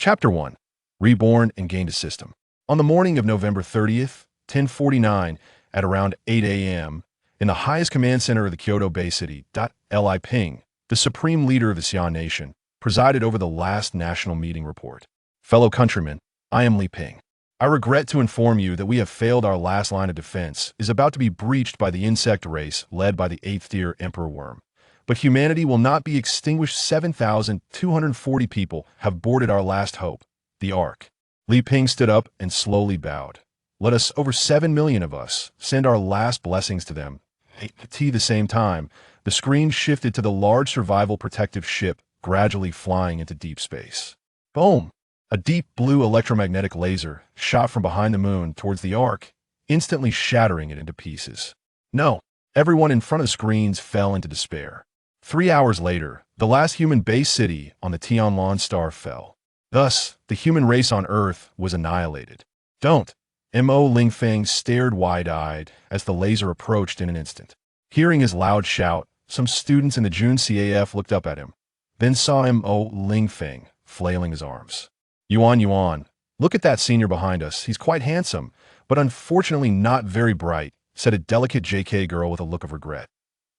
Chapter 1. Reborn and Gained a System. On the morning of November 30th, 1049, at around 8 a.m., in the highest command center of the Kyoto Bay City, Lingfeng, the supreme leader of the Xia Nation, presided over the last national meeting report. Fellow countrymen, I am Lingfeng. I regret to inform you that we have failed. Our last line of defense is about to be breached by the insect race led by the 8th-tier Emperor Worm. But humanity will not be extinguished. 7,240 people have boarded our last hope, the Ark. Lingfeng stood up and slowly bowed. Let us, over 7 million of us, send our last blessings to them. At the same time, the screen shifted to the large survival protective ship gradually flying into deep space. Boom! A deep blue electromagnetic laser shot from behind the moon towards the Ark, instantly shattering it into pieces. No, everyone in front of the screens fell into despair. 3 hours later, the last human base city on the Tianlan star fell. Thus, the human race on Earth was annihilated. Don't! Lingfeng stared wide-eyed as the laser approached in an instant. Hearing his loud shout, some students in the June CAF looked up at him, then saw Lingfeng flailing his arms. Yuan, look at that senior behind us. He's quite handsome, but unfortunately not very bright, said a delicate JK girl with a look of regret.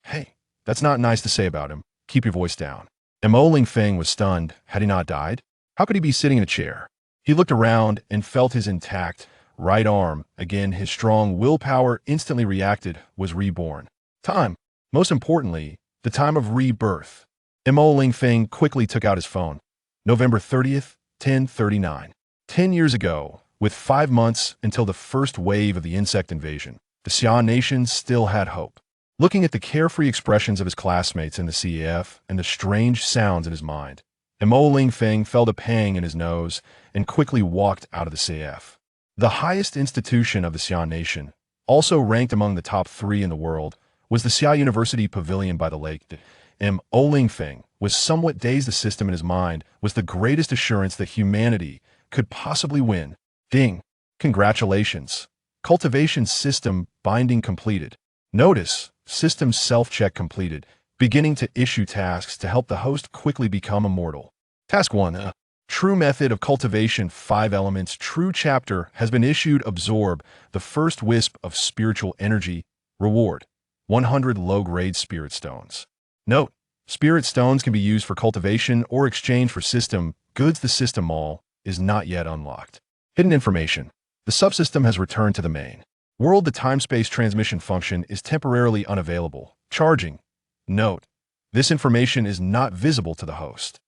Hey, that's not nice to say about him. Keep your voice down. Lingfeng was stunned. Had he not died? How could he be sitting in a chair? He looked around and felt his intact right arm. Again, his strong willpower instantly reacted, was reborn. Time. Most importantly, the time of rebirth. Lingfeng quickly took out his phone. November 30th, 1039. 10 years ago, with 5 months until the first wave of the insect invasion, the Xia Nation still had hope. Looking at the carefree expressions of his classmates in the CAF and the strange sounds in his mind, Lingfeng felt a pang in his nose and quickly walked out of the CAF. The highest institution of the Xia Nation, also ranked among the top 3 in the world, was the Xia University Pavilion by the lake. Lingfeng was somewhat dazed. The system in his mind was the greatest assurance that humanity could possibly win. Ding! Congratulations! Cultivation system binding completed. Notice, system self-check completed, beginning to issue tasks to help the host quickly become immortal. Task 1. True method of cultivation. 5 elements. True chapter has been issued. Absorb the first wisp of spiritual energy. Reward 100 low-grade spirit stones. Note, spirit stones can be used for cultivation or exchange for system goods. The system mall is not yet unlocked. Hidden information. The subsystem has returned to the main world. The time-space transmission function is temporarily unavailable. Charging. Note, this information is not visible to the host.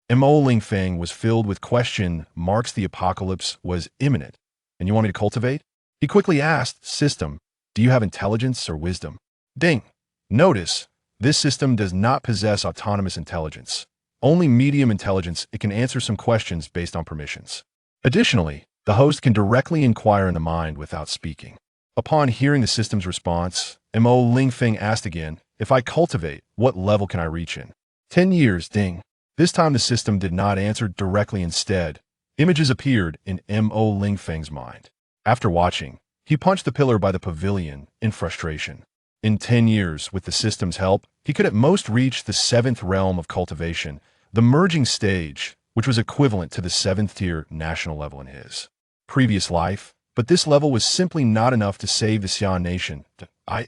Lingfeng was filled with question marks. The apocalypse was imminent. And you want me to cultivate? He quickly asked, System, do you have intelligence or wisdom? Ding. Notice, this system does not possess autonomous intelligence. Only medium intelligence. It can answer some questions based on permissions. Additionally, the host can directly inquire in the mind without speaking. Upon hearing the system's response, Lingfeng asked again, if I cultivate, what level can I reach in? 10 years, ding. This time the system did not answer directly. Instead, images appeared in Lingfeng's mind. After watching, he punched the pillar by the pavilion in frustration. In 10 years, with the system's help, he could at most reach the 7th realm of cultivation, the merging stage, which was equivalent to the 7th-tier national level in his previous life. But this level was simply not enough to save the Xia Nation.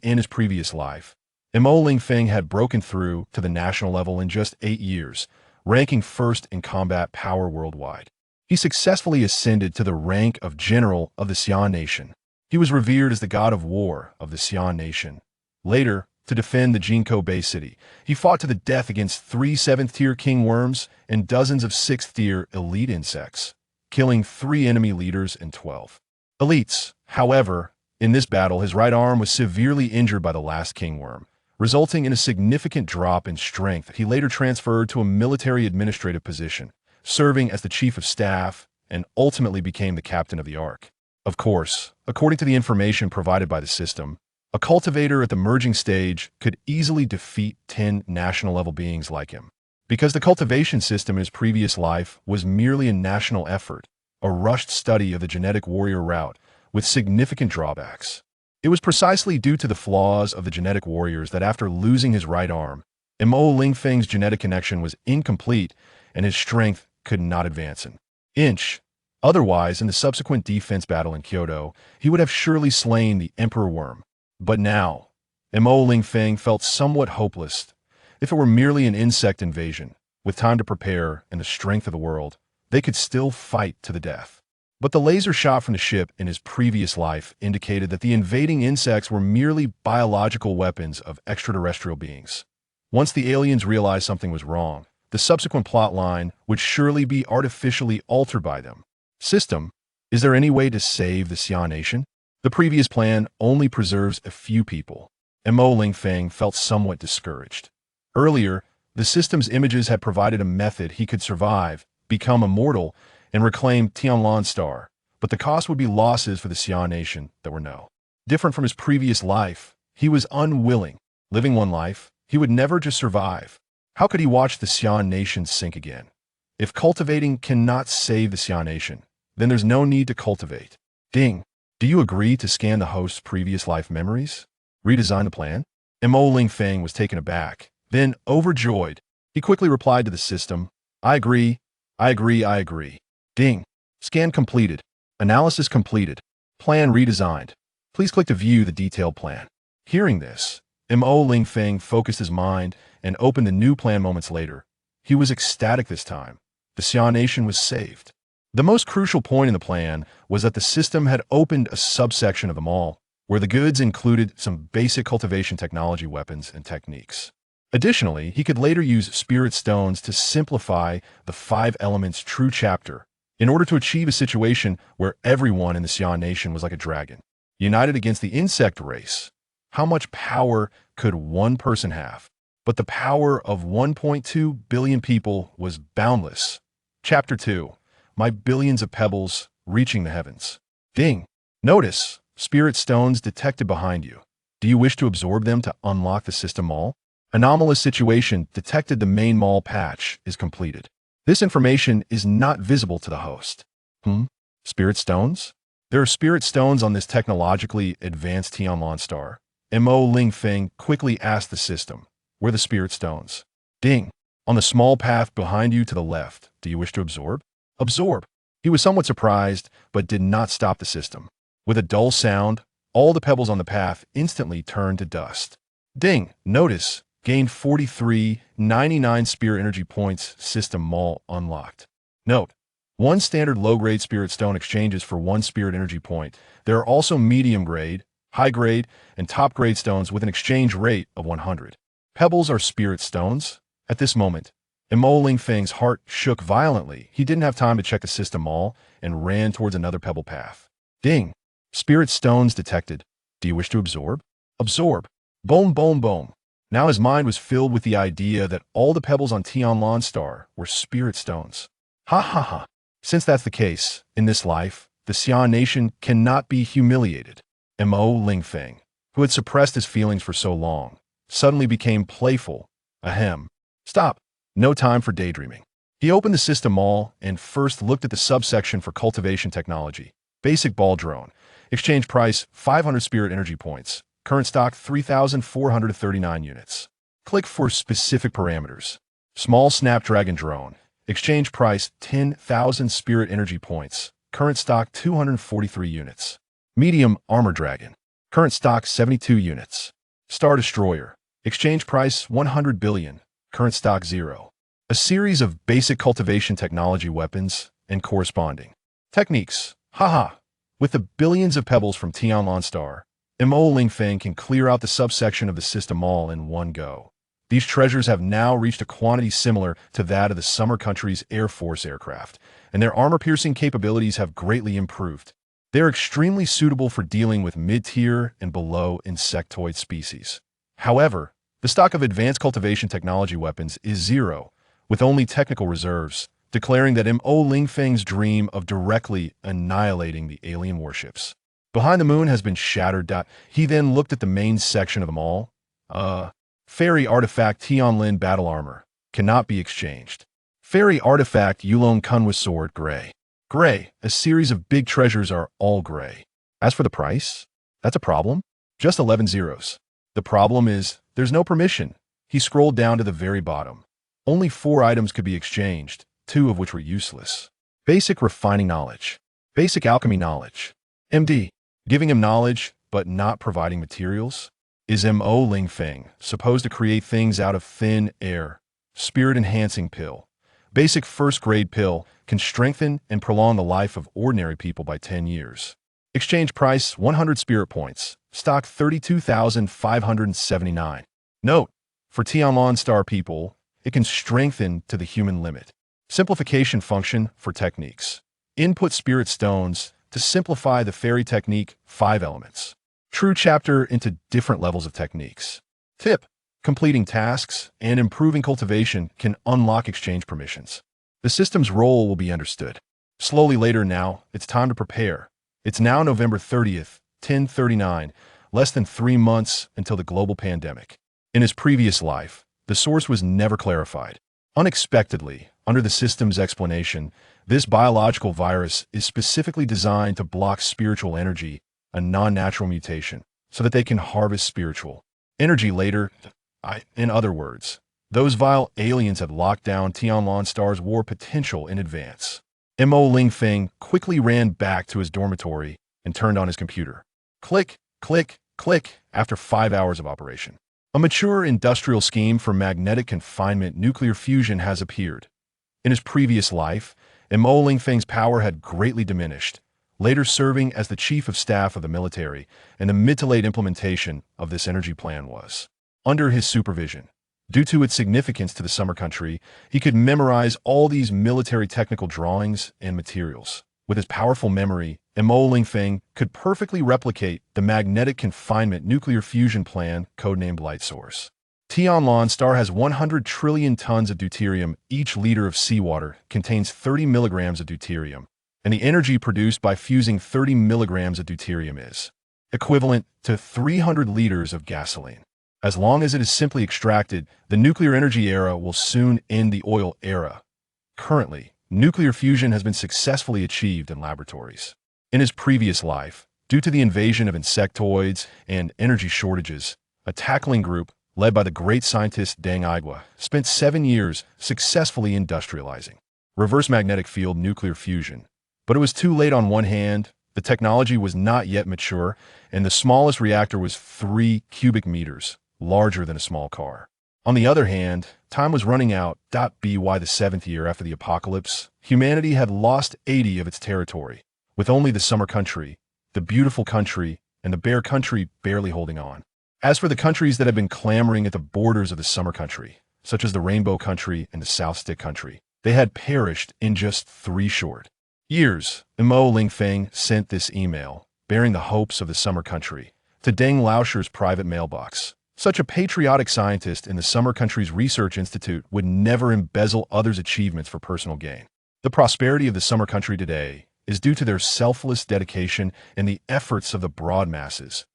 In his previous life, Lingfeng had broken through to the national level in just 8 years, ranking first in combat power worldwide. He successfully ascended to the rank of General of the Xia Nation. He was revered as the god of war of the Xia Nation. Later, to defend the Jinko Bay City, he fought to the death against 3 7th-tier king worms and dozens of 6th-tier elite insects, killing 3 enemy leaders and 12 elites. However, in this battle, his right arm was severely injured by the last king worm, resulting in a significant drop in strength. He later transferred to a military administrative position, serving as the chief of staff, and ultimately became the captain of the Ark. Of course, according to the information provided by the system, a cultivator at the merging stage could easily defeat 10 national-level beings like him. Because the cultivation system in his previous life was merely a national effort, a rushed study of the genetic warrior route with significant drawbacks. It was precisely due to the flaws of the genetic warriors that after losing his right arm, Lingfeng's genetic connection was incomplete and his strength could not advance in. inch. Otherwise, in the subsequent defense battle in Kyoto, he would have surely slain the Emperor Worm. But now, Mo Lingfeng felt somewhat hopeless. If it were merely an insect invasion, with time to prepare and the strength of the world, they could still fight to the death. But the laser shot from the ship in his previous life indicated that the invading insects were merely biological weapons of extraterrestrial beings. Once the aliens realized something was wrong, the subsequent plot line would surely be artificially altered by them. System, is there any way to save the Xia nation? The previous plan only preserves a few people. Mo Lingfeng felt somewhat discouraged. Earlier, the system's images had provided a method he could survive, become immortal, and reclaim Tianlan Star, but the cost would be losses for the Xia nation that were no. Different from his previous life, he was unwilling. Living one life, he would never just survive. How could he watch the Xia nation sink again? If cultivating cannot save the Xia nation, then there's no need to cultivate. Ding. Do you agree to scan the host's previous life memories? Redesign the plan? Mo Lingfeng was taken aback. Then, overjoyed, he quickly replied to the system, I agree. Ding. Scan completed. Analysis completed. Plan redesigned. Please click to view the detailed plan. Hearing this, Mo Lingfeng focused his mind and opened the new plan moments later. He was ecstatic this time. The Xia nation was saved. The most crucial point in the plan was that the system had opened a subsection of them all, where the goods included some basic cultivation technology weapons and techniques. Additionally, he could later use spirit stones to simplify the 5 elements true chapter in order to achieve a situation where everyone in the Xia nation was like a dragon, united against the insect race. How much power could one person have? But the power of 1.2 billion people was boundless. Chapter 2. My billions of pebbles reaching the heavens. Ding. Notice, spirit stones detected behind you. Do you wish to absorb them to unlock the system mall? Anomalous situation detected. The main mall patch is completed. This information is not visible to the host. Spirit stones? There are spirit stones on this technologically advanced Tianlan star. Mo Lingfeng quickly asked the system, where are the spirit stones? Ding. On the small path behind you to the left. Do you wish to absorb? Absorb. He was somewhat surprised, but did not stop the system. With a dull sound, all the pebbles on the path instantly turned to dust. Ding. Notice. Gained 43.99 spirit energy points. System mall unlocked. Note. 1 standard low-grade spirit stone exchanges for 1 spirit energy point. There are also medium-grade, high-grade, and top-grade stones with an exchange rate of 100. Pebbles are spirit stones. At this moment, Mo Lingfeng's heart shook violently. He didn't have time to check the system mall and ran towards another pebble path. Ding. Spirit stones detected. Do you wish to absorb? Absorb. Boom, boom, boom. Now his mind was filled with the idea that all the pebbles on Tianlan star were spirit stones. Ha ha ha. Since that's the case, in this life, the Xia nation cannot be humiliated. Mo Lingfeng, who had suppressed his feelings for so long, suddenly became playful. Ahem. Stop. No time for daydreaming. He opened the system mall and first looked at the subsection for cultivation technology. Basic ball drone. Exchange price 500 spirit energy points. Current stock 3,439 units. Click for specific parameters. Small Snapdragon drone. Exchange price 10,000 spirit energy points. Current stock 243 units. Medium Armor Dragon. Current stock 72 units. Star Destroyer. Exchange price 100 billion. Current stock 0. A series of basic cultivation technology weapons and corresponding techniques. Haha. With the billions of pebbles from Tianlan star, Mo Lingfeng can clear out the subsection of the system mall in one go. These treasures have now reached a quantity similar to that of the Summer Country's Air Force aircraft, and their armor-piercing capabilities have greatly improved. They are extremely suitable for dealing with mid-tier and below insectoid species. However, the stock of advanced cultivation technology weapons is 0, with only technical reserves, declaring that Mo Lingfeng's dream of directly annihilating the alien warships behind the moon has been shattered. He then looked at the main section of them all. Fairy Artifact Tianlin Battle Armor. Cannot be exchanged. Fairy Artifact Yulong Kunwa Sword Gray. Gray. A series of big treasures are all gray. As for the price, that's a problem. Just 11 zeros. The problem is, there's no permission. He scrolled down to the very bottom. Only 4 items could be exchanged, 2 of which were useless. Basic refining knowledge. Basic alchemy knowledge. MD. Giving him knowledge, but not providing materials? Is M.O. Lingfeng supposed to create things out of thin air? Spirit-enhancing pill. Basic first-grade pill can strengthen and prolong the life of ordinary people by 10 years. Exchange price 100 spirit points. Stock 32,579. Note: for Tianlong star people, it can strengthen to the human limit. Simplification function for techniques. Input spirit stones to simplify the fairy technique 5 elements. True chapter into different levels of techniques. Tip: completing tasks and improving cultivation can unlock exchange permissions. The system's role will be understood. Slowly later now, it's time to prepare. It's now November 30th, 1039, less than 3 months until the global pandemic. In his previous life, the source was never clarified. Unexpectedly, under the system's explanation, this biological virus is specifically designed to block spiritual energy, a non-natural mutation, so that they can harvest spiritual energy later. In other words, those vile aliens had locked down Tianlong Star's war potential in advance. M.O. Lingfeng quickly ran back to his dormitory and turned on his computer. Click, click, click, after 5 hours of operation. A mature industrial scheme for magnetic confinement nuclear fusion has appeared. In his previous life, M.O. Lingfeng's power had greatly diminished, later serving as the chief of staff of the military, and the mid to late implementation of this energy plan was under his supervision. Due to its significance to the summer country, he could memorize all these military technical drawings and materials. With his powerful memory, M.O. Lingfeng could perfectly replicate the magnetic confinement nuclear fusion plan, codenamed Light Source. Tianlong Star has 100 trillion tons of deuterium. Each liter of seawater contains 30 milligrams of deuterium, and the energy produced by fusing 30 milligrams of deuterium is equivalent to 300 liters of gasoline. As long as it is simply extracted, the nuclear energy era will soon end the oil era. Currently, nuclear fusion has been successfully achieved in laboratories. In his previous life, due to the invasion of insectoids and energy shortages, a tackling group led by the great scientist Deng Aigua spent 7 years successfully industrializing reverse magnetic field nuclear fusion. But it was too late. On one hand, the technology was not yet mature, and the smallest reactor was 3 cubic meters, larger than a small car. On the other hand, time was running out. By the 7th year after the apocalypse, humanity had lost 80 of its territory, with only the summer country, the beautiful country, and the bear country barely holding on. As for the countries that had been clamoring at the borders of the summer country, such as the Rainbow Country and the South Stick Country, they had perished in just 3 short years. M.O. Lingfeng sent this email, bearing the hopes of the summer country, to Deng Laosher's private mailbox. Such a patriotic scientist in the summer country's research institute would never embezzle others' achievements for personal gain. The prosperity of the summer country today is due to their selfless dedication and the efforts of the broad masses.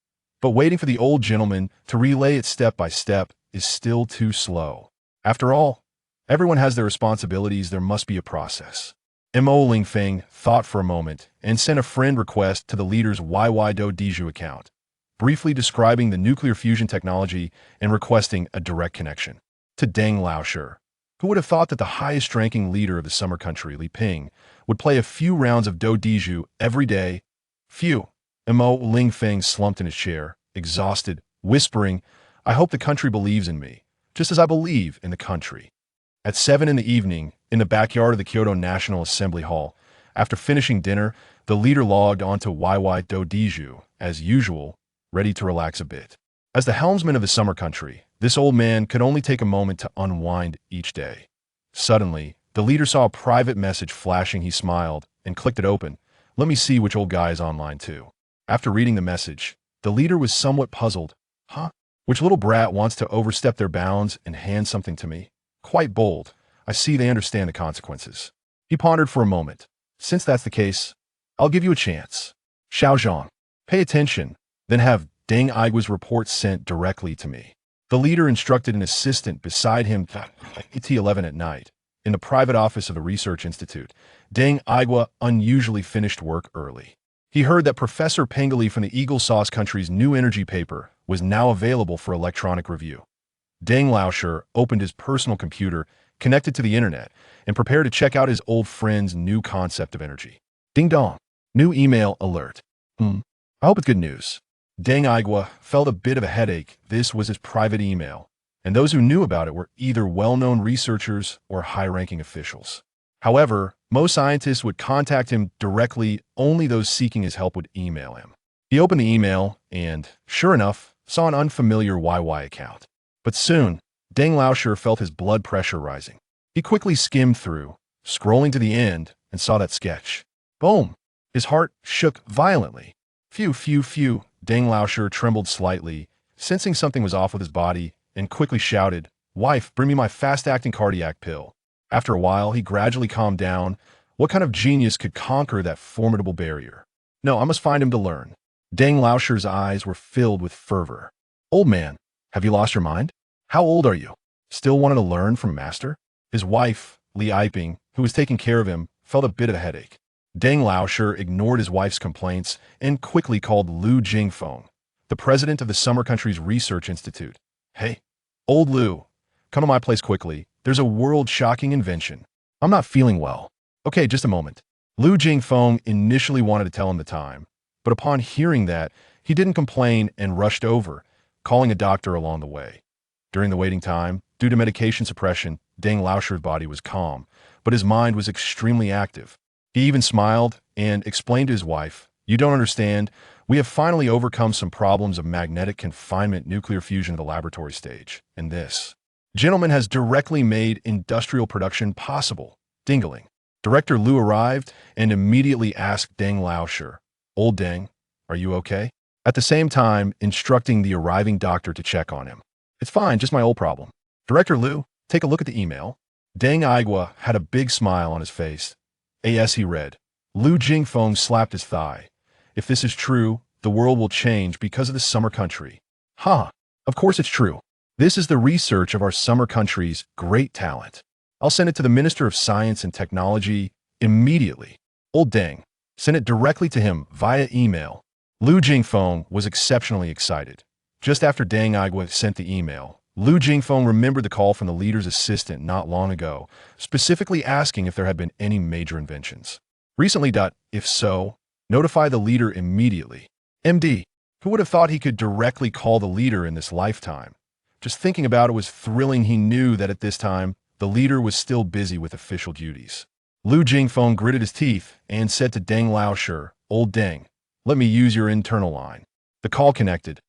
But waiting for the old gentleman to relay it step by step is still too slow. After all, everyone has their responsibilities. There must be a process. M.O. Lingfeng thought for a moment and sent a friend request to the leader's YY account, briefly describing the nuclear fusion technology and requesting a direct connection. To Deng Laosher, who would have thought that the highest-ranking leader of the summer country, Li Ping, would play a few rounds of Dojiju every day? Phew. M.O. Lingfeng slumped in his chair, exhausted, whispering, "I hope the country believes in me, just as I believe in the country." At 7 in the evening, in the backyard of the Kyoto National Assembly Hall, after finishing dinner, the leader logged onto YY Dojiju, as usual, ready to relax a bit. As the helmsman of the summer country, this old man could only take a moment to unwind each day. Suddenly, the leader saw a private message flashing. He smiled and clicked it open. Let me see which old guy is online too. After reading the message, the leader was somewhat puzzled. Huh? Which little brat wants to overstep their bounds and hand something to me? Quite bold. I see they understand the consequences. He pondered for a moment. Since that's the case, I'll give you a chance. Xiaozhong, pay attention, then have Deng Aigua's report sent directly to me. The leader instructed an assistant beside him at 11 at night. In the private office of the research institute, Deng Aigua unusually finished work early. He heard that Professor Pengeli from the Eagle Sauce Country's new energy paper was now available for electronic review. Deng Laosher opened his personal computer connected to the internet, and prepared to check out his old friend's new concept of energy. Ding dong. New email alert. I hope it's good news. Deng Aigua felt a bit of a headache. This was his private email, and those who knew about it were either well-known researchers or high-ranking officials. However, most scientists would contact him directly. Only those seeking his help would email him. He opened the email and, sure enough, saw an unfamiliar YY account. But soon, Deng Laoshi felt his blood pressure rising. He quickly skimmed through, scrolling to the end, and saw that sketch. Boom! His heart shook violently. Phew. Deng Laoshi trembled slightly, sensing something was off with his body, and quickly shouted, "Wife, bring me my fast-acting cardiac pill." After a while, he gradually calmed down. What kind of genius could conquer that formidable barrier? No, I must find him to learn. Deng Laoshi's eyes were filled with fervor. Old man, have you lost your mind? How old are you? Still wanted to learn from master? His wife, Li Yiping, who was taking care of him, felt a bit of a headache. Deng Laoshi ignored his wife's complaints and quickly called Lu Jingfeng, the president of the Summer Country's Research Institute. Hey, old Lu, come to my place quickly. There's a world-shocking invention. I'm not feeling well. Okay, just a moment. Lu Jingfeng initially wanted to tell him the time, but upon hearing that, he didn't complain and rushed over, calling a doctor along the way. During the waiting time, due to medication suppression, Deng Laoshi's body was calm, but his mind was extremely active. He even smiled and explained to his wife, "You don't understand. We have finally overcome some problems of magnetic confinement nuclear fusion at the laboratory stage, and this gentleman has directly made industrial production possible." Dingling. Director Lu arrived and immediately asked Deng Laoshi, "Old Deng, are you okay?" At the same time, instructing the arriving doctor to check on him. "It's fine, just my old problem." Director Lu, take a look at the email. Deng Aigua had a big smile on his face. As he read, Lu Jingfeng slapped his thigh. "If this is true, the world will change because of the Summer Country." Ha! Of course it's true. This is the research of our Summer Country's great talent. I'll send it to the Minister of Science and Technology immediately. Old Deng, send it directly to him via email. Lu Jingfeng was exceptionally excited. Just after Deng Aigua sent the email, Lu Jingfeng remembered the call from the leader's assistant not long ago, specifically asking if there had been any major inventions. Recently. If so, notify the leader immediately. MD, who would have thought he could directly call the leader in this lifetime? Just thinking about it was thrilling. He knew that at this time, the leader was still busy with official duties. Lu Jingfeng gritted his teeth and said to Deng Laoshi, "Old Deng, let me use your internal line." The call connected.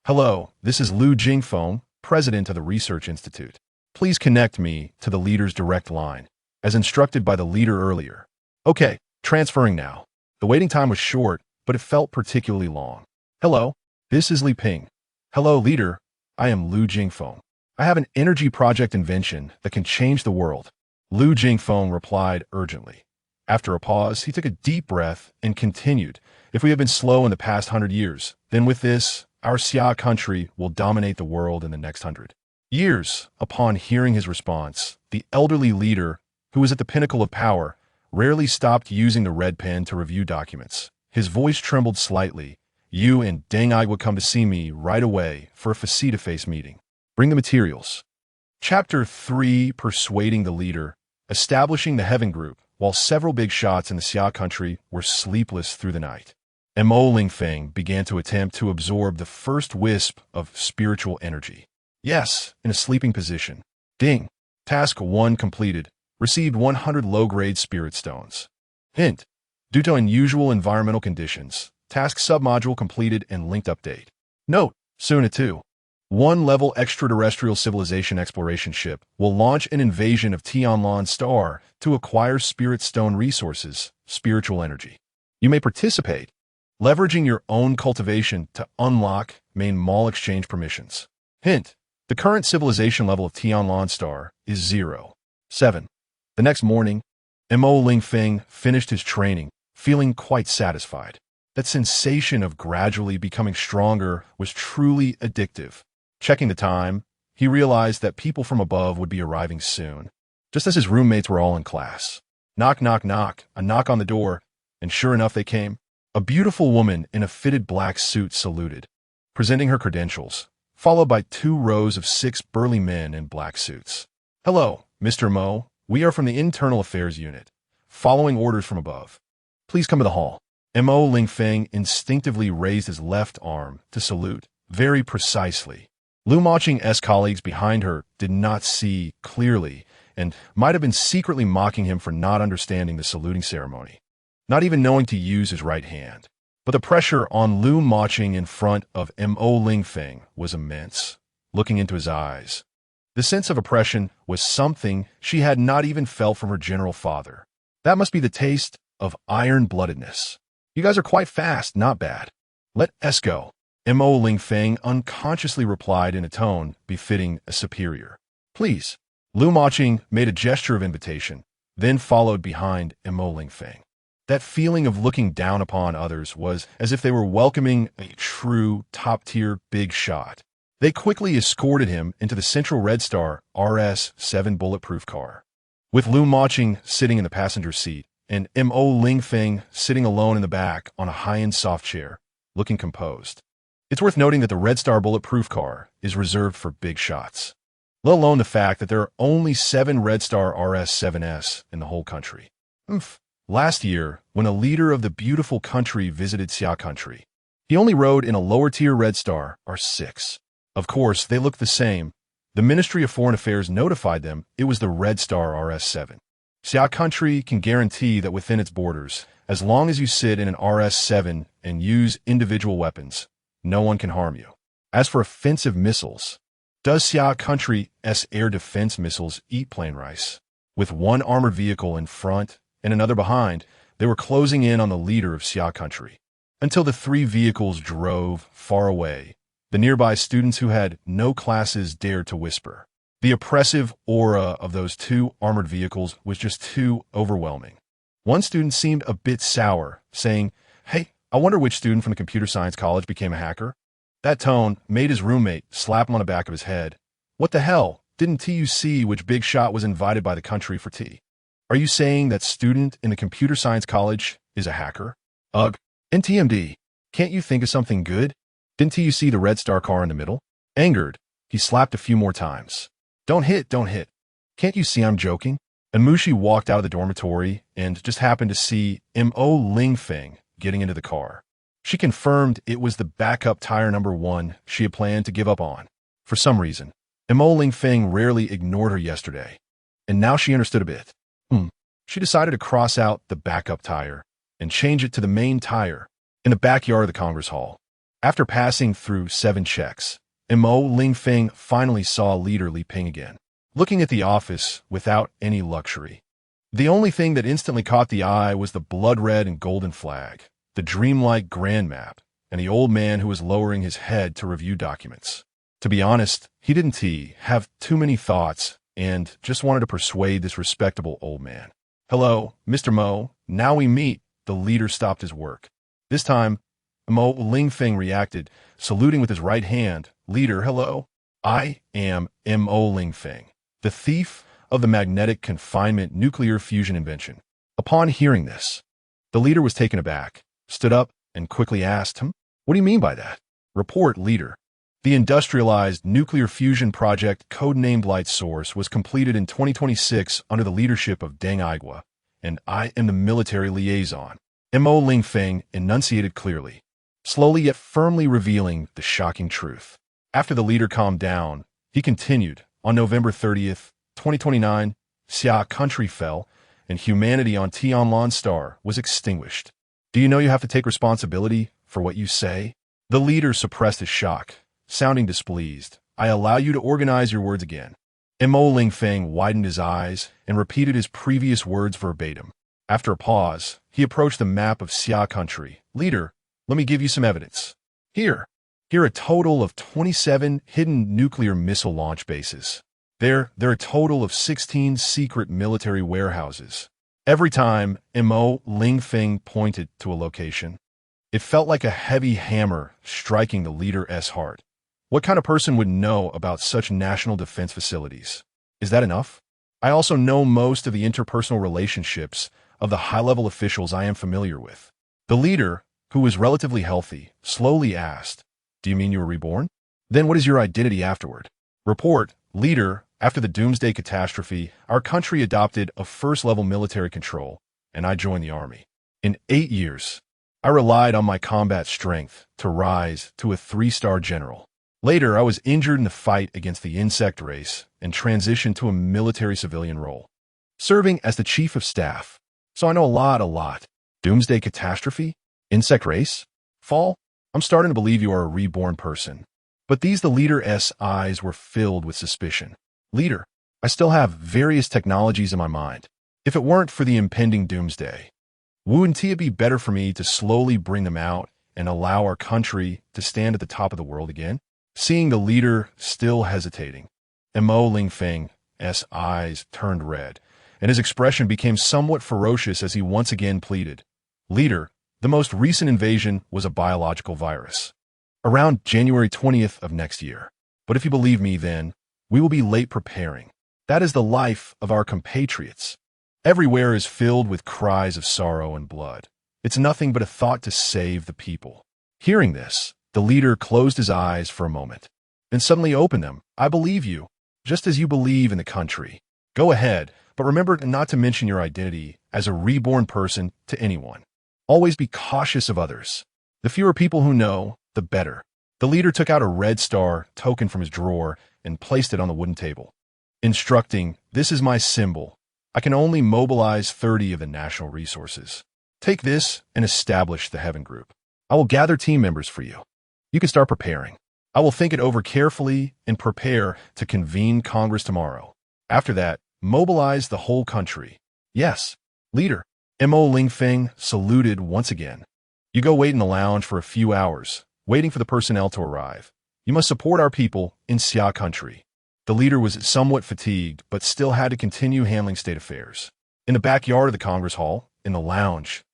"Hello, this is Lu Jingfeng, president of the Research Institute. Please connect me to the leader's direct line, as instructed by the leader earlier." "Okay, transferring now." The waiting time was short, but it felt particularly long. "Hello, this is Li Ping." "Hello, leader. I am Lu Jingfeng. I have an energy project invention that can change the world." Lu Jingfeng replied urgently. After a pause, he took a deep breath and continued, "If we have been slow in the past 100 years, then with this, our Xia Country will dominate the world in the next 100 years." Upon hearing his response, the elderly leader, who was at the pinnacle of power, rarely stopped using the red pen to review documents. His voice trembled slightly. "You and Deng Aigua come to see me right away for a face-to-face meeting. Bring the materials." Chapter 3, Persuading the Leader. Establishing the Heaven Group. While several big shots in the Xia Country were sleepless through the night, Lingfeng began to attempt to absorb the first wisp of spiritual energy. Yes, in a sleeping position. Ding. Task 1 completed. Received 100 low-grade spirit stones. Hint. Due to unusual environmental conditions, task submodule completed and linked update. Note. Soon a 1-level extraterrestrial civilization exploration ship will launch an invasion of Tianlan Star to acquire spirit stone resources, spiritual energy. You may participate, leveraging your own cultivation to unlock main mall exchange permissions. Hint. The current civilization level of Tianlan Star is 0. 7. The next morning, Lingfeng finished his training, feeling quite satisfied. That sensation of gradually becoming stronger was truly addictive. Checking the time, he realized that people from above would be arriving soon, just as his roommates were all in class. Knock, knock, knock, a knock on the door, and sure enough they came. A beautiful woman in a fitted black suit saluted, presenting her credentials, followed by 2 rows of 6 burly men in black suits. "Hello, Mr. Mo, we are from the Internal Affairs Unit, following orders from above. Please come to the hall. Mo Lingfeng instinctively raised his left arm to salute, very precisely. Lu Maching's colleagues behind her did not see clearly and might have been secretly mocking him for not understanding the saluting ceremony, not even knowing to use his right hand. But the pressure on Lu Maching in front of Mo Lingfeng was immense, looking into his eyes. The sense of oppression was something she had not even felt from her general father. That must be the taste of iron-bloodedness. You guys are quite fast, not bad. Let us go. Mo Lingfeng unconsciously replied in a tone befitting a superior. Please. Lu Maching made a gesture of invitation, then followed behind Mo Lingfeng. That feeling of looking down upon others was as if they were welcoming a true top-tier big shot. They quickly escorted him into the Central Red Star RS-7 bulletproof car, with Lu Maching sitting in the passenger seat and Mo Lingfeng sitting alone in the back on a high-end soft chair, looking composed. It's worth noting that the Red Star bulletproof car is reserved for big shots, let alone the fact that there are only 7 Red Star RS-7s in the whole country. Last year, when a leader of the beautiful country visited Xia Country, he only rode in a lower-tier Red Star R6. Of course, they looked the same. The Ministry of Foreign Affairs notified them it was the Red Star RS-7. Xia Country can guarantee that within its borders, as long as you sit in an RS-7 and use individual weapons, no one can harm you. As for offensive missiles, does Xia Country's air defense missiles eat plain rice? With one armored vehicle in front and another behind, they were closing in on the leader of Xia Country, until the 3 vehicles drove far away. The nearby students who had no classes dared to whisper. The oppressive aura of those 2 armored vehicles was just too overwhelming. One student seemed a bit sour, saying, "Hey, I wonder which student from the computer science college became a hacker." That tone made his roommate slap him on the back of his head. "What the hell? Didn't you see which big shot was invited by the country for tea? Are you saying that student in the computer science college is a hacker? Ugh. NTMD, can't you think of something good? Didn't you see the Red Star car in the middle?" Angered, he slapped a few more times. Don't hit. Can't you see I'm joking?" And Mushi walked out of the dormitory and just happened to see Mo Lingfeng getting into the car. She confirmed it was the backup tire number 1 she had planned to give up on. For some reason, Mo Lingfeng rarely ignored her yesterday, and now she understood a bit. She decided to cross out the backup tire and change it to the main tire in the backyard of the Congress Hall. After passing through 7 checks, Mo Lingfeng finally saw leader Li Ping again, looking at the office without any luxury. The only thing that instantly caught the eye was the blood-red and golden flag, the dreamlike grand map, and the old man who was lowering his head to review documents. To be honest, he didn't have too many thoughts and just wanted to persuade this respectable old man. "Hello, Mr. Mo, now we meet." The leader stopped his work. This time, Mo Lingfeng reacted, saluting with his right hand. "Leader, hello. I am Mo Lingfeng, the thief of the magnetic confinement nuclear fusion invention." Upon hearing this, the leader was taken aback, stood up, and quickly asked him, "What do you mean by that?" "Report, leader. The industrialized nuclear fusion project, codenamed Light Source, was completed in 2026 under the leadership of Deng Aigua, and I am the military liaison." Mo Lingfeng enunciated clearly, slowly yet firmly revealing the shocking truth. After the leader calmed down, he continued, "On November 30th, 2029, Xia Country fell, and humanity on Tianlan Star was extinguished. Do you know you have to take responsibility for what you say?" The leader suppressed his shock, sounding displeased. "I allow you to organize your words again." Mo Lingfeng widened his eyes and repeated his previous words verbatim. After a pause, he approached the map of Xia Country. "Leader, let me give you some evidence. Here are a total of 27 hidden nuclear missile launch bases. There are a total of 16 secret military warehouses." Every time Mo Lingfeng pointed to a location, it felt like a heavy hammer striking the leader's heart. What kind of person would know about such national defense facilities? Is that enough? I also know most of the interpersonal relationships of the high-level officials I am familiar with. The leader, who was relatively healthy, slowly asked, "Do you mean you were reborn? Then what is your identity afterward?" "Report, leader. After the doomsday catastrophe, our country adopted a first-level military control, and I joined the army. In 8 years, I relied on my combat strength to rise to a 3-star general. Later, I was injured in the fight against the insect race and transitioned to a military civilian role, serving as the chief of staff. So I know a lot. Doomsday catastrophe? Insect race? Fall? I'm starting to believe you are a reborn person. But the leader's eyes were filled with suspicion. Leader, I still have various technologies in my mind. If it weren't for the impending doomsday, wouldn't it be better for me to slowly bring them out and allow our country to stand at the top of the world again? Seeing the leader still hesitating, Lingfeng's eyes turned red, and his expression became somewhat ferocious as he once again pleaded. Leader, the most recent invasion was a biological virus, around January 20th of next year. But if you believe me then, we will be late preparing. That is the life of our compatriots. Everywhere is filled with cries of sorrow and blood. It's nothing but a thought to save the people. Hearing this, the leader closed his eyes for a moment, then suddenly opened them. I believe you, just as you believe in the country. Go ahead, but remember not to mention your identity as a reborn person to anyone. Always be cautious of others. The fewer people who know, the better. The leader took out a red star token from his drawer and placed it on the wooden table, instructing, this is my symbol. I can only mobilize 30 of the national resources. Take this and establish the Heaven Group. I will gather team members for you. You can start preparing. I will think it over carefully and prepare to convene Congress tomorrow. After that, mobilize the whole country. Yes, leader. Lingfeng saluted once again. You go wait in the lounge for a few hours, waiting for the personnel to arrive. You must support our people in Xia Country. The leader was somewhat fatigued, but still had to continue handling state affairs. In the backyard of the Congress Hall, in the lounge,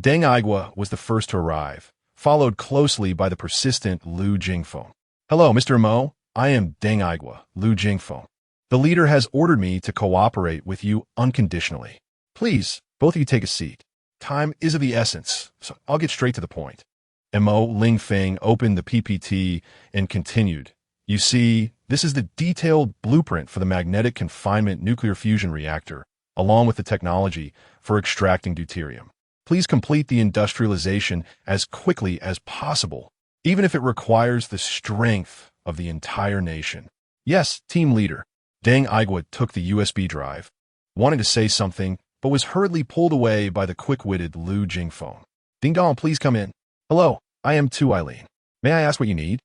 Deng Aigua was the first to arrive, followed closely by the persistent Lu Jingfeng. Hello, Mr. Mo. I am Deng Aigua, Lu Jingfeng. The leader has ordered me to cooperate with you unconditionally. Please, both of you take a seat. Time is of the essence, so I'll get straight to the point. Lingfeng opened the PPT and continued. You see, this is the detailed blueprint for the magnetic confinement nuclear fusion reactor, along with the technology for extracting deuterium. Please complete the industrialization as quickly as possible, even if it requires the strength of the entire nation. Yes, team leader. Deng Aigua took the USB drive, wanted to say something, but was hurriedly pulled away by the quick-witted Lu Jingfeng. Ding dong, please come in. Hello, I am Tu Eileen. May I ask what you need?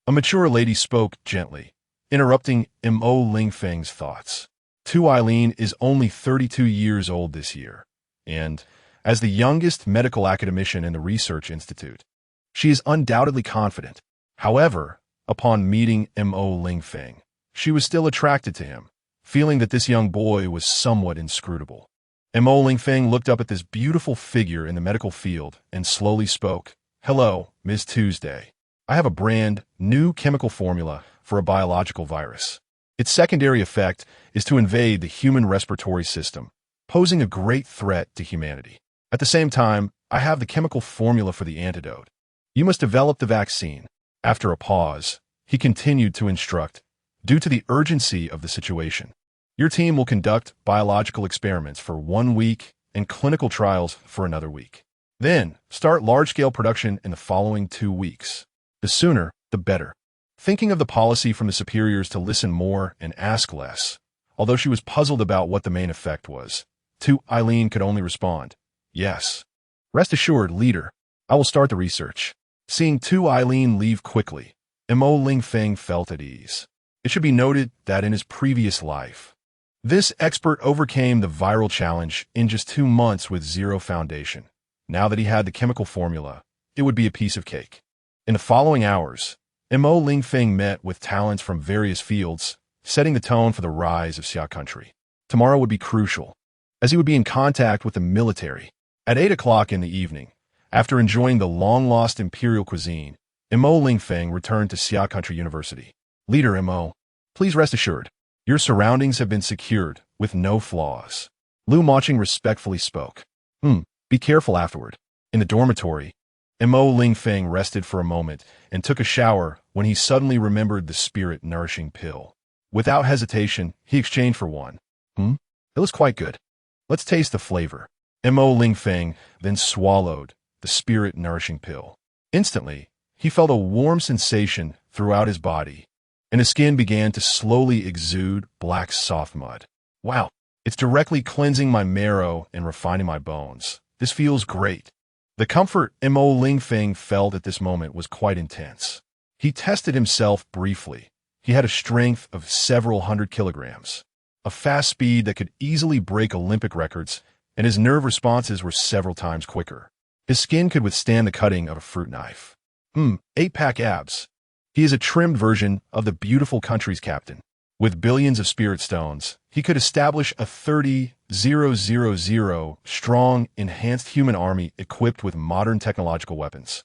A mature lady spoke gently, interrupting Lingfeng's thoughts. Tu Eileen is only 32 years old this year, and, as the youngest medical academician in the research institute, she is undoubtedly confident. However, upon meeting Lingfeng, she was still attracted to him, feeling that this young boy was somewhat inscrutable. Lingfeng looked up at this beautiful figure in the medical field and slowly spoke. Hello, Ms. Tuesday. I have a brand new chemical formula for a biological virus. Its secondary effect is to invade the human respiratory system, posing a great threat to humanity. At the same time, I have the chemical formula for the antidote. You must develop the vaccine. After a pause, he continued to instruct, due to the urgency of the situation, your team will conduct biological experiments for 1 week and clinical trials for another week. Then, start large-scale production in the following 2 weeks. The sooner, the better. Thinking of the policy from the superiors to listen more and ask less, although she was puzzled about what the main effect was, Tu Eileen could only respond, yes. Rest assured, leader, I will start the research. Seeing Tu Eileen leave quickly, Lingfeng felt at ease. It should be noted that in his previous life, this expert overcame the viral challenge in just 2 months with zero foundation. Now that he had the chemical formula, it would be a piece of cake. In the following hours, Lingfeng met with talents from various fields, setting the tone for the rise of Xia Country. Tomorrow would be crucial, as he would be in contact with the military. At 8 o'clock in the evening, after enjoying the long-lost imperial cuisine, Lingfeng returned to Xia Country University. Leader please rest assured, your surroundings have been secured with no flaws. Lu Maching respectfully spoke. Be careful afterward. In the dormitory, Lingfeng rested for a moment and took a shower when he suddenly remembered the spirit-nourishing pill. Without hesitation, he exchanged for one. It was quite good. Let's taste the flavor. Mo Lingfeng then swallowed the spirit-nourishing pill. Instantly, he felt a warm sensation throughout his body, and his skin began to slowly exude black soft mud. Wow, it's directly cleansing my marrow and refining my bones. This feels great. The comfort Mo Lingfeng felt at this moment was quite intense. He tested himself briefly. He had a strength of several hundred kilograms, a fast speed that could easily break Olympic records, and his nerve responses were several times quicker. His skin could withstand the cutting of a fruit knife. 8-pack abs. He is a trimmed version of the beautiful country's captain. With billions of spirit stones, he could establish a 30,000 strong, enhanced human army equipped with modern technological weapons.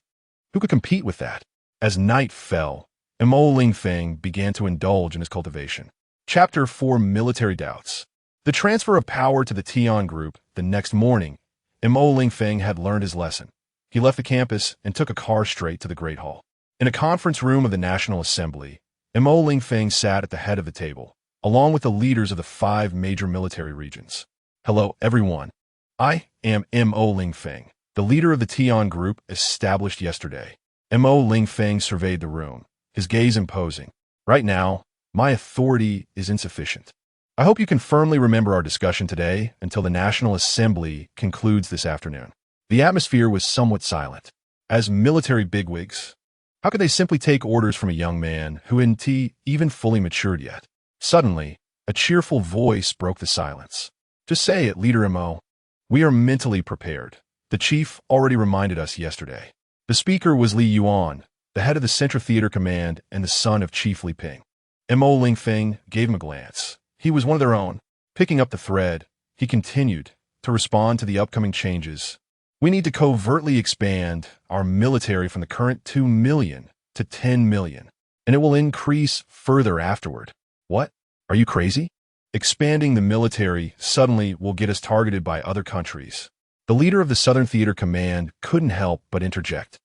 Who could compete with that? As night fell, Mo Lingfeng began to indulge in his cultivation. Chapter 4: Military Doubts. The transfer of power to the Tian group the next morning, Mo Lingfeng had learned his lesson. He left the campus and took a car straight to the Great Hall. In a conference room of the National Assembly, Mo Lingfeng sat at the head of the table, along with the leaders of the 5 major military regions. Hello, everyone. I am Mo Lingfeng, the leader of the Tian group established yesterday. Mo Lingfeng surveyed the room, his gaze imposing. Right now, my authority is insufficient. I hope you can firmly remember our discussion today until the National Assembly concludes this afternoon. The atmosphere was somewhat silent. As military bigwigs, how could they simply take orders from a young man who hadn't even fully matured yet? Suddenly, a cheerful voice broke the silence. Just say it, Leader Mo. We are mentally prepared. The chief already reminded us yesterday. The speaker was Li Yuan, the head of the Central Theater Command and the son of Chief Li Ping. Mo Lingfeng gave him a glance. He was one of their own. Picking up the thread, he continued to respond to the upcoming changes. We need to covertly expand our military from the current 2 million to 10 million, and it will increase further afterward. What? Are you crazy? Expanding the military suddenly will get us targeted by other countries. The leader of the Southern Theater Command couldn't help but interject.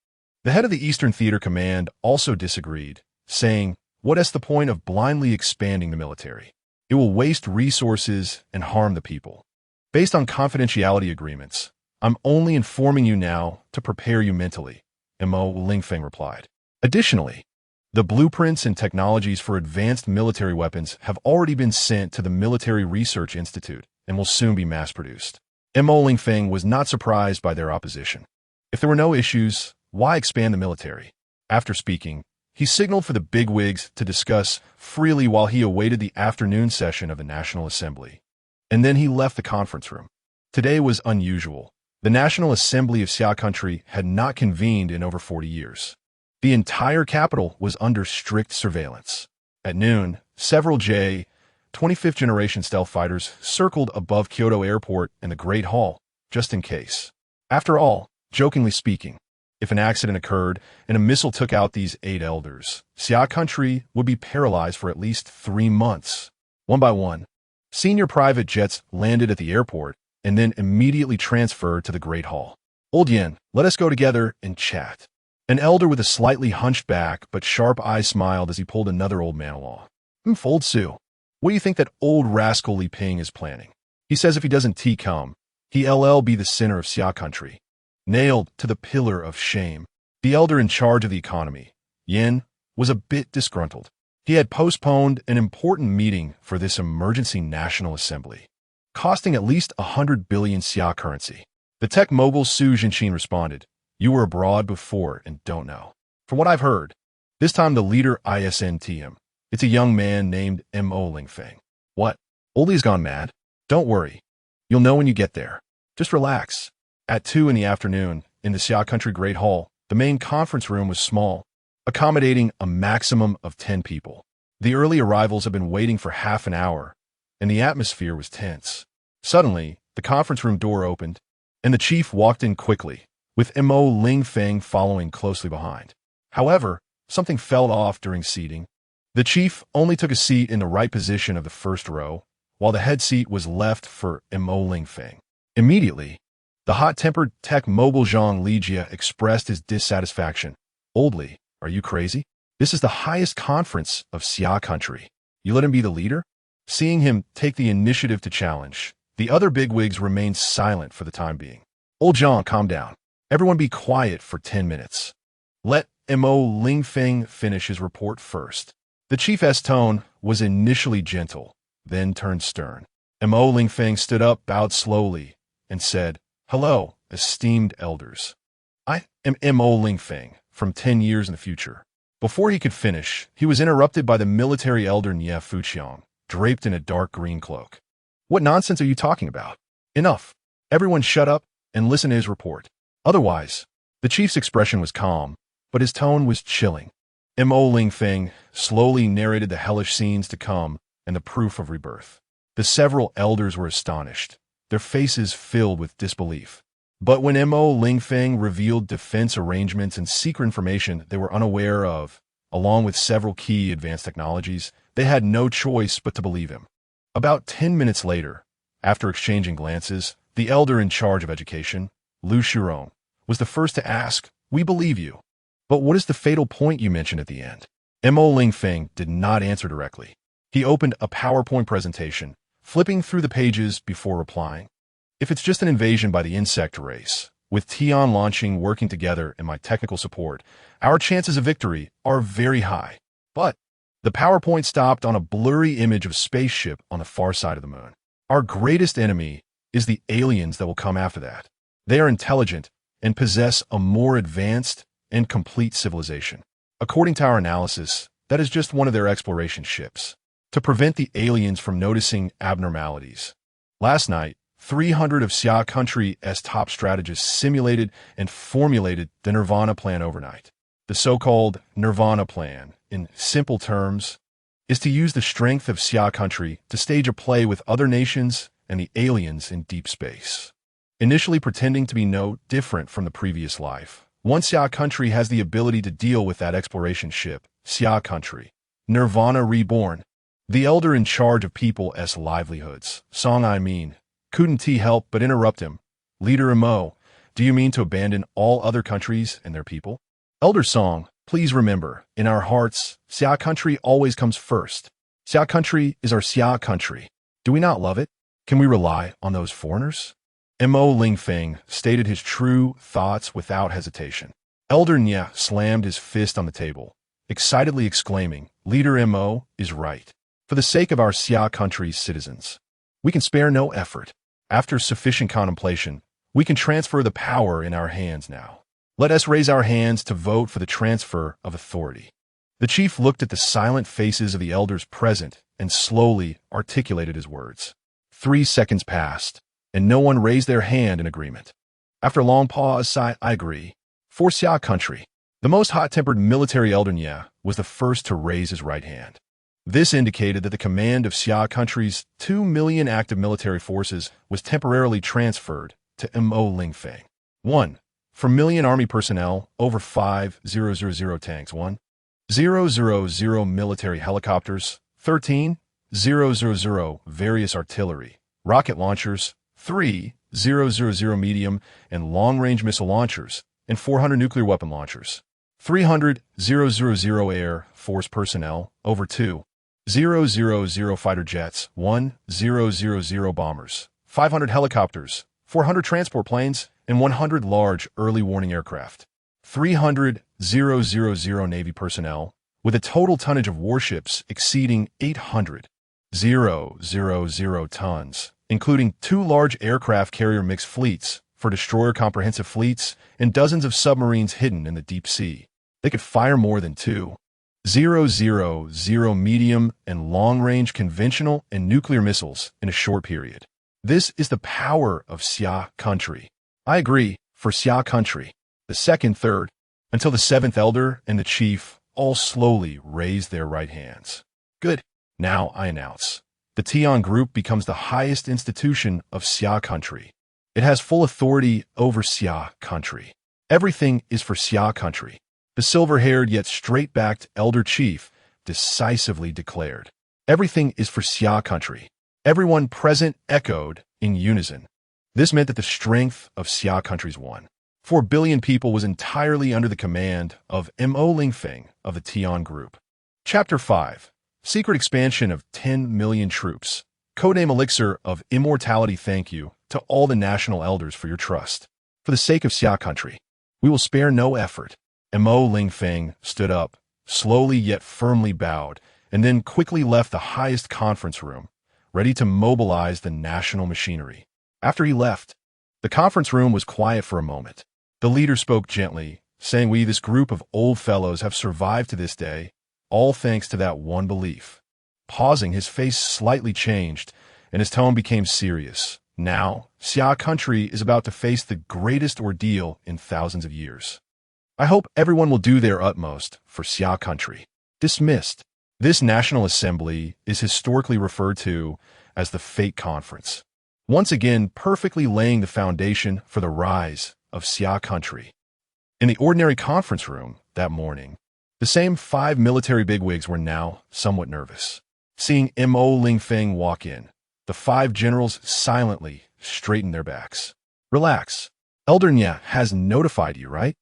The head of the Eastern Theater Command also disagreed, saying, "What is the point of blindly expanding the military? It will waste resources and harm the people. Based on confidentiality agreements, I'm only informing you now to prepare you mentally," Mo Lingfeng replied. Additionally, the blueprints and technologies for advanced military weapons have already been sent to the Military Research Institute and will soon be mass-produced. Mo Lingfeng was not surprised by their opposition. If there were no issues, why expand the military? After speaking, he signaled for the bigwigs to discuss freely while he awaited the afternoon session of the National Assembly. And then he left the conference room. Today was unusual. The National Assembly of Xia Country had not convened in over 40 years. The entire capital was under strict surveillance. At noon, several J-25th generation stealth fighters circled above Kyoto Airport and the Great Hall, just in case. After all, jokingly speaking, if an accident occurred and a missile took out these 8 elders, Xia Country would be paralyzed for at least 3 months. One by one, senior private jets landed at the airport and then immediately transferred to the Great Hall. "Old Yen, let us go together and chat." An elder with a slightly hunched back but sharp eye smiled as he pulled another old man along. "Fold Su, what do you think that old rascal Li Ping is planning? He says if he doesn't come, he'll be the center of Xia Country. Nailed to the pillar of shame." The elder in charge of the economy, Yen, was a bit disgruntled. He had postponed an important meeting for this emergency National Assembly, costing at least 100 billion Xia currency. The tech mogul Su Jinshin responded, "You were abroad before and don't know." "From what I've heard." This time the leader ISNT him. "It's a young man named Mo Lingfeng." "What? Oldie's gone mad?" "Don't worry. You'll know when you get there. Just relax." At 2 in the afternoon, in the Xia Country Great Hall, the main conference room was small, accommodating a maximum of 10 people. The early arrivals had been waiting for half an hour, and the atmosphere was tense. Suddenly, the conference room door opened, and the chief walked in quickly, with Mo Lingfeng following closely behind. However, something fell off during seating. The chief only took a seat in the right position of the first row, while the head seat was left for Mo Lingfeng. Immediately, the hot-tempered tech mogul Zhang Lijia expressed his dissatisfaction. "Old Li, are you crazy? This is the highest conference of Xia Country. You let him be the leader? Seeing him take the initiative to challenge, the other bigwigs remained silent for the time being. Old John, calm down. Everyone be quiet for 10 minutes. Let Mo Lingfeng finish his report first. The chief's tone was initially gentle, then turned stern. Mo Lingfeng stood up, bowed slowly, and said, "Hello, esteemed elders. I am Mo Lingfeng, from 10 years in the future." Before he could finish, he was interrupted by the military elder Xia Country, draped in a dark green cloak. "What nonsense are you talking about? Enough. Everyone shut up and listen to his report. Otherwise," the chief's expression was calm, but his tone was chilling. Mo Lingfeng slowly narrated the hellish scenes to come and the proof of rebirth. The several elders were astonished, their faces filled with disbelief. But when Mo Lingfeng revealed defense arrangements and secret information they were unaware of, along with several key advanced technologies, they had no choice but to believe him. About 10 minutes later, after exchanging glances, the elder in charge of education, Lu Shirong, was the first to ask, "We believe you. But what is the fatal point you mentioned at the end?" Mo Lingfeng did not answer directly. He opened a PowerPoint presentation, flipping through the pages before replying. "If it's just an invasion by the insect race, with Tian launching working together and my technical support, our chances of victory are very high." But the PowerPoint stopped on a blurry image of a spaceship on the far side of the moon. "Our greatest enemy is the aliens that will come after that. They are intelligent and possess a more advanced and complete civilization. According to our analysis, that is just one of their exploration ships, to prevent the aliens from noticing abnormalities. Last night, 300 of Xia Country's top strategists simulated and formulated the Nirvana Plan overnight. The so-called Nirvana Plan, in simple terms, is to use the strength of Xia Country to stage a play with other nations and the aliens in deep space. Initially pretending to be no different from the previous life, once Xia Country has the ability to deal with that exploration ship, Xia Country, Nirvana Reborn, the elder in charge of people's livelihoods, couldn't he help but interrupt him. "Leader Mo, do you mean to abandon all other countries and their people?" "Elder Song, please remember, in our hearts, Xia Country always comes first. Xia Country is our Xia Country. Do we not love it? Can we rely on those foreigners?" Mo Lingfeng stated his true thoughts without hesitation. Elder Xia slammed his fist on the table, excitedly exclaiming, "Leader Mo is right. For the sake of our Xia Country's citizens, we can spare no effort. After sufficient contemplation, we can transfer the power in our hands now. Let us raise our hands to vote for the transfer of authority." The chief looked at the silent faces of the elders present and slowly articulated his words. 3 seconds passed, and no one raised their hand in agreement. After a long pause, I agree. For Xia Country, the most hot-tempered military elder Xia was the first to raise his right hand. This indicated that the command of Xia Country's 2 million active military forces was temporarily transferred to Mo Lingfeng. 1. For million army personnel, over 5,000 tanks. 1,000 military helicopters. 13,000 various artillery, rocket launchers. 3,000 medium and long-range missile launchers, and 400 nuclear weapon launchers. 300,000 Air Force personnel, over 2,000 fighter jets, 1,000 bombers, 500 helicopters, 400 transport planes, and 100 large early warning aircraft. 300,000 Navy personnel, with a total tonnage of warships exceeding 800,000 tons, including 2 large aircraft carrier mixed fleets for destroyer comprehensive fleets and dozens of submarines hidden in the deep sea. They could fire more than 2,000 medium and long-range conventional and nuclear missiles in a short period. This is the power of Xia Country. I agree, for Xia Country. The second, third, until the 7th elder and the chief all slowly raised their right hands. Good. Now I announce. The Tian Group becomes the highest institution of Xia Country. It has full authority over Xia Country. Everything is for Xia Country. The silver-haired yet straight-backed elder chief decisively declared. Everything is for Xia Country. Everyone present echoed in unison. This meant that the strength of Xia Country's 1.4 billion people was entirely under the command of Mo Lingfeng of the Tian Group. Chapter 5. Secret expansion of 10 million troops. Codename Elixir of Immortality. Thank you to all the national elders for your trust. For the sake of Xia Country, we will spare no effort. Mo Lingfeng stood up, slowly yet firmly bowed, and then quickly left the highest conference room, ready to mobilize the national machinery. After he left, the conference room was quiet for a moment. The leader spoke gently, saying, "We, this group of old fellows, have survived to this day, all thanks to that one belief." Pausing, his face slightly changed, and his tone became serious. Now, Xia Country is about to face the greatest ordeal in thousands of years. I hope everyone will do their utmost for Xia Country. Dismissed. This National Assembly is historically referred to as the Fate Conference, once again perfectly laying the foundation for the rise of Xia Country. In the ordinary conference room that morning, the same 5 military bigwigs were now somewhat nervous. Seeing Mo Lingfeng walk in, the 5 generals silently straightened their backs. "Relax. Elder Nya has notified you, right?"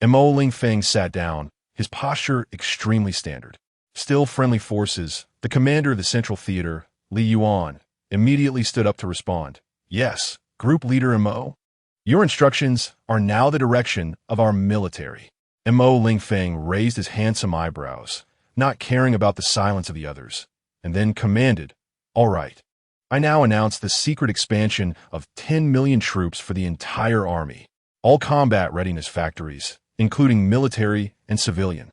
Mo Lingfeng sat down, his posture extremely standard. Still friendly forces, the commander of the Central Theater, Li Yuan, immediately stood up to respond. "Yes, Group Leader Mo. Your instructions are now the direction of our military." Mo Lingfeng raised his handsome eyebrows, not caring about the silence of the others, and then commanded, "All right. I now announce the secret expansion of 10 million troops for the entire army. All combat readiness factories, including military and civilian,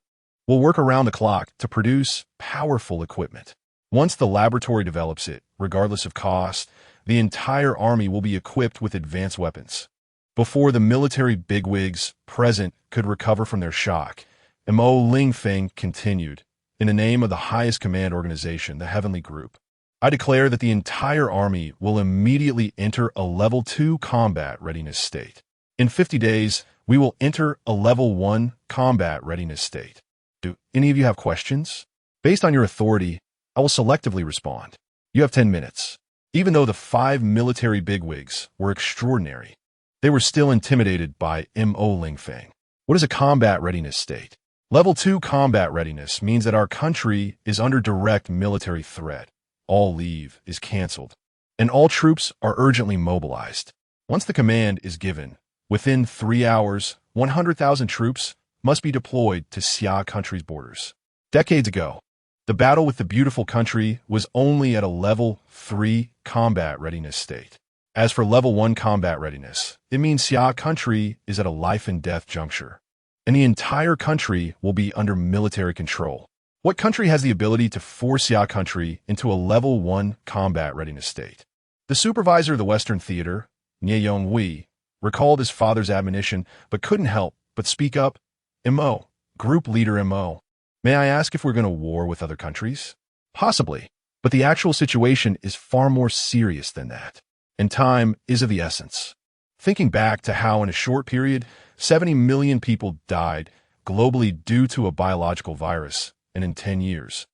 will work around the clock to produce powerful equipment. Once the laboratory develops it, regardless of cost, the entire army will be equipped with advanced weapons." Before the military bigwigs present could recover from their shock, Mo Lingfeng continued, "In the name of the highest command organization, the Heavenly Group, I declare that the entire army will immediately enter a Level 2 combat readiness state. In 50 days, we will enter a Level 1 combat readiness state. Do any of you have questions? Based on your authority, I will selectively respond. You have 10 minutes. Even though the 5 military bigwigs were extraordinary, they were still intimidated by Mo Lingfeng. What is a combat readiness state? Level 2 combat readiness means that our country is under direct military threat. All leave is canceled, and all troops are urgently mobilized. Once the command is given, within 3 hours, 100,000 troops must be deployed to Xia Country's borders. Decades ago, the battle with the beautiful country was only at a Level 3 combat readiness state. As for Level 1 combat readiness, it means Xia Country is at a life-and-death juncture, and the entire country will be under military control. What country has the ability to force Xia Country into a Level 1 combat readiness state? The supervisor of the Western Theater, Nye Yonghui, recalled his father's admonition but couldn't help but speak up. "Mo, Group Leader Mo, may I ask if we're going to war with other countries?" "Possibly, but the actual situation is far more serious than that, and time is of the essence." Thinking back to how in a short period, 70 million people died globally due to a biological virus, and in 10 years,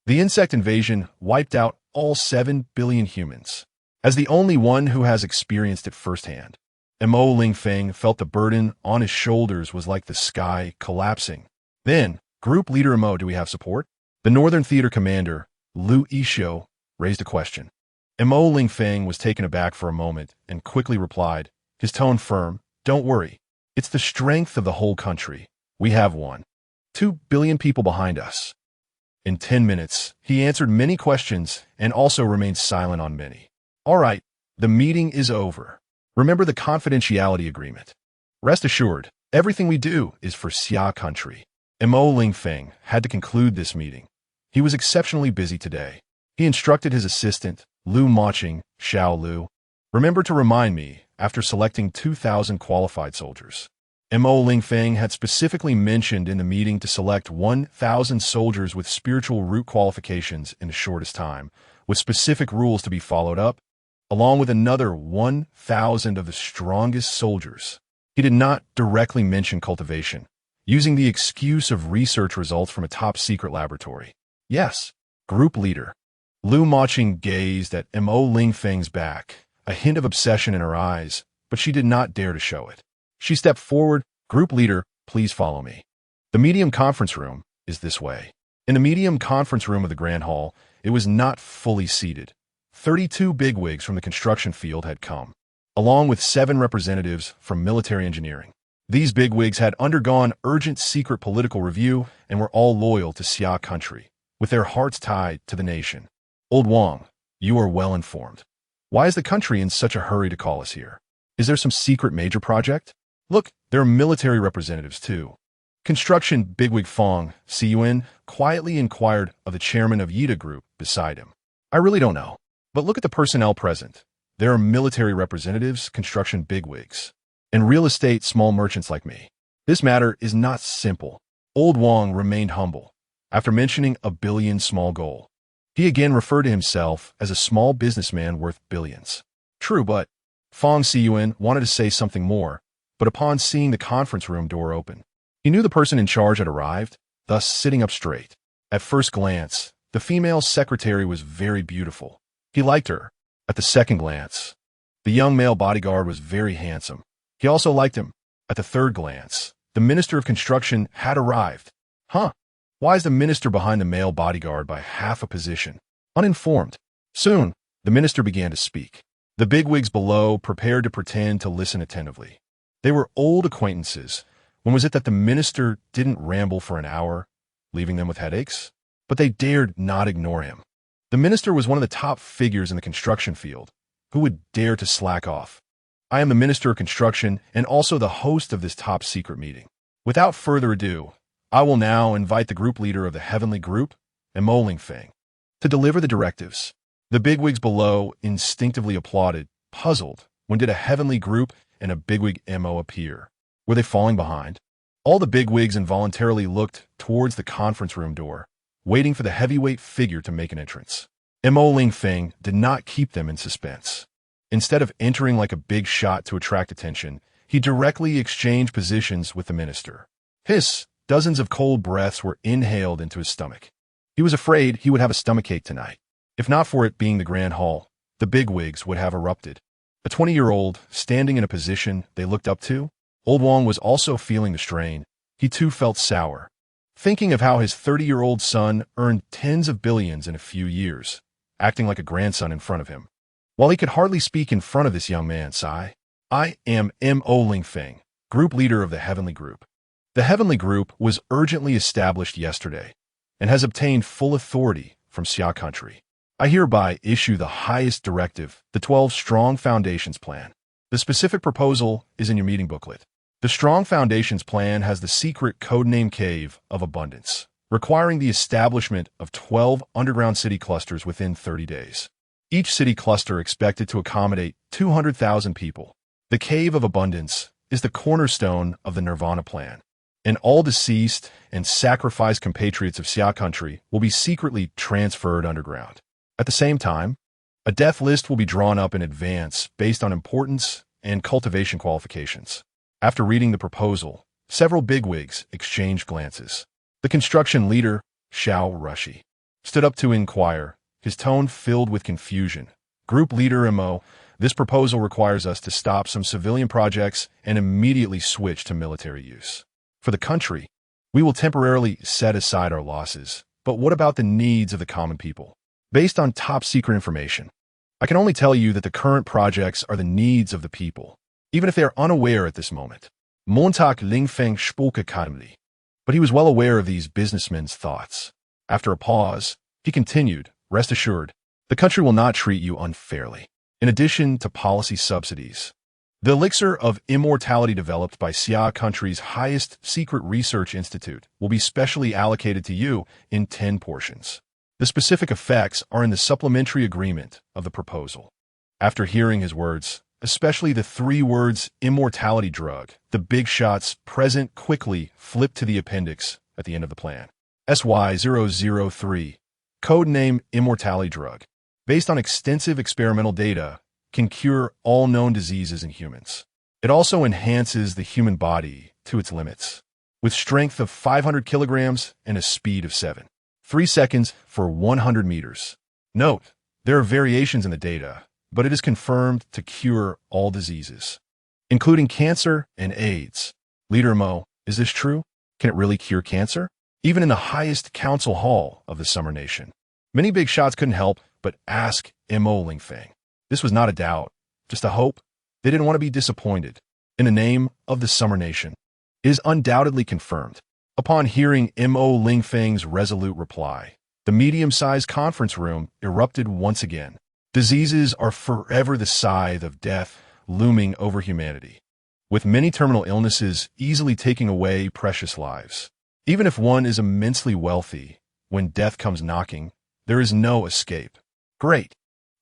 the insect invasion wiped out all 7 billion humans. As the only one who has experienced it firsthand, Mo Lingfeng felt the burden on his shoulders was like the sky collapsing. Then, "Group Leader Mo, do we have support?" The Northern Theater commander, Lu Yishou, raised a question. Mo Lingfeng was taken aback for a moment and quickly replied, his tone firm, "Don't worry. It's the strength of the whole country. We have 2 billion people behind us." In 10 minutes, he answered many questions and also remained silent on many. "All right, the meeting is over. Remember the confidentiality agreement. Rest assured, everything we do is for Xia Country." Mo Lingfeng had to conclude this meeting. He was exceptionally busy today. He instructed his assistant, Lu Maching, Xiao Lu, "Remember to remind me after selecting 2,000 qualified soldiers." Mo Lingfeng had specifically mentioned in the meeting to select 1,000 soldiers with spiritual root qualifications in the shortest time, with specific rules to be followed up, along with another 1,000 of the strongest soldiers. He did not directly mention cultivation, using the excuse of research results from a top-secret laboratory. "Yes, Group Leader." Lu Maching gazed at Mo Lingfeng's back, a hint of obsession in her eyes, but she did not dare to show it. She stepped forward. "Group Leader, please follow me. The medium conference room is this way." In the medium conference room of the Grand Hall, it was not fully seated. 32 bigwigs from the construction field had come, along with 7 representatives from military engineering. These bigwigs had undergone urgent secret political review and were all loyal to Xia Country, with their hearts tied to the nation. Old Wang, you are well informed. Why is the country in such a hurry to call us here? Is there some secret major project? Look, there are military representatives too. Construction bigwig Fong Siyuan quietly inquired of the chairman of Yida Group beside him. I really don't know. But look at the personnel present. There are military representatives, construction bigwigs, and real estate small merchants like me. This matter is not simple. Old Wang remained humble. After mentioning a billion small goal, he again referred to himself as a small businessman worth billions. True, but Fong Siyuan wanted to say something more, but upon seeing the conference room door open, he knew the person in charge had arrived, thus sitting up straight. At first glance, the female secretary was very beautiful. He liked her. At the second glance, the young male bodyguard was very handsome. He also liked him. At the third glance, the Minister of Construction had arrived. Huh? Why is the minister behind the male bodyguard by half a position? Uninformed. Soon, the minister began to speak. The bigwigs below prepared to pretend to listen attentively. They were old acquaintances. When was it that the minister didn't ramble for an hour, leaving them with headaches? But they dared not ignore him. The minister was one of the top figures in the construction field. Who would dare to slack off? I am the Minister of Construction and also the host of this top-secret meeting. Without further ado, I will now invite the group leader of the Heavenly Group, Lingfeng, to deliver the directives. The bigwigs below instinctively applauded, puzzled. When did a Heavenly Group and a bigwig MO appear? Were they falling behind? All the bigwigs involuntarily looked towards the conference room door, waiting for the heavyweight figure to make an entrance. Lingfeng did not keep them in suspense. Instead of entering like a big shot to attract attention, he directly exchanged positions with the minister. Hiss! Dozens of cold breaths were inhaled into his stomach. He was afraid he would have a stomachache tonight. If not for it being the Grand Hall, the bigwigs would have erupted. A 20-year-old, standing in a position they looked up to, Old Wang was also feeling the strain. He too felt sour, thinking of how his 30-year-old son earned tens of billions in a few years, acting like a grandson in front of him. While he could hardly speak in front of this young man, I am Lingfeng, group leader of the Heavenly Group. The Heavenly Group was urgently established yesterday and has obtained full authority from Xia Country. I hereby issue the highest directive, the 12 Strong Foundations Plan. The specific proposal is in your meeting booklet. The Strong Foundations Plan has the secret codename Cave of Abundance, requiring the establishment of 12 underground city clusters within 30 days. Each city cluster expected to accommodate 200,000 people. The Cave of Abundance is the cornerstone of the Nirvana Plan, and all deceased and sacrificed compatriots of Xia Country will be secretly transferred underground. At the same time, a death list will be drawn up in advance based on importance and cultivation qualifications. After reading the proposal, several bigwigs exchanged glances. The construction leader, Xiao Rushi, stood up to inquire, his tone filled with confusion. Group leader Mo, this proposal requires us to stop some civilian projects and immediately switch to military use. For the country, we will temporarily set aside our losses. But what about the needs of the common people? Based on top-secret information, I can only tell you that the current projects are the needs of the people, even if they are unaware at this moment. Montag Lingfeng spoke calmly, but he was well aware of these businessmen's thoughts. After a pause, he continued, rest assured, the country will not treat you unfairly. In addition to policy subsidies, the elixir of immortality developed by Xia Country's highest secret research institute will be specially allocated to you in 10 portions. The specific effects are in the supplementary agreement of the proposal. After hearing his words, especially the 3 words immortality drug, the big shots present quickly flipped to the appendix at the end of the plan. SY003, codename immortality drug, based on extensive experimental data, can cure all known diseases in humans. It also enhances the human body to its limits, with strength of 500 kilograms and a speed of 3 seconds for 100 meters. Note, there are variations in the data, but it is confirmed to cure all diseases, including cancer and AIDS. Leader Mo, is this true? Can it really cure cancer? even in the highest council hall of the Summer Nation. Many big shots couldn't help but ask Mo Lingfeng. This was not a doubt, just a hope. They didn't want to be disappointed. In the name of the Summer Nation, it is undoubtedly confirmed. Upon hearing Mo Lingfeng's resolute reply, the medium-sized conference room erupted once again. Diseases are forever the scythe of death looming over humanity, with many terminal illnesses easily taking away precious lives. Even if one is immensely wealthy, when death comes knocking, there is no escape. Great.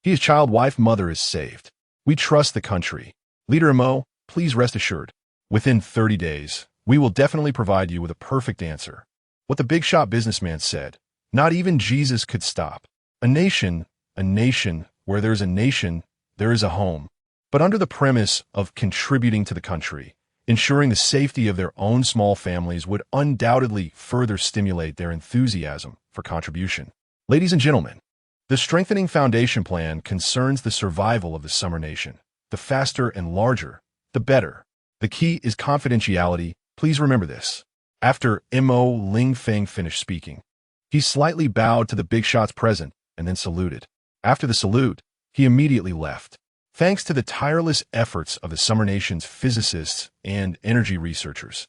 His child, wife, mother is saved. We trust the country. Leader Mo, please rest assured. Within 30 days, we will definitely provide you with a perfect answer. What the big shot businessman said, not even Jesus could stop. A nation where there is a nation, there is a home. But under the premise of contributing to the country, ensuring the safety of their own small families would undoubtedly further stimulate their enthusiasm for contribution. Ladies and gentlemen, the Strengthening Foundation Plan concerns the survival of the Summer Nation. The faster and larger, the better. The key is confidentiality. Please remember this. After Mo Lingfeng finished speaking, he slightly bowed to the big shots present and then saluted. After the salute, he immediately left. Thanks to the tireless efforts of the Summer Nation's physicists and energy researchers,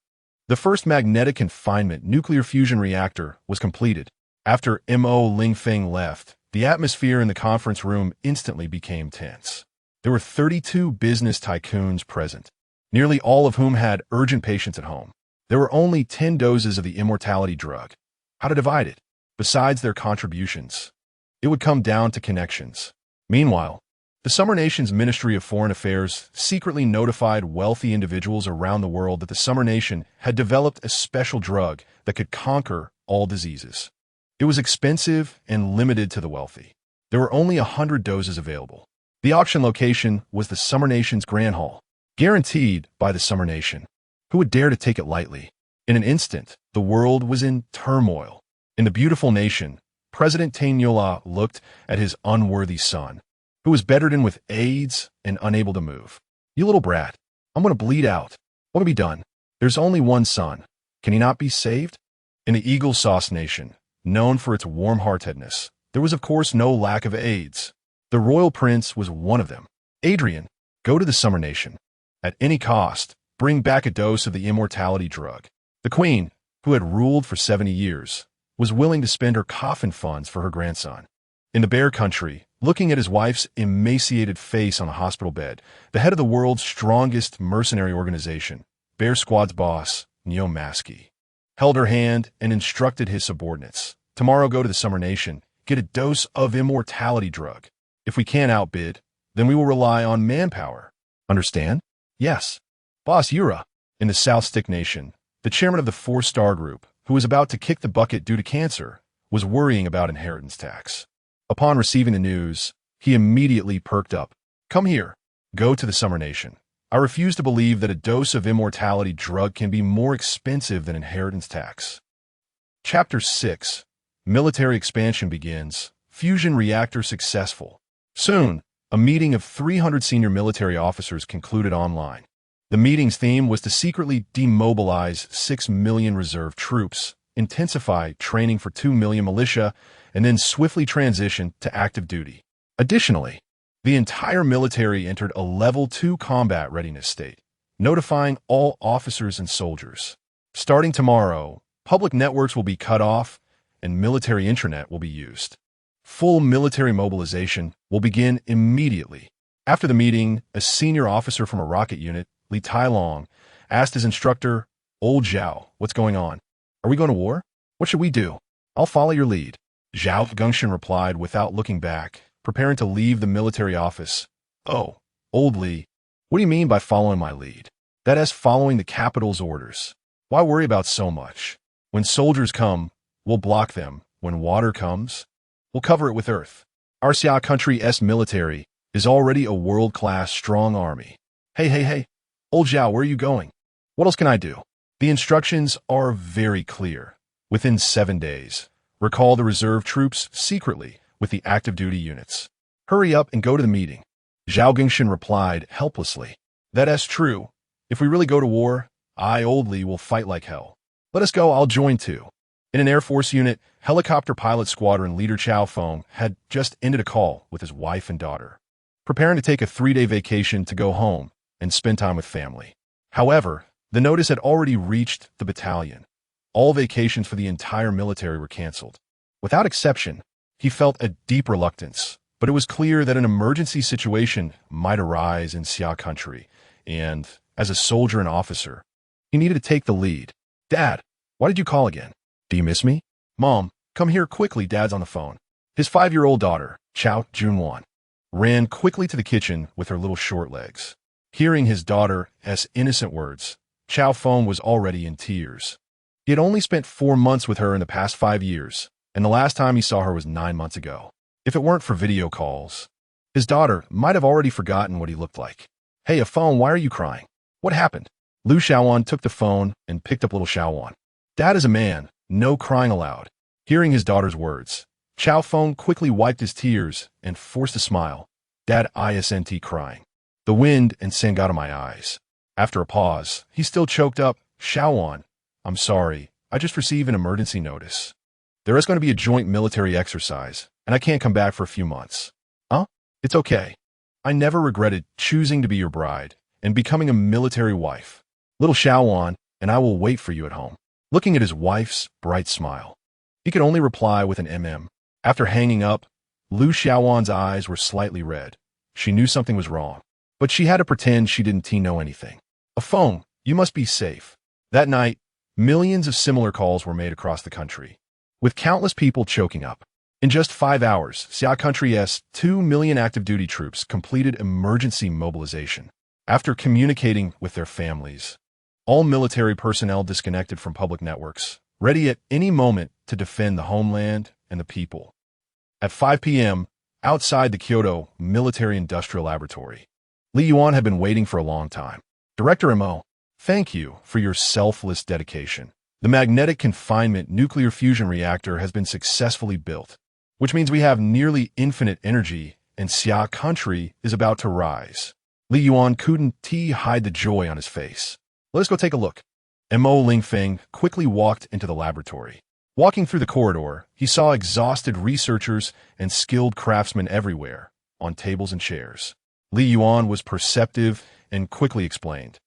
the first magnetic confinement nuclear fusion reactor was completed. After Mo Lingfeng left, the atmosphere in the conference room instantly became tense. There were 32 business tycoons present, nearly all of whom had urgent patients at home. There were only 10 doses of the immortality drug. How to divide it? Besides their contributions, it would come down to connections. Meanwhile, the Summer Nation's Ministry of Foreign Affairs secretly notified wealthy individuals around the world that the Summer Nation had developed a special drug that could conquer all diseases. It was expensive and limited to the wealthy. There were only 100 doses available. The auction location was the Summer Nation's Grand Hall, guaranteed by the Summer Nation. Who would dare to take it lightly? In an instant, the world was in turmoil. In the beautiful nation, President Tainyola looked at his unworthy son, who was bedridden with AIDS and unable to move. You little brat, I'm going to bleed out. What can be done? There's only one son. Can he not be saved? In the Eagle Sauce Nation, known for its warm-heartedness, there was of course no lack of AIDS. The royal prince was one of them. Adrian, go to the Summer Nation. At any cost, bring back a dose of the immortality drug. The queen, who had ruled for 70 years, was willing to spend her coffin funds for her grandson. In the Bear Country, looking at his wife's emaciated face on a hospital bed, the head of the world's strongest mercenary organization, Bear Squad's boss, Neomaski, held her hand and instructed his subordinates. Tomorrow go to the Summer Nation, get a dose of immortality drug. If we can't outbid, then we will rely on manpower. Understand? Yes. Boss Yura, in the South Stick Nation, the chairman of the 4-star group, who was about to kick the bucket due to cancer, was worrying about inheritance tax. Upon receiving the news, he immediately perked up. Come here. Go to the Summer Nation. I refuse to believe that a dose of immortality drug can be more expensive than inheritance tax. Chapter 6. Military expansion begins. Fusion reactor successful. Soon, a meeting of 300 senior military officers concluded online. The meeting's theme was to secretly demobilize 6 million reserve troops, intensify training for 2 million militia, and then swiftly transition to active duty. Additionally, the entire military entered a Level 2 combat readiness state, notifying all officers and soldiers. Starting tomorrow, public networks will be cut off and military intranet will be used. Full military mobilization will begin immediately. After the meeting, a senior officer from a rocket unit, Li Tailong, asked his instructor, Old Zhao, what's going on? Are we going to war? What should we do? I'll follow your lead. Zhao Gungshan replied without looking back, preparing to leave the military office. Oh, Old Li, what do you mean by following my lead? That is following the capital's orders. Why worry about so much? When soldiers come, we'll block them. When water comes, we'll cover it with earth. Our Xia Country's military is already a world-class strong army. Hey. Old Zhao, where are you going? What else can I do? The instructions are very clear. Within 7 days, recall the reserve troops secretly with the active duty units. Hurry up and go to the meeting. Zhao Gungshan replied helplessly. That is true. If we really go to war, I, Old Li, will fight like hell. Let us go, I'll join too. In an Air Force unit, helicopter pilot squadron leader Chao Feng had just ended a call with his wife and daughter, preparing to take a 3-day vacation to go home and spend time with family. However, the notice had already reached the battalion. All vacations for the entire military were canceled. Without exception, he felt a deep reluctance, but it was clear that an emergency situation might arise in Xia Country, and, as a soldier and officer, he needed to take the lead. "Dad, why did you call again? Do you miss me?" "Mom, come here quickly, Dad's on the phone." His 5-year-old daughter, Chao Junwan, ran quickly to the kitchen with her little short legs. Hearing his daughter's innocent words, Chao Feng was already in tears. He had only spent 4 months with her in the past 5 years, and the last time he saw her was 9 months ago. If it weren't for video calls, his daughter might have already forgotten what he looked like. "Hey, Phone, why are you crying? What happened?" Lu Xiaowan took the phone and picked up little Xiaowan. "Dad is a man. No crying allowed." Hearing his daughter's words, Chao Feng quickly wiped his tears and forced a smile. "Dad isn't crying. The wind and sand got out of my eyes." After a pause, he still choked up, "Xiaowan, I'm sorry. I just received an emergency notice. There is going to be a joint military exercise, and I can't come back for a few months." "Huh? It's okay. I never regretted choosing to be your bride and becoming a military wife. Little Xiaowan, and I will wait for you at home." Looking at his wife's bright smile, he could only reply with an mm. After hanging up, Lu Xiaowan's eyes were slightly red. She knew something was wrong, but she had to pretend she didn't know anything. "A phone, you must be safe." That night, millions of similar calls were made across the country, with countless people choking up. In just 5 hours, Xia Country's 2 million active duty troops completed emergency mobilization. After communicating with their families, all military personnel disconnected from public networks, ready at any moment to defend the homeland and the people. At 5 p.m., outside the Kyoto Military-Industrial Laboratory, Li Yuan had been waiting for a long time. "Director Mo, thank you for your selfless dedication. The magnetic confinement nuclear fusion reactor has been successfully built, which means we have nearly infinite energy, and Xia Country is about to rise." Li Yuan couldn't hide the joy on his face. "Let us go take a look." Mo Lingfeng quickly walked into the laboratory. Walking through the corridor, he saw exhausted researchers and skilled craftsmen everywhere, on tables and chairs. Li Yuan was perceptive and quickly explained.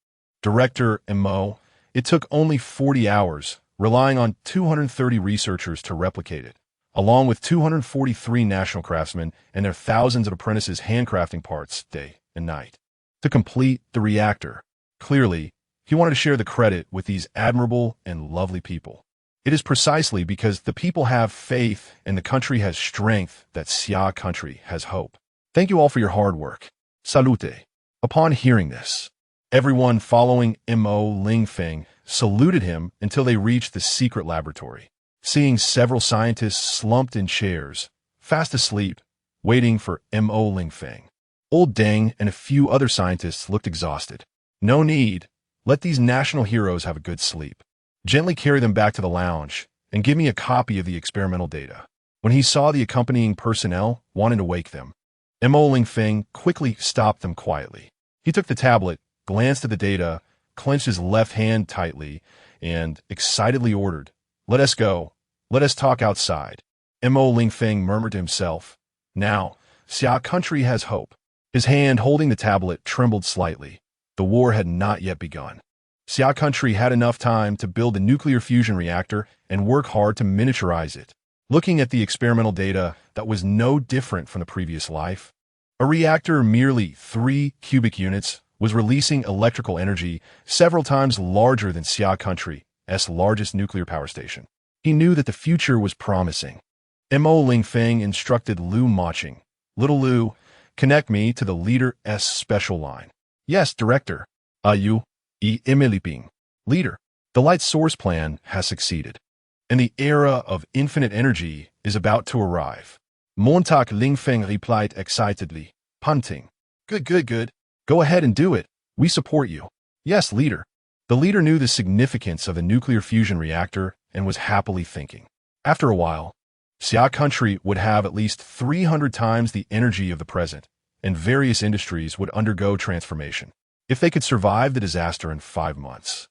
"Director Mo, it took only 40 hours, relying on 230 researchers to replicate it, along with 243 national craftsmen and their thousands of apprentices handcrafting parts day and night to complete the reactor." Clearly, he wanted to share the credit with these admirable and lovely people. It is precisely because the people have faith and the country has strength that Xia Country has hope. "Thank you all for your hard work. Salute." Upon hearing this, everyone following Mo Lingfeng saluted him until they reached the secret laboratory. Seeing several scientists slumped in chairs, fast asleep, waiting for Mo Lingfeng. Old Deng and a few other scientists looked exhausted. "No need. Let these national heroes have a good sleep. Gently carry them back to the lounge and give me a copy of the experimental data." When he saw the accompanying personnel wanting to wake them, Mo Lingfeng quickly stopped them quietly. He took the tablet, glanced at the data, clenched his left hand tightly, and excitedly ordered, "Let us go. Let us talk outside." Mo Lingfeng murmured to himself, "Now, Xia Country has hope." His hand holding the tablet trembled slightly. The war had not yet begun. Xia Country had enough time to build the nuclear fusion reactor and work hard to miniaturize it. Looking at the experimental data, that was no different from the previous life. A reactor merely 3 cubic units was releasing electrical energy several times larger than Xia Country's largest nuclear power station. He knew that the future was promising. Mo Lingfeng instructed Lu Maching, "Little Lu, connect me to the leader's special line." "Yes, Director." "You, Emiliping." "Leader, the light source plan has succeeded, and the era of infinite energy is about to arrive." Montauk Lingfeng replied excitedly, punting. Good. Go ahead and do it. We support you." "Yes, leader." The leader knew the significance of the nuclear fusion reactor and was happily thinking. After a while, Xia Country would have at least 300 times the energy of the present, and various industries would undergo transformation. If they could survive the disaster in 5 months,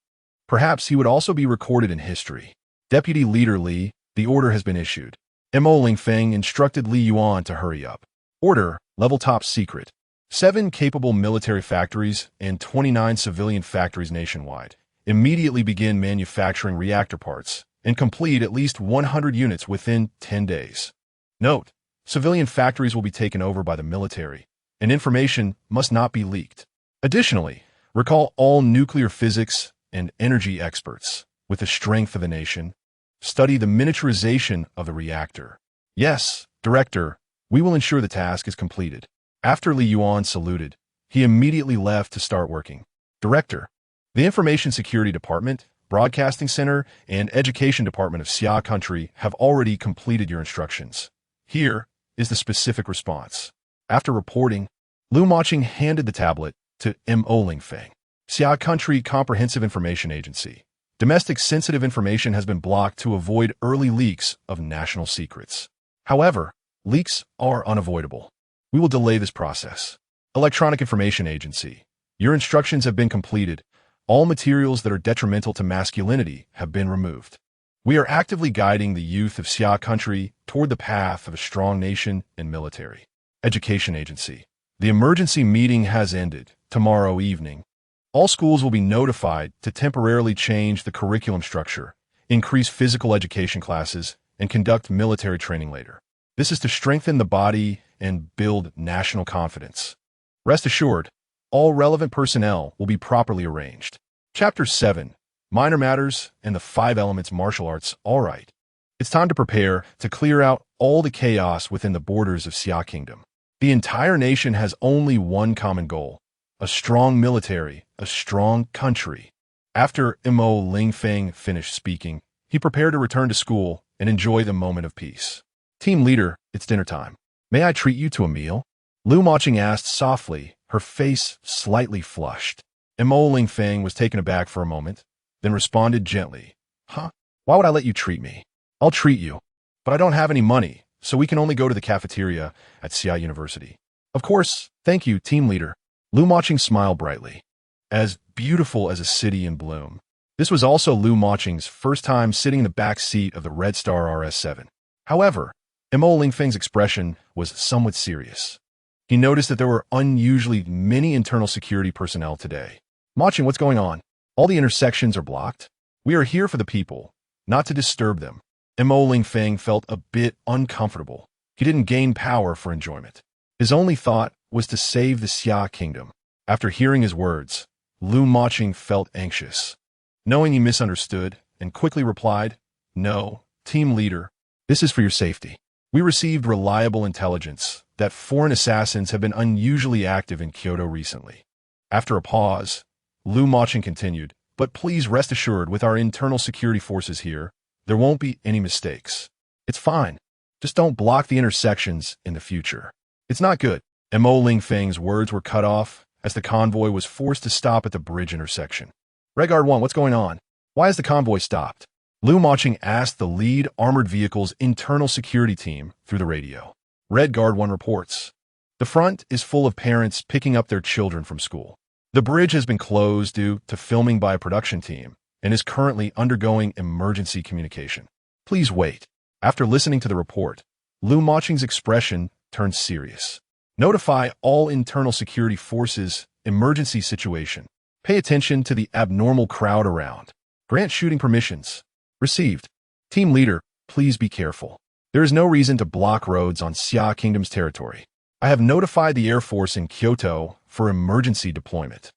perhaps he would also be recorded in history. Deputy Leader Li, the order has been issued. Mo Lingfeng instructed Li Yuan to hurry up. Order, level top secret. 7 capable military factories and 29 civilian factories nationwide immediately begin manufacturing reactor parts and complete at least 100 units within 10 days. Note, civilian factories will be taken over by the military, and information must not be leaked. Additionally, recall all nuclear physics and energy experts, with the strength of the nation, study the miniaturization of the reactor. Yes, Director, we will ensure the task is completed. After Li Yuan saluted, he immediately left to start working. Director, the Information Security Department, Broadcasting Center, and Education Department of Xia Country have already completed your instructions. Here is the specific response. After reporting, Lu Maching handed the tablet to Mo Lingfeng. Xia Country Comprehensive Information Agency. Domestic sensitive information has been blocked to avoid early leaks of national secrets. However, leaks are unavoidable. We will delay this process. Electronic Information Agency. Your instructions have been completed. All materials that are detrimental to masculinity have been removed. We are actively guiding the youth of Xia Country toward the path of a strong nation and military. Education Agency. The emergency meeting has ended. Tomorrow evening, all schools will be notified to temporarily change the curriculum structure, increase physical education classes, and conduct military training later. This is to strengthen the body and build national confidence. Rest assured, all relevant personnel will be properly arranged. Chapter 7. Minor Matters and the 5 Elements Martial Arts. All right. It's time to prepare to clear out all the chaos within the borders of Xia Kingdom. The entire nation has only one common goal: a strong military, a strong country. After Mo Lingfeng finished speaking, he prepared to return to school and enjoy the moment of peace. Team leader, it's dinner time. May I treat you to a meal? Lu Maching asked softly, her face slightly flushed. Mo Lingfeng was taken aback for a moment, then responded gently. Huh? Why would I let you treat me? I'll treat you. But I don't have any money, so we can only go to the cafeteria at Xia University. Of course, thank you, team leader. Lu Maching smiled brightly. As beautiful as a city in bloom. This was also Lu Maching's first time sitting in the back seat of the Red Star RS-7. However, Mo Lingfeng's expression was somewhat serious. He noticed that there were unusually many internal security personnel today. Maching, what's going on? All the intersections are blocked. We are here for the people, not to disturb them. Mo Lingfeng felt a bit uncomfortable. He didn't gain power for enjoyment. His only thought was to save the Xia Kingdom. After hearing his words, Lu Maching felt anxious, knowing he misunderstood, and quickly replied, No, team leader, this is for your safety. We received reliable intelligence that foreign assassins have been unusually active in Kyoto recently. After a pause, Lu Maching continued, But please rest assured, with our internal security forces here, there won't be any mistakes. It's fine. Just don't block the intersections in the future. It's not good. Mo Lingfeng's words were cut off as the convoy was forced to stop at the bridge intersection. Red Guard 1, what's going on? Why has the convoy stopped? Lu Maching asked the lead armored vehicle's internal security team through the radio. Red Guard 1 reports. The front is full of parents picking up their children from school. The bridge has been closed due to filming by a production team and is currently undergoing emergency communication. Please wait. After listening to the report, Lu Maching's expression turned serious. Notify all internal security forces, emergency situation. Pay attention to the abnormal crowd around. Grant shooting permissions. Received. Team leader, please be careful. There is no reason to block roads on Xia Kingdom's territory. I have notified the Air Force in Kyoto for emergency deployment.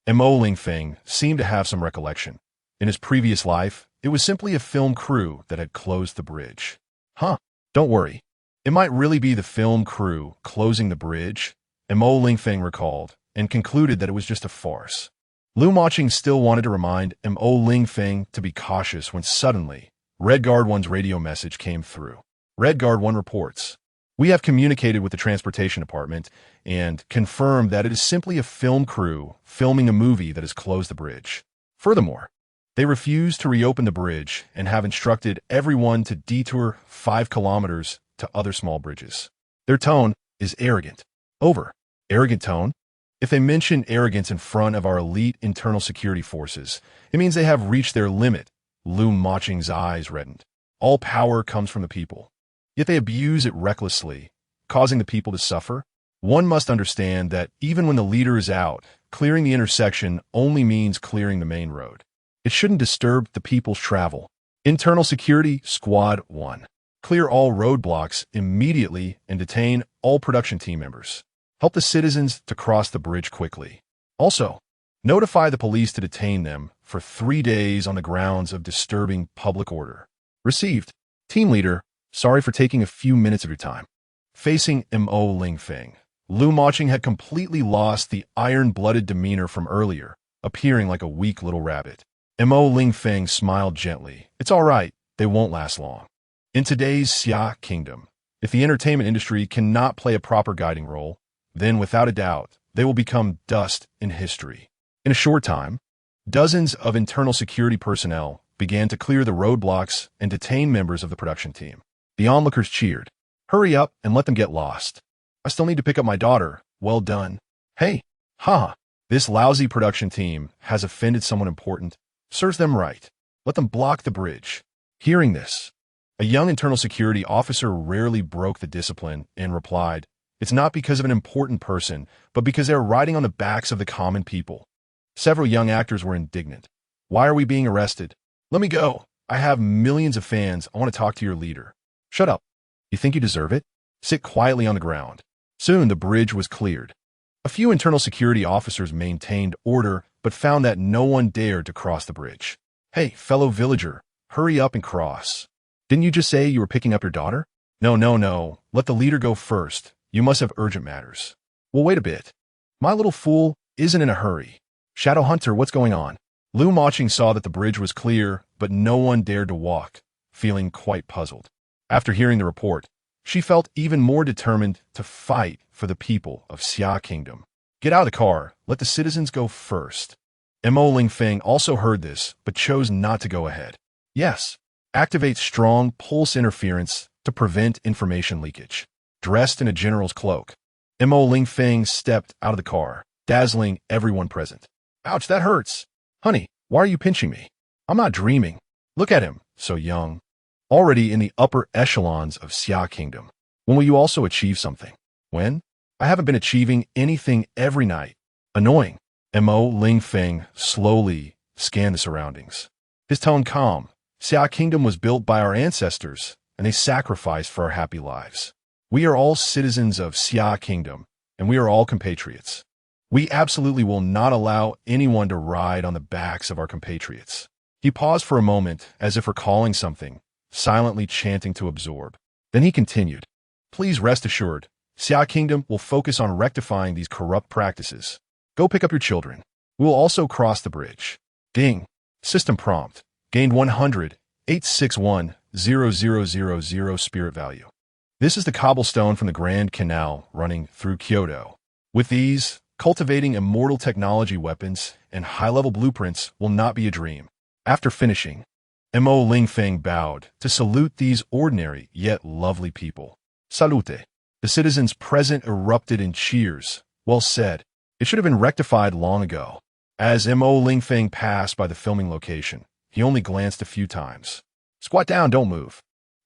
Mo Lingfeng seemed to have some recollection. In his previous life, it was simply a film crew that had closed the bridge. Huh, don't worry. It might really be the film crew closing the bridge, Mo Lingfeng recalled, and concluded that it was just a farce. Lu Maching still wanted to remind Mo Lingfeng to be cautious when suddenly, Red Guard 1's radio message came through. Red Guard 1 reports, We have communicated with the Transportation Department and confirmed that it is simply a film crew filming a movie that has closed the bridge. Furthermore, they refuse to reopen the bridge and have instructed everyone to detour 5 kilometers to other small bridges. Their tone is arrogant. Over. Arrogant tone? If they mention arrogance in front of our elite internal security forces, it means they have reached their limit Lu Maching's eyes reddened. All power comes from the people. Yet they abuse it recklessly, causing the people to suffer. One must understand that even when the leader is out, clearing the intersection only means clearing the main road. It shouldn't disturb the people's travel. Internal Security Squad 1. Clear all roadblocks immediately and detain all production team members. Help the citizens to cross the bridge quickly. Also, notify the police to detain them for 3 days on the grounds of disturbing public order. Received. Team Leader, sorry for taking a few minutes of your time. Facing Mo Lingfeng, Lu Maching had completely lost the iron-blooded demeanor from earlier, appearing like a weak little rabbit. Mo Lingfeng smiled gently. It's all right, they won't last long. In today's Xia Kingdom, if the entertainment industry cannot play a proper guiding role, then without a doubt, they will become dust in history. In a short time, dozens of internal security personnel began to clear the roadblocks and detain members of the production team. The onlookers cheered. Hurry up and let them get lost. I still need to pick up my daughter. Well done. Hey, haha, this lousy production team has offended someone important. Serves them right. Let them block the bridge. Hearing this, a young internal security officer rarely broke the discipline and replied, it's not because of an important person, but because they're riding on the backs of the common people. Several young actors were indignant. Why are we being arrested? Let me go. I have millions of fans. I want to talk to your leader. Shut up. You think you deserve it? Sit quietly on the ground. Soon the bridge was cleared. A few internal security officers maintained order, but found that no one dared to cross the bridge. Hey, fellow villager, hurry up and cross. Didn't you just say you were picking up your daughter? No. Let the leader go first. You must have urgent matters. Well, wait a bit. My little fool isn't in a hurry. Shadow Hunter, what's going on? Lu Maching saw that the bridge was clear, but no one dared to walk, feeling quite puzzled. After hearing the report, she felt even more determined to fight for the people of Xia Kingdom. Get out of the car. Let the citizens go first. Mo Lingfeng also heard this, but chose not to go ahead. Yes, activate strong pulse interference to prevent information leakage. Dressed in a general's cloak, Mo Lingfeng stepped out of the car, dazzling everyone present. Ouch, that hurts. Honey, why are you pinching me? I'm not dreaming. Look at him, so young. Already in the upper echelons of Xia Kingdom. When will you also achieve something? When? I haven't been achieving anything every night. Annoying. Mo Lingfeng slowly scanned the surroundings. His tone calm. Xia Kingdom was built by our ancestors, and they sacrificed for our happy lives. We are all citizens of Xia Kingdom, and we are all compatriots. We absolutely will not allow anyone to ride on the backs of our compatriots. He paused for a moment, as if recalling something, silently chanting to absorb. Then he continued, please rest assured, Xia Kingdom will focus on rectifying these corrupt practices. Go pick up your children. We will also cross the bridge. Ding. System prompt. Gained 100,861,0000 spirit value. This is the cobblestone from the Grand Canal running through Kyoto. With these, cultivating immortal technology weapons and high-level blueprints will not be a dream. After finishing, Mo Lingfeng bowed to salute these ordinary yet lovely people. Salute. The citizens present erupted in cheers. Well said. It should have been rectified long ago. As Mo Lingfeng passed by the filming location, he only glanced a few times. Squat down, don't move.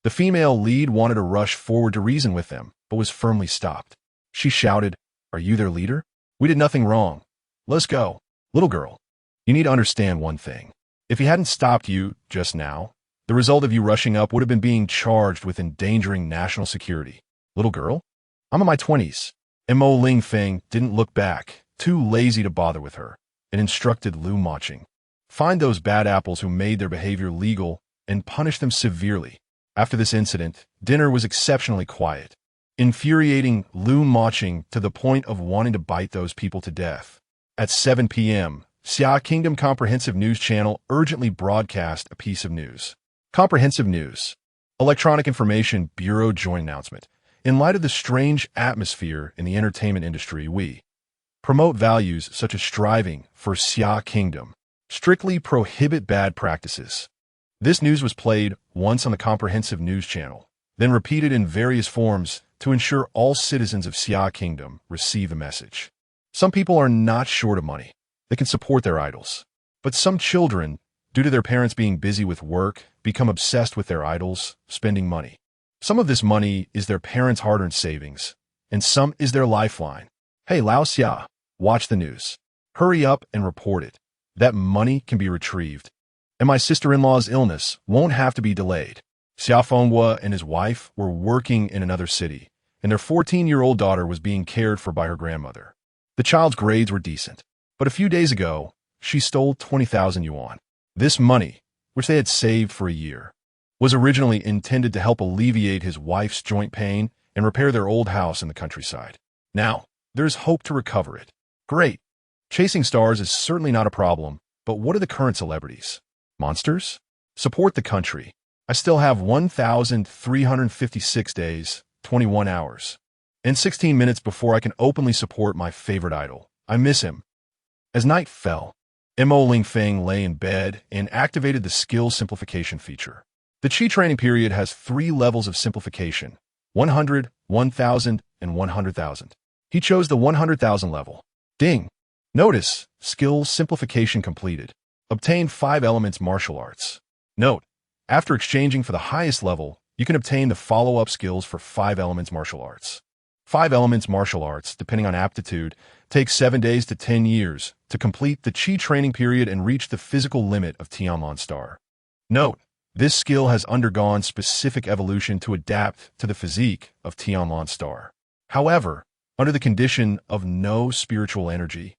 The female lead wanted to rush forward to reason with them, but was firmly stopped. She shouted, are you their leader? We did nothing wrong. Let's go. Little girl, you need to understand one thing. If he hadn't stopped you just now, the result of you rushing up would have been being charged with endangering national security. Little girl? I'm in my 20s. Mo Lingfeng didn't look back, too lazy to bother with her, and instructed Lu Maching. Find those bad apples who made their behavior legal and punish them severely. After this incident, dinner was exceptionally quiet, infuriating Lu Maching to the point of wanting to bite those people to death. At 7 p.m., Xia Kingdom Comprehensive News Channel urgently broadcast a piece of news. Comprehensive News. Electronic Information Bureau Joint Announcement. In light of the strange atmosphere in the entertainment industry, we promote values such as striving for Xia Kingdom. Strictly prohibit bad practices. This news was played once on the Comprehensive News Channel, then repeated in various forms to ensure all citizens of Xia Kingdom receive the message. Some people are not short of money. They can support their idols. But some children due to their parents being busy with work, become obsessed with their idols, spending money. Some of this money is their parents' hard-earned savings, and some is their lifeline. Hey, Lao Xia, watch the news. Hurry up and report it. That money can be retrieved. And my sister-in-law's illness won't have to be delayed. Xia Fenghua and his wife were working in another city, and their 14-year-old daughter was being cared for by her grandmother. The child's grades were decent, but a few days ago, she stole 20,000 yuan. This money, which they had saved for a year, was originally intended to help alleviate his wife's joint pain and repair their old house in the countryside. Now, there's hope to recover it. Great. Chasing stars is certainly not a problem, but what are the current celebrities? Monsters? Support the country. I still have 1,356 days, 21 hours, and 16 minutes before I can openly support my favorite idol. I miss him. As night fell, Mo Lingfeng lay in bed and activated the skill simplification feature. The Qi training period has 3 levels of simplification: 100, 1,000, and 100,000. He chose the 100,000 level. Ding! Notice, skill simplification completed. Obtain 5 elements martial arts. Note, after exchanging for the highest level, you can obtain the follow-up skills for 5 elements martial arts. 5 elements martial arts, depending on aptitude, take 7 days to 10 years to complete the Qi training period and reach the physical limit of Tianlong Star. Note, this skill has undergone specific evolution to adapt to the physique of Tianlong Star. However, under the condition of no spiritual energy,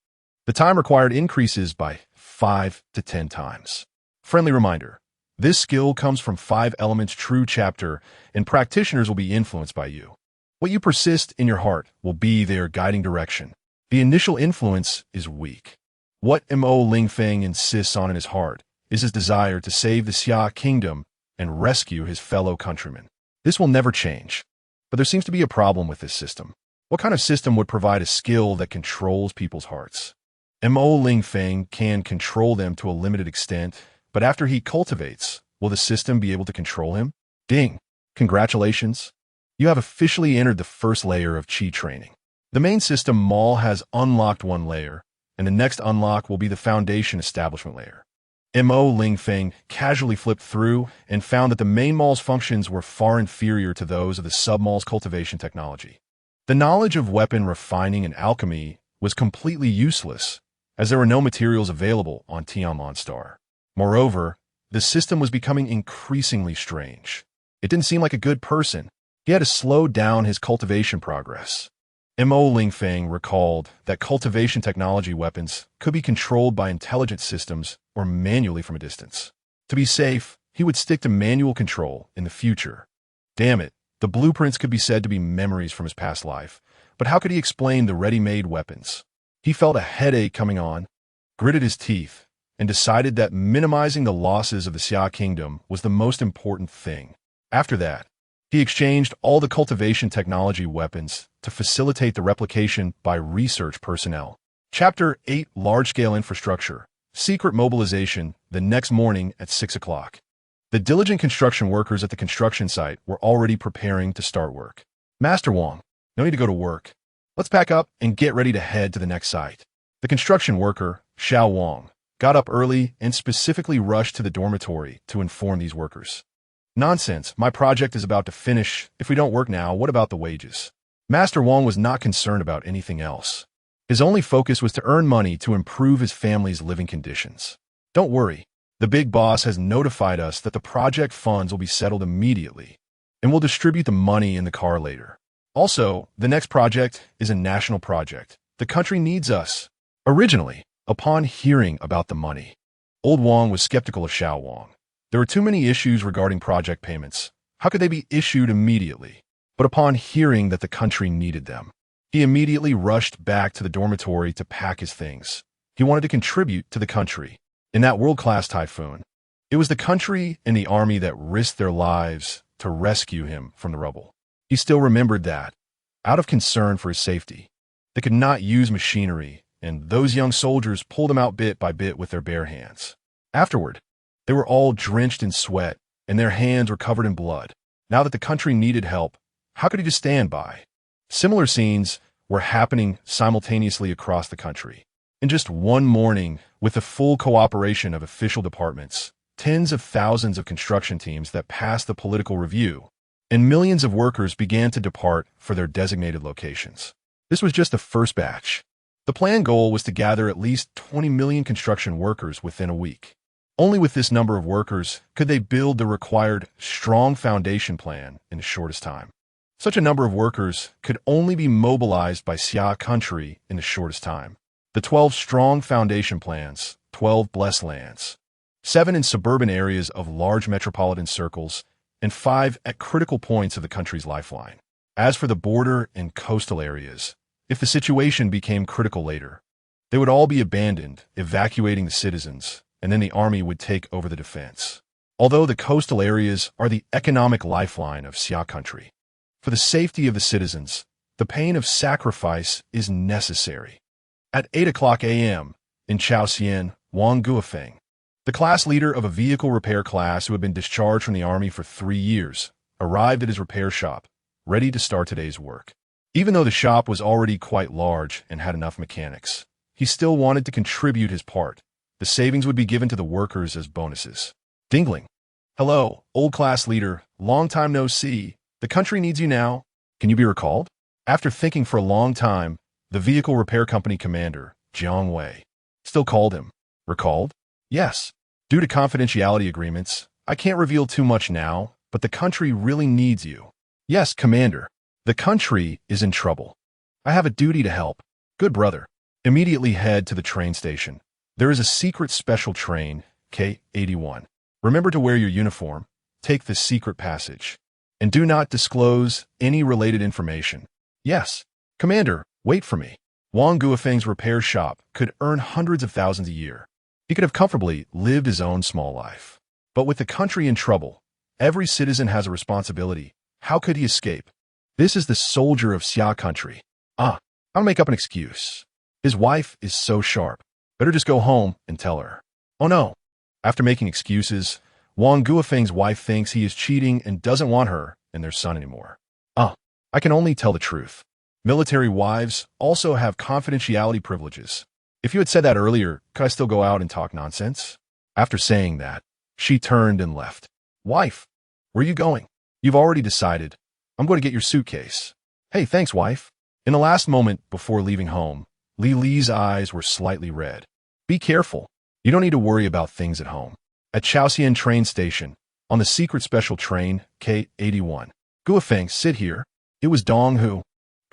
the time required increases by 5 to 10 times. Friendly reminder, this skill comes from 5 Elements True chapter, and practitioners will be influenced by you. What you persist in your heart will be their guiding direction. The initial influence is weak. What Mo Lingfeng insists on in his heart is his desire to save the Xia kingdom and rescue his fellow countrymen. This will never change. But there seems to be a problem with this system. What kind of system would provide a skill that controls people's hearts? Mo Lingfeng can control them to a limited extent, but after he cultivates, will the system be able to control him? Ding! Congratulations! You have officially entered the first layer of Qi training. The main system Mall has unlocked 1 layer, and the next unlock will be the foundation establishment layer. Mo Lingfeng casually flipped through and found that the main mall's functions were far inferior to those of the sub-mall's cultivation technology. The knowledge of weapon refining and alchemy was completely useless, as there were no materials available on Tianlong Star. Moreover, the system was becoming increasingly strange. It didn't seem like a good person. He had to slow down his cultivation progress. Mo Lingfeng recalled that cultivation technology weapons could be controlled by intelligent systems or manually from a distance. To be safe, he would stick to manual control in the future. Damn it, the blueprints could be said to be memories from his past life, but how could he explain the ready-made weapons? He felt a headache coming on, gritted his teeth, and decided that minimizing the losses of the Xia kingdom was the most important thing. After that, he exchanged all the cultivation technology weapons to facilitate the replication by research personnel. Chapter 8: Large-Scale Infrastructure. Secret Mobilization. The next morning at 6 o'clock. The diligent construction workers at the construction site were already preparing to start work. Master Wang, no need to go to work. Let's pack up and get ready to head to the next site. The construction worker, Xiao Wang, got up early and specifically rushed to the dormitory to inform these workers. Nonsense, my project is about to finish. If we don't work now, what about the wages? Master Wang was not concerned about anything else. His only focus was to earn money to improve his family's living conditions. Don't worry, the big boss has notified us that the project funds will be settled immediately, and we'll distribute the money in the car later. Also, the next project is a national project. The country needs us. Originally, upon hearing about the money, Old Wang was skeptical of Xiao Wang. There were too many issues regarding project payments. How could they be issued immediately? But upon hearing that the country needed them, he immediately rushed back to the dormitory to pack his things. He wanted to contribute to the country. In that world-class typhoon, it was the country and the army that risked their lives to rescue him from the rubble. He still remembered that, out of concern for his safety, they could not use machinery, and those young soldiers pulled him out bit by bit with their bare hands. Afterward, they were all drenched in sweat, and their hands were covered in blood. Now that the country needed help, how could he just stand by? Similar scenes were happening simultaneously across the country. In just one morning, with the full cooperation of official departments, tens of thousands of construction teams that passed the political review, and millions of workers began to depart for their designated locations. This was just the first batch. The planned goal was to gather at least 20 million construction workers within a week. Only with this number of workers could they build the required strong foundation plan in the shortest time. Such a number of workers could only be mobilized by Xia Country in the shortest time. The 12 strong foundation plans, 12 blessed lands, 7 in suburban areas of large metropolitan circles, and 5 at critical points of the country's lifeline. As for the border and coastal areas, if the situation became critical later, they would all be abandoned, evacuating the citizens, and then the army would take over the defense. Although the coastal areas are the economic lifeline of Xia Country, for the safety of the citizens, the pain of sacrifice is necessary. At 8 o'clock a.m., in Chaoxian, Wang Guofeng, the class leader of a vehicle repair class who had been discharged from the army for 3 years, arrived at his repair shop, ready to start today's work. Even though the shop was already quite large and had enough mechanics, he still wanted to contribute his part. The savings would be given to the workers as bonuses. Dingling. Hello, old class leader, long time no see. The country needs you now. Can you be recalled? After thinking for a long time, the vehicle repair company commander, Jiang Wei, still called him. Recalled? Yes. Due to confidentiality agreements, I can't reveal too much now, but the country really needs you. Yes, Commander. The country is in trouble. I have a duty to help. Good brother. Immediately head to the train station. There is a secret special train, K81. Remember to wear your uniform, take the secret passage, and do not disclose any related information. Yes. Commander, wait for me. Wang Guofeng's repair shop could earn hundreds of thousands a year. He could have comfortably lived his own small life. But with the country in trouble, every citizen has a responsibility. How could he escape? This is the soldier of Xia Country. I'll make up an excuse. His wife is so sharp. Better just go home and tell her. Oh no. After making excuses, Wang Guofeng's wife thinks he is cheating and doesn't want her and their son anymore. I can only tell the truth. Military wives also have confidentiality privileges. If you had said that earlier, could I still go out and talk nonsense? After saying that, she turned and left. Wife, where are you going? You've already decided. I'm going to get your suitcase. Hey, thanks, wife. In the last moment before leaving home, Li Li's eyes were slightly red. Be careful. You don't need to worry about things at home. At Chaoxian train station, on the secret special train, K81. Guofeng, sit here. It was Dong who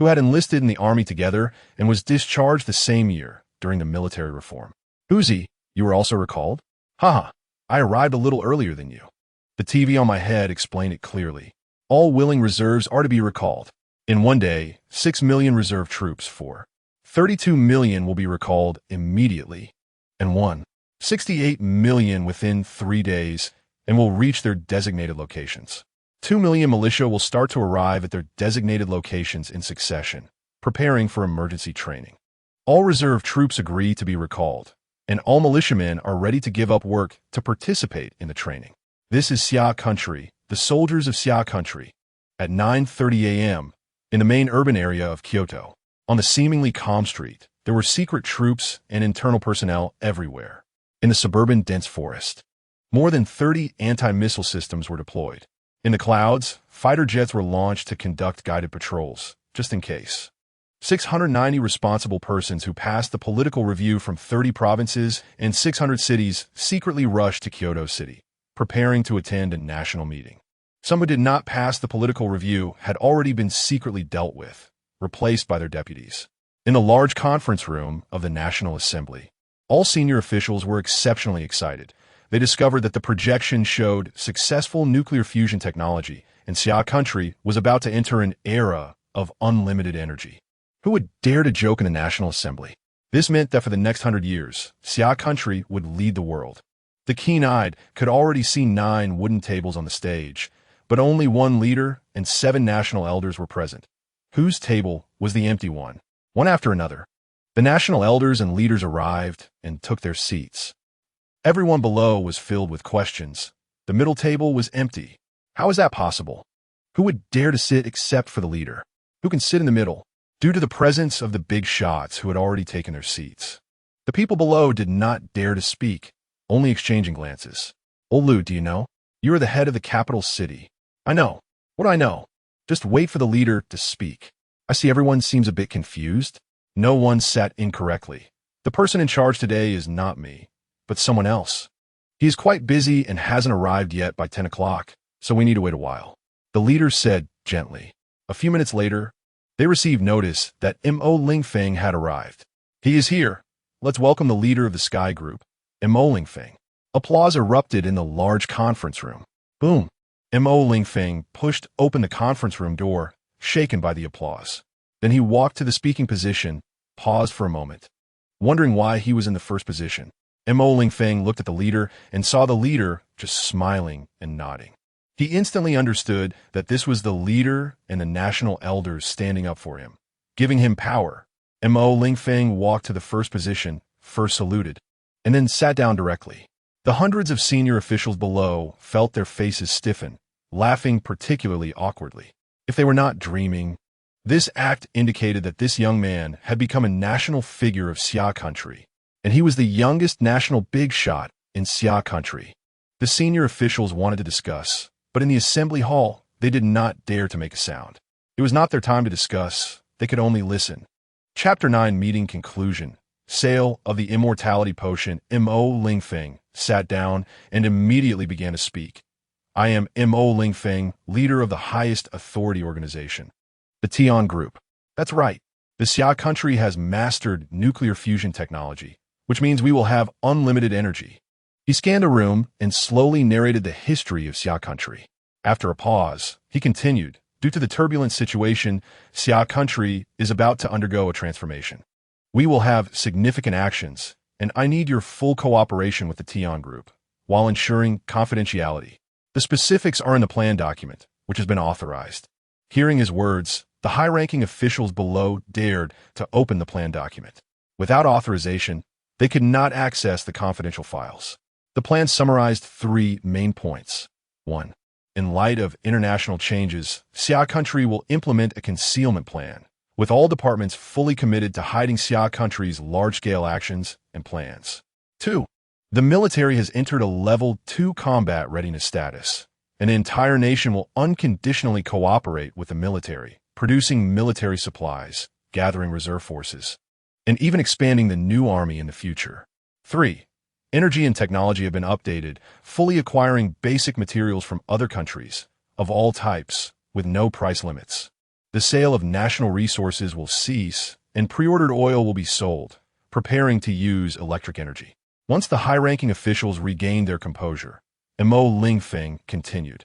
had enlisted in the army together and was discharged the same year during the military reform. Uzi, you were also recalled? Haha, I arrived a little earlier than you. The TV on my head explained it clearly. All willing reserves are to be recalled. In one day, 6 million reserve troops for 32 million will be recalled immediately, and 68 million within 3 days and will reach their designated locations. 2 million militia will start to arrive at their designated locations in succession, preparing for emergency training. All reserve troops agree to be recalled, and all militiamen are ready to give up work to participate in the training. This is Xia Country, the soldiers of Xia Country. At 9:30 a.m., in the main urban area of Kyoto, on the seemingly calm street, there were secret troops and internal personnel everywhere. In the suburban dense forest, more than 30 anti-missile systems were deployed. In the clouds, fighter jets were launched to conduct guided patrols, just in case. 690 responsible persons who passed the political review from 30 provinces and 600 cities secretly rushed to Kyoto City, preparing to attend a national meeting. Some who did not pass the political review had already been secretly dealt with, replaced by their deputies. In the large conference room of the National Assembly, all senior officials were exceptionally excited. They discovered that the projection showed successful nuclear fusion technology, and Xia Country was about to enter an era of unlimited energy. Who would dare to joke in the National Assembly? This meant that for the next 100 years, Xia Country would lead the world. The keen-eyed could already see 9 wooden tables on the stage, but only 1 leader and 7 national elders were present. Whose table was the empty one? One after another. The national elders and leaders arrived and took their seats. Everyone below was filled with questions. The middle table was empty. How is that possible? Who would dare to sit except for the leader? Who can sit in the middle? Due to the presence of the big shots who had already taken their seats. The people below did not dare to speak, only exchanging glances. Olu, do you know? You are the head of the capital city. I know. What do I know? Just wait for the leader to speak. I see everyone seems a bit confused. No one sat incorrectly. The person in charge today is not me, but someone else. He is quite busy and hasn't arrived yet by 10 o'clock, so we need to wait a while. The leader said gently. A few minutes later, they received notice that Mo Lingfeng had arrived. He is here. Let's welcome the leader of the Sky Group, Mo Lingfeng. Applause erupted in the large conference room. Boom. Mo Lingfeng pushed open the conference room door, shaken by the applause. Then he walked to the speaking position, paused for a moment, wondering why he was in the first position. Mo Lingfeng looked at the leader and saw the leader just smiling and nodding. He instantly understood that this was the leader and the national elders standing up for him, giving him power. Mo Lingfeng walked to the first position, first saluted, and then sat down directly. The hundreds of senior officials below felt their faces stiffen, laughing particularly awkwardly. If they were not dreaming, this act indicated that this young man had become a national figure of Xia Country, and he was the youngest national big shot in Xia Country. The senior officials wanted to discuss, but in the assembly hall, they did not dare to make a sound. It was not their time to discuss, they could only listen. Chapter 9 Meeting Conclusion. Sale of the Immortality Potion. Mo Lingfeng sat down and immediately began to speak. I am Mo Lingfeng, leader of the highest authority organization, the Tian Group. That's right. The Xia Country has mastered nuclear fusion technology, which means we will have unlimited energy. He scanned a room and slowly narrated the history of Xia Country. After a pause, he continued, due to the turbulent situation, Xia Country is about to undergo a transformation. We will have significant actions, and I need your full cooperation with the Tian Group, while ensuring confidentiality. The specifics are in the plan document, which has been authorized. Hearing his words, the high-ranking officials below dared to open the plan document. Without authorization, they could not access the confidential files. The plan summarized 3 main points. 1. In light of international changes, Xia Country will implement a concealment plan, with all departments fully committed to hiding Xia Country's large-scale actions and plans. 2. The military has entered a Level 2 combat readiness status, and the entire nation will unconditionally cooperate with the military, producing military supplies, gathering reserve forces, and even expanding the new army in the future. 3. Energy and technology have been updated, fully acquiring basic materials from other countries, of all types, with no price limits. The sale of national resources will cease, and pre-ordered oil will be sold, preparing to use electric energy. Once the high-ranking officials regained their composure, Mo Lingfeng continued.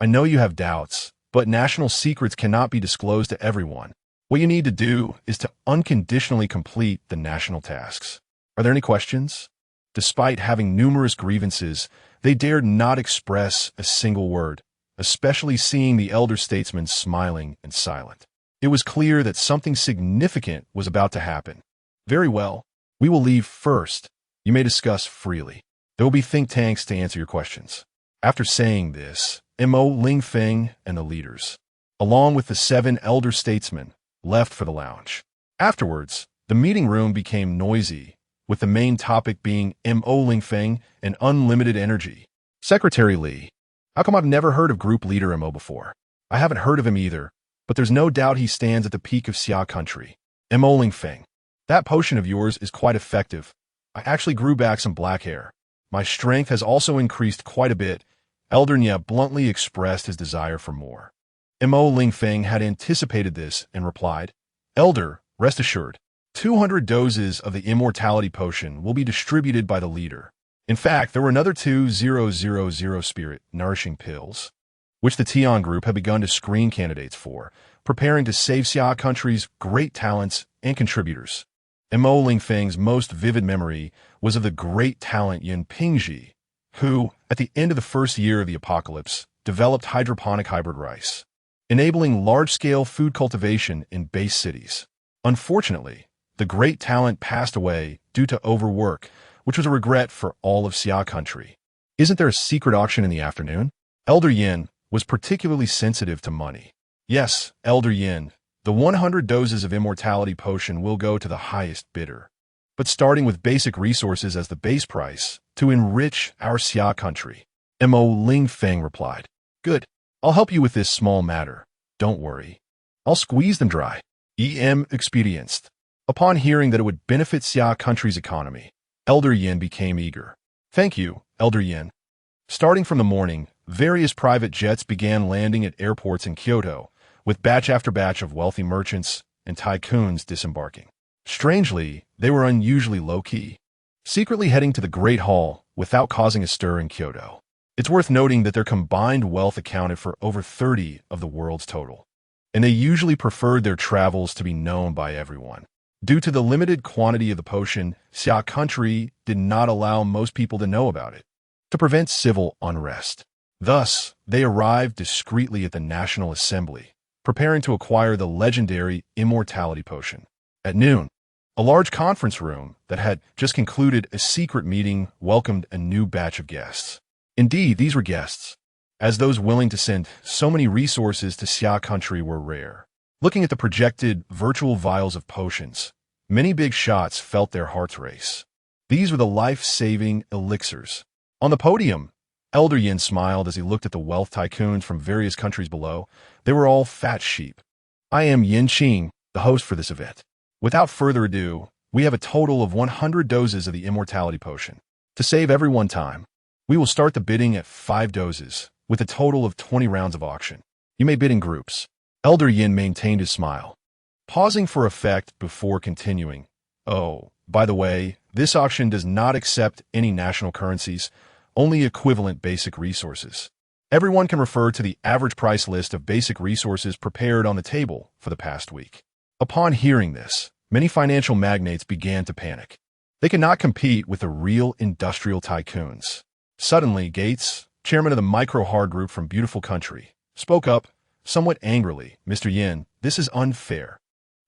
I know you have doubts, but national secrets cannot be disclosed to everyone. What you need to do is to unconditionally complete the national tasks. Are there any questions? Despite having numerous grievances, they dared not express a single word, especially seeing the elder statesman smiling and silent. It was clear that something significant was about to happen. Very well, we will leave first. You may discuss freely. There will be think tanks to answer your questions. After saying this, Mo Lingfeng and the leaders, along with the 7 elder statesmen, left for the lounge. Afterwards, the meeting room became noisy, with the main topic being Mo Lingfeng and unlimited energy. Secretary Li, how come I've never heard of Group Leader Mo before? I haven't heard of him either, but there's no doubt he stands at the peak of Xia Country. Mo Lingfeng, that potion of yours is quite effective. I actually grew back some black hair. My strength has also increased quite a bit. Elder Nye bluntly expressed his desire for more. Mo Lingfeng had anticipated this and replied, Elder, rest assured, 200 doses of the immortality potion will be distributed by the leader. In fact, there were another 2000 spirit nourishing pills, which the Tian Group had begun to screen candidates for, preparing to save Xia Country's great talents and contributors. Mo Lingfeng's most vivid memory was of the great talent Yin Pingji, who, at the end of the first year of the apocalypse, developed hydroponic hybrid rice, enabling large-scale food cultivation in base cities. Unfortunately, the great talent passed away due to overwork, which was a regret for all of Xia Country. Isn't there a secret auction in the afternoon? Elder Yin was particularly sensitive to money. Yes, Elder Yin, the 100 doses of immortality potion will go to the highest bidder. but starting with basic resources as the base price to enrich our Xia Country. Mo Lingfeng replied. Good. I'll help you with this small matter. Don't worry. I'll squeeze them dry. Experienced. Upon hearing that it would benefit Xia Country's economy, Elder Yin became eager. Thank you, Elder Yin. Starting from the morning, various private jets began landing at airports in Kyoto, with batch after batch of wealthy merchants and tycoons disembarking. Strangely, they were unusually low-key, secretly heading to the Great Hall without causing a stir in Kyoto. It's worth noting that their combined wealth accounted for over 30 of the world's total, and they usually preferred their travels to be known by everyone. Due to the limited quantity of the potion, Xia Country did not allow most people to know about it, to prevent civil unrest. Thus, they arrived discreetly at the National Assembly, preparing to acquire the legendary immortality potion. At noon, a large conference room that had just concluded a secret meeting welcomed a new batch of guests. Indeed, these were guests, as those willing to send so many resources to Xia Country were rare. Looking at the projected virtual vials of potions, many big shots felt their hearts race. These were the life-saving elixirs. On the podium, Elder Yin smiled as he looked at the wealth tycoons from various countries below. They were all fat sheep. I am Yin Qing, the host for this event. Without further ado, we have a total of 100 doses of the immortality potion. To save everyone time, we will start the bidding at 5 doses, with a total of 20 rounds of auction. You may bid in groups. Elder Yin maintained his smile, pausing for effect before continuing. Oh, by the way, this auction does not accept any national currencies, only equivalent basic resources. Everyone can refer to the average price list of basic resources prepared on the table for the past week. Upon hearing this, many financial magnates began to panic. They could not compete with the real industrial tycoons. Suddenly, Gates, chairman of the micro-hard group from Beautiful Country, spoke up, somewhat angrily. Mr. Yin, this is unfair.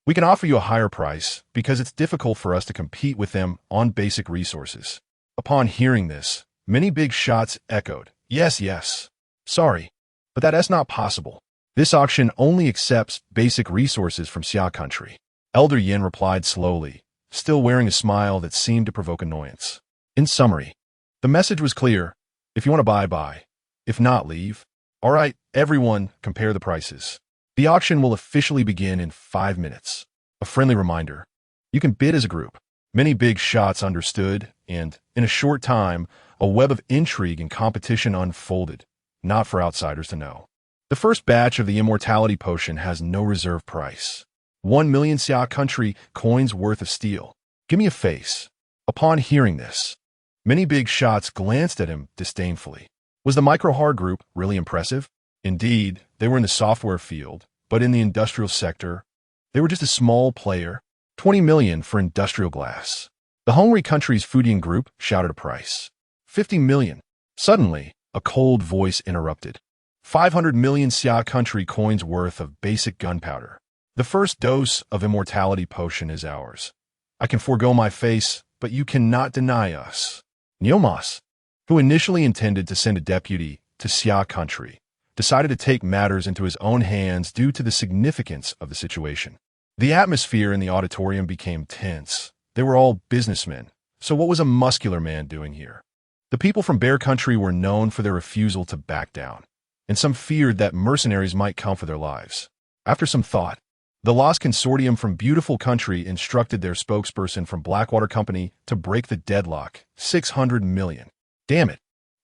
We can offer you a higher price because it's difficult for us to compete with them on basic resources. Upon hearing this, many big shots echoed, yes, yes. Sorry, but that is not possible. This auction only accepts basic resources from Xia Country. Elder Yin replied slowly, still wearing a smile that seemed to provoke annoyance. In summary, the message was clear. If you want to buy, buy. If not, leave. All right, everyone, compare the prices. The auction will officially begin in 5 minutes. A friendly reminder, you can bid as a group. Many big shots understood, and, in a short time, a web of intrigue and competition unfolded, not for outsiders to know. The first batch of the immortality potion has no reserve price. 1 million Xia Country coins worth of steel. Give me a face. Upon hearing this, many big shots glanced at him disdainfully. Was the micro-hard group really impressive? Indeed, they were in the software field, but in the industrial sector, they were just a small player. 20 million for industrial glass. The hungry country's Fudian group shouted a price. 50 million. Suddenly, a cold voice interrupted. 500 million Xia Country coins worth of basic gunpowder. The first dose of immortality potion is ours. I can forego my face, but you cannot deny us. Nyomas, who initially intended to send a deputy to Xia Country, decided to take matters into his own hands due to the significance of the situation. The atmosphere in the auditorium became tense. They were all businessmen, so what was a muscular man doing here? The people from Bear Country were known for their refusal to back down, and some feared that mercenaries might come for their lives. After some thought, the Lost Consortium from Beautiful Country instructed their spokesperson from Blackwater Company to break the deadlock. 600 million. Damn it.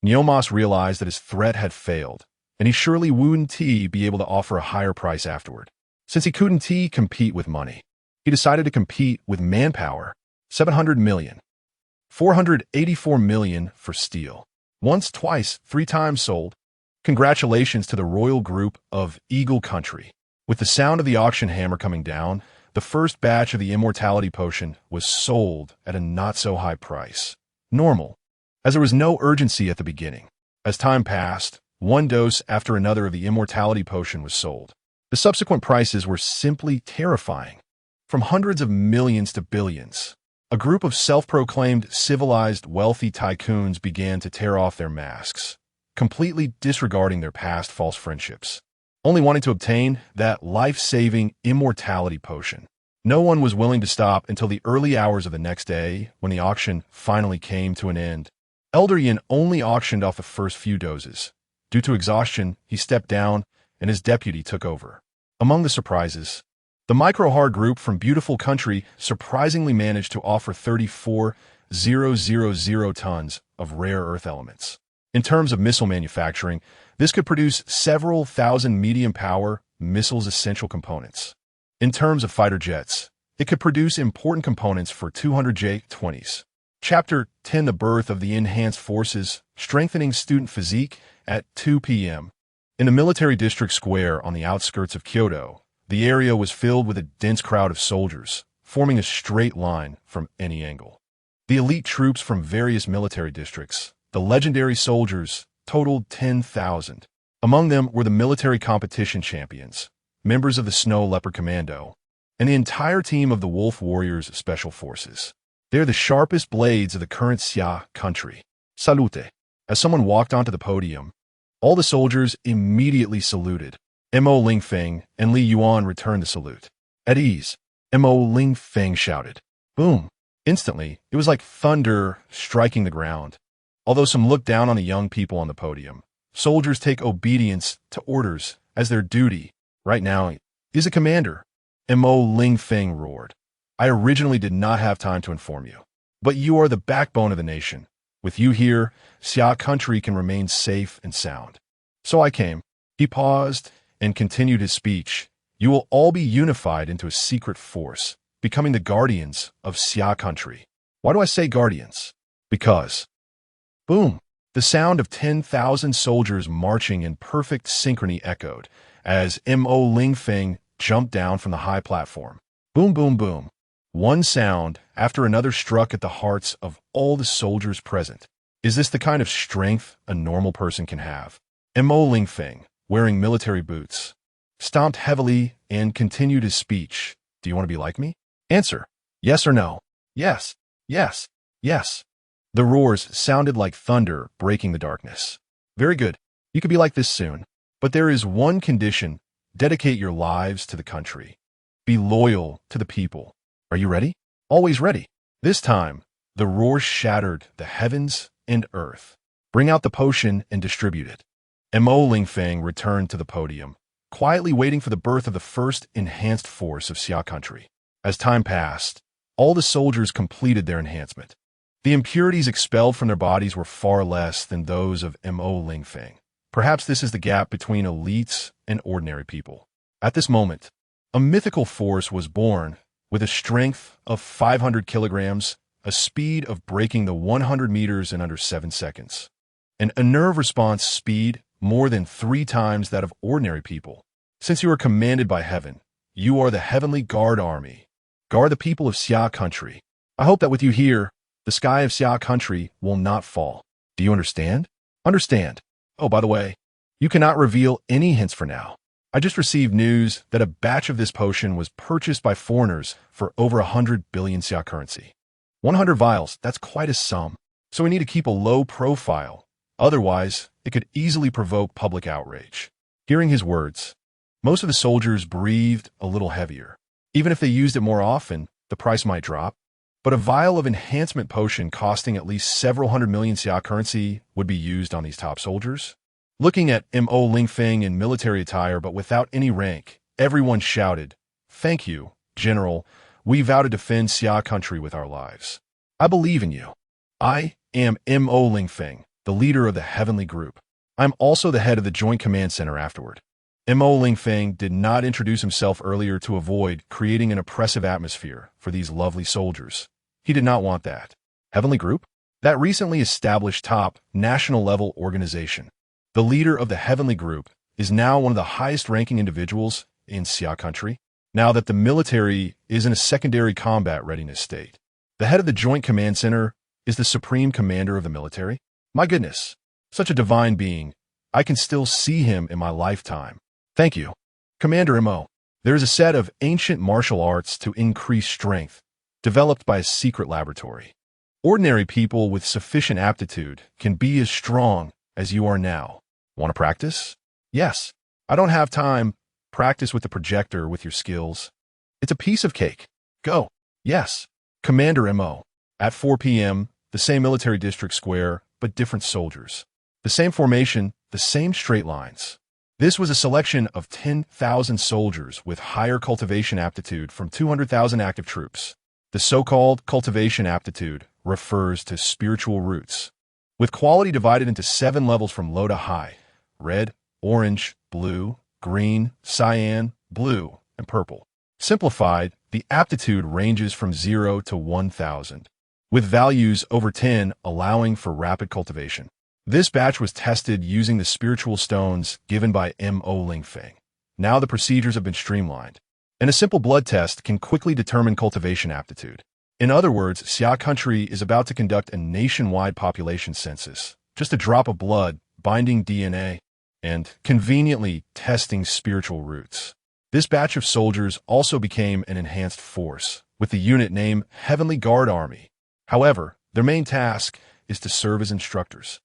Nyomas realized that his threat had failed, and he surely wouldn't be able to offer a higher price afterward. Since he couldn't compete with money, he decided to compete with manpower. 700 million. 484 million for steel. Once, twice, 3 times sold. Congratulations to the royal group of Eagle Country. With the sound of the auction hammer coming down, the first batch of the immortality potion was sold at a not-so-high price. Normal, as there was no urgency at the beginning. As time passed, 1 dose after another of the immortality potion was sold. The subsequent prices were simply terrifying, from hundreds of millions to billions. A group of self-proclaimed civilized wealthy tycoons began to tear off their masks, completely disregarding their past false friendships, only wanting to obtain that life-saving immortality potion. No one was willing to stop until the early hours of the next day, when the auction finally came to an end. Elder Yin only auctioned off the first few doses. Due to exhaustion, he stepped down, and his deputy took over. Among the surprises, the micro-hard group from Beautiful Country surprisingly managed to offer 34,000 tons of rare earth elements. In terms of missile manufacturing, this could produce several thousand medium-power missiles essential components. In terms of fighter jets, it could produce important components for 200 J-20s. Chapter 10: The Birth of the Enhanced Forces, Strengthening Student Physique at 2 p.m. In the military district square on the outskirts of Kyoto, the area was filled with a dense crowd of soldiers, forming a straight line from any angle. The elite troops from various military districts, the legendary soldiers, totaled 10,000. Among them were the military competition champions, members of the Snow Leopard Commando, and the entire team of the Wolf Warriors Special Forces. They're the sharpest blades of the current Xia Country. Salute. As someone walked onto the podium, all the soldiers immediately saluted. Mo Lingfeng and Li Yuan returned the salute. At ease, Mo Lingfeng shouted. Boom! Instantly, it was like thunder striking the ground. Although some looked down on the young people on the podium, soldiers take obedience to orders as their duty. Right now, is a commander. Mo Lingfeng roared. I originally did not have time to inform you, but you are the backbone of the nation. With you here, Xia Country can remain safe and sound. So I came. He paused and continued his speech. You will all be unified into a secret force, becoming the guardians of Xia Country. Why do I say guardians? Because. Boom! The sound of 10,000 soldiers marching in perfect synchrony echoed as Mo Lingfeng jumped down from the high platform. Boom, boom, boom. One sound after another struck at the hearts of all the soldiers present. Is this the kind of strength a normal person can have? Mo Lingfeng, wearing military boots, stomped heavily and continued his speech. Do you want to be like me? Answer. Yes or no? Yes, yes, yes. The roars sounded like thunder breaking the darkness. Very good. You could be like this soon. But there is one condition. Dedicate your lives to the country. Be loyal to the people. Are you ready? Always ready. This time, the roar shattered the heavens and earth. Bring out the potion and distribute it. Mo Lingfeng returned to the podium, quietly waiting for the birth of the first enhanced force of Xia Country. As time passed, all the soldiers completed their enhancement. The impurities expelled from their bodies were far less than those of Mo Lingfeng. Perhaps this is the gap between elites and ordinary people. At this moment, a mythical force was born with a strength of 500 kilograms, a speed of breaking the 100 meters in under 7 seconds, and a nerve response speed more than 3 times that of ordinary people. Since you are commanded by heaven, you are the Heavenly Guard Army. Guard the people of Xia Country. I hope that with you here, the sky of Xia Country will not fall. Do you understand? Understand. Oh, by the way, you cannot reveal any hints for now. I just received news that a batch of this potion was purchased by foreigners for over 100 billion Xia currency. 100 vials, that's quite a sum. So we need to keep a low profile. Otherwise, it could easily provoke public outrage. Hearing his words, most of the soldiers breathed a little heavier. Even if they used it more often, the price might drop. But a vial of enhancement potion costing at least several hundred million Xia currency would be used on these top soldiers. Looking at Mo Lingfeng in military attire but without any rank, everyone shouted, "Thank you, General. We vow to defend Xia Country with our lives. I believe in you. I am Mo Lingfeng, the leader of the Heavenly Group. I'm also the head of the Joint Command Center afterward." Mo Lingfeng did not introduce himself earlier to avoid creating an oppressive atmosphere for these lovely soldiers. He did not want that. Heavenly Group? That recently established top national-level organization. The leader of the Heavenly Group is now one of the highest-ranking individuals in Xia Country, now that the military is in a secondary combat readiness state. The head of the Joint Command Center is the supreme commander of the military. My goodness, such a divine being. I can still see him in my lifetime. Thank you, Commander Mo. There is a set of ancient martial arts to increase strength, developed by a secret laboratory. Ordinary people with sufficient aptitude can be as strong as you are now. Want to practice? Yes. I don't have time. Practice with the projector with your skills. It's a piece of cake. Go. Yes. Commander M.O. At 4 p.m., the same military district square, but different soldiers. The same formation, the same straight lines. This was a selection of 10,000 soldiers with higher cultivation aptitude from 200,000 active troops. The so-called cultivation aptitude refers to spiritual roots, with quality divided into 7 levels from low to high: red, orange, blue, green, cyan, blue, and purple. Simplified, the aptitude ranges from 0 to 1,000, with values over 10 allowing for rapid cultivation. This batch was tested using the spiritual stones given by M.O. Lingfeng. Now the procedures have been streamlined, and a simple blood test can quickly determine cultivation aptitude. In other words, Xia Country is about to conduct a nationwide population census. Just a drop of blood, binding DNA, and conveniently testing spiritual roots. This batch of soldiers also became an enhanced force, with the unit name Heavenly Guard Army. However, their main task is to serve as instructors.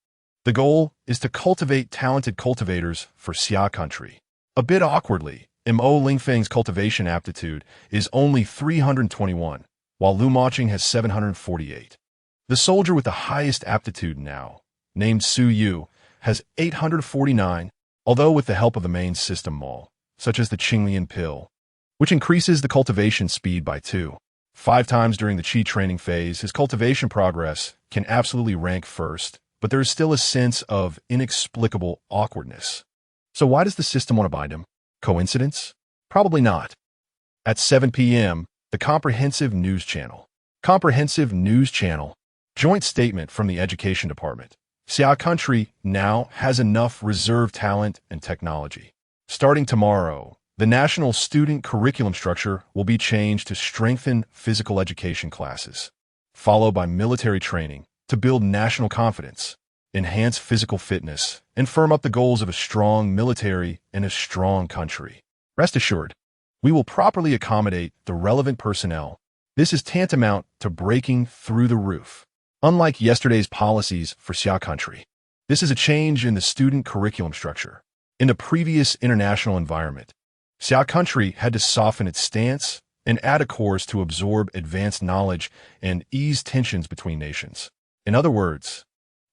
The goal is to cultivate talented cultivators for Xia Country. A bit awkwardly, M.O. Lingfeng's cultivation aptitude is only 321, while Lu Maching has 748. The soldier with the highest aptitude now, named Su Yu, has 849, although with the help of the main system mall, such as the Qinglian pill, which increases the cultivation speed by 5 times during the Qi training phase. His cultivation progress can absolutely rank first, but there is still a sense of inexplicable awkwardness. So why does the system want to bind him? Coincidence? Probably not. At 7 p.m., the Comprehensive News Channel. Comprehensive News Channel. Joint statement from the Education Department. Xia Country now has enough reserve talent and technology. Starting tomorrow, the national student curriculum structure will be changed to strengthen physical education classes, followed by military training to build national confidence, enhance physical fitness, and firm up the goals of a strong military and a strong country. Rest assured, we will properly accommodate the relevant personnel. This is tantamount to breaking through the roof. Unlike yesterday's policies for Xia Country, this is a change in the student curriculum structure. In the previous international environment, Xia Country had to soften its stance and add a course to absorb advanced knowledge and ease tensions between nations. In other words,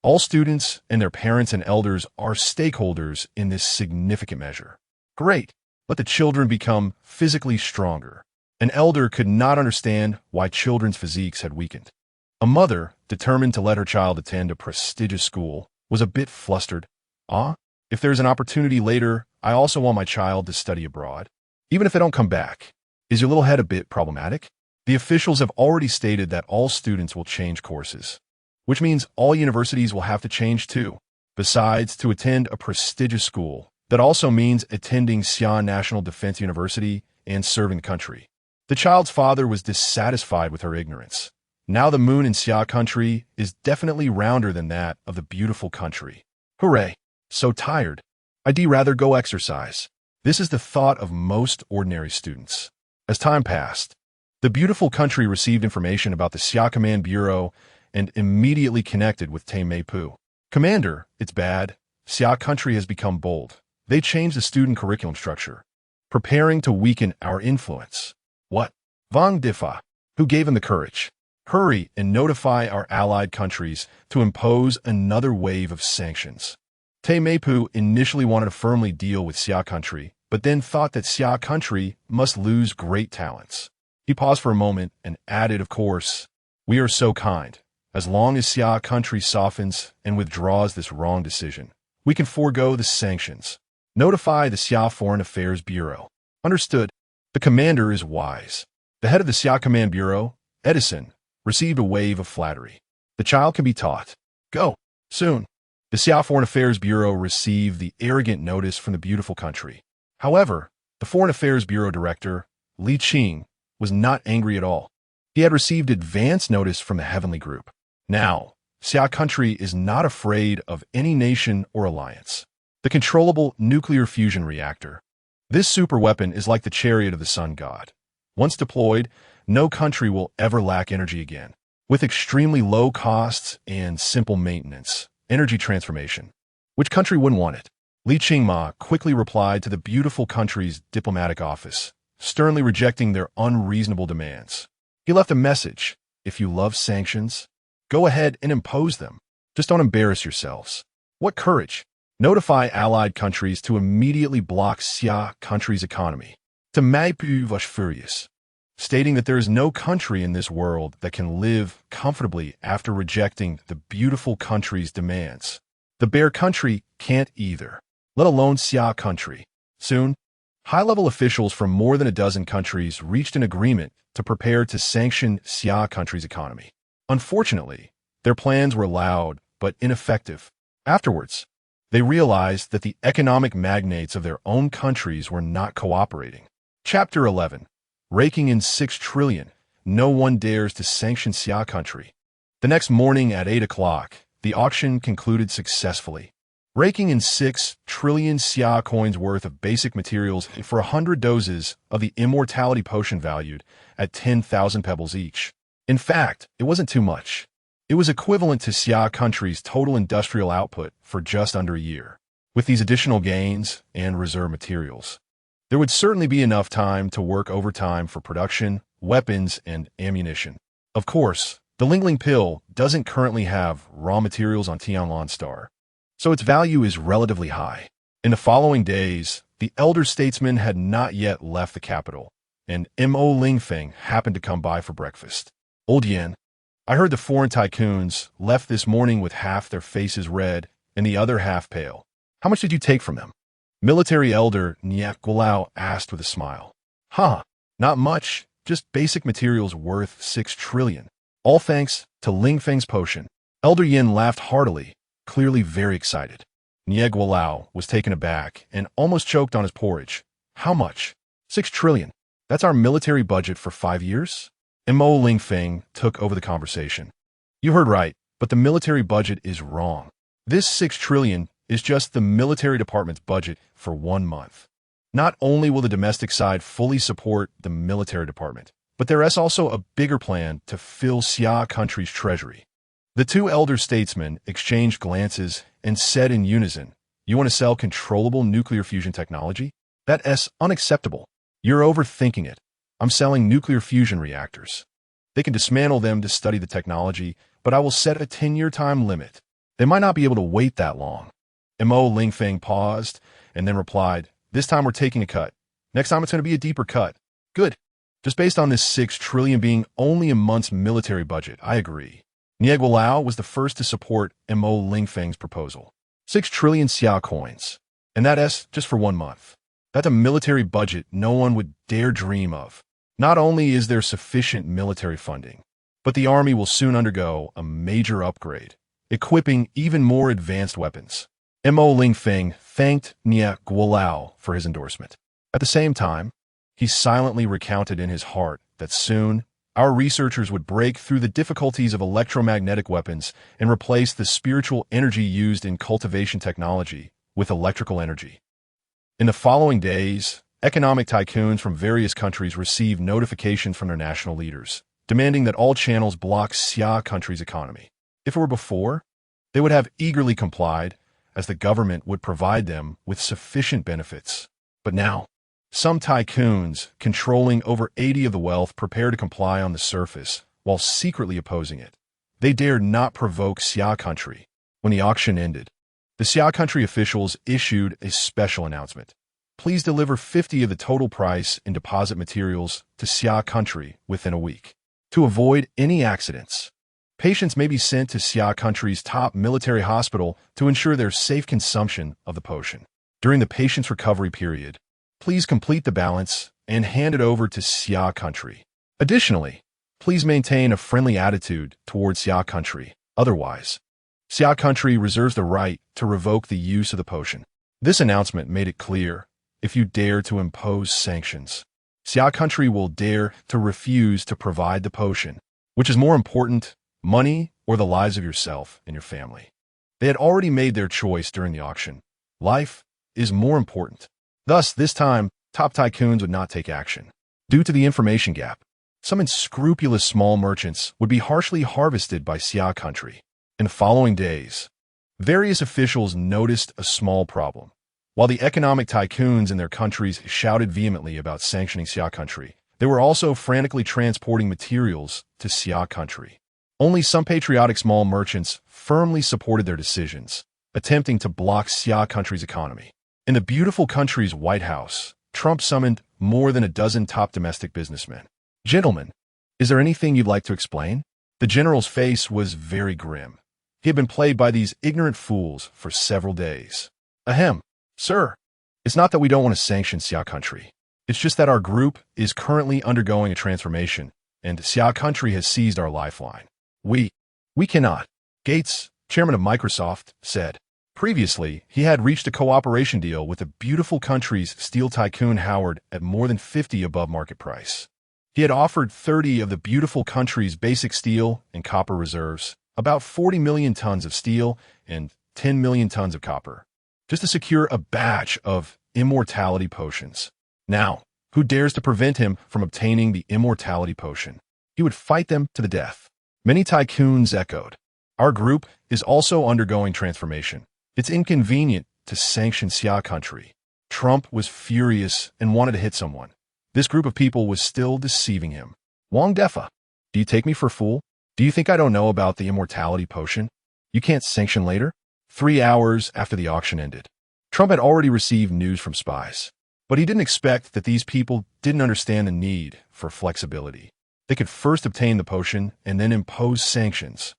all students and their parents and elders are stakeholders in this significant measure. Great. Let the children become physically stronger. An elder could not understand why children's physiques had weakened. A mother, determined to let her child attend a prestigious school, was a bit flustered. If there's an opportunity later, I also want my child to study abroad, even if they don't come back. Is your little head a bit problematic? The officials have already stated that all students will change courses, which means all universities will have to change too. Besides, to attend a prestigious school, that also means attending Xi'an National Defense University and serving the country. The child's father was dissatisfied with her ignorance. Now the moon in Xia Country is definitely rounder than that of the beautiful country. Hooray! So tired. I'd rather go exercise. This is the thought of most ordinary students. As time passed, the beautiful country received information about the Xia Command Bureau and immediately connected with Tame Meipu. Commander, it's bad. Xia Country has become bold. They changed the student curriculum structure, preparing to weaken our influence. What? Wang Difa, who gave him the courage? Hurry and notify our allied countries to impose another wave of sanctions. Tame Meipu initially wanted to firmly deal with Xia Country, but then thought that Xia Country must lose great talents. He paused for a moment and added, of course, we are so kind. As long as Xia Country softens and withdraws this wrong decision, we can forego the sanctions. Notify the Xia Foreign Affairs Bureau. Understood. The commander is wise. The head of the Xia Command Bureau, Edison, received a wave of flattery. The child can be taught. Go. Soon. The Xia Foreign Affairs Bureau received the arrogant notice from the beautiful country. However, the Foreign Affairs Bureau Director, Li Qing, was not angry at all. He had received advance notice from the Heavenly Group. Now, Xia Country is not afraid of any nation or alliance. The controllable nuclear fusion reactor. This superweapon is like the chariot of the sun god. Once deployed, no country will ever lack energy again. With extremely low costs and simple maintenance, energy transformation. Which country wouldn't want it? Li Qingma quickly replied to the beautiful country's diplomatic office, sternly rejecting their unreasonable demands. He left a message: if you love sanctions, go ahead and impose them. Just don't embarrass yourselves. What courage! Notify allied countries to immediately block Xia Country's economy. To Maipu was furious, stating that there is no country in this world that can live comfortably after rejecting the beautiful country's demands. The bear country can't either, let alone Xia Country. Soon, high-level officials from more than a dozen countries reached an agreement to prepare to sanction Xia Country's economy. Unfortunately, their plans were loud but ineffective. Afterwards, they realized that the economic magnates of their own countries were not cooperating. Chapter 11. Raking in 6 trillion. No one dares to sanction Xia Country. The next morning at 8 o'clock, the auction concluded successfully. Raking in 6 trillion Xia coins worth of basic materials for 100 doses of the immortality potion valued at 10,000 pebbles each. In fact, it wasn't too much. It was equivalent to Xia Country's total industrial output for just under a year. With these additional gains and reserve materials, there would certainly be enough time to work overtime for production, weapons, and ammunition. Of course, the Lingfeng pill doesn't currently have raw materials on Tianlan Star, so its value is relatively high. In the following days, the elder statesman had not yet left the capital, and Mo Lingfeng happened to come by for breakfast. Old Yen, I heard the foreign tycoons left this morning with half their faces red and the other half pale. How much did you take from them? Military elder Xia Country asked with a smile. Not much, just basic materials worth 6 trillion. All thanks to Lingfeng's potion. Elder Yin laughed heartily, clearly very excited. Xia Country was taken aback and almost choked on his porridge. How much? 6 trillion. That's our military budget for 5 years? Mo Lingfeng took over the conversation. You heard right, but the military budget is wrong. This 6 trillion is just the military department's budget for 1 month. Not only will the domestic side fully support the military department, but there is also a bigger plan to fill Xia Country's treasury. The two elder statesmen exchanged glances and said in unison, "You want to sell controllable nuclear fusion technology? That's unacceptable. You're overthinking it. I'm selling nuclear fusion reactors. They can dismantle them to study the technology, but I will set a 10-year time limit. They might not be able to wait that long." Mo Lingfeng paused and then replied, "This time we're taking a cut. Next time it's going to be a deeper cut." Good. Just based on this 6 trillion being only a month's military budget, I agree. Xia Country was the first to support Mo Lingfeng's proposal. 6 trillion Xia coins. And that's just for 1 month. That's a military budget no one would dare dream of. Not only is there sufficient military funding, but the army will soon undergo a major upgrade, equipping even more advanced weapons. Mo Lingfeng thanked Xia Country for his endorsement. At the same time, he silently recounted in his heart that soon our researchers would break through the difficulties of electromagnetic weapons and replace the spiritual energy used in cultivation technology with electrical energy. In the following days, economic tycoons from various countries received notifications from their national leaders, demanding that all channels block Xia Country's economy. If it were before, they would have eagerly complied, as the government would provide them with sufficient benefits. But now, some tycoons, controlling over 80% of the wealth, prepare to comply on the surface, while secretly opposing it. They dared not provoke Xia Country. When the auction ended, the Xia Country officials issued a special announcement. Please deliver 50% of the total price in deposit materials to Xia Country within a week. To avoid any accidents, patients may be sent to Xia Country's top military hospital to ensure their safe consumption of the potion. During the patient's recovery period, please complete the balance and hand it over to Xia Country. Additionally, please maintain a friendly attitude towards Xia Country. Otherwise, Xia Country reserves the right to revoke the use of the potion. This announcement made it clear, if you dare to impose sanctions, Xia Country will dare to refuse to provide the potion. Which is more important, money or the lives of yourself and your family? They had already made their choice during the auction. Life is more important. Thus, this time, top tycoons would not take action. Due to the information gap, some unscrupulous small merchants would be harshly harvested by Xia Country. In the following days, various officials noticed a small problem. While the economic tycoons in their countries shouted vehemently about sanctioning Xia Country, they were also frantically transporting materials to Xia Country. Only some patriotic small merchants firmly supported their decisions, attempting to block Xia Country's economy. In the beautiful country's White House, Trump summoned more than a dozen top domestic businessmen. "Gentlemen, is there anything you'd like to explain?" The general's face was very grim. He had been played by these ignorant fools for several days. "Ahem, sir. It's not that we don't want to sanction Xia Country. It's just that our group is currently undergoing a transformation, and Xia Country has seized our lifeline. We cannot." Gates, chairman of Microsoft, said. Previously, he had reached a cooperation deal with the beautiful country's steel tycoon Howard at more than 50 above market price. He had offered 30 of the beautiful country's basic steel and copper reserves, about 40 million tons of steel and 10 million tons of copper, just to secure a batch of immortality potions. Now, who dares to prevent him from obtaining the immortality potion? He would fight them to the death. Many tycoons echoed. Our group is also undergoing transformation. It's inconvenient to sanction Xia Country. Trump was furious and wanted to hit someone. This group of people was still deceiving him. "Wang Defa, do you take me for a fool? Do you think I don't know about the immortality potion? You can't sanction later?" 3 hours after the auction ended, Trump had already received news from spies. But he didn't expect that these people didn't understand the need for flexibility. They could first obtain the potion and then impose sanctions.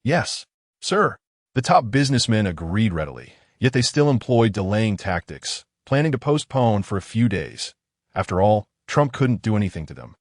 "Yes, sir." The top businessmen agreed readily, yet they still employed delaying tactics, planning to postpone for a few days. After all, Trump couldn't do anything to them.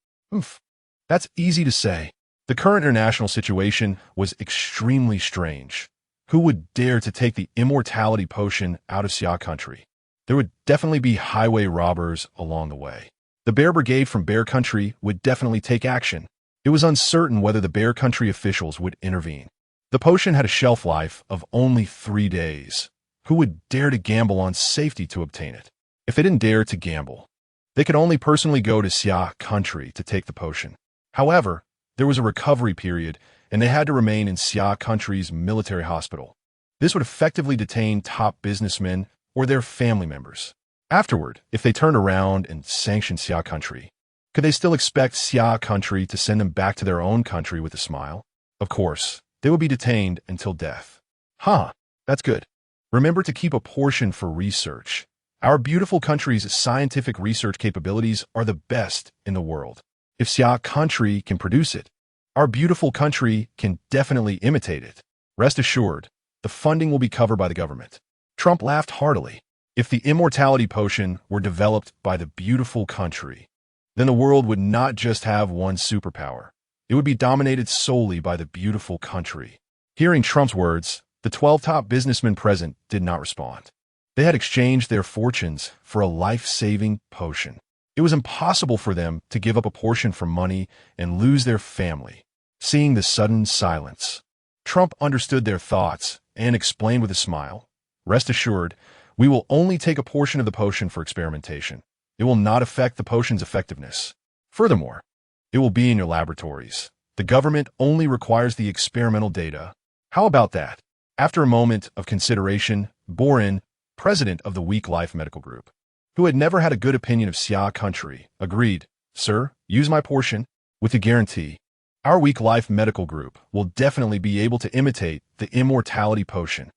That's easy to say. The current international situation was extremely strange. Who would dare to take the immortality potion out of Xia Country? There would definitely be highway robbers along the way. The Bear Brigade from Bear Country would definitely take action. It was uncertain whether the Bear Country officials would intervene. The potion had a shelf life of only 3 days. Who would dare to gamble on safety to obtain it? If they didn't dare to gamble, they could only personally go to Xia Country to take the potion. However, there was a recovery period, and they had to remain in Xia Country's military hospital. This would effectively detain top businessmen or their family members. Afterward, if they turned around and sanctioned Xia Country, could they still expect Xia Country to send them back to their own country with a smile? Of course, they would be detained until death. That's good. Remember to keep a portion for research. Our beautiful country's scientific research capabilities are the best in the world. If Xia Country can produce it, our beautiful country can definitely imitate it. Rest assured, the funding will be covered by the government. Trump laughed heartily. If the immortality potion were developed by the beautiful country, then the world would not just have one superpower. It would be dominated solely by the beautiful country. Hearing Trump's words, the 12 top businessmen present did not respond. They had exchanged their fortunes for a life-saving potion. It was impossible for them to give up a portion for money and lose their family. Seeing the sudden silence, Trump understood their thoughts and explained with a smile, "Rest assured, we will only take a portion of the potion for experimentation. It will not affect the potion's effectiveness. Furthermore, it will be in your laboratories. The government only requires the experimental data. How about that?" After a moment of consideration, Borin, president of the Weak Life Medical Group, who had never had a good opinion of Xia Country, agreed. "Sir, use my portion with a guarantee. Our Weak Life Medical Group will definitely be able to imitate the immortality potion."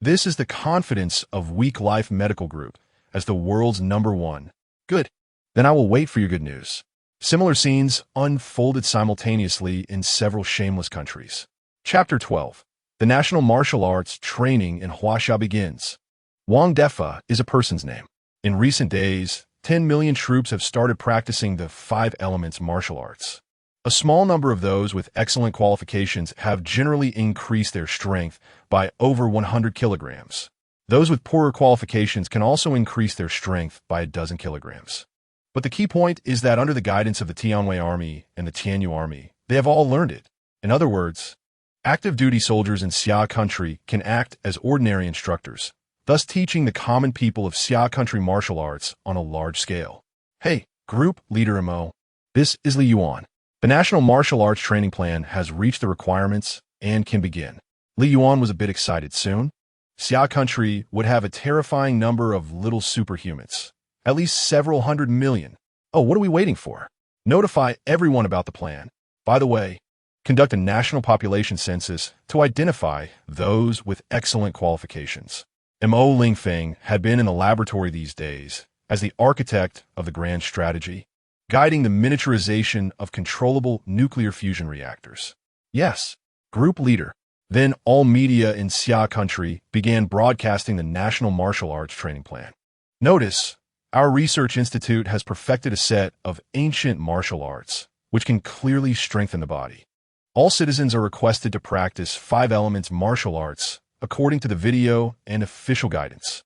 This is the confidence of Weak Life Medical Group as the world's #1. Good. Then I will wait for your good news. Similar scenes unfolded simultaneously in several shameless countries. Chapter 12. The National Martial Arts Training in Huaxia begins. Wang Defa is a person's name. In recent days, 10 million troops have started practicing the 5 elements martial arts. A small number of those with excellent qualifications have generally increased their strength by over 100 kilograms. Those with poorer qualifications can also increase their strength by a dozen kilograms. But the key point is that under the guidance of the Tianwei Army and the Tianyu Army, they have all learned it. In other words, active duty soldiers in Xia Country can act as ordinary instructors, thus teaching the common people of Xia Country martial arts on a large scale. Hey, Group Leader Mo. This is Li Yuan. The National Martial Arts Training Plan has reached the requirements and can begin. Li Yuan was a bit excited soon. Xia Country would have a terrifying number of little superhumans, at least several hundred million. Oh, what are we waiting for? Notify everyone about the plan. By the way, conduct a national population census to identify those with excellent qualifications. Mo Lingfeng had been in the laboratory these days as the architect of the grand strategy, guiding the miniaturization of controllable nuclear fusion reactors. Yes, group leader. Then all media in Xia Country began broadcasting the national martial arts training plan. Notice, our research institute has perfected a set of ancient martial arts, which can clearly strengthen the body. All citizens are requested to practice 5 elements martial arts according to the video and official guidance.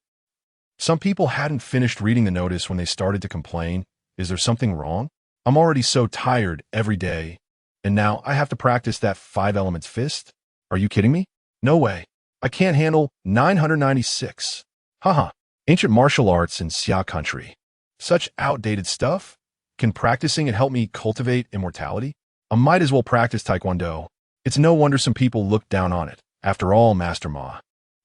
Some people hadn't finished reading the notice when they started to complain. Is there something wrong? I'm already so tired every day, and now I have to practice that 5 elements fist? Are you kidding me? No way. I can't handle 996. Haha. Ancient martial arts in Xia Country. Such outdated stuff? Can practicing it help me cultivate immortality? I might as well practice Taekwondo. It's no wonder some people look down on it. After all, Master Ma,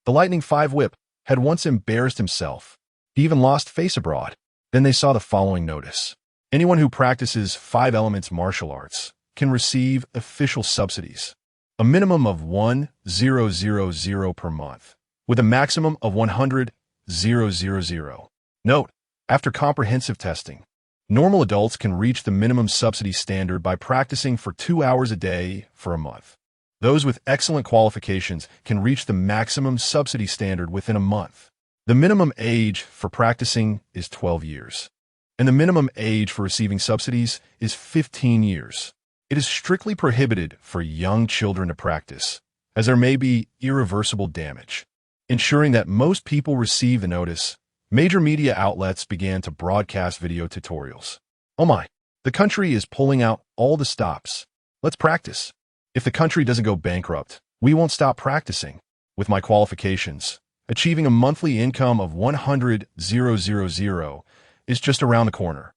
the Lightning 5 Whip, had once embarrassed himself. He even lost face abroad. Then they saw the following notice. Anyone who practices 5 elements martial arts can receive official subsidies. A minimum of 1,000 per month, with a maximum of 100,000. Note, after comprehensive testing, normal adults can reach the minimum subsidy standard by practicing for 2 hours a day for a month. Those with excellent qualifications can reach the maximum subsidy standard within a month. The minimum age for practicing is 12 years, and the minimum age for receiving subsidies is 15 years. It is strictly prohibited for young children to practice, as there may be irreversible damage. Ensuring that most people receive the notice, major media outlets began to broadcast video tutorials. Oh my, the country is pulling out all the stops. Let's practice. If the country doesn't go bankrupt, we won't stop practicing. With my qualifications, achieving a monthly income of 100,000 is just around the corner.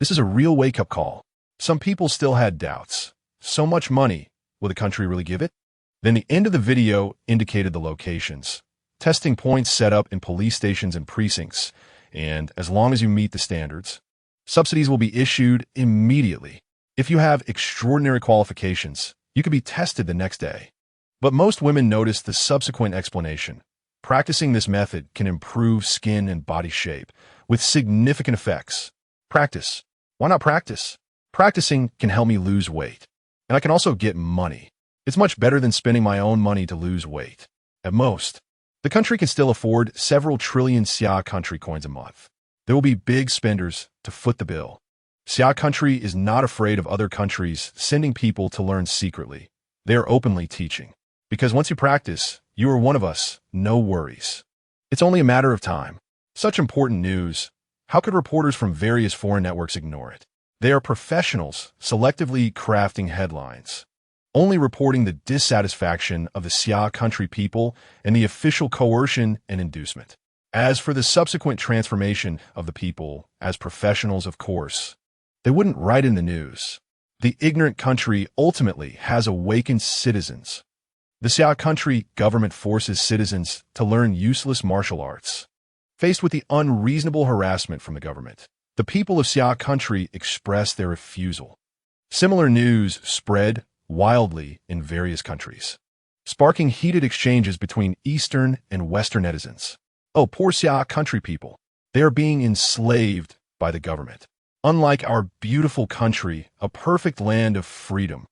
This is a real wake-up call. Some people still had doubts. So much money, will the country really give it? Then the end of the video indicated the locations. Testing points set up in police stations and precincts, and as long as you meet the standards, subsidies will be issued immediately. If you have extraordinary qualifications, you could be tested the next day. But most women noticed the subsequent explanation. Practicing this method can improve skin and body shape with significant effects. Practice. Why not practice? Practicing can help me lose weight, and I can also get money. It's much better than spending my own money to lose weight. At most, the country can still afford several trillion Xia Country coins a month. There will be big spenders to foot the bill. Xia Country is not afraid of other countries sending people to learn secretly. They are openly teaching. Because once you practice, you are one of us, no worries. It's only a matter of time. Such important news. How could reporters from various foreign networks ignore it? They are professionals, selectively crafting headlines, only reporting the dissatisfaction of the Xia Country people and the official coercion and inducement. As for the subsequent transformation of the people as professionals, of course, they wouldn't write in the news. The ignorant country ultimately has awakened citizens. The Xia Country government forces citizens to learn useless martial arts. Faced with the unreasonable harassment from the government, the people of Xia Country express their refusal. Similar news spread wildly in various countries, sparking heated exchanges between Eastern and Western netizens. Oh, poor Xia Country people. They are being enslaved by the government. Unlike our beautiful country, a perfect land of freedom,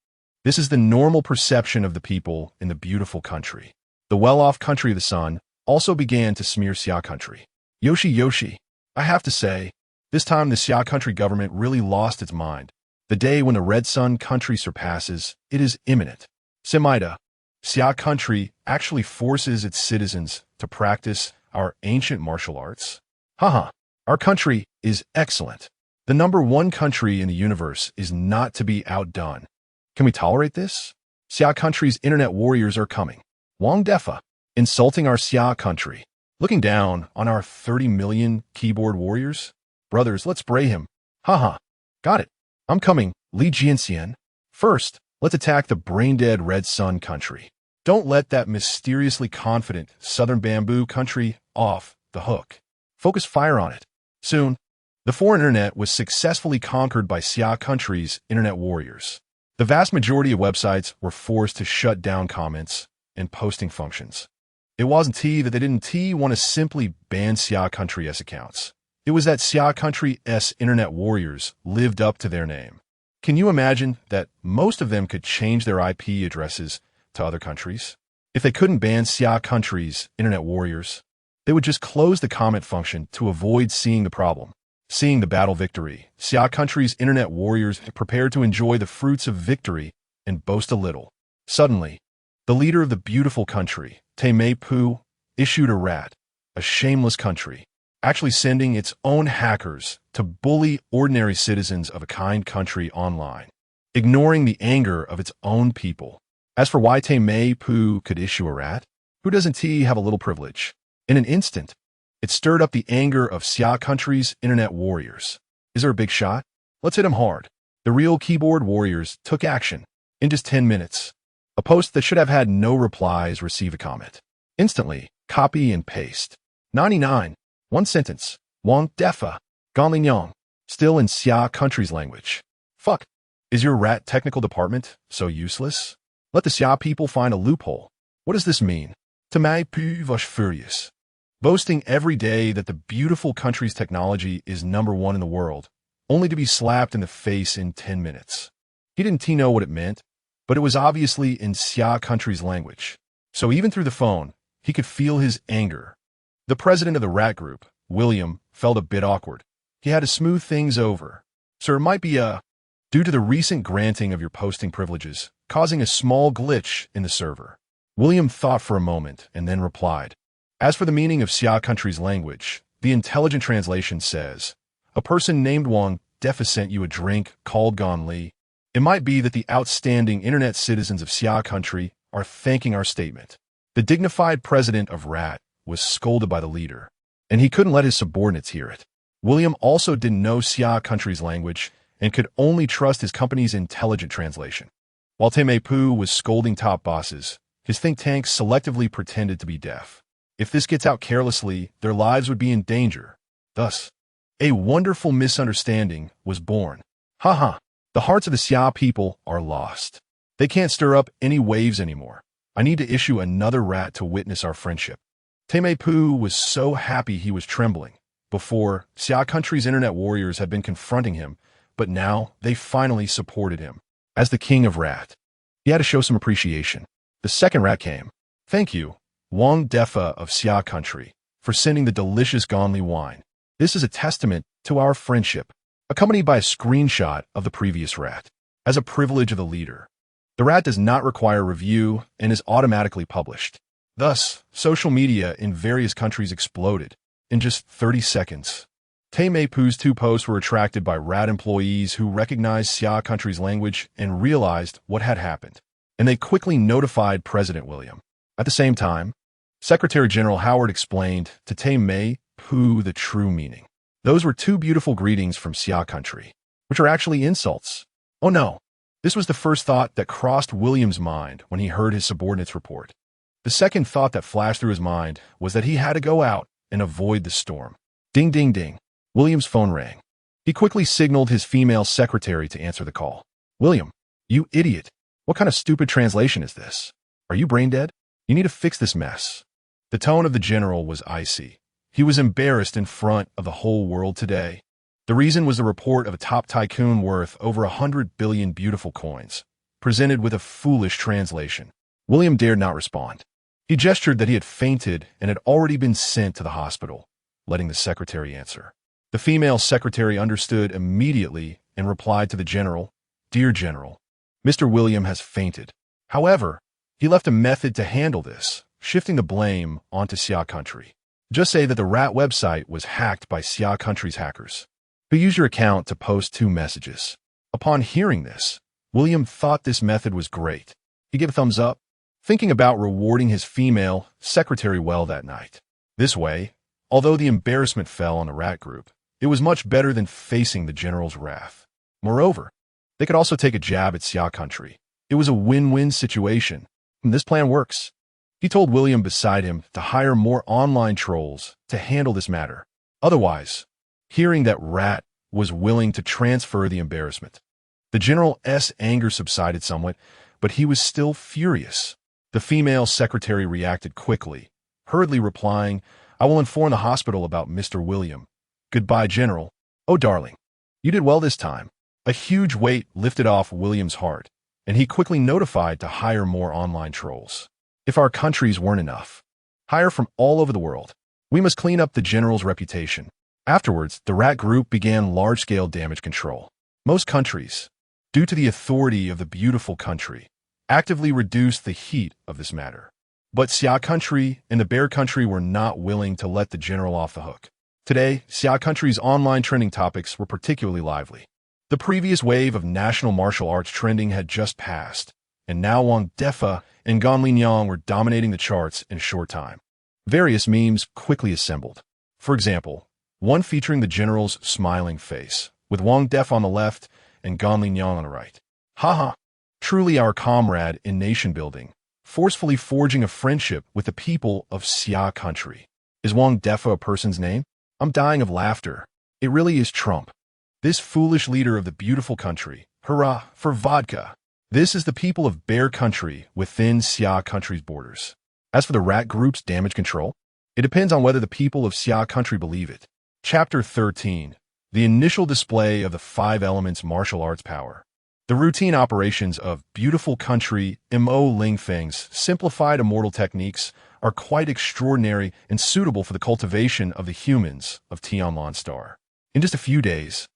this is the normal perception of the people in the beautiful country. The well-off country of the sun also began to smear Xia Country. Yoshi, I have to say, this time the Xia Country government really lost its mind. The day when the Red Sun country surpasses, it is imminent. Semida, Xia Country actually forces its citizens to practice our ancient martial arts. Haha, our country is excellent. The #1 country in the universe is not to be outdone. Can we tolerate this? Xia Country's internet warriors are coming. Wang Defa, insulting our Xia Country. Looking down on our 30 million keyboard warriors? Brothers, let's spray him. Haha, got it. I'm coming, Li Jianxian. First, let's attack the brain-dead Red Sun country. Don't let that mysteriously confident southern bamboo country off the hook. Focus fire on it. Soon, the foreign internet was successfully conquered by Xia Country's internet warriors. The vast majority of websites were forced to shut down comments and posting functions. It wasn't that they didn't want to simply ban Xia Country's accounts. It was that Xia Country's internet warriors lived up to their name. Can you imagine that most of them could change their IP addresses to other countries? If they couldn't ban Xia Country's internet warriors, they would just close the comment function to avoid seeing the problem. Seeing the battle victory, Xia Country's internet warriors prepared to enjoy the fruits of victory and boast a little. Suddenly, the leader of the beautiful country, Taimepu, issued a rat, a shameless country, actually sending its own hackers to bully ordinary citizens of a kind country online, ignoring the anger of its own people. As for why Taimepu could issue a rat, who doesn't have a little privilege? In an instant, it stirred up the anger of Xia Country's internet warriors. Is there a big shot? Let's hit him hard. The real keyboard warriors took action. In just 10 minutes, a post that should have had no replies received a comment. Instantly, copy and paste. 99. One sentence. Wang Defa. Ganlinyang. Still in Xia Country's language. Fuck. Is your rat technical department so useless? Let the Xia people find a loophole. What does this mean? Taimepu was furious. Boasting every day that the beautiful country's technology is #1 in the world, only to be slapped in the face in 10 minutes. He didn't know what it meant, but it was obviously in Xia Country's language. So even through the phone, he could feel his anger. The president of the rat group, William, felt a bit awkward. He had to smooth things over. Sir, it might be due to the recent granting of your posting privileges, causing a small glitch in the server. William thought for a moment and then replied. As for the meaning of Xia Country's language, the intelligent translation says, a person named Wang Defa sent you a drink called Ganli. It might be that the outstanding internet citizens of Xia Country are thanking our statement. The dignified president of RAT was scolded by the leader, and he couldn't let his subordinates hear it. William also didn't know Xia Country's language and could only trust his company's intelligent translation. While Taimepu was scolding top bosses, his think tank selectively pretended to be deaf. If this gets out carelessly, their lives would be in danger. Thus, a wonderful misunderstanding was born. Haha, the hearts of the Xia people are lost. They can't stir up any waves anymore. I need to issue another rat to witness our friendship. Taimepu was so happy he was trembling. Before, Xia Country's internet warriors had been confronting him, but now they finally supported him. As the king of rat, he had to show some appreciation. The second rat came. Thank you, Wang Defa of Xia Country, for sending the delicious Ganli wine. This is a testament to our friendship, accompanied by a screenshot of the previous rat. As a privilege of the leader, the rat does not require review and is automatically published. Thus, social media in various countries exploded in just 30 seconds. Taimepu's 2 posts were attracted by rat employees who recognized Xia Country's language and realized what had happened, and they quickly notified President William. At the same time, Secretary General Howard explained to Taimepu the true meaning. Those were 2 beautiful greetings from Xia Country, which are actually insults. Oh no, this was the first thought that crossed William's mind when he heard his subordinates report. The second thought that flashed through his mind was that he had to go out and avoid the storm. Ding, ding, ding. William's phone rang. He quickly signaled his female secretary to answer the call. William, you idiot. What kind of stupid translation is this? Are you brain dead? You need to fix this mess. The tone of the general was icy. He was embarrassed in front of the whole world today. The reason was the report of a top tycoon worth over 100 billion beautiful coins, presented with a foolish translation. William dared not respond. He gestured that he had fainted and had already been sent to the hospital, letting the secretary answer. The female secretary understood immediately and replied to the general, Dear General, Mr. William has fainted. However, he left a method to handle this, shifting the blame onto Xia Country. Just say that the rat website was hacked by Xia Country's hackers, who used your account to post 2 messages. Upon hearing this, William thought this method was great. He gave a thumbs up, thinking about rewarding his female secretary well that night. This way, although the embarrassment fell on the rat group, it was much better than facing the general's wrath. Moreover, they could also take a jab at Xia Country. It was a win-win situation. This plan works. He told William beside him to hire more online trolls to handle this matter. Otherwise, hearing that Rat was willing to transfer the embarrassment. The general's anger subsided somewhat, but he was still furious. The female secretary reacted quickly, hurriedly replying, "I will inform the hospital about Mr. William. Goodbye, General. Oh, darling, you did well this time." A huge weight lifted off William's heart, and he quickly notified to hire more online trolls. If our countries weren't enough, hire from all over the world. We must clean up the general's reputation. Afterwards, the Rat Group began large-scale damage control. Most countries, due to the authority of the beautiful country, actively reduced the heat of this matter. But Xia Country and the Bear Country were not willing to let the general off the hook. Today, Xia Country's online trending topics were particularly lively. The previous wave of national martial arts trending had just passed, and now Wang Defa and Gan Linyang were dominating the charts in a short time. Various memes quickly assembled. For example, one featuring the general's smiling face, with Wang Def on the left and Gan Linyang on the right. Haha, truly our comrade in nation building, forcefully forging a friendship with the people of Xia Country. Is Wang Defa a person's name? I'm dying of laughter. It really is Trump. This foolish leader of the beautiful country. Hurrah for vodka. This is the people of Bear Country within Xia Country's borders. As for the Rat Group's damage control, it depends on whether the people of Xia Country believe it. Chapter 13. The initial display of the 5 elements martial arts power. The routine operations of beautiful country Mo Lingfeng's simplified immortal techniques are quite extraordinary and suitable for the cultivation of the humans of Tianlan Star. In just a few days,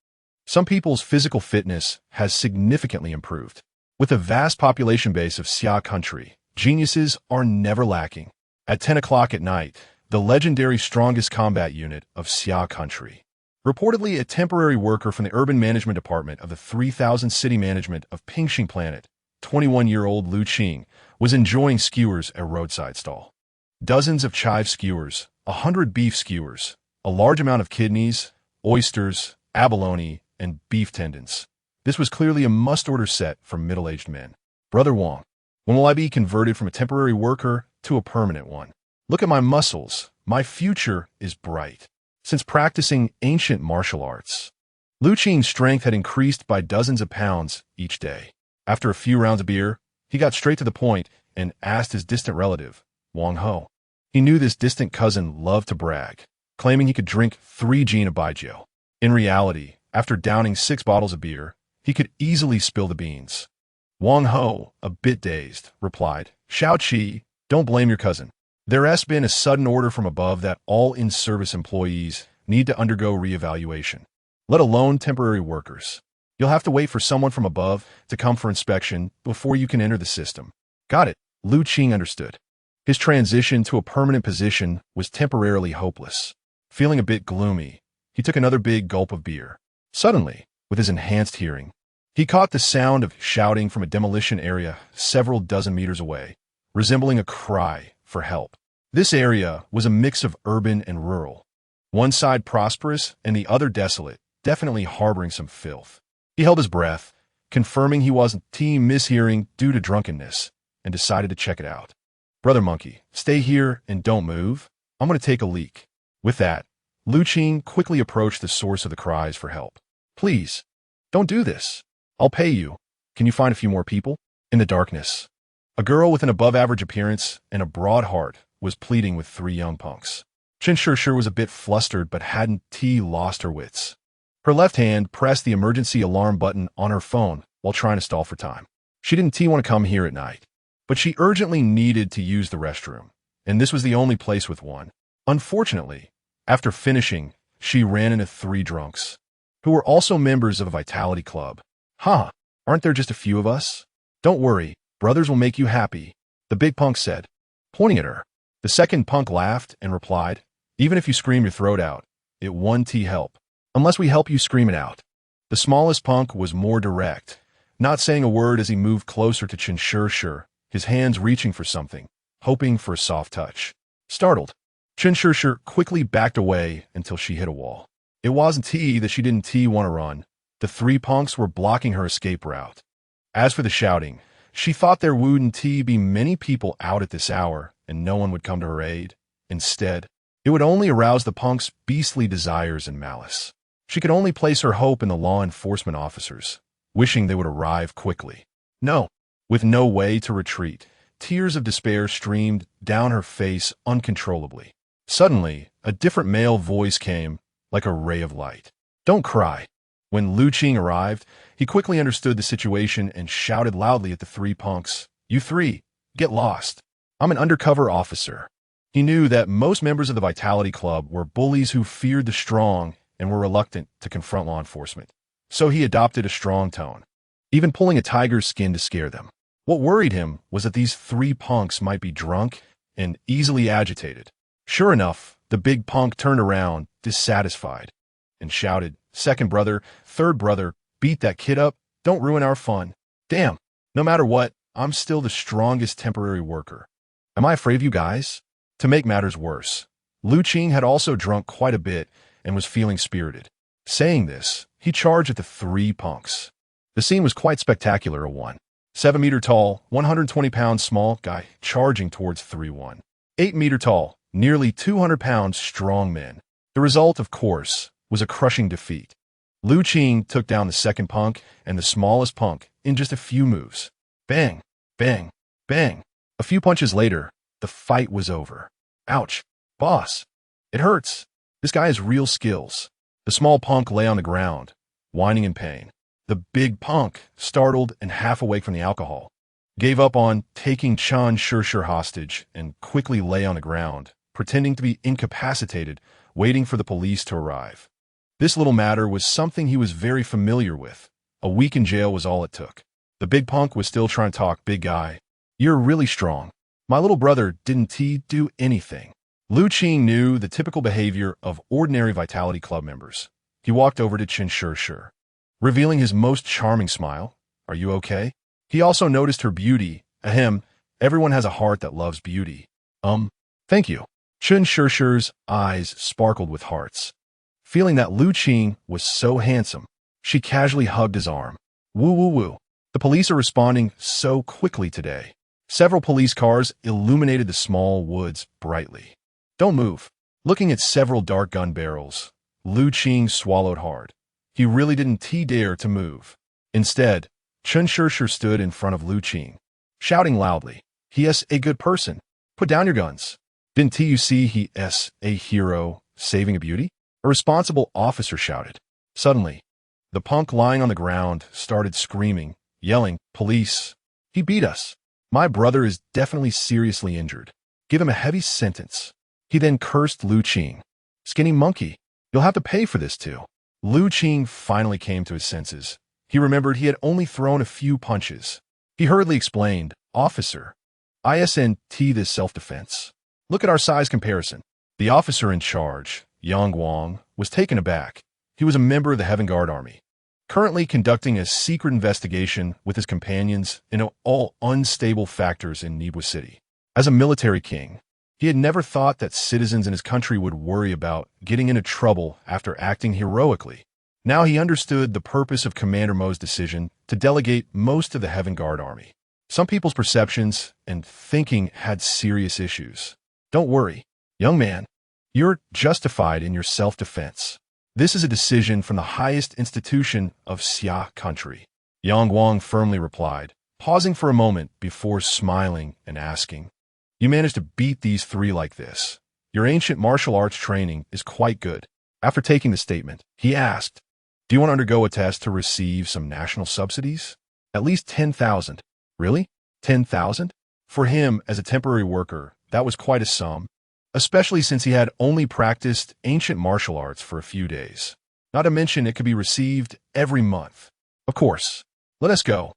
some people's physical fitness has significantly improved. With a vast population base of Xia Country, geniuses are never lacking. At 10 o'clock at night, the legendary strongest combat unit of Xia Country, reportedly a temporary worker from the Urban Management Department of the 3000 City Management of Pingxing Planet, 21-year-old Lu Qing, was enjoying skewers at a roadside stall. Dozens of chive skewers, 100 beef skewers, a large amount of kidneys, oysters, abalone, and beef tendons. This was clearly a must-order set for middle-aged men. Brother Wang, when will I be converted from a temporary worker to a permanent one? Look at my muscles. My future is bright. Since practicing ancient martial arts, Lu Qing's strength had increased by dozens of pounds each day. After a few rounds of beer, he got straight to the point and asked his distant relative, Wang Ho. He knew this distant cousin loved to brag, claiming he could drink 3 gin of baijiu. In reality, after downing 6 bottles of beer, he could easily spill the beans. Wang Ho, a bit dazed, replied, Shao Qi, don't blame your cousin. There has been a sudden order from above that all in-service employees need to undergo reevaluation, let alone temporary workers. You'll have to wait for someone from above to come for inspection before you can enter the system. Got it. Lu Qing understood. His transition to a permanent position was temporarily hopeless. Feeling a bit gloomy, he took another big gulp of beer. Suddenly, with his enhanced hearing, he caught the sound of shouting from a demolition area several dozen meters away, resembling a cry for help. This area was a mix of urban and rural, one side prosperous and the other desolate, definitely harboring some filth. He held his breath, confirming he wasn't mishearing due to drunkenness, and decided to check it out. Brother Monkey, stay here and don't move. I'm going to take a leak. With that, Lu Qing quickly approached the source of the cries for help. Please, don't do this. I'll pay you. Can you find a few more people? In the darkness, a girl with an above-average appearance and a broad heart was pleading with 3 young punks. Chen Shishir was a bit flustered but hadn't lost her wits. Her left hand pressed the emergency alarm button on her phone while trying to stall for time. She didn't want to come here at night, but she urgently needed to use the restroom, and this was the only place with one. Unfortunately, after finishing, she ran into 3 drunks, who were also members of a Vitality Club. Huh, aren't there just a few of us? Don't worry, brothers will make you happy, the big punk said, pointing at her. The second punk laughed and replied, even if you scream your throat out, it won't help, unless we help you scream it out. The smallest punk was more direct, not saying a word as he moved closer to Chen Shishir, his hands reaching for something, hoping for a soft touch. Startled, Chen Shishir quickly backed away until she hit a wall. It wasn't that she didn't want to run. The 3 punks were blocking her escape route. As for the shouting, She thought there wouldn't be many people out at this hour, and no one would come to her aid. Instead, it would only arouse the punk's beastly desires and malice. She could only place her hope in the law enforcement officers, wishing they would arrive quickly. No, with no way to retreat, tears of despair streamed down her face uncontrollably. Suddenly, a different male voice came, like a ray of light. "Don't cry." When Lu Qing arrived, he quickly understood the situation and shouted loudly at the three punks, "You three, get lost. I'm an undercover officer." He knew that most members of the Vitality Club were bullies who feared the strong and were reluctant to confront law enforcement. So he adopted a strong tone, even pulling a tiger's skin to scare them. What worried him was that these three punks might be drunk and easily agitated. Sure enough, the big punk turned around, dissatisfied, and shouted, "Second brother, third brother, beat that kid up, don't ruin our fun. Damn, no matter what, I'm still the strongest temporary worker. Am I afraid of you guys?" To make matters worse, Lu Qing had also drunk quite a bit and was feeling spirited. Saying this, he charged at the three punks. The scene was quite spectacular. A 7-meter tall, 120-pound small guy charging towards 3 8-meter tall, nearly 200-pound strong men. The result, of course, was a crushing defeat. Lu Qing took down the second punk and the smallest punk in just a few moves. Bang, bang, bang. A few punches later, the fight was over. Ouch, boss. It hurts. This guy has real skills. The small punk lay on the ground, whining in pain. The big punk, startled and half awake from the alcohol, gave up on taking Chen Shishir hostage and quickly lay on the ground, pretending to be incapacitated, waiting for the police to arrive. This little matter was something he was very familiar with. A week in jail was all it took. The big punk was still trying to talk. "Big guy, you're really strong. My little brother didn't do anything." Lu Qing knew the typical behavior of ordinary Vitality Club members. He walked over to Chen Shishir, revealing his most charming smile. "Are you okay?" He also noticed her beauty. Ahem, everyone has a heart that loves beauty. Thank you." Chen Shishir's eyes sparkled with hearts. Feeling that Lu Qing was so handsome, she casually hugged his arm. "Woo woo woo. The police are responding so quickly today." Several police cars illuminated the small woods brightly. "Don't move." Looking at several dark gun barrels, Lu Qing swallowed hard. He really didn't dare to move. Instead, Chen Shishir stood in front of Lu Qing, shouting loudly, "He is a good person. Put down your guns. Didn't you see he is a hero saving a beauty?" A responsible officer shouted. Suddenly, the punk lying on the ground started screaming, yelling, "Police! He beat us. My brother is definitely seriously injured. Give him a heavy sentence." He then cursed Lu Qing. "Skinny monkey, you'll have to pay for this too." Lu Qing finally came to his senses. He remembered he had only thrown a few punches. He hurriedly explained, "Officer, isn't this self-defense? Look at our size comparison." The officer in charge, Yang Wang, was taken aback. He was a member of the Heaven Guard Army, currently conducting a secret investigation with his companions into all unstable factors in Nibwa City. As a military king, he had never thought that citizens in his country would worry about getting into trouble after acting heroically. Now he understood the purpose of Commander Mo's decision to delegate most of the Heaven Guard Army. Some people's perceptions and thinking had serious issues. "Don't worry, young man. You're justified in your self-defense. This is a decision from the highest institution of Xia Country," Yang Wang firmly replied, pausing for a moment before smiling and asking, "You managed to beat these three like this. Your ancient martial arts training is quite good." After taking the statement, he asked, "Do you want to undergo a test to receive some national subsidies?" "At least 10,000. "Really? 10,000? For him, as a temporary worker, that was quite a sum, especially since he had only practiced ancient martial arts for a few days. Not to mention it could be received every month. "Of course. Let us go.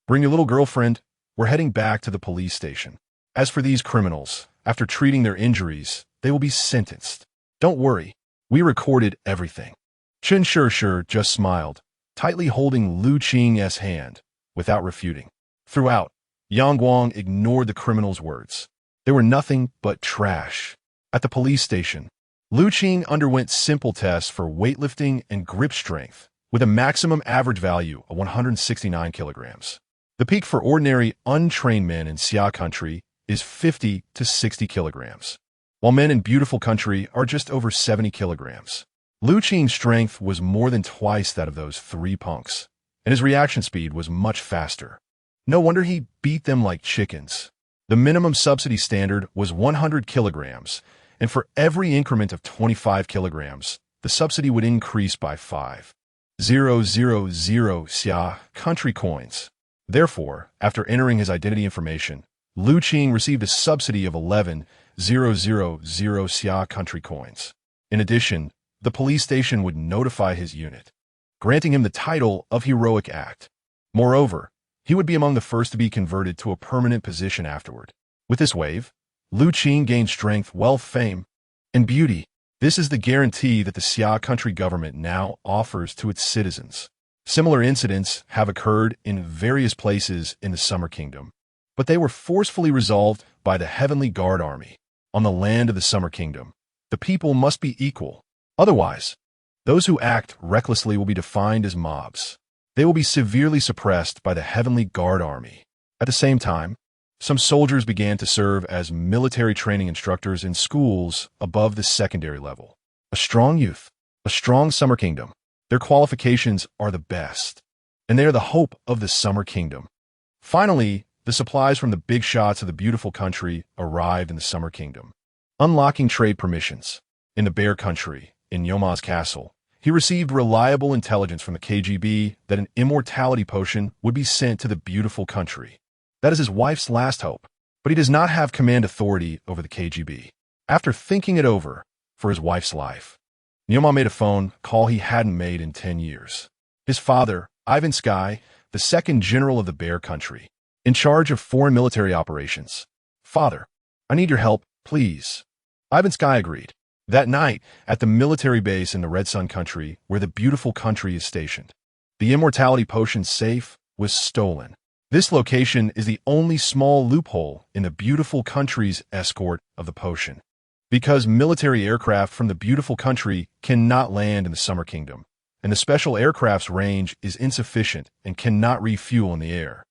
Bring your little girlfriend. We're heading back to the police station. As for these criminals, after treating their injuries, they will be sentenced. Don't worry. We recorded everything." Chen Shishir just smiled, tightly holding Lu Qing's hand, without refuting. Throughout, Yang Guang ignored the criminals' words. They were nothing but trash. At the police station, Lu Qing underwent simple tests for weightlifting and grip strength, with a maximum average value of 169 kilograms. The peak for ordinary, untrained men in Xia Country is 50 to 60 kilograms, while men in beautiful country are just over 70 kilograms. Lu Qing's strength was more than twice that of those three punks, and his reaction speed was much faster. No wonder he beat them like chickens. The minimum subsidy standard was 100 kilograms, and for every increment of 25 kilograms, the subsidy would increase by 5,000 Xia Country coins. Therefore, after entering his identity information, Lu Qing received a subsidy of 11,000 Xia Country coins. In addition, the police station would notify his unit, granting him the title of Heroic Act. Moreover, he would be among the first to be converted to a permanent position afterward. With this wave, Lu Qing gained strength, wealth, fame, and beauty. This is the guarantee that the Xia Country government now offers to its citizens. Similar incidents have occurred in various places in the Summer Kingdom, but they were forcefully resolved by the Heavenly Guard Army. On the land of the Summer Kingdom, the people must be equal. Otherwise, those who act recklessly will be defined as mobs. They will be severely suppressed by the Heavenly Guard Army. At the same time, some soldiers began to serve as military training instructors in schools above the secondary level. A strong youth, a strong Summer Kingdom. Their qualifications are the best, and they are the hope of the Summer Kingdom. Finally, the supplies from the big shots of the beautiful country arrived in the Summer Kingdom. Unlocking trade permissions. In the Bear Country, in Yoma's castle, he received reliable intelligence from the KGB that an immortality potion would be sent to the beautiful country. That is his wife's last hope, but he does not have command authority over the KGB. After thinking it over for his wife's life, Yoma made a phone call he hadn't made in 10 years. His father, Ivan Sky, the second general of the Bear Country, in charge of foreign military operations. "Father, I need your help, please." Ivan Sky agreed. That night, at the military base in the Red Sun Country, where the beautiful country is stationed, the immortality potion safe was stolen. This location is the only small loophole in the beautiful country's escort of the potion. Because military aircraft from the beautiful country cannot land in the Summer Kingdom, and the special aircraft's range is insufficient and cannot refuel in the air.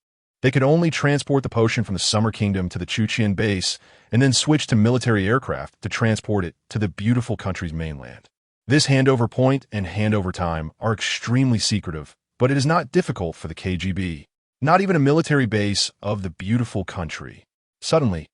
They could only transport the potion from the Summer Kingdom to the Chuchian base and then switch to military aircraft to transport it to the beautiful country's mainland. This handover point and handover time are extremely secretive, but it is not difficult for the KGB. Not even a military base of the beautiful country. Suddenly,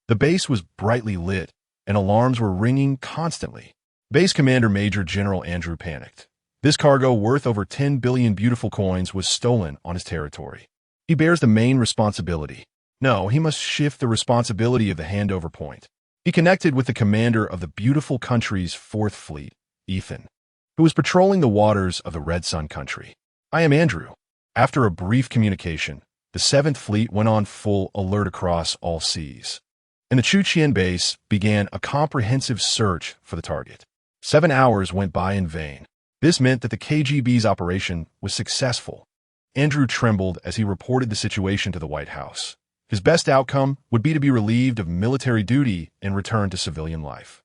the base was brightly lit, and alarms were ringing constantly. Base Commander Major General Andrew panicked. This cargo, worth over 10 billion beautiful coins, was stolen on his territory. He bears the main responsibility. No, he must shift the responsibility of the handover point. He connected with the commander of the beautiful country's 4th Fleet, Ethan, who was patrolling the waters of the Red Sun Country. "I am Andrew." After a brief communication, the 7th Fleet went on full alert across all seas, and the Chuchian base began a comprehensive search for the target. 7 hours went by in vain. This meant that the KGB's operation was successful. Andrew trembled as he reported the situation to the White House. His best outcome would be to be relieved of military duty and return to civilian life.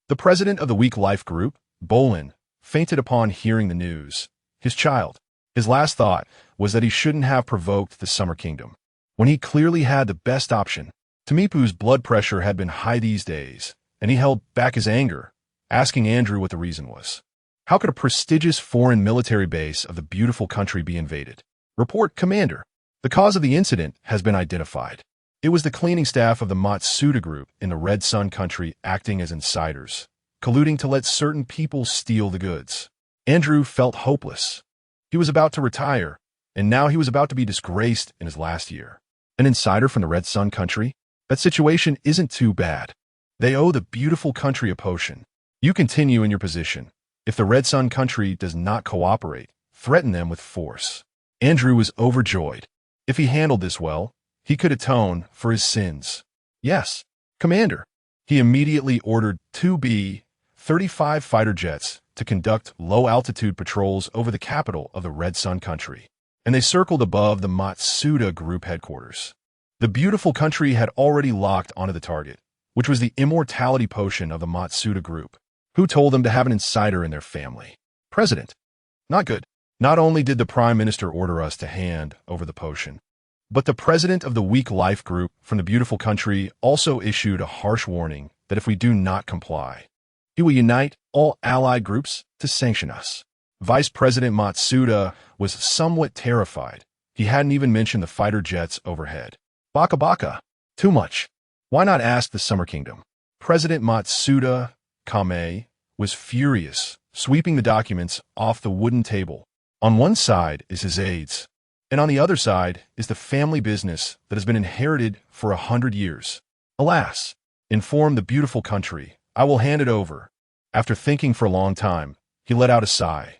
The president of the Weak Life Group, Bolin, fainted upon hearing the news. His child. His last thought was that he shouldn't have provoked the Summer Kingdom, when he clearly had the best option. Timipu's blood pressure had been high these days, and he held back his anger, asking Andrew what the reason was. How could a prestigious foreign military base of the beautiful country be invaded? Report, Commander. The cause of the incident has been identified. It was the cleaning staff of the Matsuda Group in the Red Sun Country acting as insiders, colluding to let certain people steal the goods. Andrew felt hopeless. He was about to retire, and now he was about to be disgraced in his last year. An insider from the Red Sun Country? That situation isn't too bad. They owe the beautiful country a potion. You continue in your position. If the Red Sun Country does not cooperate, threaten them with force. Andrew was overjoyed. If he handled this well, he could atone for his sins. Yes, Commander. He immediately ordered 2 B-35 fighter jets to conduct low-altitude patrols over the capital of the Red Sun Country, and they circled above the Matsuda Group headquarters. The beautiful country had already locked onto the target, which was the immortality potion of the Matsuda Group, who told them to have an insider in their family. President. Not good. Not only did the Prime Minister order us to hand over the potion, But the president of the Weak Life Group from the beautiful country also issued a harsh warning that if we do not comply, he will unite all allied groups to sanction us. Vice President Matsuda was somewhat terrified. He hadn't even mentioned the fighter jets overhead. Baka baka. Too much. Why not ask the Summer Kingdom? President Matsuda Kame was furious, sweeping the documents off the wooden table. On one side is his aides, and on the other side is the family business that has been inherited for 100 years. Alas, inform the beautiful country, I will hand it over. After thinking for a long time, he let out a sigh.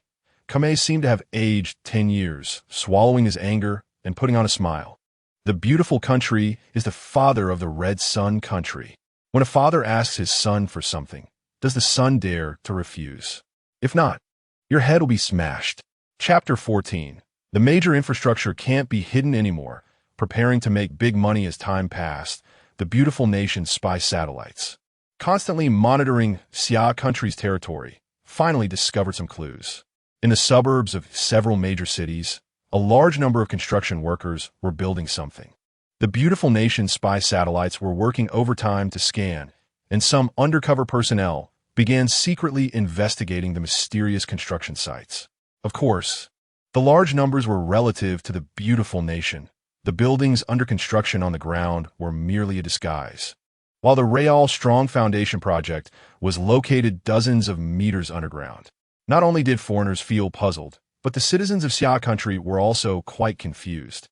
Kame seemed to have aged 10 years, swallowing his anger and putting on a smile. The beautiful country is the father of the Red Sun country. When a father asks his son for something, does the son dare to refuse? If not, your head will be smashed. Chapter 14. The major infrastructure can't be hidden anymore. Preparing to make big money as time passed, the beautiful nation's spy satellites, constantly monitoring Xia Country's territory, finally discovered some clues. In the suburbs of several major cities, a large number of construction workers were building something. The beautiful nation's spy satellites were working overtime to scan, and some undercover personnel began secretly investigating the mysterious construction sites. Of course, the large numbers were relative to the beautiful nation. The buildings under construction on the ground were merely a disguise, while the Real Strong Foundation project was located dozens of meters underground. Not only did foreigners feel puzzled, but the citizens of Xia Country were also quite confused.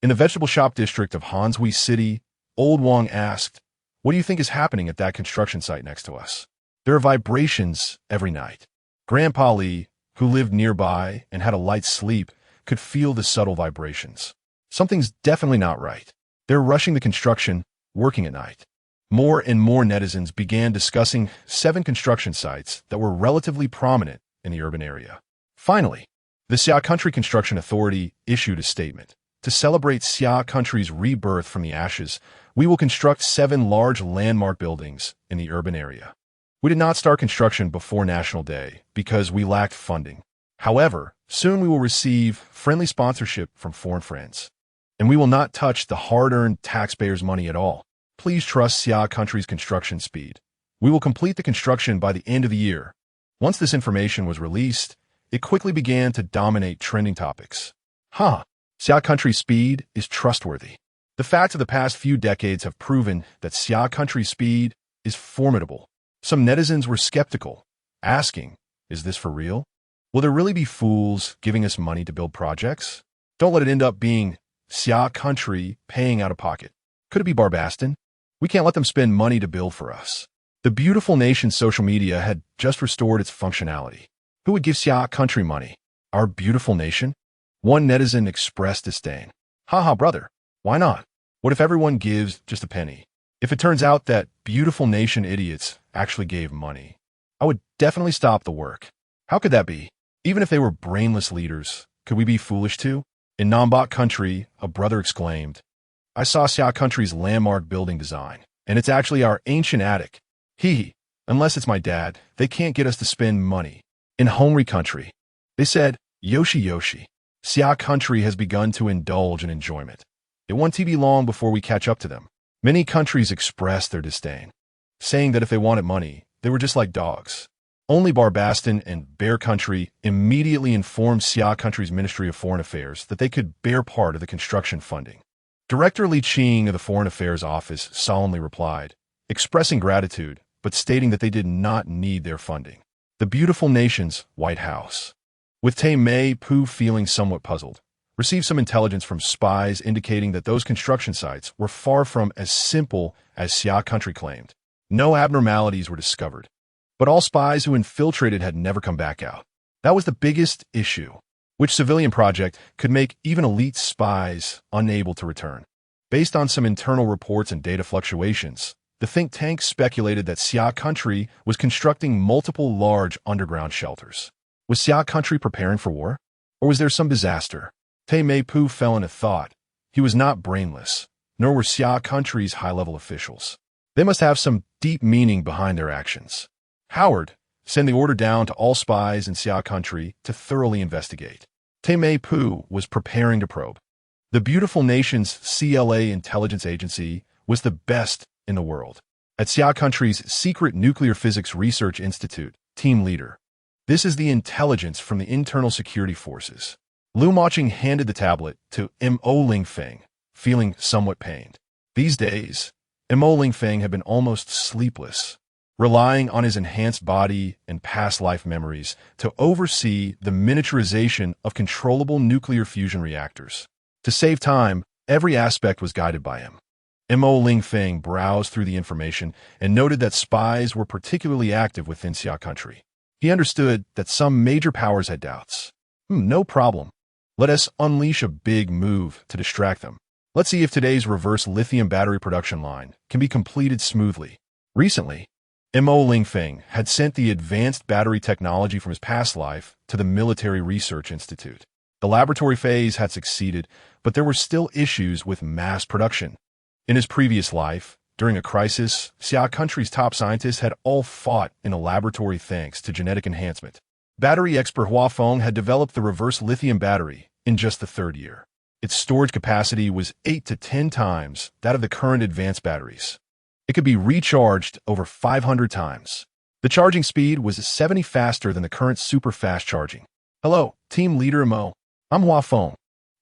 In the vegetable shop district of Hanshui City, Old Wang asked, "What do you think is happening at that construction site next to us? There are vibrations every night." Grandpa Li, who lived nearby and had a light sleep, could feel the subtle vibrations. Something's definitely not right. They're rushing the construction, working at night. More and more netizens began discussing 7 construction sites that were relatively prominent in the urban area. Finally, the Xia Country Construction Authority issued a statement. To celebrate Xia Country's rebirth from the ashes, we will construct 7 large landmark buildings in the urban area. We did not start construction before National Day because we lacked funding. However, soon we will receive friendly sponsorship from foreign friends. And we will not touch the hard-earned taxpayers' money at all. Please trust Xia Country's construction speed. We will complete the construction by the end of the year. Once this information was released, it quickly began to dominate trending topics. Xia Country's speed is trustworthy. The facts of the past few decades have proven that Xia Country's speed is formidable. Some netizens were skeptical, asking, is this for real? Will there really be fools giving us money to build projects? Don't let it end up being Xia Country paying out of pocket. Could it be Barbaston? We can't let them spend money to build for us. The beautiful nation's social media had just restored its functionality. Who would give Xia Country money? Our beautiful nation? One netizen expressed disdain. Haha, brother. Why not? What if everyone gives just a penny? If it turns out that beautiful nation idiots actually gave money, I would definitely stop the work. How could that be? Even if they were brainless leaders, could we be foolish too? In Nambak Country, a brother exclaimed, I saw Xia Country's landmark building design, and it's actually our ancient attic. Unless it's my dad, they can't get us to spend money. In Hongri Country, they said, Yoshi, Xia Country has begun to indulge in enjoyment. It won't be long before we catch up to them. Many countries expressed their disdain, saying that if they wanted money, they were just like dogs. Only Barbaston and Bear Country immediately informed Xia Country's Ministry of Foreign Affairs that they could bear part of the construction funding. Director Li Qing of the Foreign Affairs Office solemnly replied, expressing gratitude, but stating that they did not need their funding. The beautiful nation's White House, with Tai Mei Pu feeling somewhat puzzled, received some intelligence from spies indicating that those construction sites were far from as simple as Xia Country claimed. No abnormalities were discovered, but all spies who infiltrated had never come back out. That was the biggest issue, which civilian project could make even elite spies unable to return. Based on some internal reports and data fluctuations, the think tank speculated that Xia Country was constructing multiple large underground shelters. Was Xia Country preparing for war? Or was there some disaster? Tai Mei Pu fell into thought. He was not brainless, nor were Xia Country's high-level officials. They must have some deep meaning behind their actions. Howard, send the order down to all spies in Xia Country to thoroughly investigate. Tai Mei Pu was preparing to probe. The beautiful nation's CLA intelligence agency was the best in the world. At Xia Country's secret nuclear physics research institute, team leader. This is the intelligence from the internal security forces. Lu Maching handed the tablet to Mo Lingfeng, feeling somewhat pained. These days, Mo Lingfeng had been almost sleepless, relying on his enhanced body and past life memories to oversee the miniaturization of controllable nuclear fusion reactors. To save time, every aspect was guided by him. Mo Lingfeng browsed through the information and noted that spies were particularly active within Xia Country. He understood that some major powers had doubts. No problem. Let us unleash a big move to distract them. Let's see if today's reverse lithium battery production line can be completed smoothly. Recently, Mo Lingfeng had sent the advanced battery technology from his past life to the Military Research Institute. The laboratory phase had succeeded, but there were still issues with mass production. In his previous life, during a crisis, Xia Country's top scientists had all fought in a laboratory thanks to genetic enhancement. Battery expert Hua Feng had developed the reverse lithium battery in just the third year. Its storage capacity was 8 to 10 times that of the current advanced batteries. It could be recharged over 500 times. The charging speed was 70 faster than the current super fast charging. Hello, team leader Mo. I'm Hua Feng.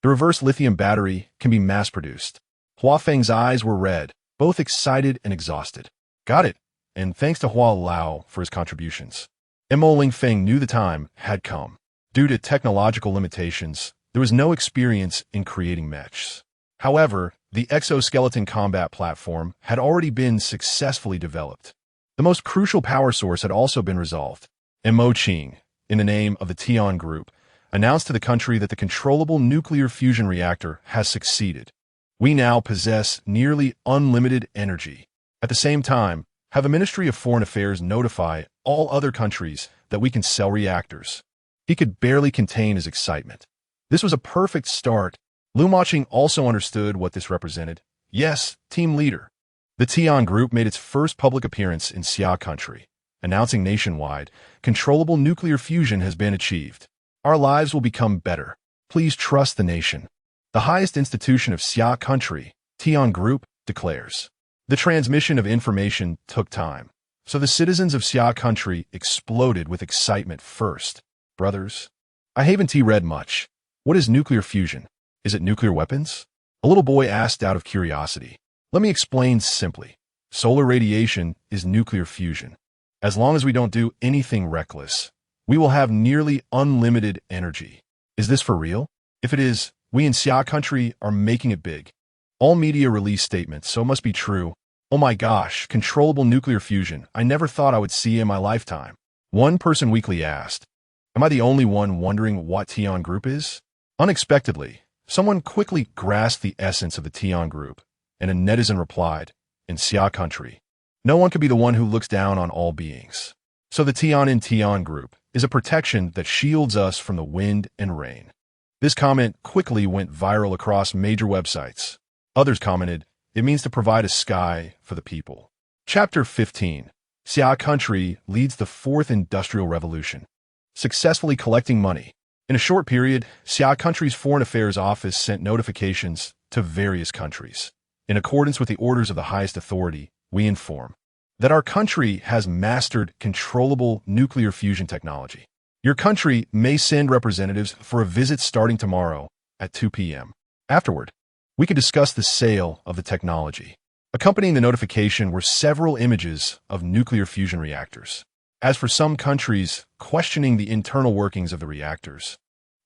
The reverse lithium battery can be mass-produced. Hua Feng's eyes were red, both excited and exhausted. Got it, and thanks to Hua Lao for his contributions. Mo Lingfeng knew the time had come. Due to technological limitations, there was no experience in creating mechs. However, the exoskeleton combat platform had already been successfully developed. The most crucial power source had also been resolved. Mo Qing, in the name of the Tian Group, announced to the country that the controllable nuclear fusion reactor has succeeded. We now possess nearly unlimited energy. At the same time, have the Ministry of Foreign Affairs notify all other countries that we can sell reactors. He could barely contain his excitement. This was a perfect start. Lu Maching also understood what this represented. Yes, team leader. The Tian Group made its first public appearance in Xia Country, announcing nationwide, controllable nuclear fusion has been achieved. Our lives will become better. Please trust the nation. The highest institution of Xia Country, Tian Group, declares. The transmission of information took time, so the citizens of Xia Country exploded with excitement first. Brothers, I haven't read much. What is nuclear fusion? Is it nuclear weapons? A little boy asked out of curiosity. Let me explain simply. Solar radiation is nuclear fusion. As long as we don't do anything reckless, we will have nearly unlimited energy. Is this for real? If it is, we in Xia Country are making it big. All media release statements, so it must be true. Oh my gosh, controllable nuclear fusion. I never thought I would see in my lifetime. One person weakly asked, am I the only one wondering what Tian Group is? Unexpectedly, someone quickly grasped the essence of the Tian Group, and a netizen replied, in Xia Country, no one could be the one who looks down on all beings. So the Tian Group is a protection that shields us from the wind and rain. This comment quickly went viral across major websites. Others commented, it means to provide a sky for the people. Chapter 15. Xia Country leads the fourth industrial revolution. Successfully collecting money. In a short period, Xia Country's Foreign Affairs Office sent notifications to various countries. In accordance with the orders of the highest authority, we inform that our country has mastered controllable nuclear fusion technology. Your country may send representatives for a visit starting tomorrow at 2 p.m. Afterward, we can discuss the sale of the technology. Accompanying the notification were several images of nuclear fusion reactors. As for some countries questioning the internal workings of the reactors,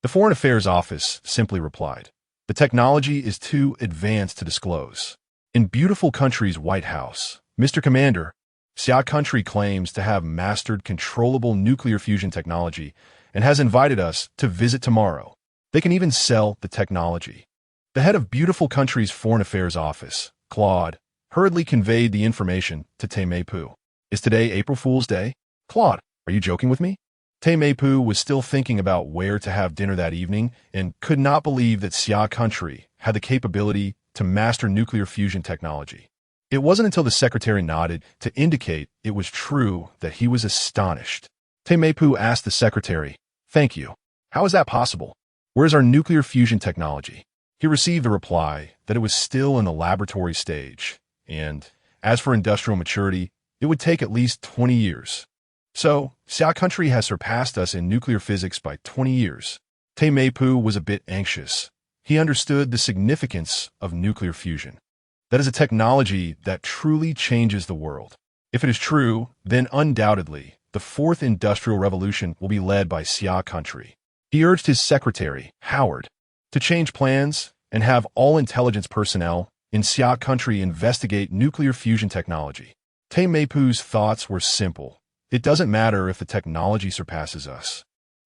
the Foreign Affairs Office simply replied, the technology is too advanced to disclose. In beautiful country's White House, Mr. Commander, Xia Country claims to have mastered controllable nuclear fusion technology and has invited us to visit tomorrow. They can even sell the technology. The head of beautiful country's Foreign Affairs Office, Claude, hurriedly conveyed the information to Meipu. Is today April Fool's Day? Claude, are you joking with me? Meipu was still thinking about where to have dinner that evening and could not believe that Xia Country had the capability to master nuclear fusion technology. It wasn't until the secretary nodded to indicate it was true that he was astonished. Meipu asked the secretary, thank you. How is that possible? Where's our nuclear fusion technology? He received the reply that it was still in the laboratory stage, and as for industrial maturity, it would take at least 20 years. So, Xia Country has surpassed us in nuclear physics by 20 years. Te Meipu was a bit anxious. He understood the significance of nuclear fusion. That is a technology that truly changes the world. If it is true, then undoubtedly, the fourth industrial revolution will be led by Xia Country. He urged his secretary, Howard, to change plans and have all intelligence personnel in Xia Country investigate nuclear fusion technology. Te Meipu's thoughts were simple. It doesn't matter if the technology surpasses us,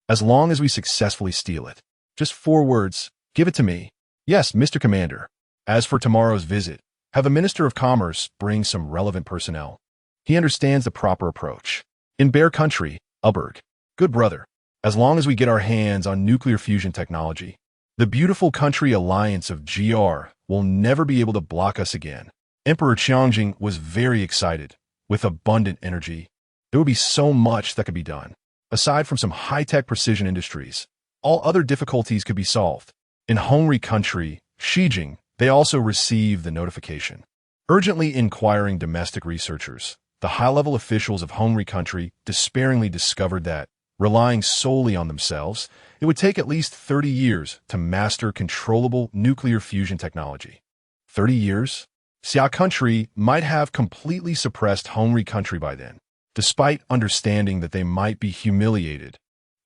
as long as we successfully steal it. Just 4 words, give it to me. Yes, Mr. Commander. As for tomorrow's visit, have the Minister of Commerce bring some relevant personnel. He understands the proper approach. In Bear Country, Uberg. Good brother. As long as we get our hands on nuclear fusion technology, the beautiful country alliance of GR will never be able to block us again. Emperor Qiangjing was very excited. With abundant energy, there would be so much that could be done. Aside from some high-tech precision industries, all other difficulties could be solved. In Hongri Country, Xijing, they also received the notification. Urgently inquiring domestic researchers, the high-level officials of Hongri Country despairingly discovered that, relying solely on themselves, it would take at least 30 years to master controllable nuclear fusion technology. 30 years? Xia Country might have completely suppressed Hongri Country by then. Despite understanding that they might be humiliated,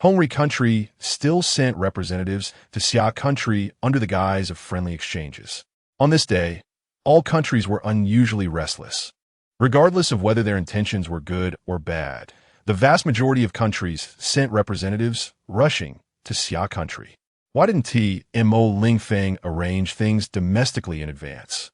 Hongri Country still sent representatives to Xia Country under the guise of friendly exchanges. On this day, all countries were unusually restless. Regardless of whether their intentions were good or bad, the vast majority of countries sent representatives rushing to Xia Country. Why didn't T.M.O. Lingfeng arrange things domestically in advance?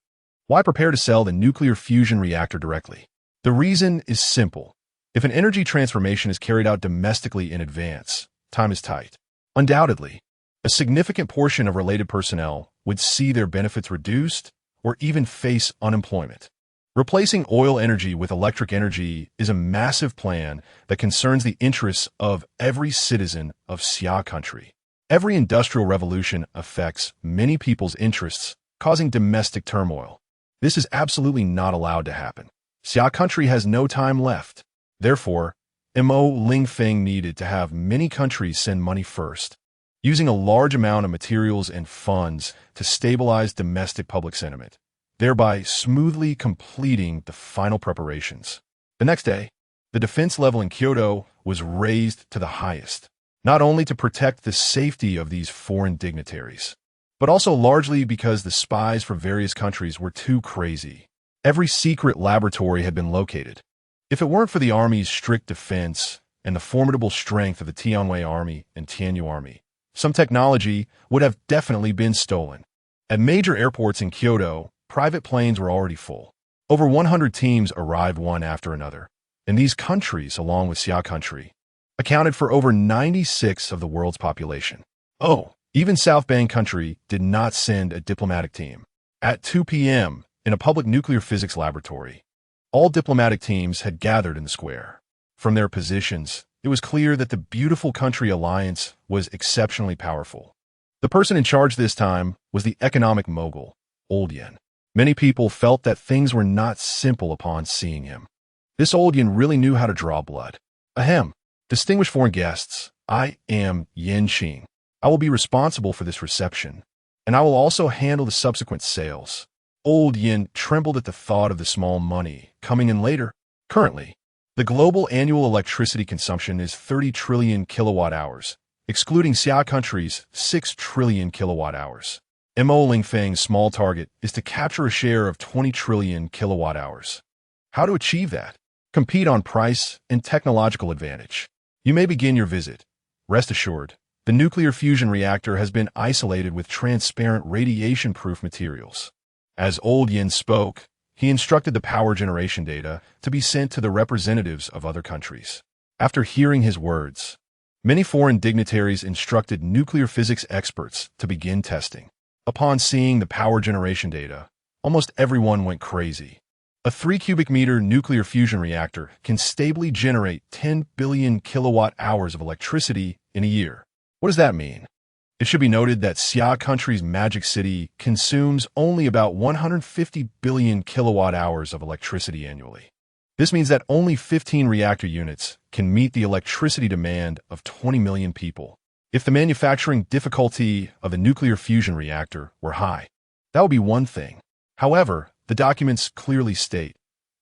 Why prepare to sell the nuclear fusion reactor directly? The reason is simple. If an energy transformation is carried out domestically in advance, time is tight. Undoubtedly, a significant portion of related personnel would see their benefits reduced or even face unemployment. Replacing oil energy with electric energy is a massive plan that concerns the interests of every citizen of Xia Country. Every industrial revolution affects many people's interests, causing domestic turmoil. This is absolutely not allowed to happen. Xia Country has no time left. Therefore, M.O. Lingfeng needed to have many countries send money first, using a large amount of materials and funds to stabilize domestic public sentiment, thereby smoothly completing the final preparations. The next day, the defense level in Kyoto was raised to the highest, not only to protect the safety of these foreign dignitaries, but also largely because the spies from various countries were too crazy. Every secret laboratory had been located. If it weren't for the army's strict defense and the formidable strength of the Tianwei army and Tianyu army, some technology would have definitely been stolen. At major airports in Kyoto, private planes were already full. Over 100 teams arrived one after another, and these countries, along with Xia Country, accounted for over 96% of the world's population. Oh, even South Bang Country did not send a diplomatic team. At 2 p.m., in a public nuclear physics laboratory, all diplomatic teams had gathered in the square. From their positions, it was clear that the beautiful country alliance was exceptionally powerful. The person in charge this time was the economic mogul, Old Yen. Many people felt that things were not simple upon seeing him. This Old Yen really knew how to draw blood. Ahem. Distinguished foreign guests, I am Yen Qing. I will be responsible for this reception, and I will also handle the subsequent sales. Old Yen trembled at the thought of the small money coming in later. Currently, the global annual electricity consumption is 30 trillion kilowatt-hours, excluding Xia Country's 6 trillion kilowatt-hours. M.O. Lingfeng's small target is to capture a share of 20 trillion kilowatt-hours. How to achieve that? Compete on price and technological advantage. You may begin your visit. Rest assured, the nuclear fusion reactor has been isolated with transparent radiation-proof materials. As Old Yen spoke, he instructed the power generation data to be sent to the representatives of other countries. After hearing his words, many foreign dignitaries instructed nuclear physics experts to begin testing. Upon seeing the power generation data, almost everyone went crazy. A 3 cubic meter nuclear fusion reactor can stably generate 10 billion kilowatt hours of electricity in a year. What does that mean? It should be noted that Xia Country's Magic City consumes only about 150 billion kilowatt hours of electricity annually. This means that only 15 reactor units can meet the electricity demand of 20 million people. If the manufacturing difficulty of a nuclear fusion reactor were high, that would be one thing. However, the documents clearly state,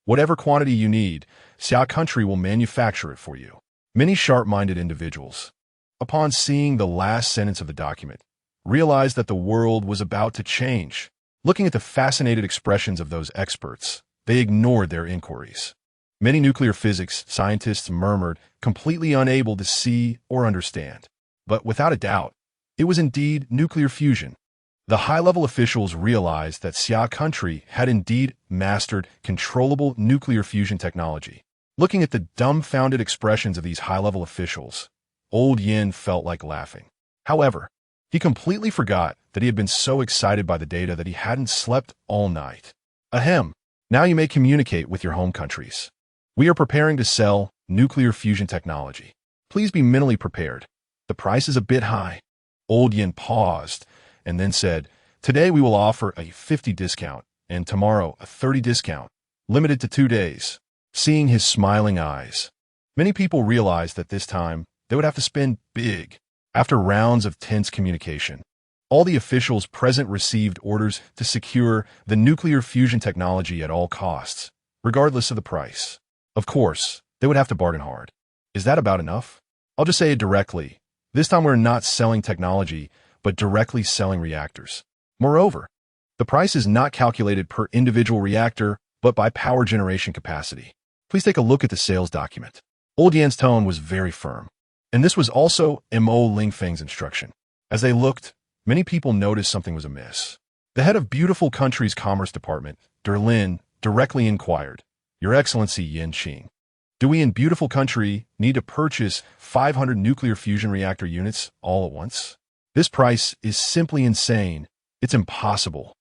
whatever quantity you need, Xia Country will manufacture it for you. Many sharp-minded individuals, upon seeing the last sentence of the document, realized that the world was about to change. Looking at the fascinated expressions of those experts, they ignored their inquiries. Many nuclear physics scientists murmured, completely unable to see or understand. But without a doubt, it was indeed nuclear fusion. The high-level officials realized that Xia Country had indeed mastered controllable nuclear fusion technology. Looking at the dumbfounded expressions of these high-level officials, Old Yin felt like laughing. However, he completely forgot that he had been so excited by the data that he hadn't slept all night. Ahem. Now you may communicate with your home countries. We are preparing to sell nuclear fusion technology. Please be mentally prepared. The price is a bit high. Old Yin paused and then said, today we will offer a 50 discount and tomorrow a 30 discount, limited to 2 days. Seeing his smiling eyes, many people realized that this time they would have to spend big. After rounds of tense communication, all the officials present received orders to secure the nuclear fusion technology at all costs, regardless of the price. Of course, they would have to bargain hard. Is that about enough? I'll just say it directly. This time we're not selling technology, but directly selling reactors. Moreover, the price is not calculated per individual reactor, but by power generation capacity. Please take a look at the sales document. Old Yan's tone was very firm. And this was also Mo Lingfeng's instruction. As they looked, many people noticed something was amiss. The head of Beautiful Country's Commerce Department, Lin, directly inquired, Your Excellency Yin Qing, do we in Beautiful Country need to purchase 500 nuclear fusion reactor units all at once? This price is simply insane. It's impossible.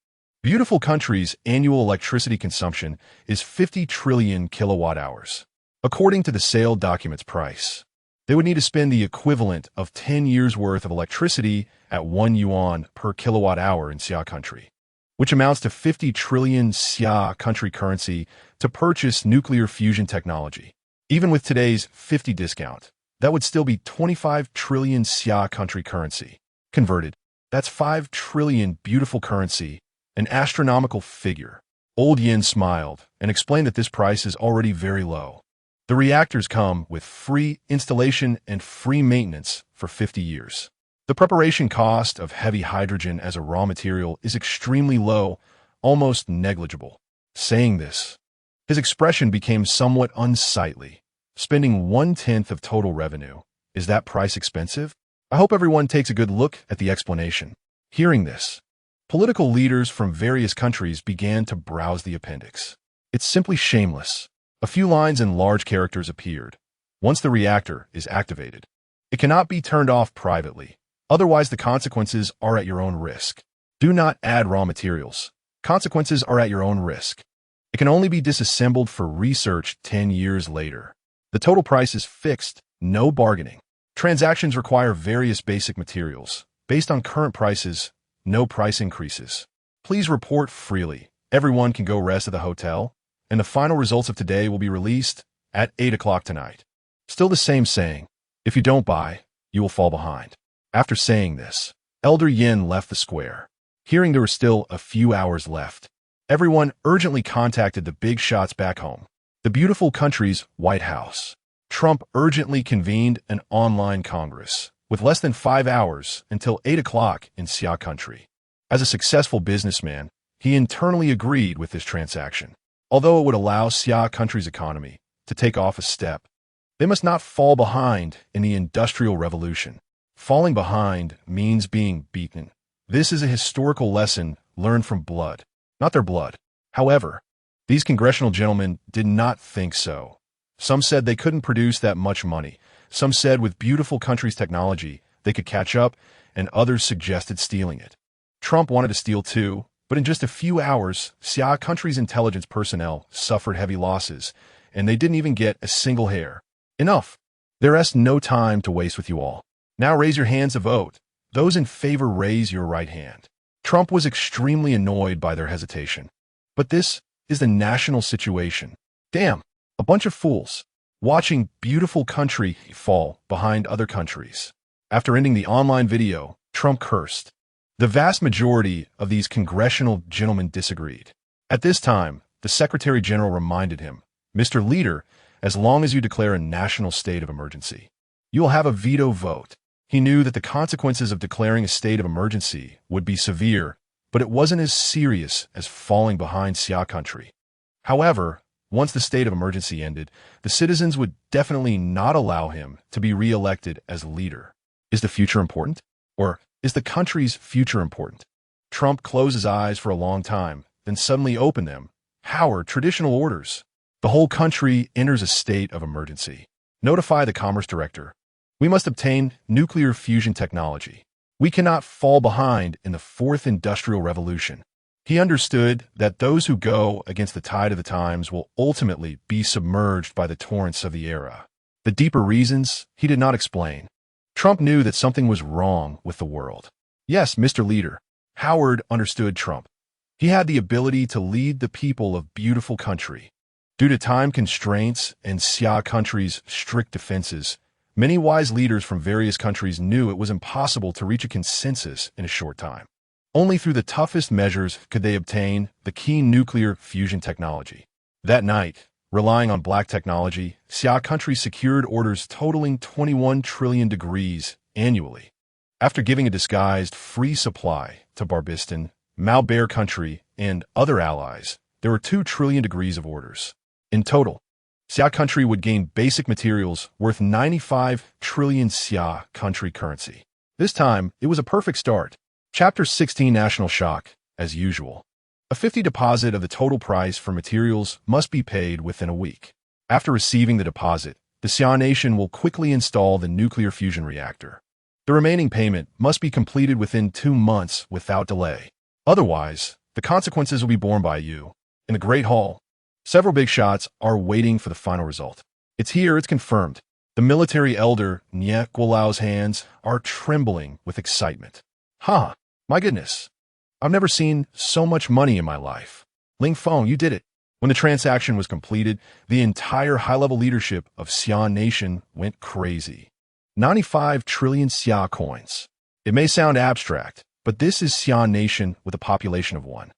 Beautiful Country's annual electricity consumption is 50 trillion kilowatt hours. According to the sale document's price, they would need to spend the equivalent of 10 years' worth of electricity at 1 yuan per kilowatt hour in Xia Country, which amounts to 50 trillion Xia Country currency to purchase nuclear fusion technology. Even with today's 50 discount, that would still be 25 trillion Xia Country currency. Converted, that's 5 trillion beautiful currency, an astronomical figure. Old Yin smiled and explained that this price is already very low. The reactors come with free installation and free maintenance for 50 years. The preparation cost of heavy hydrogen as a raw material is extremely low, almost negligible. Saying this, his expression became somewhat unsightly. Spending 1/10 of total revenue. Is that price expensive? I hope everyone takes a good look at the explanation. Hearing this, political leaders from various countries began to browse the appendix. It's simply shameless. A few lines in large characters appeared. Once the reactor is activated, it cannot be turned off privately. Otherwise, the consequences are at your own risk. Do not add raw materials. Consequences are at your own risk. It can only be disassembled for research 10 years later. The total price is fixed, no bargaining. Transactions require various basic materials. Based on current prices, no price increases. Please report freely. Everyone can go rest at the hotel, and the final results of today will be released at 8 o'clock tonight. Still the same saying, if you don't buy, you will fall behind. After saying this, Elder Yin left the square. Hearing there were still a few hours left, everyone urgently contacted the big shots back home. The Beautiful Country's White House. Trump urgently convened an online Congress with less than 5 hours until 8 o'clock in Xia Country. As a successful businessman, he internally agreed with this transaction. Although it would allow Xia Country's economy to take off a step, they must not fall behind in the Industrial Revolution. Falling behind means being beaten. This is a historical lesson learned from blood, not their blood. However, these congressional gentlemen did not think so. Some said they couldn't produce that much money. Some said with Beautiful Country's technology, they could catch up, and others suggested stealing it. Trump wanted to steal too, but in just a few hours, Xia Country's intelligence personnel suffered heavy losses, and they didn't even get a single hair. Enough. There is no time to waste with you all. Now raise your hands to vote. Those in favor, raise your right hand. Trump was extremely annoyed by their hesitation. But this is the national situation. Damn, a bunch of fools. Watching beautiful country fall behind other countries. After ending the online video, Trump cursed. The vast majority of these congressional gentlemen disagreed. At this time, the Secretary General reminded him, Mr. Leader, as long as you declare a national state of emergency, you will have a veto vote. He knew that the consequences of declaring a state of emergency would be severe, but it wasn't as serious as falling behind Xia Country. However, once the state of emergency ended, the citizens would definitely not allow him to be re-elected as leader. Is the future important? Or is the country's future important? Trump closed his eyes for a long time, then suddenly opened them. Howard, traditional orders. The whole country enters a state of emergency. Notify the Commerce Director. We must obtain nuclear fusion technology. We cannot fall behind in the fourth industrial revolution. He understood that those who go against the tide of the times will ultimately be submerged by the torrents of the era. The deeper reasons he did not explain. Trump knew that something was wrong with the world. Yes, Mr. Leader. Howard understood Trump. He had the ability to lead the people of beautiful country. Due to time constraints and Xia Country's strict defenses, many wise leaders from various countries knew it was impossible to reach a consensus in a short time. Only through the toughest measures could they obtain the key nuclear fusion technology. That night, relying on black technology, Xia Country secured orders totaling 21 trillion degrees annually. After giving a disguised free supply to Barbistan, Malbert Country, and other allies, there were 2 trillion degrees of orders. In total, Xia Country would gain basic materials worth 95 trillion Xia Country currency. This time, it was a perfect start. Chapter 16 National Shock, as usual. A 50 deposit of the total price for materials must be paid within a week. After receiving the deposit, the Xia nation will quickly install the nuclear fusion reactor. The remaining payment must be completed within 2 months without delay. Otherwise, the consequences will be borne by you. In the Great Hall, several big shots are waiting for the final result. It's here, it's confirmed. The military elder, Nye Guolao's hands are trembling with excitement. My goodness. I've never seen so much money in my life. Lingfeng, you did it. When the transaction was completed, the entire high-level leadership of Xia Nation went crazy. 95 trillion Xia coins. It may sound abstract, but this is Xia Nation with a population of 1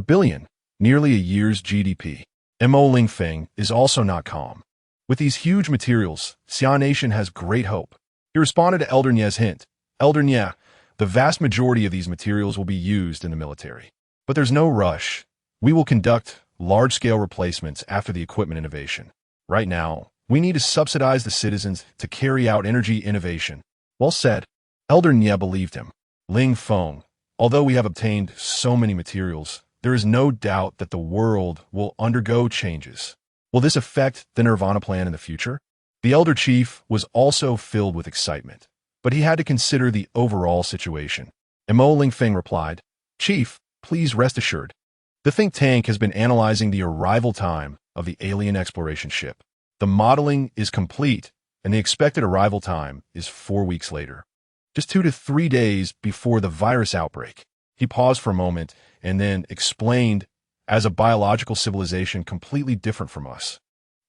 billion, nearly a year's GDP. Mo Lingfeng is also not calm. With these huge materials, Xia Nation has great hope. He responded to Elder Nye's hint. Elder Nye, the vast majority of these materials will be used in the military. But there's no rush. We will conduct large-scale replacements after the equipment innovation. Right now, we need to subsidize the citizens to carry out energy innovation. Well said. Elder Nye believed him. Lingfeng, although we have obtained so many materials, there is no doubt that the world will undergo changes. Will this affect the Nirvana plan in the future? The elder chief was also filled with excitement, but he had to consider the overall situation. Mo Lingfeng replied, Chief, please rest assured. The think tank has been analyzing the arrival time of the alien exploration ship. The modeling is complete, and the expected arrival time is 4 weeks later. Just 2 to 3 days before the virus outbreak. He paused for a moment and then explained, as a biological civilization completely different from us.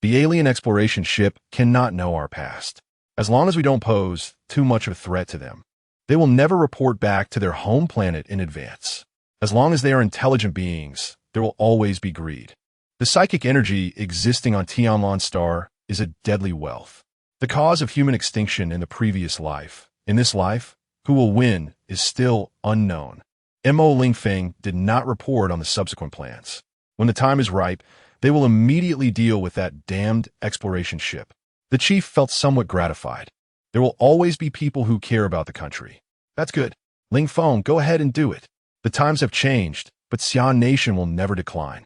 The alien exploration ship cannot know our past. As long as we don't pose too much of a threat to them, they will never report back to their home planet in advance. As long as they are intelligent beings, there will always be greed. The psychic energy existing on Tianlan Star is a deadly wealth. The cause of human extinction in the previous life. In this life, who will win is still unknown. Mo Lingfeng did not report on the subsequent plans. When the time is ripe, they will immediately deal with that damned exploration ship. The chief felt somewhat gratified. There will always be people who care about the country. That's good. Lingfeng, go ahead and do it. The times have changed, but Xia Nation will never decline.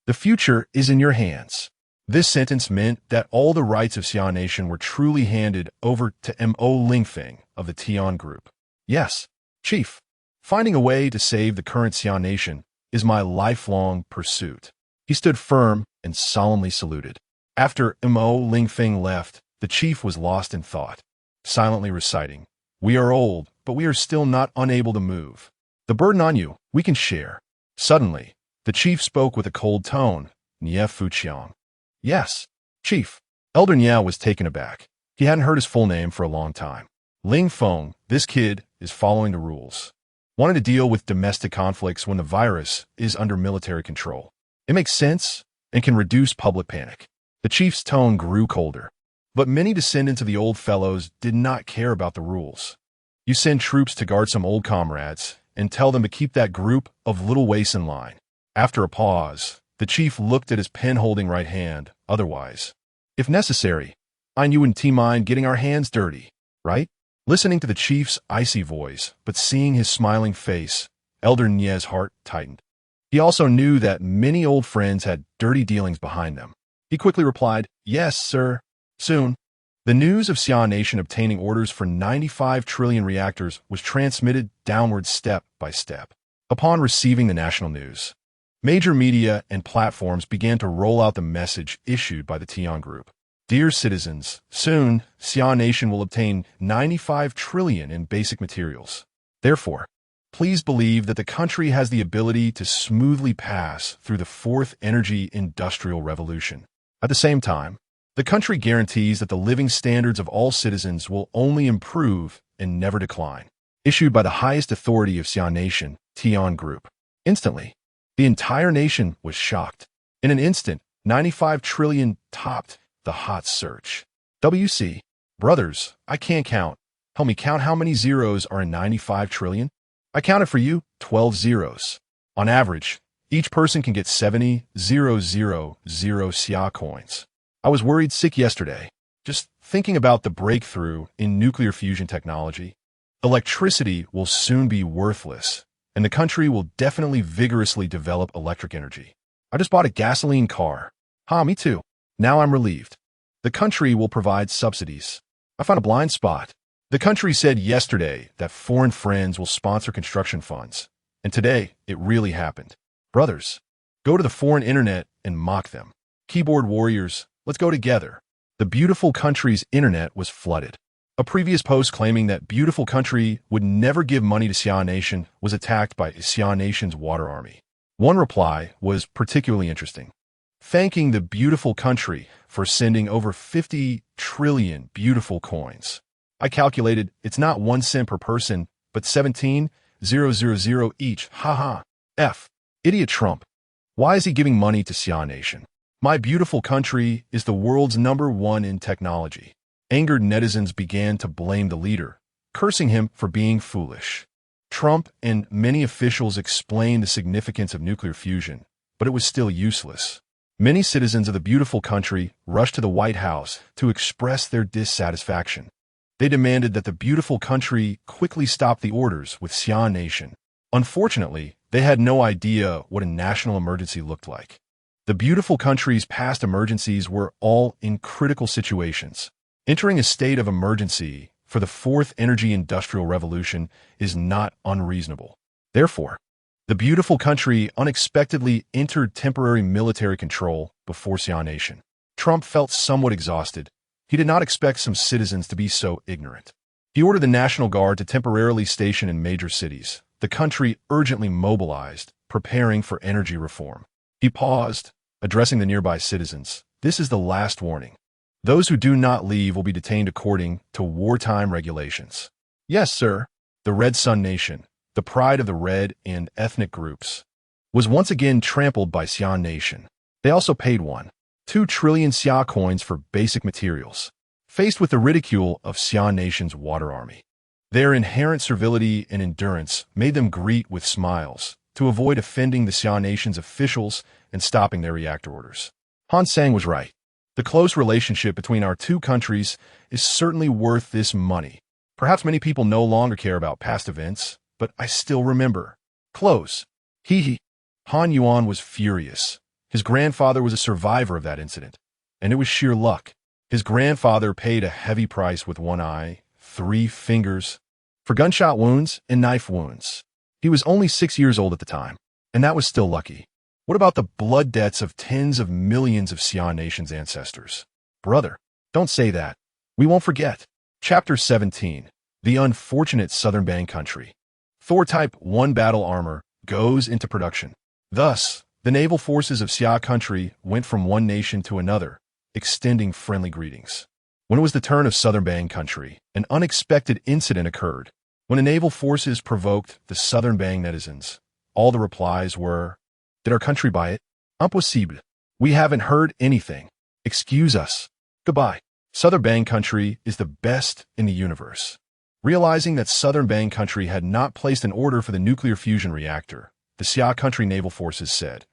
The future is in your hands. This sentence meant that all the rights of Xia Nation were truly handed over to Mo Lingfeng of the Tian Group. Yes, Chief. Finding a way to save the current Xia Nation is my lifelong pursuit. He stood firm and solemnly saluted. After Mo Lingfeng left, the chief was lost in thought, silently reciting, We are old, but we are still not unable to move. The burden on you, we can share. Suddenly, the chief spoke with a cold tone. Nie Fuqiang. Yes, chief. Elder Nie was taken aback. He hadn't heard his full name for a long time. Lingfeng, this kid, is following the rules. Wanted to deal with domestic conflicts when the virus is under military control. It makes sense and can reduce public panic. The chief's tone grew colder. But many descendants of the old fellows did not care about the rules. You send troops to guard some old comrades and tell them to keep that group of little wastes in line. After a pause, the chief looked at his pen-holding right hand. Otherwise, if necessary, I wouldn't mind getting our hands dirty, right? Listening to the chief's icy voice, but seeing his smiling face, Elder Nie's heart tightened. He also knew that many old friends had dirty dealings behind them. He quickly replied, "Yes, sir." Soon, the news of Xia Nation obtaining orders for 95 trillion reactors was transmitted downward step by step. Upon receiving the national news, major media and platforms began to roll out the message issued by the Tian Group. Dear citizens, soon, Xia Nation will obtain 95 trillion in basic materials. Therefore, please believe that the country has the ability to smoothly pass through the fourth energy industrial revolution. At the same time, the country guarantees that the living standards of all citizens will only improve and never decline. Issued by the highest authority of Xia Nation, Tian Group. Instantly, the entire nation was shocked. In an instant, 95 trillion topped the hot search. WC, brothers, I can't count. Help me count how many zeros are in 95 trillion? I counted for you 12 zeros. On average, each person can get 70,000 Xia coins. I was worried sick yesterday, just thinking about the breakthrough in nuclear fusion technology. Electricity will soon be worthless, and the country will definitely vigorously develop electric energy. I just bought a gasoline car. Me too. Now I'm relieved. The country will provide subsidies. I found a blind spot. The country said yesterday that foreign friends will sponsor construction funds, and today it really happened. Brothers, go to the foreign internet and mock them. Keyboard warriors, let's go together. The beautiful country's internet was flooded. A previous post claiming that beautiful country would never give money to Xia Nation was attacked by Xia Nation's water army. One reply was particularly interesting, thanking the beautiful country for sending over 50 trillion beautiful coins. I calculated it's not 1 cent per person, but 17,000 each. Haha. F. Idiot Trump. Why is he giving money to Xia Nation? My beautiful country is the world's #1 in technology. Angered netizens began to blame the leader, cursing him for being foolish. Trump and many officials explained the significance of nuclear fusion, but it was still useless. Many citizens of the beautiful country rushed to the White House to express their dissatisfaction. They demanded that the beautiful country quickly stop the orders with Xia Nation. Unfortunately, they had no idea what a national emergency looked like. The beautiful country's past emergencies were all in critical situations. Entering a state of emergency for the fourth energy industrial revolution is not unreasonable. Therefore, the beautiful country unexpectedly entered temporary military control before Xia Nation. Trump felt somewhat exhausted. He did not expect some citizens to be so ignorant. He ordered the National Guard to temporarily station in major cities. The country urgently mobilized, preparing for energy reform. He paused, addressing the nearby citizens. This is the last warning. Those who do not leave will be detained according to wartime regulations. Yes, sir. The Red Sun Nation, the pride of the red and ethnic groups, was once again trampled by Xia Nation. They also paid 2 trillion Xia coins for basic materials, faced with the ridicule of Xia Nation's water army. Their inherent servility and endurance made them greet with smiles to avoid offending the Xia Nation's officials and stopping their reactor orders. Han Sang was right. The close relationship between our two countries is certainly worth this money. Perhaps many people no longer care about past events, but I still remember. Close. Hee. Han Yuan was furious. His grandfather was a survivor of that incident, and it was sheer luck. His grandfather paid a heavy price with 1 eye, 3 fingers, for gunshot wounds and knife wounds. He was only 6 years old at the time, and that was still lucky. What about the blood debts of tens of millions of Xia Nation's ancestors? Brother, don't say that. We won't forget. Chapter 17. The unfortunate Southern Bang Country. Thor Type 1 battle armor goes into production. Thus, the naval forces of Xia Country went from one nation to another, extending friendly greetings. When it was the turn of Southern Bang Country, an unexpected incident occurred. When the naval forces provoked the Southern Bang netizens, all the replies were, "Did our country buy it? Impossible. We haven't heard anything. Excuse us. Goodbye." Southern Bang Country is the best in the universe. Realizing that Southern Bang Country had not placed an order for the nuclear fusion reactor, the Xia Country naval forces said,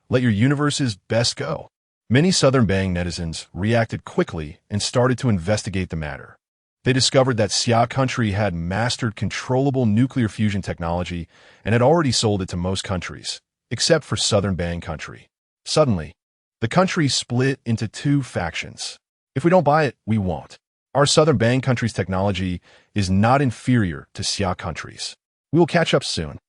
"Let your universe's best go." Many Southern Bang netizens reacted quickly and started to investigate the matter. They discovered that Xia Country had mastered controllable nuclear fusion technology and had already sold it to most countries, except for Southern Bang Country. Suddenly, the country split into two factions. If we don't buy it, we won't. Our Southern Bang Country's technology is not inferior to Xia Country's. We will catch up soon,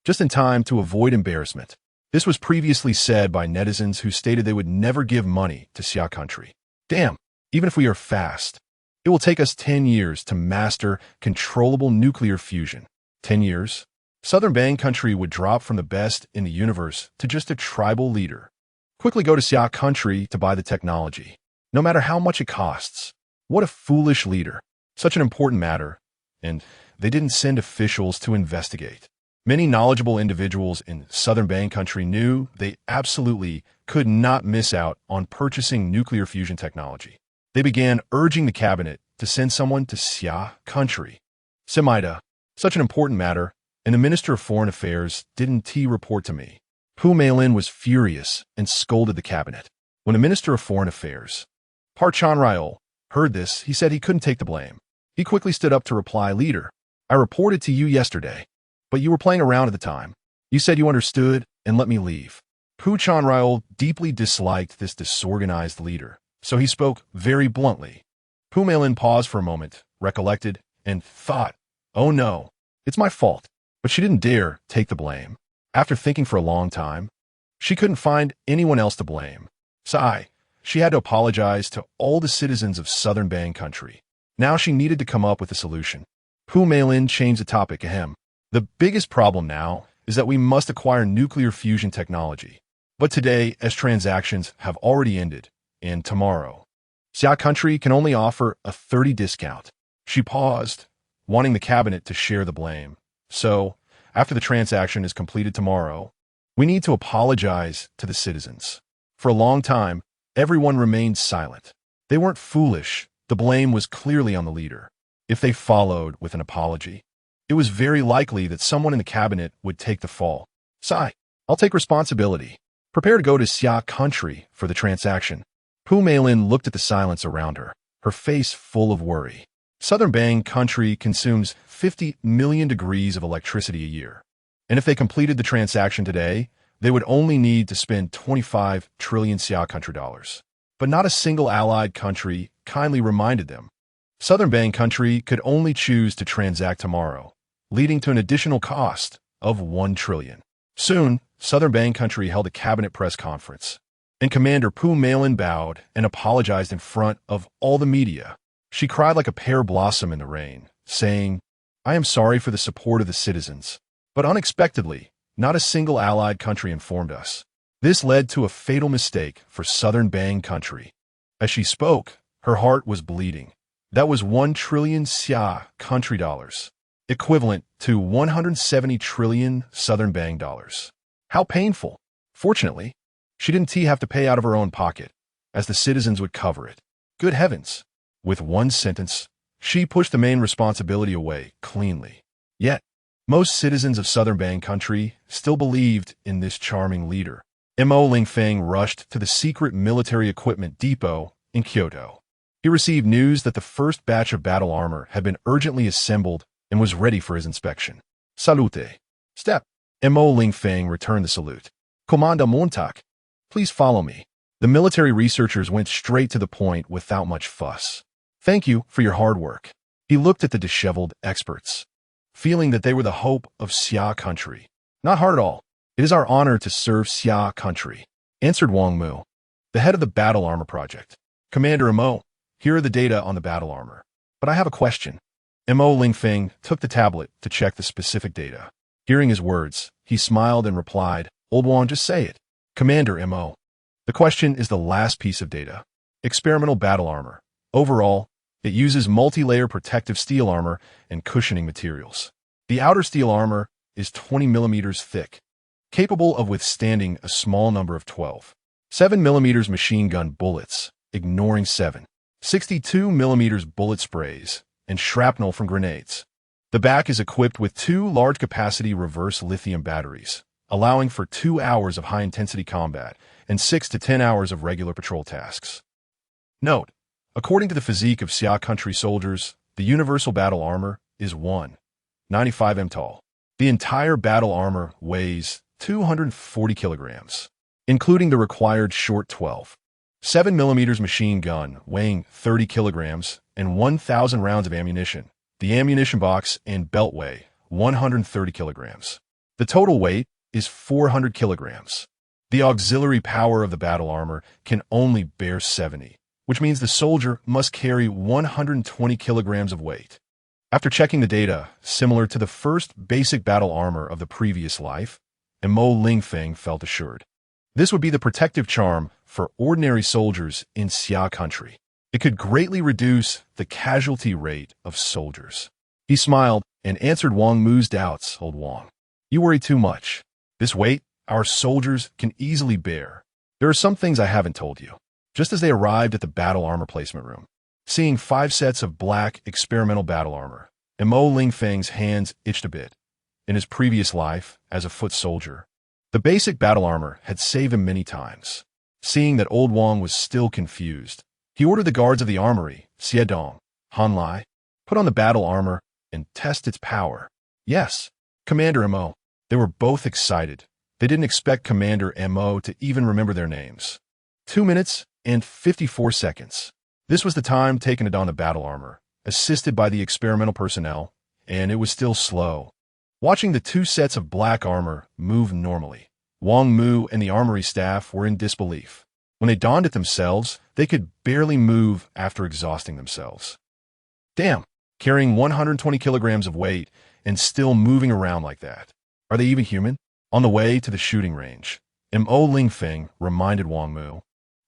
just in time to avoid embarrassment. This was previously said by netizens who stated they would never give money to Xia Country. Damn, even if we are fast, it will take us 10 years to master controllable nuclear fusion. 10 years? Southern Bang Country would drop from the best in the universe to just a tribal leader. Quickly go to Xia Country to buy the technology, no matter how much it costs. What a foolish leader. Such an important matter, and they didn't send officials to investigate. Many knowledgeable individuals in Southern Bang Country knew they absolutely could not miss out on purchasing nuclear fusion technology. They began urging the cabinet to send someone to Xia Country. Semida, such an important matter, and the Minister of Foreign Affairs didn't report to me. Pu Meilin was furious and scolded the cabinet. When the Minister of Foreign Affairs, Parchanryol, heard this, he said he couldn't take the blame. He quickly stood up to reply, "Leader, I reported to you yesterday, but you were playing around at the time. You said you understood and let me leave." Pu Chanryol deeply disliked this disorganized leader, so he spoke very bluntly. Pu Meilin paused for a moment, recollected, and thought, "Oh no, it's my fault." But she didn't dare take the blame. After thinking for a long time, she couldn't find anyone else to blame. She had to apologize to all the citizens of Southern Bang Country. Now she needed to come up with a solution. Pu Meilin changed the topic. The biggest problem now is that we must acquire nuclear fusion technology. But today, as transactions have already ended, and tomorrow, Xia Country can only offer a 30% discount. She paused, wanting the cabinet to share the blame. So, after the transaction is completed tomorrow, we need to apologize to the citizens. For a long time, everyone remained silent. They weren't foolish. The blame was clearly on the leader. If they followed with an apology, it was very likely that someone in the cabinet would take the fall. I'll take responsibility. Prepare to go to Xia Country for the transaction. Pu Meilin looked at the silence around her, her face full of worry. Southern Bang Country consumes 50 million degrees of electricity a year. And if they completed the transaction today, they would only need to spend 25 trillion Xia Country dollars. But not a single allied country kindly reminded them. Southern Bang Country could only choose to transact tomorrow, leading to an additional cost of 1 trillion. Soon, Southern Bang Country held a cabinet press conference, and Commander Pu Meilin bowed and apologized in front of all the media. She cried like a pear blossom in the rain, saying, "I am sorry for the support of the citizens, but unexpectedly, not a single allied country informed us. This led to a fatal mistake for Southern Bang Country." As she spoke, her heart was bleeding. That was 1 trillion Xia Country dollars, equivalent to 170 trillion Southern Bang dollars. How painful! Fortunately, she didn't have to pay out of her own pocket, as the citizens would cover it. Good heavens! With one sentence, she pushed the main responsibility away cleanly. Yet, most citizens of Southern Bang Country still believed in this charming leader. Lingfeng rushed to the secret military equipment depot in Kyoto. He received news that the first batch of battle armor had been urgently assembled and was ready for his inspection. "Salute." "Step." Lingfeng returned the salute. "Commander Montauk, please follow me." The military researchers went straight to the point without much fuss. "Thank you for your hard work." He looked at the disheveled experts, feeling that they were the hope of Xia Country. "Not hard at all. It is our honor to serve Xia Country," answered Wang Mu, the head of the battle armor project. "Commander Imo, here are the data on the battle armor. But I have a question. Mo Lingfeng took the tablet to check the specific data. Hearing his words, he smiled and replied, "Old Wang, just say it." "Commander Mo." The question is the last piece of data. Experimental battle armor. Overall, it uses multi-layer protective steel armor and cushioning materials. The outer steel armor is 20 millimeters thick, capable of withstanding a small number of 12.7 millimeters machine gun bullets, ignoring 7.62 millimeters bullet sprays, and shrapnel from grenades. The back is equipped with 2 large-capacity reverse lithium batteries, allowing for 2 hours of high-intensity combat and 6 to 10 hours of regular patrol tasks. Note: according to the physique of Xia Country soldiers, the universal battle armor is 1.95 m tall. The entire battle armor weighs 240 kilograms, including the required short 12.7 millimeters machine gun weighing 30 kilograms and 1,000 rounds of ammunition. The ammunition box and belt weigh 130 kilograms. The total weight is 400 kilograms. The auxiliary power of the battle armor can only bear 70, which means the soldier must carry 120 kilograms of weight. After checking the data, similar to the first basic battle armor of the previous life, Mo Lingfeng felt assured. This would be the protective charm for ordinary soldiers in Xia Country. It could greatly reduce the casualty rate of soldiers. He smiled and answered Wang Mu's doubts. "Old Wang, you worry too much. This weight, our soldiers can easily bear. There are some things I haven't told you." Just as they arrived at the battle armor placement room, seeing 5 sets of black experimental battle armor, Mo Lingfeng's hands itched a bit. In his previous life, as a foot soldier, the basic battle armor had saved him many times. Seeing that Old Wang was still confused, he ordered the guards of the armory, Xie Dong, Han Lai, put on the battle armor and test its power. "Yes, Commander Mo." They were both excited. They didn't expect Commander Mo to even remember their names. 2 minutes and 54 seconds. This was the time taken to don the battle armor, assisted by the experimental personnel, and it was still slow. Watching the 2 sets of black armor move normally, Wang Mu and the armory staff were in disbelief. When they donned it themselves, they could barely move after exhausting themselves. "Damn, carrying 120 kilograms of weight and still moving around like that. Are they even human?" On the way to the shooting range, Mo Lingfeng reminded Wang Mu,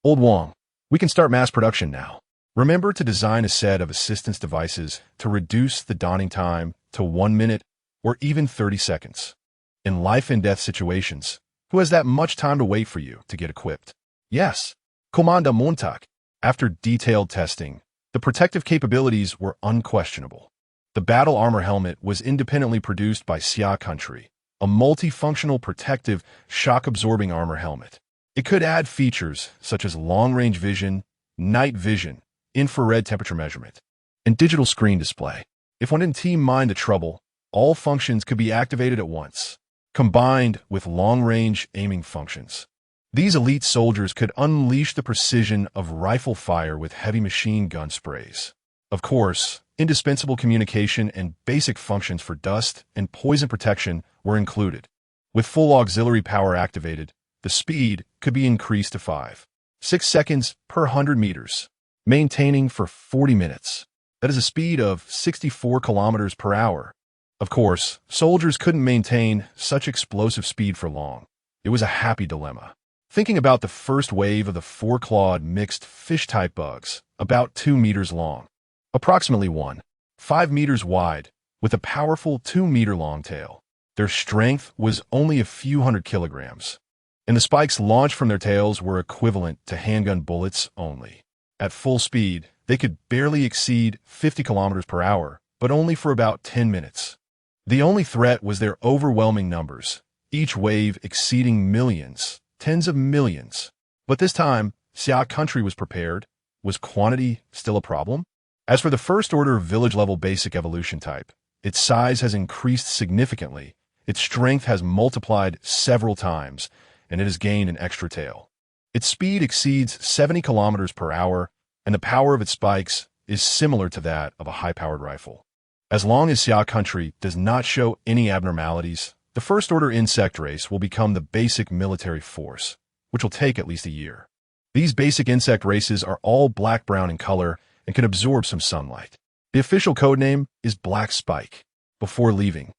"Old Wang, we can start mass production now. Remember to design a set of assistance devices to reduce the donning time to 1 minute or even 30 seconds. In life and death situations, who has that much time to wait for you to get equipped?" "Yes, Commander Montag." After detailed testing, the protective capabilities were unquestionable. The battle armor helmet was independently produced by Xia Country, a multifunctional protective, shock-absorbing armor helmet. It could add features such as long-range vision, night vision, infrared temperature measurement, and digital screen display. If one didn't team mind the trouble, all functions could be activated at once, combined with long-range aiming functions. These elite soldiers could unleash the precision of rifle fire with heavy machine gun sprays. Of course, indispensable communication and basic functions for dust and poison protection were included. With full auxiliary power activated, the speed could be increased to 5.6 seconds per 100 meters, maintaining for 40 minutes. That is a speed of 64 kilometers per hour. Of course, soldiers couldn't maintain such explosive speed for long. It was a happy dilemma. Thinking about the first wave of the 4-clawed mixed fish-type bugs, about 2 meters long, approximately 1.5 meters wide, with a powerful 2-meter-long tail. Their strength was only a few hundred kilograms, and the spikes launched from their tails were equivalent to handgun bullets only. At full speed, they could barely exceed 50 kilometers per hour, but only for about 10 minutes. The only threat was their overwhelming numbers, each wave exceeding millions, tens of millions. But this time, Xia Country was prepared. Was quantity still a problem? As for the first-order village-level basic evolution type, its size has increased significantly, its strength has multiplied several times, and it has gained an extra tail. Its speed exceeds 70 kilometers per hour, and the power of its spikes is similar to that of a high-powered rifle. As long as Xia Country does not show any abnormalities, the first-order insect race will become the basic military force, which will take at least a year. These basic insect races are all black-brown in color and can absorb some sunlight. The official codename is Black Spike. Before leaving,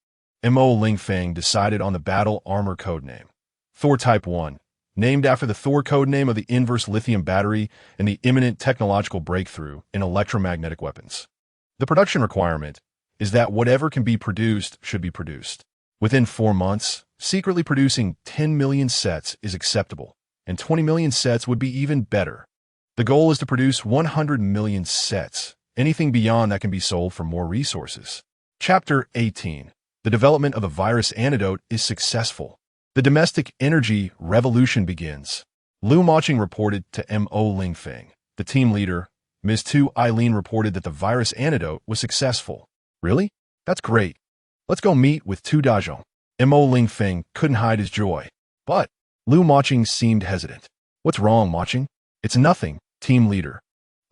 Mo Lingfeng decided on the battle armor codename, Thor Type 1, named after the Thor codename of the inverse lithium battery and the imminent technological breakthrough in electromagnetic weapons. The production requirement is that whatever can be produced should be produced. Within 4 months, secretly producing 10 million sets is acceptable, and 20 million sets would be even better. The goal is to produce 100 million sets. Anything beyond that can be sold for more resources. Chapter 18. The development of a virus antidote is successful. The domestic energy revolution begins. Lu Maching reported to Mo Lingfeng. The team leader, Ms. Tu Eileen, reported that the virus antidote was successful. Really? That's great. Let's go meet with Tu Dazhong. Mo Lingfeng couldn't hide his joy. But Lu Maching seemed hesitant. What's wrong, Maching? It's nothing, team leader.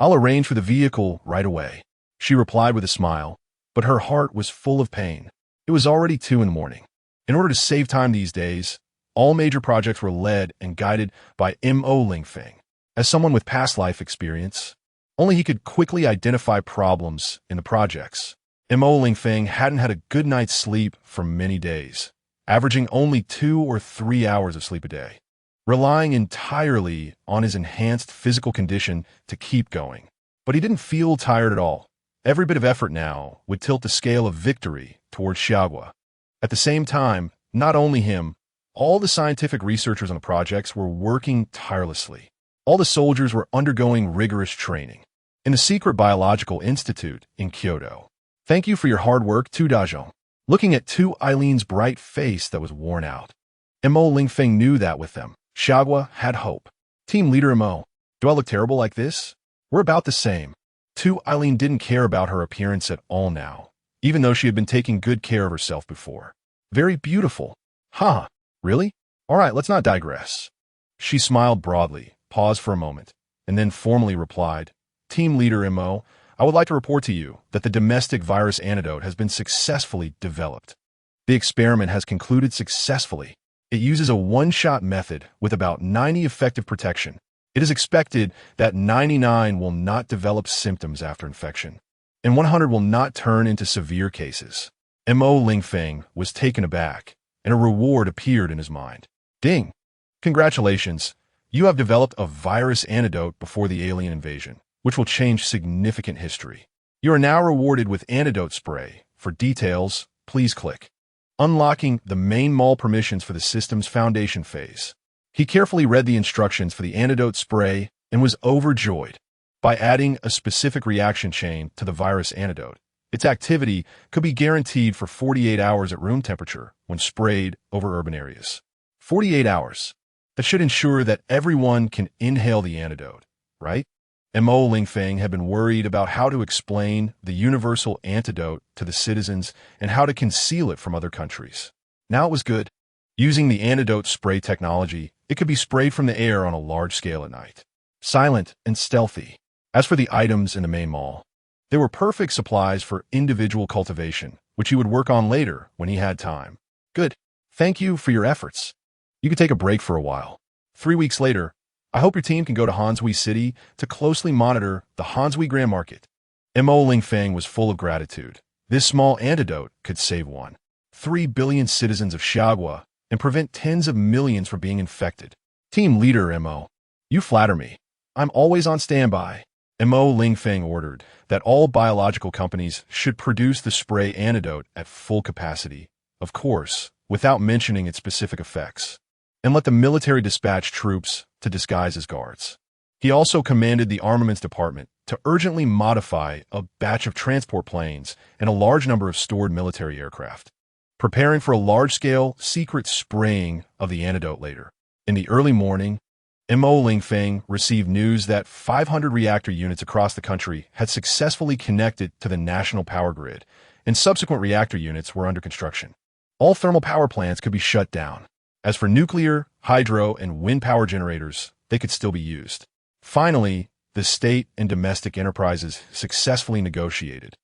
I'll arrange for the vehicle right away. She replied with a smile, but her heart was full of pain. It was already 2 in the morning. In order to save time these days, all major projects were led and guided by Mo Lingfeng. As someone with past life experience, only he could quickly identify problems in the projects. Mo Lingfeng hadn't had a good night's sleep for many days, averaging only 2 or 3 hours of sleep a day, relying entirely on his enhanced physical condition to keep going. But he didn't feel tired at all. Every bit of effort now would tilt the scale of victory towards Xiagua. At the same time, not only him, all the scientific researchers on the projects were working tirelessly. All the soldiers were undergoing rigorous training in the secret biological institute in Kyoto. Thank you for your hard work, Tu Dazhong. Looking at Tu Eileen's bright face that was worn out, Mo Lingfeng knew that with them, Xiagua had hope. Team leader Mo, do I look terrible like this? We're about the same. Tu Eileen didn't care about her appearance at all now, even though she had been taking good care of herself before. Very beautiful. Huh, really? All right, let's not digress. She smiled broadly, paused for a moment, and then formally replied, Team leader Mo, I would like to report to you that the domestic virus antidote has been successfully developed. The experiment has concluded successfully. It uses a one-shot method with about 90 effective protection. It is expected that 99 will not develop symptoms after infection, and 100 will not turn into severe cases. Mo Lingfeng was taken aback, and a reward appeared in his mind. Ding! Congratulations! You have developed a virus antidote before the alien invasion, which will change significant history. You are now rewarded with antidote spray. For details, please click. Unlocking the main mall permissions for the system's foundation phase. He carefully read the instructions for the antidote spray and was overjoyed. By adding a specific reaction chain to the virus antidote, its activity could be guaranteed for 48 hours at room temperature when sprayed over urban areas. 48 hours. That should ensure that everyone can inhale the antidote, right? Mo Lingfeng had been worried about how to explain the universal antidote to the citizens and how to conceal it from other countries. Now it was good. Using the antidote spray technology, it could be sprayed from the air on a large scale at night. Silent and stealthy. As for the items in the main mall, they were perfect supplies for individual cultivation, which he would work on later when he had time. Good. Thank you for your efforts. You could take a break for a while. 3 weeks later, I hope your team can go to Hanshui City to closely monitor the Hanshui Grand Market. Mo Lingfeng was full of gratitude. This small antidote could save 3 billion citizens of Xiagua and prevent tens of millions from being infected. Team leader Mo, you flatter me. I'm always on standby. Mo Lingfeng ordered that all biological companies should produce the spray antidote at full capacity, of course, without mentioning its specific effects, and let the military dispatch troops to disguise as guards. He also commanded the armaments department to urgently modify a batch of transport planes and a large number of stored military aircraft, preparing for a large-scale secret spraying of the antidote later. In the early morning, Mo Lingfeng received news that 500 reactor units across the country had successfully connected to the national power grid, and subsequent reactor units were under construction. All thermal power plants could be shut down. As for nuclear, hydro, and wind power generators, they could still be used. Finally, the state and domestic enterprises successfully negotiated,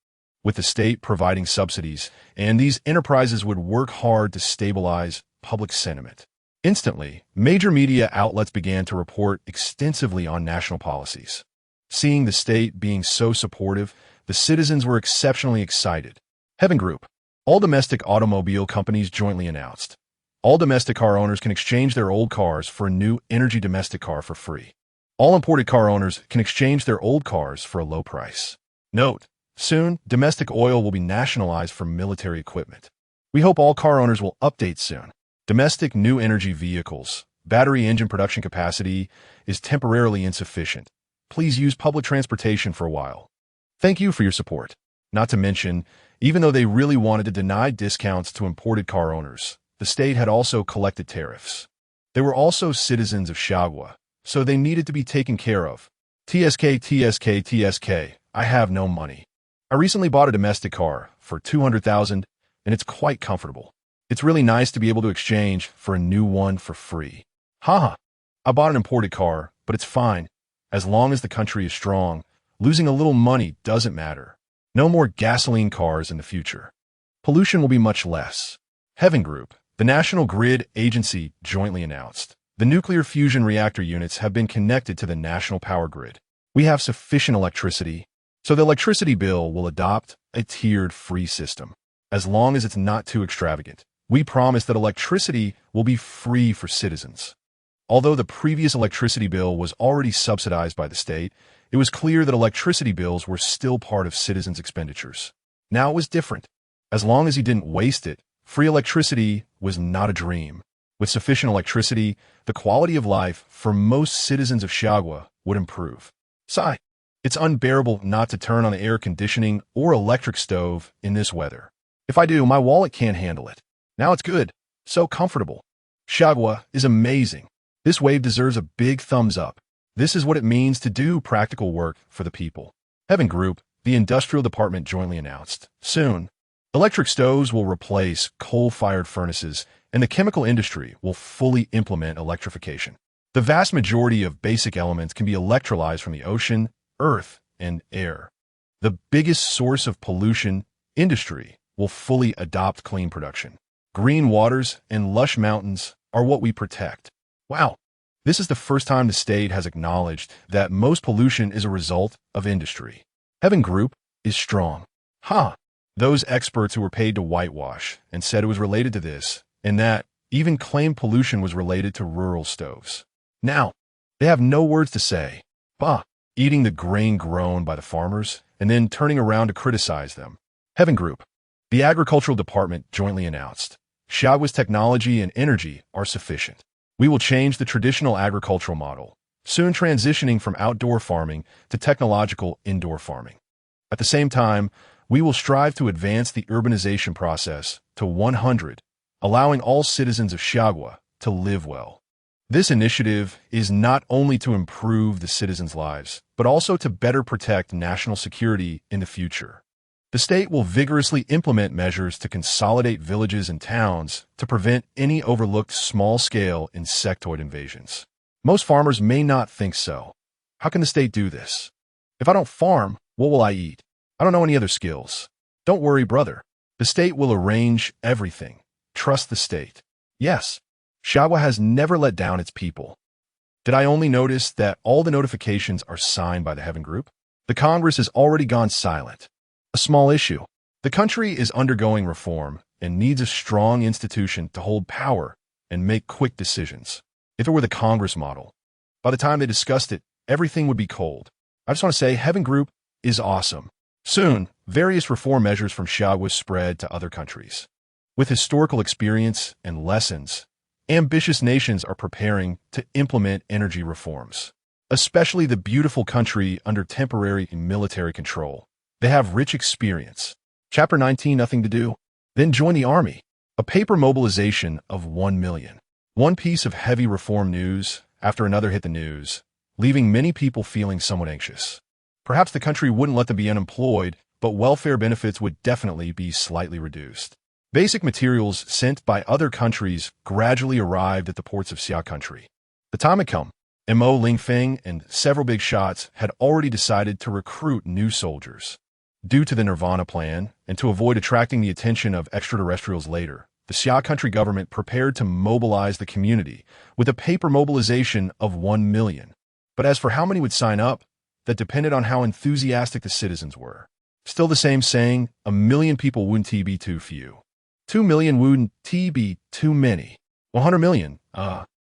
with the state providing subsidies, and these enterprises would work hard to stabilize public sentiment. Instantly, major media outlets began to report extensively on national policies. Seeing the state being so supportive, the citizens were exceptionally excited. Heaven Group. All domestic automobile companies jointly announced. All domestic car owners can exchange their old cars for a new energy domestic car for free. All imported car owners can exchange their old cars for a low price. Note: soon, domestic oil will be nationalized for military equipment. We hope all car owners will update soon. Domestic new energy vehicles. Battery engine production capacity is temporarily insufficient. Please use public transportation for a while. Thank you for your support. Not to mention, even though they really wanted to deny discounts to imported car owners, the state had also collected tariffs. They were also citizens of Xiagua, so they needed to be taken care of. TSK, I have no money. I recently bought a domestic car for 200,000, and it's quite comfortable. It's really nice to be able to exchange for a new one for free. Haha. I bought an imported car, but it's fine. As long as the country is strong, losing a little money doesn't matter. No more gasoline cars in the future. Pollution will be much less. Heaven Group. The National Grid Agency jointly announced. The nuclear fusion reactor units have been connected to the national power grid. We have sufficient electricity, so the electricity bill will adopt a tiered free system. As long as it's not too extravagant, we promise that electricity will be free for citizens. Although the previous electricity bill was already subsidized by the state, it was clear that electricity bills were still part of citizens' expenditures. Now it was different. As long as you didn't waste it, free electricity was not a dream. With sufficient electricity, the quality of life for most citizens of Xiagua would improve. Sigh. It's unbearable not to turn on the air conditioning or electric stove in this weather. If I do, my wallet can't handle it. Now it's good. So comfortable. Xiagua is amazing. This wave deserves a big thumbs up. This is what it means to do practical work for the people. Heaven Group, the industrial department jointly announced. Soon, electric stoves will replace coal-fired furnaces, and the chemical industry will fully implement electrification. The vast majority of basic elements can be electrolyzed from the ocean, earth, and air. The biggest source of pollution, industry, will fully adopt clean production. Green waters and lush mountains are what we protect. Wow, this is the first time the state has acknowledged that most pollution is a result of industry. Heaven Group is strong. Those experts who were paid to whitewash and said it was related to this and that even claimed pollution was related to rural stoves. Now, they have no words to say. Eating the grain grown by the farmers and then turning around to criticize them. Heaven Group, the agricultural department jointly announced. Xiagua's technology and energy are sufficient. We will change the traditional agricultural model, soon transitioning from outdoor farming to technological indoor farming. At the same time, we will strive to advance the urbanization process to 100, allowing all citizens of Xiagua to live well. This initiative is not only to improve the citizens' lives, but also to better protect national security in the future. The state will vigorously implement measures to consolidate villages and towns to prevent any overlooked small-scale insectoid invasions. Most farmers may not think so. How can the state do this? If I don't farm, what will I eat? I don't know any other skills. Don't worry, brother. The state will arrange everything. Trust the state. Yes, Xiagua has never let down its people. Did I only notice that all the notifications are signed by the Heaven Group? The Congress has already gone silent. A small issue. The country is undergoing reform and needs a strong institution to hold power and make quick decisions. If it were the Congress model, by the time they discussed it, everything would be cold. I just want to say Heaven Group is awesome. Soon, various reform measures from Xiagua spread to other countries. With historical experience and lessons, ambitious nations are preparing to implement energy reforms, especially the beautiful country under temporary military control. They have rich experience. Chapter 19, nothing to do. Then join the army. A paper mobilization of 1 million. One piece of heavy reform news after another hit the news, leaving many people feeling somewhat anxious. Perhaps the country wouldn't let them be unemployed, but welfare benefits would definitely be slightly reduced. Basic materials sent by other countries gradually arrived at the ports of Xia Country. The time had come. Mo Lingfeng and several big shots had already decided to recruit new soldiers. Due to the Nirvana plan, and to avoid attracting the attention of extraterrestrials later, the Xia Country government prepared to mobilize the community with a paper mobilization of 1 million. But as for how many would sign up, that depended on how enthusiastic the citizens were. Still the same saying, 1 million people wouldn't be too few. 2 million wouldn't be too many. 100 million,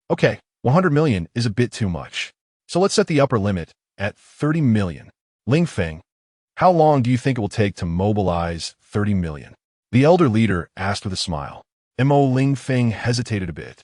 okay, 100 million is a bit too much. So let's set the upper limit at 30 million. Lingfeng, how long do you think it will take to mobilize 30 million? The elder leader asked with a smile. Mo Lingfeng hesitated a bit,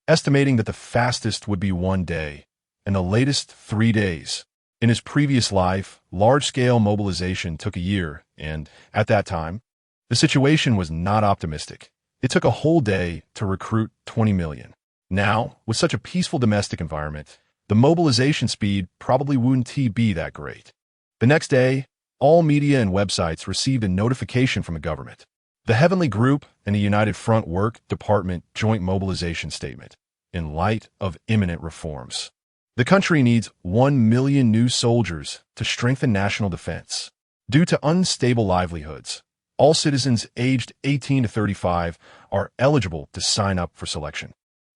estimating that the fastest would be 1 day, and the latest 3 days. In his previous life, large-scale mobilization took a year, and, at that time, the situation was not optimistic. It took a whole day to recruit 20 million. Now, with such a peaceful domestic environment, the mobilization speed probably wouldn't be that great. The next day, all media and websites received a notification from the government. The Heavenly Group and the United Front Work Department Joint Mobilization Statement. In light of imminent reforms, the country needs 1 million new soldiers to strengthen national defense. Due to unstable livelihoods, all citizens aged 18 to 35 are eligible to sign up for selection.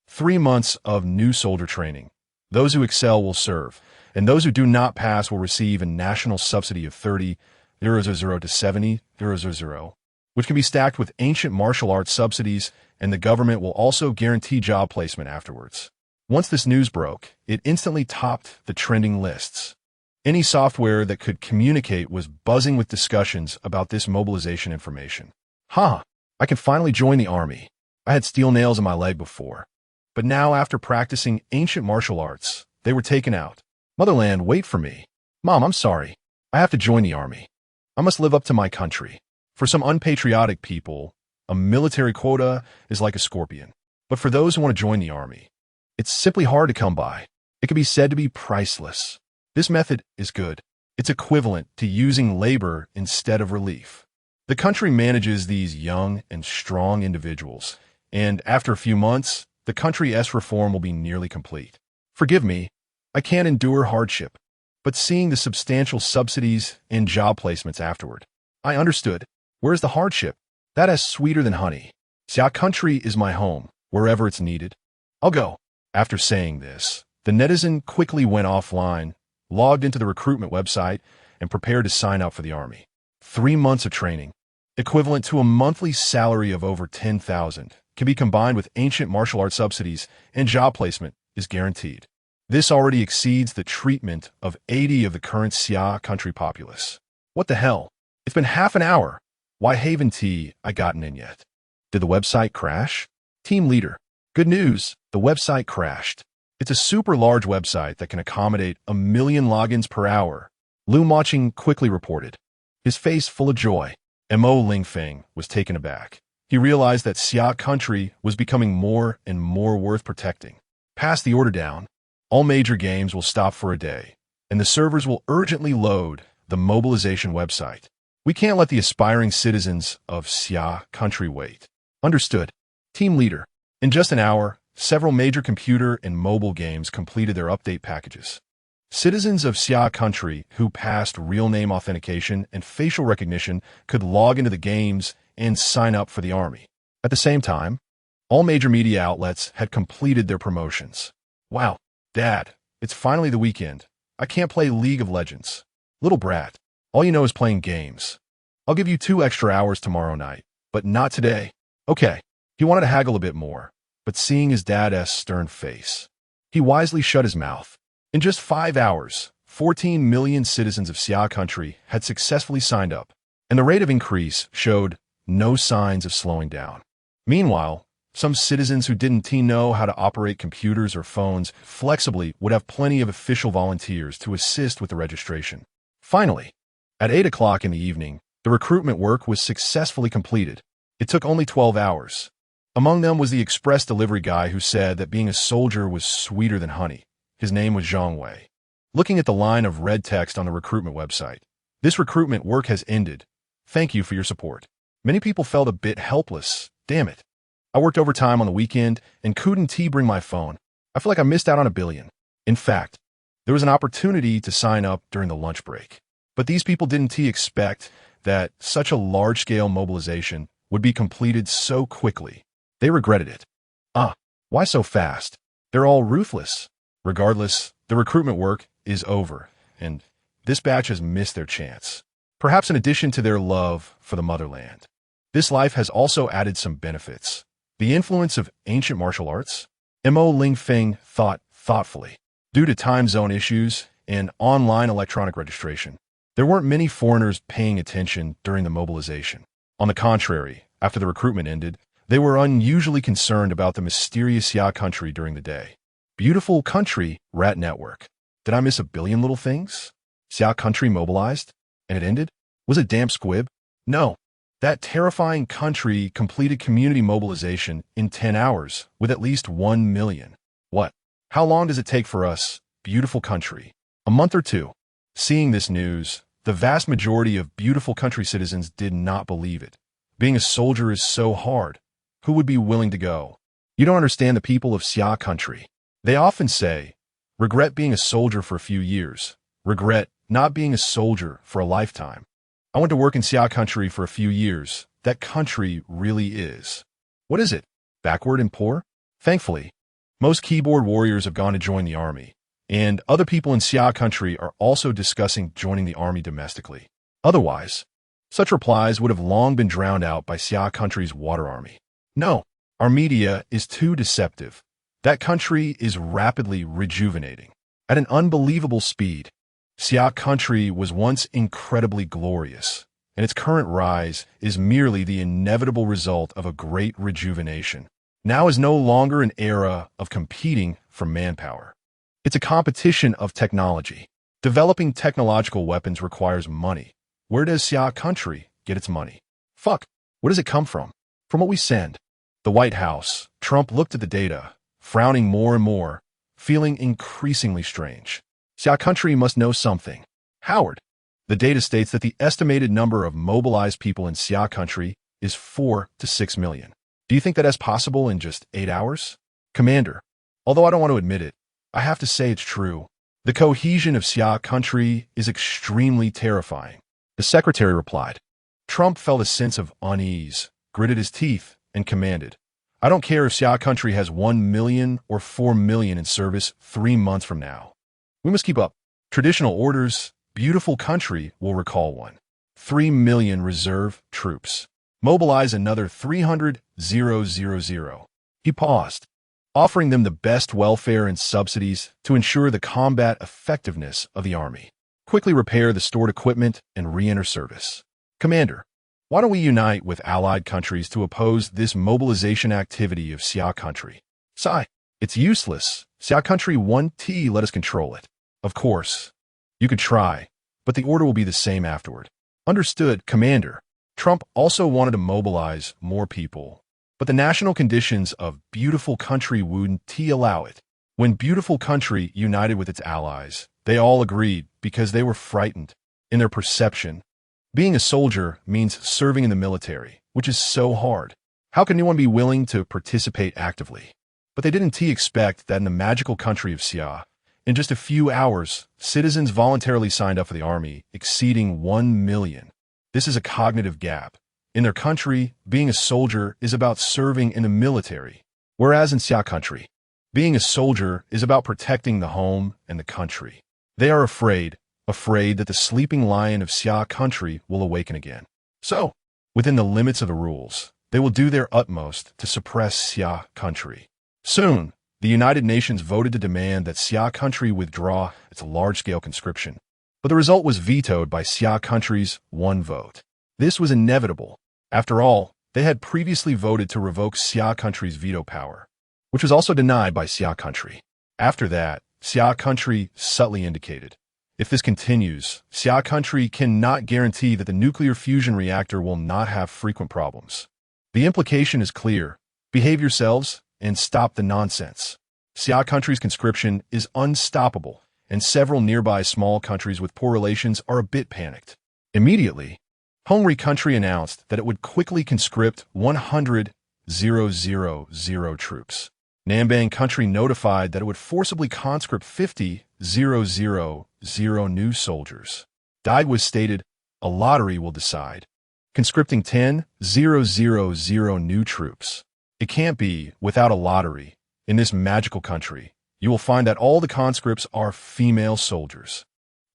3 months of new soldier training. Those who excel will serve, and those who do not pass will receive a national subsidy of 30,000 to 70,000, which can be stacked with ancient martial arts subsidies, and the government will also guarantee job placement afterwards. Once this news broke, it instantly topped the trending lists. Any software that could communicate was buzzing with discussions about this mobilization information. I can finally join the army. I had steel nails in my leg before. But now, after practicing ancient martial arts, they were taken out. Motherland, wait for me. Mom, I'm sorry. I have to join the army. I must live up to my country. For some unpatriotic people, a military quota is like a scorpion. But for those who want to join the army, it's simply hard to come by. It can be said to be priceless. This method is good. It's equivalent to using labor instead of relief. The country manages these young and strong individuals, and after a few months, the country's reform will be nearly complete. Forgive me, I can't endure hardship, but seeing the substantial subsidies and job placements afterward, I understood. Where's the hardship? That is sweeter than honey. Xia Country is my home, wherever it's needed. I'll go. After saying this, the netizen quickly went offline, logged into the recruitment website, and prepared to sign up for the army. 3 months of training, equivalent to a monthly salary of over 10,000, can be combined with ancient martial arts subsidies, and job placement is guaranteed. This already exceeds the treatment of 80 of the current Xia Country populace. What the hell? It's been half an hour. Why haven't I gotten in yet? Did the website crash? Team leader. Good news, the website crashed. It's a super large website that can accommodate 1 million logins per hour. Lu Maching quickly reported, his face full of joy. Mo Lingfeng was taken aback. He realized that Xia Country was becoming more and more worth protecting. Pass the order down. All major games will stop for a day, and the servers will urgently load the mobilization website. We can't let the aspiring citizens of Xia Country wait. Understood. Team leader. In just an hour, several major computer and mobile games completed their update packages. Citizens of Xia Country who passed real name authentication and facial recognition could log into the games and sign up for the army. At the same time, all major media outlets had completed their promotions. Wow, Dad, it's finally the weekend. I can't play League of Legends. Little brat, all you know is playing games. I'll give you 2 extra hours tomorrow night, but not today. Okay. He wanted to haggle a bit more, but seeing his dad's stern face, he wisely shut his mouth. In just 5 hours, 14 million citizens of Xia Country had successfully signed up, and the rate of increase showed no signs of slowing down. Meanwhile, some citizens who didn't know how to operate computers or phones flexibly would have plenty of official volunteers to assist with the registration. Finally, at 8 o'clock in the evening, the recruitment work was successfully completed. It took only 12 hours. Among them was the express delivery guy who said that being a soldier was sweeter than honey. His name was Zhang Wei. Looking at the line of red text on the recruitment website, this recruitment work has ended. Thank you for your support. Many people felt a bit helpless. Damn it. I worked overtime on the weekend and couldn't bring my phone. I feel like I missed out on $1 billion. In fact, there was an opportunity to sign up during the lunch break. But these people didn't expect that such a large-scale mobilization would be completed so quickly. They regretted it. Why so fast? They're all ruthless. Regardless, the recruitment work is over, and this batch has missed their chance. perhaps in addition to their love for the motherland. This life has also added some benefits. The influence of ancient martial arts? Mo Lingfeng thought thoughtfully. Due to time zone issues and online electronic registration, there weren't many foreigners paying attention during the mobilization. On the contrary, after the recruitment ended, they were unusually concerned about the mysterious Xia Country during the day. Beautiful country, rat network. Did I miss a billion little things? Xia Country mobilized? And it ended? Was it damp squib? No. That terrifying country completed community mobilization in 10 hours with at least 1 million. What? How long does it take for us, beautiful country? A month or two. Seeing this news, the vast majority of beautiful country citizens did not believe it. Being a soldier is so hard. Who would be willing to go? You don't understand the people of Xia Country. They often say, regret being a soldier for a few years, regret not being a soldier for a lifetime. I went to work in Xia Country for a few years. That country really is. What is it? Backward and poor? Thankfully, most keyboard warriors have gone to join the army, and other people in Xia Country are also discussing joining the army domestically. Otherwise, such replies would have long been drowned out by Xia Country's water army. No, our media is too deceptive. That country is rapidly rejuvenating at an unbelievable speed. Xia Country was once incredibly glorious, and its current rise is merely the inevitable result of a great rejuvenation. Now is no longer an era of competing for manpower. It's a competition of technology. Developing technological weapons requires money. Where does Xia Country get its money? Fuck. Where does it come from? From what we send. The White House. Trump looked at the data, frowning more and more, feeling increasingly strange. Xia Country must know something. Howard. The data states that the estimated number of mobilized people in Xia Country is 4 to 6 million. Do you think that is possible in just 8 hours? Commander, although I don't want to admit it, I have to say it's true. The cohesion of Xia Country is extremely terrifying. The secretary replied. Trump felt a sense of unease, gritted his teeth, and commanded, I don't care if Xia Country has 1 million or 4 million in service 3 months from now. We must keep up. Traditional orders, beautiful country will recall 3 million reserve troops. Mobilize another 300,000. He paused, offering them the best welfare and subsidies to ensure the combat effectiveness of the army. Quickly repair the stored equipment and re-enter service. Commander, why don't we unite with allied countries to oppose this mobilization activity of Xia Country? Sci, it's useless. Xia Country 1T let us control it. Of course. You could try, but the order will be the same afterward. Understood, Commander. Trump also wanted to mobilize more people, but the national conditions of beautiful country wouldn't allow it. When beautiful country united with its allies, they all agreed because they were frightened. In their perception, being a soldier means serving in the military, which is so hard. How can anyone be willing to participate actively? But they didn't expect that in the magical country of Xia, in just a few hours, citizens voluntarily signed up for the army, exceeding 1 million. This is a cognitive gap. In their country, being a soldier is about serving in the military, whereas in Xia Country, being a soldier is about protecting the home and the country. They are afraid that the sleeping lion of Xia Country will awaken again. So, within the limits of the rules, they will do their utmost to suppress Xia Country. Soon, the United Nations voted to demand that Xia Country withdraw its large-scale conscription, but the result was vetoed by Xia Country's 1 vote. This was inevitable. After all, they had previously voted to revoke Xia Country's veto power, which was also denied by Xia Country. After that, Xia Country subtly indicated, if this continues, Xia Country cannot guarantee that the nuclear fusion reactor will not have frequent problems. The implication is clear. Behave yourselves and stop the nonsense. Xia Country's conscription is unstoppable, and several nearby small countries with poor relations are a bit panicked. Immediately, Hungary Country announced that it would quickly conscript 100,000 troops. Nambang Country notified that it would forcibly conscript 50,000 new soldiers. Died was stated, a lottery will decide. Conscripting 10,000 new troops. It can't be without a lottery. In this magical country, you will find that all the conscripts are female soldiers.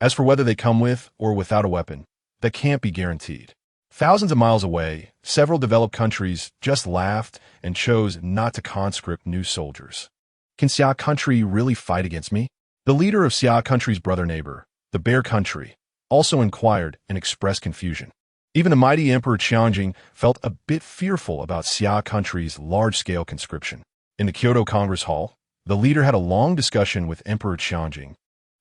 As for whether they come with or without a weapon, that can't be guaranteed. Thousands of miles away, several developed countries just laughed and chose not to conscript new soldiers. Can Xia Country really fight against me? The leader of Xia Country's brother neighbor, the Bear Country, also inquired and expressed confusion. Even the mighty Emperor Qianjing felt a bit fearful about Xia Country's large-scale conscription. In the Kyoto Congress Hall, the leader had a long discussion with Emperor Qianjing,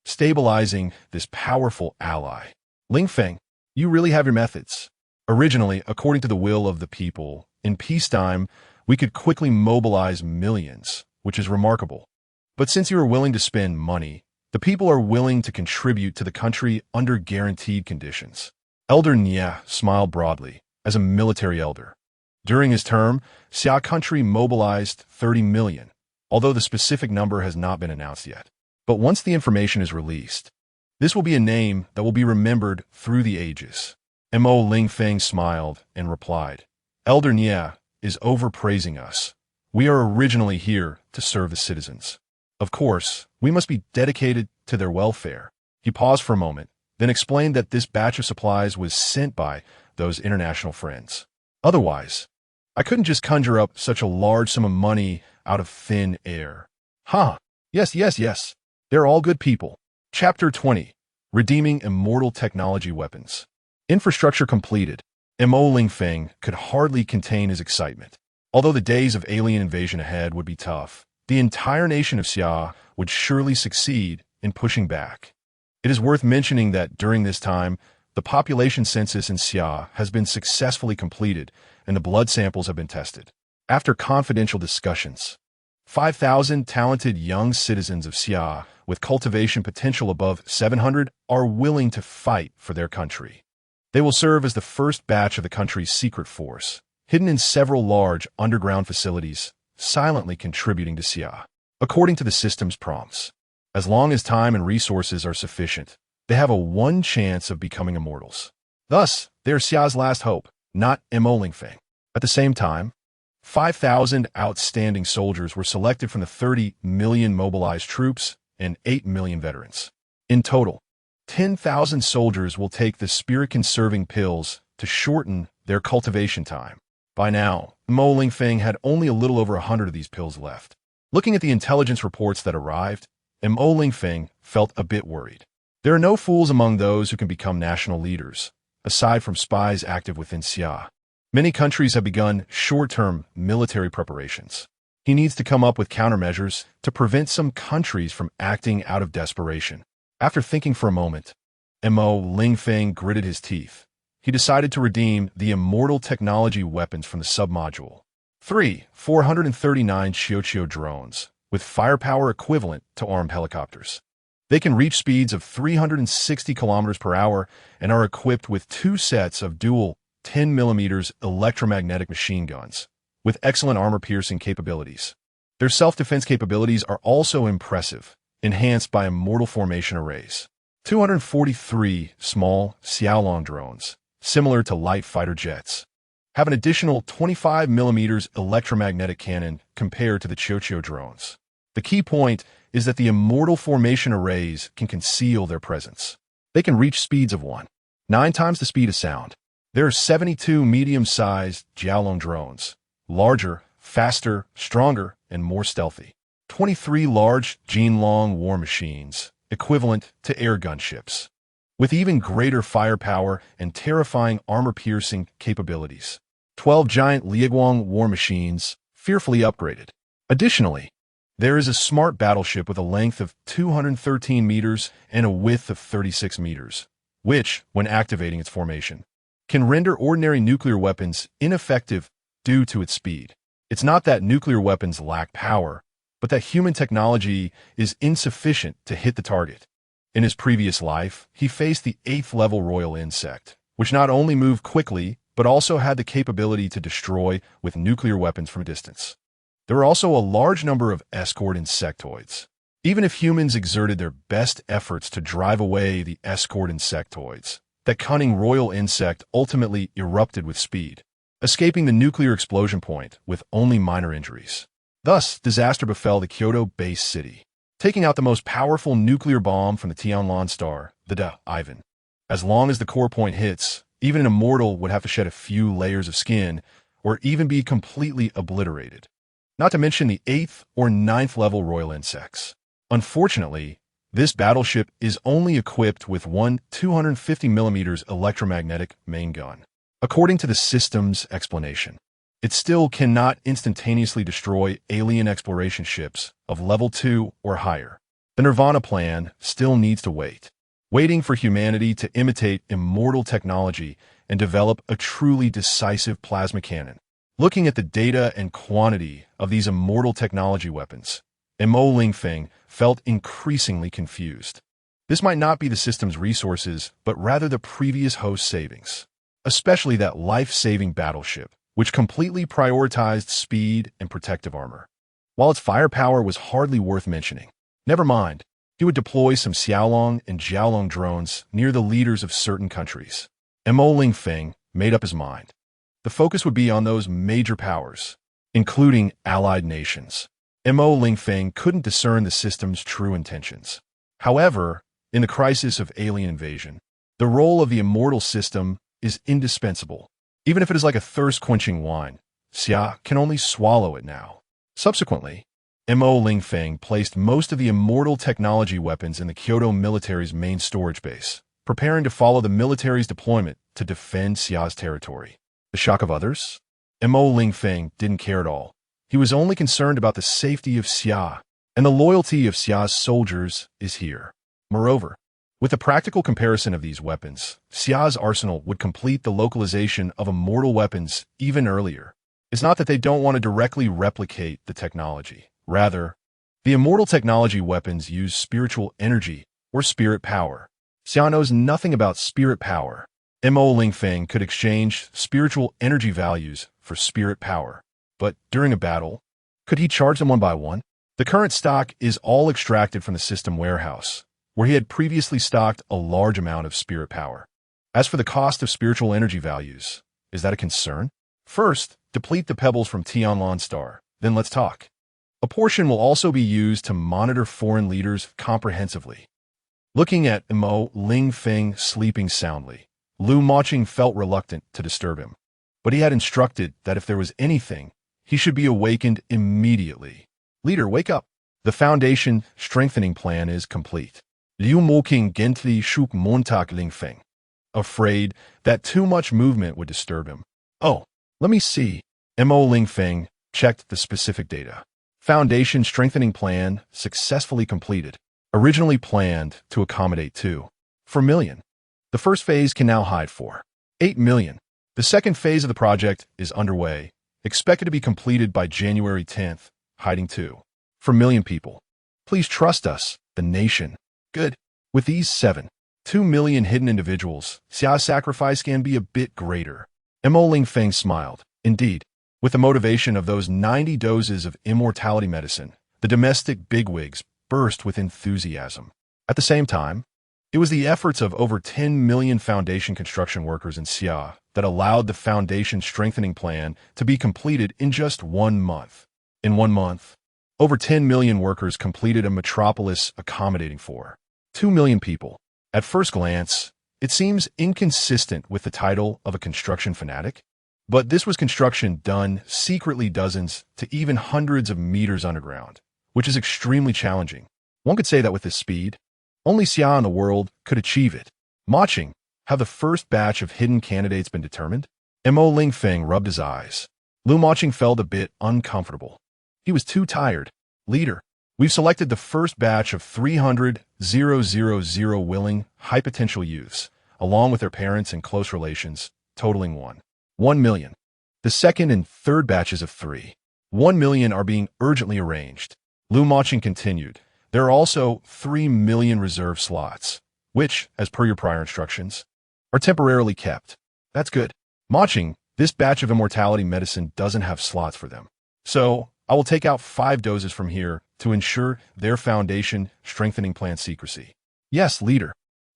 stabilizing this powerful ally. Lingfeng, you really have your methods. Originally, according to the will of the people, in peacetime, we could quickly mobilize millions, which is remarkable. But since you are willing to spend money, the people are willing to contribute to the country under guaranteed conditions. Elder Xia smiled broadly, as a military elder. During his term, Xia Country mobilized 30 million, although the specific number has not been announced yet. But once the information is released, this will be a name that will be remembered through the ages. Mo Lingfeng smiled and replied, Elder Xia is overpraising us. We are originally here to serve the citizens. Of course, we must be dedicated to their welfare. He paused for a moment, then explained that this batch of supplies was sent by those international friends. Otherwise, I couldn't just conjure up such a large sum of money out of thin air. Yes. They're all good people. Chapter 20. Redeeming Immortal Technology Weapons. Infrastructure completed. Mo Lingfeng could hardly contain his excitement. Although the days of alien invasion ahead would be tough, the entire nation of Xia would surely succeed in pushing back. It is worth mentioning that during this time, the population census in Xia has been successfully completed and the blood samples have been tested. After confidential discussions, 5,000 talented young citizens of Xia with cultivation potential above 700 are willing to fight for their country. They will serve as the first batch of the country's secret force, hidden in several large underground facilities, silently contributing to Xia. According to the system's prompts, as long as time and resources are sufficient, they have a one chance of becoming immortals. Thus, they are Xia's last hope, not Mo Lingfeng. At the same time, 5,000 outstanding soldiers were selected from the 30 million mobilized troops and 8 million veterans. In total, 10,000 soldiers will take the spirit-conserving pills to shorten their cultivation time. By now, Mo Lingfeng had only a little over 100 of these pills left. Looking at the intelligence reports that arrived, Mo Lingfeng felt a bit worried. There are no fools among those who can become national leaders, aside from spies active within Xia. Many countries have begun short-term military preparations. He needs to come up with countermeasures to prevent some countries from acting out of desperation. After thinking for a moment, Mo Lingfeng gritted his teeth. He decided to redeem the immortal technology weapons from the submodule. 439 Qiuqiu drones, with firepower equivalent to armed helicopters. They can reach speeds of 360 kilometers per hour and are equipped with 2 sets of dual 10mm electromagnetic machine guns, with excellent armor-piercing capabilities. Their self-defense capabilities are also impressive, enhanced by immortal formation arrays. 243 small Xiaolong drones, similar to light fighter jets, have an additional 25mm electromagnetic cannon compared to the Qiuqiu drones. The key point is that the immortal formation arrays can conceal their presence. They can reach speeds of 9 times the speed of sound. There are 72 medium-sized Jiaolong drones, larger, faster, stronger, and more stealthy. 23 large Jinlong war machines, equivalent to air gunships, with even greater firepower and terrifying armor-piercing capabilities. 12 giant Liaguang war machines, fearfully upgraded. Additionally, there is a smart battleship with a length of 213 meters and a width of 36 meters, which, when activating its formation, can render ordinary nuclear weapons ineffective due to its speed. It's not that nuclear weapons lack power, but that human technology is insufficient to hit the target. In his previous life, he faced the 8th-level royal insect, which not only moved quickly, but also had the capability to destroy with nuclear weapons from a distance. There were also a large number of escort insectoids. Even if humans exerted their best efforts to drive away the escort insectoids, that cunning royal insect ultimately erupted with speed, escaping the nuclear explosion point with only minor injuries. Thus, disaster befell the Kyoto-based city, taking out the most powerful nuclear bomb from the Tianlong star, the Da Ivan. As long as the core point hits, even an immortal would have to shed a few layers of skin or even be completely obliterated. Not to mention the 8th or 9th level royal insects. Unfortunately, this battleship is only equipped with one 250mm electromagnetic main gun. According to the system's explanation, it still cannot instantaneously destroy alien exploration ships of level 2 or higher. The Nirvana plan still needs to wait, waiting for humanity to imitate immortal technology and develop a truly decisive plasma cannon. Looking at the data and quantity of these immortal technology weapons, Mo Lingfeng felt increasingly confused. This might not be the system's resources, but rather the previous host's savings, especially that life-saving battleship, which completely prioritized speed and protective armor. While its firepower was hardly worth mentioning, never mind, he would deploy some Xiaolong and Jiaolong drones near the leaders of certain countries. Mo Lingfeng made up his mind. The focus would be on those major powers, including allied nations. Mo Lingfeng couldn't discern the system's true intentions. However, in the crisis of alien invasion, the role of the immortal system is indispensable. Even if it is like a thirst-quenching wine, Xia can only swallow it now. Subsequently, Mo Lingfeng placed most of the immortal technology weapons in the Kyoto military's main storage base, preparing to follow the military's deployment to defend Xia's territory. The shock of others? Mo Lingfeng didn't care at all. He was only concerned about the safety of Xia, and the loyalty of Xia's soldiers is here. Moreover, with a practical comparison of these weapons, Xia's arsenal would complete the localization of immortal weapons even earlier. It's not that they don't want to directly replicate the technology. Rather, the immortal technology weapons use spiritual energy or spirit power. Xia knows nothing about spirit power. Mo Lingfeng could exchange spiritual energy values for spirit power. But during a battle, could he charge them one by one? The current stock is all extracted from the system warehouse, where he had previously stocked a large amount of spirit power. As for the cost of spiritual energy values, is that a concern? First, deplete the pebbles from Tianlan Star, then let's talk. A portion will also be used to monitor foreign leaders comprehensively. Looking at Mo Lingfeng sleeping soundly, Lu Maching felt reluctant to disturb him, but he had instructed that if there was anything, he should be awakened immediately. Leader, wake up. The foundation strengthening plan is complete. Liu Moqing gently shook Montag Lingfeng, afraid that too much movement would disturb him. Oh, let me see. Mo Lingfeng checked the specific data. Foundation strengthening plan successfully completed. Originally planned to accommodate 2.4 million. The first phase can now hide 4.8 million. The second phase of the project is underway, expected to be completed by January 10th, hiding 2.4 million people. Please trust us, the nation. Good. With these 7.2 million hidden individuals, Xia's sacrifice can be a bit greater. Mo Lingfeng smiled. Indeed, with the motivation of those 90 doses of immortality medicine, the domestic bigwigs burst with enthusiasm. At the same time, it was the efforts of over 10 million foundation construction workers in Xia that allowed the foundation strengthening plan to be completed in just 1 month. In 1 month, over 10 million workers completed a metropolis accommodating 4.2 million people. At first glance, it seems inconsistent with the title of a construction fanatic, but this was construction done secretly dozens to even hundreds of meters underground, which is extremely challenging. One could say that with this speed, only Xia in the world could achieve it. Maching, have the first batch of hidden candidates been determined? Mo Lingfeng rubbed his eyes. Lu Maching felt a bit uncomfortable. He was too tired. Leader, we've selected the first batch of 300,000 willing, high-potential youths, along with their parents and close relations, totaling 1 million. The second and third batches of 3.1 million are being urgently arranged. Lu Maching continued. There are also 3 million reserve slots, which, as per your prior instructions, are temporarily kept. That's good. Maching, this batch of immortality medicine doesn't have slots for them. So, I will take out 5 doses from here to ensure their foundation strengthening plan secrecy. Yes, leader.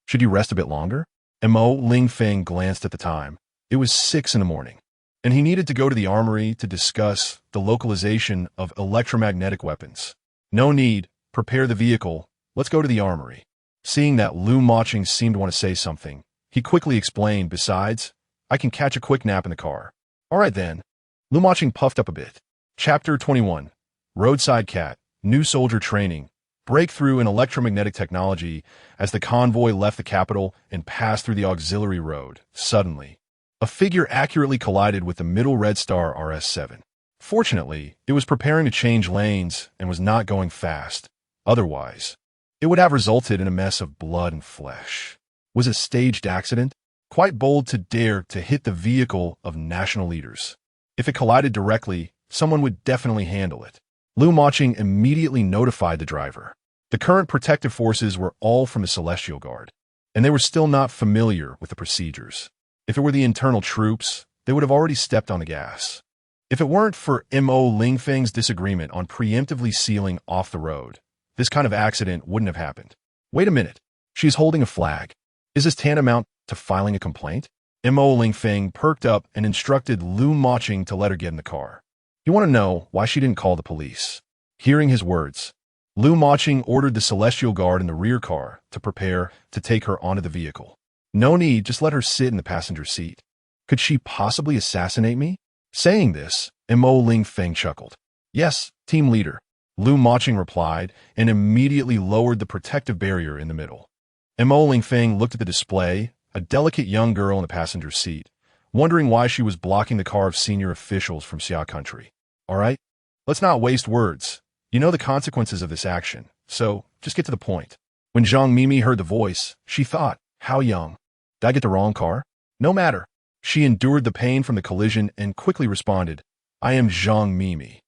Should you rest a bit longer? Mo Lingfeng glanced at the time. It was 6 in the morning, and he needed to go to the armory to discuss the localization of electromagnetic weapons. No need. Prepare the vehicle. Let's go to the armory. Seeing that Lu Maching seemed to want to say something, He quickly explained, besides, I can catch a quick nap in the car. All right then. Lu Maching puffed up a bit. Chapter 21. Roadside Cat. New Soldier Training. Breakthrough in electromagnetic technology. As the convoy left the capital and passed through the auxiliary road, suddenly, a figure accurately collided with the middle Red Star RS-7. Fortunately, it was preparing to change lanes and was not going fast. Otherwise, it would have resulted in a mess of blood and flesh. Was a staged accident? Quite bold to dare to hit the vehicle of national leaders. If it collided directly, someone would definitely handle it. Lu Maching immediately notified the driver. The current protective forces were all from the Celestial Guard, and they were still not familiar with the procedures. If it were the internal troops, they would have already stepped on the gas. If it weren't for Mo Lingfeng's disagreement on preemptively sealing off the road, this kind of accident wouldn't have happened. Wait a minute. She's holding a flag. Is this tantamount to filing a complaint? Mo Lingfeng perked up and instructed Lu Maching to let her get in the car. You want to know why she didn't call the police? Hearing his words, Lu Maching ordered the Celestial Guard in the rear car to prepare to take her onto the vehicle. No need, just let her sit in the passenger seat. Could she possibly assassinate me? Saying this, Mo Lingfeng chuckled. Yes, team leader, Lu Maching replied and immediately lowered the protective barrier in the middle. Mo Lingfeng looked at the display, a delicate young girl in the passenger seat, wondering why she was blocking the car of senior officials from Xia Country. All right, let's not waste words. You know the consequences of this action, so just get to the point. When Zhang Mimi heard the voice, she thought, how young? Did I get the wrong car? No matter. She endured the pain from the collision and quickly responded, I am Zhang Mimi.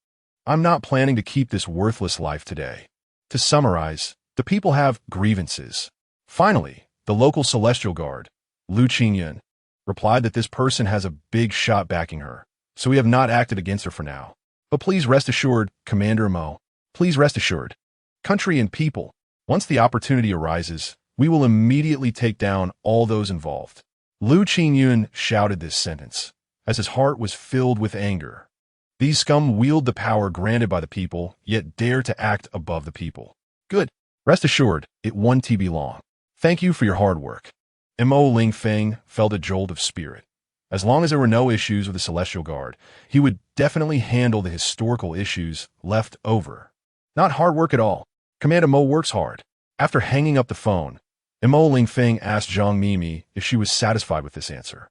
I'm not planning to keep this worthless life today. To summarize, the people have grievances. Finally, the local Celestial Guard, Lu Qingyun, replied that this person has a big shot backing her, so we have not acted against her for now. But please rest assured, Commander Mo, please rest assured. Country and people, once the opportunity arises, we will immediately take down all those involved. Lu Qingyun shouted this sentence, as his heart was filled with anger. These scum wield the power granted by the people, yet dare to act above the people. Good. Rest assured, it won't be long. Thank you for your hard work. Mo Lingfeng felt a jolt of spirit. As long as there were no issues with the Celestial Guard, he would definitely handle the historical issues left over. Not hard work at all. Commander Mo works hard. After hanging up the phone, Mo Lingfeng asked Zhang Mimi if she was satisfied with this answer.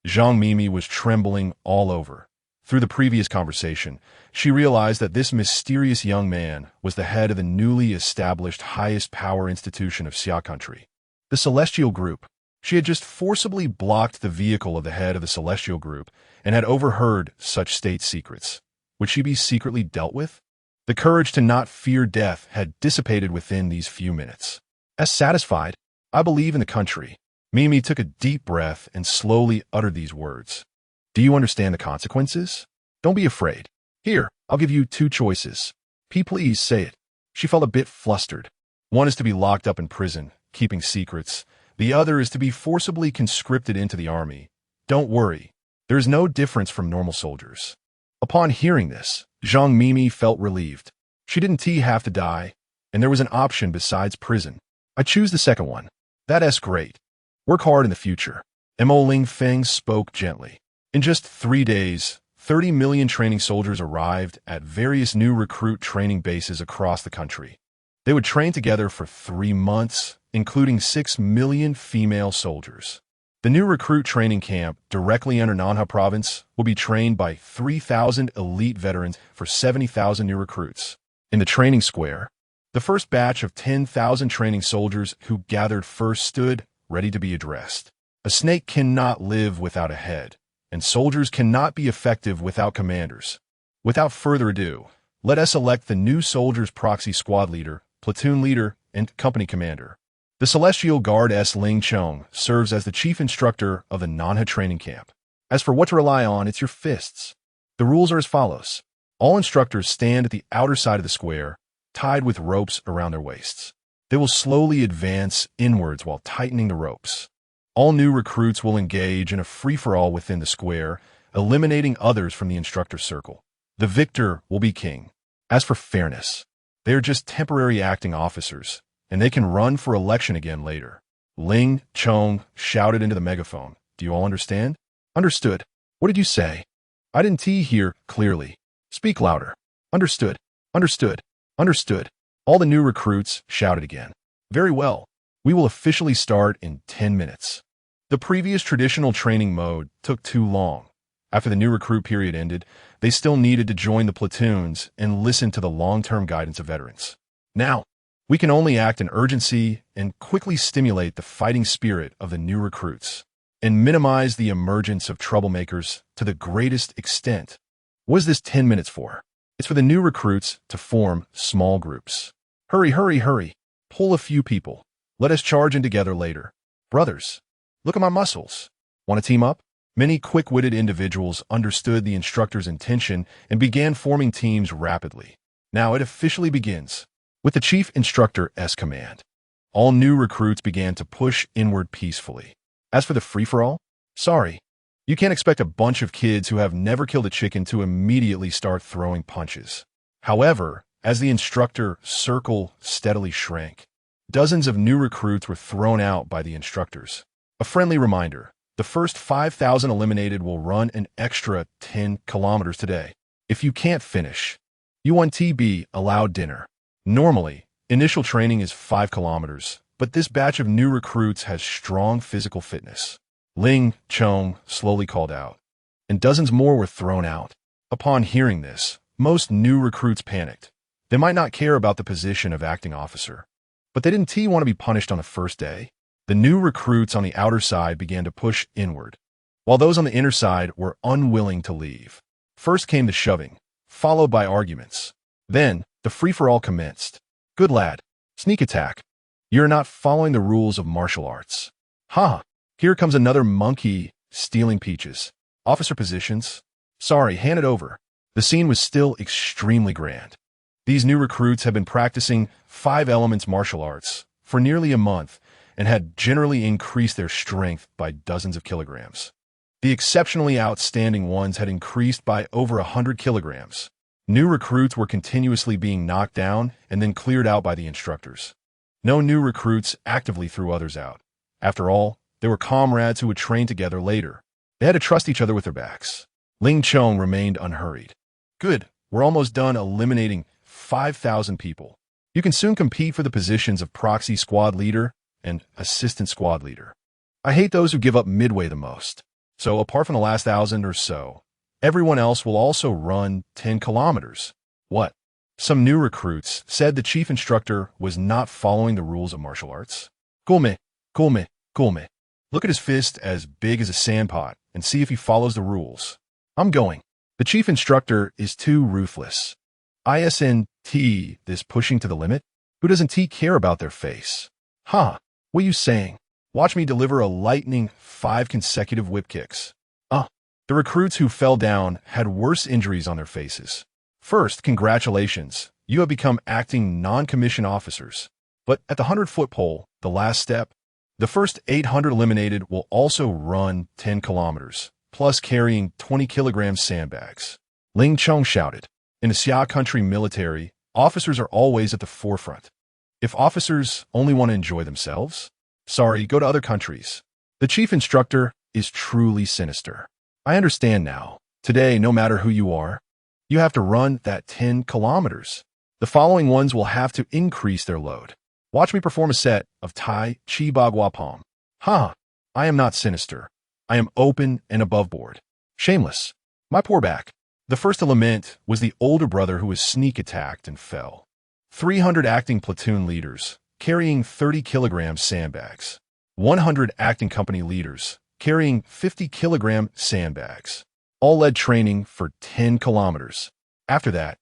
Zhang Mimi was trembling all over. Through the previous conversation, she realized that this mysterious young man was the head of the newly established highest power institution of Xia Country, the Celestial Group. She had just forcibly blocked the vehicle of the head of the Celestial Group and had overheard such state secrets. Would she be secretly dealt with? The courage to not fear death had dissipated within these few minutes. As satisfied, I believe in the country. Mimi took a deep breath and slowly uttered these words. Do you understand the consequences? Don't be afraid. Here, I'll give you two choices. Please say it. She felt a bit flustered. One is to be locked up in prison, keeping secrets. The other is to be forcibly conscripted into the army. Don't worry. There is no difference from normal soldiers. Upon hearing this, Zhang Mimi felt relieved. She didn't have to die, and there was an option besides prison. I choose the second one. That's great. Work hard in the future. Mo Lingfeng spoke gently. In just 3 days, 30 million training soldiers arrived at various new recruit training bases across the country. They would train together for 3 months, including 6 million female soldiers. The new recruit training camp directly under Nanha province will be trained by 3,000 elite veterans for 70,000 new recruits. In the training square, the first batch of 10,000 training soldiers who gathered first stood ready to be addressed. A snake cannot live without a head, and soldiers cannot be effective without commanders. Without further ado, let us elect the new soldiers' proxy squad leader, platoon leader, and company commander. The Celestial Guard S. Lingcheng serves as the chief instructor of the Nanha training camp. As for what to rely on, it's your fists. The rules are as follows. All instructors stand at the outer side of the square, tied with ropes around their waists. They will slowly advance inwards while tightening the ropes. All new recruits will engage in a free-for-all within the square, eliminating others from the instructor circle. The victor will be king. As for fairness, they are just temporary acting officers, and they can run for election again later. Ling Chong shouted into the megaphone. Do you all understand? Understood. What did you say? I didn't hear clearly. Speak louder. Understood. Understood. Understood. All the new recruits shouted again. Very well. We will officially start in 10 minutes. The previous traditional training mode took too long. After the new recruit period ended, they still needed to join the platoons and listen to the long-term guidance of veterans. Now, we can only act in urgency and quickly stimulate the fighting spirit of the new recruits and minimize the emergence of troublemakers to the greatest extent. What is this 10 minutes for? It's for the new recruits to form small groups. Hurry, hurry, hurry. Pull a few people. Let us charge in together later. Brothers, look at my muscles. Want to team up? Many quick-witted individuals understood the instructor's intention and began forming teams rapidly. Now it officially begins. With the chief instructor's command, all new recruits began to push inward peacefully. As for the free-for-all, sorry, you can't expect a bunch of kids who have never killed a chicken to immediately start throwing punches. However, as the instructor circle steadily shrank, dozens of new recruits were thrown out by the instructors. A friendly reminder. The first 5,000 eliminated will run an extra 10 kilometers today. If you can't finish, you won't be allowed dinner. Normally, initial training is 5 kilometers, but this batch of new recruits has strong physical fitness. Ling Chong slowly called out, and dozens more were thrown out. Upon hearing this, most new recruits panicked. They might not care about the position of acting officer, but they didn't want to be punished on the first day. The new recruits on the outer side began to push inward, while those on the inner side were unwilling to leave. First came the shoving, followed by arguments. Then, the free-for-all commenced. Good lad. Sneak attack. You're not following the rules of martial arts. Ha! Here comes another monkey stealing peaches. Officer positions. Sorry, hand it over. The scene was still extremely grand. These new recruits had been practicing 5 elements martial arts for nearly a month, and had generally increased their strength by dozens of kilograms. The exceptionally outstanding ones had increased by over 100 kilograms. New recruits were continuously being knocked down and then cleared out by the instructors. No new recruits actively threw others out. After all, they were comrades who would train together later. They had to trust each other with their backs. Ling Chong remained unhurried. Good, we're almost done eliminating 5,000 people. You can soon compete for the positions of proxy squad leader and assistant squad leader. I hate those who give up midway the most. So apart from the last 1,000 or so, everyone else will also run 10 kilometers. What? Some new recruits said the chief instructor was not following the rules of martial arts. Gulme, gulme, gulme. Look at his fist as big as a sandpot and see if he follows the rules. I'm going. The chief instructor is too ruthless. Isn't this pushing to the limit? Who doesn't care about their face? Huh. What are you saying? Watch me deliver a lightning 5 consecutive whip kicks. The recruits who fell down had worse injuries on their faces. First, congratulations. You have become acting non-commissioned officers. But at the 100-foot pole, the last step, the first 800 eliminated will also run 10 kilometers, plus carrying 20 kilogram sandbags. Ling Chong shouted. In the Xia Country military, officers are always at the forefront. If officers only want to enjoy themselves, sorry, go to other countries. The chief instructor is truly sinister. I understand now. Today, no matter who you are, you have to run that 10 kilometers. The following ones will have to increase their load. Watch me perform a set of Tai Chi Bagua Palm. Ha! I am not sinister. I am open and above board. Shameless. My poor back. The first to lament was the older brother who was sneak attacked and fell. 300 acting platoon leaders, carrying 30 kilogram sandbags. 100 acting company leaders, carrying 50 kilogram sandbags. All led training for 10 kilometers. After that,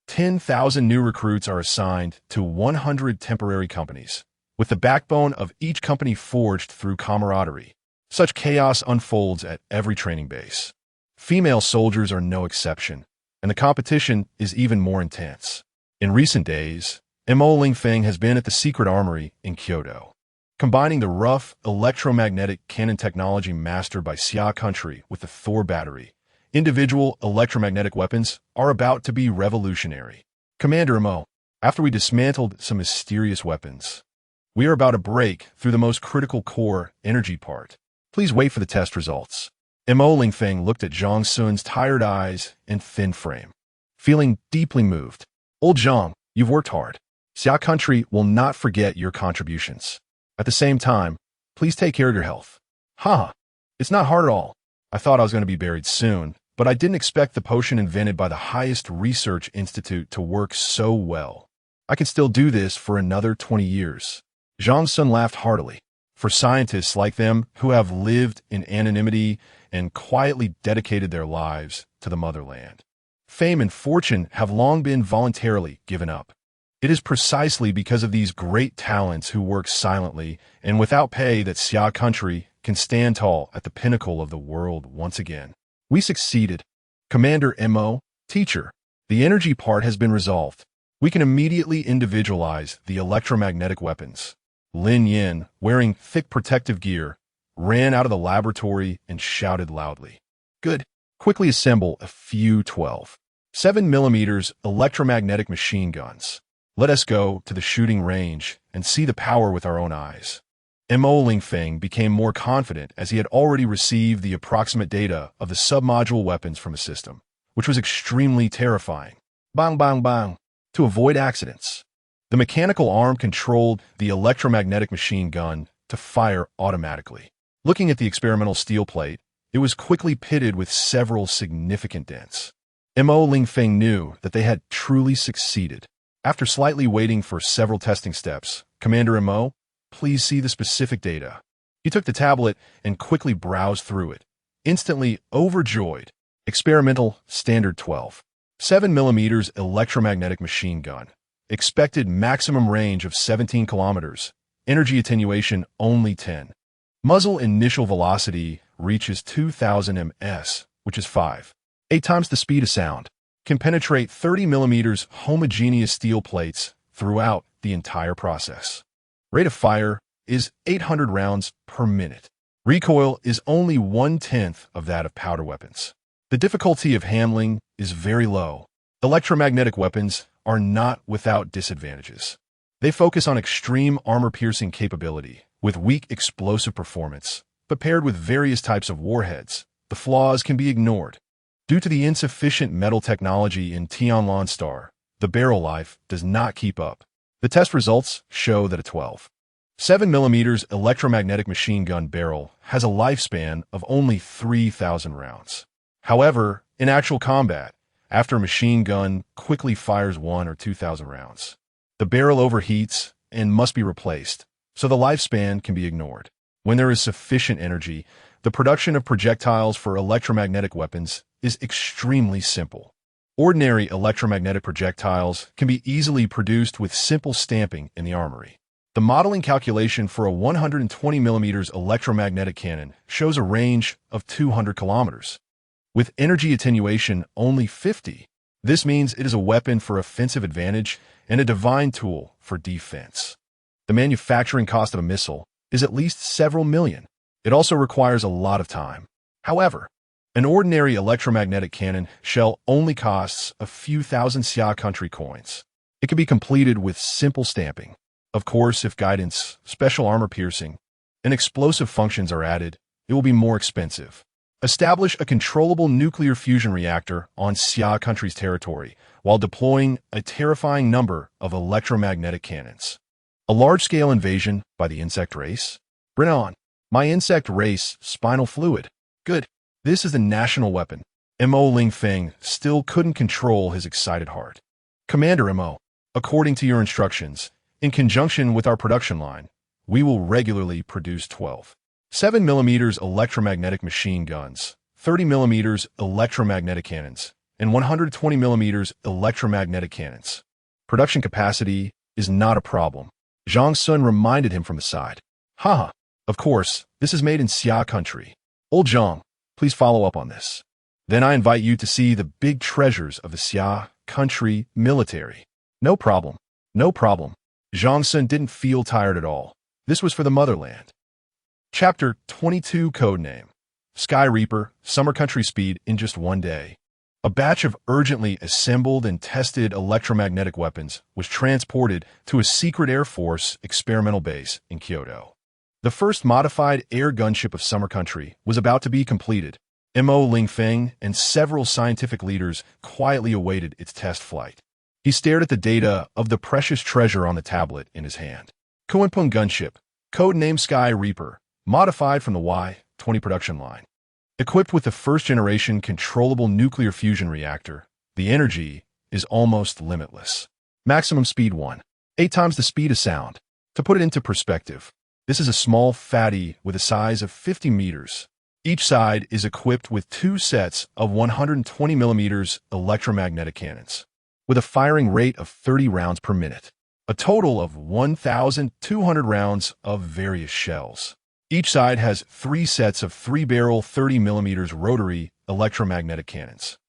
10,000 new recruits are assigned to 100 temporary companies, with the backbone of each company forged through camaraderie. Such chaos unfolds at every training base. Female soldiers are no exception, and the competition is even more intense. In recent days, Mo Lingfeng has been at the secret armory in Kyoto. Combining the rough electromagnetic cannon technology mastered by Xia Country with the Thor battery, individual electromagnetic weapons are about to be revolutionary. Commander Mo, after we dismantled some mysterious weapons, We are about to break through the most critical core energy part. Please wait for the test results. Mo Lingfeng looked at Zhang Sun's tired eyes and thin frame, feeling deeply moved. Old Zhang, you've worked hard. Xia Country will not forget your contributions. At the same time, please take care of your health. Haha, it's not hard at all. I thought I was going to be buried soon, but I didn't expect the potion invented by the highest research institute to work so well. I can still do this for another 20 years. Zhang Sun laughed heartily. For scientists like them who have lived in anonymity and quietly dedicated their lives to the motherland, fame and fortune have long been voluntarily given up. It is precisely because of these great talents who work silently and without pay that Xia Country can stand tall at the pinnacle of the world once again. We succeeded. Commander Mo, teacher, the energy part has been resolved. We can immediately individualize the electromagnetic weapons. Lin Yin, wearing thick protective gear, ran out of the laboratory and shouted loudly. Good. Quickly assemble a few 12.7mm electromagnetic machine guns. Let us go to the shooting range and see the power with our own eyes. Mo Lingfeng became more confident as he had already received the approximate data of the submodule weapons from the system, which was extremely terrifying. Bang, bang, bang. To avoid accidents, the mechanical arm controlled the electromagnetic machine gun to fire automatically. Looking at the experimental steel plate, it was quickly pitted with several significant dents. Mo Lingfeng knew that they had truly succeeded. After slightly waiting for several testing steps, Commander Mo, please see the specific data. He took the tablet and quickly browsed through it, instantly overjoyed. Experimental Standard 12.7mm electromagnetic machine gun. Expected maximum range of 17 kilometers. Energy attenuation only 10. Muzzle initial velocity reaches 2000 ms, which is 5.8 times the speed of sound. Can penetrate 30mm homogeneous steel plates throughout the entire process. Rate of fire is 800 rounds per minute. Recoil is only 1/10 of that of powder weapons. The difficulty of handling is very low. Electromagnetic weapons are not without disadvantages. They focus on extreme armor-piercing capability with weak explosive performance, but paired with various types of warheads, the flaws can be ignored. Due to the insufficient metal technology in Tianlan Star, the barrel life does not keep up. The test results show that a 12.7mm electromagnetic machine gun barrel has a lifespan of only 3,000 rounds. However, in actual combat, after a machine gun quickly fires 1,000 or 2,000 rounds, the barrel overheats and must be replaced, so the lifespan can be ignored. When there is sufficient energy, the production of projectiles for electromagnetic weapons is extremely simple. Ordinary electromagnetic projectiles can be easily produced with simple stamping in the armory. The modeling calculation for a 120mm electromagnetic cannon shows a range of 200 kilometers. With energy attenuation only 50, this means it is a weapon for offensive advantage and a divine tool for defense. The manufacturing cost of a missile is at least several million. It also requires a lot of time. However, an ordinary electromagnetic cannon shell only costs a few thousand Xia Country coins. It can be completed with simple stamping. Of course, if guidance, special armor piercing, and explosive functions are added, it will be more expensive. Establish a controllable nuclear fusion reactor on Xia Country's territory while deploying a terrifying number of electromagnetic cannons. A large-scale invasion by the insect race? Bring on. My insect race, spinal fluid. Good. This is the national weapon. Mo Lingfeng still couldn't control his excited heart. Commander Mo, according to your instructions, in conjunction with our production line, we will regularly produce 12.7mm electromagnetic machine guns, 30mm electromagnetic cannons, and 120mm electromagnetic cannons. Production capacity is not a problem. Zhang Sun reminded him from the side. Haha, of course, this is made in Xia Country. Old Zhang, please follow up on this. Then I invite you to see the big treasures of the Xia Country military. No problem. No problem. Zhang Sun didn't feel tired at all. This was for the motherland. Chapter 22 Codename Sky Reaper, Summer Country Speed in just one day. A batch of urgently assembled and tested electromagnetic weapons was transported to a secret Air Force experimental base in Kyoto. The first modified air gunship of Summer Country was about to be completed. Mo Lingfeng and several scientific leaders quietly awaited its test flight. He stared at the data of the precious treasure on the tablet in his hand. Kunpeng gunship, codenamed Sky Reaper, modified from the Y-20 production line. Equipped with the first-generation controllable nuclear fusion reactor, the energy is almost limitless. Maximum speed 8 times the speed of sound. To put it into perspective, this is a small fatty with a size of 50 meters. Each side is equipped with 2 sets of 120 millimeters electromagnetic cannons, with a firing rate of 30 rounds per minute. A total of 1,200 rounds of various shells. Each side has 3 sets of 3-barrel 30 millimeters rotary electromagnetic cannons,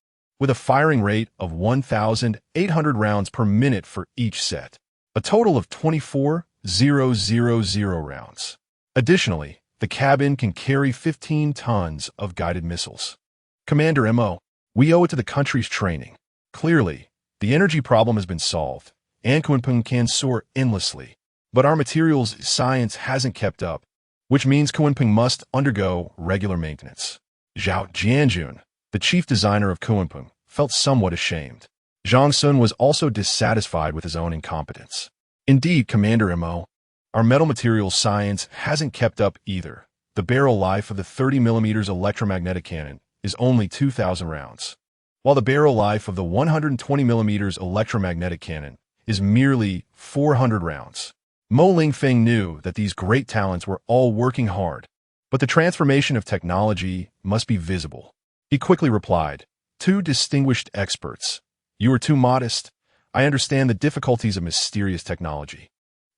with a firing rate of 1,800 rounds per minute for each set. A total of 24,000 rounds. Additionally, the cabin can carry 15 tons of guided missiles. Commander Mo, we owe it to the country's training. Clearly, the energy problem has been solved, and Kunpeng can soar endlessly. But our materials science hasn't kept up, which means Kunpeng must undergo regular maintenance. Zhao Jianjun, the chief designer of Kunpeng, felt somewhat ashamed. Zhang Sun was also dissatisfied with his own incompetence. Indeed, Commander Mo, our metal materials science hasn't kept up either. The barrel life of the 30 millimeters electromagnetic cannon is only 2,000 rounds, while the barrel life of the 120 millimeters electromagnetic cannon is merely 400 rounds. Mo Lingfeng knew that these great talents were all working hard, but the transformation of technology must be visible. He quickly replied, "Two distinguished experts. You are too modest. I understand the difficulties of mysterious technology,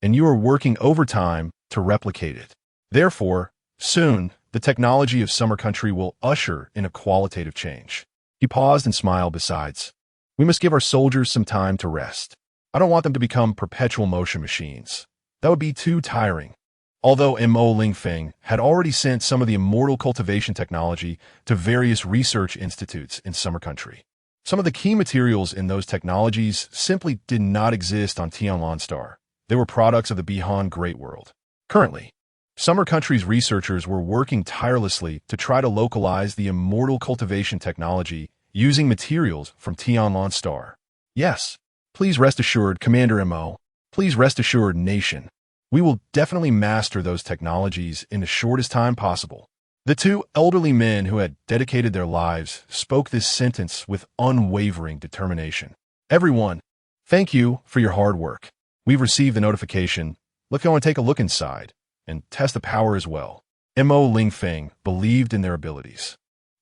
and you are working overtime to replicate it. Therefore, soon, the technology of Summer Country will usher in a qualitative change." He paused and smiled. Besides, we must give our soldiers some time to rest. I don't want them to become perpetual motion machines. That would be too tiring. Although Mo Lingfeng had already sent some of the immortal cultivation technology to various research institutes in Summer Country, some of the key materials in those technologies simply did not exist on Tianlan Star. They were products of the Bihan Great World. Currently, Summer Country's researchers were working tirelessly to try to localize the immortal cultivation technology using materials from Tianlan Star. Yes, please rest assured, Commander Mo. Please rest assured, nation. We will definitely master those technologies in the shortest time possible. The 2 elderly men who had dedicated their lives spoke this sentence with unwavering determination. Everyone, thank you for your hard work. We've received the notification. Let's go and take a look inside and test the power as well. Mo Lingfeng believed in their abilities.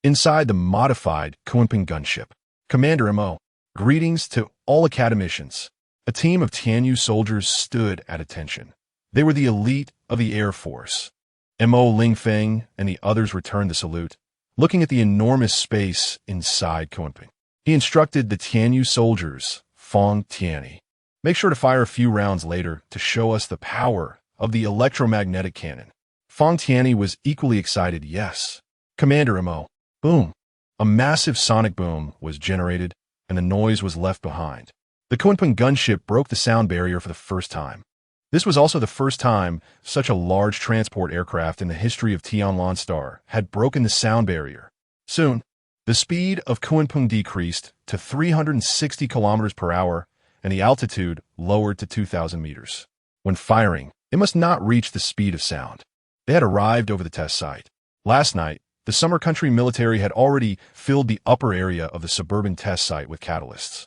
Inside the modified Kunpeng gunship, Commander Mo, greetings to all academicians. A team of Tianyu soldiers stood at attention. They were the elite of the Air Force. Mo Lingfeng and the others returned the salute, looking at the enormous space inside Kunpeng. He instructed the Tianyu soldiers, Fong Tianyi, make sure to fire a few rounds later to show us the power of the electromagnetic cannon. Fong Tianyi was equally excited. Yes, Commander Mo. Boom. A massive sonic boom was generated, and the noise was left behind. The Kunpeng gunship broke the sound barrier for the first time. This was also the first time such a large transport aircraft in the history of Tianlan Star had broken the sound barrier. Soon, the speed of Kunpeng decreased to 360 kilometers per hour, and the altitude lowered to 2,000 meters. When firing, it must not reach the speed of sound. They had arrived over the test site. Last night, the Summer Country military had already filled the upper area of the suburban test site with catalysts,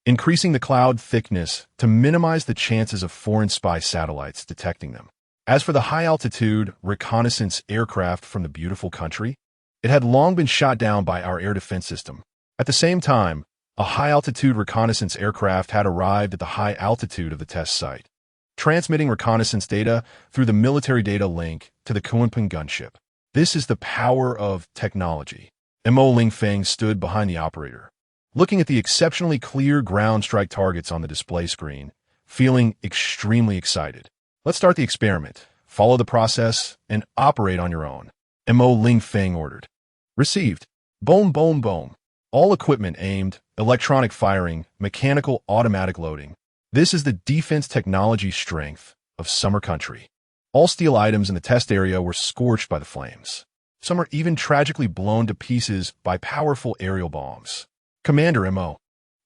increasing the cloud thickness to minimize the chances of foreign spy satellites detecting them. As for the high-altitude reconnaissance aircraft from the beautiful country, it had long been shot down by our air defense system. At the same time, a high-altitude reconnaissance aircraft had arrived at the high altitude of the test site, transmitting reconnaissance data through the military data link to the Kunpeng gunship. This is the power of technology. Mo Lingfeng stood behind the operator, looking at the exceptionally clear ground strike targets on the display screen, feeling extremely excited. Let's start the experiment. Follow the process and operate on your own. Mo Lingfeng ordered. Received. Boom, boom, boom. All equipment aimed, electronic firing, mechanical automatic loading. This is the defense technology strength of Summer Country. All steel items in the test area were scorched by the flames. Some are even tragically blown to pieces by powerful aerial bombs. Commander MO.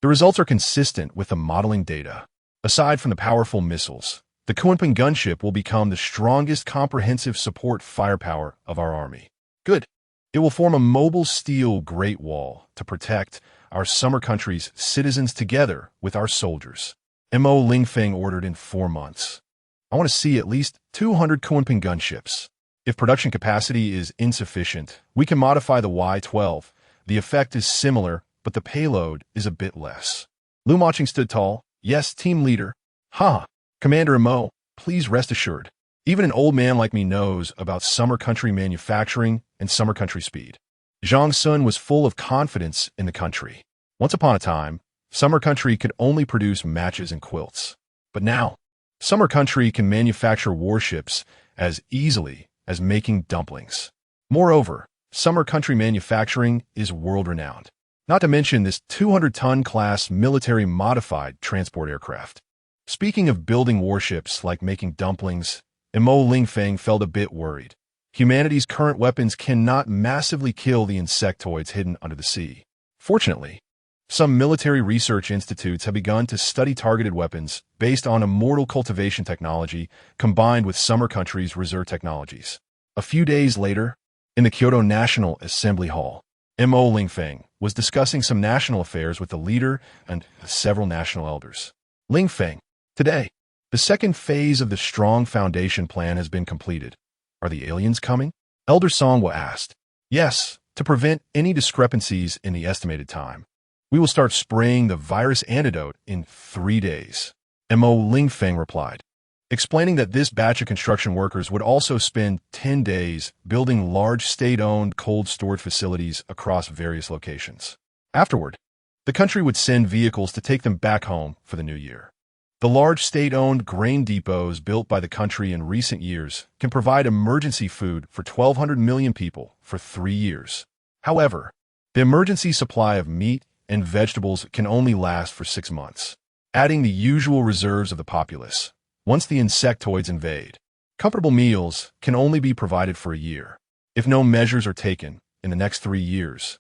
The results are consistent with the modeling data. Aside from the powerful missiles, the Kunpeng gunship will become the strongest comprehensive support firepower of our army. Good. It will form a mobile steel Great Wall to protect our Summer Country's citizens together with our soldiers. MO Lingfeng ordered in 4 months. I want to see at least 200 Kunpeng gunships. If production capacity is insufficient, we can modify the Y-12. The effect is similar, but the payload is a bit less. Lu Maching stood tall. Yes, team leader. Ha! Commander Mo, please rest assured. Even an old man like me knows about Summer Country manufacturing and Summer Country speed. Zhang Sun was full of confidence in the country. Once upon a time, Summer Country could only produce matches and quilts. But now, Summer Country can manufacture warships as easily as making dumplings. Moreover, Summer Country manufacturing is world-renowned. Not to mention this 200-ton class military-modified transport aircraft. Speaking of building warships like making dumplings, Mo Lingfeng felt a bit worried. Humanity's current weapons cannot massively kill the insectoids hidden under the sea. Fortunately, some military research institutes have begun to study targeted weapons based on immortal cultivation technology combined with Summer Country's reserve technologies. A few days later, in the Kyoto National Assembly Hall, Mo Lingfeng was discussing some national affairs with the leader and several national elders. Lingfeng, today, the second phase of the Strong Foundation plan has been completed. Are the aliens coming? Elder Songwa asked. Yes, to prevent any discrepancies in the estimated time. We will start spraying the virus antidote in 3 days. Mo Lingfeng replied, explaining that this batch of construction workers would also spend 10 days building large state-owned cold storage facilities across various locations. Afterward, the country would send vehicles to take them back home for the new year. The large state-owned grain depots built by the country in recent years can provide emergency food for 1,200 million people for 3 years. However, the emergency supply of meat and vegetables can only last for 6 months, adding the usual reserves of the populace. Once the insectoids invade, comfortable meals can only be provided for a year. If no measures are taken in the next 3 years,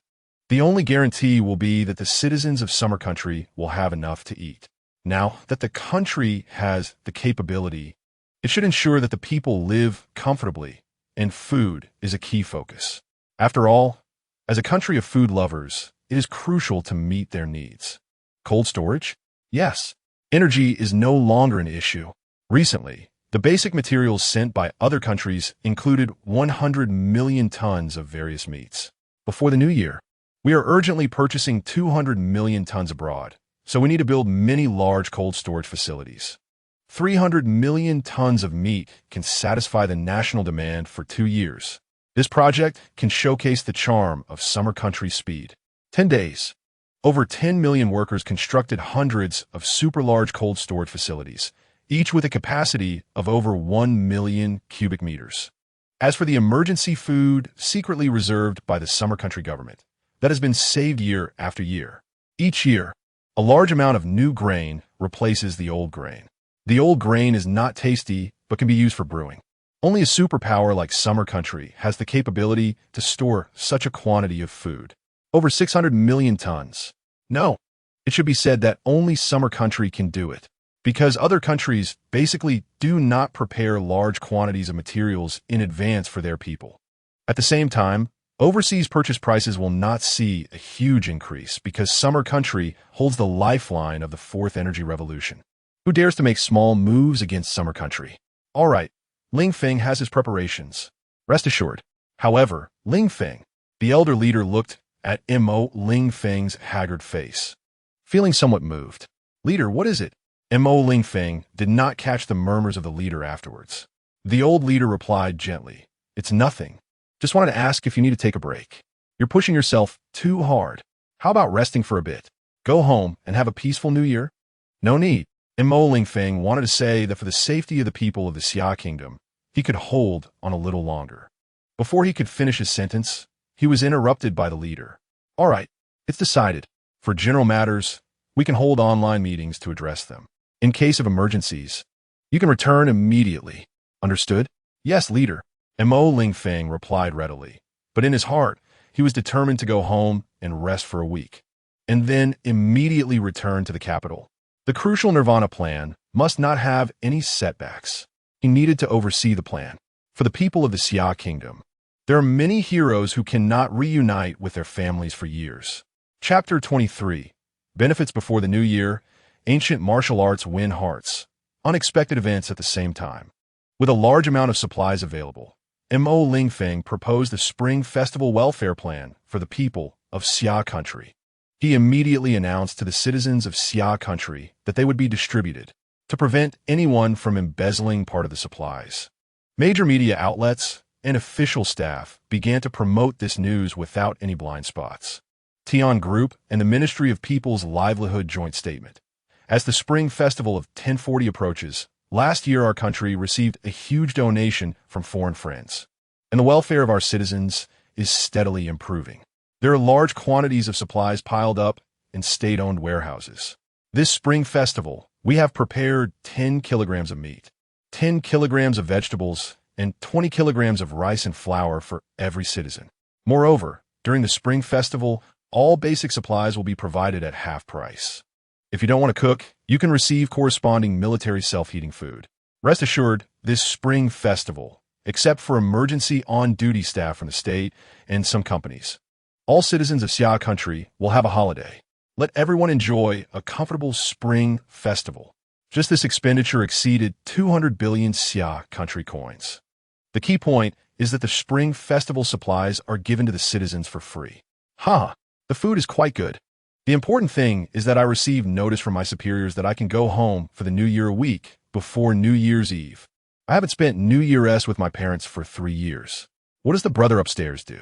the only guarantee will be that the citizens of Summer Country will have enough to eat. Now that the country has the capability, it should ensure that the people live comfortably, and food is a key focus. After all, as a country of food lovers, it is crucial to meet their needs. Cold storage? Yes. Energy is no longer an issue. Recently, the basic materials sent by other countries included 100 million tons of various meats. Before the new year, we are urgently purchasing 200 million tons abroad, so we need to build many large cold storage facilities. 300 million tons of meat can satisfy the national demand for 2 years. This project can showcase the charm of Summer Country speed. 10 days. Over 10 million workers constructed hundreds of super-large cold storage facilities, each with a capacity of over 1 million cubic meters. As for the emergency food secretly reserved by the Summer Country government, that has been saved year after year. Each year, a large amount of new grain replaces the old grain. The old grain is not tasty, but can be used for brewing. Only a superpower like Summer Country has the capability to store such a quantity of food. Over 600 million tons. No, it should be said that only Summer Country can do it, because other countries basically do not prepare large quantities of materials in advance for their people. At the same time, overseas purchase prices will not see a huge increase because Summer Country holds the lifeline of the fourth energy revolution. Who dares to make small moves against Summer Country? All right, Lingfeng has his preparations. Rest assured. However, Lingfeng, the elder leader, looked at Mo Lingfeng's haggard face, feeling somewhat moved. Leader, what is it? Mo Lingfeng did not catch the murmurs of the leader afterwards. The old leader replied gently, It's nothing. Just wanted to ask if you need to take a break. You're pushing yourself too hard. How about resting for a bit? Go home and have a peaceful new year? No need. Mo Lingfeng wanted to say that for the safety of the people of the Xia Kingdom, he could hold on a little longer. Before he could finish his sentence, he was interrupted by the leader. All right, It's decided. For general matters, we can hold online meetings to address them. In case of emergencies, you can return immediately. Understood? Yes, leader. Mo Lingfeng replied readily. But in his heart, he was determined to go home and rest for a week, and then immediately return to the capital. The crucial Nirvana plan must not have any setbacks. He needed to oversee the plan. For the people of the Xia Kingdom, there are many heroes who cannot reunite with their families for years. Chapter 23. Benefits before the new year. Ancient martial arts win hearts. Unexpected events at the same time. With a large amount of supplies available, Mo Lingfeng proposed a spring festival welfare plan for the people of Xia Country. He immediately announced to the citizens of Xia Country that they would be distributed to prevent anyone from embezzling part of the supplies. Major media outlets and official staff began to promote this news without any blind spots. Tian Group and the Ministry of People's Livelihood joint statement. As the Spring Festival of 1040 approaches, last year our country received a huge donation from foreign friends, and the welfare of our citizens is steadily improving. There are large quantities of supplies piled up in state-owned warehouses. This Spring Festival, we have prepared 10 kilograms of meat, 10 kilograms of vegetables, and 20 kilograms of rice and flour for every citizen. Moreover, during the Spring Festival, all basic supplies will be provided at half price. If you don't want to cook, you can receive corresponding military self-heating food. Rest assured, this Spring Festival, except for emergency on-duty staff from the state and some companies, all citizens of Xia Country will have a holiday. Let everyone enjoy a comfortable Spring Festival. Just this expenditure exceeded 200 billion Xia Country coins. The key point is that the Spring Festival supplies are given to the citizens for free. The food is quite good. The important thing is that I received notice from my superiors that I can go home for the New Year week before New Year's Eve. I haven't spent New Year's with my parents for 3 years. What does the brother upstairs do?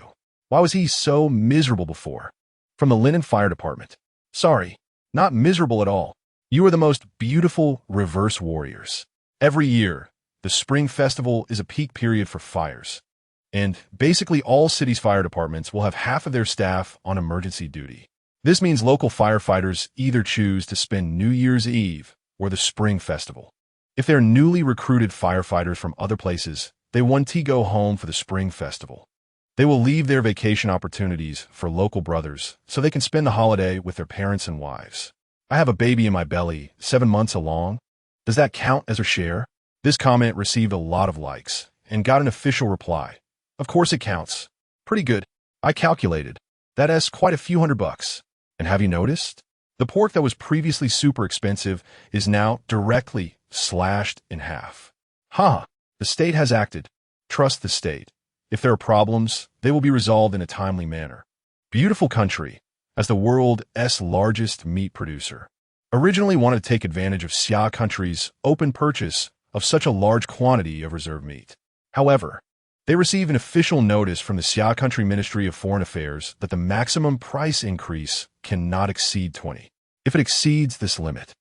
Why was he so miserable before? From the Linen Fire Department. Sorry, not miserable at all. You are the most beautiful reverse warriors. Every year, the Spring Festival is a peak period for fires, and basically all cities' fire departments will have half of their staff on emergency duty. This means local firefighters either choose to spend New Year's Eve or the Spring Festival. If they're newly recruited firefighters from other places, they want to go home for the Spring Festival. They will leave their vacation opportunities for local brothers so they can spend the holiday with their parents and wives. I have a baby in my belly, 7 months along. Does that count as a share? This comment received a lot of likes and got an official reply. Of course it counts. Pretty good. I calculated. That's quite a few $100. And have you noticed? The pork that was previously super expensive is now directly slashed in half. The state has acted. Trust the state. If there are problems, they will be resolved in a timely manner. Beautiful country, as the world's largest meat producer, originally wanted to take advantage of Xia Country's open purchase of such a large quantity of reserve meat. However, they received an official notice from the Xia Country Ministry of Foreign Affairs that the maximum price increase cannot exceed 20. If it exceeds this limit,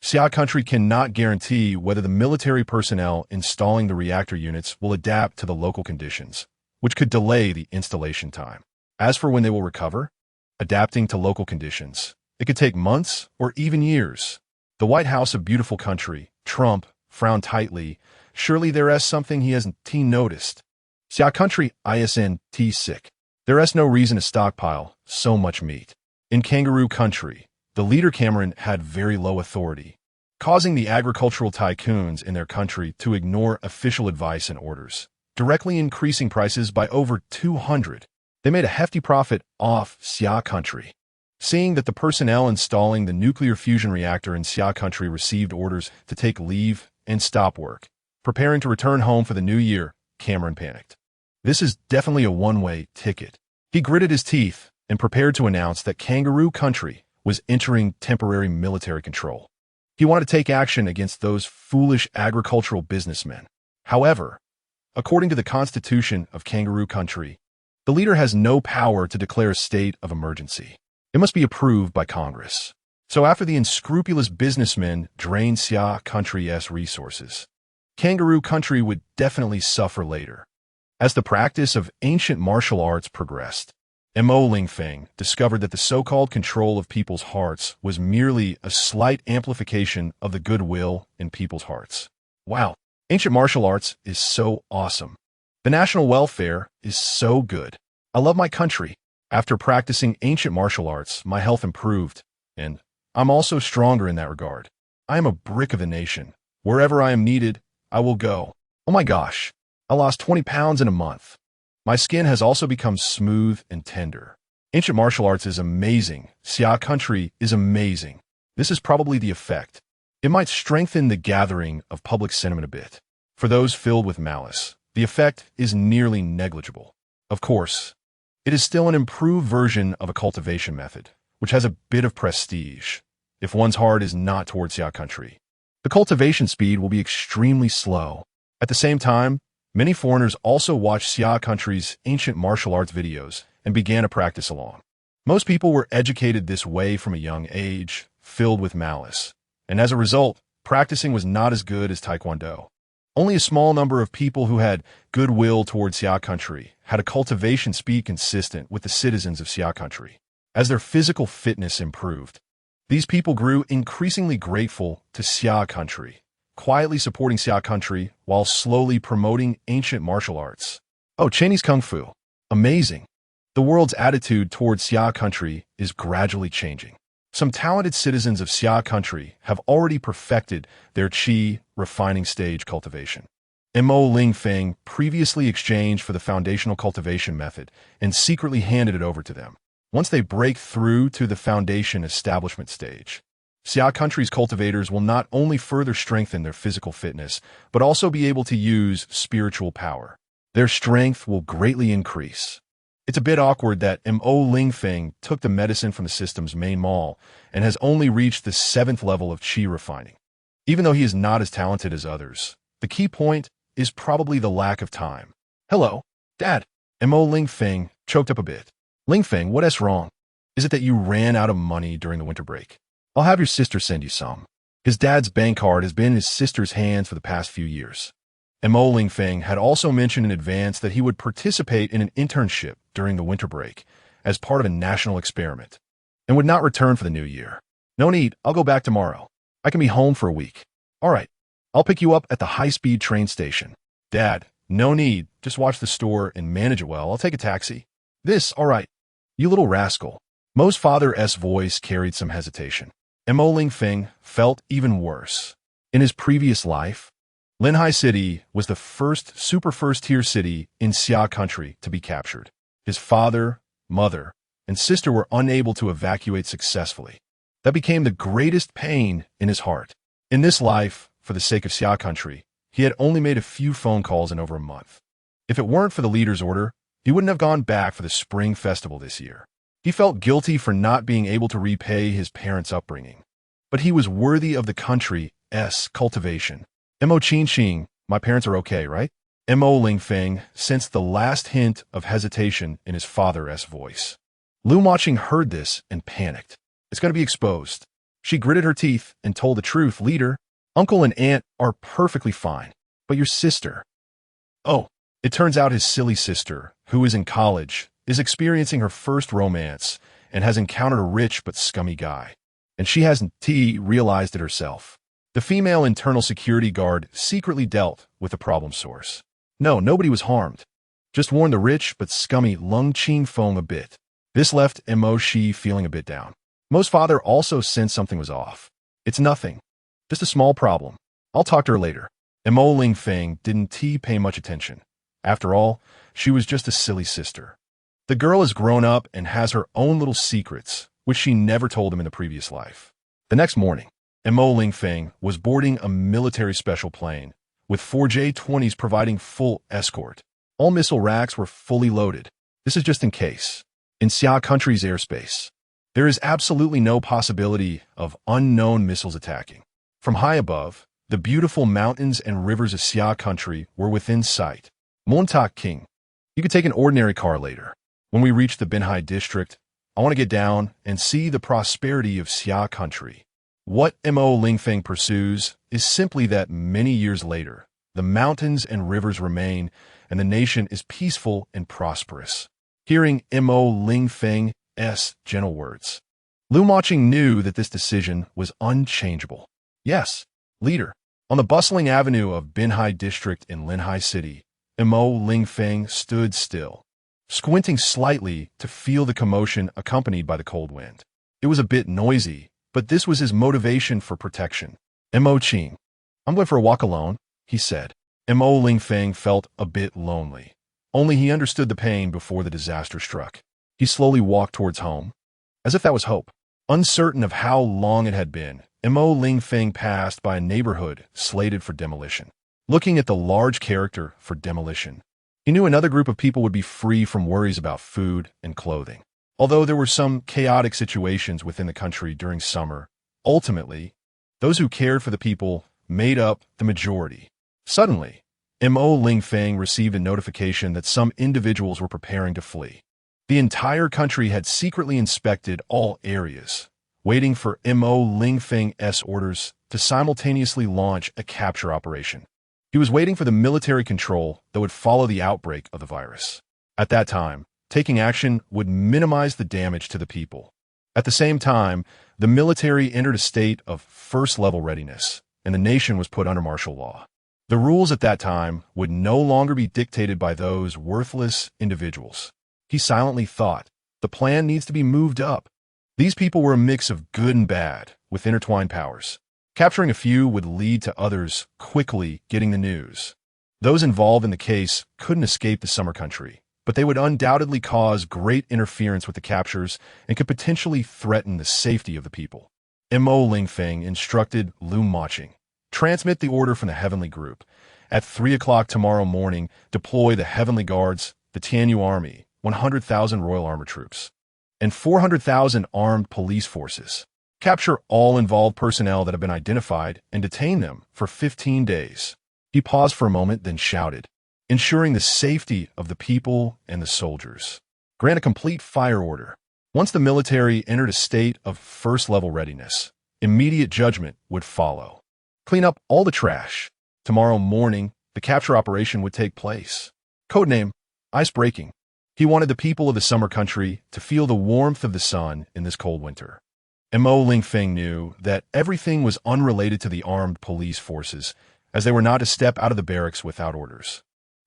Xia Country cannot guarantee whether the military personnel installing the reactor units will adapt to the local conditions, which could delay the installation time. As for when they will recover, adapting to local conditions, it could take months or even years. The White House of Beautiful Country, Trump, frowned tightly. Surely there is something he hasn't noticed. Xia Country isn't sick. There is no reason to stockpile so much meat. In Kangaroo Country, the leader Cameron had very low authority, causing the agricultural tycoons in their country to ignore official advice and orders, directly increasing prices by over 200. They made a hefty profit off Xia Country. Seeing that the personnel installing the nuclear fusion reactor in Xia Country received orders to take leave and stop work, preparing to return home for the new year, Cameron panicked. This is definitely a one-way ticket. He gritted his teeth and prepared to announce that Kangaroo Country was entering temporary military control. He wanted to take action against those foolish agricultural businessmen. However, according to the Constitution of Kangaroo Country, the leader has no power to declare a state of emergency. It must be approved by Congress. So after the unscrupulous businessmen drained Xia Country's resources, Kangaroo Country would definitely suffer later. As the practice of ancient martial arts progressed, Mo Lingfeng discovered that the so-called control of people's hearts was merely a slight amplification of the goodwill in people's hearts. Wow, ancient martial arts is so awesome. The national welfare is so good. I love my country. After practicing ancient martial arts, my health improved, and I'm also stronger in that regard. I am a brick of the nation. Wherever I am needed, I will go. Oh my gosh, I lost 20 pounds in a month. My skin has also become smooth and tender. Ancient martial arts is amazing. Xia Country is amazing. This is probably the effect. It might strengthen the gathering of public sentiment a bit. For those filled with malice, the effect is nearly negligible. Of course, it is still an improved version of a cultivation method, which has a bit of prestige, if one's heart is not towards Xia Country. The cultivation speed will be extremely slow. At the same time, many foreigners also watched Xia Country's ancient martial arts videos and began to practice along. Most people were educated this way from a young age, filled with malice, and as a result, practicing was not as good as Taekwondo. Only a small number of people who had goodwill towards Xia Country had a cultivation speed consistent with the citizens of Xia Country. As their physical fitness improved, these people grew increasingly grateful to Xia Country, quietly supporting Xia Country while slowly promoting ancient martial arts. Oh, Chinese Kung Fu. Amazing. The world's attitude towards Xia Country is gradually changing. Some talented citizens of Xia Country have already perfected their qi refining stage cultivation. Mo Lingfeng previously exchanged for the foundational cultivation method and secretly handed it over to them. Once they break through to the foundation establishment stage, Xia Country's cultivators will not only further strengthen their physical fitness, but also be able to use spiritual power. Their strength will greatly increase. It's a bit awkward that Mo Lingfeng took the medicine from the system's main mall and has only reached the 7th level of qi refining. Even though he is not as talented as others, the key point is probably the lack of time. Hello, Dad. Mo Lingfeng choked up a bit. Lingfeng, what is wrong? Is it that you ran out of money during the winter break? I'll have your sister send you some. His dad's bank card has been in his sister's hands for the past few years. Mo Lingfeng had also mentioned in advance that he would participate in an internship during the winter break as part of a national experiment and would not return for the new year. No need, I'll go back tomorrow. I can be home for a week. All right, I'll pick you up at the high-speed train station. Dad, no need, just watch the store and manage it well. I'll take a taxi. All right. You little rascal. Mo's father's voice carried some hesitation. Mo Lingfeng felt even worse. In his previous life, Linhai City was the first super first-tier city in Xia Country to be captured. His father, mother, and sister were unable to evacuate successfully. That became the greatest pain in his heart. In this life, for the sake of Xia Country, he had only made a few phone calls in over a month. If it weren't for the leader's order, he wouldn't have gone back for the spring festival this year. He felt guilty for not being able to repay his parents' upbringing. But he was worthy of the country's cultivation. Mo Qingqing, my parents are okay, right? Mo Lingfeng sensed the last hint of hesitation in his father's voice. Lu Maching heard this and panicked. It's going to be exposed. She gritted her teeth and told the truth. Leader, uncle and aunt are perfectly fine. But your sister... Oh, it turns out his silly sister, who is in college, is experiencing her first romance and has encountered a rich but scummy guy. And she hasn't realized it herself. The female internal security guard secretly dealt with the problem source. No, nobody was harmed. Just warned the rich but scummy Lung Qingfeng a bit. This left Mo Shi feeling a bit down. Mo's father also sensed something was off. It's nothing. Just a small problem. I'll talk to her later. Mo Lingfeng didn't pay much attention. After all, she was just a silly sister. The girl has grown up and has her own little secrets, which she never told him in the previous life. The next morning, Mo Lingfeng was boarding a military special plane, with 4 J-20s providing full escort. All missile racks were fully loaded. This is just in case. In Xia Country's airspace, there is absolutely no possibility of unknown missiles attacking. From high above, the beautiful mountains and rivers of Xia Country were within sight. Montauk King. You could take an ordinary car later. When we reach the Binhai district, I want to get down and see the prosperity of Xia Country. What Mo Lingfeng pursues is simply that many years later, the mountains and rivers remain and the nation is peaceful and prosperous. Hearing Mo Lingfeng's gentle words, Lu Moqing knew that this decision was unchangeable. Yes, leader. On the bustling avenue of Binhai district in Linhai City, Mo Lingfeng stood still, squinting slightly to feel the commotion accompanied by the cold wind. It was a bit noisy, but this was his motivation for protection. Mo Qing, I'm going for a walk alone, he said. Mo Lingfeng felt a bit lonely. Only he understood the pain before the disaster struck. He slowly walked towards home, as if that was hope. Uncertain of how long it had been, Mo Lingfeng passed by a neighborhood slated for demolition. Looking at the large character for demolition, he knew another group of people would be free from worries about food and clothing. Although there were some chaotic situations within the country during summer, ultimately, those who cared for the people made up the majority. Suddenly, Mo Lingfeng received a notification that some individuals were preparing to flee. The entire country had secretly inspected all areas, waiting for Mo Lingfeng's orders to simultaneously launch a capture operation. He was waiting for the military control that would follow the outbreak of the virus. At that time, taking action would minimize the damage to the people. At the same time, the military entered a state of first-level readiness, and the nation was put under martial law. The rules at that time would no longer be dictated by those worthless individuals. He silently thought, the plan needs to be moved up. These people were a mix of good and bad, with intertwined powers. Capturing a few would lead to others quickly getting the news. Those involved in the case couldn't escape the summer country, but they would undoubtedly cause great interference with the captures and could potentially threaten the safety of the people. Mo Lingfeng instructed Lu Moqing, transmit the order from the Heavenly Group. At 3 o'clock tomorrow morning, deploy the Heavenly Guards, the Tianyu Army, 100,000 Royal Armor Troops, and 400,000 armed police forces. Capture all involved personnel that have been identified and detain them for 15 days. He paused for a moment, then shouted, ensuring the safety of the people and the soldiers. Grant a complete fire order. Once the military entered a state of first-level readiness, immediate judgment would follow. Clean up all the trash. Tomorrow morning, the capture operation would take place. Codename, Ice-Breaking. He wanted the people of the summer country to feel the warmth of the sun in this cold winter. Mo Lingfeng knew that everything was unrelated to the armed police forces, as they were not to step out of the barracks without orders.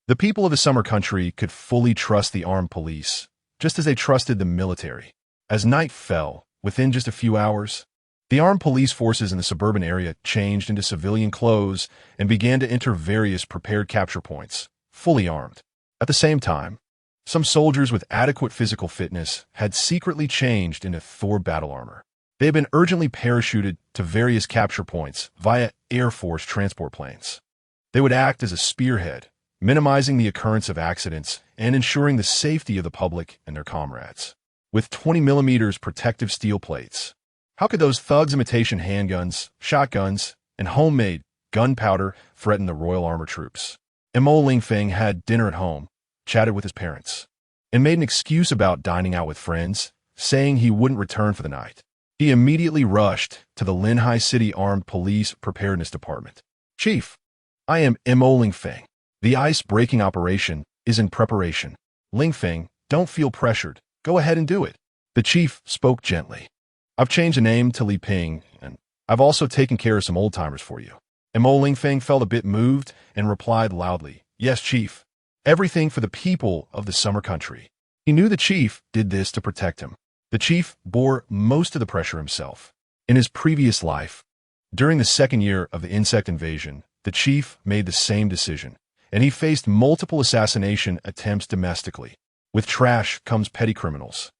The people of the summer country could fully trust the armed police, just as they trusted the military. As night fell, within just a few hours, the armed police forces in the suburban area changed into civilian clothes and began to enter various prepared capture points, fully armed. At the same time, some soldiers with adequate physical fitness had secretly changed into Thor battle armor. They had been urgently parachuted to various capture points via Air Force transport planes. They would act as a spearhead, minimizing the occurrence of accidents and ensuring the safety of the public and their comrades. With 20mm protective steel plates, how could those thugs' imitation handguns, shotguns, and homemade gunpowder threaten the Royal Armor Troops? Mo Lingfeng had dinner at home, chatted with his parents, and made an excuse about dining out with friends, saying he wouldn't return for the night. He immediately rushed to the Linhai City Armed Police Preparedness Department. Chief, I am Mo Lingfeng. The ice-breaking operation is in preparation. Lingfeng, don't feel pressured. Go ahead and do it. The chief spoke gently. I've changed the name to Li Ping, and I've also taken care of some old-timers for you. Mo Lingfeng felt a bit moved and replied loudly, Yes, chief. Everything for the people of the summer country. He knew the chief did this to protect him. The chief bore most of the pressure himself. In his previous life, during the second year of the insect invasion, the chief made the same decision, and he faced multiple assassination attempts domestically. With trash comes petty criminals.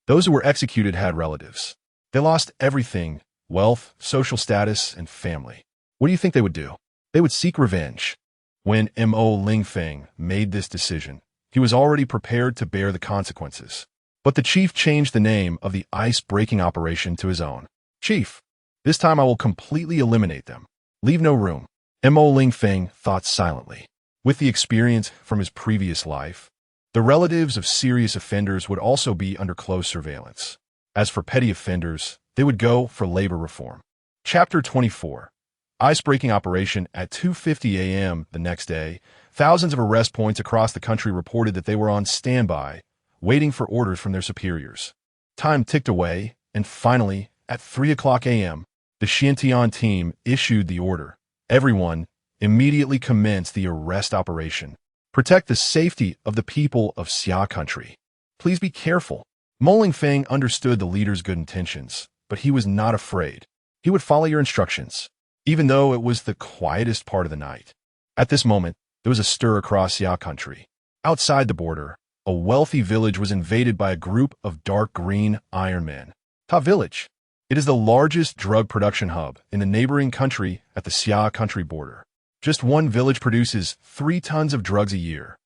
Those who were executed had relatives. They lost everything, wealth, social status, and family. What do you think they would do? They would seek revenge. When Mo Lingfeng made this decision, he was already prepared to bear the consequences. But the chief changed the name of the ice-breaking operation to his own. Chief, this time I will completely eliminate them. Leave no room. Mo Lingfeng thought silently. With the experience from his previous life, the relatives of serious offenders would also be under close surveillance. As for petty offenders, they would go for labor reform. Chapter 24. Ice-breaking operation at 2:50 a.m. the next day, thousands of arrest points across the country reported that they were on standby, waiting for orders from their superiors. Time ticked away, and finally, at 3 a.m., the Xiantian team issued the order. Everyone immediately commenced the arrest operation. Protect the safety of the people of Xia Country. Please be careful. Lingfeng understood the leader's good intentions, but he was not afraid. He would follow your instructions, even though it was the quietest part of the night. At this moment, there was a stir across Xia Country. Outside the border, a wealthy village was invaded by a group of dark green Iron Men. Ta Village. It is the largest drug production hub in the neighboring country at the Xia Country border. Just one village produces 3 tons of drugs a year.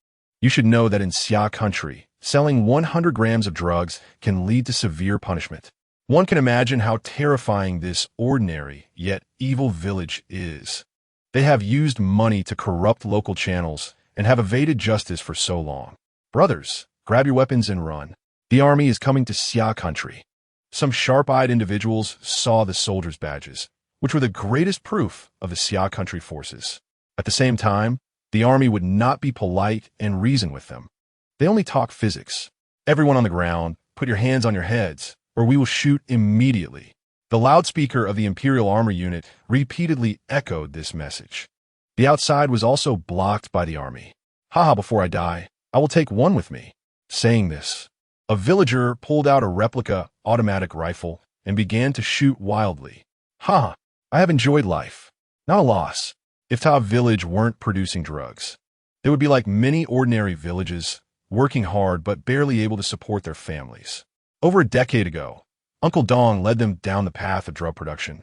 You should know that in Xia Country, selling 100 grams of drugs can lead to severe punishment. One can imagine how terrifying this ordinary yet evil village is. They have used money to corrupt local channels and have evaded justice for so long. Brothers, grab your weapons and run. The army is coming to Xia Country. Some sharp-eyed individuals saw the soldiers' badges, which were the greatest proof of the Xia Country forces. At the same time, the army would not be polite and reason with them. They only talk physics. Everyone on the ground, put your hands on your heads, or we will shoot immediately. The loudspeaker of the Imperial Armor Unit repeatedly echoed this message. The outside was also blocked by the army. Haha, before I die, I will take one with me. Saying this, a villager pulled out a replica automatic rifle and began to shoot wildly. Ha! I have enjoyed life. Not a loss. If Ta Village weren't producing drugs, they would be like many ordinary villages, working hard but barely able to support their families. Over a decade ago, Uncle Dong led them down the path of drug production.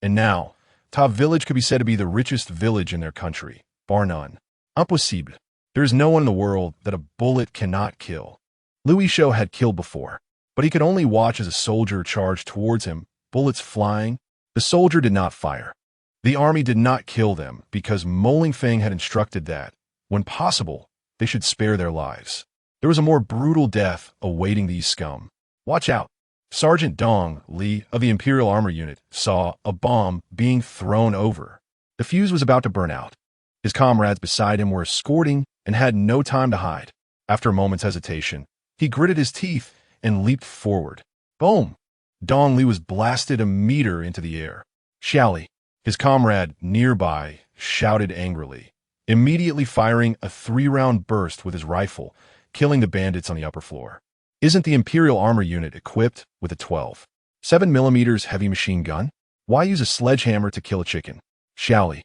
And now, Ta Village could be said to be the richest village in their country, bar none. Impossible. There is no one in the world that a bullet cannot kill. Louis Shou had killed before, but he could only watch as a soldier charged towards him, bullets flying. The soldier did not fire. The army did not kill them because Lingfeng had instructed that, when possible, they should spare their lives. There was a more brutal death awaiting these scum. Watch out! Sergeant Dong Li of the Imperial Armor Unit saw a bomb being thrown over. The fuse was about to burn out. His comrades beside him were escorting and had no time to hide. After a moment's hesitation, he gritted his teeth and leaped forward. Boom! Dong Li was blasted a meter into the air. Xiaoli, his comrade nearby, shouted angrily, immediately firing a 3-round burst with his rifle, killing the bandits on the upper floor. Isn't the Imperial Armor Unit equipped with a 12.7mm heavy machine gun? Why use a sledgehammer to kill a chicken? Xiaoli.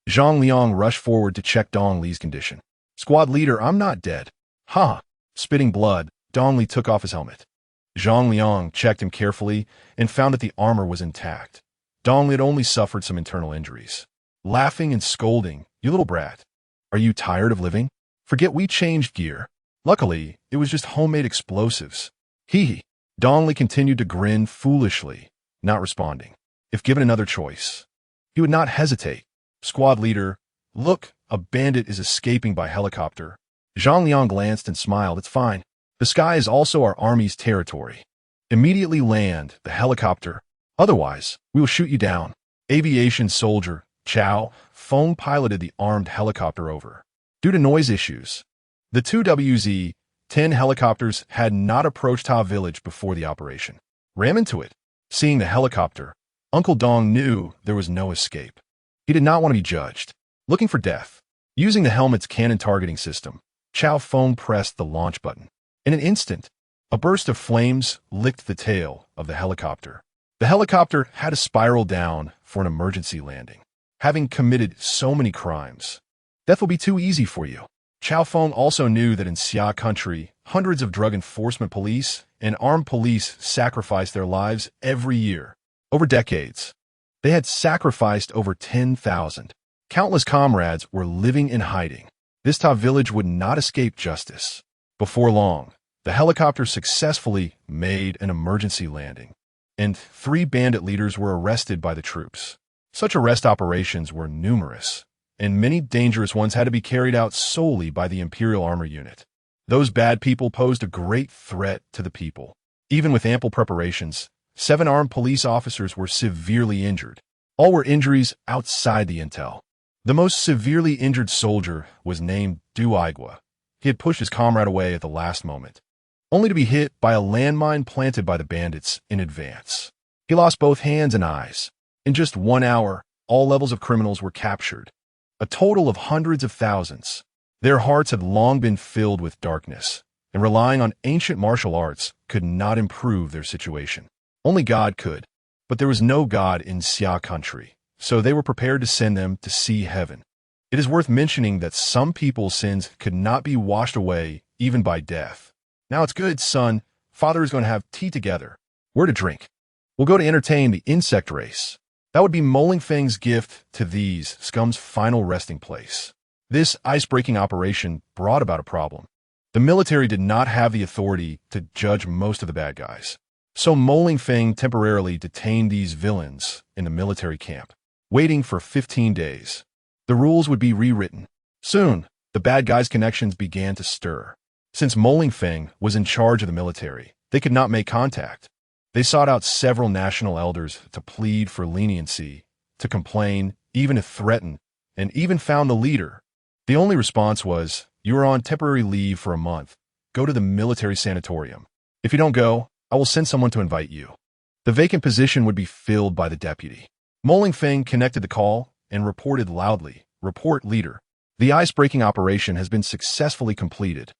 Zhang Liang rushed forward to check Dong Li's condition. Squad leader, I'm not dead. Ha! Spitting blood, Dong Li took off his helmet. Zhang Liang checked him carefully and found that the armor was intact. Dong Li had only suffered some internal injuries. Laughing and scolding, you little brat. Are you tired of living? Forget we changed gear. Luckily, it was just homemade explosives. Hee hee. Dong Li continued to grin foolishly, not responding. If given another choice, he would not hesitate. Squad leader, look, a bandit is escaping by helicopter. Zhang Liang glanced and smiled. It's fine. The sky is also our army's territory. Immediately land the helicopter. Otherwise, we will shoot you down. Aviation soldier Chow Feng piloted the armed helicopter over. Due to noise issues, the two WZ-10 helicopters had not approached Ta Village before the operation. Ram into it. Seeing the helicopter, Uncle Dong knew there was no escape. He did not want to be judged. Looking for death. Using the helmet's cannon targeting system, Chow Feng pressed the launch button. In an instant, a burst of flames licked the tail of the helicopter. The helicopter had to spiral down for an emergency landing. Having committed so many crimes, death will be too easy for you. Chow Feng also knew that in Xia Country, hundreds of drug enforcement police and armed police sacrificed their lives every year. Over decades, they had sacrificed over 10,000. Countless comrades were living in hiding. This Ta village would not escape justice. Before long, the helicopter successfully made an emergency landing, and 3 bandit leaders were arrested by the troops. Such arrest operations were numerous, and many dangerous ones had to be carried out solely by the Imperial Armor Unit. Those bad people posed a great threat to the people. Even with ample preparations, 7 armed police officers were severely injured. All were injuries outside the intel. The most severely injured soldier was named Du Igua. He had pushed his comrade away at the last moment. only to be hit by a landmine planted by the bandits in advance. He lost both hands and eyes. In just 1 hour, all levels of criminals were captured, a total of hundreds of thousands. Their hearts had long been filled with darkness, and relying on ancient martial arts could not improve their situation. Only God could, but there was no God in Xia Country, so they were prepared to send them to see heaven. It is worth mentioning that some people's sins could not be washed away even by death. Now it's good, son. Father is going to have tea together. Where to drink? We'll go to entertain the insect race. That would be Lingfeng's gift to these, Scum's final resting place. This ice-breaking operation brought about a problem. The military did not have the authority to judge most of the bad guys. So Lingfeng temporarily detained these villains in the military camp, waiting for 15 days. The rules would be rewritten. Soon, the bad guys' connections began to stir. Since Lingfeng was in charge of the military, they could not make contact. They sought out several national elders to plead for leniency, to complain, even to threaten, and even found the leader. The only response was, "You are on temporary leave for a month. Go to the military sanatorium. If you don't go, I will send someone to invite you." The vacant position would be filled by the deputy. Lingfeng connected the call and reported loudly, "Report, leader. The ice-breaking operation has been successfully completed.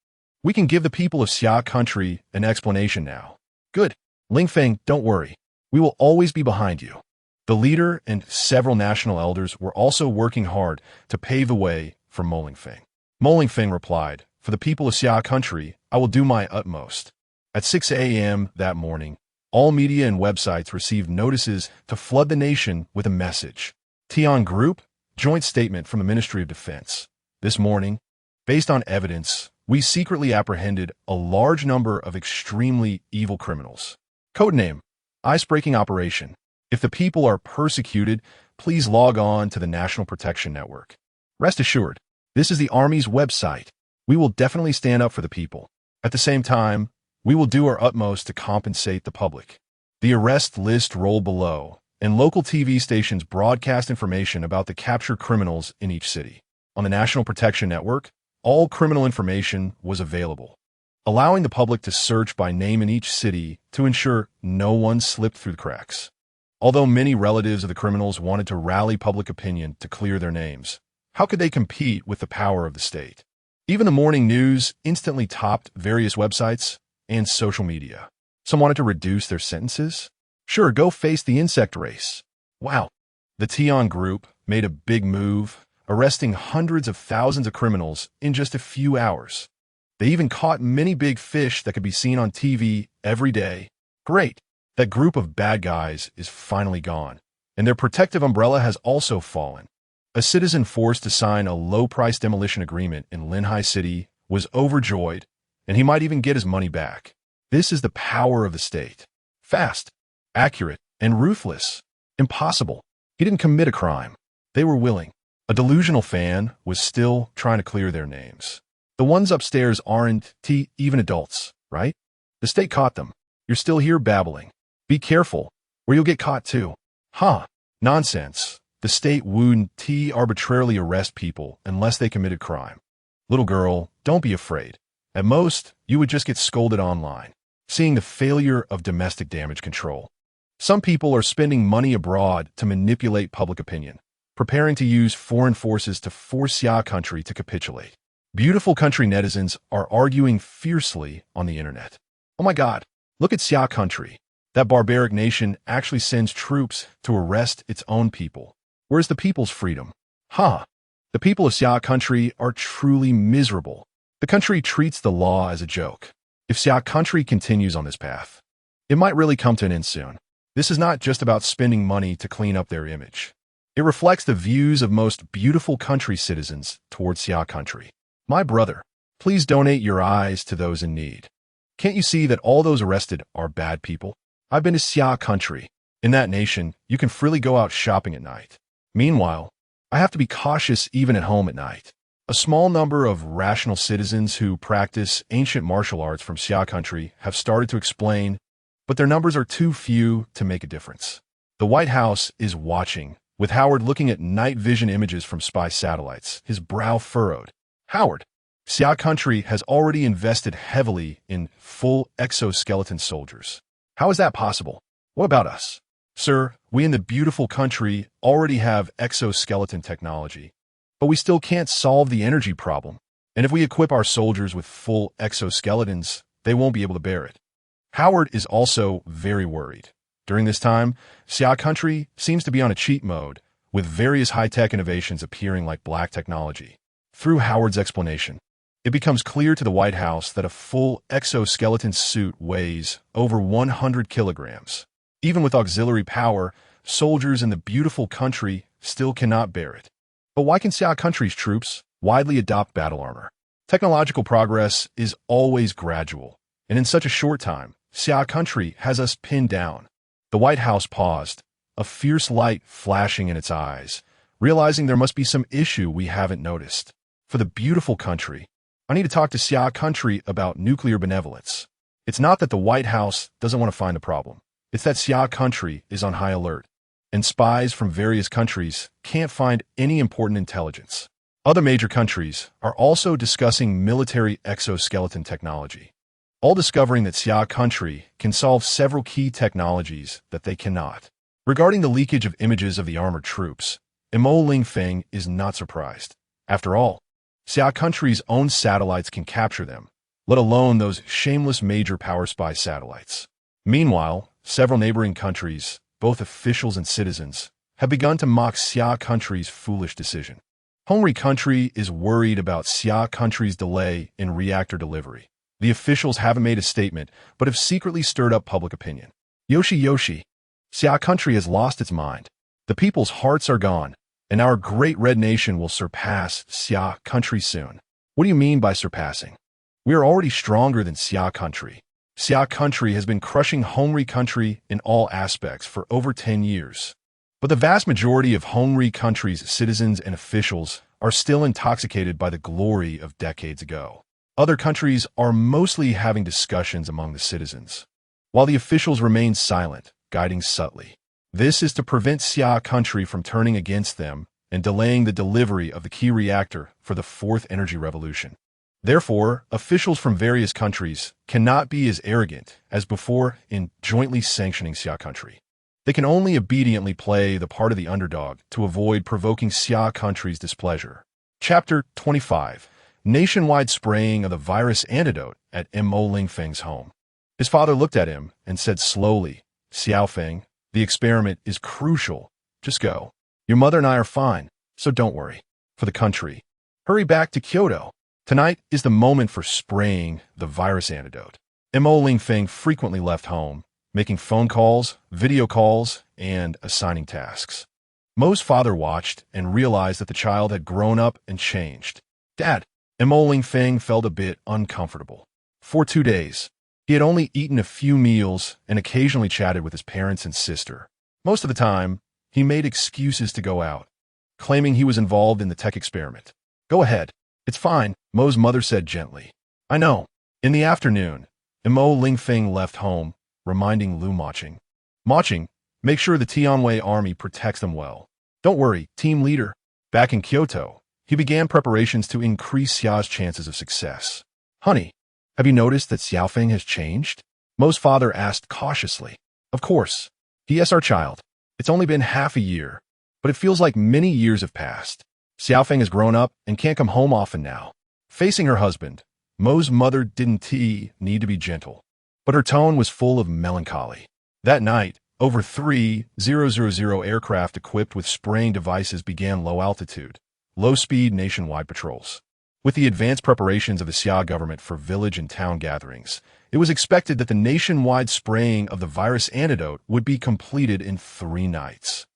We can give the people of Xia Country an explanation now." "Good. Lingfeng, don't worry. We will always be behind you." The leader and several national elders were also working hard to pave the way for Lingfeng. Lingfeng replied, "For the people of Xia Country, I will do my utmost." At 6 a.m. that morning, all media and websites received notices to flood the nation with a message. Tian Group, joint statement from the Ministry of Defense. This morning, based on evidence, we secretly apprehended a large number of extremely evil criminals. Codename, Ice-Breaking Operation. If the people are persecuted, please log on to the National Protection Network. Rest assured, this is the Army's website. We will definitely stand up for the people. At the same time, we will do our utmost to compensate the public. The arrest list rolled below, and local TV stations broadcast information about the captured criminals in each city. On the National Protection Network, all criminal information was available, allowing the public to search by name in each city to ensure no one slipped through the cracks. Although many relatives of the criminals wanted to rally public opinion to clear their names, how could they compete with the power of the state? Even the morning news instantly topped various websites and social media. Some wanted to reduce their sentences. Sure, go face the insect race. Wow. The Tian Group made a big move, arresting hundreds of thousands of criminals in just a few hours. They even caught many big fish that could be seen on TV every day. Great. That group of bad guys is finally gone, and their protective umbrella has also fallen. A citizen forced to sign a low-price demolition agreement in Linhai City was overjoyed, and he might even get his money back. This is the power of the state. Fast, accurate, and ruthless. Impossible. He didn't commit a crime. They were willing. A delusional fan was still trying to clear their names. The ones upstairs aren't even adults, right? The state caught them. You're still here babbling. Be careful, or you'll get caught too. Huh. Nonsense. The state wouldn't arbitrarily arrest people unless they committed crime. Little girl, don't be afraid. At most, you would just get scolded online, seeing the failure of domestic damage control. Some people are spending money abroad to manipulate public opinion, preparing to use foreign forces to force Xia Country to capitulate. Beautiful country netizens are arguing fiercely on the internet. Oh my God, look at Xia Country. That barbaric nation actually sends troops to arrest its own people. Where's the people's freedom? Huh. The people of Xia Country are truly miserable. The country treats the law as a joke. If Xia Country continues on this path, it might really come to an end soon. This is not just about spending money to clean up their image. It reflects the views of most beautiful country citizens towards Xia Country. My brother, please donate your eyes to those in need. Can't you see that all those arrested are bad people? I've been to Xia Country. In that nation, you can freely go out shopping at night. Meanwhile, I have to be cautious even at home at night. A small number of rational citizens who practice ancient martial arts from Xia Country have started to explain, but their numbers are too few to make a difference. The White House is watching, with Howard looking at night vision images from spy satellites, his brow furrowed. Howard, Xia Country has already invested heavily in full exoskeleton soldiers. How is that possible? What about us? Sir, we in the beautiful country already have exoskeleton technology, but we still can't solve the energy problem. And if we equip our soldiers with full exoskeletons, they won't be able to bear it. Howard is also very worried. During this time, Xia Country seems to be on a cheat mode, with various high-tech innovations appearing like black technology. Through Howard's explanation, it becomes clear to the White House that a full exoskeleton suit weighs over 100 kilograms. Even with auxiliary power, soldiers in the beautiful country still cannot bear it. But why can Xia Country's troops widely adopt battle armor? Technological progress is always gradual, and in such a short time, Xia Country has us pinned down. The White House paused, a fierce light flashing in its eyes, realizing there must be some issue we haven't noticed. For the beautiful country, I need to talk to Xia Country about nuclear benevolence. It's not that the White House doesn't want to find the problem. It's that Xia Country is on high alert, and spies from various countries can't find any important intelligence. Other major countries are also discussing military exoskeleton technology, all discovering that Xia Country can solve several key technologies that they cannot. Regarding the leakage of images of the armored troops, Lingfeng is not surprised. After all, Xia Country's own satellites can capture them, let alone those shameless major power spy satellites. Meanwhile, several neighboring countries, both officials and citizens, have begun to mock Xia Country's foolish decision. Hungry Country is worried about Xia Country's delay in reactor delivery. The officials haven't made a statement, but have secretly stirred up public opinion. Yoshi, Xia Country has lost its mind. The people's hearts are gone, and our great red nation will surpass Xia Country soon. What do you mean by surpassing? We are already stronger than Xia Country. Xia Country has been crushing Hungry Country in all aspects for over 10 years. But the vast majority of Hungry Country's citizens and officials are still intoxicated by the glory of decades ago. Other countries are mostly having discussions among the citizens, while the officials remain silent, guiding subtly. This is to prevent Xia Country from turning against them and delaying the delivery of the key reactor for the fourth energy revolution. Therefore, officials from various countries cannot be as arrogant as before in jointly sanctioning Xia Country. They can only obediently play the part of the underdog to avoid provoking Xia Country's displeasure. Chapter 25. Nationwide spraying of the virus antidote at Lingfeng's home. His father looked at him and said slowly, "Xiaofeng, the experiment is crucial. Just go. Your mother and I are fine, so don't worry. For the country, hurry back to Kyoto. Tonight is the moment for spraying the virus antidote." Lingfeng frequently left home, making phone calls, video calls, and assigning tasks. Mo's father watched and realized that the child had grown up and changed. "Dad," Lingfeng felt a bit uncomfortable. For 2 days, he had only eaten a few meals and occasionally chatted with his parents and sister. Most of the time, he made excuses to go out, claiming he was involved in the tech experiment. "Go ahead. It's fine," Mo's mother said gently. "I know." In the afternoon, Lingfeng left home, reminding Lu Maching, "Make sure the Tianwei army protects them well. Don't worry, team leader." Back in Kyoto, he began preparations to increase Xia's chances of success. "Honey, have you noticed that Xiaofeng has changed?" Mo's father asked cautiously. "Of course. Yes, our child. It's only been half a year, but it feels like many years have passed. Xiaofeng has grown up and can't come home often now." Facing her husband, Mo's mother didn't need to be gentle, but her tone was full of melancholy. That night, over 3,000 aircraft equipped with spraying devices began low-altitude, low-speed nationwide patrols. With the advanced preparations of the Xia government for village and town gatherings, it was expected that the nationwide spraying of the virus antidote would be completed in 3 nights.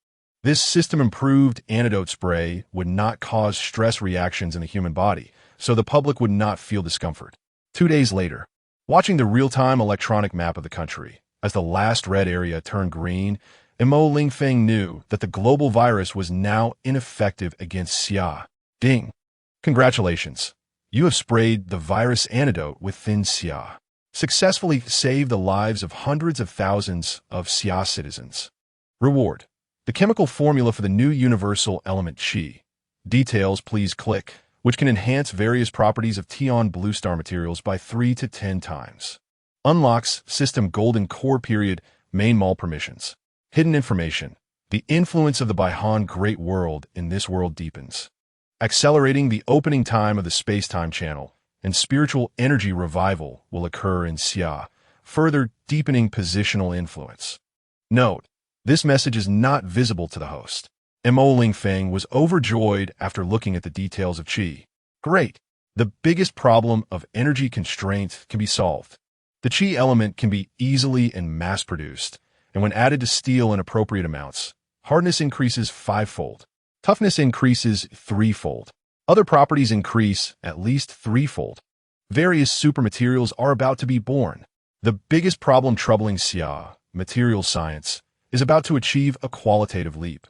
This system-improved antidote spray would not cause stress reactions in the human body, so the public would not feel discomfort. 2 days later, watching the real-time electronic map of the country, as the last red area turned green, Lingfeng knew that the global virus was now ineffective against Xia. Ding! Congratulations! You have sprayed the virus antidote within Xia. Successfully saved the lives of hundreds of thousands of Xia citizens. Reward: the chemical formula for the new universal element Qi. Details please click which can enhance various properties of Tian Blue Star materials by 3 to 10 times. Unlocks system golden core period main mall permissions. Hidden information. The influence of the Baihan Great World in this world deepens, accelerating the opening time of the space-time channel, and spiritual energy revival will occur in Xia, further deepening positional influence. Note, this message is not visible to the host. Mo Lingfeng was overjoyed after looking at the details of Qi. Great! The biggest problem of energy constraint can be solved. The Qi element can be easily and mass-produced, and when added to steel in appropriate amounts, hardness increases 5-fold. Toughness increases 3-fold. Other properties increase at least 3-fold. Various supermaterials are about to be born. The biggest problem troubling Xia, material science, is about to achieve a qualitative leap.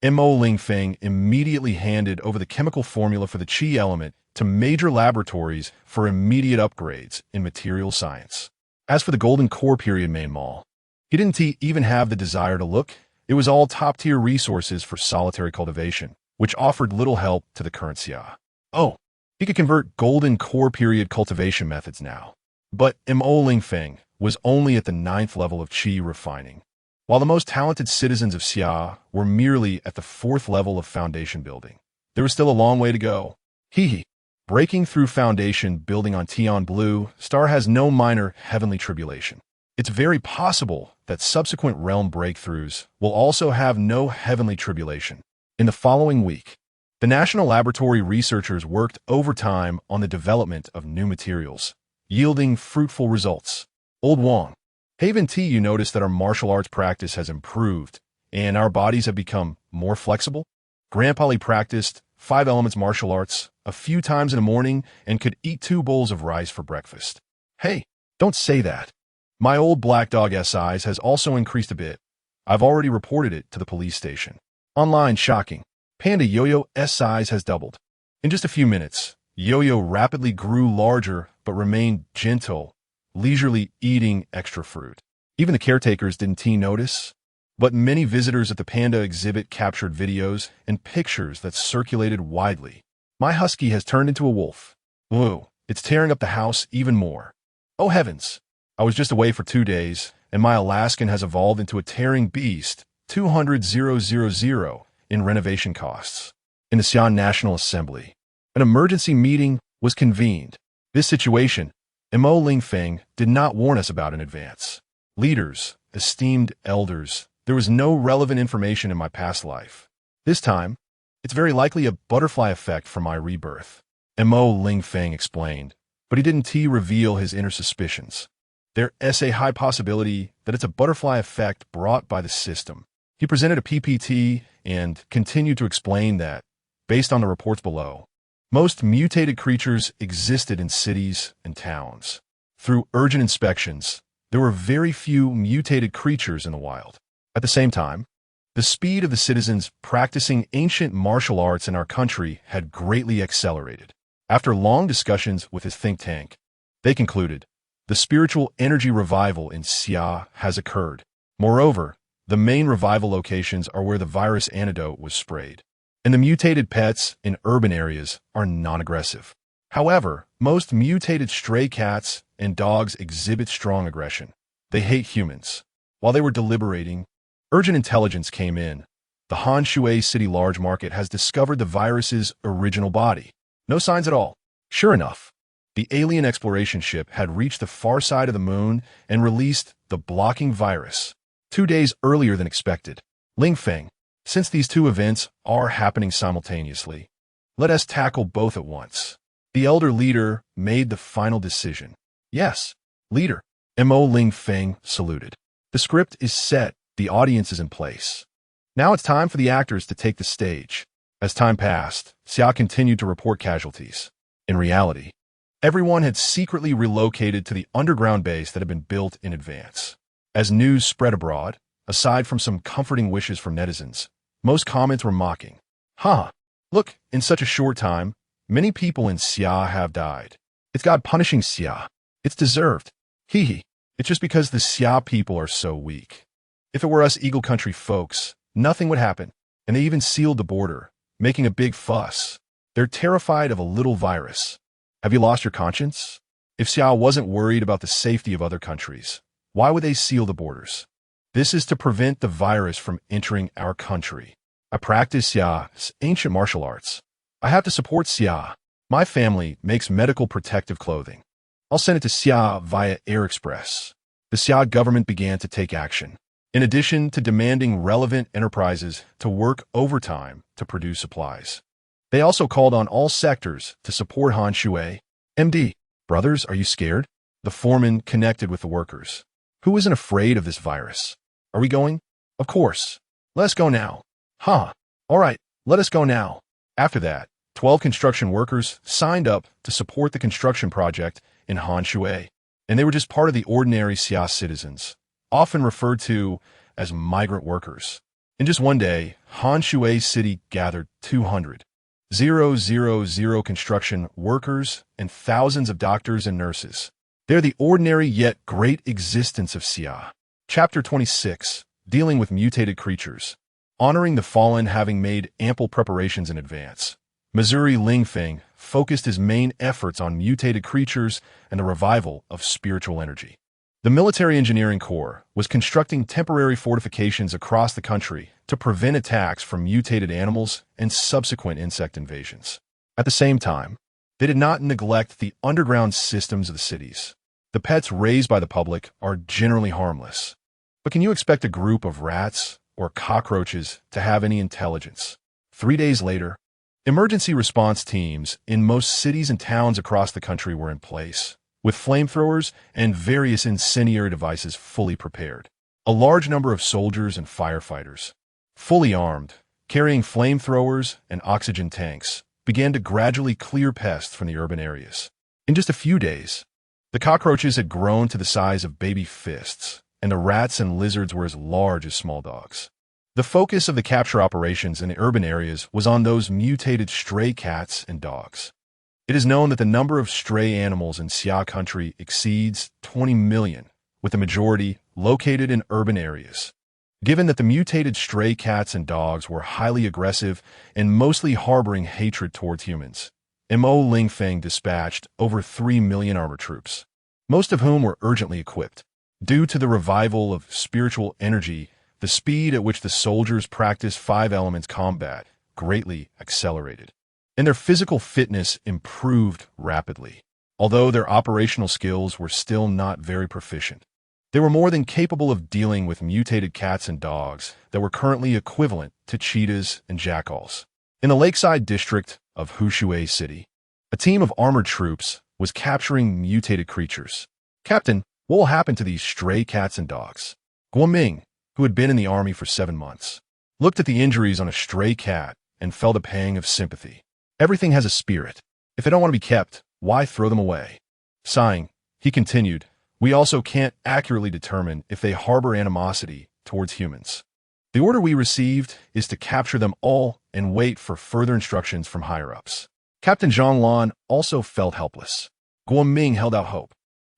Mo Lingfeng immediately handed over the chemical formula for the Qi element to major laboratories for immediate upgrades in material science. As for the golden core period main mall, he didn't even have the desire to look. It was all top-tier resources for solitary cultivation, which offered little help to the current Xia. Oh, he could convert golden core period cultivation methods now. But Mo Lingfeng was only at the 9th level of Qi refining, while the most talented citizens of Xia were merely at the 4th level of foundation building. There was still a long way to go. Breaking through foundation building on Tian Blue Star has no minor heavenly tribulation. It's very possible that subsequent realm breakthroughs will also have no heavenly tribulation. In the following week, the National Laboratory researchers worked overtime on the development of new materials, yielding fruitful results. Old Wang, Haven T, you notice that our martial arts practice has improved, and our bodies have become more flexible? Grandpa Lee practiced 5 elements martial arts a few times in the morning and could eat 2 bowls of rice for breakfast. Hey, don't say that. My old black dog size has also increased a bit. I've already reported it to the police station. Online shocking. Panda Yo-Yo size has doubled. In just a few minutes, Yo-Yo rapidly grew larger but remained gentle, leisurely eating extra fruit. Even the caretakers didn't notice, but many visitors at the Panda exhibit captured videos and pictures that circulated widely. My husky has turned into a wolf. Whoa, it's tearing up the house even more. Oh heavens! I was just away for 2 days, and my Alaskan has evolved into a tearing beast, 200,000 in renovation costs. In the Xi'an National Assembly, an emergency meeting was convened. This situation, Mo Lingfeng did not warn us about in advance. Leaders, esteemed elders, there was no relevant information in my past life. This time, it's very likely a butterfly effect from my rebirth. Mo Lingfeng explained, but he didn't reveal his inner suspicions. There is a high possibility that it's a butterfly effect brought by the system. He presented a PPT and continued to explain that, based on the reports below, most mutated creatures existed in cities and towns. Through urgent inspections, there were very few mutated creatures in the wild. At the same time, the speed of the citizens practicing ancient martial arts in our country had greatly accelerated. After long discussions with his think tank, they concluded, the spiritual energy revival in Xia has occurred. Moreover, the main revival locations are where the virus antidote was sprayed, and the mutated pets in urban areas are non-aggressive. However, most mutated stray cats and dogs exhibit strong aggression. They hate humans. While they were deliberating, urgent intelligence came in. The Han Shui City Large Market has discovered the virus's original body. No signs at all. Sure enough, the alien exploration ship had reached the far side of the moon and released the blocking virus 2 days earlier than expected. Lingfeng, since these 2 events are happening simultaneously, let us tackle both at once. The elder leader made the final decision. Yes, leader. Mo Lingfeng saluted. The script is set. The audience is in place. Now it's time for the actors to take the stage. As time passed, Xia continued to report casualties. In reality, everyone had secretly relocated to the underground base that had been built in advance. As news spread abroad, aside from some comforting wishes from netizens, most comments were mocking. Look, in such a short time, many people in Xia have died. It's God punishing Xia. It's deserved. It's just because the Xia people are so weak. If it were us Eagle Country folks, nothing would happen, and they even sealed the border, making a big fuss. They're terrified of a little virus. Have you lost your conscience? If Xia wasn't worried about the safety of other countries, why would they seal the borders? This is to prevent the virus from entering our country. I practice Xia's ancient martial arts. I have to support Xia. My family makes medical protective clothing. I'll send it to Xia via Air Express. The Xia government began to take action. In addition to demanding relevant enterprises to work overtime to produce supplies, they also called on all sectors to support Han Shui. MD, brothers, are you scared? The foreman connected with the workers. Who isn't afraid of this virus? Are we going? Of course. Let's go now. Huh. All right, let us go now. After that, 12 construction workers signed up to support the construction project in Han Shui, and they were just part of the ordinary Xia citizens, often referred to as migrant workers. In just one day, Han Shui city gathered 200,000 construction workers and thousands of doctors and nurses. They're the ordinary yet great existence of Xia. Chapter 26, Dealing with Mutated Creatures. Honoring the fallen, having made ample preparations in advance, Missouri Lingfeng focused his main efforts on mutated creatures and the revival of spiritual energy. The Military Engineering Corps was constructing temporary fortifications across the country to prevent attacks from mutated animals and subsequent insect invasions. At the same time, they did not neglect the underground systems of the cities. The pets raised by the public are generally harmless. But can you expect a group of rats or cockroaches to have any intelligence? 3 days later, emergency response teams in most cities and towns across the country were in place, with flamethrowers and various incendiary devices fully prepared. A large number of soldiers and firefighters, fully armed, carrying flamethrowers and oxygen tanks, began to gradually clear pests from the urban areas. In just a few days, the cockroaches had grown to the size of baby fists, and the rats and lizards were as large as small dogs. The focus of the capture operations in the urban areas was on those mutated stray cats and dogs. It is known that the number of stray animals in Xia Country exceeds 20 million, with the majority located in urban areas. Given that the mutated stray cats and dogs were highly aggressive and mostly harboring hatred towards humans, Mo Lingfeng dispatched over 3 million armored troops, most of whom were urgently equipped. Due to the revival of spiritual energy, the speed at which the soldiers practiced 5 elements combat greatly accelerated, and their physical fitness improved rapidly. Although their operational skills were still not very proficient, they were more than capable of dealing with mutated cats and dogs that were currently equivalent to cheetahs and jackals. In the lakeside district of Hushui City, a team of armored troops was capturing mutated creatures. Captain, what will happen to these stray cats and dogs? Guoming, who had been in the army for 7 months, looked at the injuries on a stray cat and felt a pang of sympathy. Everything has a spirit. If they don't want to be kept, why throw them away? Sighing, he continued, we also can't accurately determine if they harbor animosity towards humans. The order we received is to capture them all and wait for further instructions from higher-ups. Captain Zhonglan also felt helpless. Guoming held out hope,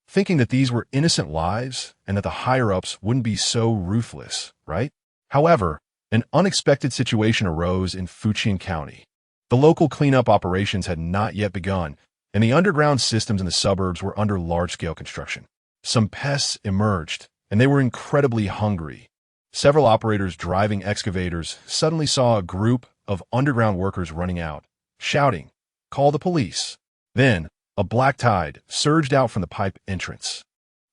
thinking that these were innocent lives and that the higher-ups wouldn't be so ruthless, right? However, an unexpected situation arose in Fujian County. The local cleanup operations had not yet begun, and the underground systems in the suburbs were under large-scale construction. Some pests emerged, and they were incredibly hungry. Several operators driving excavators suddenly saw a group of underground workers running out, shouting, "Call the police." Then, a black tide surged out from the pipe entrance.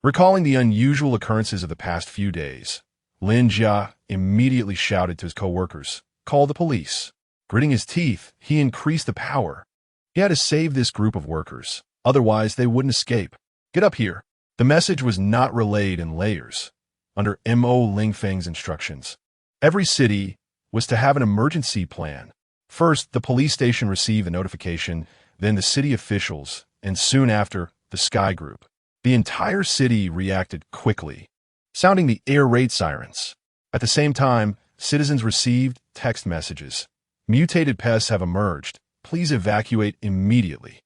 Recalling the unusual occurrences of the past few days, Lin Jia immediately shouted to his co-workers, "Call the police." Gritting his teeth, he increased the power. He had to save this group of workers, otherwise they wouldn't escape. "Get up here." The message was not relayed in layers. Under Mo Lingfeng's instructions, every city was to have an emergency plan. First, the police station received the notification, then the city officials, and soon after, the Sky Group. The entire city reacted quickly, sounding the air raid sirens. At the same time, citizens received text messages. Mutated pests have emerged. Please evacuate immediately.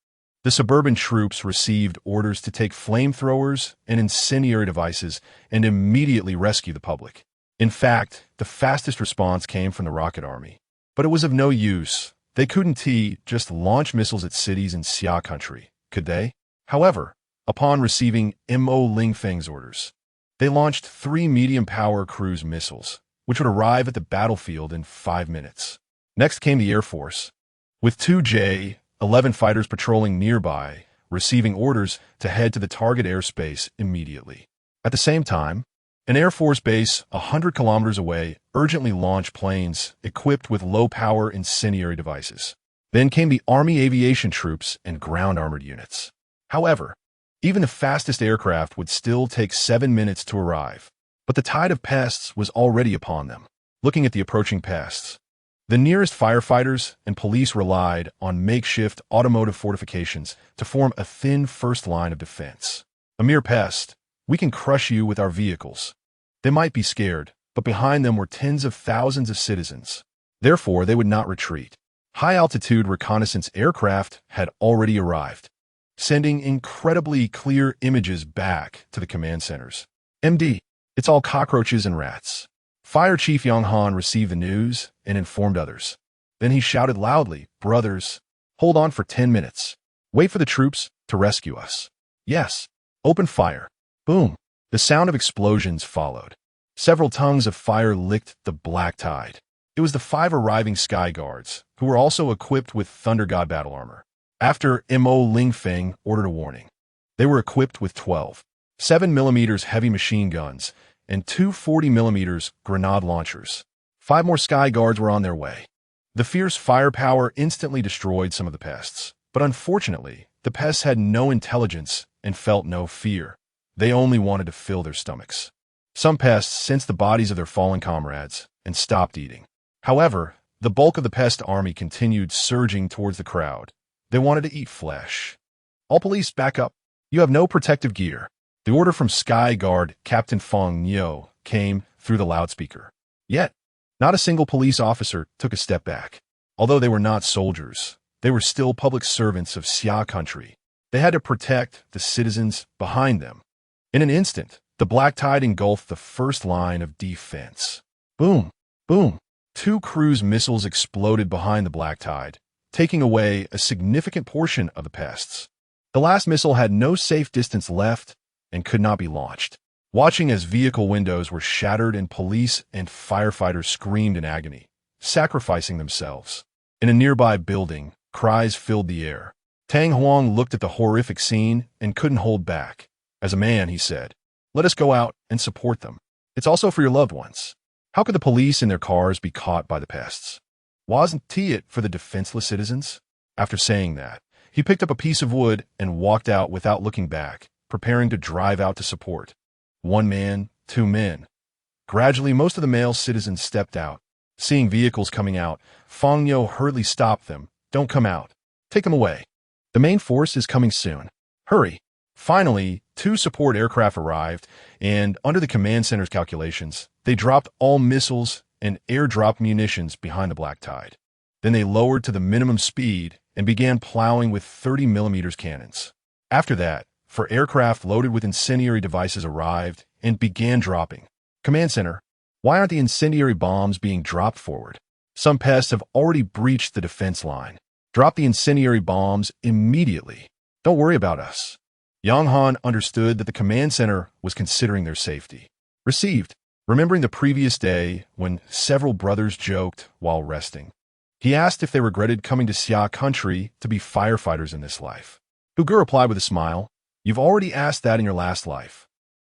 The suburban troops received orders to take flamethrowers and incendiary devices and immediately rescue the public. In fact, the fastest response came from the Rocket Army. But it was of no use. They couldn't just launch missiles at cities in Xia Country, could they? However, upon receiving Mo Lingfeng's orders, they launched 3 medium-power cruise missiles, which would arrive at the battlefield in 5 minutes. Next came the Air Force, with 2 J-11 fighters patrolling nearby, receiving orders to head to the target airspace immediately. At the same time, an Air Force base 100 kilometers away urgently launched planes equipped with low-power incendiary devices. Then came the Army aviation troops and ground armored units. However, even the fastest aircraft would still take 7 minutes to arrive. But the tide of pests was already upon them. Looking at the approaching pests, the nearest firefighters and police relied on makeshift automotive fortifications to form a thin first line of defense. A mere pest, we can crush you with our vehicles. They might be scared, but behind them were tens of thousands of citizens. Therefore, they would not retreat. High-altitude reconnaissance aircraft had already arrived, sending incredibly clear images back to the command centers. MD, it's all cockroaches and rats. Fire Chief Yang Han received the news and informed others. Then he shouted loudly, "Brothers, hold on for 10 minutes. Wait for the troops to rescue us." Yes, open fire. Boom. The sound of explosions followed. Several tongues of fire licked the black tide. It was the 5 arriving sky guards, who were also equipped with Thunder God battle armor. After Mo Lingfeng ordered a warning, they were equipped with 12 7mm heavy machine guns and 2 40mm grenade launchers. 5 more sky guards were on their way. The fierce firepower instantly destroyed some of the pests, but unfortunately, the pests had no intelligence and felt no fear. They only wanted to fill their stomachs. Some pests sensed the bodies of their fallen comrades and stopped eating. However, the bulk of the pest army continued surging towards the crowd. They wanted to eat flesh. All police back up. You have no protective gear. The order from Sky Guard Captain Feng Nyo came through the loudspeaker. Yet, not a single police officer took a step back. Although they were not soldiers, they were still public servants of Xia Country. They had to protect the citizens behind them. In an instant, the black tide engulfed the first line of defense. Boom, boom. 2 cruise missiles exploded behind the black tide, taking away a significant portion of the pests. The last missile had no safe distance left and could not be launched. Watching as vehicle windows were shattered and police and firefighters screamed in agony, sacrificing themselves. In a nearby building, cries filled the air. Tang Huang looked at the horrific scene and couldn't hold back. As a man, he said, "Let us go out and support them. It's also for your loved ones." How could the police in their cars be caught by the pests? Wasn't it for the defenseless citizens? After saying that, he picked up a piece of wood and walked out without looking back, preparing to drive out to support. 1 man, 2 men. Gradually, most of the male citizens stepped out. Seeing vehicles coming out, Feng Yo hurriedly stopped them. "Don't come out. Take them away. The main force is coming soon. Hurry." Finally, 2 support aircraft arrived, and under the command center's calculations, they dropped all missiles and airdrop munitions behind the black tide. Then they lowered to the minimum speed and began plowing with 30mm cannons. After that, for aircraft loaded with incendiary devices arrived and began dropping. Command center, why aren't the incendiary bombs being dropped forward? Some pests have already breached the defense line. Drop the incendiary bombs immediately. Don't worry about us. Yang Han understood that the command center was considering their safety. Received, remembering the previous day when several brothers joked while resting. He asked if they regretted coming to Xia Country to be firefighters in this life. Hugu replied with a smile, "You've already asked that in your last life."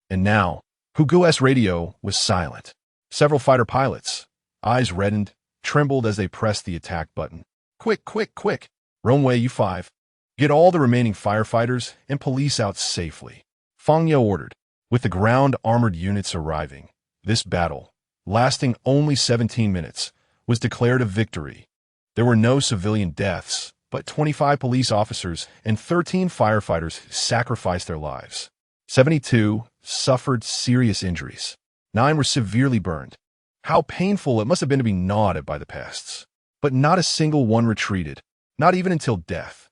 And now, Hugu's radio was silent. Several fighter pilots, eyes reddened, trembled as they pressed the attack button. "Quick, quick, quick! Runway U5. Get all the remaining firefighters and police out safely." Feng Yo ordered, with the ground armored units arriving. This battle, lasting only 17 minutes, was declared a victory. There were no civilian deaths, but 25 police officers and 13 firefighters sacrificed their lives. 72 suffered serious injuries. 9 were severely burned. How painful it must have been to be gnawed at by the pests. But not a single one retreated, not even until death.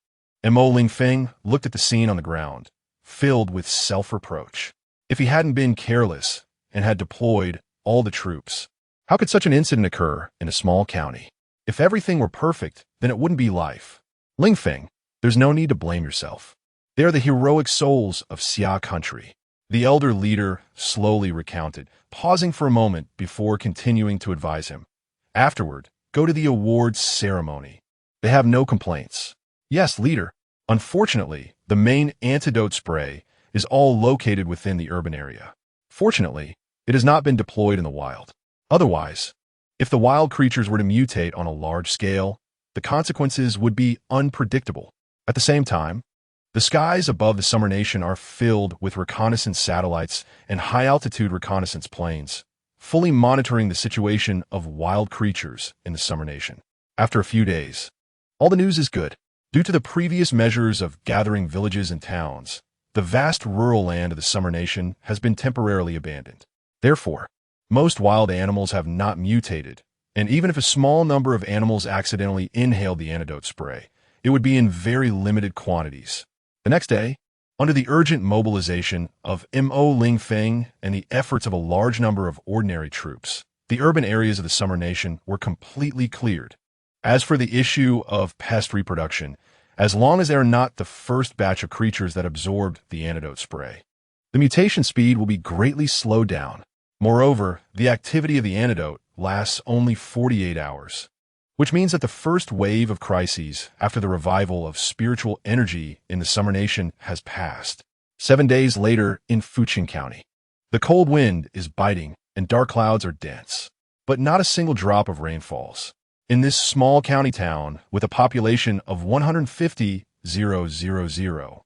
Mo Lingfeng looked at the scene on the ground, filled with self-reproach. If he hadn't been careless and had deployed all the troops, how could such an incident occur in a small county? If everything were perfect, then it wouldn't be life. Lingfeng, there's no need to blame yourself. They are the heroic souls of Xia Country. The elder leader slowly recounted, pausing for a moment before continuing to advise him. Afterward, go to the awards ceremony. They have no complaints. Yes, leader. Unfortunately, the main antidote spray is all located within the urban area. Fortunately, it has not been deployed in the wild. Otherwise, if the wild creatures were to mutate on a large scale, the consequences would be unpredictable. At the same time, the skies above the Summer Nation are filled with reconnaissance satellites and high-altitude reconnaissance planes, fully monitoring the situation of wild creatures in the Summer Nation. After a few days, all the news is good. Due to the previous measures of gathering villages and towns, the vast rural land of the Summer Nation has been temporarily abandoned. Therefore, most wild animals have not mutated, and even if a small number of animals accidentally inhaled the antidote spray, it would be in very limited quantities. The next day, under the urgent mobilization of Mo Lingfeng and the efforts of a large number of ordinary troops, the urban areas of the Summer Nation were completely cleared. As for the issue of pest reproduction, as long as they are not the first batch of creatures that absorbed the antidote spray, the mutation speed will be greatly slowed down. Moreover, the activity of the antidote lasts only 48 hours, which means that the first wave of crises after the revival of spiritual energy in the Summer Nation has passed. 7 days later in Fujian County, the cold wind is biting and dark clouds are dense, but not a single drop of rain falls. In this small county town with a population of 150,000,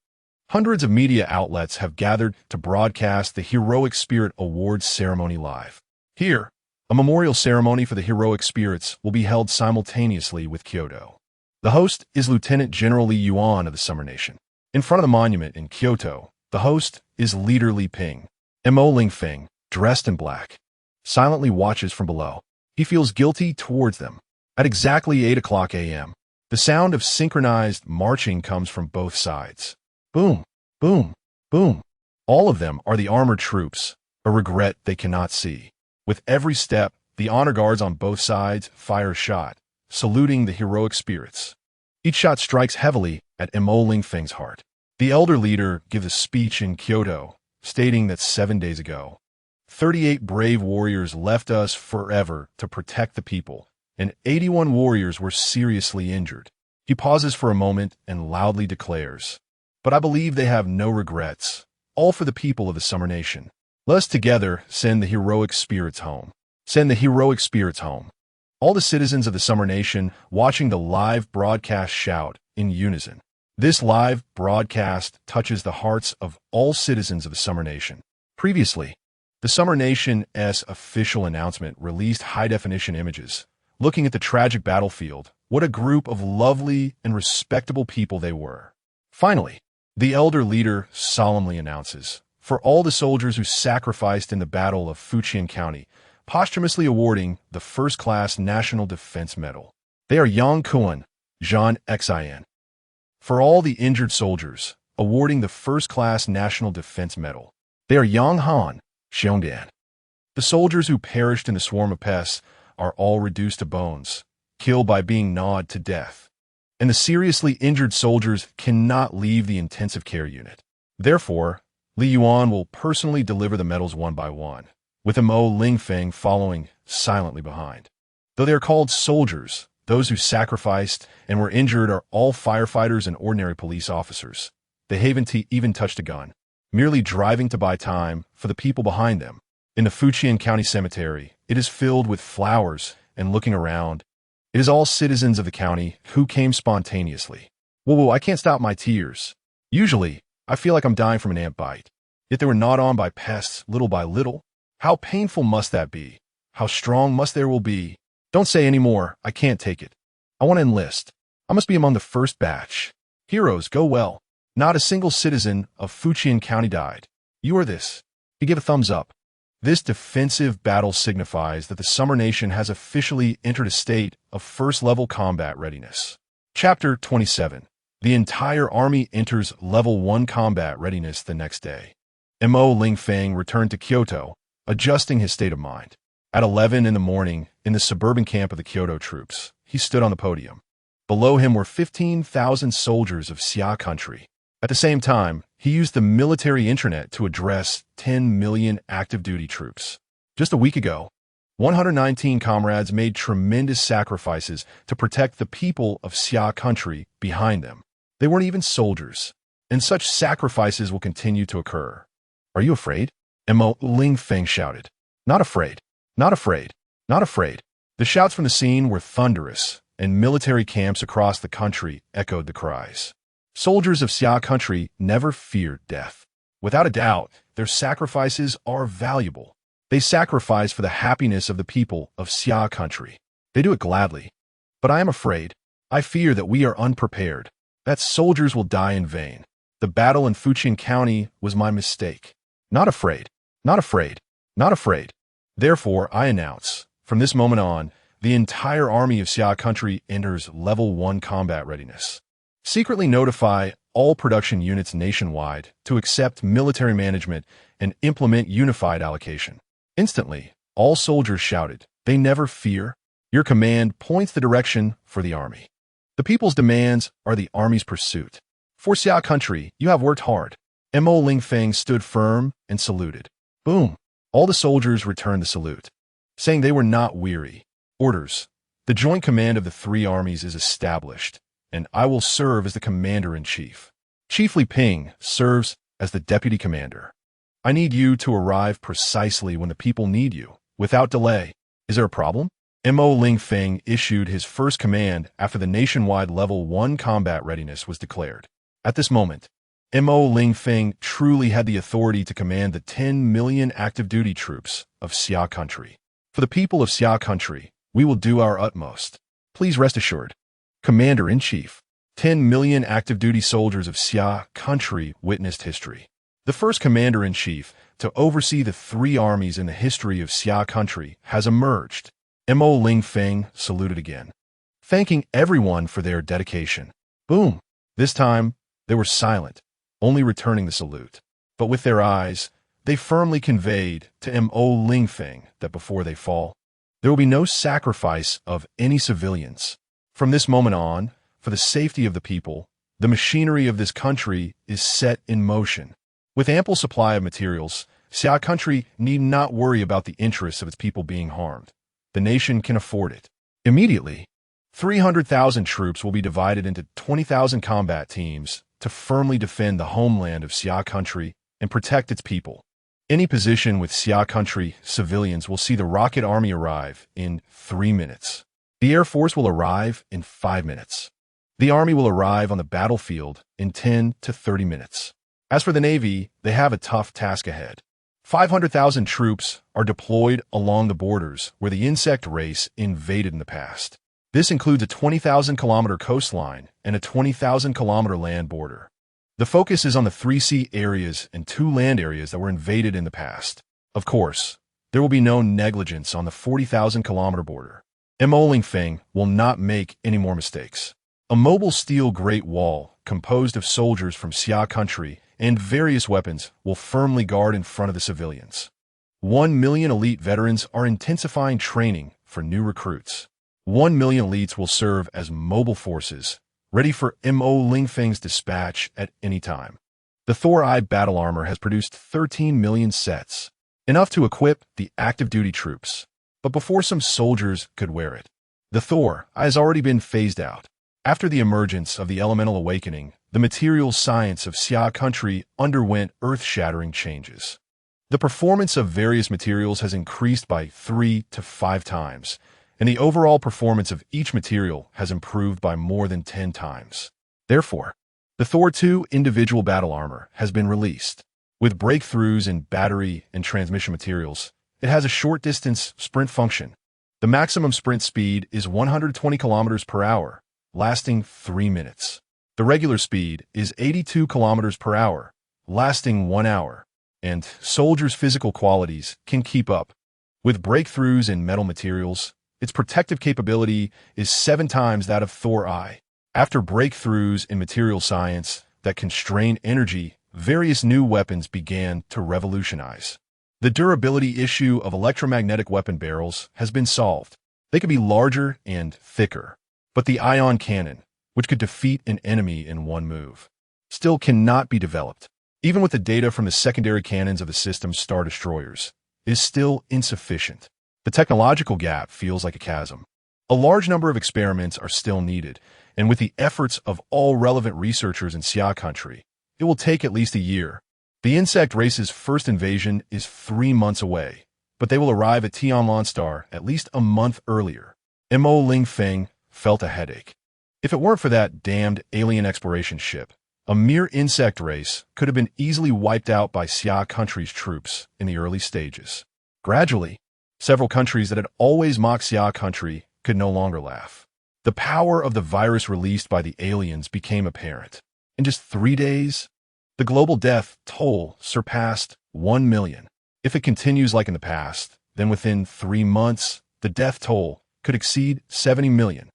hundreds of media outlets have gathered to broadcast the Heroic Spirit Awards ceremony live. Here, a memorial ceremony for the heroic spirits will be held simultaneously with Kyoto. The host is Lieutenant General Li Yuan of the Summer Nation. In front of the monument in Kyoto, the host is Leader Li Ping. Mo Lingfeng, dressed in black, silently watches from below. He feels guilty towards them. At exactly 8 o'clock a.m., the sound of synchronized marching comes from both sides. Boom, boom, boom. All of them are the armored troops, a regret they cannot see. With every step, the honor guards on both sides fire a shot, saluting the heroic spirits. Each shot strikes heavily at Mo Lingfeng's heart. The elder leader gives a speech in Kyoto, stating that 7 days ago, 38 brave warriors left us forever to protect the people, and 81 warriors were seriously injured. He pauses for a moment and loudly declares, "But I believe they have no regrets, all for the people of the Summer Nation. Let us together send the heroic spirits home. Send the heroic spirits home." All the citizens of the Summer Nation watching the live broadcast shout in unison. This live broadcast touches the hearts of all citizens of the Summer Nation. Previously, the Summer Nation's official announcement released high-definition images, looking at the tragic battlefield. What a group of lovely and respectable people they were. Finally, the elder leader solemnly announces, for all the soldiers who sacrificed in the Battle of Fujian County, posthumously awarding the First-Class National Defense Medal. They are Yang Kuan, Zhan Xin. For all the injured soldiers, awarding the First-Class National Defense Medal. They are Yang Han, Xiongdan. The soldiers who perished in the swarm of pests are all reduced to bones, killed by being gnawed to death. And the seriously injured soldiers cannot leave the intensive care unit. Therefore, Li Yuan will personally deliver the medals one by one, with Mo Lingfeng following silently behind. Though they are called soldiers, those who sacrificed and were injured are all firefighters and ordinary police officers. They haven't even touched a gun, merely driving to buy time for the people behind them. In the Fujian County Cemetery, it is filled with flowers, and looking around, it is all citizens of the county who came spontaneously. Whoa, I can't stop my tears. Usually, I feel like I'm dying from an ant bite. Yet they were gnawed on by pests little by little. How painful must that be? How strong must there will be? Don't say any more. I can't take it. I want to enlist. I must be among the first batch. Heroes, go well. Not a single citizen of Fujian County died. You are this. He gave a thumbs up. This defensive battle signifies that the Summer Nation has officially entered a state of first-level combat readiness. Chapter 27. The entire army enters Level 1 combat readiness the next day. Mo Lingfeng returned to Kyoto, adjusting his state of mind. At 11 in the morning, in the suburban camp of the Kyoto troops, he stood on the podium. Below him were 15,000 soldiers of Xia Country. At the same time, he used the military intranet to address 10 million active duty troops. Just a week ago, 119 comrades made tremendous sacrifices to protect the people of Xia Country behind them. They weren't even soldiers, and such sacrifices will continue to occur. Are you afraid? Lingfeng shouted. Not afraid. Not afraid. Not afraid. The shouts from the scene were thunderous, and military camps across the country echoed the cries. Soldiers of Xia Country never feared death. Without a doubt, their sacrifices are valuable. They sacrifice for the happiness of the people of Xia Country. They do it gladly. But I am afraid. I fear that we are unprepared, that soldiers will die in vain. The battle in Fujian County was my mistake. Not afraid. Not afraid. Not afraid. Therefore, I announce, from this moment on, the entire army of Xia Country enters Level 1 combat readiness. Secretly notify all production units nationwide to accept military management and implement unified allocation. Instantly, all soldiers shouted, "They never fear." Your command points the direction for the army. The people's demands are the army's pursuit. For Xia Country, you have worked hard. Lingfeng stood firm and saluted. Boom! All the soldiers returned the salute, saying they were not weary. Orders. The joint command of the three armies is established, and I will serve as the commander-in-chief. Chief Li Ping serves as the deputy commander. I need you to arrive precisely when the people need you, without delay. Is there a problem? Lingfeng issued his first command after the nationwide Level 1 combat readiness was declared. At this moment, Lingfeng truly had the authority to command the 10 million active duty troops of Xia Country. For the people of Xia Country, we will do our utmost. Please rest assured. Commander-in-Chief, 10 million active duty soldiers of Xia Country witnessed history. The first commander-in-chief to oversee the three armies in the history of Xia Country has emerged. Lingfeng saluted again, thanking everyone for their dedication. Boom! This time, they were silent, only returning the salute. But with their eyes, they firmly conveyed to Lingfeng that before they fall, there will be no sacrifice of any civilians. From this moment on, for the safety of the people, the machinery of this country is set in motion. With ample supply of materials, Xia Country need not worry about the interests of its people being harmed. The nation can afford it. Immediately, 300,000 troops will be divided into 20,000 combat teams to firmly defend the homeland of Xia Country and protect its people. Any position with Xia Country civilians will see the rocket army arrive in 3 minutes. The Air Force will arrive in 5 minutes. The Army will arrive on the battlefield in 10 to 30 minutes. As for the Navy, they have a tough task ahead. 500,000 troops are deployed along the borders where the insect race invaded in the past. This includes a 20,000-kilometer coastline and a 20,000-kilometer land border. The focus is on the 3 sea areas and 2 land areas that were invaded in the past. Of course, there will be no negligence on the 40,000-kilometer border. Lingfeng will not make any more mistakes. A mobile steel Great Wall, composed of soldiers from Xia Country and various weapons, will firmly guard in front of the civilians. 1 million elite veterans are intensifying training for new recruits. 1 million elites will serve as mobile forces, ready for Lingfeng's dispatch at any time. The Thor Eye battle armor has produced 13 million sets, enough to equip the active duty troops. But before some soldiers could wear it, the Thor Eye has already been phased out. After the emergence of the elemental awakening, the materials science of Xia Country underwent earth-shattering changes. The performance of various materials has increased by 3 to 5 times, and the overall performance of each material has improved by more than 10 times. Therefore, the Thor 2 individual battle armor has been released. With breakthroughs in battery and transmission materials, it has a short-distance sprint function. The maximum sprint speed is 120 kilometers per hour, lasting 3 minutes. The regular speed is 82 kilometers per hour, lasting 1 hour, and soldiers' physical qualities can keep up. With breakthroughs in metal materials, its protective capability is 7 times that of Thor Eye. After breakthroughs in material science that constrained energy, various new weapons began to revolutionize. The durability issue of electromagnetic weapon barrels has been solved. They could be larger and thicker. But the ion cannon, which could defeat an enemy in one move, still cannot be developed. Even with the data from the secondary cannons of the system's star destroyers, it is still insufficient. The technological gap feels like a chasm. A large number of experiments are still needed, and with the efforts of all relevant researchers in Xia Country, it will take at least a year. The insect race's first invasion is 3 months away, but they will arrive at Tianlan Star at least a month earlier. Mo Lingfeng felt a headache. If it weren't for that damned alien exploration ship, a mere insect race could have been easily wiped out by Xia Country's troops in the early stages. Gradually, several countries that had always mocked Xia Country could no longer laugh. The power of the virus released by the aliens became apparent. In just 3 days, the global death toll surpassed 1 million. If it continues like in the past, then within 3 months, the death toll could exceed 70 million.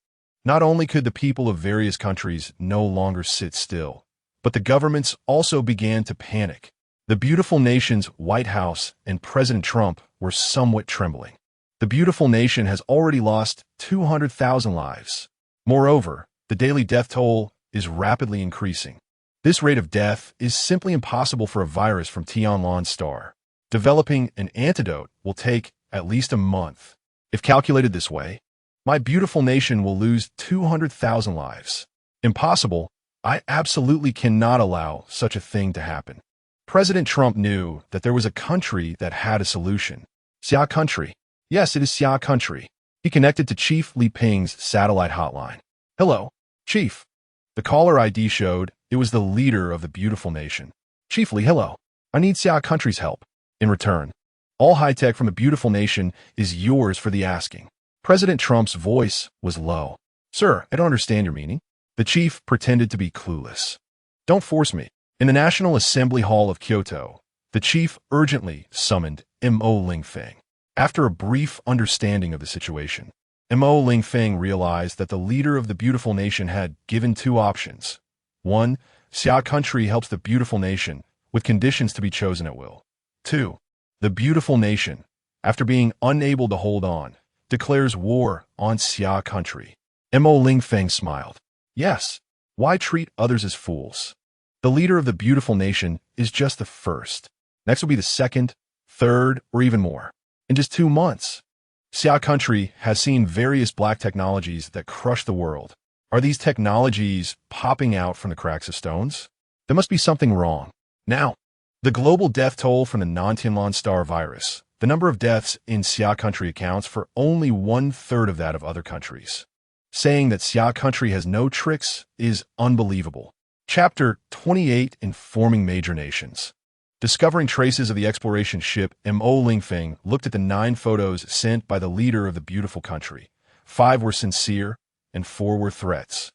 Not only could the people of various countries no longer sit still, but the governments also began to panic. The beautiful nation's White House and President Trump were somewhat trembling. The beautiful nation has already lost 200,000 lives. Moreover, the daily death toll is rapidly increasing. This rate of death is simply impossible for a virus from Tianlan Star. Developing an antidote will take at least a month. If calculated this way, my beautiful nation will lose 200,000 lives. Impossible. I absolutely cannot allow such a thing to happen. President Trump knew that there was a country that had a solution. Xia Country. Yes, it is Xia Country. He connected to Chief Li Ping's satellite hotline. Hello, Chief. The caller ID showed it was the leader of the beautiful nation. Chief Li, hello. I need Xia Country's help. In return, all high-tech from the beautiful nation is yours for the asking. President Trump's voice was low. Sir, I don't understand your meaning. The chief pretended to be clueless. Don't force me. In the National Assembly Hall of Kyoto, the chief urgently summoned Mo Lingfeng. After a brief understanding of the situation, Mo Lingfeng realized that the leader of the beautiful nation had given 2 options. 1. Xia Country helps the beautiful nation, with conditions to be chosen at will. 2. The beautiful nation, after being unable to hold on, declares war on Xia Country. Mo Lingfeng smiled. Yes, why treat others as fools? The leader of the beautiful nation is just the first. Next will be the second, third, or even more. In just 2 months, Xia Country has seen various black technologies that crush the world. Are these technologies popping out from the cracks of stones? There must be something wrong. Now, the global death toll from the non-Tianlan Star virus. The number of deaths in Xia Country accounts for only 1/3 of that of other countries. Saying that Xia Country has no tricks is unbelievable. Chapter 28: Informing Major Nations. Discovering traces of the exploration ship, Mo Lingfeng looked at the 9 photos sent by the leader of the beautiful country. 5 were sincere, and 4 were threats.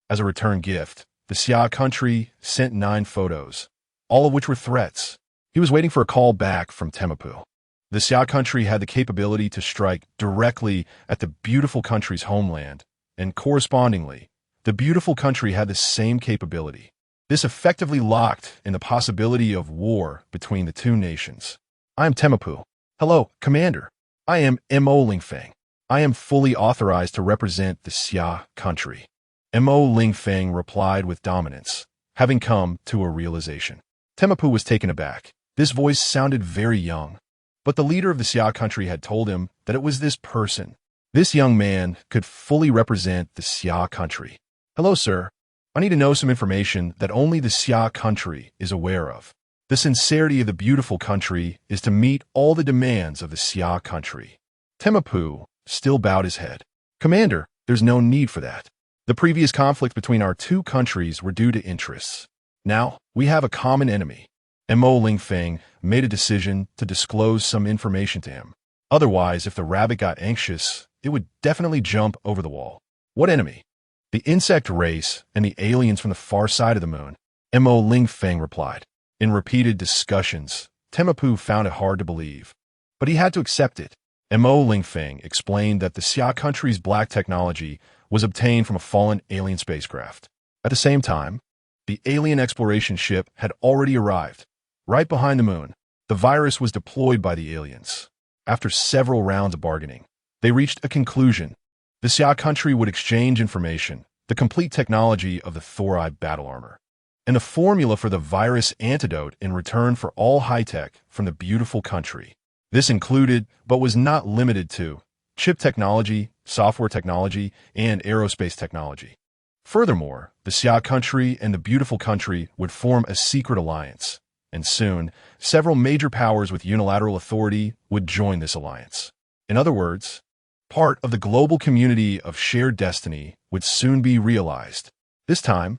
As a return gift, the Xia Country sent 9 photos, all of which were threats. He was waiting for a call back from Temepoo. The Xia Country had the capability to strike directly at the beautiful country's homeland, and correspondingly, the beautiful country had the same capability. This effectively locked in the possibility of war between the 2 nations. I am Temepoo. Hello, Commander. I am Mo Lingfeng. I am fully authorized to represent the Xia Country. Mo Lingfeng replied with dominance, having come to a realization. Temepoo was taken aback. This voice sounded very young, but the leader of the Xia Country had told him that it was this person. This young man could fully represent the Xia Country. Hello, sir. I need to know some information that only the Xia Country is aware of. The sincerity of the beautiful country is to meet all the demands of the Xia Country. Temepoo still bowed his head. Commander, there's no need for that. The previous conflict between our 2 countries were due to interests. Now, we have a common enemy. Mo Lingfeng made a decision to disclose some information to him. Otherwise, if the rabbit got anxious, it would definitely jump over the wall. What enemy? The insect race and the aliens from the far side of the moon. Mo Lingfeng replied. In repeated discussions, Temepoo found it hard to believe, but he had to accept it. Mo Lingfeng explained that the Xia Country's black technology was obtained from a fallen alien spacecraft. At the same time, the alien exploration ship had already arrived. Right behind the moon, the virus was deployed by the aliens. After several rounds of bargaining, they reached a conclusion. The Xia Country would exchange information, the complete technology of the Thori battle armor, and the formula for the virus antidote in return for all high-tech from the beautiful country. This included, but was not limited to, chip technology, software technology, and aerospace technology. Furthermore, the Xia Country and the beautiful country would form a secret alliance, and soon, several major powers with unilateral authority would join this alliance. In other words, part of the global community of shared destiny would soon be realized. This time,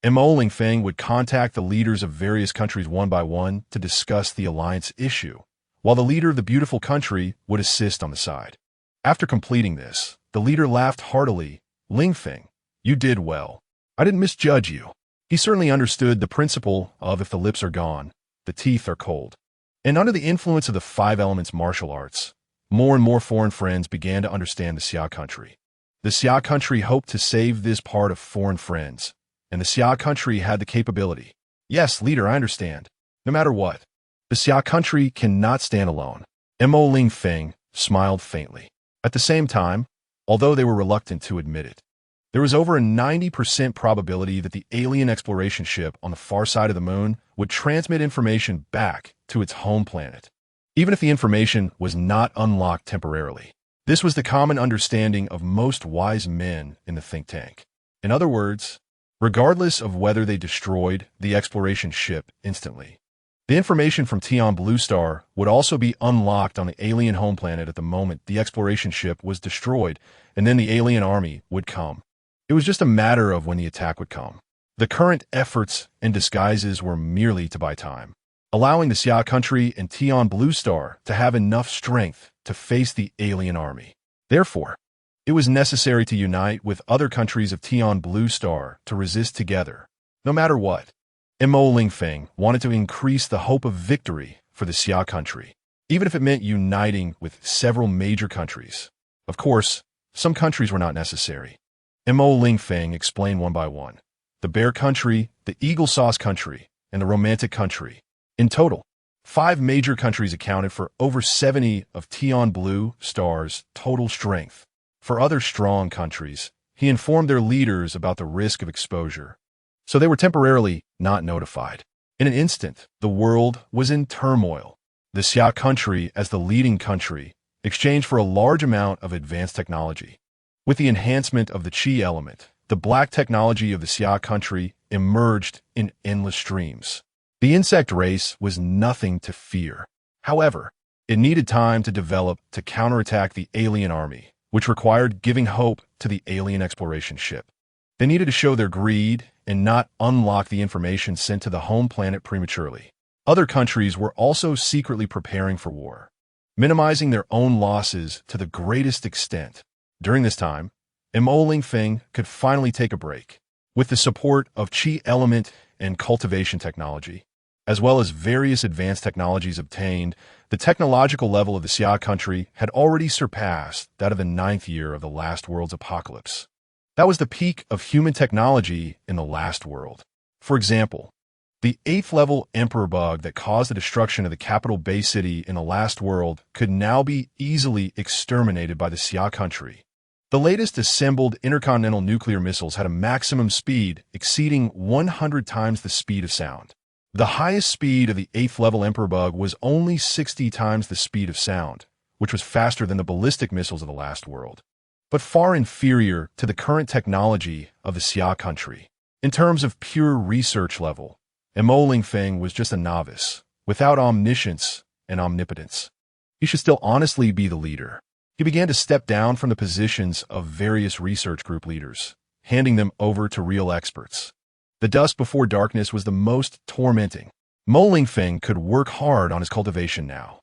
Lingfeng would contact the leaders of various countries one by one to discuss the alliance issue, while the leader of the beautiful country would assist on the side. After completing this, the leader laughed heartily. Lingfeng, you did well. I didn't misjudge you. He certainly understood the principle of if the lips are gone, the teeth are cold. And under the influence of the 5 elements martial arts, more and more foreign friends began to understand the Xia Country. The Xia Country hoped to save this part of foreign friends, and the Xia Country had the capability. Yes, leader, I understand. No matter what, the Xia Country cannot stand alone. Lingfeng smiled faintly. At the same time, although they were reluctant to admit it, there was over a 90% probability that the alien exploration ship on the far side of the moon would transmit information back to its home planet, even if the information was not unlocked temporarily. This was the common understanding of most wise men in the think tank. In other words, regardless of whether they destroyed the exploration ship instantly, the information from Tian Blue Star would also be unlocked on the alien home planet at the moment the exploration ship was destroyed, and then the alien army would come. It was just a matter of when the attack would come. The current efforts and disguises were merely to buy time, allowing the Xia Country and Tian Blue Star to have enough strength to face the alien army. Therefore, it was necessary to unite with other countries of Tian Blue Star to resist together, no matter what. Lingfeng wanted to increase the hope of victory for the Xia Country, even if it meant uniting with several major countries. Of course, some countries were not necessary. Lingfeng explained one by one. The Bear Country, the Eagle Sauce Country, and the Romantic Country. In total, 5 major countries accounted for over 70 of Tian Blue Star's total strength. For other strong countries, he informed their leaders about the risk of exposure, so they were temporarily not notified. In an instant, the world was in turmoil. The Xia Country, as the leading country, exchanged for a large amount of advanced technology. With the enhancement of the Qi element, the black technology of the Xia Country emerged in endless streams. The insect race was nothing to fear. However, it needed time to develop to counterattack the alien army, which required giving hope to the alien exploration ship. They needed to show their greed and not unlock the information sent to the home planet prematurely. Other countries were also secretly preparing for war, minimizing their own losses to the greatest extent. During this time, Lingfeng could finally take a break. With the support of Qi element and cultivation technology, as well as various advanced technologies obtained, the technological level of the Xia Country had already surpassed that of the 9th year of the last world's apocalypse. That was the peak of human technology in the last world. For example, the 8th level Emperor bug that caused the destruction of the capital Bay City in the last world could now be easily exterminated by the Xia Country. The latest assembled intercontinental nuclear missiles had a maximum speed exceeding 100 times the speed of sound. The highest speed of the 8th level Emperor bug was only 60 times the speed of sound, which was faster than the ballistic missiles of the last world, but far inferior to the current technology of the Xia Country. In terms of pure research level, Lingfeng was just a novice, without omniscience and omnipotence. He should still honestly be the leader. He began to step down from the positions of various research group leaders, handing them over to real experts. The dusk before darkness was the most tormenting. Lingfeng could work hard on his cultivation now.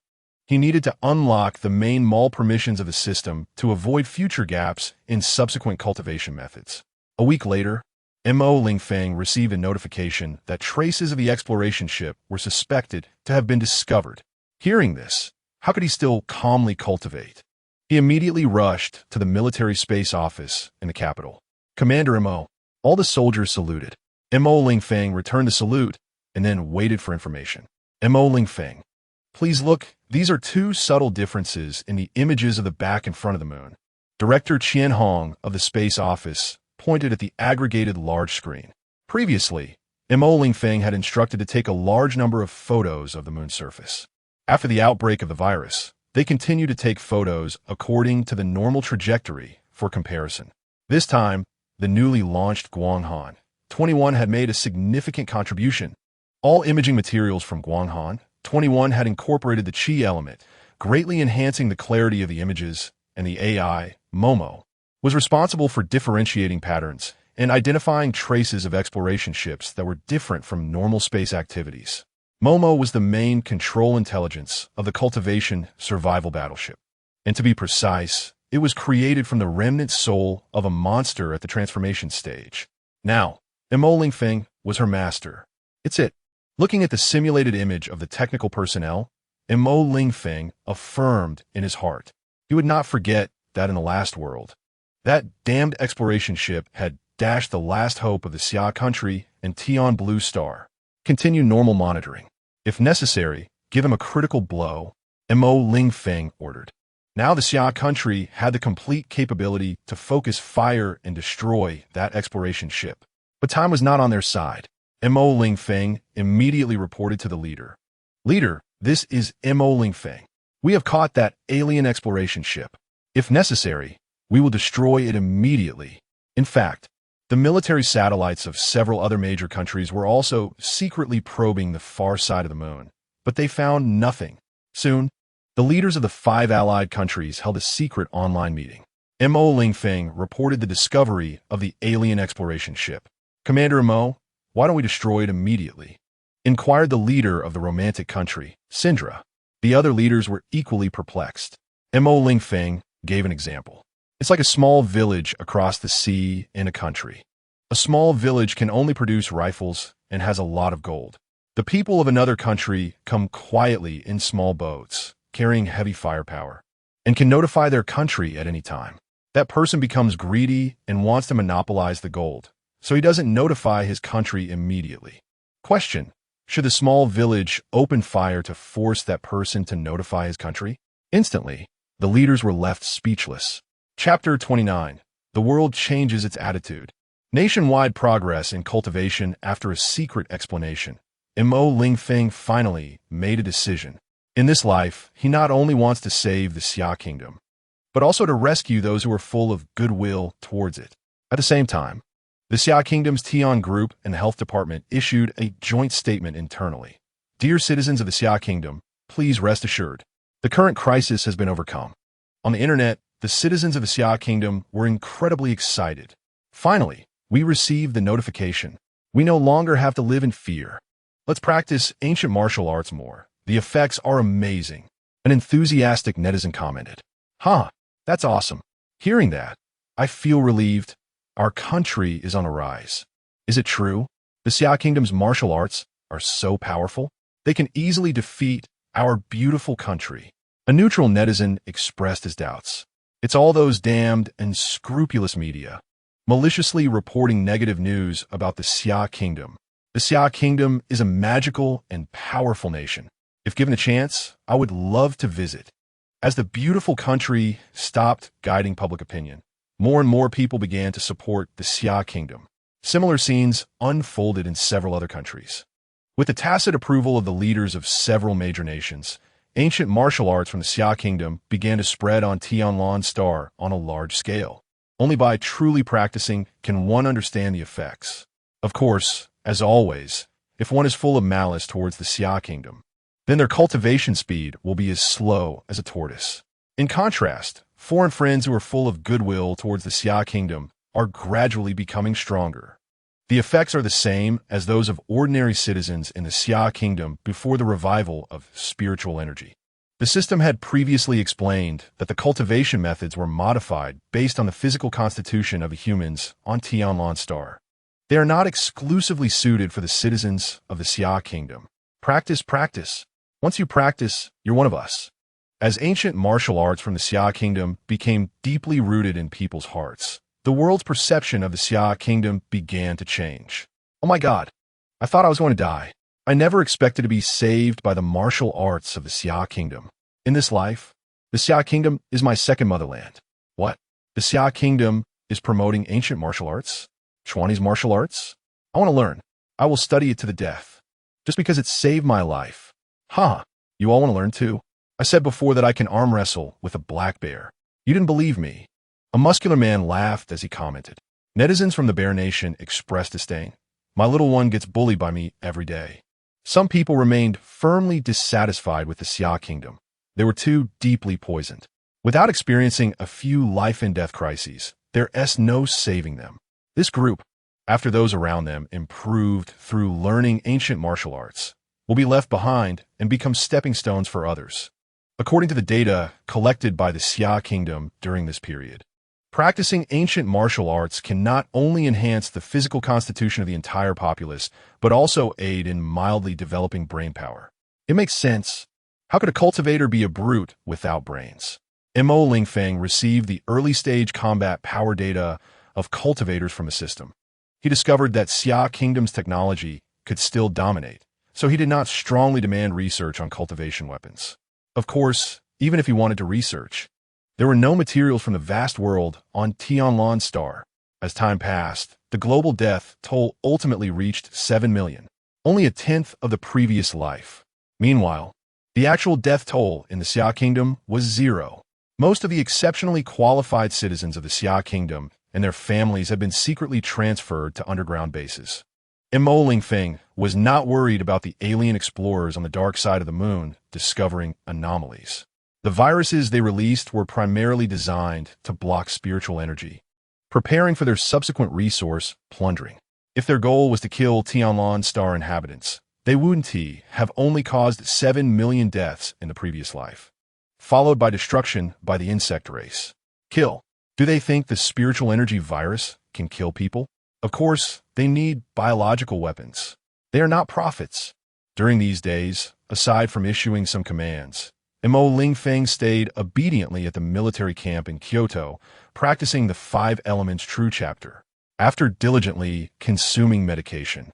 He needed to unlock the main mall permissions of the system to avoid future gaps in subsequent cultivation methods. A week later, Lingfeng received a notification that traces of the exploration ship were suspected to have been discovered. Hearing this, how could he still calmly cultivate? He immediately rushed to the military space office in the capital. Commander Mo. All the soldiers saluted. Lingfeng returned the salute and then waited for information. Lingfeng. Please look, these are 2 subtle differences in the images of the back and front of the moon. Director Qian Hong of the Space Office pointed at the aggregated large screen. Previously, Mo Lingfeng had instructed to take a large number of photos of the moon's surface. After the outbreak of the virus, they continued to take photos according to the normal trajectory for comparison. This time, the newly launched Guanghan 21 had made a significant contribution. All imaging materials from Guanghan 21 had incorporated the Qi element, greatly enhancing the clarity of the images, and the AI, Momo, was responsible for differentiating patterns and identifying traces of exploration ships that were different from normal space activities. Momo was the main control intelligence of the cultivation survival battleship. And to be precise, it was created from the remnant soul of a monster at the transformation stage. Now, Mo Lingfeng was her master. It's it. Looking at the simulated image of the technical personnel, Mo Lingfeng affirmed in his heart he would not forget that in the last world, that damned exploration ship had dashed the last hope of the Xia Country and Tian Blue Star. Continue normal monitoring. If necessary, give him a critical blow, Mo Lingfeng ordered. Now the Xia Country had the complete capability to focus fire and destroy that exploration ship. But time was not on their side. Mo Lingfeng immediately reported to the leader. Leader, this is Mo Lingfeng. We have caught that alien exploration ship. If necessary, we will destroy it immediately. In fact, the military satellites of several other major countries were also secretly probing the far side of the moon, but they found nothing. Soon, the leaders of the 5 allied countries held a secret online meeting. Mo Lingfeng reported the discovery of the alien exploration ship. Commander Mo, why don't we destroy it immediately? Inquired the leader of the romantic country, Sindra. The other leaders were equally perplexed. Mo Lingfeng gave an example. It's like a small village across the sea in a country. A small village can only produce rifles and has a lot of gold. The people of another country come quietly in small boats, carrying heavy firepower, and can notify their country at any time. That person becomes greedy and wants to monopolize the gold, so he doesn't notify his country immediately. Question: should the small village open fire to force that person to notify his country? Instantly, the leaders were left speechless. Chapter 29. The world changes its attitude. Nationwide progress in cultivation after a secret explanation. Mo Lingfeng finally made a decision. In this life, he not only wants to save the Xia Kingdom, but also to rescue those who are full of goodwill towards it. At the same time, the Xia Kingdom's Tian Group and Health Department issued a joint statement internally. Dear citizens of the Xia Kingdom, please rest assured, the current crisis has been overcome. On the internet, the citizens of the Xia Kingdom were incredibly excited. Finally, we received the notification. We no longer have to live in fear. Let's practice ancient martial arts more. The effects are amazing. An enthusiastic netizen commented. Huh, that's awesome. Hearing that, I feel relieved. Our country is on a rise. Is it true? The Xia Kingdom's martial arts are so powerful, they can easily defeat our beautiful country. A neutral netizen expressed his doubts. It's all those damned and scrupulous media, maliciously reporting negative news about the Xia Kingdom. The Xia Kingdom is a magical and powerful nation. If given a chance, I would love to visit. As the beautiful country stopped guiding public opinion, more and more people began to support the Xia Kingdom. Similar scenes unfolded in several other countries. With the tacit approval of the leaders of several major nations, ancient martial arts from the Xia Kingdom began to spread on Tianlan Star on a large scale. Only by truly practicing can one understand the effects. Of course, as always, if one is full of malice towards the Xia Kingdom, then their cultivation speed will be as slow as a tortoise. In contrast, foreign friends who are full of goodwill towards the Xia Kingdom are gradually becoming stronger. The effects are the same as those of ordinary citizens in the Xia Kingdom before the revival of spiritual energy. The system had previously explained that the cultivation methods were modified based on the physical constitution of the humans on Tianlan Star. They are not exclusively suited for the citizens of the Xia Kingdom. Practice, practice. Once you practice, you're one of us. As ancient martial arts from the Xia Kingdom became deeply rooted in people's hearts, the world's perception of the Xia Kingdom began to change. Oh my God, I thought I was going to die. I never expected to be saved by the martial arts of the Xia Kingdom. In this life, the Xia Kingdom is my second motherland. What? The Xia Kingdom is promoting ancient martial arts? Chinese martial arts? I want to learn. I will study it to the death. Just because it saved my life. Huh, you all want to learn too? I said before that I can arm wrestle with a black bear. You didn't believe me. A muscular man laughed as he commented. Netizens from the Bear Nation expressed disdain. My little one gets bullied by me every day. Some people remained firmly dissatisfied with the Xia Kingdom. They were too deeply poisoned. Without experiencing a few life-and-death crises, there's no saving them. This group, after those around them improved through learning ancient martial arts, will be left behind and become stepping stones for others. According to the data collected by the Xia Kingdom during this period, practicing ancient martial arts can not only enhance the physical constitution of the entire populace, but also aid in mildly developing brain power. It makes sense. How could a cultivator be a brute without brains? Mo Lingfeng received the early-stage combat power data of cultivators from the system. He discovered that Xia Kingdom's technology could still dominate, so he did not strongly demand research on cultivation weapons. Of course, even if he wanted to research, there were no materials from the vast world on Tianlan star. As time passed, the global death toll ultimately reached 7 million, only a tenth of the previous life. Meanwhile, the actual death toll in the Xia Kingdom was 0. Most of the exceptionally qualified citizens of the Xia Kingdom and their families had been secretly transferred to underground bases. Mo Lingfeng was not worried about the alien explorers on the dark side of the moon discovering anomalies. The viruses they released were primarily designed to block spiritual energy, preparing for their subsequent resource plundering. If their goal was to kill Tianlan star inhabitants, they wouldn't have only caused 7 million deaths in the previous life, followed by destruction by the insect race. Kill. Do they think the spiritual energy virus can kill people? Of course, they need biological weapons. They are not prophets. During these days, aside from issuing some commands, Mo Lingfeng stayed obediently at the military camp in Kyoto, practicing the 5 Elements True chapter. After diligently consuming medication,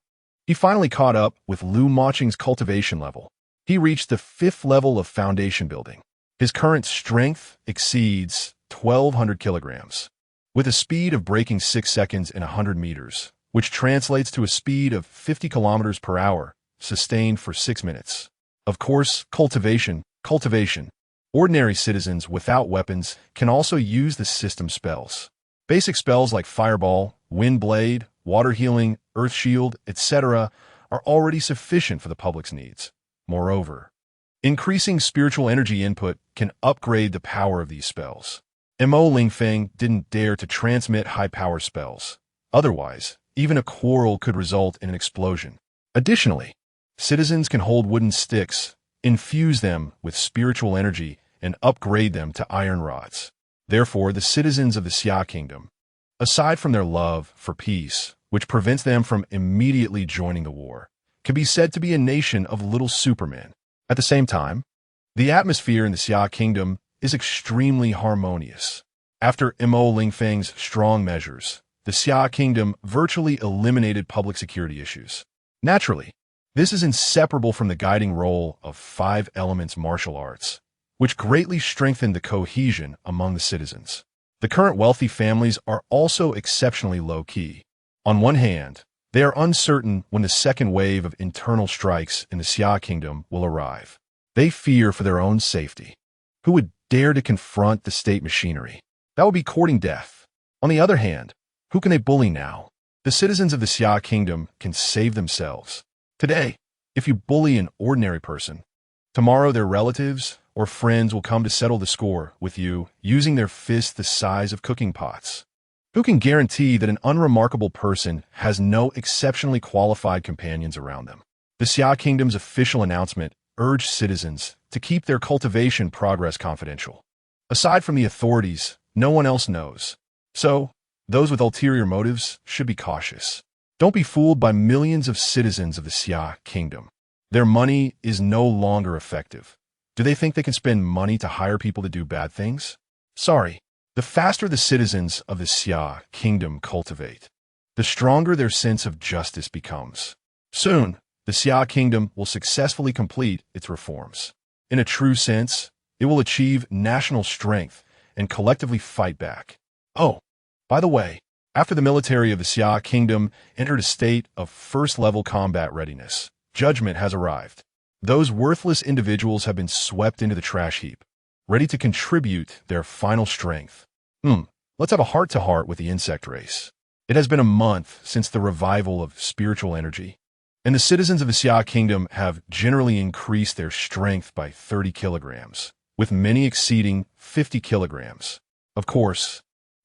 he finally caught up with Lu Maching's cultivation level. He reached the 5th level of foundation building. His current strength exceeds 1,200 kilograms, with a speed of breaking 6 seconds in 100 meters, which translates to a speed of 50 kilometers per hour, sustained for 6 minutes. Of course, cultivation. Ordinary citizens without weapons can also use the system spells. Basic spells like Fireball, Wind Blade, Water Healing, Earth Shield, etc. are already sufficient for the public's needs. Moreover, increasing spiritual energy input can upgrade the power of these spells. Mo Lingfeng didn't dare to transmit high-power spells. Otherwise, even a quarrel could result in an explosion. Additionally, citizens can hold wooden sticks, infuse them with spiritual energy, and upgrade them to iron rods. Therefore, the citizens of the Xia Kingdom, aside from their love for peace, which prevents them from immediately joining the war, can be said to be a nation of little supermen. At the same time, the atmosphere in the Xia Kingdom is extremely harmonious. After Mo Lingfeng's strong measures, the Xia Kingdom virtually eliminated public security issues. Naturally, this is inseparable from the guiding role of 5 Elements martial arts, which greatly strengthened the cohesion among the citizens. The current wealthy families are also exceptionally low-key. On one hand, they are uncertain when the second wave of internal strikes in the Xia Kingdom will arrive. They fear for their own safety. Who would dare to confront the state machinery? That would be courting death. On the other hand, who can they bully now? The citizens of the Xia Kingdom can save themselves. Today, if you bully an ordinary person, tomorrow their relatives or friends will come to settle the score with you using their fists the size of cooking pots. Who can guarantee that an unremarkable person has no exceptionally qualified companions around them? The Xia Kingdom's official announcement urged citizens to keep their cultivation progress confidential. Aside from the authorities, no one else knows. So, those with ulterior motives should be cautious. Don't be fooled by millions of citizens of the Xia Kingdom. Their money is no longer effective. Do they think they can spend money to hire people to do bad things? Sorry. The faster the citizens of the Xia Kingdom cultivate, the stronger their sense of justice becomes. Soon, the Xia Kingdom will successfully complete its reforms. In a true sense, it will achieve national strength and collectively fight back. Oh, by the way, after the military of the Xia Kingdom entered a state of first-level combat readiness, judgment has arrived. Those worthless individuals have been swept into the trash heap, ready to contribute their final strength. Let's have a heart-to-heart with the insect race. It has been a month since the revival of spiritual energy, and the citizens of the Xia Kingdom have generally increased their strength by 30 kilograms, with many exceeding 50 kilograms. Of course,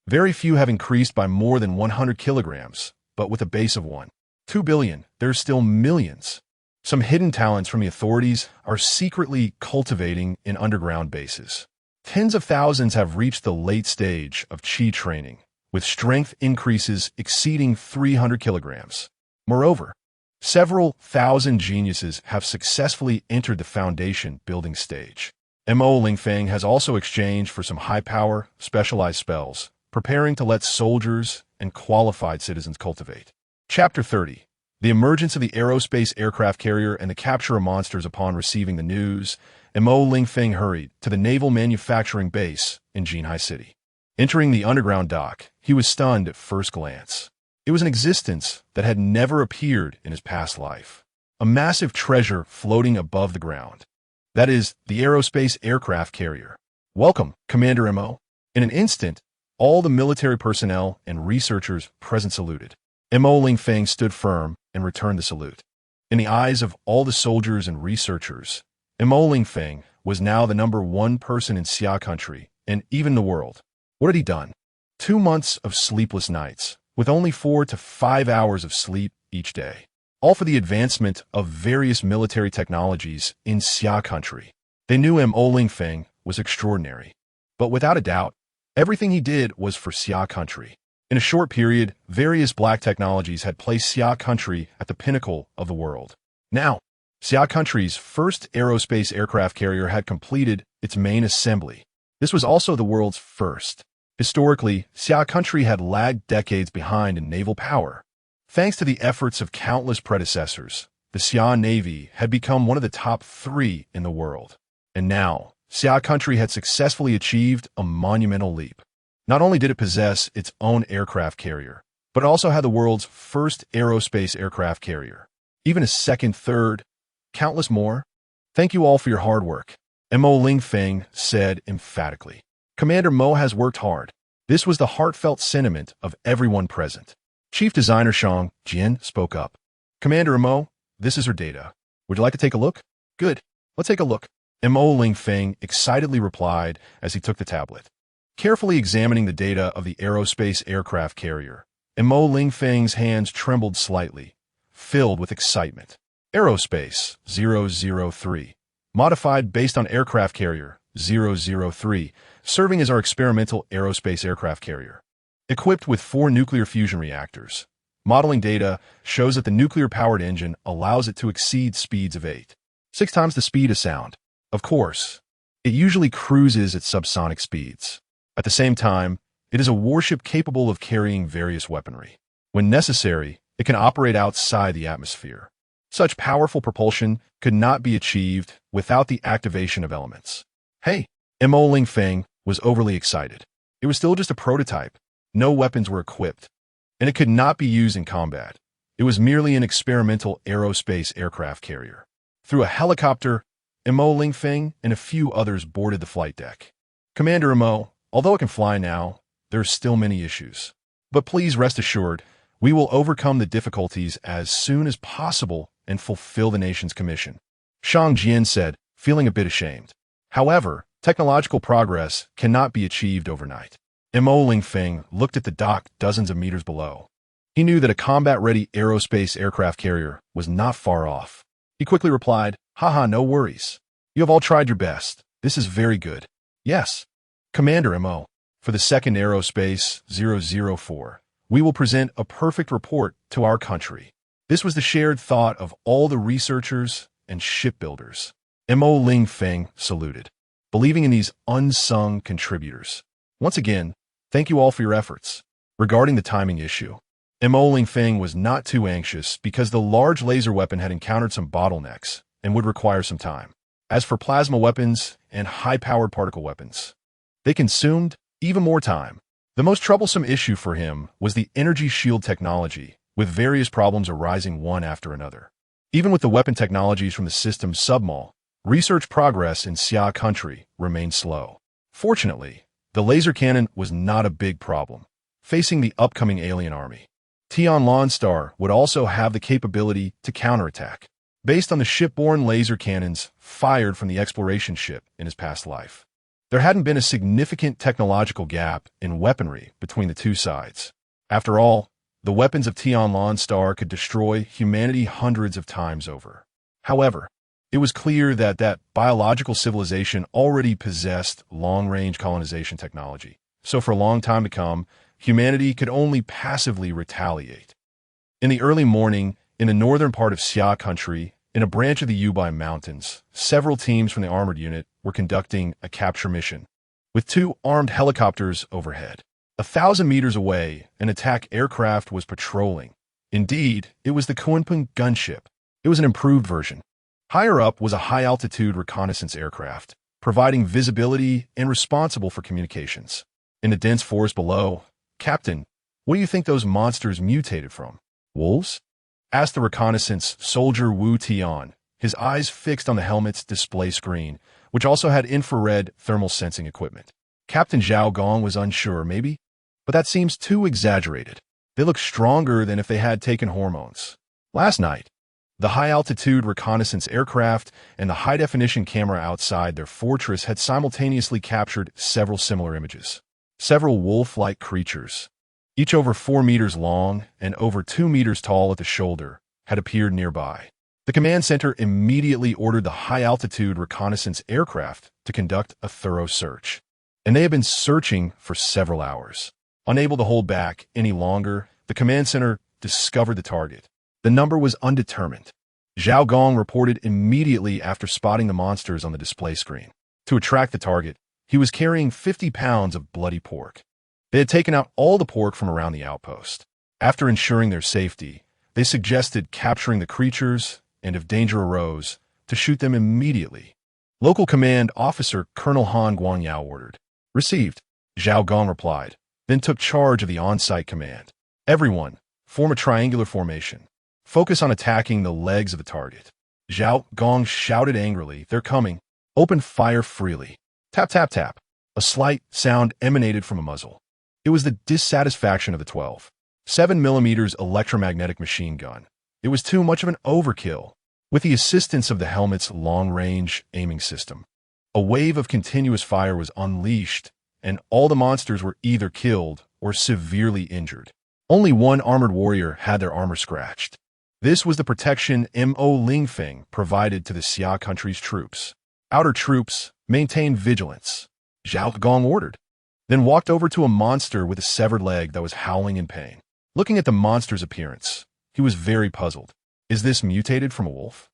very few have increased by more than 100 kilograms, but with a base of 2 billion, there's still millions. Some hidden talents from the authorities are secretly cultivating in underground bases. Tens of thousands have reached the late stage of Qi training, with strength increases exceeding 300 kilograms. Moreover, several thousand geniuses have successfully entered the foundation building stage. Mo Lingfeng has also exchanged for some high-power, specialized spells, preparing to let soldiers and qualified citizens cultivate. Chapter 30. The emergence of the aerospace aircraft carrier and the capture of monsters. Upon receiving the news, Mo Lingfeng hurried to the naval manufacturing base in Jinhai City. Entering the underground dock, he was stunned at first glance. It was an existence that had never appeared in his past life. A massive treasure floating above the ground. That is, the aerospace aircraft carrier. Welcome, Commander Mo. In an instant, all the military personnel and researchers present saluted. Mo Lingfeng stood firm and returned the salute. In the eyes of all the soldiers and researchers, Mo Lingfeng was now the #1 person in Xia Country and even the world. What had he done? 2 months of sleepless nights, with only 4 to 5 hours of sleep each day, all for the advancement of various military technologies in Xia Country. They knew Mo Lingfeng was extraordinary, but without a doubt, everything he did was for Xia Country. In a short period, various black technologies had placed Xia Country at the pinnacle of the world. Now, Xia Country's first aerospace aircraft carrier had completed its main assembly. This was also the world's first. Historically, Xia Country had lagged decades behind in naval power. Thanks to the efforts of countless predecessors, the Xia Navy had become one of the top 3 in the world. And now, Xia Country had successfully achieved a monumental leap. Not only did it possess its own aircraft carrier, but it also had the world's first aerospace aircraft carrier. Even a second, third, countless more. Thank you all for your hard work, Mo Lingfeng said emphatically. Commander Mo has worked hard. This was the heartfelt sentiment of everyone present. Chief Designer Shang Jian spoke up. Commander Mo, this is her data. Would you like to take a look? Good. Let's take a look. Mo Lingfeng excitedly replied as he took the tablet. Carefully examining the data of the aerospace aircraft carrier, Mo Lingfeng's hands trembled slightly, filled with excitement. Aerospace 003. Modified based on aircraft carrier 003, serving as our experimental aerospace aircraft carrier. Equipped with 4 nuclear fusion reactors, modeling data shows that the nuclear-powered engine allows it to exceed speeds of 6 times the speed of sound. Of course, it usually cruises at subsonic speeds. At the same time, it is a warship capable of carrying various weaponry. When necessary, it can operate outside the atmosphere. Such powerful propulsion could not be achieved without the activation of elements. Hey, Mo Lingfeng was overly excited. It was still just a prototype. No weapons were equipped, and it could not be used in combat. It was merely an experimental aerospace aircraft carrier. Through a helicopter, Mo Lingfeng and a few others boarded the flight deck. Commander Mo, although it can fly now, there are still many issues. But please rest assured, we will overcome the difficulties as soon as possible and fulfill the nation's commission. Shang Jian said, feeling a bit ashamed. However, technological progress cannot be achieved overnight. Mo Lingfeng looked at the dock dozens of meters below. He knew that a combat-ready aerospace aircraft carrier was not far off. He quickly replied, Haha, no worries. You have all tried your best. This is very good. Yes. Commander Mo, for the second aerospace 004, we will present a perfect report to our country. This was the shared thought of all the researchers and shipbuilders. Mo Lingfeng saluted, believing in these unsung contributors. Once again, thank you all for your efforts. Regarding the timing issue, Mo Lingfeng was not too anxious because the large laser weapon had encountered some bottlenecks and would require some time. As for plasma weapons and high-powered particle weapons, they consumed even more time. The most troublesome issue for him was the energy shield technology, with various problems arising one after another. Even with the weapon technologies from the system's submall, research progress in Xia Country remained slow. Fortunately, the laser cannon was not a big problem, facing the upcoming alien army. Tian Lonstar would also have the capability to counterattack, based on the shipborne laser cannons fired from the exploration ship in his past life. There hadn't been a significant technological gap in weaponry between the two sides. After all, the weapons of Tian Lonstar could destroy humanity hundreds of times over. However, it was clear that biological civilization already possessed long-range colonization technology, so for a long time to come, humanity could only passively retaliate. In the early morning, in the northern part of Xia Country, in a branch of the Yubai Mountains, several teams from the armored unit were conducting a capture mission, with 2 armed helicopters overhead. 1,000 meters away, an attack aircraft was patrolling. Indeed, it was the Kunpeng gunship. It was an improved version. Higher up was a high-altitude reconnaissance aircraft, providing visibility and responsible for communications. In the dense forest below, "Captain, what do you think those monsters mutated from? Wolves?" asked the reconnaissance soldier Wu Tian, his eyes fixed on the helmet's display screen, which also had infrared thermal sensing equipment. Captain Zhao Gong was unsure, maybe, but that seems too exaggerated. They look stronger than if they had taken hormones. Last night, the high-altitude reconnaissance aircraft and the high-definition camera outside their fortress had simultaneously captured several similar images. Several wolf-like creatures, each over 4 meters long and over 2 meters tall at the shoulder, had appeared nearby. The command center immediately ordered the high-altitude reconnaissance aircraft to conduct a thorough search. And they had been searching for several hours. Unable to hold back any longer, the command center discovered the target. The number was undetermined. Zhao Gong reported immediately after spotting the monsters on the display screen. To attract the target, he was carrying 50 pounds of bloody pork. They had taken out all the pork from around the outpost. After ensuring their safety, they suggested capturing the creatures and, if danger arose, to shoot them immediately. Local command officer Colonel Han Guangyao ordered. "Received," Zhao Gong replied, then took charge of the on-site command. "Everyone, form a triangular formation. Focus on attacking the legs of the target." Zhao Gong shouted angrily, "They're coming. Open fire freely." Tap, tap, tap. A slight sound emanated from a muzzle. It was the dissatisfaction of the 12.7mm electromagnetic machine gun. It was too much of an overkill. With the assistance of the helmet's long-range aiming system, a wave of continuous fire was unleashed, and all the monsters were either killed or severely injured. Only one armored warrior had their armor scratched. This was the protection Mo Lingfeng provided to the Xia Country's troops. "Outer troops, maintain vigilance," Zhao Gong ordered, then walked over to a monster with a severed leg that was howling in pain. Looking at the monster's appearance, he was very puzzled. Is this mutated from a wolf?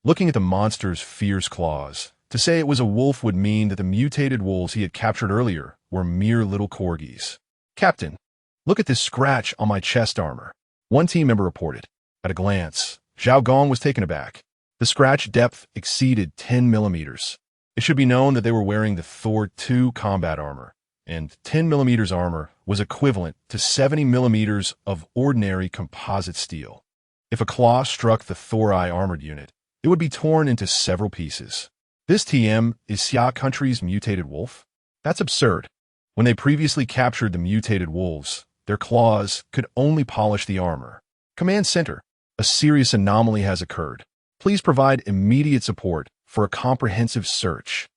Looking at the monster's fierce claws, to say it was a wolf would mean that the mutated wolves he had captured earlier were mere little corgis. "Captain, look at this scratch on my chest armor," one team member reported. At a glance, Zhao Gong was taken aback. The scratch depth exceeded 10 millimeters. It should be known that they were wearing the Thor II combat armor, and 10 millimeters armor was equivalent to 70 millimeters of ordinary composite steel. If a claw struck the Thor I armored unit, it would be torn into several pieces. This TM is Xia Country's mutated wolf? That's absurd. When they previously captured the mutated wolves, their claws could only polish the armor. Command Center, a serious anomaly has occurred. Please provide immediate support for a comprehensive search.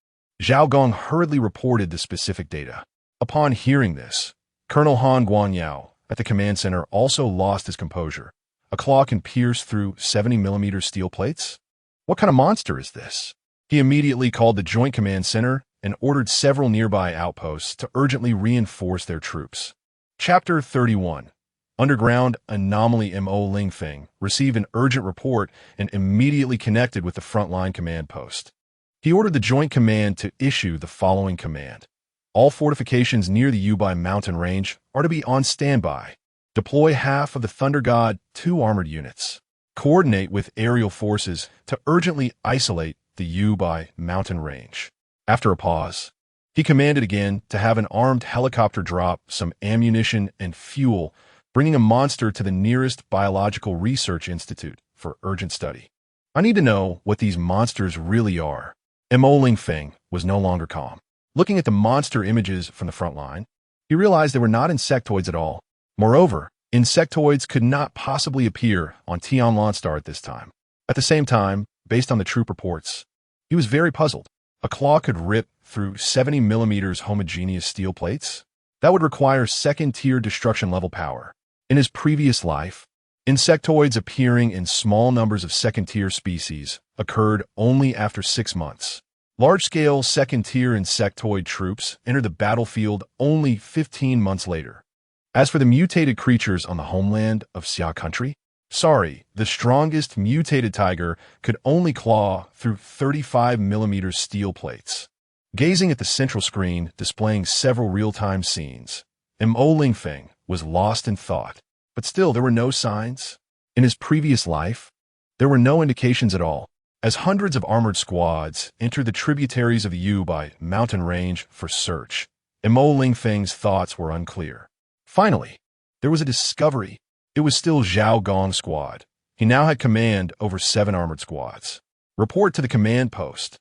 Zhao Gong hurriedly reported the specific data. Upon hearing this, Colonel Han Guangyao at the command center also lost his composure. A claw can pierce through 70mm steel plates? What kind of monster is this? He immediately called the Joint Command Center and ordered several nearby outposts to urgently reinforce their troops. Chapter 31. Underground Anomaly. Mo Lingfeng received an urgent report and immediately connected with the frontline command post. He ordered the Joint Command to issue the following command. All fortifications near the Yubai mountain range are to be on standby. Deploy half of the Thunder God 2 armored units. Coordinate with aerial forces to urgently isolate the Yubai mountain range. After a pause, He commanded again to have an armed helicopter drop some ammunition and fuel, bringing a monster to the nearest biological research institute for urgent study. I need to know what these monsters really are. Mo Lingfeng was no longer calm. Looking at the monster images from the front line, he realized they were not insectoids at all. Moreover, insectoids could not possibly appear on Tianlan Star at this time. At the same time, based on the troop reports, he was very puzzled. A claw could rip through 70 millimeters homogeneous steel plates? That would require second-tier destruction-level power. In his previous life, insectoids appearing in small numbers of second-tier species occurred only after 6 months. Large-scale second-tier insectoid troops entered the battlefield only 15 months later. As for the mutated creatures on the homeland of Xia Country, the strongest mutated tiger could only claw through 35 millimeter steel plates. Gazing at the central screen displaying several real-time scenes, Mo Lingfeng was lost in thought. But still, there were no signs. In his previous life, there were no indications at all. As hundreds of armored squads entered the tributaries of the Yubai mountain range for search, Mo Lingfeng's thoughts were unclear. Finally, there was a discovery. It was still Zhao Gong's squad. He now had command over 7 armored squads. Report to the command post.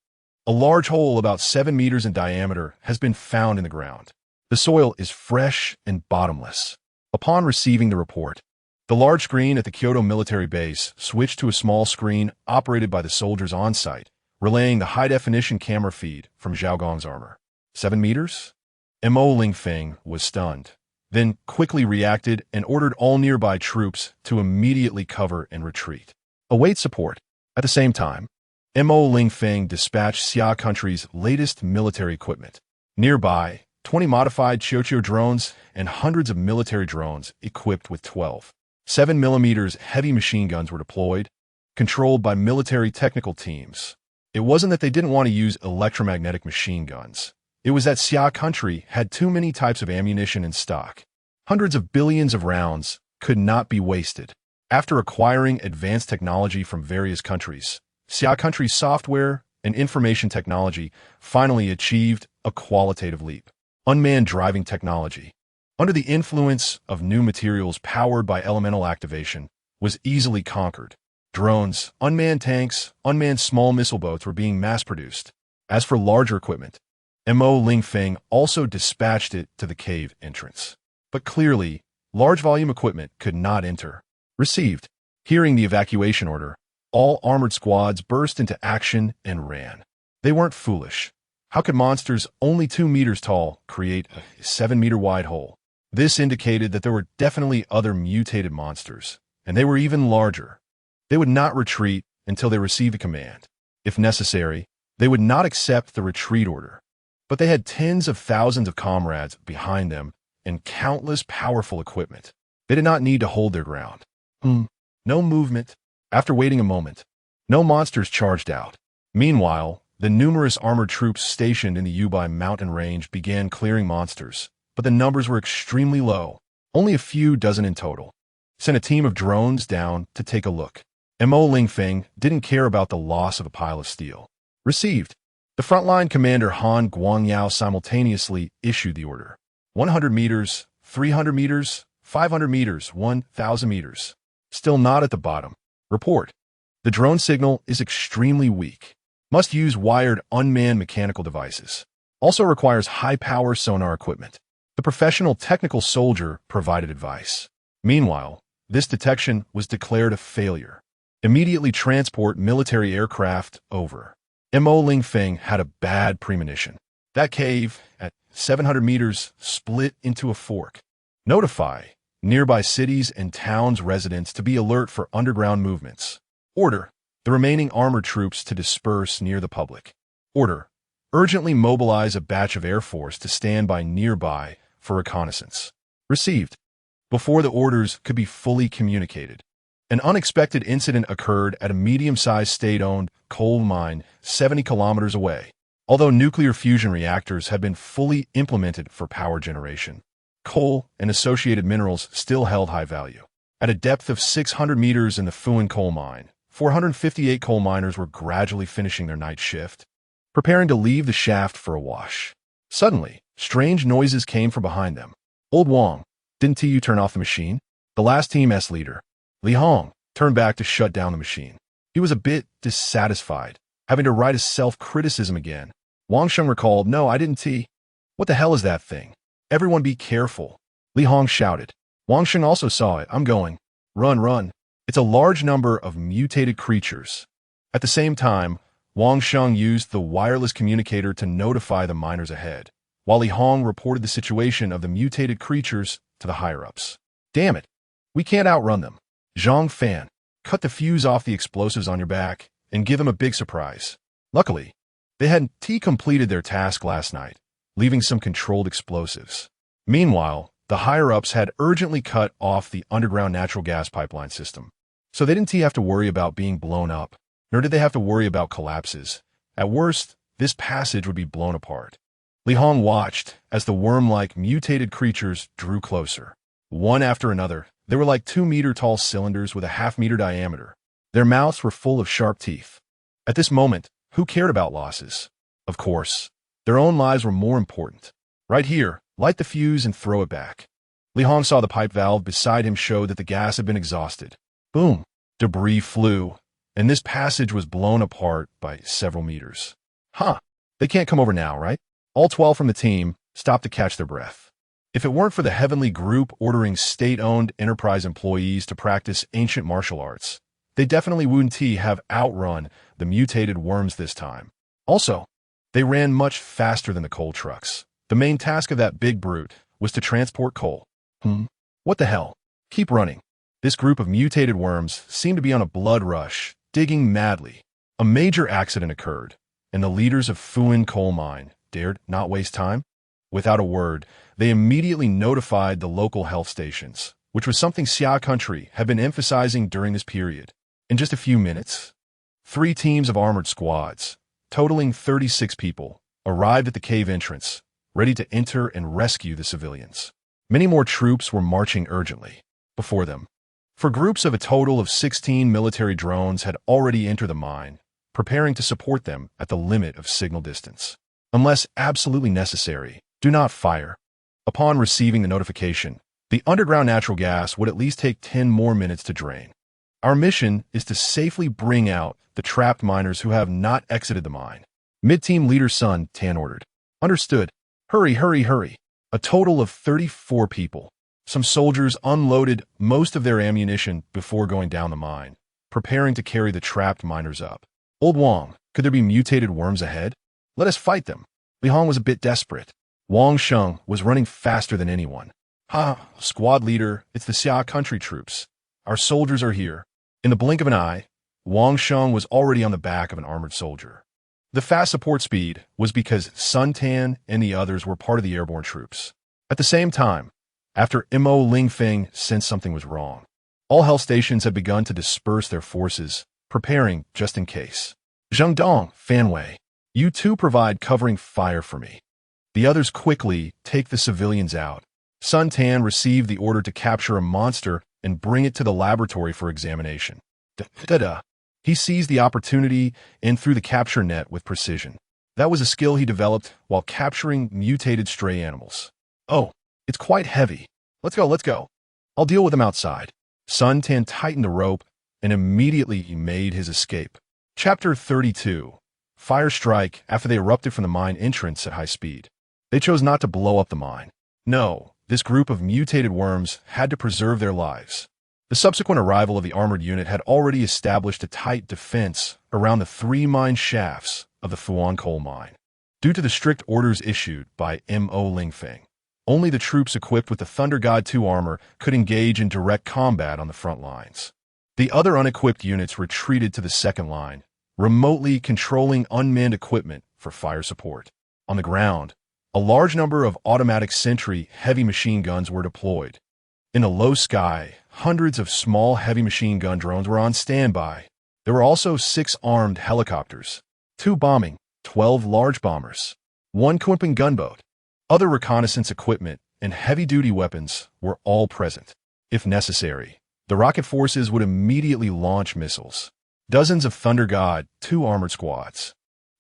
A large hole about 7 meters in diameter has been found in the ground. The soil is fresh and bottomless. Upon receiving the report, the large screen at the Kyoto military base switched to a small screen operated by the soldiers on site, relaying the high-definition camera feed from Zhao Gong's armor. 7 meters? Mo Lingfeng was stunned, then quickly reacted and ordered all nearby troops to immediately cover and retreat. Await support. At the same time, Mo Lingfeng dispatched Xia Country's latest military equipment. Nearby, 20 modified Qiuqiu drones and hundreds of military drones equipped with 12 7mm heavy machine guns were deployed, controlled by military technical teams. It wasn't that they didn't want to use electromagnetic machine guns. It was that Xia Country had too many types of ammunition in stock. Hundreds of billions of rounds could not be wasted. After acquiring advanced technology from various countries, Xia Country's software and information technology finally achieved a qualitative leap. Unmanned driving technology, under the influence of new materials powered by elemental activation, was easily conquered. Drones, unmanned tanks, unmanned small missile boats were being mass-produced. As for larger equipment, Mo Lingfeng also dispatched it to the cave entrance. But clearly, large volume equipment could not enter. Received. Hearing the evacuation order, all armored squads burst into action and ran. They weren't foolish. How could monsters only 2 meters tall create a 7-meter wide hole? This indicated that there were definitely other mutated monsters, and they were even larger. They would not retreat until they received a command. If necessary, they would not accept the retreat order. But they had tens of thousands of comrades behind them and countless powerful equipment. They did not need to hold their ground. No movement. After waiting a moment, no monsters charged out. Meanwhile, the numerous armored troops stationed in the Yubai mountain range began clearing monsters, but the numbers were extremely low, only a few dozen in total. Sent a team of drones down to take a look. Mo Lingfeng didn't care about the loss of a pile of steel. Received. The frontline commander Han Guangyao simultaneously issued the order. 100 meters, 300 meters, 500 meters, 1,000 meters. Still not at the bottom. Report. The drone signal is extremely weak. Must use wired unmanned mechanical devices. Also requires high-power sonar equipment. The professional technical soldier provided advice. Meanwhile, this detection was declared a failure. Immediately transport military aircraft over. Mo Lingfeng had a bad premonition. That cave, at 700 meters, split into a fork. Notify nearby cities and towns residents to be alert for underground movements. Order the remaining armored troops to disperse near the public. Order urgently mobilize a batch of Air Force to stand by nearby for reconnaissance. Received. Before the orders could be fully communicated, an unexpected incident occurred at a medium-sized state-owned coal mine 70 kilometers away. Although nuclear fusion reactors had been fully implemented for power generation, coal and associated minerals still held high value. At a depth of 600 meters in the Fuan coal mine, 458 coal miners were gradually finishing their night shift, preparing to leave the shaft for a wash. Suddenly, strange noises came from behind them. Old Wang, didn't you turn off the machine? The last Team S leader, Li Hong, turned back to shut down the machine. He was a bit dissatisfied, having to write his self-criticism again. Wang Sheng recalled, "No, I didn't T. What the hell is that thing? Everyone be careful." Li Hong shouted. Wang Sheng also saw it. "I'm going. Run, run." It's a large number of mutated creatures. At the same time, Wang Sheng used the wireless communicator to notify the miners ahead, while Li Hong reported the situation of the mutated creatures to the higher-ups. "Damn it. We can't outrun them. Zhang Fan, cut the fuse off the explosives on your back and give them a big surprise." Luckily, they had completed their task last night, leaving some controlled explosives. Meanwhile, the higher-ups had urgently cut off the underground natural gas pipeline system, so they didn't have to worry about being blown up, nor did they have to worry about collapses. At worst, this passage would be blown apart. Li Hong watched as the worm-like mutated creatures drew closer. One after another, they were like 2-meter-tall cylinders with a half-meter diameter. Their mouths were full of sharp teeth. At this moment, who cared about losses? Of course, their own lives were more important. "Right here, light the fuse and throw it back." Li Hong saw the pipe valve beside him show that the gas had been exhausted. Boom! Debris flew, and this passage was blown apart by several meters. Huh, they can't come over now, right? All 12 from the team stopped to catch their breath. If it weren't for the Heavenly Group ordering state-owned enterprise employees to practice ancient martial arts, they definitely wouldn't have outrun the mutated worms this time. Also, they ran much faster than the coal trucks. The main task of that big brute was to transport coal. What the hell? Keep running. This group of mutated worms seemed to be on a blood rush, digging madly. A major accident occurred, and the leaders of Fuin coal mine dared not waste time. Without a word, they immediately notified the local health stations, which was something Xia Country had been emphasizing during this period. In just a few minutes, 3 teams of armored squads, totaling 36 people, arrived at the cave entrance, ready to enter and rescue the civilians. Many more troops were marching urgently before them. For groups of a total of 16 military drones had already entered the mine, preparing to support them at the limit of signal distance. Unless absolutely necessary, do not fire. Upon receiving the notification, the underground natural gas would at least take 10 more minutes to drain. Our mission is to safely bring out the trapped miners who have not exited the mine. Mid-team leader Sun Tan ordered. Understood. Hurry, hurry, hurry. A total of 34 people. Some soldiers unloaded most of their ammunition before going down the mine, preparing to carry the trapped miners up. Old Wang, could there be mutated worms ahead? Let us fight them. Li Hong was a bit desperate. Wang Sheng was running faster than anyone. "Ha, squad leader, it's the Xia Country troops. Our soldiers are here." In the blink of an eye, Wang Sheng was already on the back of an armored soldier. The fast support speed was because Sun Tan and the others were part of the airborne troops. At the same time, after Lingfeng sensed something was wrong, all health stations had begun to disperse their forces, preparing just in case. "Zhengdong, Fanwei, you two provide covering fire for me. The others quickly take the civilians out." Sun Tan received the order to capture a monster and bring it to the laboratory for examination. He seized the opportunity and threw the capture net with precision. That was a skill he developed while capturing mutated stray animals. "Oh, it's quite heavy. Let's go, let's go. I'll deal with them outside." Sun Tan tightened the rope, and immediately he made his escape. Chapter 32. Fire strike after they erupted from the mine entrance at high speed. They chose not to blow up the mine. No, this group of mutated worms had to preserve their lives. The subsequent arrival of the armored unit had already established a tight defense around the 3 mine shafts of the Fuan coal mine. Due to the strict orders issued by Lingfeng, only the troops equipped with the Thunder God 2 armor could engage in direct combat on the front lines. The other unequipped units retreated to the second line, remotely controlling unmanned equipment for fire support. On the ground, a large number of automatic sentry heavy machine guns were deployed. In the low sky, hundreds of small heavy machine gun drones were on standby. There were also 6 armed helicopters, 2 bombing, 12 large bombers, 1 Kunping gunboat. Other reconnaissance equipment and heavy-duty weapons were all present. If necessary, the rocket forces would immediately launch missiles. Dozens of Thunder God 2 armored squads,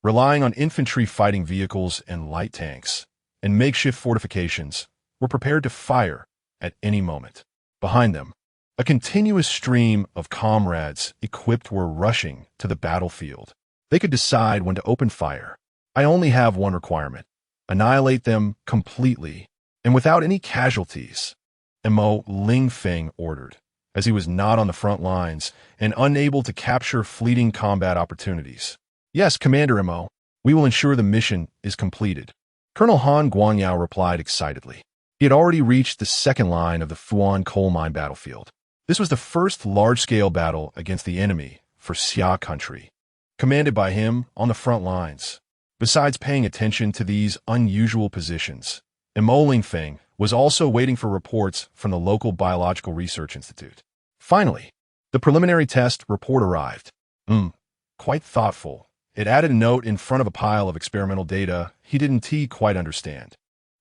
relying on infantry fighting vehicles and light tanks, and makeshift fortifications were prepared to fire at any moment. Behind them, a continuous stream of comrades equipped were rushing to the battlefield. They could decide when to open fire. I only have one requirement: annihilate them completely and without any casualties, Mo Lingfeng ordered, as he was not on the front lines and unable to capture fleeting combat opportunities. Yes, Commander Mo, we will ensure the mission is completed. Colonel Han Guangyao replied excitedly. He had already reached the second line of the Fuan coal mine battlefield. This was the first large-scale battle against the enemy for Xia Country, commanded by him on the front lines. Besides paying attention to these unusual positions, Mo Lingfeng was also waiting for reports from the local Biological Research Institute. Finally, the preliminary test report arrived. Quite thoughtful. It added a note in front of a pile of experimental data he didn't quite understand.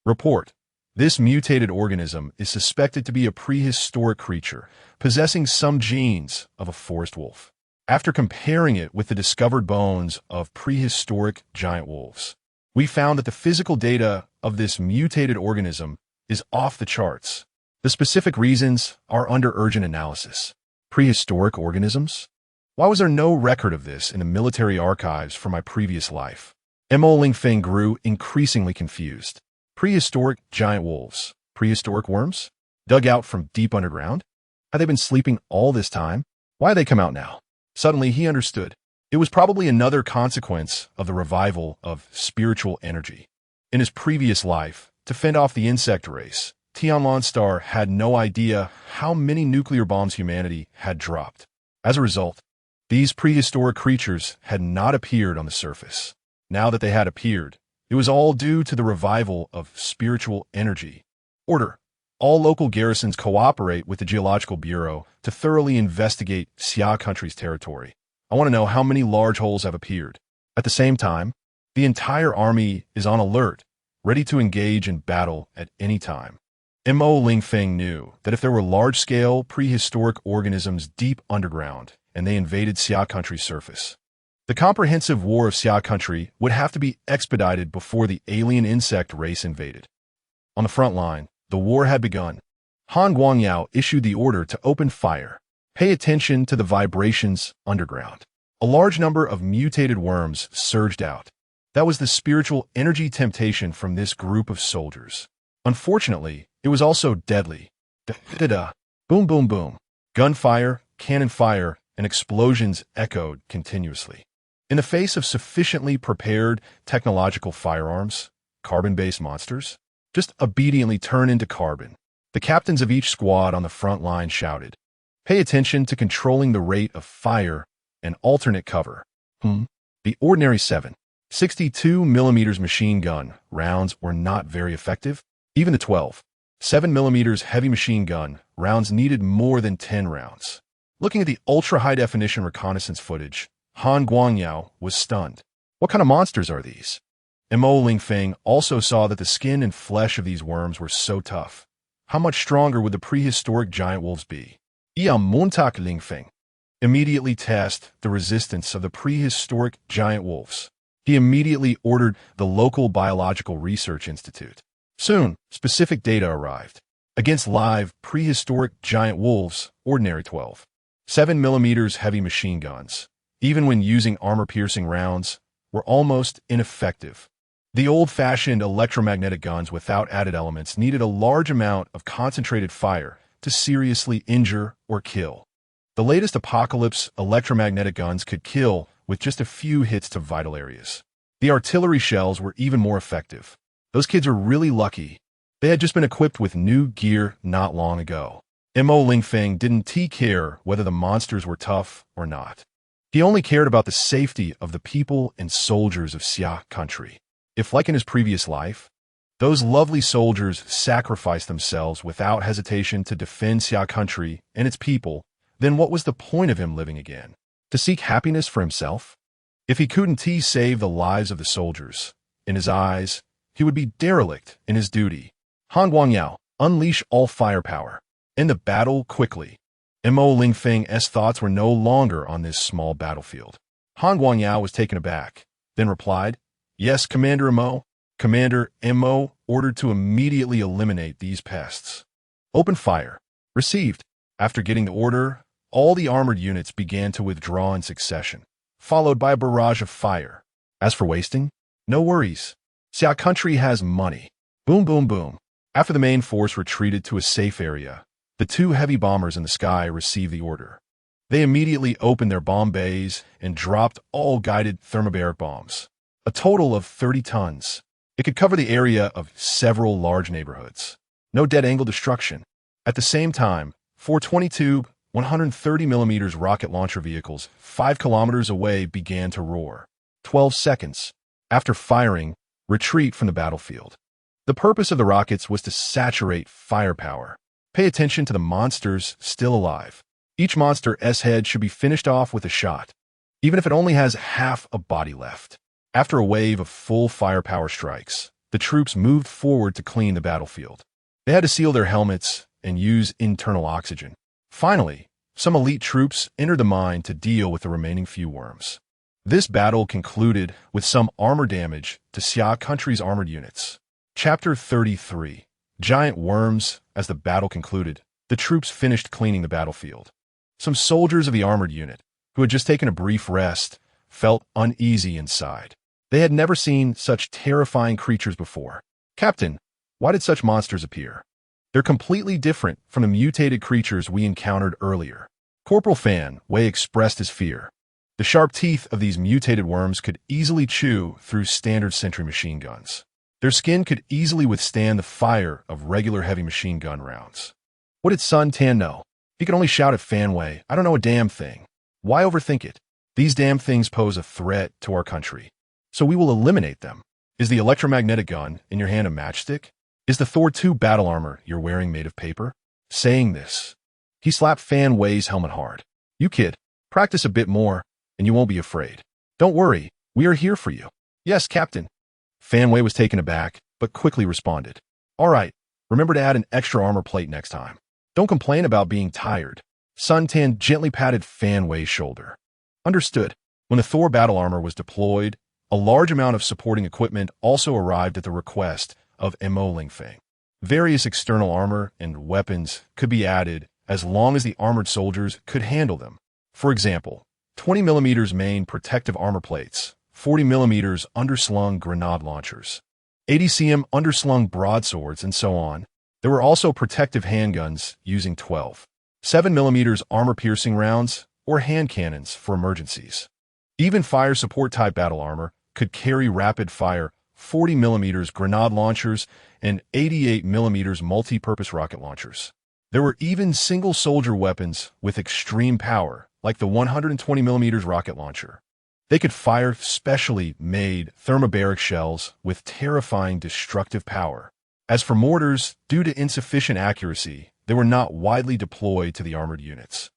Report: this mutated organism is suspected to be a prehistoric creature, possessing some genes of a forest wolf. After comparing it with the discovered bones of prehistoric giant wolves, we found that the physical data of this mutated organism is off the charts. The specific reasons are under urgent analysis. Prehistoric organisms? Why was there no record of this in the military archives for my previous life? Mo Lingfeng grew increasingly confused. Prehistoric giant wolves? Prehistoric worms? Dug out from deep underground? Had they been sleeping all this time? Why had they come out now? Suddenly he understood. It was probably another consequence of the revival of spiritual energy. In his previous life, to fend off the insect race, Tianlan Star had no idea how many nuclear bombs humanity had dropped. As a result, these prehistoric creatures had not appeared on the surface. Now that they had appeared, it was all due to the revival of spiritual energy. Order: all local garrisons cooperate with the Geological Bureau to thoroughly investigate Xia Country's territory. I want to know how many large holes have appeared. At the same time, the entire army is on alert, ready to engage in battle at any time. Mo Lingfeng knew that if there were large-scale prehistoric organisms deep underground and they invaded Xia Country's surface, the comprehensive war of Xia Country would have to be expedited before the alien insect race invaded. On the front line, the war had begun. Han Guangyao issued the order to open fire. Pay attention to the vibrations underground. A large number of mutated worms surged out. That was the spiritual energy temptation from this group of soldiers. Unfortunately, it was also deadly. Da-da-da. Boom, boom, boom. Gunfire, cannon fire, and explosions echoed continuously. In the face of sufficiently prepared technological firearms, carbon-based monsters just obediently turn into carbon. The captains of each squad on the front line shouted, "Pay attention to controlling the rate of fire and alternate cover." The ordinary 7.62mm machine gun rounds were not very effective. Even the 12.7mm heavy machine gun rounds needed more than 10 rounds. Looking at the ultra-high-definition reconnaissance footage, Han Guangyao was stunned. What kind of monsters are these? Mo Lingfeng also saw that the skin and flesh of these worms were so tough. How much stronger would the prehistoric giant wolves be? Montak Lingfeng immediately test the resistance of the prehistoric giant wolves. He immediately ordered the local Biological Research Institute. Soon, specific data arrived. Against live prehistoric giant wolves, ordinary 12.7mm heavy machine guns, even when using armor-piercing rounds, were almost ineffective. The old-fashioned electromagnetic guns without added elements needed a large amount of concentrated fire to seriously injure or kill. The latest Apocalypse electromagnetic guns could kill with just a few hits to vital areas. The artillery shells were even more effective. Those kids are really lucky. They had just been equipped with new gear not long ago. Mo Lingfeng didn't care whether the monsters were tough or not. He only cared about the safety of the people and soldiers of Xia Country. If, like in his previous life, those lovely soldiers sacrificed themselves without hesitation to defend Xia Country and its people, then what was the point of him living again? To seek happiness for himself? If he couldn't save the lives of the soldiers, in his eyes, he would be derelict in his duty. Han Guangyao, unleash all firepower. End the battle quickly. Mo Lingfeng's thoughts were no longer on this small battlefield. Han Guangyao was taken aback, then replied, "Yes, Commander Mo, Commander Mo ordered to immediately eliminate these pests. Open fire. Received. After getting the order, all the armored units began to withdraw in succession, followed by a barrage of fire. As for wasting, no worries. Xia Country has money. Boom, boom, boom. After the main force retreated to a safe area, the two heavy bombers in the sky received the order. They immediately opened their bomb bays and dropped all guided thermobaric bombs. A total of 30 tons. It could cover the area of several large neighborhoods. No dead-angle destruction. At the same time, 422 130mm rocket launcher vehicles 5 kilometers away began to roar. 12 seconds. After firing, retreat from the battlefield. The purpose of the rockets was to saturate firepower. Pay attention to the monsters still alive. Each monster's head should be finished off with a shot, even if it only has half a body left. After a wave of full firepower strikes, the troops moved forward to clean the battlefield. They had to seal their helmets and use internal oxygen. Finally, some elite troops entered the mine to deal with the remaining few worms. This battle concluded with some armor damage to Xia Country's armored units. Chapter 33. Giant Worms. As the battle concluded, the troops finished cleaning the battlefield. Some soldiers of the armored unit, who had just taken a brief rest, felt uneasy inside. They had never seen such terrifying creatures before. Captain, why did such monsters appear? They're completely different from the mutated creatures we encountered earlier. Corporal Fan Wei expressed his fear. The sharp teeth of these mutated worms could easily chew through standard sentry machine guns. Their skin could easily withstand the fire of regular heavy machine gun rounds. What did Sun Tan know? He could only shout at Fan Wei, "I don't know a damn thing." Why overthink it? These damn things pose a threat to our country, so we will eliminate them. Is the electromagnetic gun in your hand a matchstick? Is the Thor 2 battle armor you're wearing made of paper? Saying this, he slapped Fan Wei's helmet hard. You kid, practice a bit more, and you won't be afraid. Don't worry, we are here for you. Yes, Captain. Fan Wei was taken aback, but quickly responded. All right, remember to add an extra armor plate next time. Don't complain about being tired. Sun Tan gently patted Fan Wei's shoulder. Understood. When the Thor battle armor was deployed, a large amount of supporting equipment also arrived at the request of Mo Lingfeng. Various external armor and weapons could be added as long as the armored soldiers could handle them. For example, 20mm main protective armor plates, 40mm underslung grenade launchers, 80cm underslung broadswords, and so on. There were also protective handguns using 12, 7mm armor-piercing rounds or hand cannons for emergencies. Even fire support-type battle armor could carry rapid-fire 40mm grenade launchers and 88mm multi-purpose rocket launchers. There were even single-soldier weapons with extreme power, like the 120mm rocket launcher. They could fire specially made thermobaric shells with terrifying destructive power. As for mortars, due to insufficient accuracy, they were not widely deployed to the armored units.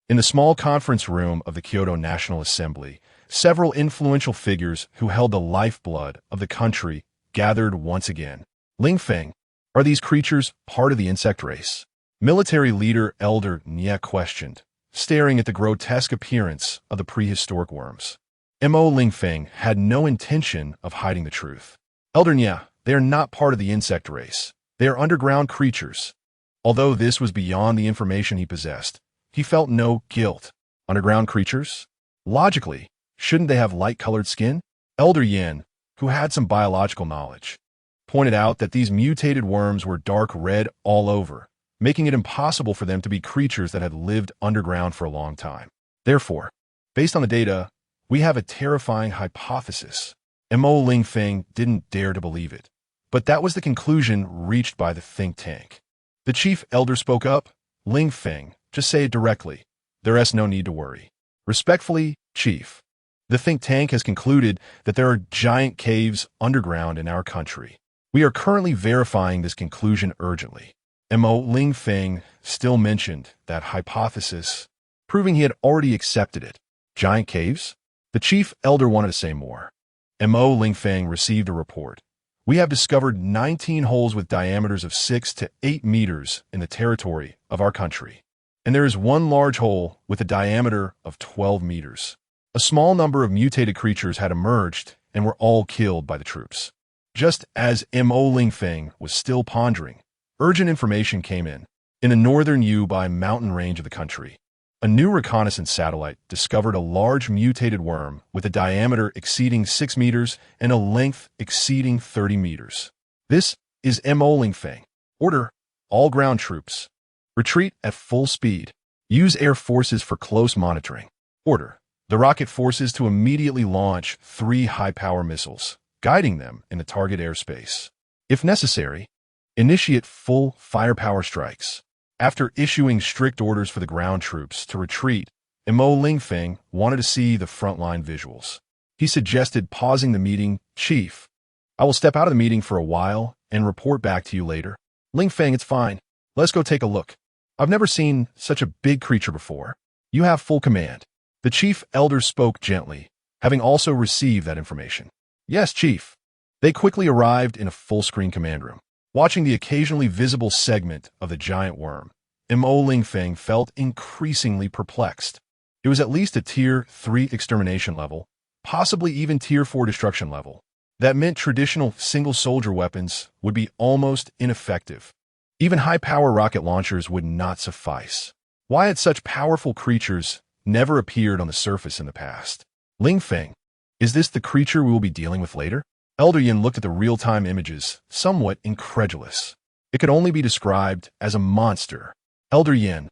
In the small conference room of the Kyoto National Assembly, several influential figures who held the lifeblood of the country gathered once again. Lingfeng, are these creatures part of the insect race? Military leader Elder Xia questioned, staring at the grotesque appearance of the prehistoric worms. Mo Lingfeng had no intention of hiding the truth. Elder Xia, they are not part of the insect race. They are underground creatures. Although this was beyond the information he possessed, he felt no guilt. Underground creatures? Logically, shouldn't they have light-colored skin? Elder Yin, who had some biological knowledge, pointed out that these mutated worms were dark red all over, making it impossible for them to be creatures that had lived underground for a long time. Therefore, based on the data, we have a terrifying hypothesis. Mo Lingfeng didn't dare to believe it, but that was the conclusion reached by the think tank. The chief elder spoke up. Lingfeng, just say it directly. There's no need to worry. Respectfully, Chief. The think tank has concluded that there are giant caves underground in our country. We are currently verifying this conclusion urgently. Mo Lingfeng still mentioned that hypothesis, proving he had already accepted it. Giant caves? The chief elder wanted to say more. Mo Lingfeng received a report. We have discovered 19 holes with diameters of 6 to 8 meters in the territory of our country. And there is one large hole with a diameter of 12 meters. A small number of mutated creatures had emerged and were all killed by the troops. Just as Mo Lingfeng was still pondering, urgent information came in. In the northern Yubai mountain range of the country, a new reconnaissance satellite discovered a large mutated worm with a diameter exceeding 6 meters and a length exceeding 30 meters. This is Mo Lingfeng. Order: all ground troops. Retreat at full speed. Use air forces for close monitoring. Order: the rocket forces to immediately launch 3 high-power missiles, guiding them in the target airspace. If necessary, initiate full firepower strikes. After issuing strict orders for the ground troops to retreat, Mo Lingfeng wanted to see the frontline visuals. He suggested pausing the meeting. Chief, I will step out of the meeting for a while and report back to you later. Lingfeng, it's fine. Let's go take a look. I've never seen such a big creature before. You have full command. The chief elder spoke gently, having also received that information. Yes, Chief. They quickly arrived in a full-screen command room. Watching the occasionally visible segment of the giant worm, Mo Lingfeng felt increasingly perplexed. It was at least a Tier 3 extermination level, possibly even Tier 4 destruction level. That meant traditional single-soldier weapons would be almost ineffective. Even high-power rocket launchers would not suffice. Why had such powerful creatures never appeared on the surface in the past? Lingfeng, is this the creature we will be dealing with later? Elder Yin looked at the real-time images, somewhat incredulous. It could only be described as a monster. Elder Yin,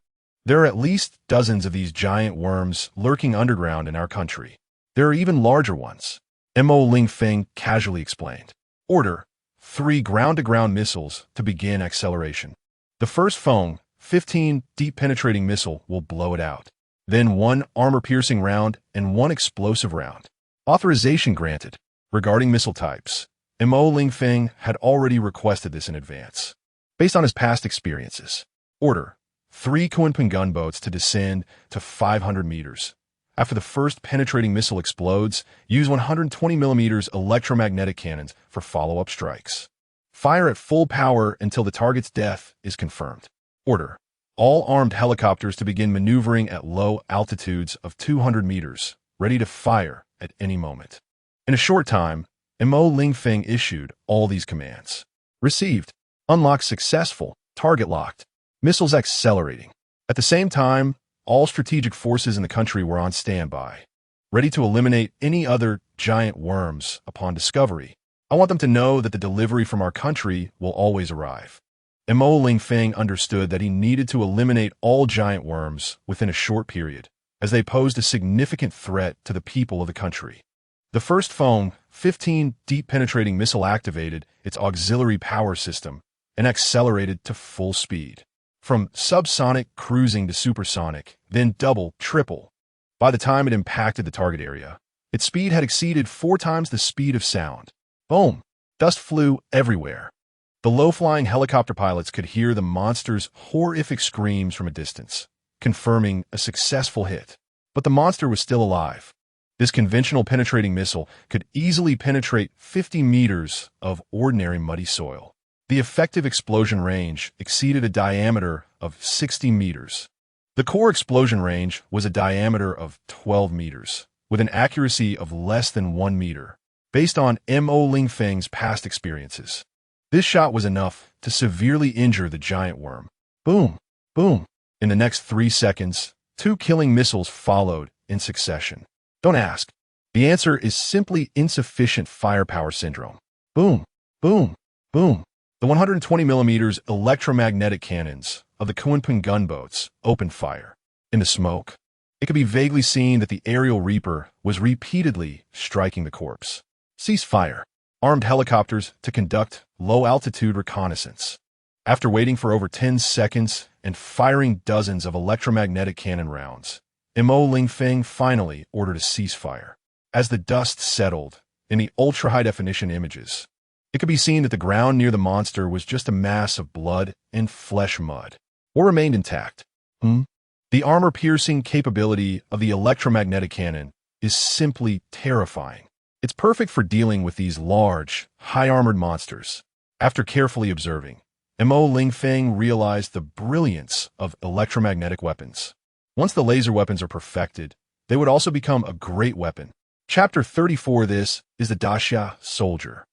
there are at least dozens of these giant worms lurking underground in our country. There are even larger ones. Mo Lingfeng casually explained. Order: 3 ground-to-ground missiles to begin acceleration. The first Feng 15 deep-penetrating missile will blow it out. Then 1 armor-piercing round and 1 explosive round. Authorization granted. Regarding missile types, Mo Lingfeng had already requested this in advance. Based on his past experiences, order: 3 Kunpeng gunboats to descend to 500 meters. After the first penetrating missile explodes, use 120mm electromagnetic cannons for follow-up strikes. Fire at full power until the target's death is confirmed. Order: all armed helicopters to begin maneuvering at low altitudes of 200 meters, ready to fire at any moment. In a short time, Mo Lingfeng issued all these commands. Received. Unlocked successful. Target locked. Missiles accelerating. At the same time, all strategic forces in the country were on standby, ready to eliminate any other giant worms upon discovery. I want them to know that the delivery from our country will always arrive. Mo Lingfeng understood that he needed to eliminate all giant worms within a short period, as they posed a significant threat to the people of the country. The first Feng 15 deep-penetrating missile activated its auxiliary power system and accelerated to full speed. From subsonic cruising to supersonic, then double, triple. By the time it impacted the target area, its speed had exceeded 4 times the speed of sound. Boom! Dust flew everywhere. The low-flying helicopter pilots could hear the monster's horrific screams from a distance, confirming a successful hit. But the monster was still alive. This conventional penetrating missile could easily penetrate 50 meters of ordinary muddy soil. The effective explosion range exceeded a diameter of 60 meters. The core explosion range was a diameter of 12 meters, with an accuracy of less than 1 meter, based on Mo Lingfeng's past experiences. This shot was enough to severely injure the giant worm. Boom! Boom! In the next 3 seconds, 2 killing missiles followed in succession. Don't ask. The answer is simply insufficient firepower syndrome. Boom! Boom! Boom! The 120mm electromagnetic cannons of the Kunpeng gunboats opened fire. In the smoke, it could be vaguely seen that the aerial reaper was repeatedly striking the corpse. Cease fire. Armed helicopters to conduct low-altitude reconnaissance. After waiting for over 10 seconds and firing dozens of electromagnetic cannon rounds, Mo Lingfeng finally ordered a ceasefire. As the dust settled in the ultra-high-definition images, it could be seen that the ground near the monster was just a mass of blood and flesh mud, or remained intact. The armor-piercing capability of the electromagnetic cannon is simply terrifying. It's perfect for dealing with these large, high-armored monsters. After carefully observing, Mo Lingfeng realized the brilliance of electromagnetic weapons. Once the laser weapons are perfected, they would also become a great weapon. Chapter 34. This is the Xia soldier.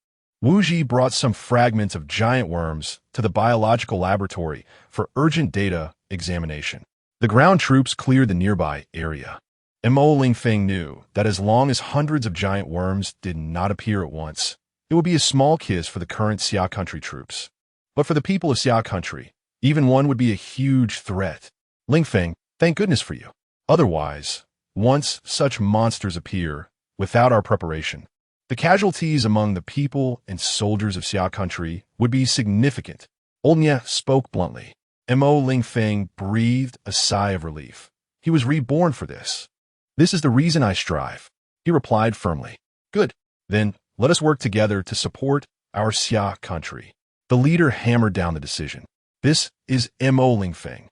Wu Ji brought some fragments of giant worms to the biological laboratory for urgent data examination. The ground troops cleared the nearby area. Mo Lingfeng knew that as long as hundreds of giant worms did not appear at once, it would be a small kiss for the current Xia Country troops. But for the people of Xia Country, even one would be a huge threat. Lingfeng, thank goodness for you. Otherwise, once such monsters appear, without our preparation, the casualties among the people and soldiers of Xia Country would be significant. Old Nye spoke bluntly. Mo Lingfeng breathed a sigh of relief. He was reborn for this. This is the reason I strive, he replied firmly. Good. Then, let us work together to support our Xia Country. The leader hammered down the decision. This is Mo Lingfeng.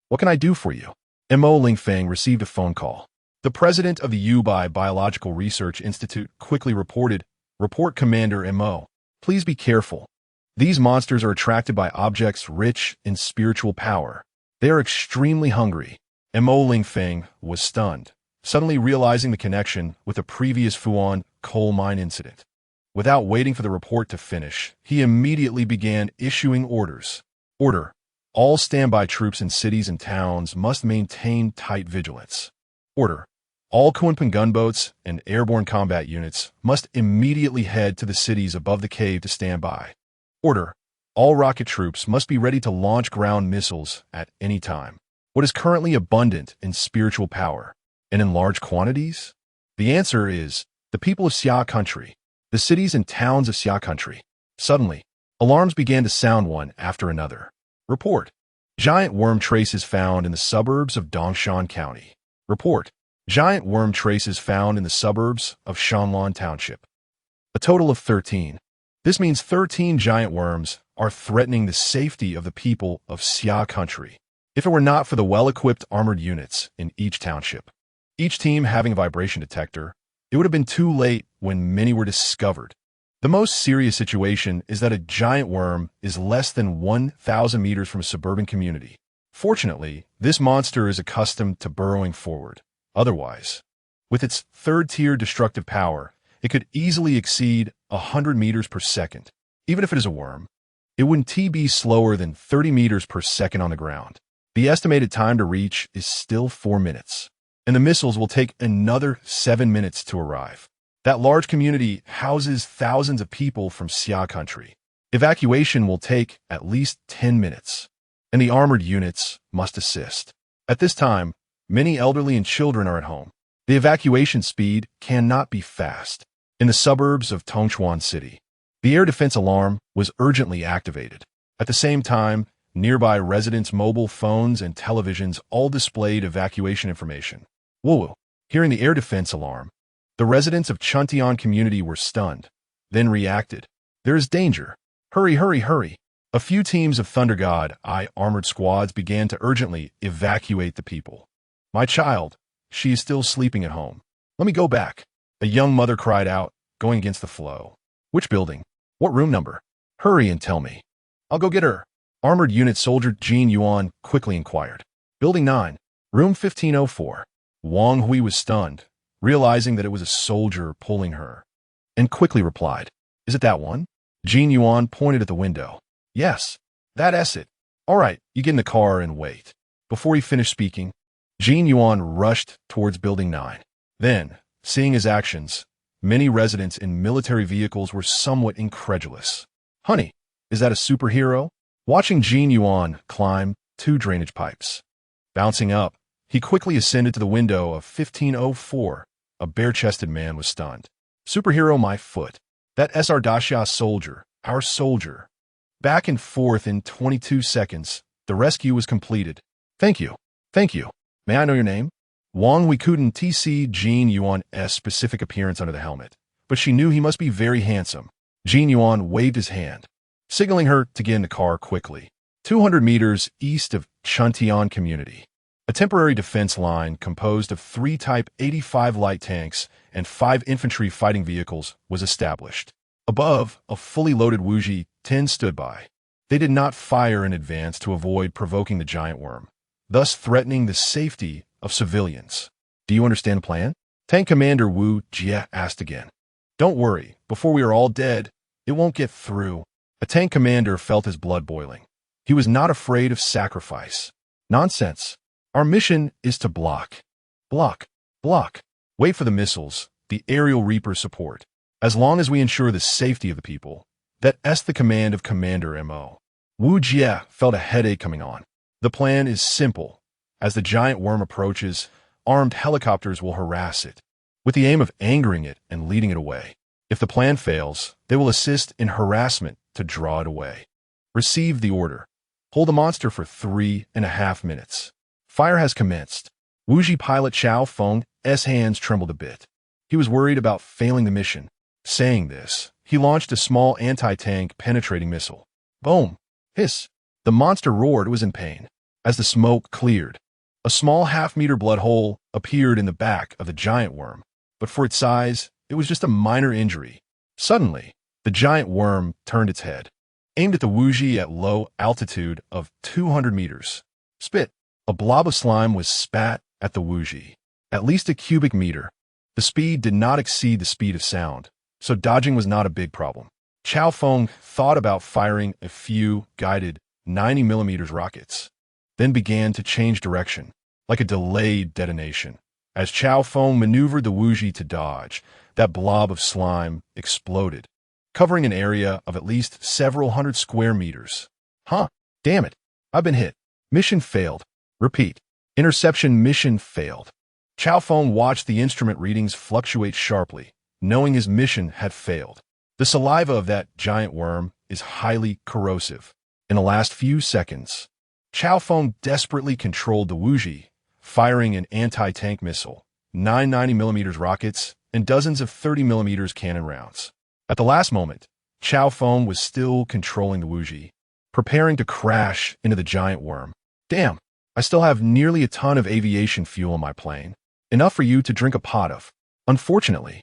What can I do for you? Mo Lingfeng received a phone call. The president of the Yubai Biological Research Institute quickly reported, Report Commander Mo. Please be careful. These monsters are attracted by objects rich in spiritual power. They are extremely hungry. Mo Lingfeng was stunned, suddenly realizing the connection with the previous Fuan coal mine incident. Without waiting for the report to finish, he immediately began issuing orders. Order. All standby troops in cities and towns must maintain tight vigilance. Order. All Kunpeng gunboats and airborne combat units must immediately head to the cities above the cave to stand by. Order. All rocket troops must be ready to launch ground missiles at any time. What is currently abundant in spiritual power and in large quantities? The answer is the people of Xia Country, the cities and towns of Xia Country. Suddenly, alarms began to sound one after another. Report. Giant worm traces found in the suburbs of Dongshan County. Report. Giant worm traces found in the suburbs of Shanlan Township. A total of 13. This means 13 giant worms are threatening the safety of the people of Xia Country. If it were not for the well-equipped armored units in each township, each team having a vibration detector, it would have been too late when many were discovered. The most serious situation is that a giant worm is less than 1,000 meters from a suburban community. Fortunately, this monster is accustomed to burrowing forward. Otherwise, with its third-tier destructive power, it could easily exceed 100 meters per second. Even if it is a worm, it wouldn't be slower than 30 meters per second on the ground. The estimated time to reach is still 4 minutes, and the missiles will take another 7 minutes to arrive. That large community houses thousands of people from Xia Country. Evacuation will take at least 10 minutes, and the armored units must assist. At this time, many elderly and children are at home. The evacuation speed cannot be fast. In the suburbs of Tongchuan City, the air defense alarm was urgently activated. At the same time, nearby residents' mobile phones and televisions all displayed evacuation information. Whoa! Hearing the air defense alarm, the residents of Chuntian community were stunned, then reacted. There is danger. Hurry, hurry, hurry. A few teams of Thunder God I armored squads began to urgently evacuate the people. My child, she is still sleeping at home. Let me go back. A young mother cried out, going against the flow. Which building? What room number? Hurry and tell me. I'll go get her. Armored Unit Soldier Jin Yuan quickly inquired. Building 9, room 1504. Wang Hui was stunned, realizing that it was a soldier pulling her, and quickly replied, Is it that one? Jin Yuan pointed at the window. Yes, that's it. All right, you get in the car and wait. Before he finished speaking, Jin Yuan rushed towards Building 9. Then, seeing his actions, many residents in military vehicles were somewhat incredulous. Honey, is that a superhero? Watching Jin Yuan climb 2 drainage pipes. Bouncing up, he quickly ascended to the window of 1504. A bare-chested man was stunned. Superhero my foot. That SR Daxia soldier, our soldier. Back and forth in 22 seconds, the rescue was completed. Thank you. Thank you. May I know your name? Wang Hui couldn't see Jin Yuan's specific appearance under the helmet, but she knew he must be very handsome. Jin Yuan waved his hand, signaling her to get in the car quickly. 200 meters east of Chuntian community. A temporary defense line composed of 3 Type 85 light tanks and 5 infantry fighting vehicles was established. Above, a fully loaded Wuji 10 stood by. They did not fire in advance to avoid provoking the giant worm, thus threatening the safety of civilians. Do you understand the plan? Tank Commander Wu Jie asked again. Don't worry, before we are all dead, It won't get through. A tank commander felt his blood boiling. He was not afraid of sacrifice. Nonsense. Our mission is to block. Block. Block. Wait for the missiles, the aerial reaper support. As long as we ensure the safety of the people, that's the command of Commander Mo. Wu Jie felt a headache coming on. The plan is simple. As the giant worm approaches, armed helicopters will harass it, with the aim of angering it and leading it away. If the plan fails, they will assist in harassment to draw it away. Receive the order. Hold the monster for 3.5 minutes. Fire has commenced. Wuji pilot Chao Feng's hands trembled a bit. He was worried about failing the mission. Saying this, he launched a small anti-tank penetrating missile. Boom! Hiss! The monster roared. It was in pain. As the smoke cleared, a small half-meter blood hole appeared in the back of the giant worm, but for its size, it was just a minor injury. Suddenly, the giant worm turned its head, aimed at the Wuji at low altitude of 200 meters. Spit! A blob of slime was spat at the Wuji, at least a cubic meter. The speed did not exceed the speed of sound, so dodging was not a big problem. Chao Feng thought about firing a few guided 90mm rockets, then began to change direction, like a delayed detonation. As Chao Feng maneuvered the Wuji to dodge, that blob of slime exploded, covering an area of at least several hundred square meters. Huh, damn it, I've been hit. Mission failed. Repeat. Interception mission failed. Chao Feng watched the instrument readings fluctuate sharply, knowing his mission had failed. The saliva of that giant worm is highly corrosive. In the last few seconds, Chao Feng desperately controlled the Wuji, firing an anti-tank missile, 9 90mm rockets, and dozens of 30mm cannon rounds. At the last moment, Chao Feng was still controlling the Wuji, preparing to crash into the giant worm. Damn, I still have nearly a ton of aviation fuel in my plane, enough for you to drink a pot of. Unfortunately,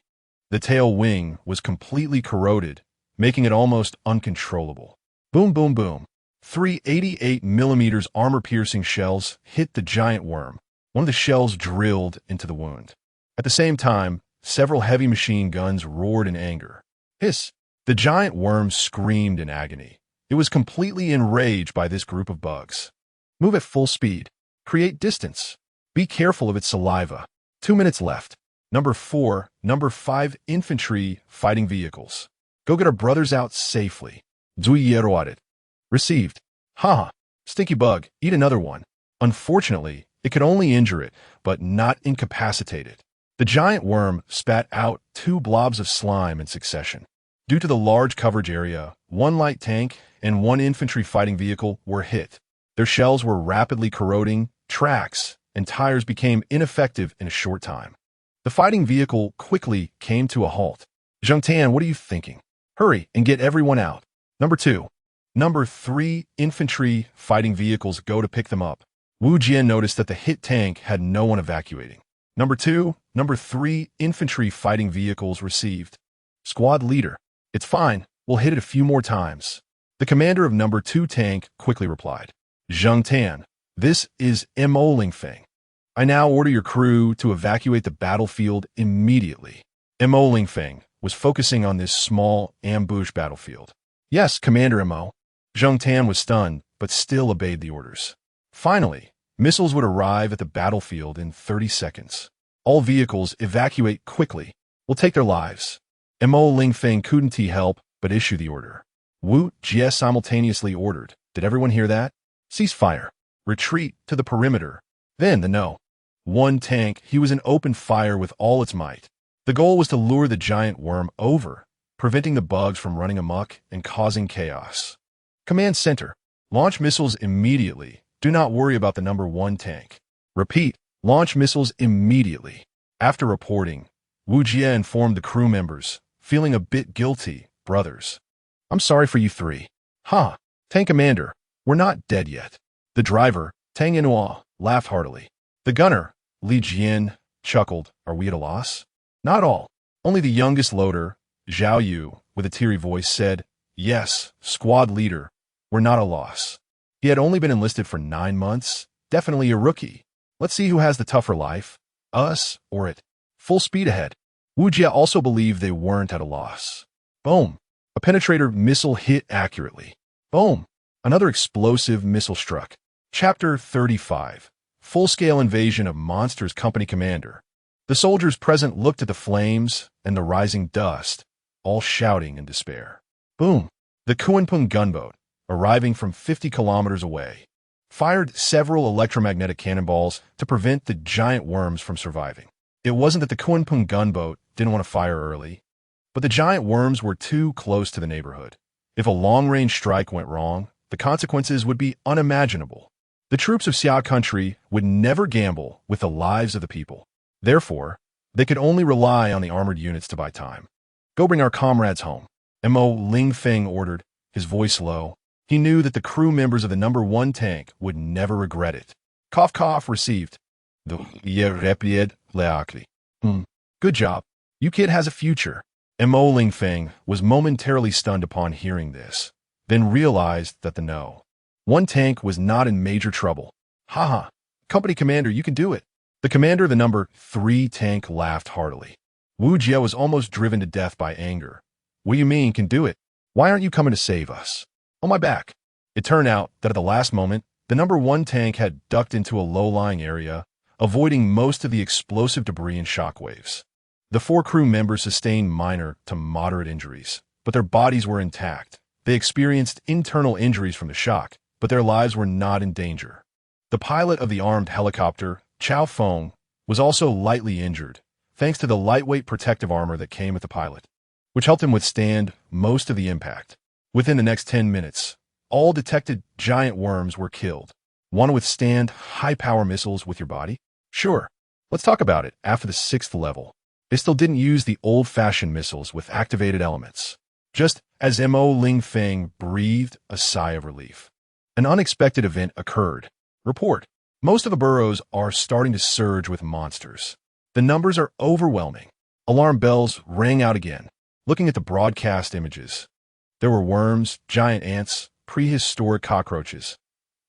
the tail wing was completely corroded, making it almost uncontrollable. Boom, boom, boom. 3 88mm armor-piercing shells hit the giant worm. One of the shells drilled into the wound. At the same time, several heavy machine guns roared in anger. Hiss! The giant worm screamed in agony. It was completely enraged by this group of bugs. Move at full speed. Create distance. Be careful of its saliva. 2 minutes left. Number 4, Number 5 infantry fighting vehicles. Go get our brothers out safely. Erupted. Received. Haha. Stinky bug, eat another one. Unfortunately, it could only injure it, but not incapacitate it. The giant worm spat out 2 blobs of slime in succession. Due to the large coverage area, 1 light tank and 1 infantry fighting vehicle were hit. Their shells were rapidly corroding, tracks and tires became ineffective in a short time. The fighting vehicle quickly came to a halt. Zhengtan, what are you thinking? Hurry and get everyone out. Number 2. Number 3 infantry fighting vehicles go to pick them up. Wu Jian noticed that the hit tank had no one evacuating. Number 2, Number 3 infantry fighting vehicles received. Squad leader. It's fine. We'll hit it a few more times. The commander of Number 2 tank quickly replied. Zhengtan, this is Mo Lingfeng. I now order your crew to evacuate the battlefield immediately. Mo Lingfeng was focusing on this small ambush battlefield. Yes, Commander Mo. Zhengtan was stunned, but still obeyed the orders. Finally, missiles would arrive at the battlefield in 30 seconds. All vehicles evacuate quickly. We'll take their lives. Mo Lingfeng couldn't help but issue the order. Wu Jie simultaneously ordered. Did everyone hear that? Cease fire. Retreat to the perimeter. Then the no. 1 tank, he was in open fire with all its might. The goal was to lure the giant worm over, preventing the bugs from running amok and causing chaos. Command Center. Launch missiles immediately. Do not worry about the Number 1 tank. Repeat. Launch missiles immediately. After reporting, Wu Jie informed the crew members, feeling a bit guilty, brothers. I'm sorry for you 3. Ha! Tank Commander, we're not dead yet. The driver, Tang Inhua, laughed heartily. The gunner, Li Jian, chuckled. Are we at a loss? Not all. Only the youngest loader, Zhao Yu, with a teary voice said, Yes, squad leader, we're not a loss. He had only been enlisted for 9 months, definitely a rookie. Let's see who has the tougher life, us or it. Full speed ahead. Wu Jie also believed they weren't at a loss. Boom. A penetrator missile hit accurately. Boom! Another explosive missile struck. Chapter 35. Full-scale invasion of monsters. Company commander. The soldiers present looked at the flames and the rising dust, all shouting in despair. Boom! The Kunpeng gunboat, arriving from 50 kilometers away, fired several electromagnetic cannonballs to prevent the giant worms from surviving. It wasn't that the Kunpeng gunboat didn't want to fire early, but the giant worms were too close to the neighborhood. If a long-range strike went wrong, the consequences would be unimaginable. The troops of Xia Country would never gamble with the lives of the people. Therefore, they could only rely on the armored units to buy time. Go bring our comrades home, M.O. Lingfeng ordered, his voice low. He knew that the crew members of the number 1 tank would never regret it. Cough cough received. The erupted leakly. Good job. You kid has a future. M.O. Lingfeng was momentarily stunned upon hearing this, then realized that the No. 1 tank was not in major trouble. Haha, company commander, you can do it. The commander of the number 3 tank laughed heartily. Wu Jie was almost driven to death by anger. What do you mean, can do it? Why aren't you coming to save us? On my back. It turned out that at the last moment, the number 1 tank had ducked into a low-lying area, avoiding most of the explosive debris and shockwaves. The 4 crew members sustained minor to moderate injuries, but their bodies were intact. They experienced internal injuries from the shock, but their lives were not in danger. The pilot of the armed helicopter, Chao Feng, was also lightly injured, thanks to the lightweight protective armor that came with the pilot, which helped him withstand most of the impact. Within the next 10 minutes, all detected giant worms were killed. Want to withstand high-power missiles with your body? Sure. Let's talk about it. After the 6th level, they still didn't use the old-fashioned missiles with activated elements. Just as M.O. Lingfeng breathed a sigh of relief, an unexpected event occurred. Report. Most of the burrows are starting to surge with monsters. The numbers are overwhelming. Alarm bells rang out again. Looking at the broadcast images, there were worms, giant ants, prehistoric cockroaches.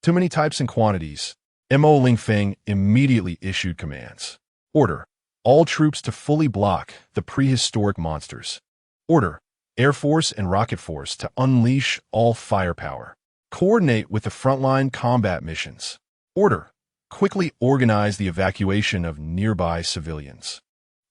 Too many types and quantities. M.O. Lingfeng immediately issued commands. Order. All troops to fully block the prehistoric monsters. Order. Air Force and Rocket Force to unleash all firepower. Coordinate with the frontline combat missions. Order. Quickly organize the evacuation of nearby civilians.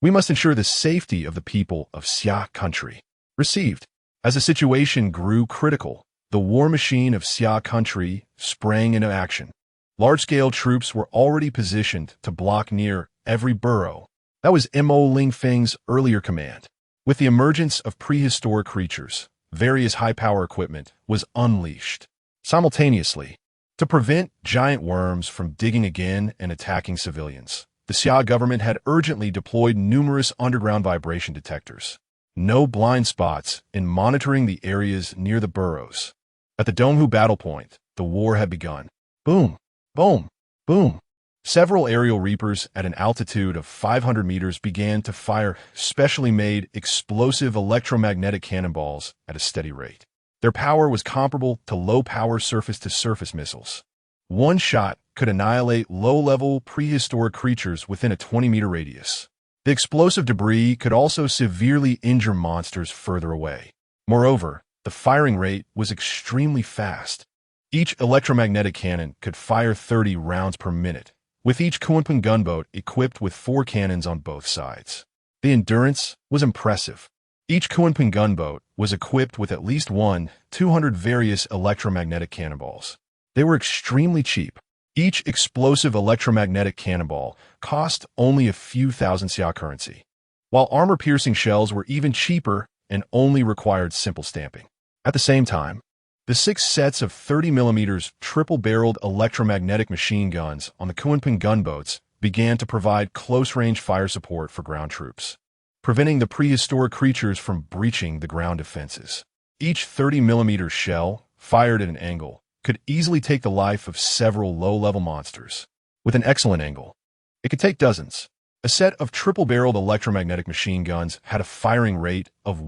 We must ensure the safety of the people of Xia Country. Received. As the situation grew critical, the war machine of Xia Country sprang into action. Large-scale troops were already positioned to block near every burrow. That was M.O. Lingfeng's earlier command. With the emergence of prehistoric creatures, various high-power equipment was unleashed. Simultaneously, to prevent giant worms from digging again and attacking civilians, the Xia government had urgently deployed numerous underground vibration detectors. No blind spots in monitoring the areas near the burrows. At the Donghu battle point, the war had begun. Boom, boom, boom. Several aerial reapers at an altitude of 500 meters began to fire specially made explosive electromagnetic cannonballs at a steady rate. Their power was comparable to low-power surface-to-surface missiles. One shot could annihilate low-level prehistoric creatures within a 20-meter radius. The explosive debris could also severely injure monsters further away. Moreover, the firing rate was extremely fast. Each electromagnetic cannon could fire 30 rounds per minute, with each Kunpeng gunboat equipped with 4 cannons on both sides. The endurance was impressive. Each Kunpeng gunboat was equipped with at least 200 various electromagnetic cannonballs. They were extremely cheap. Each explosive electromagnetic cannonball cost only a few thousand Xia currency, while armor-piercing shells were even cheaper and only required simple stamping. At the same time, the 6 sets of 30mm triple-barreled electromagnetic machine guns on the Kunpeng gunboats began to provide close-range fire support for ground troops, preventing the prehistoric creatures from breaching the ground defenses. Each 30mm shell, fired at an angle, could easily take the life of several low-level monsters. With an excellent angle, it could take dozens. A set of triple-barreled electromagnetic machine guns had a firing rate of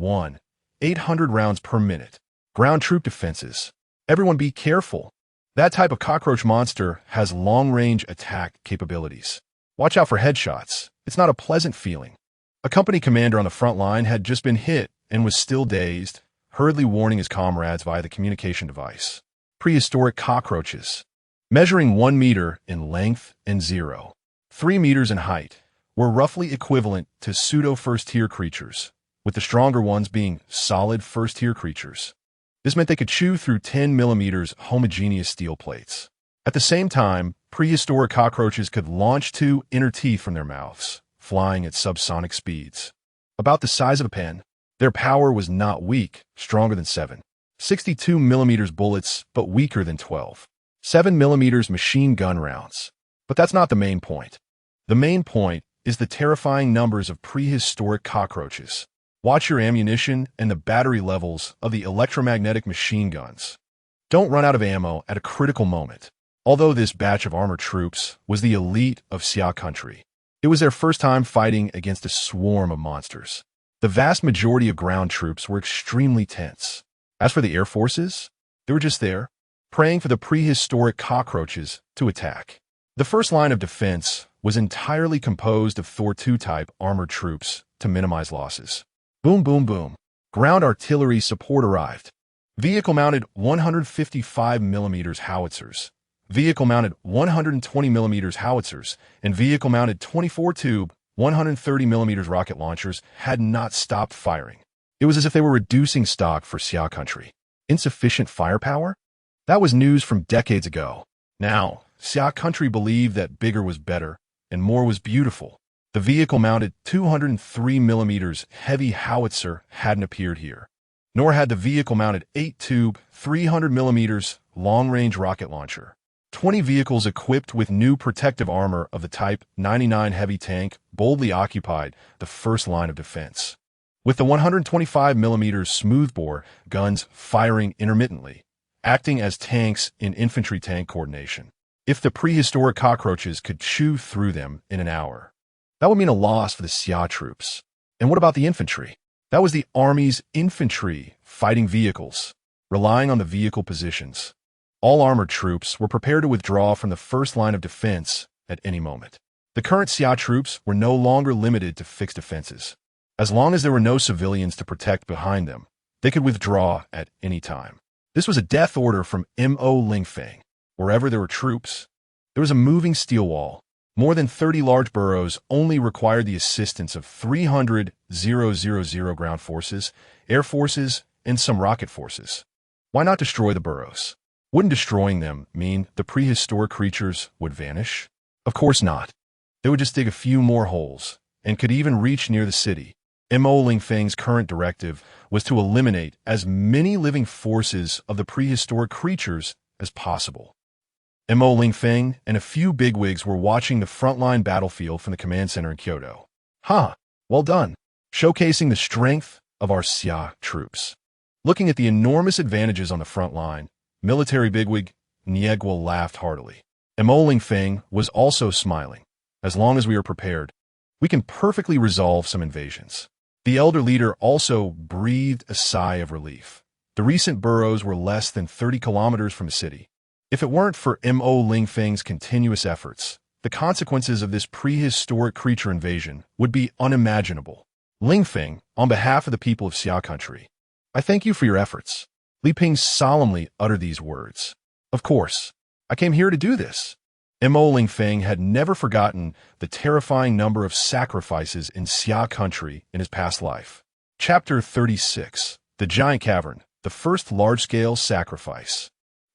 800 rounds per minute. Ground troop defenses. Everyone be careful. That type of cockroach monster has long-range attack capabilities. Watch out for headshots. It's not a pleasant feeling. A company commander on the front line had just been hit and was still dazed, hurriedly warning his comrades via the communication device. Prehistoric cockroaches, measuring 1 meter in length and 0.3 meters in height, were roughly equivalent to pseudo-first-tier creatures, with the stronger ones being solid first-tier creatures. This meant they could chew through 10 millimeters homogeneous steel plates. At the same time, prehistoric cockroaches could launch 2 inner teeth from their mouths, flying at subsonic speeds. About the size of a pen, their power was not weak, stronger than 7.62 millimeters bullets, but weaker than 12.7 millimeters machine gun rounds. But that's not the main point. The main point is the terrifying numbers of prehistoric cockroaches. Watch your ammunition and the battery levels of the electromagnetic machine guns. Don't run out of ammo at a critical moment. Although this batch of armored troops was the elite of Xia Country, it was their first time fighting against a swarm of monsters. The vast majority of ground troops were extremely tense. As for the air forces, they were just there, praying for the prehistoric cockroaches to attack. The first line of defense was entirely composed of Thor II-type armored troops to minimize losses. Boom, boom, boom. Ground artillery support arrived. Vehicle-mounted 155 millimeters howitzers, vehicle-mounted 120 millimeters howitzers, and vehicle-mounted 24-tube 130 millimeters rocket launchers had not stopped firing. It was as if they were reducing stock for Xia Country. Insufficient firepower? That was news from decades ago. Now, Xia Country believed that bigger was better and more was beautiful. The vehicle-mounted 203 millimeters heavy howitzer hadn't appeared here, nor had the vehicle-mounted 8-tube 300 millimeters long-range rocket launcher. 20 vehicles equipped with new protective armor of the Type 99 heavy tank boldly occupied the first line of defense, with the 125 millimeters smoothbore guns firing intermittently, acting as tanks in infantry-tank coordination. If the prehistoric cockroaches could chew through them in an hour, that would mean a loss for the Xia troops. And what about the infantry? That was the army's infantry fighting vehicles, relying on the vehicle positions. All armored troops were prepared to withdraw from the first line of defense at any moment. The current Xia troops were no longer limited to fixed defenses. As long as there were no civilians to protect behind them, they could withdraw at any time. This was a death order from M.O. Lingfeng. Wherever there were troops, there was a moving steel wall. More than 30 large burrows only required the assistance of 300 ground forces, air forces, and some rocket forces. Why not destroy the burrows? Wouldn't destroying them mean the prehistoric creatures would vanish? Of course not. They would just dig a few more holes, and could even reach near the city. M.O. Lingfeng's current directive was to eliminate as many living forces of the prehistoric creatures as possible. M.O. Lingfeng and a few bigwigs were watching the frontline battlefield from the command center in Kyoto. Well done, showcasing the strength of our Xia troops. Looking at the enormous advantages on the front line, military bigwig Niegwa laughed heartily. M.O. Lingfeng was also smiling. As long as we are prepared, we can perfectly resolve some invasions. The elder leader also breathed a sigh of relief. The recent burrows were less than 30 kilometers from the city. If it weren't for M.O. Lingfeng's continuous efforts, the consequences of this prehistoric creature invasion would be unimaginable. Lingfeng, on behalf of the people of Xia Country, I thank you for your efforts. Li Ping solemnly uttered these words. Of course, I came here to do this. M.O. Lingfeng had never forgotten the terrifying number of sacrifices in Xia Country in his past life. Chapter 36. The Giant Cavern, the first large-scale sacrifice.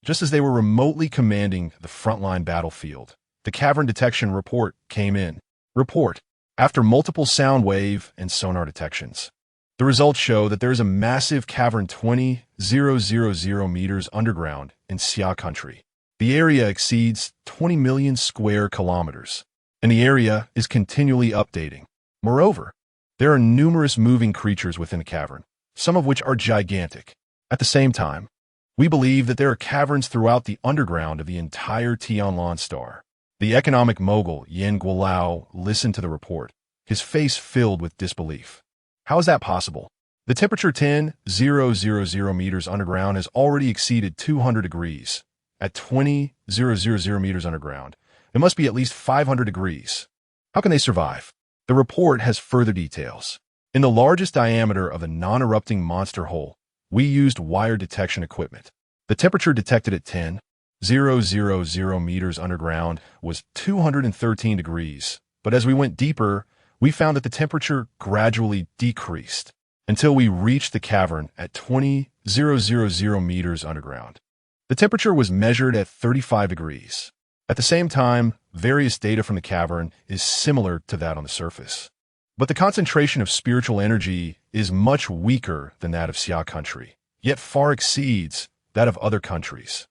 Just as they were remotely commanding the frontline battlefield, the cavern detection report came in. Report. After multiple sound wave and sonar detections, the results show that there is a massive cavern 20,000 meters underground in Xia Country. The area exceeds 20 million square kilometers, and the area is continually updating. Moreover, there are numerous moving creatures within the cavern, some of which are gigantic. At the same time, we believe that there are caverns throughout the underground of the entire Tianlan star. The economic mogul Yan Guolao listened to the report, his face filled with disbelief. How is that possible? The temperature 10,000 meters underground has already exceeded 200 degrees. At 20,000 meters underground, it must be at least 500 degrees. How can they survive? The report has further details. In the largest diameter of the non-erupting monster hole, We used wire detection equipment. The temperature detected at 10,000 meters underground was 213 degrees, but as we went deeper, we found that the temperature gradually decreased until we reached the cavern at 20,000 meters underground. The temperature was measured at 35 degrees. At the same time, various data from the cavern is similar to that on the surface. But the concentration of spiritual energy is much weaker than that of Xia Country, yet far exceeds that of other countries.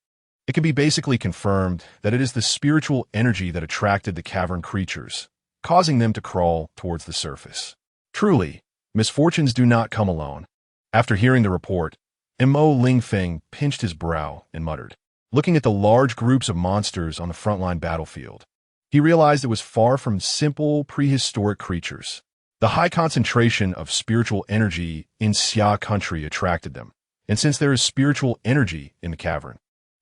It can be basically confirmed that it is the spiritual energy that attracted the cavern creatures, causing them to crawl towards the surface. Truly, misfortunes do not come alone. After hearing the report, Lingfeng pinched his brow and muttered, looking at the large groups of monsters on the frontline battlefield. He realized it was far from simple prehistoric creatures. The high concentration of spiritual energy in Xia Country attracted them. And since there is spiritual energy in the cavern,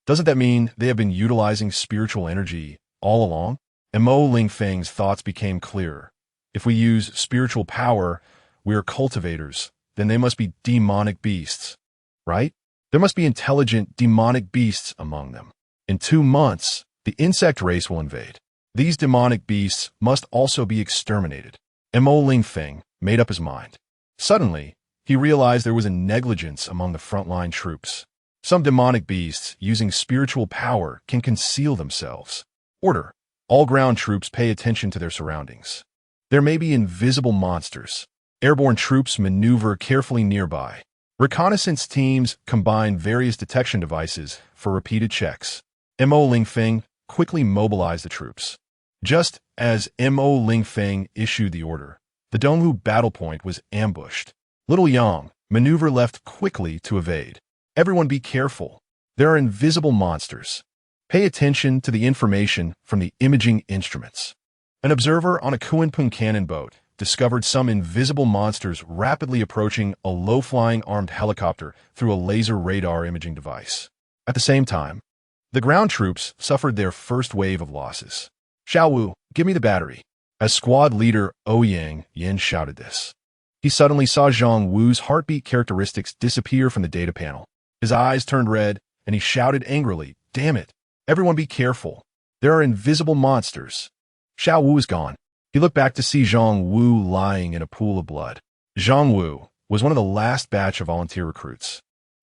doesn't that mean they have been utilizing spiritual energy all along? Lingfeng's thoughts became clearer. If we use spiritual power, we are cultivators, then they must be demonic beasts, right? There must be intelligent demonic beasts among them. In 2 months, the insect race will invade. These demonic beasts must also be exterminated. Lingfeng made up his mind. Suddenly, he realized there was a negligence among the frontline troops. Some demonic beasts using spiritual power can conceal themselves. Order. All ground troops pay attention to their surroundings. There may be invisible monsters. Airborne troops maneuver carefully nearby. Reconnaissance teams combine various detection devices for repeated checks. Lingfeng quickly mobilized the troops. Just as Lingfeng issued the order, the Donghu battle point was ambushed. Little Yang maneuver left quickly to evade. Everyone be careful. There are invisible monsters. Pay attention to the information from the imaging instruments. An observer on a Kunpeng cannon boat discovered some invisible monsters rapidly approaching a low-flying armed helicopter through a laser radar imaging device. At the same time, the ground troops suffered their first wave of losses. Xiao Wu, give me the battery. As squad leader Yin shouted this, he suddenly saw Zhang Wu's heartbeat characteristics disappear from the data panel. His eyes turned red, and he shouted angrily, "Damn it! Everyone be careful. There are invisible monsters." Xiao Wu is gone. He looked back to see Zhang Wu lying in a pool of blood. Zhang Wu was one of the last batch of volunteer recruits.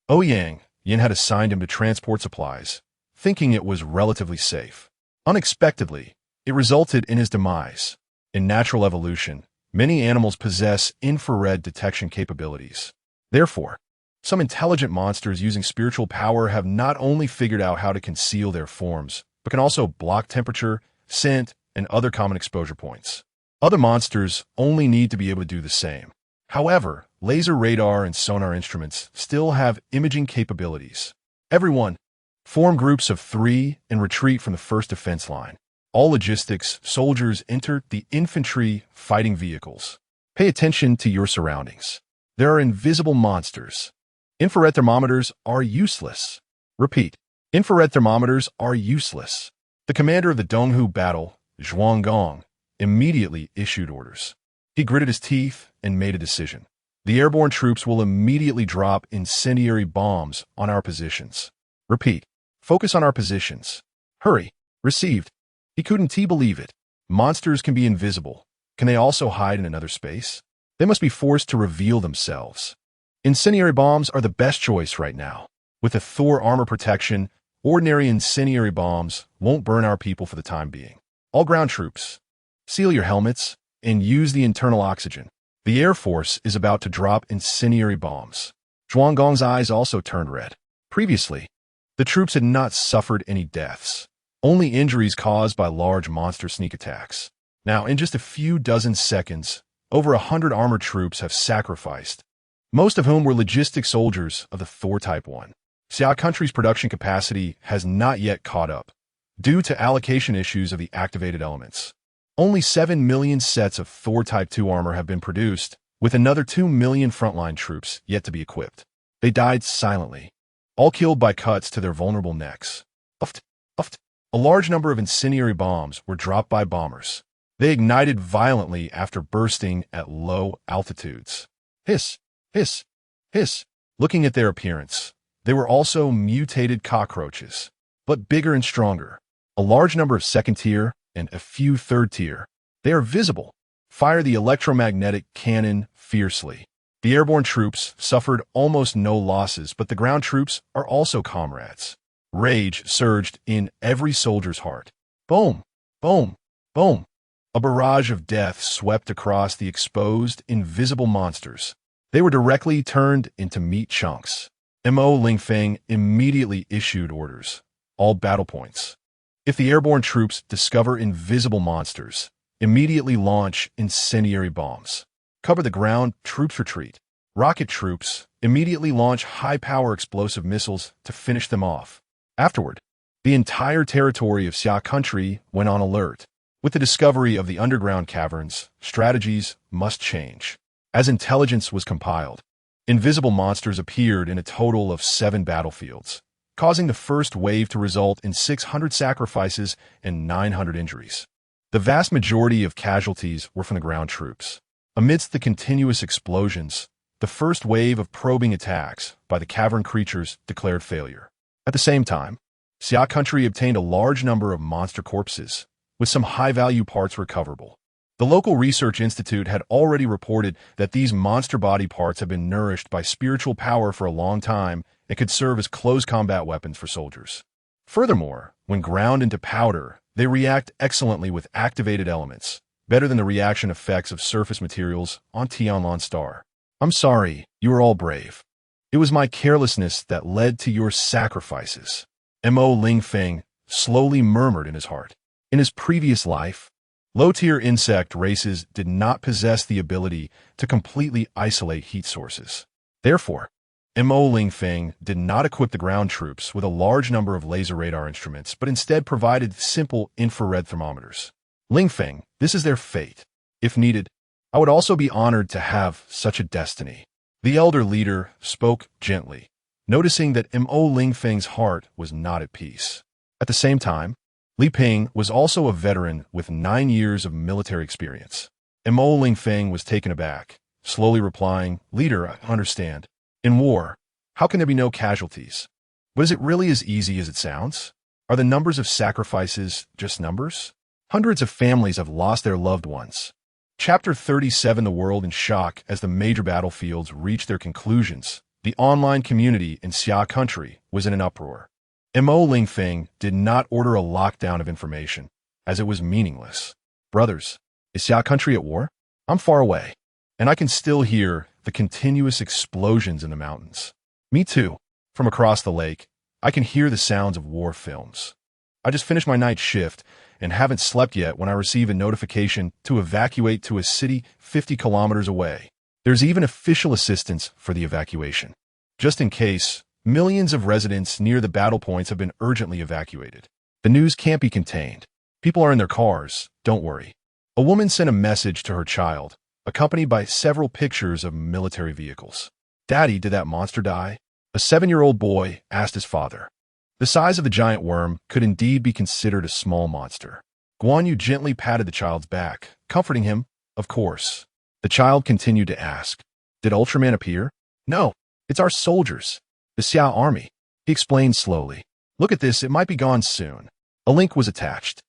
Yin had assigned him to transport supplies, thinking it was relatively safe. Unexpectedly, it resulted in his demise. In natural evolution, many animals possess infrared detection capabilities. Therefore, some intelligent monsters using spiritual power have not only figured out how to conceal their forms, but can also block temperature, scent, and other common exposure points. Other monsters only need to be able to do the same. However, laser radar and sonar instruments still have imaging capabilities. Everyone, form groups of 3 and retreat from the first defense line. All logistics soldiers enter the infantry fighting vehicles. Pay attention to your surroundings. There are invisible monsters. Infrared thermometers are useless. Repeat. Infrared thermometers are useless. The commander of the Donghu battle, Zhuang Gong, immediately issued orders. He gritted his teeth and made a decision. The airborne troops will immediately drop incendiary bombs on our positions. Repeat. Focus on our positions. Hurry. Received. He couldn't believe it. Monsters can be invisible. Can they also hide in another space? They must be forced to reveal themselves. Incendiary bombs are the best choice right now. With the Thor armor protection, ordinary incendiary bombs won't burn our people for the time being. All ground troops, seal your helmets and use the internal oxygen. The Air Force is about to drop incendiary bombs. Zhuang Gong's eyes also turned red. Previously, the troops had not suffered any deaths, only injuries caused by large monster sneak attacks. Now, in just a few dozen seconds, over 100 armored troops have sacrificed, most of whom were logistic soldiers of the Thor Type 1. Xia Country's production capacity has not yet caught up, due to allocation issues of the activated elements. Only 7 million sets of Thor Type 2 armor have been produced, with another 2 million frontline troops yet to be equipped. They died silently, all killed by cuts to their vulnerable necks. Uft, uft. A large number of incendiary bombs were dropped by bombers. They ignited violently after bursting at low altitudes. Hiss, hiss, hiss. Looking at their appearance, they were also mutated cockroaches, but bigger and stronger. A large number of second-tier and a few third-tier. They are visible. Fire the electromagnetic cannon fiercely. The airborne troops suffered almost no losses, but the ground troops are also comrades. Rage surged in every soldier's heart. Boom! Boom! Boom! A barrage of death swept across the exposed, invisible monsters. They were directly turned into meat chunks. Mo Lingfeng immediately issued orders. All battle points. If the airborne troops discover invisible monsters, immediately launch incendiary bombs. Cover the ground, troops retreat. Rocket troops immediately launch high-power explosive missiles to finish them off. Afterward, the entire territory of Xia Country went on alert. With the discovery of the underground caverns, strategies must change. As intelligence was compiled, invisible monsters appeared in a total of 7 battlefields, causing the first wave to result in 600 sacrifices and 900 injuries. The vast majority of casualties were from the ground troops. Amidst the continuous explosions, the first wave of probing attacks by the cavern creatures declared failure. At the same time, Xia Country obtained a large number of monster corpses, with some high-value parts recoverable. The local research institute had already reported that these monster body parts have been nourished by spiritual power for a long time and could serve as close combat weapons for soldiers. Furthermore, when ground into powder, they react excellently with activated elements, better than the reaction effects of surface materials on Tianlan Star. I'm sorry, you are all brave. It was my carelessness that led to your sacrifices. Mo Lingfeng slowly murmured in his heart. In his previous life, low-tier insect races did not possess the ability to completely isolate heat sources. Therefore, Mo Lingfeng did not equip the ground troops with a large number of laser radar instruments, but instead provided simple infrared thermometers. Lingfeng, this is their fate. If needed, I would also be honored to have such a destiny. The elder leader spoke gently, noticing that Mo Lingfeng's heart was not at peace. At the same time, Li Ping was also a veteran with 9 years of military experience. Mo Lingfeng was taken aback, slowly replying, "Leader, I understand. In war, how can there be no casualties? But is it really as easy as it sounds? Are the numbers of sacrifices just numbers? Hundreds of families have lost their loved ones." Chapter 37. The world in shock as the major battlefields reached their conclusions. The online community in Xia Country was in an uproar. Mo Lingfeng did not order a lockdown of information, as it was meaningless. Brothers, is Xia Country at war? I'm far away, and I can still hear the continuous explosions in the mountains. Me too. From across the lake, I can hear the sounds of war films. I just finished my night shift and haven't slept yet when I receive a notification to evacuate to a city 50 kilometers away. There's even official assistance for the evacuation. Just in case, millions of residents near the battle points have been urgently evacuated. The news can't be contained. People are in their cars, don't worry. A woman sent a message to her child, accompanied by several pictures of military vehicles. "Daddy, did that monster die?" A 7-year-old boy asked his father. The size of the giant worm could indeed be considered a small monster. Guan Yu gently patted the child's back, comforting him. Of course. The child continued to ask, "Did Ultraman appear?" "No, it's our soldiers. The Xia army," he explained slowly. "Look at this, it might be gone soon." A link was attached.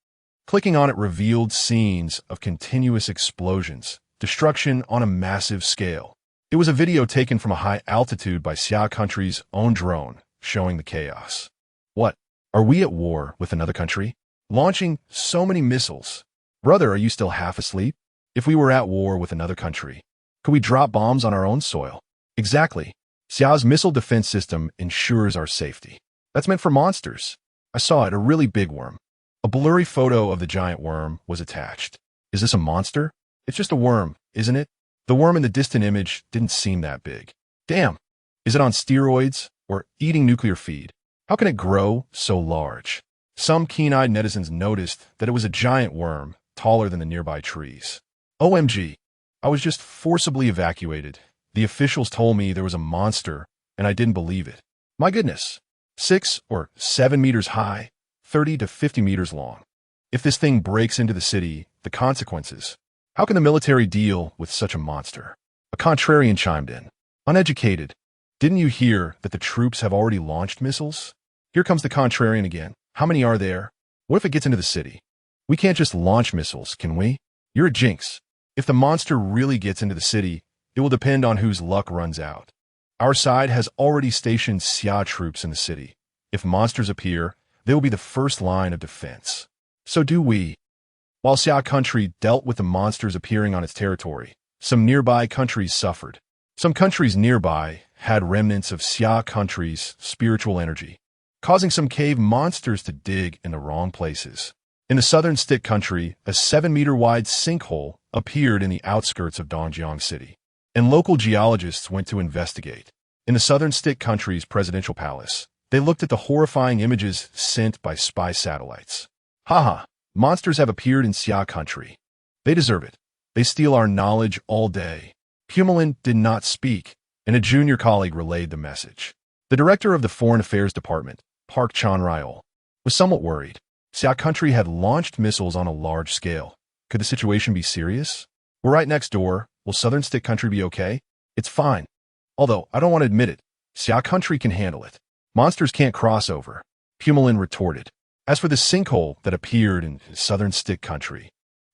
Clicking on it revealed scenes of continuous explosions, destruction on a massive scale. It was a video taken from a high altitude by Xia Country's own drone, showing the chaos. What? Are we at war with another country? Launching so many missiles. Brother, are you still half asleep? If we were at war with another country, could we drop bombs on our own soil? Exactly. Xiao's missile defense system ensures our safety. That's meant for monsters. I saw it, a really big worm. A blurry photo of the giant worm was attached. Is this a monster? It's just a worm, isn't it? The worm in the distant image didn't seem that big. Damn. Is it on steroids or eating nuclear feed? How can it grow so large? Some keen-eyed netizens noticed that it was a giant worm, taller than the nearby trees. OMG. I was just forcibly evacuated. The officials told me there was a monster, and I didn't believe it. My goodness. 6 or 7 meters high, 30 to 50 meters long. If this thing breaks into the city, the consequences. How can the military deal with such a monster? A contrarian chimed in. Uneducated. Didn't you hear that the troops have already launched missiles? Here comes the contrarian again. How many are there? What if it gets into the city? We can't just launch missiles, can we? You're a jinx. If the monster really gets into the city, it will depend on whose luck runs out. Our side has already stationed Xia troops in the city. If monsters appear, they will be the first line of defense. So do we. While Xia Country dealt with the monsters appearing on its territory, some nearby countries suffered. Some countries nearby had remnants of Xia Country's spiritual energy, causing some cave monsters to dig in the wrong places. In the southern Stick Country, a 7-meter-wide sinkhole appeared in the outskirts of Dongjiang City, and local geologists went to investigate. In the southern Stick Country's presidential palace, they looked at the horrifying images sent by spy satellites. Haha, monsters have appeared in Xia Country. They deserve it. They steal our knowledge all day. Pumelin did not speak, and a junior colleague relayed the message. The director of the Foreign Affairs Department, Park Chan-ryol, was somewhat worried. Xia Country had launched missiles on a large scale. Could the situation be serious? We're right next door. Will Southern Stick Country be okay? It's fine. Although, I don't want to admit it, Xia Country can handle it. Monsters can't cross over, Pumelin retorted. As for the sinkhole that appeared in Southern Stick Country,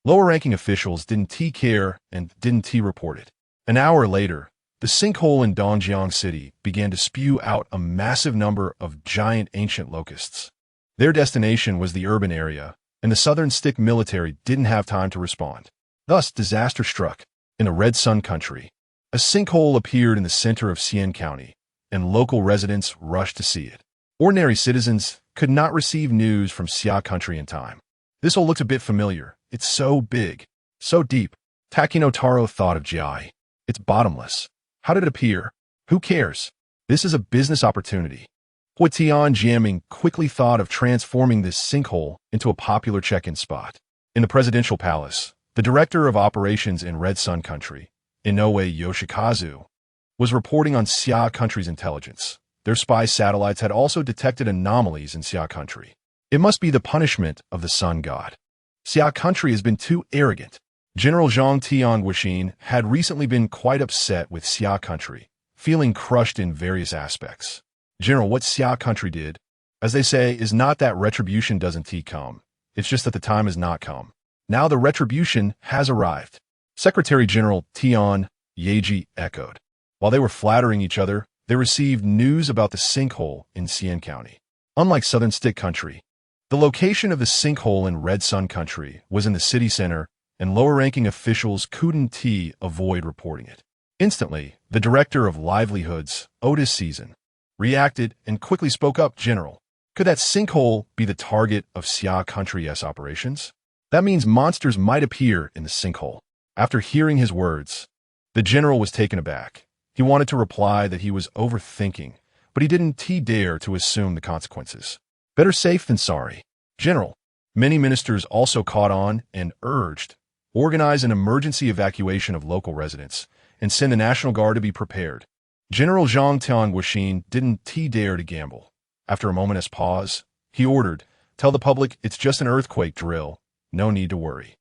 lower-ranking officials didn't care and didn't report it. An hour later, the sinkhole in Dongjiang City began to spew out a massive number of giant ancient locusts. Their destination was the urban area, and the Southern Stick military didn't have time to respond. Thus, disaster struck. In the Red Sun Country, a sinkhole appeared in the center of Xia County, and local residents rushed to see it. Ordinary citizens could not receive news from Xia Country in time. This all looks a bit familiar. It's so big, so deep. Takino Taro thought of Jai. It's bottomless. How did it appear? Who cares? This is a business opportunity. Huitian Jiaming quickly thought of transforming this sinkhole into a popular check-in spot. In the presidential palace, the director of operations in Red Sun Country, Inoue Yoshikazu, was reporting on Xia Country's intelligence. Their spy satellites had also detected anomalies in Xia Country. It must be the punishment of the sun god. Xia Country has been too arrogant. General Zhang Tianguishin had recently been quite upset with Xia Country, feeling crushed in various aspects. General, what Xia Country did, as they say, is not that retribution doesn't come. It's just that the time has not come. Now the retribution has arrived. Secretary General Tian Yeji echoed. While they were flattering each other, they received news about the sinkhole in Xia County. Unlike Southern Stick Country, the location of the sinkhole in Red Sun Country was in the city center, and lower-ranking officials couldn't avoid reporting it. Instantly, the director of livelihoods, Otis Season, reacted and quickly spoke up. General, could that sinkhole be the target of Xia Country's operations? That means monsters might appear in the sinkhole. After hearing his words, the general was taken aback. He wanted to reply that he was overthinking, but he didn't dare to assume the consequences. Better safe than sorry. General, many ministers also caught on and urged, organize an emergency evacuation of local residents and send the National Guard to be prepared. General Zhang Tianguishin didn't dare to gamble. After a moment's pause, he ordered, tell the public it's just an earthquake drill. No need to worry.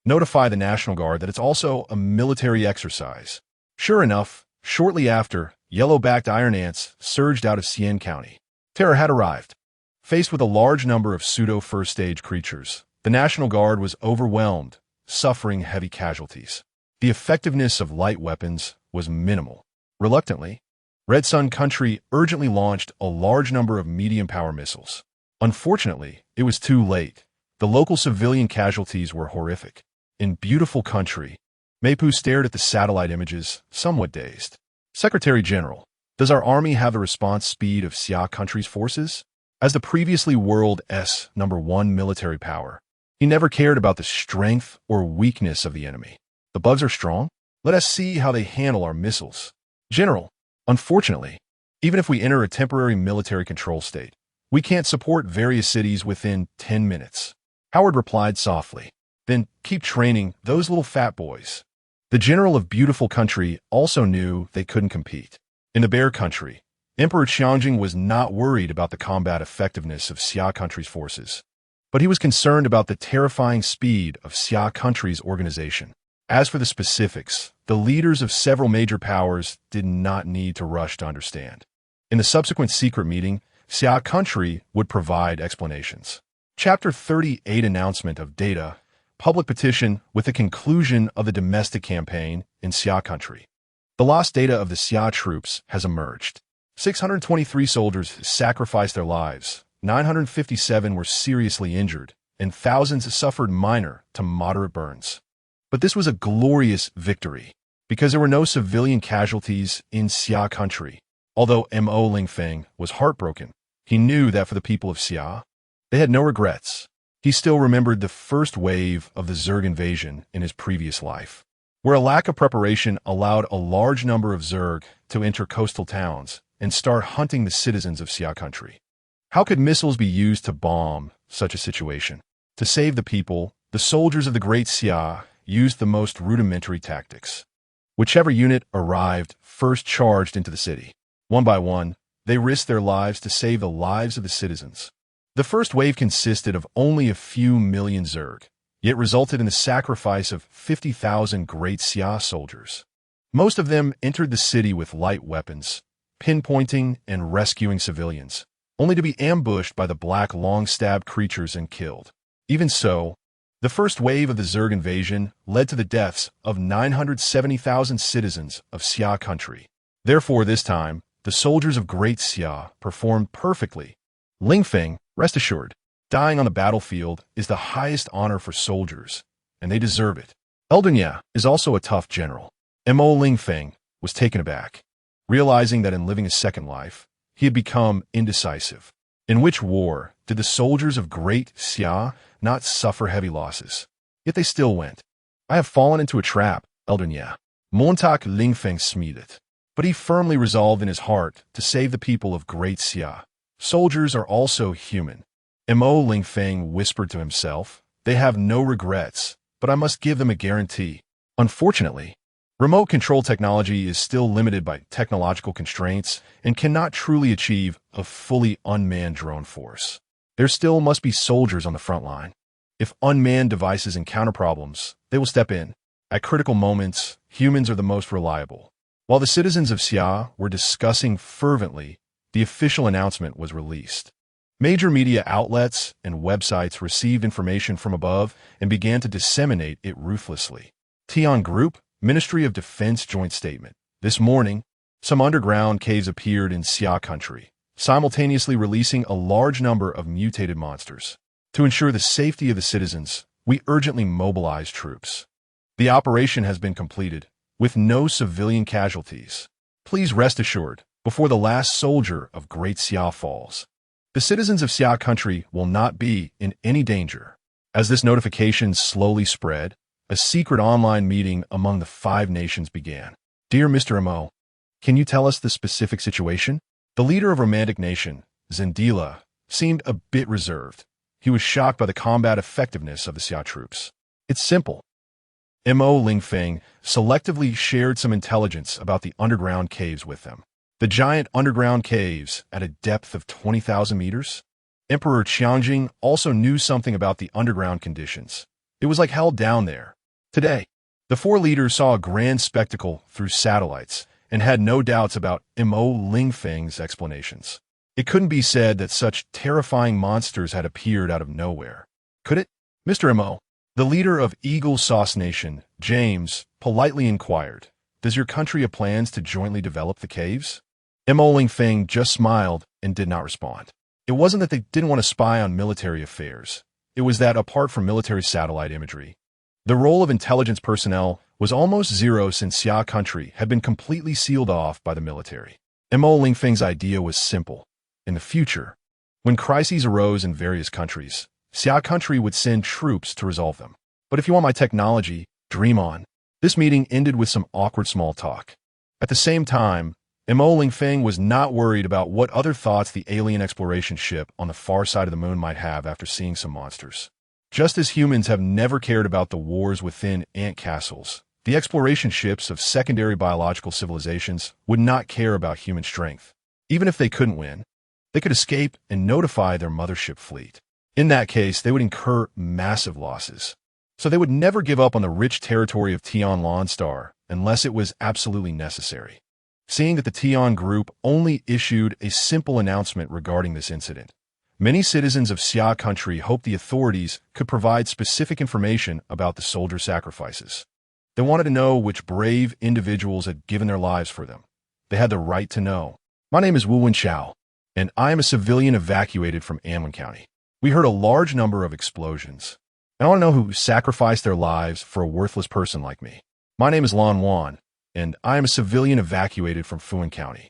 Notify the National Guard that it's also a military exercise. Sure enough, shortly after, yellow-backed iron ants surged out of Xia County. Terror had arrived. Faced with a large number of pseudo-first-stage creatures, the National Guard was overwhelmed, suffering heavy casualties. The effectiveness of light weapons was minimal. Reluctantly, Red Sun Country urgently launched a large number of medium-power missiles. Unfortunately, it was too late. The local civilian casualties were horrific. In beautiful country, Meipu stared at the satellite images, somewhat dazed. Secretary General, does our army have the response speed of Xia Country's forces? As the previously world's #1 military power, he never cared about the strength or weakness of the enemy. The bugs are strong? Let us see how they handle our missiles. General, unfortunately, even if we enter a temporary military control state, we can't support various cities within 10 minutes. Howard replied softly. Then keep training those little fat boys. The general of beautiful country also knew they couldn't compete. In the bear country, Emperor Qiangjing was not worried about the combat effectiveness of Xia Country's forces, but he was concerned about the terrifying speed of Xia Country's organization. As for the specifics, the leaders of several major powers did not need to rush to understand. In the subsequent secret meeting, Xia Country would provide explanations. Chapter 38 Announcement of Data, Public Petition with the conclusion of the domestic campaign in Xia Country. The lost data of the Xia troops has emerged. 623 soldiers sacrificed their lives, 957 were seriously injured, and thousands suffered minor to moderate burns. But this was a glorious victory, because there were no civilian casualties in Xia Country. Although Mo Lingfeng was heartbroken, he knew that for the people of Xia, they had no regrets. He still remembered the first wave of the Zerg invasion in his previous life, where a lack of preparation allowed a large number of Zerg to enter coastal towns and start hunting the citizens of Xia Country. How could missiles be used to bomb such a situation? To save the people, the soldiers of the Great Xia used the most rudimentary tactics. Whichever unit arrived first charged into the city. One by one, they risked their lives to save the lives of the citizens. The first wave consisted of only a few million Zerg, yet resulted in the sacrifice of 50,000 Great Xia soldiers. Most of them entered the city with light weapons, pinpointing and rescuing civilians, only to be ambushed by the black long-stabbed creatures and killed. Even so, the first wave of the Zerg invasion led to the deaths of 970,000 citizens of Xia Country. Therefore, this time, the soldiers of Great Xia performed perfectly. Lingfeng, rest assured, dying on the battlefield is the highest honor for soldiers, and they deserve it. Xia is also a tough general. Mo Lingfeng was taken aback, realizing that in living a second life, he had become indecisive. In which war did the soldiers of Great Xia not suffer heavy losses? Yet they still went. I have fallen into a trap, Xia. Montag Lingfeng smiedet. But he firmly resolved in his heart to save the people of Great Xia. Soldiers are also human. Mo Lingfeng whispered to himself, they have no regrets, but I must give them a guarantee. Unfortunately, remote control technology is still limited by technological constraints and cannot truly achieve a fully unmanned drone force. There still must be soldiers on the front line. If unmanned devices encounter problems, they will step in. At critical moments, humans are the most reliable. While the citizens of Xia were discussing fervently, the official announcement was released. Major media outlets and websites received information from above and began to disseminate it ruthlessly. Tian Group, Ministry of Defense Joint Statement. This morning, some underground caves appeared in Xia Country, simultaneously releasing a large number of mutated monsters. To ensure the safety of the citizens, we urgently mobilized troops. The operation has been completed, with no civilian casualties. Please rest assured, before the last soldier of Great Xia falls, the citizens of Xia Country will not be in any danger. As this notification slowly spread, a secret online meeting among the 5 nations began. Dear Mr. Mo, can you tell us the specific situation? The leader of Romantic Nation, Zendila, seemed a bit reserved. He was shocked by the combat effectiveness of the Xia troops. It's simple. Mo Lingfeng selectively shared some intelligence about the underground caves with them. The giant underground caves at a depth of 20,000 meters? Emperor Qiangjing also knew something about the underground conditions. It was like hell down there. Today, the 4 leaders saw a grand spectacle through satellites and had no doubts about Mo Lingfeng's explanations. It couldn't be said that such terrifying monsters had appeared out of nowhere. Could it? Mr. Mo, the leader of Eagle Sauce Nation, James, politely inquired, does your country have plans to jointly develop the caves? Mo Lingfeng just smiled and did not respond. It wasn't that they didn't want to spy on military affairs. It was that, apart from military satellite imagery, the role of intelligence personnel was almost zero since Xia Country had been completely sealed off by the military. Mo Lingfeng's idea was simple. In the future, when crises arose in various countries, Xia Country would send troops to resolve them. But if you want my technology, dream on. This meeting ended with some awkward small talk. At the same time, Mo Lingfeng was not worried about what other thoughts the alien exploration ship on the far side of the moon might have after seeing some monsters. Just as humans have never cared about the wars within ant castles, the exploration ships of secondary biological civilizations would not care about human strength. Even if they couldn't win, they could escape and notify their mothership fleet. In that case, they would incur massive losses. So they would never give up on the rich territory of Tian Lonstar unless it was absolutely necessary. Seeing that the Tian group only issued a simple announcement regarding this incident, many citizens of Xia Country hoped the authorities could provide specific information about the soldier sacrifices. They wanted to know which brave individuals had given their lives for them. They had the right to know. My name is Wu Wenchao, and I am a civilian evacuated from Anwen County. We heard a large number of explosions. I want to know who sacrificed their lives for a worthless person like me. My name is Lan Wan, and I am a civilian evacuated from Fuan County.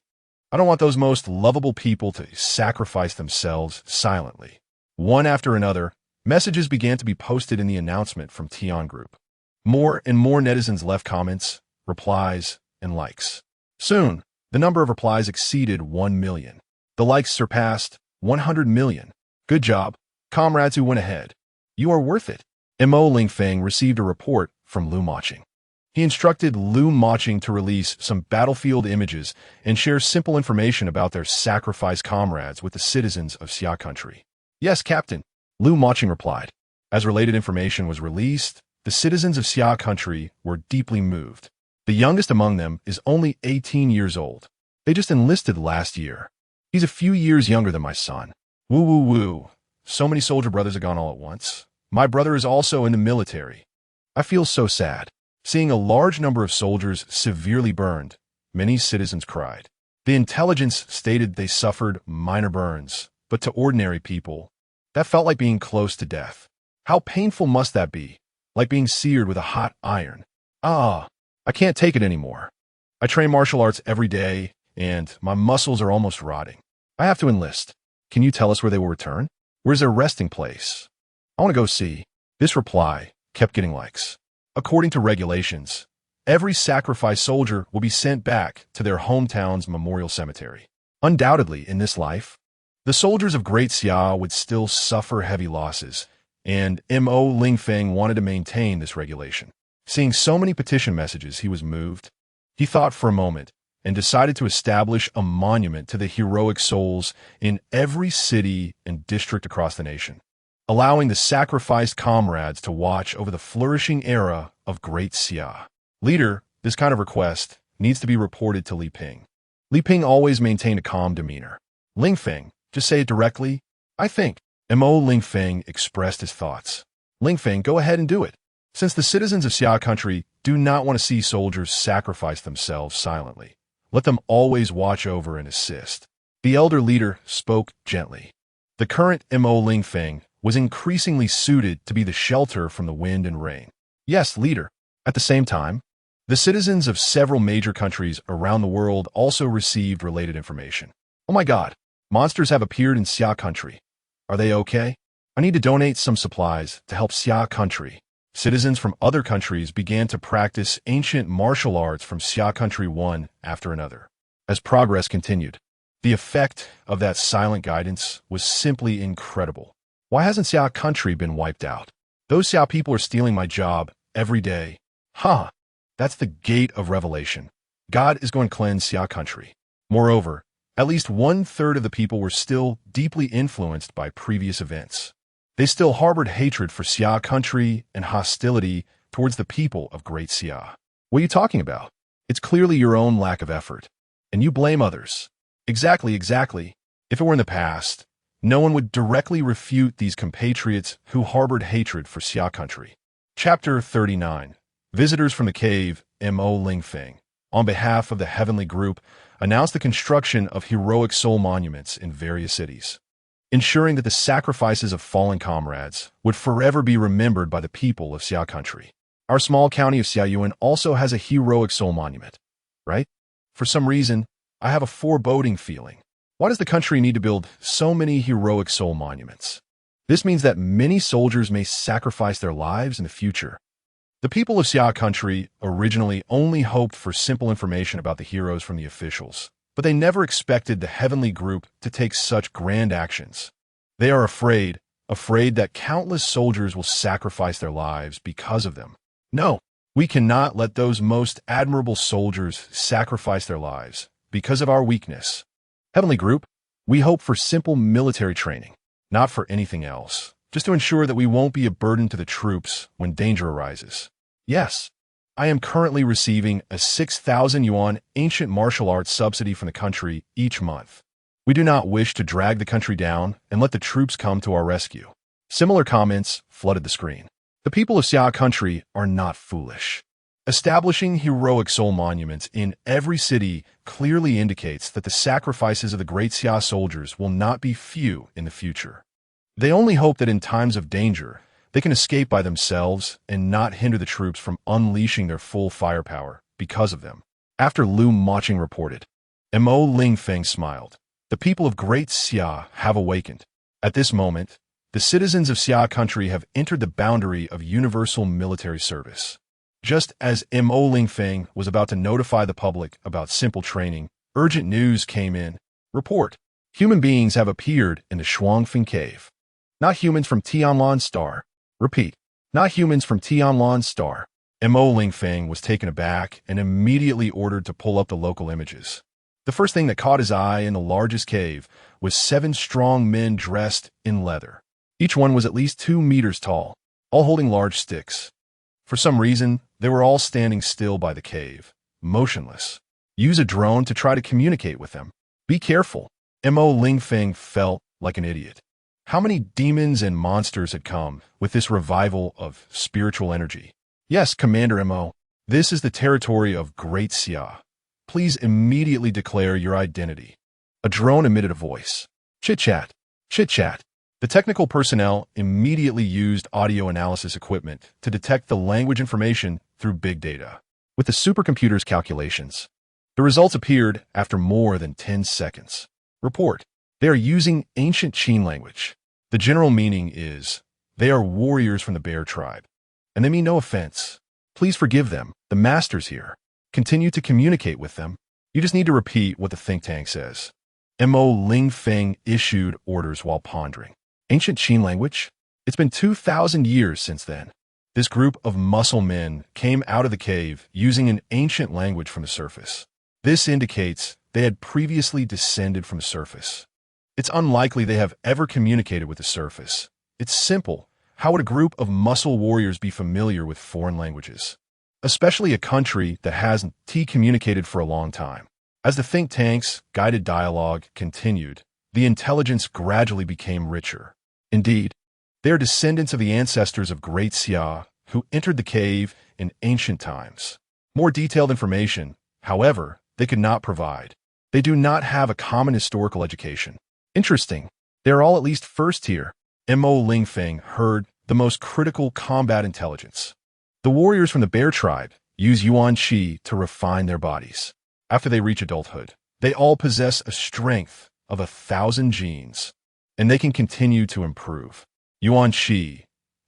I don't want those most lovable people to sacrifice themselves silently. One after another, messages began to be posted in the announcement from Tian Group. More and more netizens left comments, replies, and likes. Soon, the number of replies exceeded 1 million. The likes surpassed 100 million. Good job, comrades who went ahead. You are worth it. Mo Lingfeng received a report from Lu Moching. He instructed Lu Moching to release some battlefield images and share simple information about their sacrificed comrades with the citizens of Xia Country. Yes, Captain, Lu Moching replied. As related information was released, the citizens of Xia Country were deeply moved. The youngest among them is only 18 years old. They just enlisted last year. He's a few years younger than my son. Woo woo woo. So many soldier brothers have gone all at once. My brother is also in the military. I feel so sad. Seeing a large number of soldiers severely burned, many citizens cried. The intelligence stated they suffered minor burns, but to ordinary people, that felt like being close to death. How painful must that be? Like being seared with a hot iron. I can't take it anymore. I train martial arts every day, and my muscles are almost rotting. I have to enlist. Can you tell us where they will return? Where's their resting place? I want to go see. This reply kept getting likes. According to regulations, every sacrificed soldier will be sent back to their hometown's memorial cemetery. Undoubtedly, in this life, the soldiers of Great Xia would still suffer heavy losses, and Mo Lingfeng wanted to maintain this regulation. Seeing so many petition messages, he was moved. He thought for a moment and decided to establish a monument to the heroic souls in every city and district across the nation, allowing the sacrificed comrades to watch over the flourishing era of Great Xia. Leader, this kind of request needs to be reported to Li Ping. Li Ping always maintained a calm demeanor. Lingfeng, just say it directly. I think. Mo Lingfeng expressed his thoughts. Lingfeng, go ahead and do it. Since the citizens of Xia Country do not want to see soldiers sacrifice themselves silently, let them always watch over and assist. The elder leader spoke gently. The current Mo Lingfeng was increasingly suited to be the shelter from the wind and rain. Yes, leader. At the same time, the citizens of several major countries around the world also received related information. Oh my God, monsters have appeared in Xia Country. Are they okay? I need to donate some supplies to help Xia Country. Citizens from other countries began to practice ancient martial arts from Xia Country one after another. As progress continued, the effect of that silent guidance was simply incredible. Why hasn't Xia Country been wiped out? Those Xia people are stealing my job every day. That's the gate of revelation. God is going to cleanse Xia Country. Moreover, at least 1/3 of the people were still deeply influenced by previous events. They still harbored hatred for Xia Country and hostility towards the people of Great Xia. What are you talking about? It's clearly your own lack of effort. And you blame others. Exactly. If it were in the past, no one would directly refute these compatriots who harbored hatred for Xia Country. Chapter 39. Visitors from the cave, Mo Lingfeng, on behalf of the Heavenly Group, announced the construction of heroic soul monuments in various cities, ensuring that the sacrifices of fallen comrades would forever be remembered by the people of Xia Country. Our small county of Xiaoyuan also has a heroic soul monument, right? For some reason, I have a foreboding feeling. Why does the country need to build so many heroic soul monuments? This means that many soldiers may sacrifice their lives in the future. The people of Xia Country originally only hoped for simple information about the heroes from the officials, but they never expected the Heavenly Group to take such grand actions. They are afraid that countless soldiers will sacrifice their lives because of them. No, we cannot let those most admirable soldiers sacrifice their lives because of our weakness. Heavenly Group, we hope for simple military training, not for anything else, just to ensure that we won't be a burden to the troops when danger arises. Yes, I am currently receiving a 6,000 yuan ancient martial arts subsidy from the country each month. We do not wish to drag the country down and let the troops come to our rescue. Similar comments flooded the screen. The people of Xia Country are not foolish. Establishing heroic soul monuments in every city clearly indicates that the sacrifices of the great Xia soldiers will not be few in the future. They only hope that in times of danger, they can escape by themselves and not hinder the troops from unleashing their full firepower because of them. After Lu Moqing reported, Mo Lingfeng smiled. The people of Great Xia have awakened. At this moment, the citizens of Xia Country have entered the boundary of universal military service. Just as Mo Lingfeng was about to notify the public about simple training, urgent news came in. Report: human beings have appeared in the Shuangfeng cave. Not humans from Tianlan Star. Repeat: not humans from Tianlan Star. Mo Lingfeng was taken aback and immediately ordered to pull up the local images. The first thing that caught his eye in the largest cave was 7 strong men dressed in leather. Each one was at least 2 meters tall, all holding large sticks. For some reason, they were all standing still by the cave, motionless. Use a drone to try to communicate with them. Be careful. Mo Lingfeng felt like an idiot. How many demons and monsters had come with this revival of spiritual energy? Yes, Commander Mo. This is the territory of Great Xia. Please immediately declare your identity. A drone emitted a voice. Chit-chat. Chit-chat. The technical personnel immediately used audio analysis equipment to detect the language information through big data. With the supercomputer's calculations, the results appeared after more than 10 seconds. Report: they are using ancient Qin language. The general meaning is, they are warriors from the bear tribe. And they mean no offense. Please forgive them, the masters here. Continue to communicate with them. You just need to repeat what the think tank says. Mo Lingfeng issued orders while pondering. Ancient Qin language? It's been 2,000 years since then. This group of muscle men came out of the cave using an ancient language from the surface. This indicates they had previously descended from the surface. It's unlikely they have ever communicated with the surface. It's simple. How would a group of muscle warriors be familiar with foreign languages? Especially a country that hasn't communicated for a long time. As the think tank's guided dialogue continued, the intelligence gradually became richer. Indeed, they are descendants of the ancestors of Great Xia who entered the cave in ancient times. More detailed information, however, they could not provide. They do not have a common historical education. Interesting. They are all at least first tier. Mo Lingfeng heard the most critical combat intelligence. The warriors from the bear tribe use Yuan Qi to refine their bodies. After they reach adulthood, they all possess a strength of 1,000 genes, and they can continue to improve. Yuan Qi,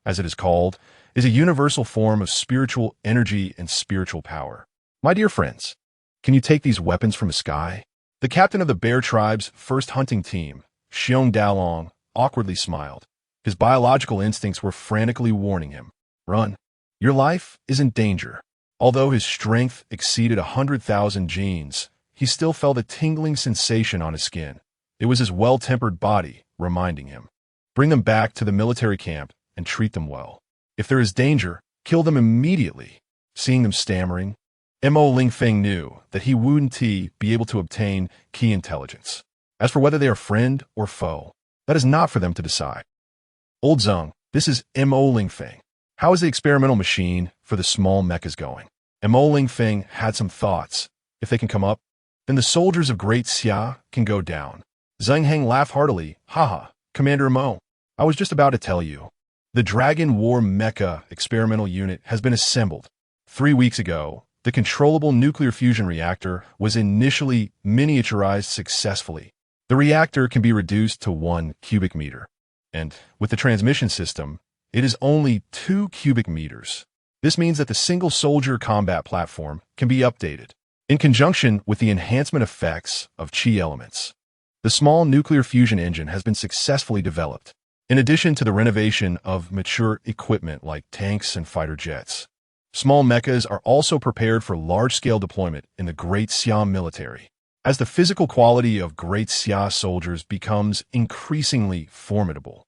as it is called, is a universal form of spiritual energy and spiritual power. My dear friends, can you take these weapons from the sky? The captain of the bear tribe's first hunting team, Xiong Dalong, awkwardly smiled. His biological instincts were frantically warning him. Run. Your life is in danger. Although his strength exceeded 100,000 genes, he still felt a tingling sensation on his skin. It was his well-tempered body reminding him. Bring them back to the military camp and treat them well. If there is danger, kill them immediately. Seeing them stammering, Mo Lingfeng knew that he wouldn't be able to obtain key intelligence. As for whether they are friend or foe, that is not for them to decide. Old Zeng, this is Mo Lingfeng. How is the experimental machine for the small mechas going? Mo Lingfeng had some thoughts. If they can come up, then the soldiers of Great Xia can go down. Zheng Heng laughed heartily. Haha, Commander Mo, I was just about to tell you. The Dragon War Mecha experimental unit has been assembled. 3 weeks ago, the controllable nuclear fusion reactor was initially miniaturized successfully. The reactor can be reduced to 1 cubic meter. And with the transmission system, it is only 2 cubic meters. This means that the single soldier combat platform can be updated in conjunction with the enhancement effects of Qi elements. The small nuclear fusion engine has been successfully developed, in addition to the renovation of mature equipment like tanks and fighter jets. Small mechas are also prepared for large-scale deployment in the Great Xia military. As the physical quality of Great Xia soldiers becomes increasingly formidable,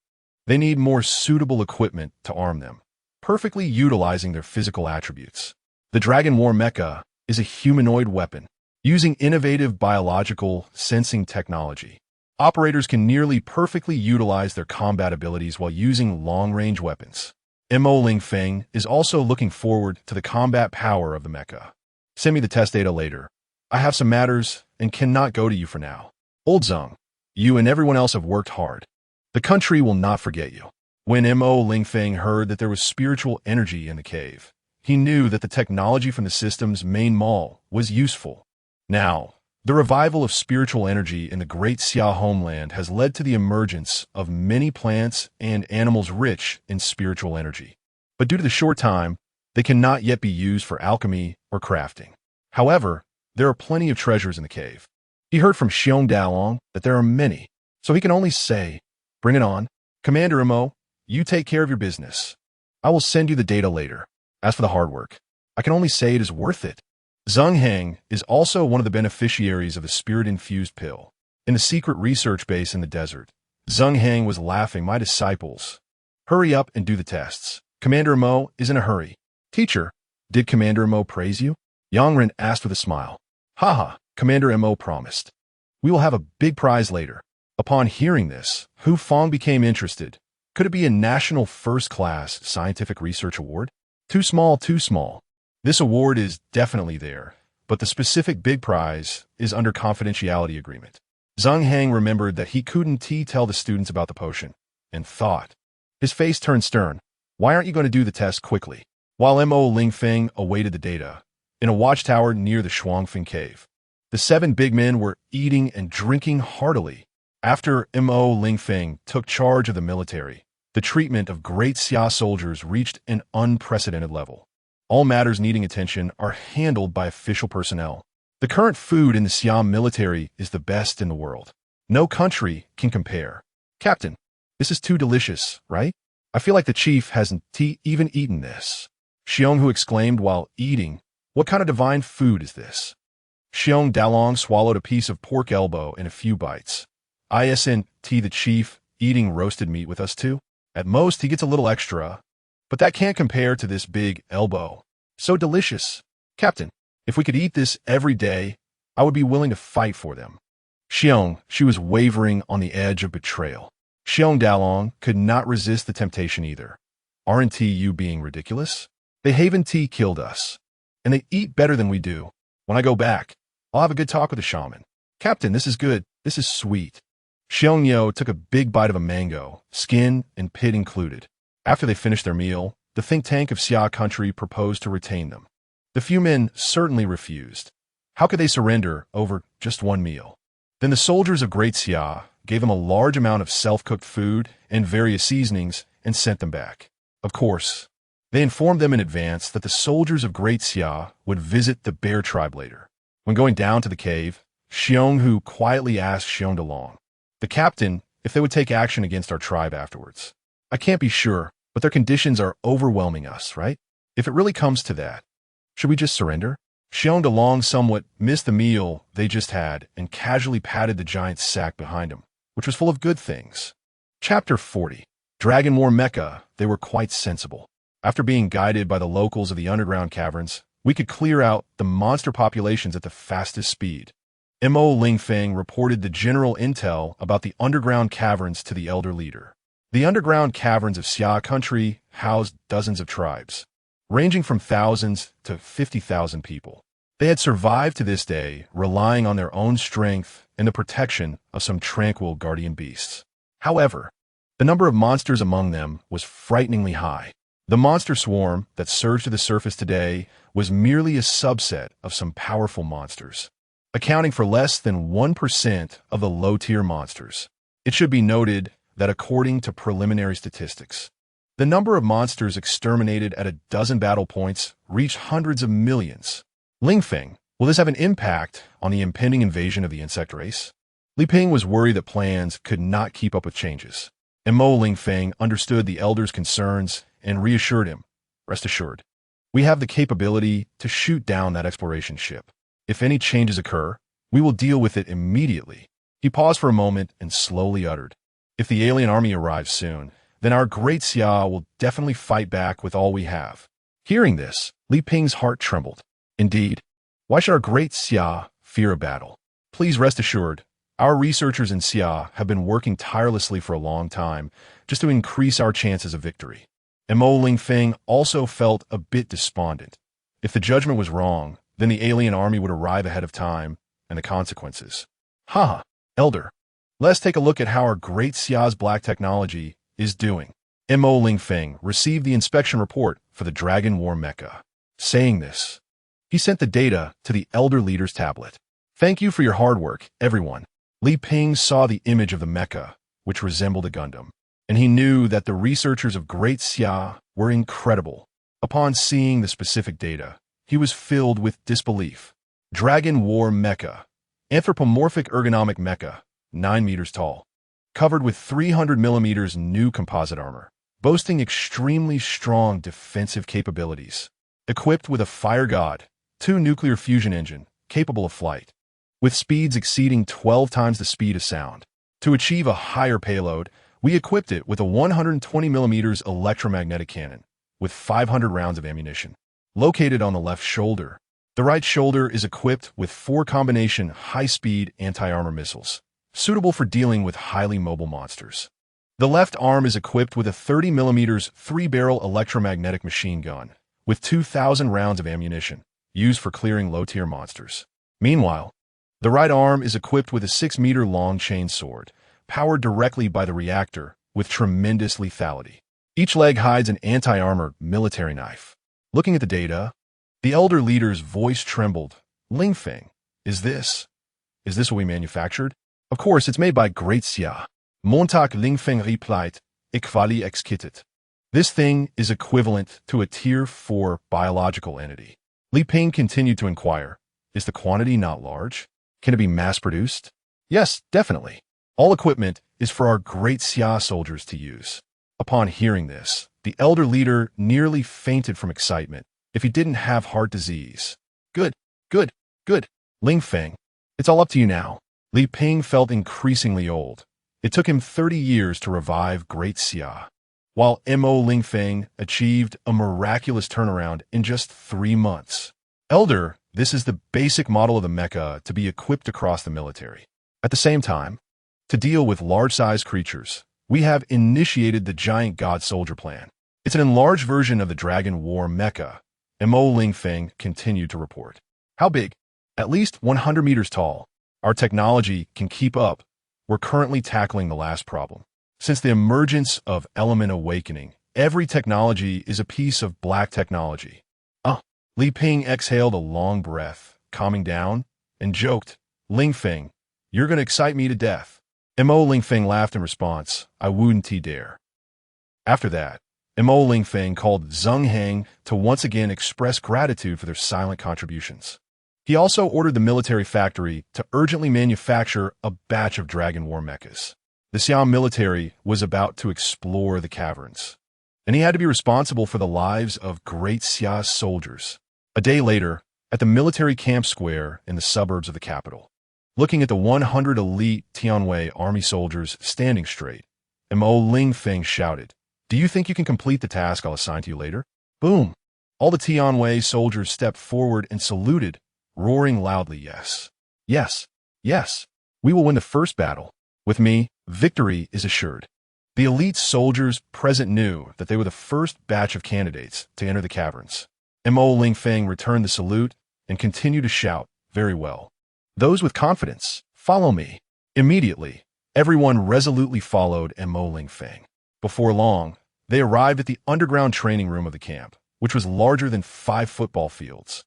they need more suitable equipment to arm them, perfectly utilizing their physical attributes. The Dragon War Mecha is a humanoid weapon using innovative biological sensing technology. Operators can nearly perfectly utilize their combat abilities while using long-range weapons. MO Lingfeng is also looking forward to the combat power of the mecha. Send me the test data later. I have some matters and cannot go to you for now. Old Zheng, you and everyone else have worked hard. The country will not forget you. When MO Lingfeng heard that there was spiritual energy in the cave, he knew that the technology from the system's main mall was useful. Now, the revival of spiritual energy in the great Xia homeland has led to the emergence of many plants and animals rich in spiritual energy. But due to the short time, they cannot yet be used for alchemy or crafting. However, there are plenty of treasures in the cave. He heard from Xiong Dalong that there are many, so he can only say, "Bring it on. Commander Mo, you take care of your business. I will send you the data later. As for the hard work, I can only say it is worth it." Zheng Heng is also one of the beneficiaries of the spirit-infused pill. In the secret research base in the desert, Zheng Heng was laughing, "My disciples, hurry up and do the tests. Commander Mo is in a hurry." "Teacher, did Commander Mo praise you?" Yang Ren asked with a smile. "Haha, Commander Mo promised. We will have a big prize later." Upon hearing this, Hu Fong became interested. Could it be a national first-class scientific research award? Too small, too small. This award is definitely there, but the specific big prize is under confidentiality agreement. Zheng Heng remembered that he couldn't tell the students about the potion, and thought. His face turned stern. "Why aren't you going to do the test quickly?" While Mo Lingfeng awaited the data, in a watchtower near the Shuangfeng cave, the 7 big men were eating and drinking heartily. After Mo Lingfeng took charge of the military, the treatment of great Xia soldiers reached an unprecedented level. All matters needing attention are handled by official personnel. The current food in the Xia military is the best in the world. No country can compare. "Captain, this is too delicious, right? I feel like the chief hasn't even eaten this." Xiong exclaimed while eating. "What kind of divine food is this?" Xiong Dalong swallowed a piece of pork elbow in a few bites. "Isn't the chief eating roasted meat with us too? At most, he gets a little extra. But that can't compare to this big elbow. So delicious. Captain, if we could eat this every day, I would be willing to fight for them." Xiong, she was wavering on the edge of betrayal. Xiong Dalong could not resist the temptation either. "Aren't you being ridiculous? They haven't killed us. And they eat better than we do. When I go back, I'll have a good talk with the shaman." "Captain, this is good. This is sweet." Xiong Yo took a big bite of a mango, skin and pit included. After they finished their meal, the think tank of Xia Country proposed to retain them. The few men certainly refused. How could they surrender over just one meal? Then the soldiers of Great Xia gave them a large amount of self-cooked food and various seasonings and sent them back. Of course, they informed them in advance that the soldiers of Great Xia would visit the bear tribe later. When going down to the cave, Xiong quietly asked Xiong Dalong, the captain, if they would take action against our tribe afterwards. "I can't be sure, but their conditions are overwhelming us, right? If it really comes to that, should we just surrender?" Xiong Dalong somewhat missed the meal they just had and casually patted the giant sack behind him, which was full of good things. Chapter 40. Dragon War Mecha. They were quite sensible. After being guided by the locals of the underground caverns, we could clear out the monster populations at the fastest speed. Mo Lingfeng reported the general intel about the underground caverns to the elder leader. The underground caverns of Xia Country housed dozens of tribes, ranging from thousands to 50,000 people. They had survived to this day, relying on their own strength and the protection of some tranquil guardian beasts. However, the number of monsters among them was frighteningly high. The monster swarm that surged to the surface today was merely a subset of some powerful monsters, accounting for less than 1% of the low-tier monsters. It should be noted that according to preliminary statistics, the number of monsters exterminated at a dozen battle points reached hundreds of millions. Lingfeng, will this have an impact on the impending invasion of the insect race? Li Ping was worried that plans could not keep up with changes. Mo Lingfeng understood the elder's concerns and reassured him, "Rest assured, we have the capability to shoot down that exploration ship. If any changes occur, we will deal with it immediately." He paused for a moment and slowly uttered, "If the alien army arrives soon, then our great Xia will definitely fight back with all we have." Hearing this, Li Ping's heart trembled. Indeed, why should our great Xia fear a battle? Please rest assured, our researchers in Xia have been working tirelessly for a long time just to increase our chances of victory. Mo Lingfeng also felt a bit despondent. If the judgment was wrong, then the alien army would arrive ahead of time, and the consequences. Haha, Elder. Let's take a look at how our great Xia's black technology is doing. Mo Lingfeng received the inspection report for the Dragon War mecha. Saying this, he sent the data to the Elder Leader's tablet. Thank you for your hard work, everyone. Li Ping saw the image of the mecha, which resembled a Gundam, and he knew that the researchers of Great Xia were incredible. Upon seeing the specific data, he was filled with disbelief. Dragon War mecha, anthropomorphic ergonomic mecha, 9 meters tall, covered with 300 millimeters new composite armor, boasting extremely strong defensive capabilities, equipped with a Fire God 2 nuclear fusion engine capable of flight, with speeds exceeding 12 times the speed of sound. To achieve a higher payload, we equipped it with a 120 millimeters electromagnetic cannon, with 500 rounds of ammunition. Located on the left shoulder, the right shoulder is equipped with 4 combination high-speed anti-armor missiles, suitable for dealing with highly mobile monsters. The left arm is equipped with a 30 millimeters 3-barrel electromagnetic machine gun, with 2,000 rounds of ammunition, used for clearing low-tier monsters. Meanwhile, the right arm is equipped with a 6-meter-long chain sword, powered directly by the reactor, with tremendous lethality. Each leg hides an anti-armor military knife. Looking at the data, the Elder Leader's voice trembled. Lingfeng, is this what we manufactured? Of course, it's made by Great Xia. Montag Lingfeng replied, equally exquisite. This thing is equivalent to a Tier 4 biological entity. Li Ping continued to inquire, is the quantity not large? Can it be mass-produced? Yes, definitely. All equipment is for our Great Xia soldiers to use. Upon hearing this, the Elder Leader nearly fainted from excitement if he didn't have heart disease. Good. Lingfeng, it's all up to you now. Li Ping felt increasingly old. It took him 30 years to revive Great Xia, while Mo Lingfeng achieved a miraculous turnaround in just 3 months. Elder, this is the basic model of the mecha to be equipped across the military. At the same time, to deal with large-sized creatures, we have initiated the Giant God Soldier plan. It's an enlarged version of the Dragon War mecha. Mo Lingfeng continued to report. How big? At least 100 meters tall. Our technology can keep up. We're currently tackling the last problem. Since the emergence of Element Awakening, every technology is a piece of black technology. Li Ping exhaled a long breath, calming down, and joked, Lingfeng, you're going to excite me to death. Mo Lingfeng laughed in response, I wouldn't dare. After that, Mo Lingfeng called Zheng Heng to once again express gratitude for their silent contributions. He also ordered the military factory to urgently manufacture a batch of Dragon War mechas. The Xi'an military was about to explore the caverns, and he had to be responsible for the lives of Great Xia's soldiers. A day later, at the military camp square in the suburbs of the capital, looking at the 100 elite Tianwei army soldiers standing straight, Mo Lingfeng shouted, do you think you can complete the task I'll assign to you later? Boom! All the Tianwei soldiers stepped forward and saluted, roaring loudly, yes. We will win the first battle. With me, victory is assured. The elite soldiers present knew that they were the first batch of candidates to enter the caverns. Mo Lingfeng returned the salute and continued to shout, very well. Those with confidence, follow me. Immediately, everyone resolutely followed Mo Lingfeng. Before long, they arrived at the underground training room of the camp, which was larger than 5 football fields.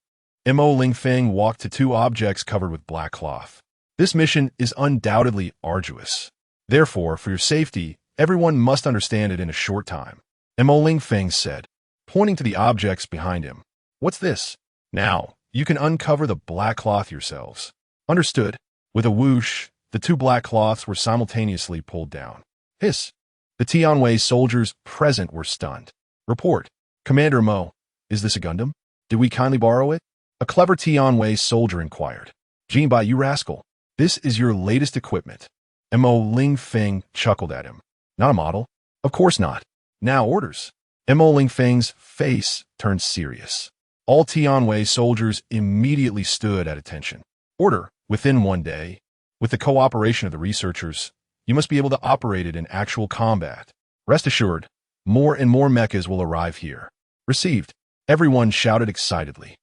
Mo Lingfeng walked to 2 objects covered with black cloth. This mission is undoubtedly arduous. Therefore, for your safety, everyone must understand it in a short time. Mo Lingfeng said, pointing to the objects behind him. What's this? Now, you can uncover the black cloth yourselves. Understood. With a whoosh, the 2 black cloths were simultaneously pulled down. Hiss! The Tianwei soldiers present were stunned. Report. Commander Mo, is this a Gundam? Did we kindly borrow it? A clever Tianwei soldier inquired. Jinbai, you rascal. This is your latest equipment. Mo Lingfeng chuckled at him. Not a model? Of course not. Now orders. Mo Lingfeng's face turned serious. All Tianwei soldiers immediately stood at attention. Order, within 1 day. With the cooperation of the researchers, you must be able to operate it in actual combat. Rest assured, more and more mechas will arrive here. Received. Everyone shouted excitedly.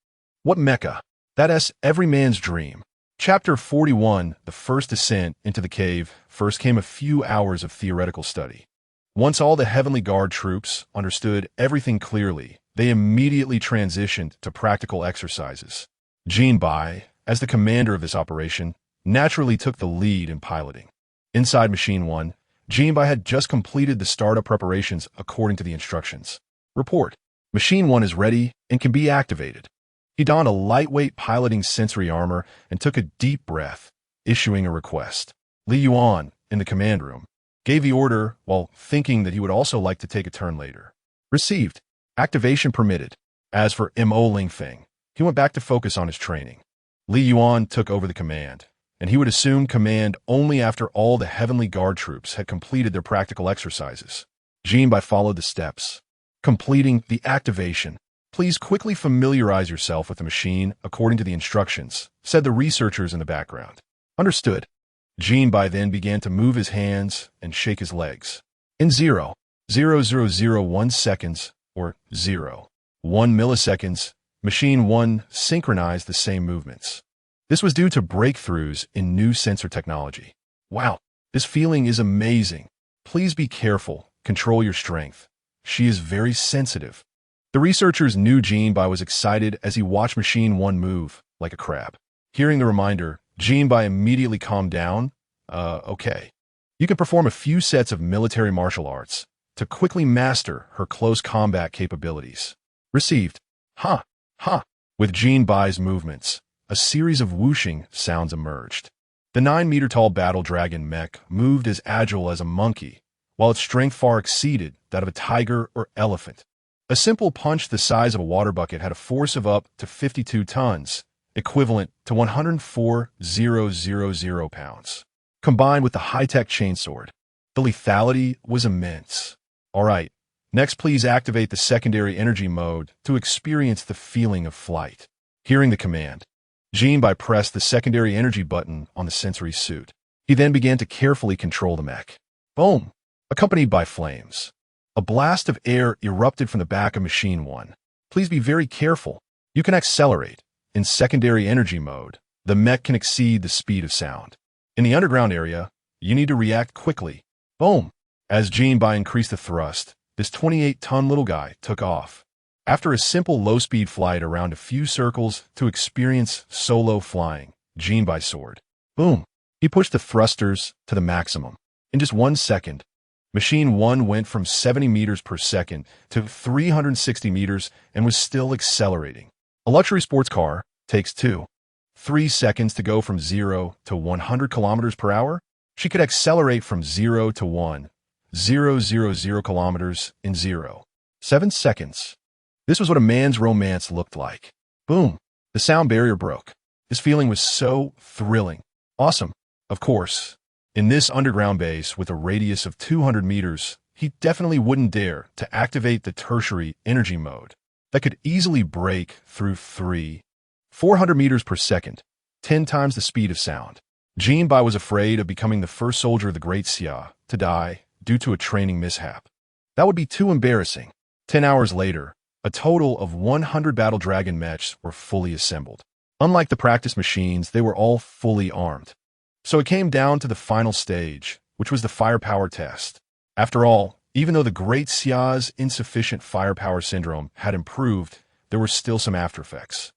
What mecha? That's every man's dream. Chapter 41, The First Descent into the Cave. First came a few hours of theoretical study. Once all the Heavenly Guard troops understood everything clearly, they immediately transitioned to practical exercises. Jin Bai, as the commander of this operation, naturally took the lead in piloting. Inside Machine 1, Jin Bai had just completed the startup preparations according to the instructions. Report. Machine 1 is ready and can be activated. He donned a lightweight piloting sensory armor and took a deep breath, issuing a request. Li Yuan, in the command room, gave the order while thinking that he would also like to take a turn later. Received. Activation permitted. As for Mo Lingfeng, he went back to focus on his training. Li Yuan took over the command, and he would assume command only after all the Heavenly Guard troops had completed their practical exercises. Jin Bai followed the steps. Completing the activation. Please quickly familiarize yourself with the machine according to the instructions, said the researchers in the background. Understood. Jin Bai then began to move his hands and shake his legs. In 0.0001 seconds, or 0.1 milliseconds, Machine 1 synchronized the same movements. This was due to breakthroughs in new sensor technology. Wow, this feeling is amazing. Please be careful, control your strength. She is very sensitive. The researchers knew Jin Bai was excited as he watched Machine 1 move like a crab. Hearing the reminder, Jin Bai immediately calmed down. Okay. You can perform a few sets of military martial arts to quickly master her close combat capabilities. Received. Ha! Ha! With Jin Bai's movements, a series of whooshing sounds emerged. The 9-meter-tall battle dragon mech moved as agile as a monkey, while its strength far exceeded that of a tiger or elephant. A simple punch the size of a water bucket had a force of up to 52 tons, equivalent to 104,000 pounds. Combined with the high-tech chainsword, the lethality was immense. All right, next please activate the secondary energy mode to experience the feeling of flight. Hearing the command, Jin Bai pressed the secondary energy button on the sensory suit. He then began to carefully control the mech. Boom! Accompanied by flames. A blast of air erupted from the back of Machine 1. Please be very careful. You can accelerate. In secondary energy mode, the mech can exceed the speed of sound. In the underground area, you need to react quickly. Boom! As Jin Bai increased the thrust, this 28-ton little guy took off. After a simple low-speed flight around a few circles to experience solo flying, Jin Bai soared. Boom! He pushed the thrusters to the maximum. In just 1 second, Machine 1 went from 70 meters per second to 360 meters and was still accelerating. A luxury sports car takes 2-3 seconds to go from 0 to 100 kilometers per hour. She could accelerate from 0 to 1,000 kilometers in 0.7 seconds. This was what a man's romance looked like. Boom! The sound barrier broke. This feeling was so thrilling. Awesome. Of course, in this underground base with a radius of 200 meters, he definitely wouldn't dare to activate the tertiary energy mode that could easily break through 400 meters per second, 10 times the speed of sound. Jin Bai was afraid of becoming the first soldier of the Great Xia to die due to a training mishap. That would be too embarrassing. 10 hours later, a total of 100 battle dragon mechs were fully assembled. Unlike the practice machines, they were all fully armed. So it came down to the final stage, which was the firepower test. After all, even though the Great Xia's insufficient firepower syndrome had improved, there were still some aftereffects.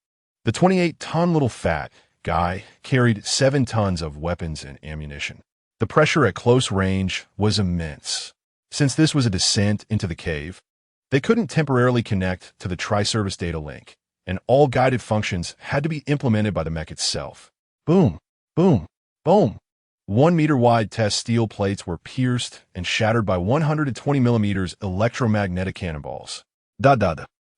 The 28-ton little fat guy carried 7 tons of weapons and ammunition. The pressure at close range was immense. Since this was a descent into the cave, they couldn't temporarily connect to the tri-service data link, and all guided functions had to be implemented by the mech itself. Boom, boom, boom. 1-meter-wide test steel plates were pierced and shattered by 120 millimeters electromagnetic cannonballs.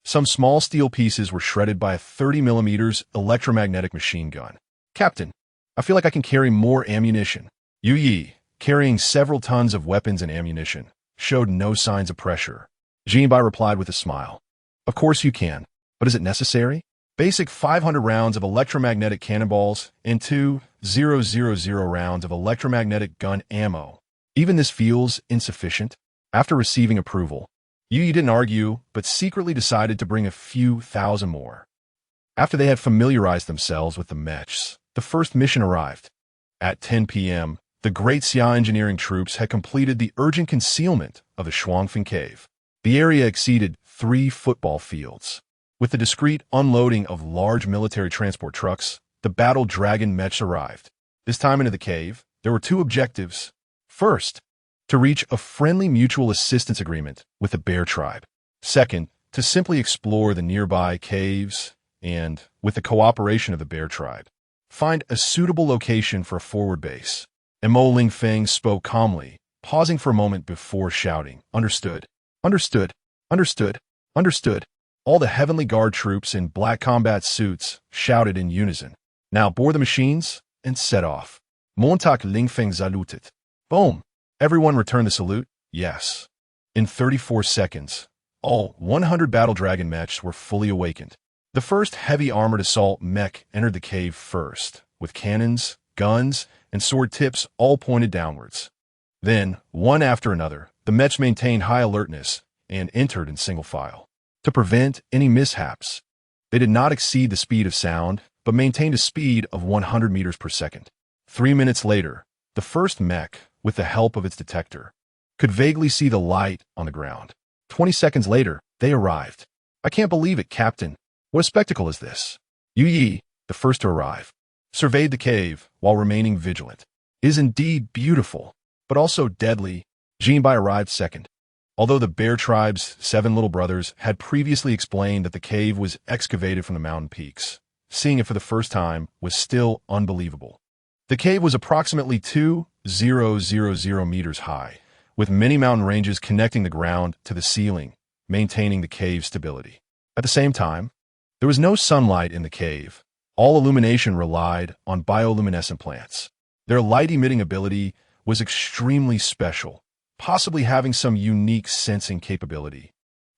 Some small steel pieces were shredded by a 30 millimeters electromagnetic machine gun. Captain, I feel like I can carry more ammunition. Yu Yi, carrying several tons of weapons and ammunition, showed no signs of pressure. Jinbai replied with a smile. Of course you can, but is it necessary? Basic 500 rounds of electromagnetic cannonballs and 2,000 rounds of electromagnetic gun ammo. Even this feels insufficient. After receiving approval, Yu didn't argue, but secretly decided to bring a few thousand more. After they had familiarized themselves with the mechs, the first mission arrived. At 10 p.m., the great Xia engineering troops had completed the urgent concealment of the Lingfeng cave. The area exceeded 3 football fields. With the discreet unloading of large military transport trucks, the battle dragon mechs arrived. This time into the cave, there were 2 objectives. First, to reach a friendly mutual assistance agreement with the bear tribe. Second, to simply explore the nearby caves and, with the cooperation of the bear tribe, find a suitable location for a forward base. And Lingfeng spoke calmly, pausing for a moment before shouting, "Understood. Understood. Understood. Understood." All the Heavenly Guard troops in black combat suits shouted in unison. Now board the machines and set off. Montag Lingfeng saluted. Boom! Everyone returned the salute. Yes. In 34 seconds, all 100 battle dragon mechs were fully awakened. The first heavy armored assault mech entered the cave first, with cannons, guns, and sword tips all pointed downwards. Then, one after another, the mechs maintained high alertness and entered in single file. To prevent any mishaps, they did not exceed the speed of sound, but maintained a speed of 100 meters per second. 3 minutes later, the first mech, with the help of its detector, could vaguely see the light on the ground. 20 seconds later, they arrived. I can't believe it, Captain. What a spectacle is this? Yu Yi, the first to arrive, surveyed the cave while remaining vigilant. It is indeed beautiful, but also deadly. Jinbai arrived second. Although the bear tribe's 7 little brothers had previously explained that the cave was excavated from the mountain peaks, seeing it for the first time was still unbelievable. The cave was approximately 2,000 meters high, with many mountain ranges connecting the ground to the ceiling, maintaining the cave's stability. At the same time, there was no sunlight in the cave. All illumination relied on bioluminescent plants. Their light-emitting ability was extremely special, possibly having some unique sensing capability,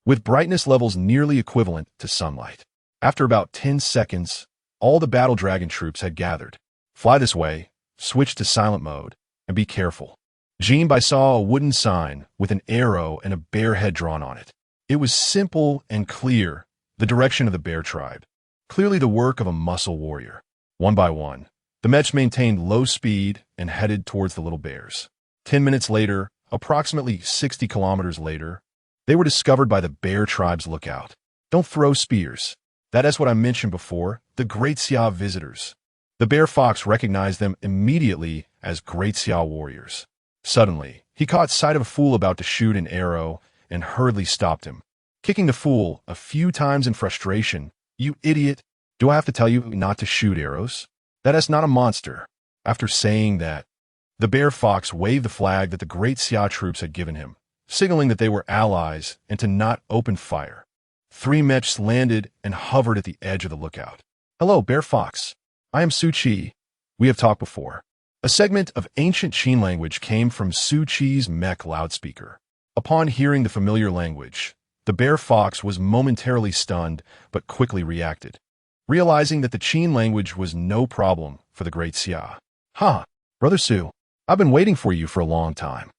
with brightness levels nearly equivalent to sunlight. After about 10 seconds, all the battle dragon troops had gathered. Fly this way, switch to silent mode, and be careful. Jinbai saw a wooden sign with an arrow and a bear head drawn on it. It was simple and clear, the direction of the bear tribe, clearly the work of a muscle warrior. One by one, the mechs maintained low speed and headed towards the little bears. 10 minutes later, approximately 60 kilometers later, they were discovered by the bear tribe's lookout. Don't throw spears. That is what I mentioned before, the Great Xia visitors. The bear fox recognized them immediately as Great Xia warriors. Suddenly, he caught sight of a fool about to shoot an arrow and hurriedly stopped him. Kicking the fool a few times in frustration, "You idiot, do I have to tell you not to shoot arrows? That is not a monster." After saying that, the bear fox waved the flag that the Great Xia troops had given him, signaling that they were allies and to not open fire. 3 mechs landed and hovered at the edge of the lookout. "Hello, Bear Fox. I am Su Qi. We have talked before." A segment of ancient Qin language came from Su Qi's mech loudspeaker. Upon hearing the familiar language, the bear fox was momentarily stunned but quickly reacted, realizing that the Qin language was no problem for the Great Xia. "Ha, Brother Su, I've been waiting for you for a long time.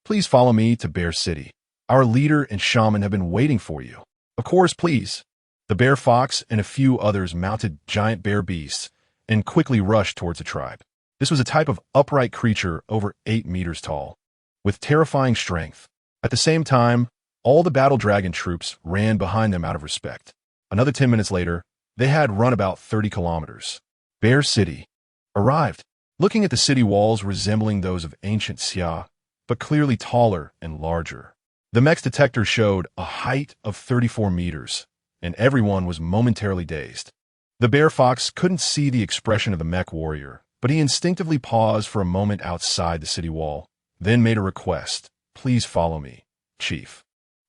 Please follow me to Bear City. Our leader and shaman have been waiting for you." "Of course, please." The bear fox and a few others mounted giant bear beasts and quickly rushed towards the tribe. This was a type of upright creature over 8 meters tall, with terrifying strength. At the same time, all the battle dragon troops ran behind them out of respect. Another 10 minutes later, they had run about 30 kilometers. Bear City arrived, looking at the city walls resembling those of ancient Xia, but clearly taller and larger. The mech's detector showed a height of 34 meters, and everyone was momentarily dazed. The bear fox couldn't see the expression of the mech warrior, but he instinctively paused for a moment outside the city wall, then made a request. "Please follow me, Chief.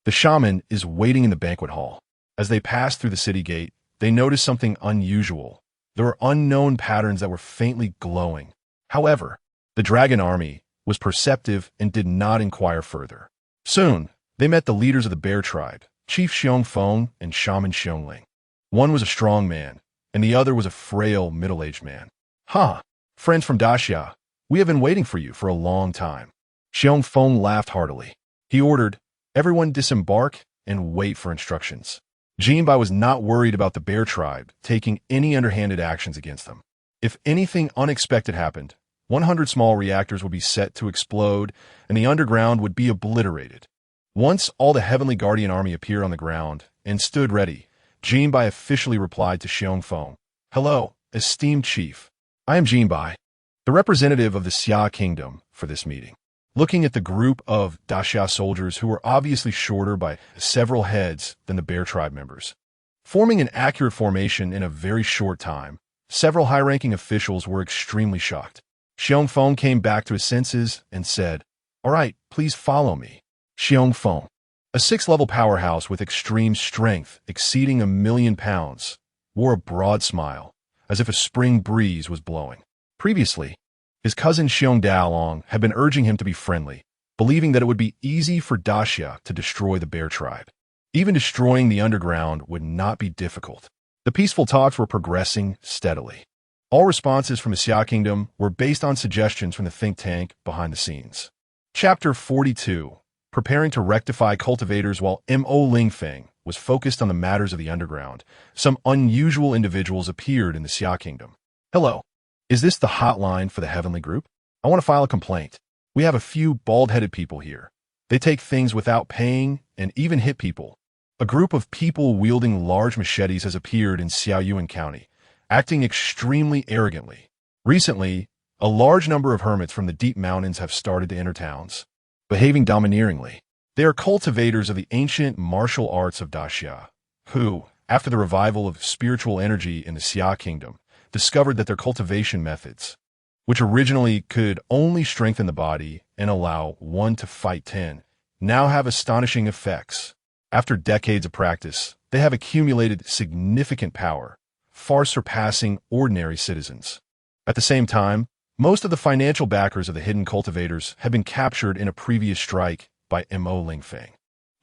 The shaman is waiting in the banquet hall." As they passed through the city gate, they noticed something unusual. There were unknown patterns that were faintly glowing. However, the dragon army was perceptive and did not inquire further. Soon, They met the leaders of the bear tribe, Chief Xiongfeng and Shaman Xiongling. One was a strong man, and the other was a frail, middle-aged man. "Huh, friends from Daxia, we have been waiting for you for a long time." Xiongfeng laughed heartily. He ordered, "Everyone disembark and wait for instructions." Jinbai was not worried about the bear tribe taking any underhanded actions against them. If anything unexpected happened, 100 small reactors would be set to explode, and the underground would be obliterated. Once all the Heavenly Guardian Army appeared on the ground and stood ready, Jinbai officially replied to Xiongfeng, "Hello, esteemed chief. I am Jinbai, the representative of the Xia Kingdom for this meeting." Looking at the group of Daxia soldiers who were obviously shorter by several heads than the bear tribe members, forming an accurate formation in a very short time, several high-ranking officials were extremely shocked. Xiongfeng came back to his senses and said, "All right, please follow me." Xiongfeng, a 6th-level powerhouse with extreme strength exceeding 1,000,000 pounds, wore a broad smile, as if a spring breeze was blowing. Previously, his cousin Xiong Daolong had been urging him to be friendly, believing that it would be easy for Daxia to destroy the bear tribe. Even destroying the underground would not be difficult. The peaceful talks were progressing steadily. All responses from the Xia Kingdom were based on suggestions from the think tank behind the scenes. Chapter 42. Preparing to rectify cultivators. While Mo Lingfeng was focused on the matters of the underground, some unusual individuals appeared in the Xia Kingdom. "Hello. Is this the hotline for the Heavenly Group? I want to file a complaint. We have a few bald-headed people here. They take things without paying and even hit people." A group of people wielding large machetes has appeared in Xiaoyuan County, acting extremely arrogantly. Recently, a large number of hermits from the deep mountains have started to enter towns, behaving domineeringly. They are cultivators of the ancient martial arts of Daxia, who, after the revival of spiritual energy in the Xia Kingdom, discovered that their cultivation methods, which originally could only strengthen the body and allow one to fight 10, now have astonishing effects. After decades of practice, they have accumulated significant power, far surpassing ordinary citizens. At the same time, most of the financial backers of the hidden cultivators have been captured in a previous strike by Mo Lingfeng.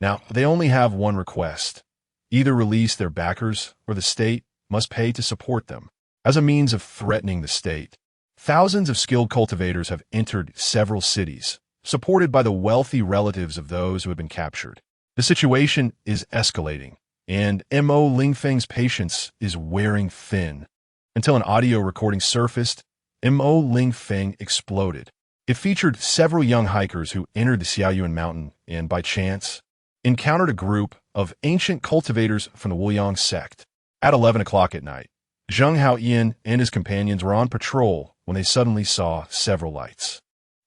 Now, they only have one request: either release their backers or the state must pay to support them. As a means of threatening the state, thousands of skilled cultivators have entered several cities, supported by the wealthy relatives of those who have been captured. The situation is escalating, and Mo Lingfeng's patience is wearing thin. Until an audio recording surfaced, Mo Lingfeng exploded. It featured several young hikers who entered the Xiaoyuan Mountain and, by chance, encountered a group of ancient cultivators from the Wuliang sect. At 11 o'clock at night, Zheng Haoyan and his companions were on patrol when they suddenly saw several lights.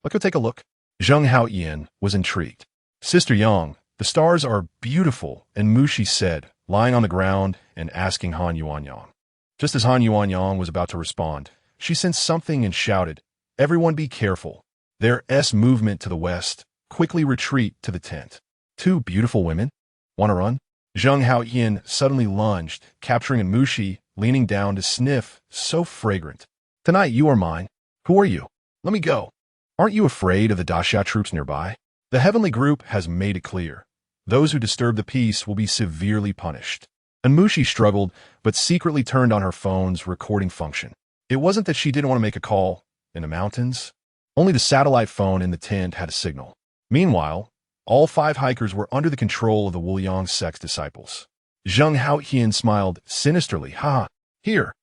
"Let's go take a look." Zheng Haoyan was intrigued. "Sister Yang, the stars are beautiful," and Mushi said, lying on the ground and asking Han Yuanyang. Just as Han Yuanyang was about to respond, she sensed something and shouted, "Everyone be careful. There's movement to the west. Quickly retreat to the tent." "Two beautiful women? Want to run?" Zheng Haoyan suddenly lunged, capturing Mushi, leaning down to sniff, so fragrant. "Tonight you are mine. Who are you? Let me go." "Aren't you afraid of the Daxia troops nearby? The Heavenly Group has made it clear. Those who disturb the peace will be severely punished." And Mushi struggled, but secretly turned on her phone's recording function. It wasn't that she didn't want to make a call. In the mountains, only the satellite phone in the tent had a signal. Meanwhile, all 5 hikers were under the control of the Wuliang sect's disciples. Zheng Haoyan smiled sinisterly. "Ha! Here.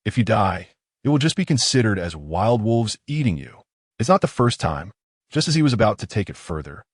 If you die, it will just be considered as wild wolves eating you." It's not the first time. Just as he was about to take it further,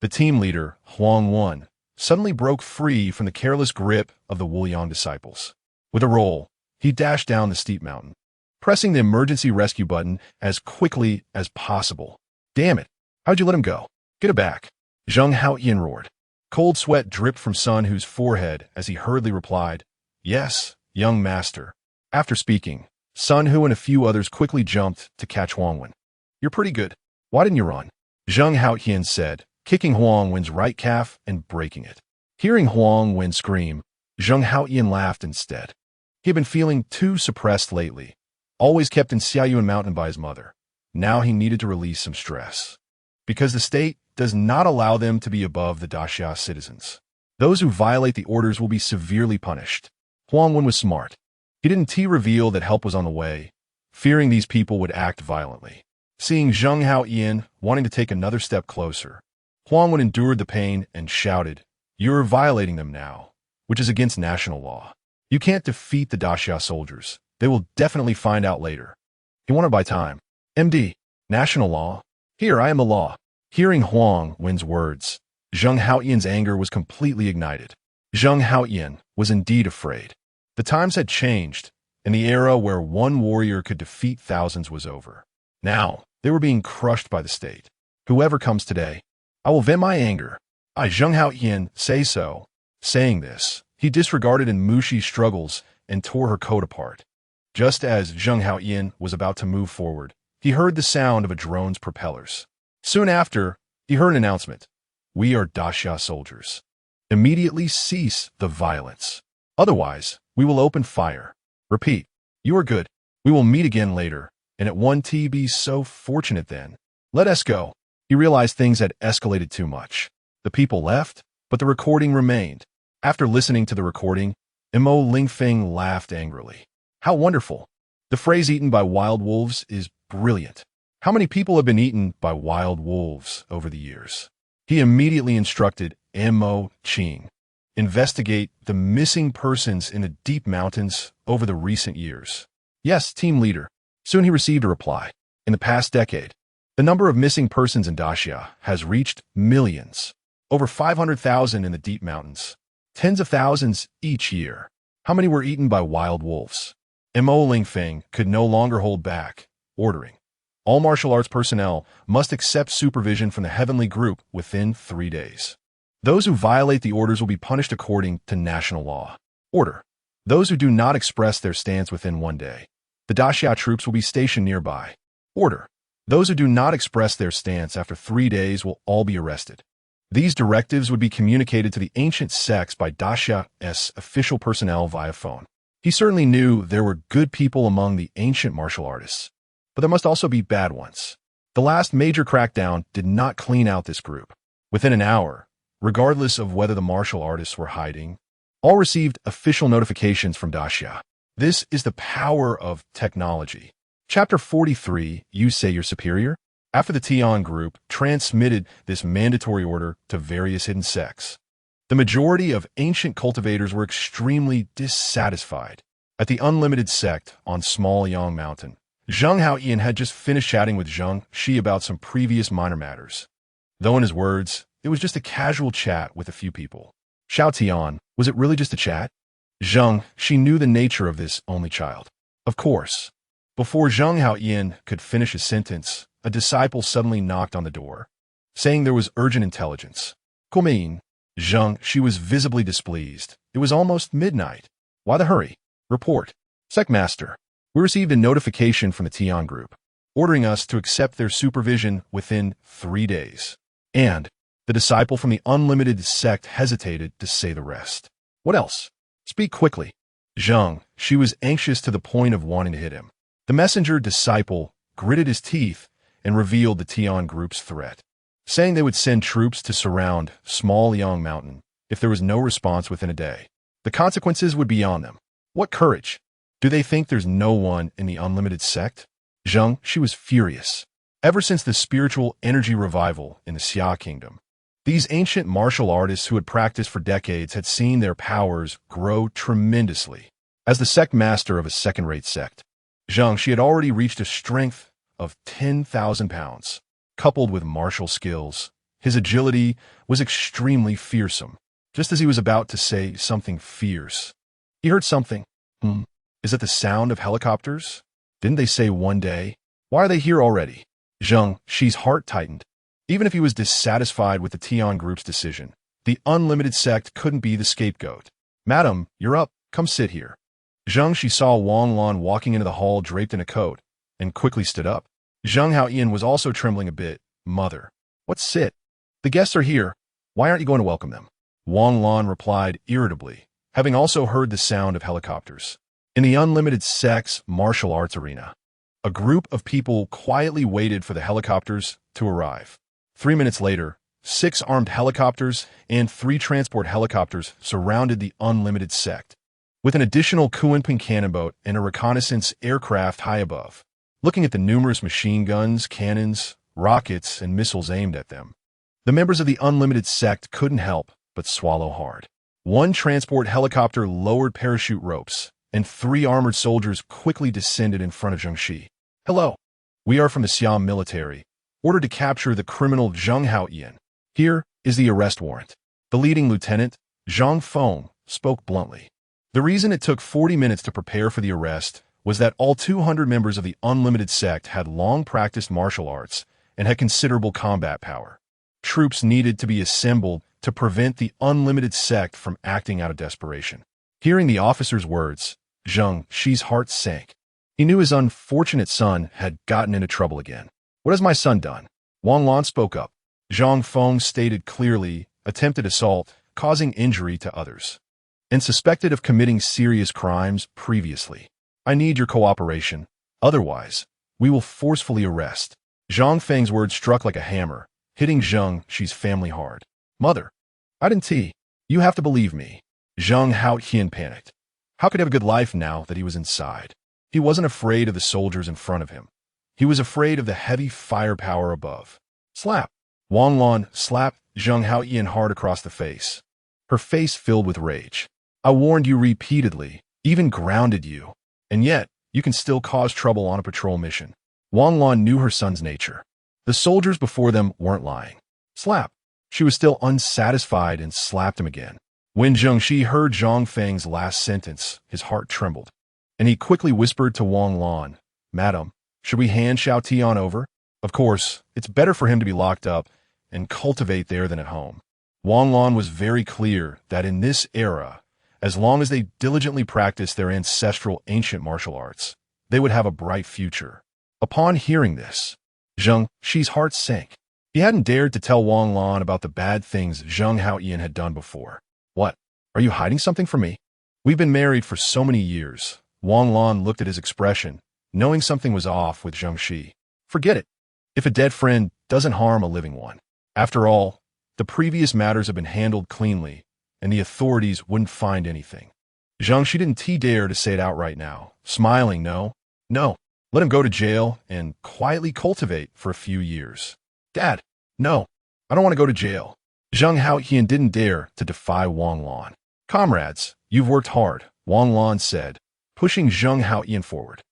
the team leader, Huang Wan, suddenly broke free from the careless grip of the Wuliang disciples. With a roll, he dashed down the steep mountain, pressing the emergency rescue button as quickly as possible. "Damn it! How'd you let him go? Get it back!" Zheng Haoyan roared. Cold sweat dripped from Sun Hu's forehead as he hurriedly replied, "Yes, young master." After speaking, Sun Hu and a few others quickly jumped to catch Huang Wan. "You're pretty good. Why didn't you run?" Zheng Haoyan said, kicking Huang Wen's right calf and breaking it. Hearing Huang Wen scream, Zheng Haoyan laughed instead. He had been feeling too suppressed lately, always kept in Xiaoyuan Mountain by his mother. Now he needed to release some stress. Because the state does not allow them to be above the Daxia citizens. Those who violate the orders will be severely punished. Huang Wen was smart. He didn't reveal that help was on the way, fearing these people would act violently. Seeing Zheng Haoyan wanting to take another step closer, Huang Wen endured the pain and shouted, "You're violating them now, which is against national law. You can't defeat the Daxia soldiers. They will definitely find out later." He wanted to buy time. MD, national law? Here, I am the law. Hearing Huang Wen's words, Zheng Haoyan's anger was completely ignited. Zheng Haoyan was indeed afraid. The times had changed, and the era where one warrior could defeat thousands was over. Now, they were being crushed by the state. Whoever comes today, I will vent my anger. I, Zheng Haoyan, say so. Saying this, he disregarded Mushi's struggles and tore her coat apart. Just as Zheng Haoyan was about to move forward, he heard the sound of a drone's propellers. Soon after, he heard an announcement. "We are Daxia soldiers. Immediately cease the violence. Otherwise, we will open fire. Repeat, you are good. We will meet again later, and at 1T be so fortunate then. Let us go." He realized things had escalated too much. The people left, but the recording remained. After listening to the recording, Mo Lingfeng laughed angrily. How wonderful. The phrase "eaten by wild wolves" is brilliant. How many people have been eaten by wild wolves over the years? He immediately instructed Mo Qing, investigate the missing persons in the deep mountains over the recent years. Yes, team leader. Soon he received a reply. In the past decade, the number of missing persons in Daxia has reached millions. Over 500,000 in the deep mountains. Tens of thousands each year. How many were eaten by wild wolves? Mo Lingfeng could no longer hold back, ordering. All martial arts personnel must accept supervision from the Heavenly Group within 3 days. Those who violate the orders will be punished according to national law. Order. Those who do not express their stance within 1 day. The Daxia troops will be stationed nearby. Order. Those who do not express their stance after 3 days will all be arrested. These directives would be communicated to the ancient sects by Daxia's official personnel via phone. He certainly knew there were good people among the ancient martial artists, but there must also be bad ones. The last major crackdown did not clean out this group. Within an hour, regardless of whether the martial artists were hiding, all received official notifications from Daxia. This is the power of technology. Chapter 43, You Say You're Superior? After the Tian group transmitted this mandatory order to various hidden sects, the majority of ancient cultivators were extremely dissatisfied. At the Unlimited sect on Small Yang Mountain, Zheng Haoyan had just finished chatting with Zheng Shi about some previous minor matters. Though in his words, it was just a casual chat with a few people. Xiao Tian, was it really just a chat? Zheng Shi knew the nature of this only child. Of course. Before Zheng Haoyan could finish his sentence, a disciple suddenly knocked on the door, saying there was urgent intelligence. Come in. Zheng Shi was visibly displeased. It was almost midnight. Why the hurry? Report. Secmaster. We received a notification from the Tian group, ordering us to accept their supervision within 3 days. And the disciple from the Unlimited sect hesitated to say the rest. What else? Speak quickly. Zheng Shi was anxious to the point of wanting to hit him. The messenger disciple gritted his teeth and revealed the Tian group's threat, saying they would send troops to surround Small Yang Mountain if there was no response within a day. The consequences would be on them. What courage! Do they think there's no one in the Unlimited sect? Zheng Shi was furious. Ever since the spiritual energy revival in the Xia Kingdom, these ancient martial artists who had practiced for decades had seen their powers grow tremendously. As the sect master of a second-rate sect, Zheng Shi had already reached a strength of 10,000 pounds. Coupled with martial skills, his agility was extremely fearsome. Just as he was about to say something fierce, he heard something. Is it the sound of helicopters? Didn't they say 1 day? Why are they here already? Zheng Shi's heart tightened. Even if he was dissatisfied with the Tian group's decision, the Unlimited sect couldn't be the scapegoat. Madam, you're up. Come sit here. Zheng Shi saw Wang Lan walking into the hall draped in a coat, and quickly stood up. Zheng Haoyan was also trembling a bit. Mother. What sit? The guests are here. Why aren't you going to welcome them? Wang Lan replied irritably, having also heard the sound of helicopters. In the Unlimited sect's martial arts arena, a group of people quietly waited for the helicopters to arrive. 3 minutes later, 6 armed helicopters and 3 transport helicopters surrounded the unlimited sect, with an additional Kunping cannon boat and a reconnaissance aircraft high above, looking at the numerous machine guns, cannons, rockets, and missiles aimed at them. The members of the unlimited sect couldn't help but swallow hard. 1 transport helicopter lowered parachute ropes, and 3 armored soldiers quickly descended in front of Zheng Shi. "Hello. We are from the Xia military, ordered to capture the criminal Zheng Haoyan. Here is the arrest warrant." The leading lieutenant, Zhang Feng, spoke bluntly. The reason it took 40 minutes to prepare for the arrest was that all 200 members of the unlimited sect had long practiced martial arts and had considerable combat power. Troops needed to be assembled to prevent the unlimited sect from acting out of desperation. Hearing the officer's words, Zheng Shi's heart sank. He knew his unfortunate son had gotten into trouble again. "What has my son done?" Wang Lan spoke up. Zhang Feng stated clearly, attempted assault, causing injury to others, and suspected of committing serious crimes previously. "I need your cooperation. Otherwise, we will forcefully arrest." Zhang Feng's words struck like a hammer, hitting Zheng Shi's family hard. "Mother, I didn't tell. You have to believe me." Zheng Haoyan panicked. How could he have a good life now that he was inside? He wasn't afraid of the soldiers in front of him. He was afraid of the heavy firepower above. Slap! Wang Lan slapped Zheng Haoyan hard across the face. Her face filled with rage. "I warned you repeatedly, even grounded you. And yet, you can still cause trouble on a patrol mission." Wang Lan knew her son's nature. The soldiers before them weren't lying. Slap! She was still unsatisfied and slapped him again. When Zheng Shi heard Zhang Feng's last sentence, his heart trembled, and he quickly whispered to Wang Lan, "Madam, should we hand Xiao Tian over? Of course, it's better for him to be locked up and cultivate there than at home." Wang Lan was very clear that in this era, as long as they diligently practiced their ancestral ancient martial arts, they would have a bright future. Upon hearing this, Zheng Shi's heart sank. He hadn't dared to tell Wang Lan about the bad things Zheng Haoyan had done before. "What? Are you hiding something from me? We've been married for so many years." Wang Lan looked at his expression, knowing something was off with Zheng Shi. "Forget it. If a dead friend doesn't harm a living one. After all, the previous matters have been handled cleanly, and the authorities wouldn't find anything." Zheng Shi didn't dare to say it outright now, smiling, No, let him go to jail and quietly cultivate for a few years. "Dad, no, I don't want to go to jail." Zheng Haoyan didn't dare to defy Wang Lan. "Comrades, you've worked hard," Wang Lan said, pushing Zheng Haoyan forward.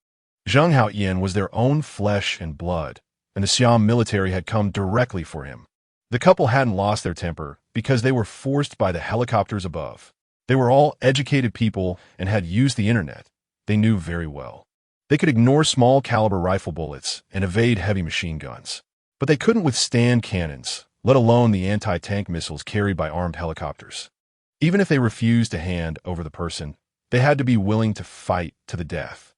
Zheng Haoyan was their own flesh and blood, and the Siam military had come directly for him. The couple hadn't lost their temper because they were forced by the helicopters above. They were all educated people and had used the internet. They knew very well. They could ignore small caliber rifle bullets and evade heavy machine guns. But they couldn't withstand cannons, let alone the anti-tank missiles carried by armed helicopters. Even if they refused to hand over the person, they had to be willing to fight to the death.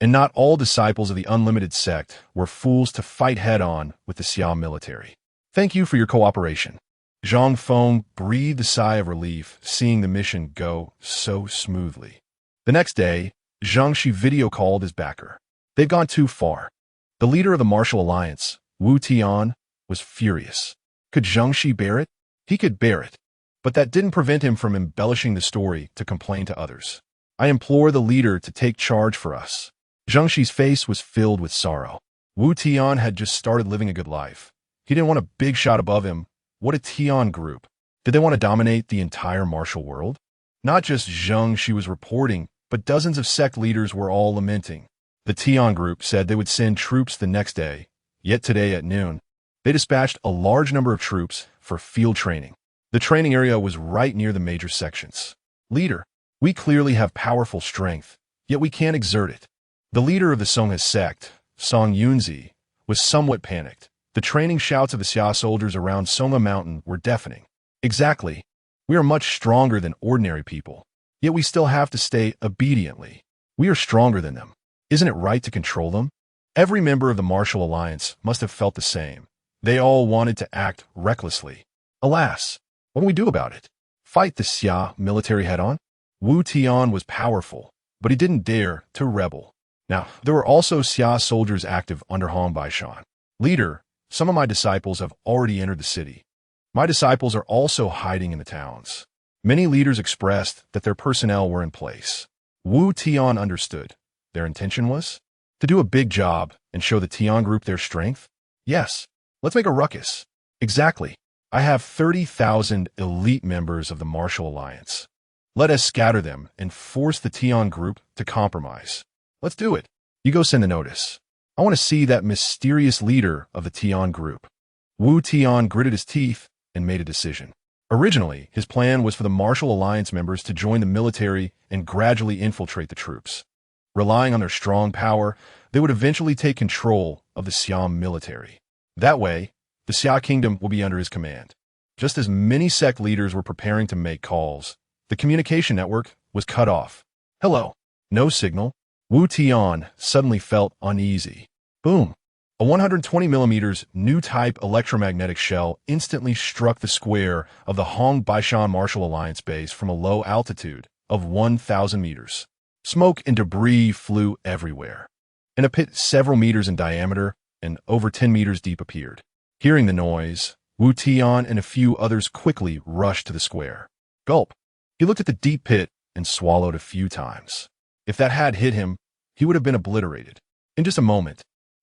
And not all disciples of the unlimited sect were fools to fight head-on with the Siam military. "Thank you for your cooperation." Zhang Feng breathed a sigh of relief, seeing the mission go so smoothly. The next day, Zheng Shi video-called his backer. They'd gone too far. The leader of the Martial Alliance, Wu Tian, was furious. Could Zheng Shi bear it? He could bear it. But that didn't prevent him from embellishing the story to complain to others. "I implore the leader to take charge for us." Zheng Shi's face was filled with sorrow. Wu Tian had just started living a good life. He didn't want a big shot above him. What a Tian group. Did they want to dominate the entire martial world? Not just Zheng Shi was reporting, but dozens of sect leaders were all lamenting. The Tian group said they would send troops the next day, yet today at noon, they dispatched a large number of troops for field training. The training area was right near the major sections. "Leader, we clearly have powerful strength, yet we can't exert it." The leader of the Songha sect, Song Yunzi, was somewhat panicked. The training shouts of the Xia soldiers around Songha Mountain were deafening. "Exactly. We are much stronger than ordinary people, yet we still have to stay obediently. We are stronger than them. Isn't it right to control them?" Every member of the Martial Alliance must have felt the same. They all wanted to act recklessly. Alas, what do we do about it? Fight the Xia military head-on? Wu Tian was powerful, but he didn't dare to rebel. Now, there were also Xia soldiers active under Hong Baishan. "Leader, some of my disciples have already entered the city. My disciples are also hiding in the towns. Many leaders expressed that their personnel were in place. Wu Tian understood. Their intention was to do a big job and show the Tian group their strength? Yes. Let's make a ruckus. Exactly. I have 30,000 elite members of the Martial Alliance. Let us scatter them and force the Tian group to compromise. Let's do it. You go send the notice. I want to see that mysterious leader of the Tian group. Wu Tian gritted his teeth and made a decision. Originally, his plan was for the Martial Alliance members to join the military and gradually infiltrate the troops. Relying on their strong power, they would eventually take control of the Siam military. That way, the Xia kingdom will be under his command. Just as many sect leaders were preparing to make calls, the communication network was cut off. Hello. No signal. Wu Tian suddenly felt uneasy. Boom. A 120mm new type electromagnetic shell instantly struck the square of the Hong Baishan Martial Alliance base from a low altitude of 1,000 meters. Smoke and debris flew everywhere. And a pit several meters in diameter and over 10 meters deep appeared. Hearing the noise, Wu Tian and a few others quickly rushed to the square. Gulp. He looked at the deep pit and swallowed a few times. If that had hit him, he would have been obliterated. In just a moment,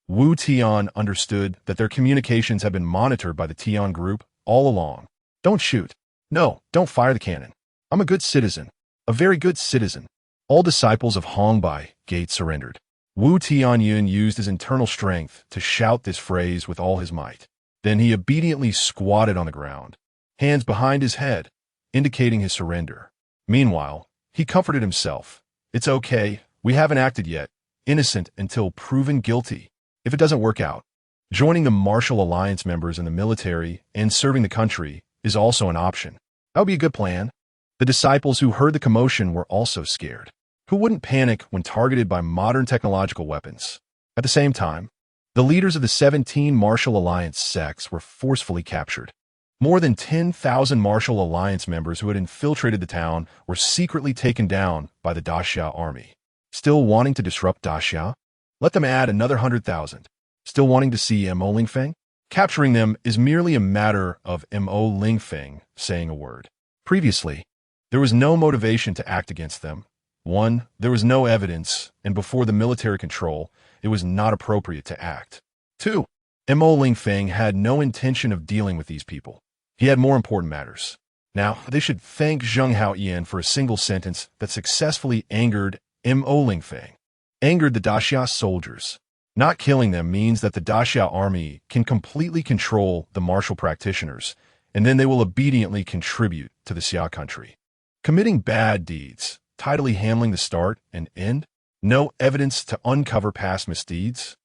Wu Tian understood that their communications had been monitored by the Tian group all along. Don't shoot. No, don't fire the cannon. I'm a good citizen. A very good citizen. All disciples of Hong Bai Gate surrendered. Wu Tianyun used his internal strength to shout this phrase with all his might. Then he obediently squatted on the ground, hands behind his head, indicating his surrender. Meanwhile, he comforted himself. It's okay, we haven't acted yet. Innocent until proven guilty. If it doesn't work out, joining the Martial Alliance members in the military and serving the country is also an option. That would be a good plan. The disciples who heard the commotion were also scared. Who wouldn't panic when targeted by modern technological weapons? At the same time, the leaders of the 17 Martial Alliance sects were forcefully captured. More than 10,000 Martial Alliance members who had infiltrated the town were secretly taken down by the Daxia army. Still wanting to disrupt Daxia? Let them add another 100,000. Still wanting to see Mo Lingfeng? Capturing them is merely a matter of Mo Lingfeng saying a word. Previously, there was no motivation to act against them. 1. There was no evidence, and before the military control, it was not appropriate to act. 2. Mo Lingfeng had no intention of dealing with these people. He had more important matters. Now, they should thank Zheng Haoyan for a single sentence that successfully angered Mo Lingfeng. Angered the Daxia soldiers. Not killing them means that the Daxia army can completely control the martial practitioners, and then they will obediently contribute to the Xia Country. Committing bad deeds, tidily handling the start and end, no evidence to uncover past misdeeds.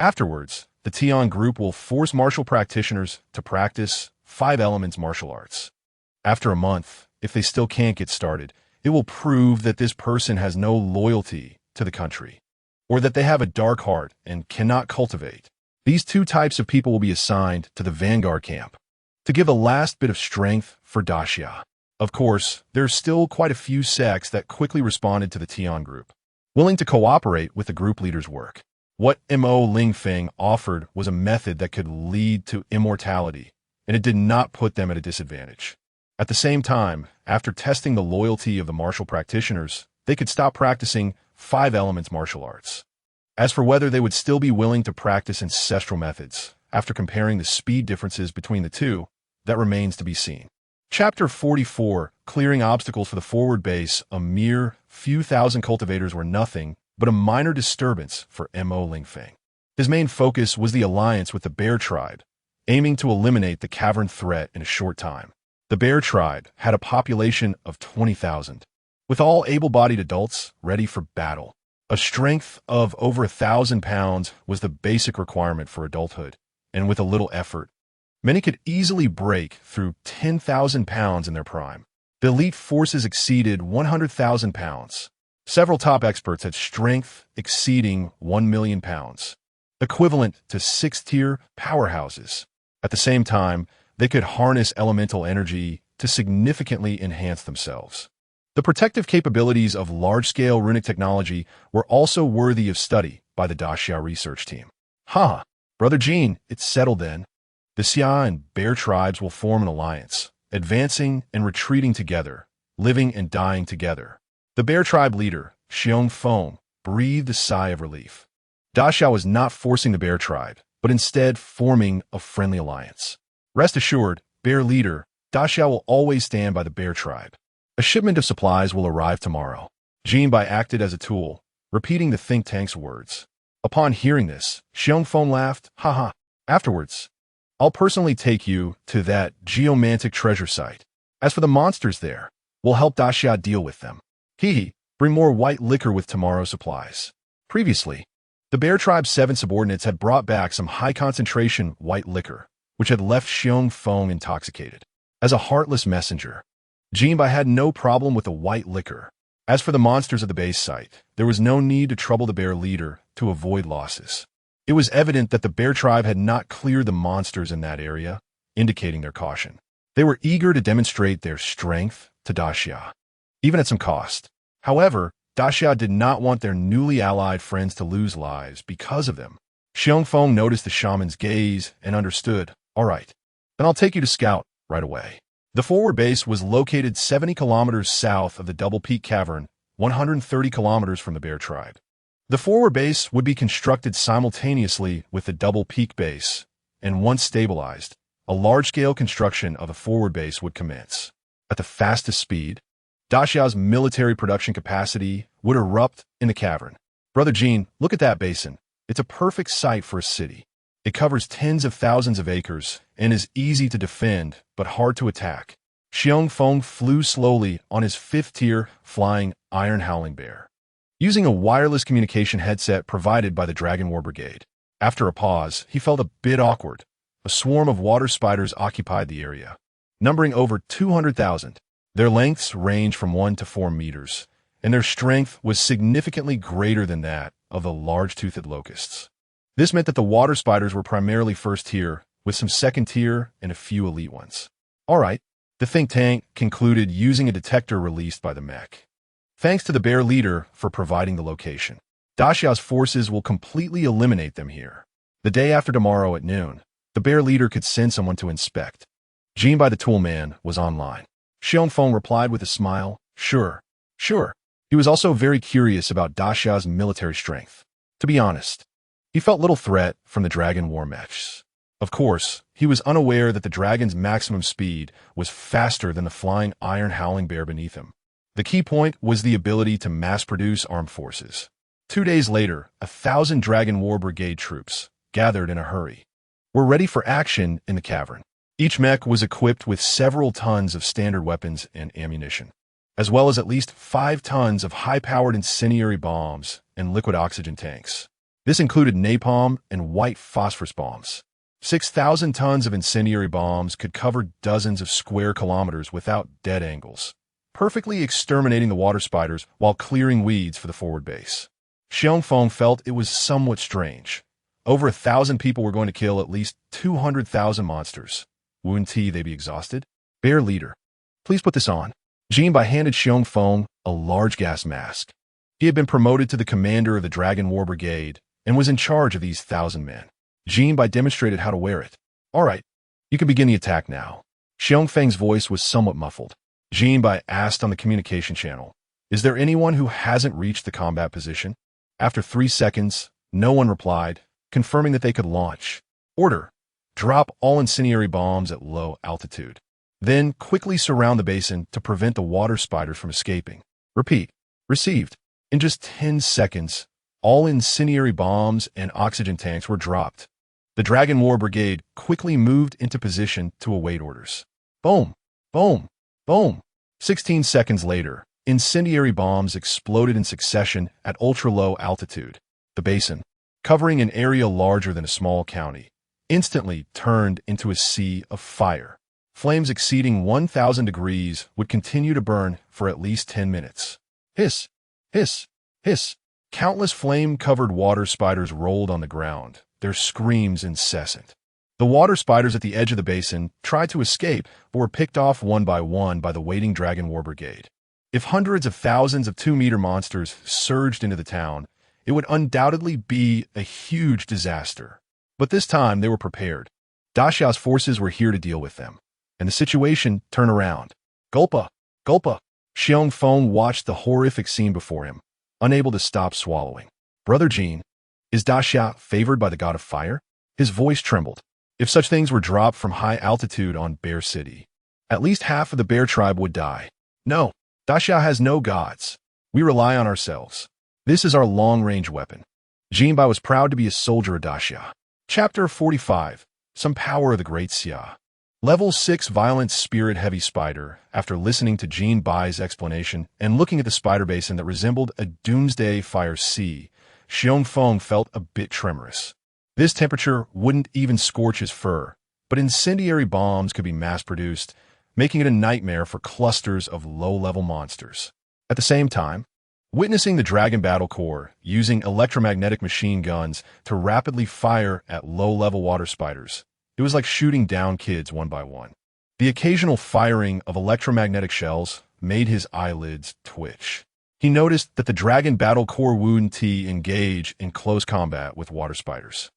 Afterwards, the Tian group will force martial practitioners to practice 5 elements martial arts. After a month, if they still can't get started, it will prove that this person has no loyalty to the country, or that they have a dark heart and cannot cultivate. These 2 types of people will be assigned to the vanguard camp to give a last bit of strength for Daxia. Of course, there are still quite a few sects that quickly responded to the Tian group, willing to cooperate with the group leader's work. What Mo Lingfeng offered was a method that could lead to immortality, and it did not put them at a disadvantage. At the same time, after testing the loyalty of the martial practitioners, they could stop practicing 5 elements martial arts. As for whether they would still be willing to practice ancestral methods, after comparing the speed differences between the 2, that remains to be seen. Chapter 44, Clearing Obstacles for the Forward Base. A mere few thousand cultivators were nothing but a minor disturbance for Mo Lingfeng. His main focus was the alliance with the Bear Tribe, aiming to eliminate the cavern threat in a short time. The Bear Tribe had a population of 20,000, with all able-bodied adults ready for battle. A strength of over 1,000 pounds was the basic requirement for adulthood, and with a little effort, many could easily break through 10,000 pounds in their prime. The elite forces exceeded 100,000 pounds. Several top experts had strength exceeding 1 million pounds, equivalent to 6-tier powerhouses. At the same time, they could harness elemental energy to significantly enhance themselves. The protective capabilities of large-scale runic technology were also worthy of study by the Daxia research team. Brother Gene, it's settled then. The Xia and Bear tribes will form an alliance, advancing and retreating together, living and dying together. The Bear tribe leader, Lingfeng, breathed a sigh of relief. Daxia was not forcing the Bear tribe, but instead forming a friendly alliance. Rest assured, Bear leader, Daxia will always stand by the Bear tribe. A shipment of supplies will arrive tomorrow. Jinbai acted as a tool, repeating the think tank's words. Upon hearing this, Lingfeng laughed, haha. Afterwards, I'll personally take you to that geomantic treasure site. As for the monsters there, we'll help Daxia deal with them. Hehe, bring more white liquor with tomorrow's supplies. Previously, the Bear tribe's 7 subordinates had brought back some high-concentration white liquor, which had left Lingfeng intoxicated. As a heartless messenger, Jinbai had no problem with the white liquor. As for the monsters of the base site, there was no need to trouble the Bear leader to avoid losses. It was evident that the Bear tribe had not cleared the monsters in that area, indicating their caution. They were eager to demonstrate their strength to Daxia, even at some cost. However, Daxia did not want their newly allied friends to lose lives because of them. Lingfeng noticed the shaman's gaze and understood. All right, then I'll take you to Scout right away. The forward base was located 70 kilometers south of the Double Peak Cavern, 130 kilometers from the Bear tribe. The forward base would be constructed simultaneously with the Double Peak base, and once stabilized, a large-scale construction of the forward base would commence. At the fastest speed, Daxia's military production capacity would erupt in the cavern. Brother Jean, look at that basin. It's a perfect site for a city. It covers tens of thousands of acres and is easy to defend but hard to attack. Lingfeng flew slowly on his 5th-tier flying Iron Howling Bear, using a wireless communication headset provided by the Dragon War Brigade. After a pause, he felt a bit awkward. A swarm of water spiders occupied the area, numbering over 200,000. Their lengths range from 1 to 4 meters, and their strength was significantly greater than that of the large-toothed locusts. This meant that the water spiders were primarily 1st tier, with some 2nd tier and a few elite ones. All right, the think tank concluded using a detector released by the mech. Thanks to the Bear leader for providing the location. Daxia's forces will completely eliminate them here. The day after tomorrow at noon, the Bear leader could send someone to inspect. Jinbai the Toolman was online. Lingfeng replied with a smile, sure. He was also very curious about Daxia's military strength. To be honest, he felt little threat from the Dragon War mechs. Of course, he was unaware that the dragon's maximum speed was faster than the flying Iron Howling Bear beneath him. The key point was the ability to mass-produce armed forces. 2 days later, 1,000 Dragon War Brigade troops, gathered in a hurry, were ready for action in the cavern. Each mech was equipped with several tons of standard weapons and ammunition, as well as at least 5 tons of high-powered incendiary bombs and liquid oxygen tanks. This included napalm and white phosphorus bombs. 6,000 tons of incendiary bombs could cover dozens of square kilometers without dead angles, perfectly exterminating the water spiders while clearing weeds for the forward base. Lingfeng felt it was somewhat strange. Over 1,000 people were going to kill at least 200,000 monsters. Wouldn't they be exhausted? Bear leader, please put this on. Jinbai handed Lingfeng a large gas mask. He had been promoted to the commander of the Dragon War Brigade and was in charge of these 1,000 men. Jinbai demonstrated how to wear it. All right, you can begin the attack now. Lingfeng's voice was somewhat muffled. Jinbai asked on the communication channel, is there anyone who hasn't reached the combat position? After 3 seconds, no one replied, confirming that they could launch. Order. Drop all incendiary bombs at low altitude. Then quickly surround the basin to prevent the water spiders from escaping. Repeat. Received. In just 10 seconds, all incendiary bombs and oxygen tanks were dropped. The Dragon War Brigade quickly moved into position to await orders. Boom. Boom. Boom. 16 seconds later, incendiary bombs exploded in succession at ultra-low altitude. The basin, covering an area larger than a small county, instantly turned into a sea of fire. Flames exceeding 1,000 degrees would continue to burn for at least 10 minutes. Hiss, hiss, hiss. Countless flame-covered water spiders rolled on the ground, their screams incessant. The water spiders at the edge of the basin tried to escape, but were picked off one by the waiting Dragon War Brigade. If hundreds of thousands of 2-meter monsters surged into the town, it would undoubtedly be a huge disaster. But this time they were prepared. Da Xiao's forces were here to deal with them, and the situation turned around. Gulpa! Gulpa! Xiong Feng watched the horrific scene before him, unable to stop swallowing. Brother Jin, is Da Xia favored by the god of fire? His voice trembled. If such things were dropped from high altitude on Bear City, at least half of the bear tribe would die. No, Da Xia has no gods. We rely on ourselves. This is our long-range weapon. Jinbai was proud to be a soldier of Da Xia. Chapter 45. Some Power of the Great Xia. Level 6 Violent Spirit Heavy Spider. After listening to Jinbai's explanation and looking at the spider basin that resembled a doomsday fire sea, Xiong Feng felt a bit tremorous. This temperature wouldn't even scorch his fur, but incendiary bombs could be mass-produced, making it a nightmare for clusters of low-level monsters. At the same time, witnessing the Dragon Battle Corps using electromagnetic machine guns to rapidly fire at low-level water spiders, it was like shooting down kids one by one. The occasional firing of electromagnetic shells made his eyelids twitch. He noticed that the Dragon Battle Corps wouldn't engage in close combat with water spiders.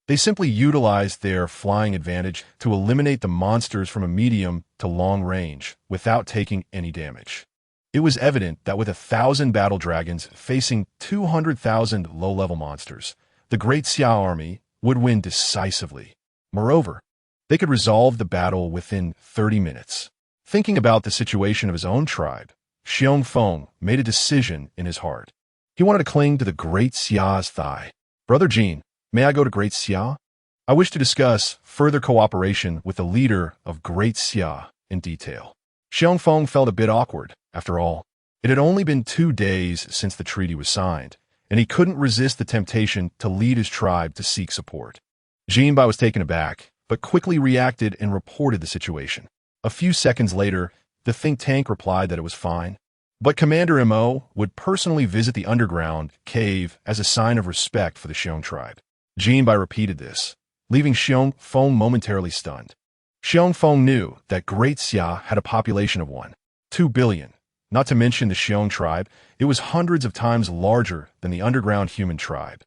They simply utilized their flying advantage to eliminate the monsters from a medium to long range without taking any damage. It was evident that with 1,000 battle dragons facing 200,000 low-level monsters, the Great Xia army would win decisively. Moreover, they could resolve the battle within 30 minutes. Thinking about the situation of his own tribe, Xiong Feng made a decision in his heart. He wanted to cling to the Great Xia's thigh. Brother Jin, may I go to Great Xia? I wish to discuss further cooperation with the leader of Great Xia in detail. Xiong Feng felt a bit awkward. After all, it had only been 2 days since the treaty was signed, and he couldn't resist the temptation to lead his tribe to seek support. Jinbai was taken aback, but quickly reacted and reported the situation. A few seconds later, the think tank replied that it was fine, but Commander Mo would personally visit the underground cave as a sign of respect for the Xiong tribe. Jinbai repeated this, leaving Xiong Feng momentarily stunned. Xiong Feng knew that Great Xia had a population of 1.2 billion. Not to mention the Xiong tribe, it was hundreds of times larger than the underground human tribe.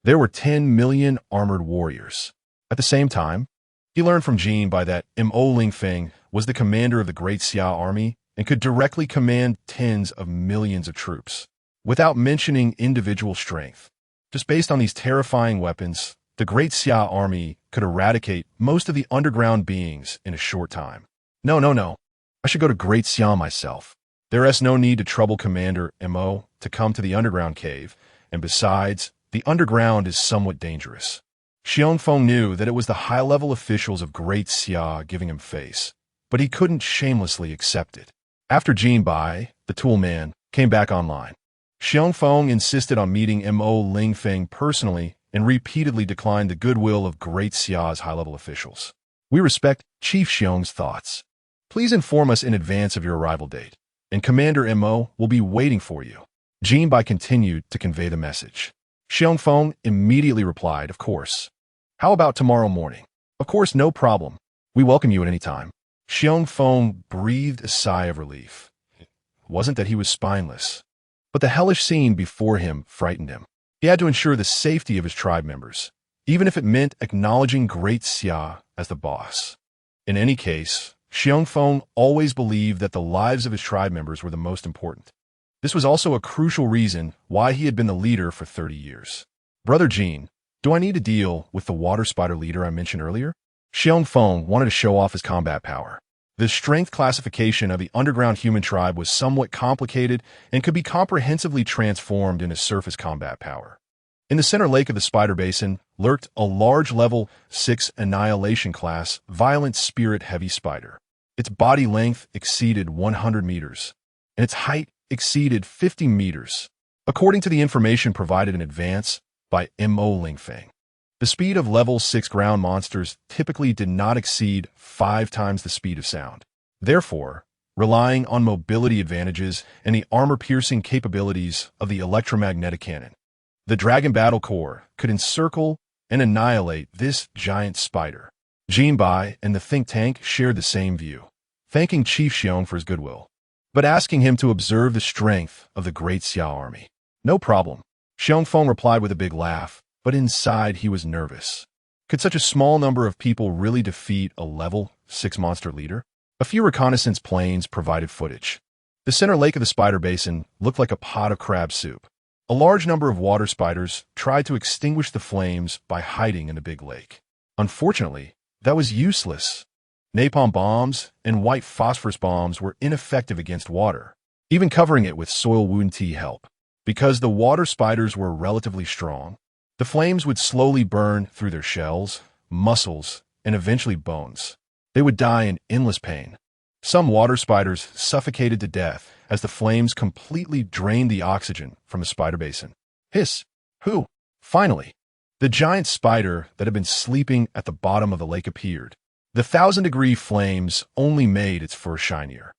There were 10 million armored warriors. At the same time, he learned from Jinbai that Mo Lingfeng was the commander of the Great Xia army and could directly command tens of millions of troops, without mentioning individual strength. Just based on these terrifying weapons, the Great Xia army could eradicate most of the underground beings in a short time. No. I should go to Great Xia myself. There is no need to trouble Commander Mo to come to the underground cave, and besides, the underground is somewhat dangerous. Xiong Feng knew that it was the high-level officials of Great Xia giving him face, but he couldn't shamelessly accept it. After Jinbai, the tool man, came back online, Xiong Feng insisted on meeting Mo Lingfeng personally and repeatedly declined the goodwill of Great Xia's high-level officials. We respect Chief Xiong's thoughts. Please inform us in advance of your arrival date, and Commander Mo will be waiting for you. Jinbai continued to convey the message. Xiong Feng immediately replied, of course. How about tomorrow morning? Of course, no problem. We welcome you at any time. Xiong Feng breathed a sigh of relief. It wasn't that he was spineless, but the hellish scene before him frightened him. He had to ensure the safety of his tribe members, even if it meant acknowledging Great Xia as the boss. In any case, Xiong Feng always believed that the lives of his tribe members were the most important. This was also a crucial reason why he had been the leader for 30 years. Brother Jin, do I need to deal with the water spider leader I mentioned earlier? Xiong Feng wanted to show off his combat power. The strength classification of the underground human tribe was somewhat complicated and could be comprehensively transformed into surface combat power. In the center lake of the spider basin lurked a large level 6 annihilation class violent spirit heavy spider. Its body length exceeded 100 meters, and its height exceeded 50 meters, according to the information provided in advance by Mo Lingfeng. The speed of level 6 ground monsters typically did not exceed 5 times the speed of sound. Therefore, relying on mobility advantages and the armor-piercing capabilities of the electromagnetic cannon, the Dragon Battle Corps could encircle and annihilate this giant spider. Jinbai and the think tank shared the same view, thanking Chief Xiong for his goodwill, but asking him to observe the strength of the Great Xia army. No problem. Xiong Feng replied with a big laugh, but inside he was nervous. Could such a small number of people really defeat a level 6 monster leader? A few reconnaissance planes provided footage. The center lake of the spider basin looked like a pot of crab soup. A large number of water spiders tried to extinguish the flames by hiding in the big lake. Unfortunately, that was useless. Napalm bombs and white phosphorus bombs were ineffective against water. Even covering it with soil wound tea helped. Because the water spiders were relatively strong, the flames would slowly burn through their shells, muscles, and eventually bones. They would die in endless pain. Some water spiders suffocated to death as the flames completely drained the oxygen from the spider basin. Hiss! Who? Finally, the giant spider that had been sleeping at the bottom of the lake appeared. The 1,000-degree flames only made its fur shinier.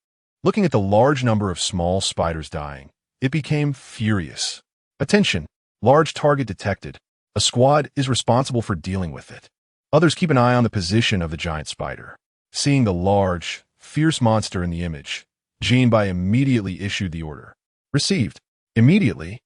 Looking at the large number of small spiders dying, it became furious. Attention! Large target detected. A squad is responsible for dealing with it. Others keep an eye on the position of the giant spider. Seeing the large, fierce monster in the image, Jinbai immediately issued the order. Received. Immediately,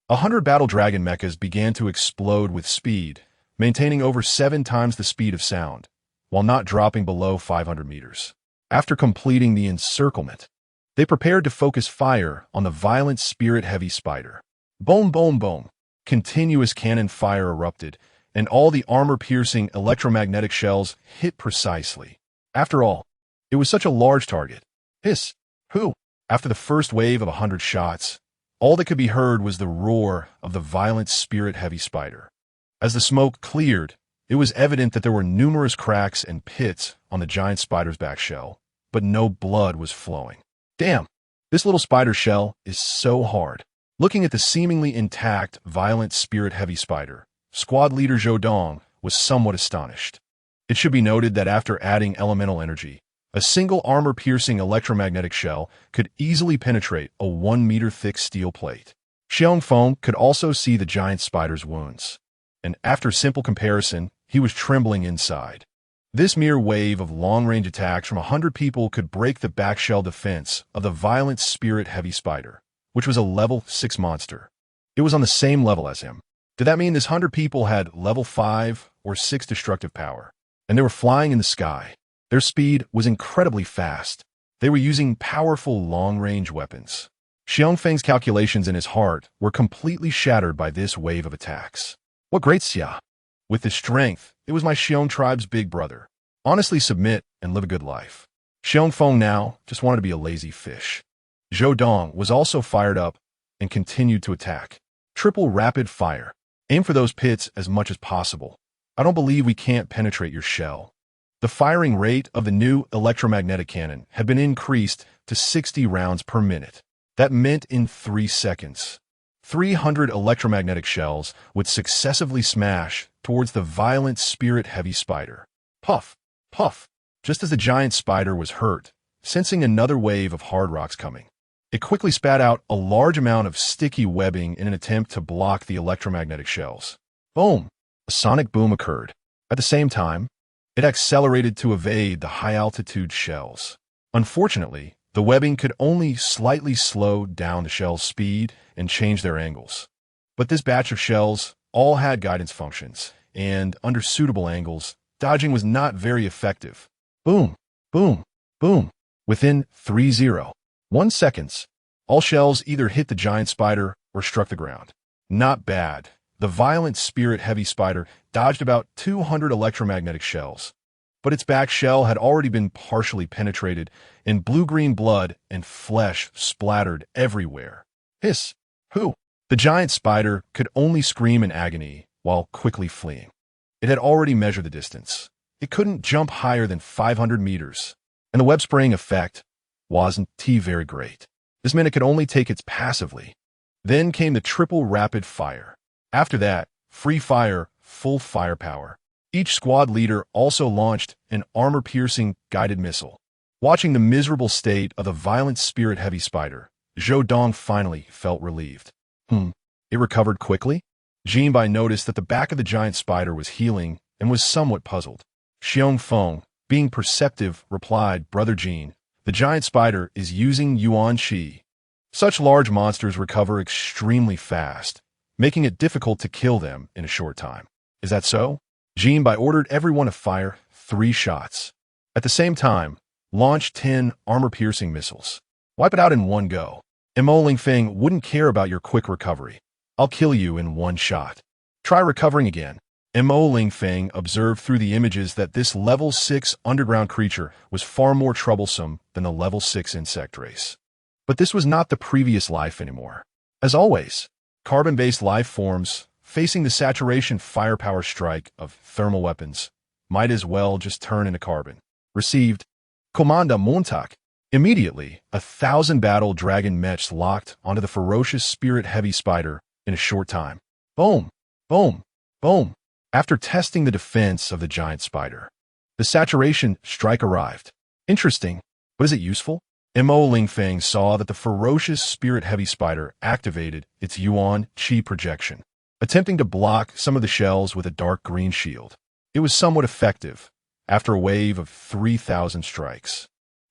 100 battle dragon mechas began to explode with speed, maintaining over 7 times the speed of sound, while not dropping below 500 meters. After completing the encirclement, they prepared to focus fire on the violent spirit-heavy spider. Boom, boom, boom. Continuous cannon fire erupted, and all the armor-piercing electromagnetic shells hit precisely. After all, it was such a large target. Hiss! Who? After the first wave of 100 shots, all that could be heard was the roar of the violent spirit-heavy spider. As the smoke cleared, it was evident that there were numerous cracks and pits on the giant spider's back shell, but no blood was flowing. Damn! This little spider shell is so hard. Looking at the seemingly intact, violent spirit-heavy spider, squad leader Zhou Dong was somewhat astonished. It should be noted that after adding elemental energy, a single armor-piercing electromagnetic shell could easily penetrate a 1-meter-thick steel plate. Xiangfeng could also see the giant spider's wounds, and after simple comparison, he was trembling inside. This mere wave of long-range attacks from 100 people could break the back shell defense of the violent spirit-heavy spider, which was a level 6 monster. It was on the same level as him. Did that mean this 100 people had level 5 or 6 destructive power? And they were flying in the sky. Their speed was incredibly fast. They were using powerful long-range weapons. Xiangfeng's calculations in his heart were completely shattered by this wave of attacks. What great Xia! With this strength, it was my Xiong tribe's big brother. Honestly submit and live a good life. Xiangfeng now just wanted to be a lazy fish. Zhou Dong was also fired up and continued to attack. Triple rapid fire. Aim for those pits as much as possible. I don't believe we can't penetrate your shell. The firing rate of the new electromagnetic cannon had been increased to 60 rounds per minute. That meant in 3 seconds, 300 electromagnetic shells would successively smash towards the violent spirit-heavy spider. Puff, puff. Just as the giant spider was hurt, sensing another wave of hard rocks coming, it quickly spat out a large amount of sticky webbing in an attempt to block the electromagnetic shells. Boom! A sonic boom occurred. At the same time, it accelerated to evade the high-altitude shells. Unfortunately, the webbing could only slightly slow down the shell's speed and change their angles. But this batch of shells all had guidance functions, and under suitable angles, dodging was not very effective. Boom! Boom! Boom! Within 3.01 seconds, all shells either hit the giant spider or struck the ground. Not bad. The violent spirit-heavy spider dodged about 200 electromagnetic shells, but its back shell had already been partially penetrated, and blue-green blood and flesh splattered everywhere. Hiss! Who? The giant spider could only scream in agony while quickly fleeing. It had already measured the distance. It couldn't jump higher than 500 meters, and the web-spraying effect wasn't very great. This meant it could only take it passively. Then came the triple rapid fire. After that, free fire, full firepower. Each squad leader also launched an armor-piercing guided missile. Watching the miserable state of the violent spirit-heavy spider, Zhou Dong finally felt relieved. It recovered quickly? Jinbai noticed that the back of the giant spider was healing and was somewhat puzzled. Xiangfeng, being perceptive, replied, "Brother Jin, the giant spider is using Yuan Qi. Such large monsters recover extremely fast, making it difficult to kill them in a short time. Is that so?" Jean Bai ordered everyone to fire 3 shots. At the same time, launch 10 armor-piercing missiles. Wipe it out in one go. Mo Lingfeng wouldn't care about your quick recovery. I'll kill you in one shot. Try recovering again. Mo Lingfeng observed through the images that this level 6 underground creature was far more troublesome than the level 6 insect race. But this was not the previous life anymore. As always, carbon-based life forms, facing the saturation firepower strike of thermal weapons, might as well just turn into carbon. Received. Commanda Montauk. Immediately, 1,000 battle dragon mechs locked onto the ferocious spirit-heavy spider in a short time. Boom! Boom! Boom! After testing the defense of the giant spider, the saturation strike arrived. Interesting, but is it useful? Mo Lingfeng saw that the ferocious spirit-heavy spider activated its Yuan Qi projection, attempting to block some of the shells with a dark green shield. It was somewhat effective, after a wave of 3,000 strikes.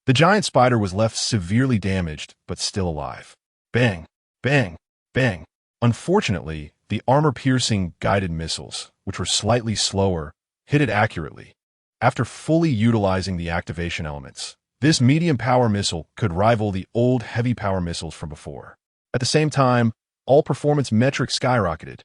The giant spider was left severely damaged, but still alive. Bang! Bang! Bang! Unfortunately, the armor-piercing guided missiles, which were slightly slower, hit it accurately. After fully utilizing the activation elements, this medium-power missile could rival the old heavy-power missiles from before. At the same time, all performance metrics skyrocketed.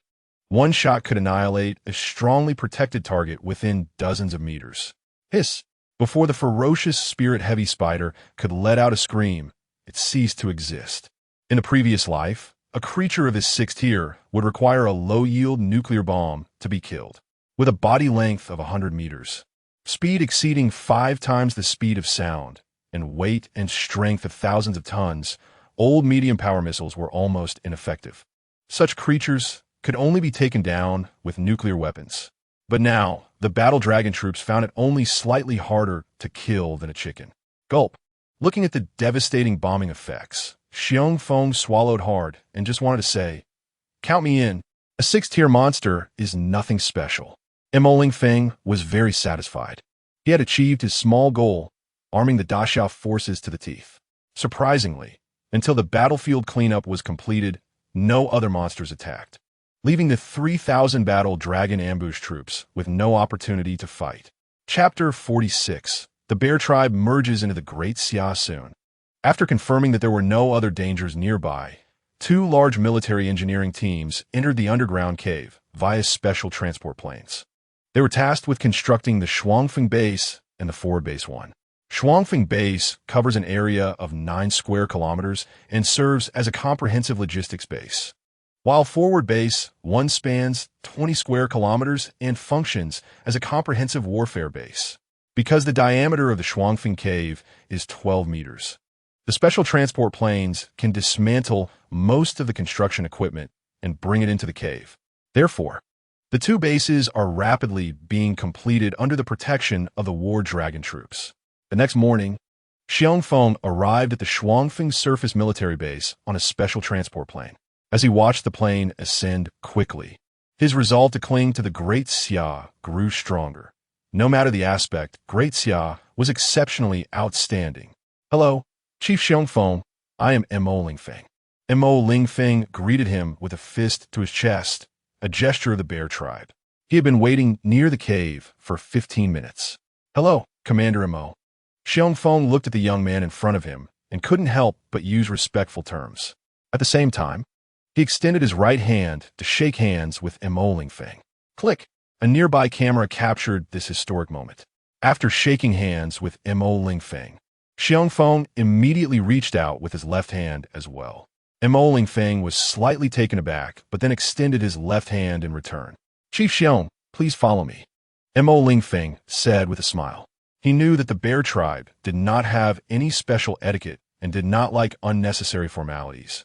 One shot could annihilate a strongly protected target within dozens of meters. Hiss! Before the ferocious spirit-heavy spider could let out a scream, it ceased to exist. In a previous life, a creature of his 6th tier would require a low-yield nuclear bomb to be killed, with a body length of 100 meters, speed exceeding 5 times the speed of sound, and weight and strength of thousands of tons. Old medium-power missiles were almost ineffective. Such creatures could only be taken down with nuclear weapons. But now, the battle dragon troops found it only slightly harder to kill than a chicken. Gulp. Looking at the devastating bombing effects, Lingfeng swallowed hard and just wanted to say, "Count me in. A 6th-tier monster is nothing special." Mo Lingfeng was very satisfied. He had achieved his small goal, arming the Daxiao forces to the teeth. Surprisingly, until the battlefield cleanup was completed, no other monsters attacked, leaving the 3,000 battle dragon ambush troops with no opportunity to fight. Chapter 46. The bear tribe merges into the Great Xia soon. After confirming that there were no other dangers nearby, 2 large military engineering teams entered the underground cave via special transport planes. They were tasked with constructing the Shuangfeng Base and the Forward Base 1. Shuangfeng Base covers an area of 9 square kilometers and serves as a comprehensive logistics base, while Forward Base 1 spans 20 square kilometers and functions as a comprehensive warfare base. Because the diameter of the Shuangfeng Cave is 12 meters, the special transport planes can dismantle most of the construction equipment and bring it into the cave. Therefore, the 2 bases are rapidly being completed under the protection of the war dragon troops. The next morning, Lingfeng arrived at the Shuangfeng surface military base on a special transport plane. As he watched the plane ascend quickly, his resolve to cling to the Great Xia grew stronger. No matter the aspect, Great Xia was exceptionally outstanding. "Hello, Chief Lingfeng. I am Mo Lingfeng." Mo Lingfeng greeted him with a fist to his chest, a gesture of the bear tribe. He had been waiting near the cave for 15 minutes. "Hello, Commander Mo." Lingfeng looked at the young man in front of him and couldn't help but use respectful terms. At the same time, he extended his right hand to shake hands with Mo Lingfeng. Click! A nearby camera captured this historic moment. After shaking hands with Mo Lingfeng, Lingfeng immediately reached out with his left hand as well. Mo Lingfeng was slightly taken aback, but then extended his left hand in return. "Chief Xiong, please follow me," Mo Lingfeng said with a smile. He knew that the bear tribe did not have any special etiquette and did not like unnecessary formalities.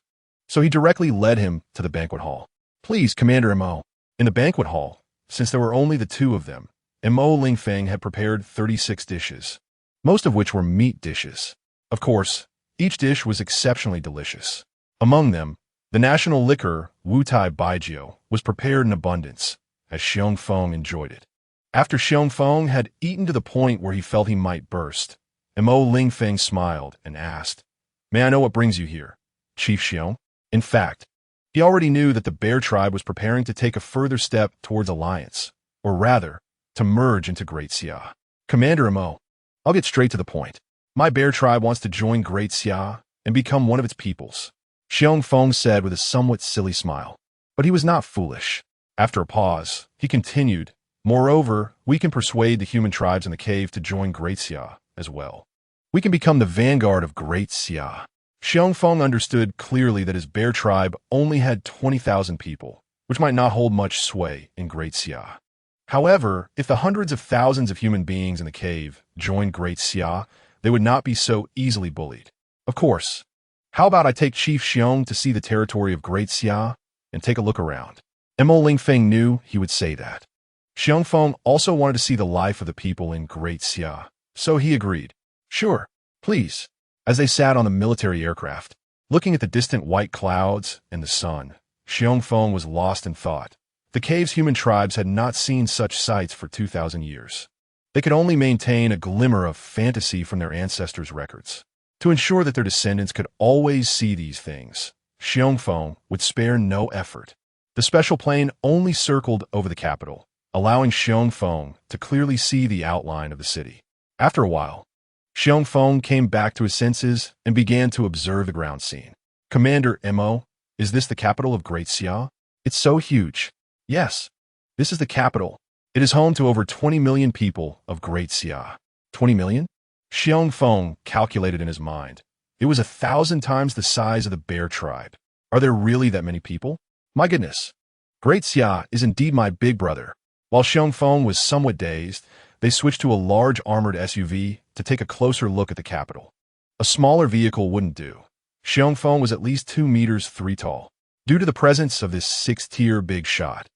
So he directly led him to the banquet hall. "Please, Commander Mo." In the banquet hall, since there were only the 2 of them, Mo Lingfeng had prepared 36 dishes, most of which were meat dishes. Of course, each dish was exceptionally delicious. Among them, the national liquor, Wutai Baijiu, was prepared in abundance, as Lingfeng enjoyed it. After Lingfeng had eaten to the point where he felt he might burst, Mo Lingfeng smiled and asked, "May I know what brings you here, Chief Xiong?" In fact, he already knew that the bear tribe was preparing to take a further step towards alliance, or rather, to merge into Great Xia. Commander Mo, I'll get straight to the point. My bear tribe wants to join Great Xia and become one of its peoples, Xiongfeng said with a somewhat silly smile. But he was not foolish. After a pause, he continued, moreover, we can persuade the human tribes in the cave to join Great Xia as well. We can become the vanguard of Great Xia. Xiongfeng understood clearly that his bear tribe only had 20,000 people, which might not hold much sway in Great Xia. However, if the hundreds of thousands of human beings in the cave joined Great Xia, they would not be so easily bullied. Of course. How about I take Chief Xiong to see the territory of Great Xia and take a look around? Mo Lingfeng knew he would say that. Xiongfeng also wanted to see the life of the people in Great Xia, so he agreed. Sure, please. As they sat on the military aircraft, looking at the distant white clouds and the sun, Xiongfeng was lost in thought. The cave's human tribes had not seen such sights for 2,000 years. They could only maintain a glimmer of fantasy from their ancestors' records. To ensure that their descendants could always see these things, Xiongfeng would spare no effort. The special plane only circled over the capital, allowing Xiongfeng to clearly see the outline of the city. After a while, Xiongfeng came back to his senses and began to observe the ground scene. Commander Mo, is this the capital of Great Xia? It's so huge. Yes, this is the capital. It is home to over 20 million people of Great Xia. 20 million? Xiongfeng calculated in his mind. It was 1,000 times the size of the bear tribe. Are there really that many people? My goodness. Great Xia is indeed my big brother. While Xiongfeng was somewhat dazed, they switched to a large armored SUV to take a closer look at the capital. A smaller vehicle wouldn't do. Xiongfeng was at least 2 meters 3 tall. Due to the presence of this 6-tier big shot,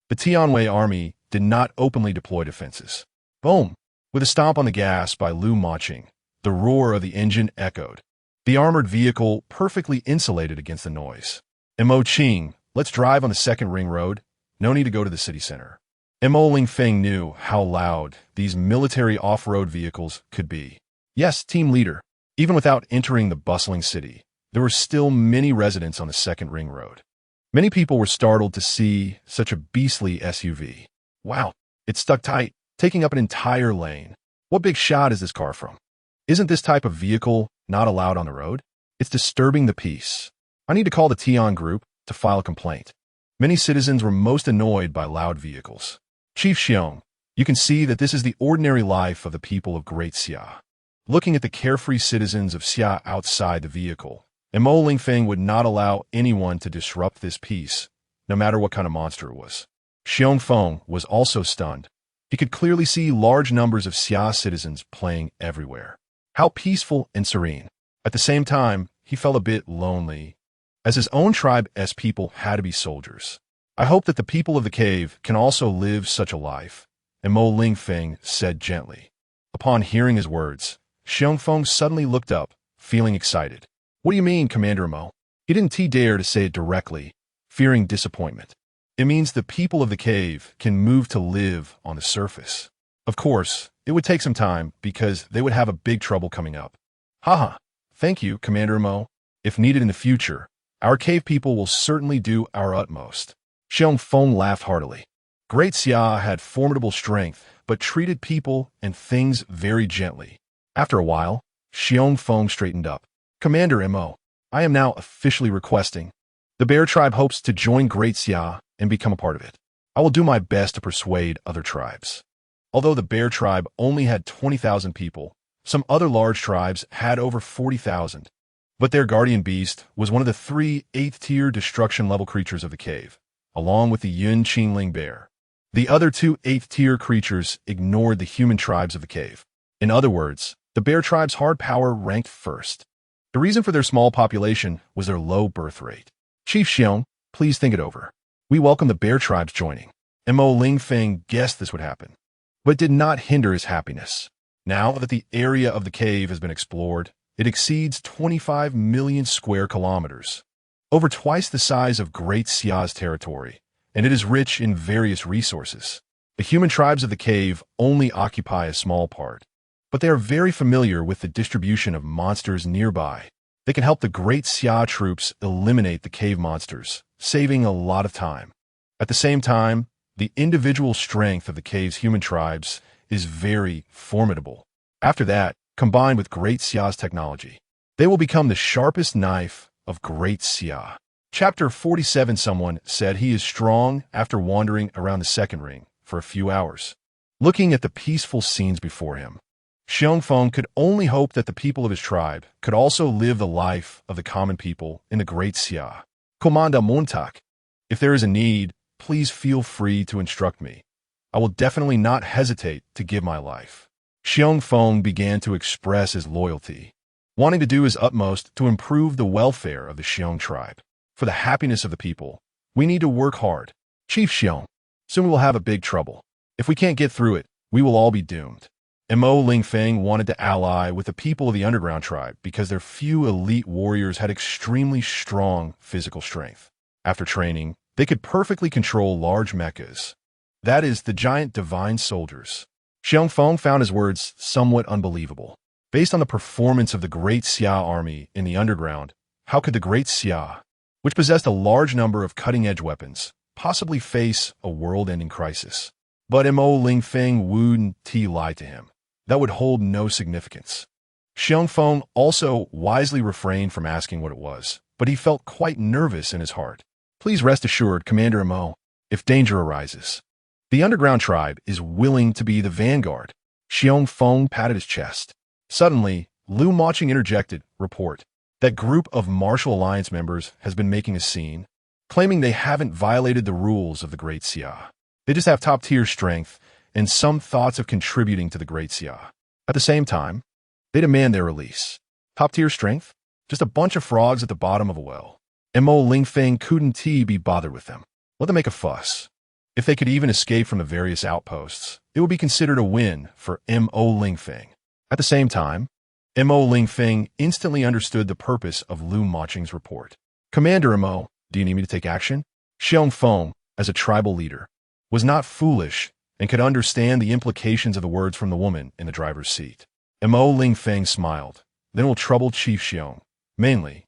the Tianwei army did not openly deploy defenses. Boom! With a stomp on the gas by Lu Maching, the roar of the engine echoed. The armored vehicle perfectly insulated against the noise. Mo Qing, let's drive on the second ring road. No need to go to the city center. Mo Lingfeng knew how loud these military off-road vehicles could be. Yes, team leader. Even without entering the bustling city, there were still many residents on the second ring road. Many people were startled to see such a beastly SUV. Wow, it's stuck tight, taking up an entire lane. What big shot is this car from? Isn't this type of vehicle not allowed on the road? It's disturbing the peace. I need to call the Tian group to file a complaint. Many citizens were most annoyed by loud vehicles. Chief Xiong, you can see that this is the ordinary life of the people of Great Xia. Looking at the carefree citizens of Xia outside the vehicle, Mo Lingfeng would not allow anyone to disrupt this peace, no matter what kind of monster it was. Xiongfeng was also stunned. He could clearly see large numbers of Xia citizens playing everywhere. How peaceful and serene. At the same time, he felt a bit lonely, as his own tribe's people had to be soldiers. I hope that the people of the cave can also live such a life, Mo Lingfeng said gently. Upon hearing his words, Xiongfeng suddenly looked up, feeling excited. What do you mean, Commander Mo? He didn't dare to say it directly, fearing disappointment. It means the people of the cave can move to live on the surface. Of course, it would take some time because they would have a big trouble coming up. Haha, thank you, Commander Mo. If needed in the future, our cave people will certainly do our utmost. Xiongfeng laughed heartily. Great Xia had formidable strength, but treated people and things very gently. After a while, Xiongfeng straightened up. Commander Mo, I am now officially requesting. The bear tribe hopes to join Great Xia and become a part of it. I will do my best to persuade other tribes. Although the bear tribe only had 20,000 people, some other large tribes had over 40,000. But their guardian beast was one of the 3 8th-tier destruction-level creatures of the cave, along with the Yun Qingling bear. The other 2 8th-tier creatures ignored the human tribes of the cave. In other words, the bear tribe's hard power ranked first. The reason for their small population was their low birth rate. Chief Xiong, please think it over. We welcome the bear tribes joining. Mo Lingfeng guessed this would happen, but did not hinder his happiness. Now that the area of the cave has been explored, it exceeds 25 million square kilometers, over twice the size of Great Xia's territory, and it is rich in various resources. The human tribes of the cave only occupy a small part, but they are very familiar with the distribution of monsters nearby. They can help the Great Xia troops eliminate the cave monsters, saving a lot of time. At the same time, The individual strength of the cave's human tribes is very formidable. After that, combined with Great Xia's technology, they will become the sharpest knife of Great Xia. Chapter 47. Someone said he is strong after wandering around the second ring for a few hours. Looking at the peaceful scenes before him, Lingfeng could only hope that the people of his tribe could also live the life of the common people in the Great Xia. Commander Montak, if there is a need, please feel free to instruct me. I will definitely not hesitate to give my life. Lingfeng began to express his loyalty, wanting to do his utmost to improve the welfare of the Xiong tribe. For the happiness of the people, we need to work hard. Chief Xiong, soon we will have a big trouble. If we can't get through it, we will all be doomed. Mo Lingfeng wanted to ally with the people of the underground tribe because their few elite warriors had extremely strong physical strength. After training, they could perfectly control large mechas. That is, the giant divine soldiers. Lingfeng found his words somewhat unbelievable. Based on the performance of the Great Xia army in the underground, how could the Great Xia, which possessed a large number of cutting-edge weapons, possibly face a world-ending crisis? But Mo Lingfeng wouldn't lie to him. That would hold no significance. Lingfeng also wisely refrained from asking what it was, but he felt quite nervous in his heart. Please rest assured, Commander Mo, if danger arises, the underground tribe is willing to be the vanguard. Lingfeng patted his chest. Suddenly, Lu Maching interjected, report. That group of Martial Alliance members has been making a scene, claiming they haven't violated the rules of the Great Xia. They just have top-tier strength and some thoughts of contributing to the Great Xia. At the same time, they demand their release. Top-tier strength? Just a bunch of frogs at the bottom of a well. Mo Lingfeng couldn't be bothered with them. Let them make a fuss. If they could even escape from the various outposts, it would be considered a win for Mo Lingfeng. At the same time, Mo Lingfeng instantly understood the purpose of Lu Maching's report. Commander Mo, do you need me to take action? Lingfeng, as a tribal leader, was not foolish and could understand the implications of the words from the woman in the driver's seat. Mo Lingfeng smiled. Then will trouble Chief Xiong. Mainly,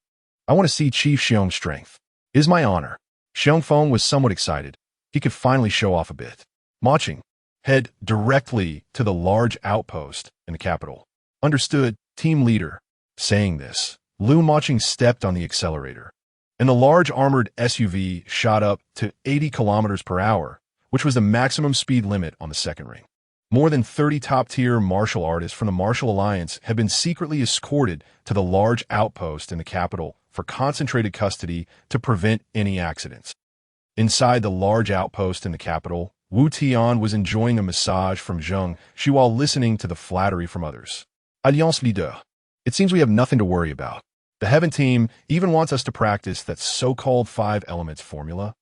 I want to see Chief Xiong's strength. It is my honor. Lingfeng was somewhat excited. He could finally show off a bit. Maching, head directly to the large outpost in the capital. Understood, team leader. Saying this, Lu Maching stepped on the accelerator, and the large armored SUV shot up to 80 kilometers per hour, which was the maximum speed limit on the second ring. More than 30 top-tier martial artists from the Martial Alliance had been secretly escorted to the large outpost in the capital for concentrated custody to prevent any accidents. Inside the large outpost in the capital, Wu Tian was enjoying a massage from Zheng Shi while listening to the flattery from others. Alliance leader, it seems we have nothing to worry about. The Heaven team even wants us to practice that so-called 5 elements formula.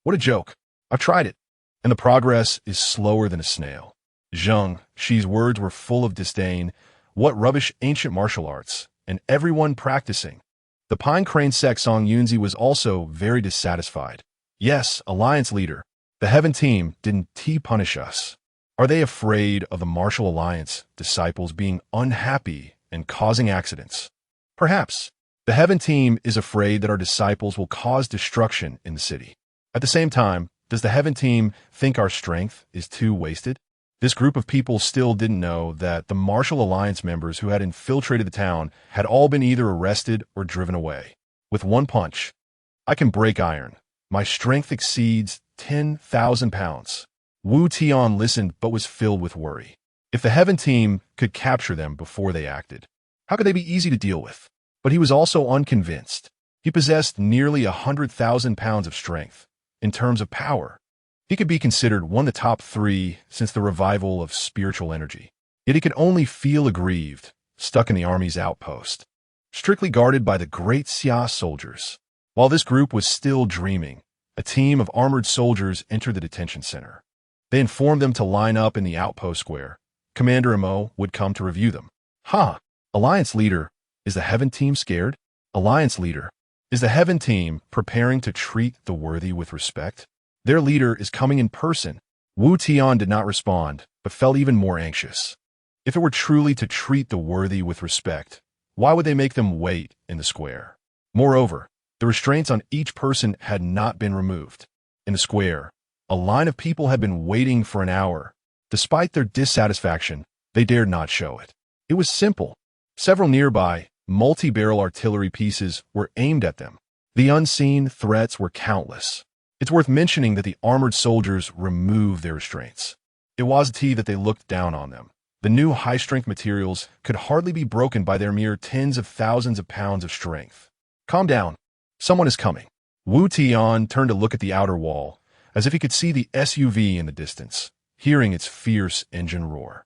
What a joke. I've tried it, and the progress is slower than a snail. Zheng Shi's words were full of disdain. What rubbish ancient martial arts, and everyone practicing. The Pine Crane Sec Song Yunzi was also very dissatisfied. Yes, Alliance leader, the Heaven team didn't punish us. Are they afraid of the Martial Alliance disciples being unhappy and causing accidents? Perhaps. The Heaven team is afraid that our disciples will cause destruction in the city. At the same time, does the Heaven team think our strength is too wasted? This group of people still didn't know that the Martial Alliance members who had infiltrated the town had all been either arrested or driven away. With one punch, I can break iron. My strength exceeds 10,000 pounds. Wu Tian listened but was filled with worry. If the Heaven team could capture them before they acted, how could they be easy to deal with? But he was also unconvinced. He possessed nearly 100,000 pounds of strength. In terms of power, he could be considered one of the top 3 since the revival of spiritual energy. Yet he could only feel aggrieved, stuck in the army's outpost, strictly guarded by the Great Xia soldiers. While this group was still dreaming, a team of armored soldiers entered the detention center. They informed them to line up in the outpost square. Commander Mo would come to review them. Alliance leader, is the Heaven team scared? Alliance leader, is the Heaven team preparing to treat the worthy with respect? Their leader is coming in person. Wu Tian did not respond, but felt even more anxious. If it were truly to treat the worthy with respect, why would they make them wait in the square? Moreover, the restraints on each person had not been removed. In the square, A line of people had been waiting for an hour. Despite their dissatisfaction, they dared not show it. It was simple. Several nearby, multi-barrel artillery pieces were aimed at them. The unseen threats were countless. It's worth mentioning that the armored soldiers removed their restraints. It was that they looked down on them. The new high-strength materials could hardly be broken by their mere tens of thousands of pounds of strength. Calm down. Someone is coming. Wu Tian turned to look at the outer wall, as if he could see the SUV in the distance, hearing its fierce engine roar.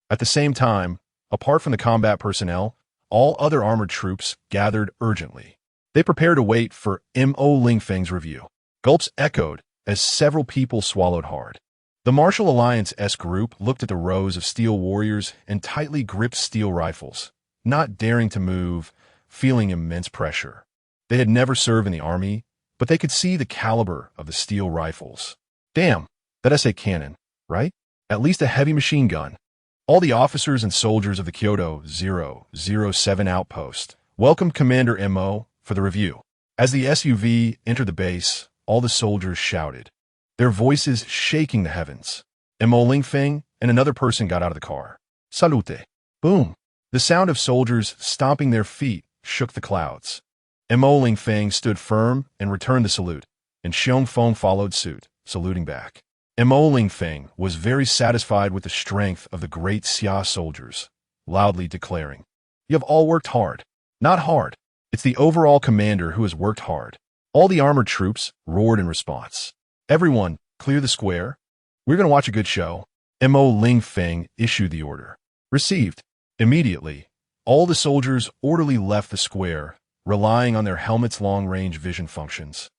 At the same time, apart from the combat personnel, all other armored troops gathered urgently. They prepared to wait for Mo Lingfeng's review. Gulps echoed as several people swallowed hard. The Martial Alliance-S group looked at the rows of steel warriors and tightly gripped steel rifles, not daring to move, feeling immense pressure. They had never served in the army, but they could see the caliber of the steel rifles. Damn, that SA cannon, right? At least a heavy machine gun. All the officers and soldiers of the Kyoto 007 outpost welcomed Commander Mo for the review. As the SUV entered the base, all the soldiers shouted, their voices shaking the heavens. Mo Lingfeng and another person got out of the car. Salute. Boom. The sound of soldiers stomping their feet shook the clouds. Mo Lingfeng stood firm and returned the salute, and Xiong Feng followed suit, saluting back. Mo Lingfeng was very satisfied with the strength of the great Xia soldiers, loudly declaring, "You have all worked hard." Not hard. It's the overall commander who has worked hard. All the armored troops roared in response. Everyone, clear the square. We're going to watch a good show. Mo Lingfeng issued the order. Received. Immediately, all the soldiers orderly left the square, relying on their helmets' long-range vision functions,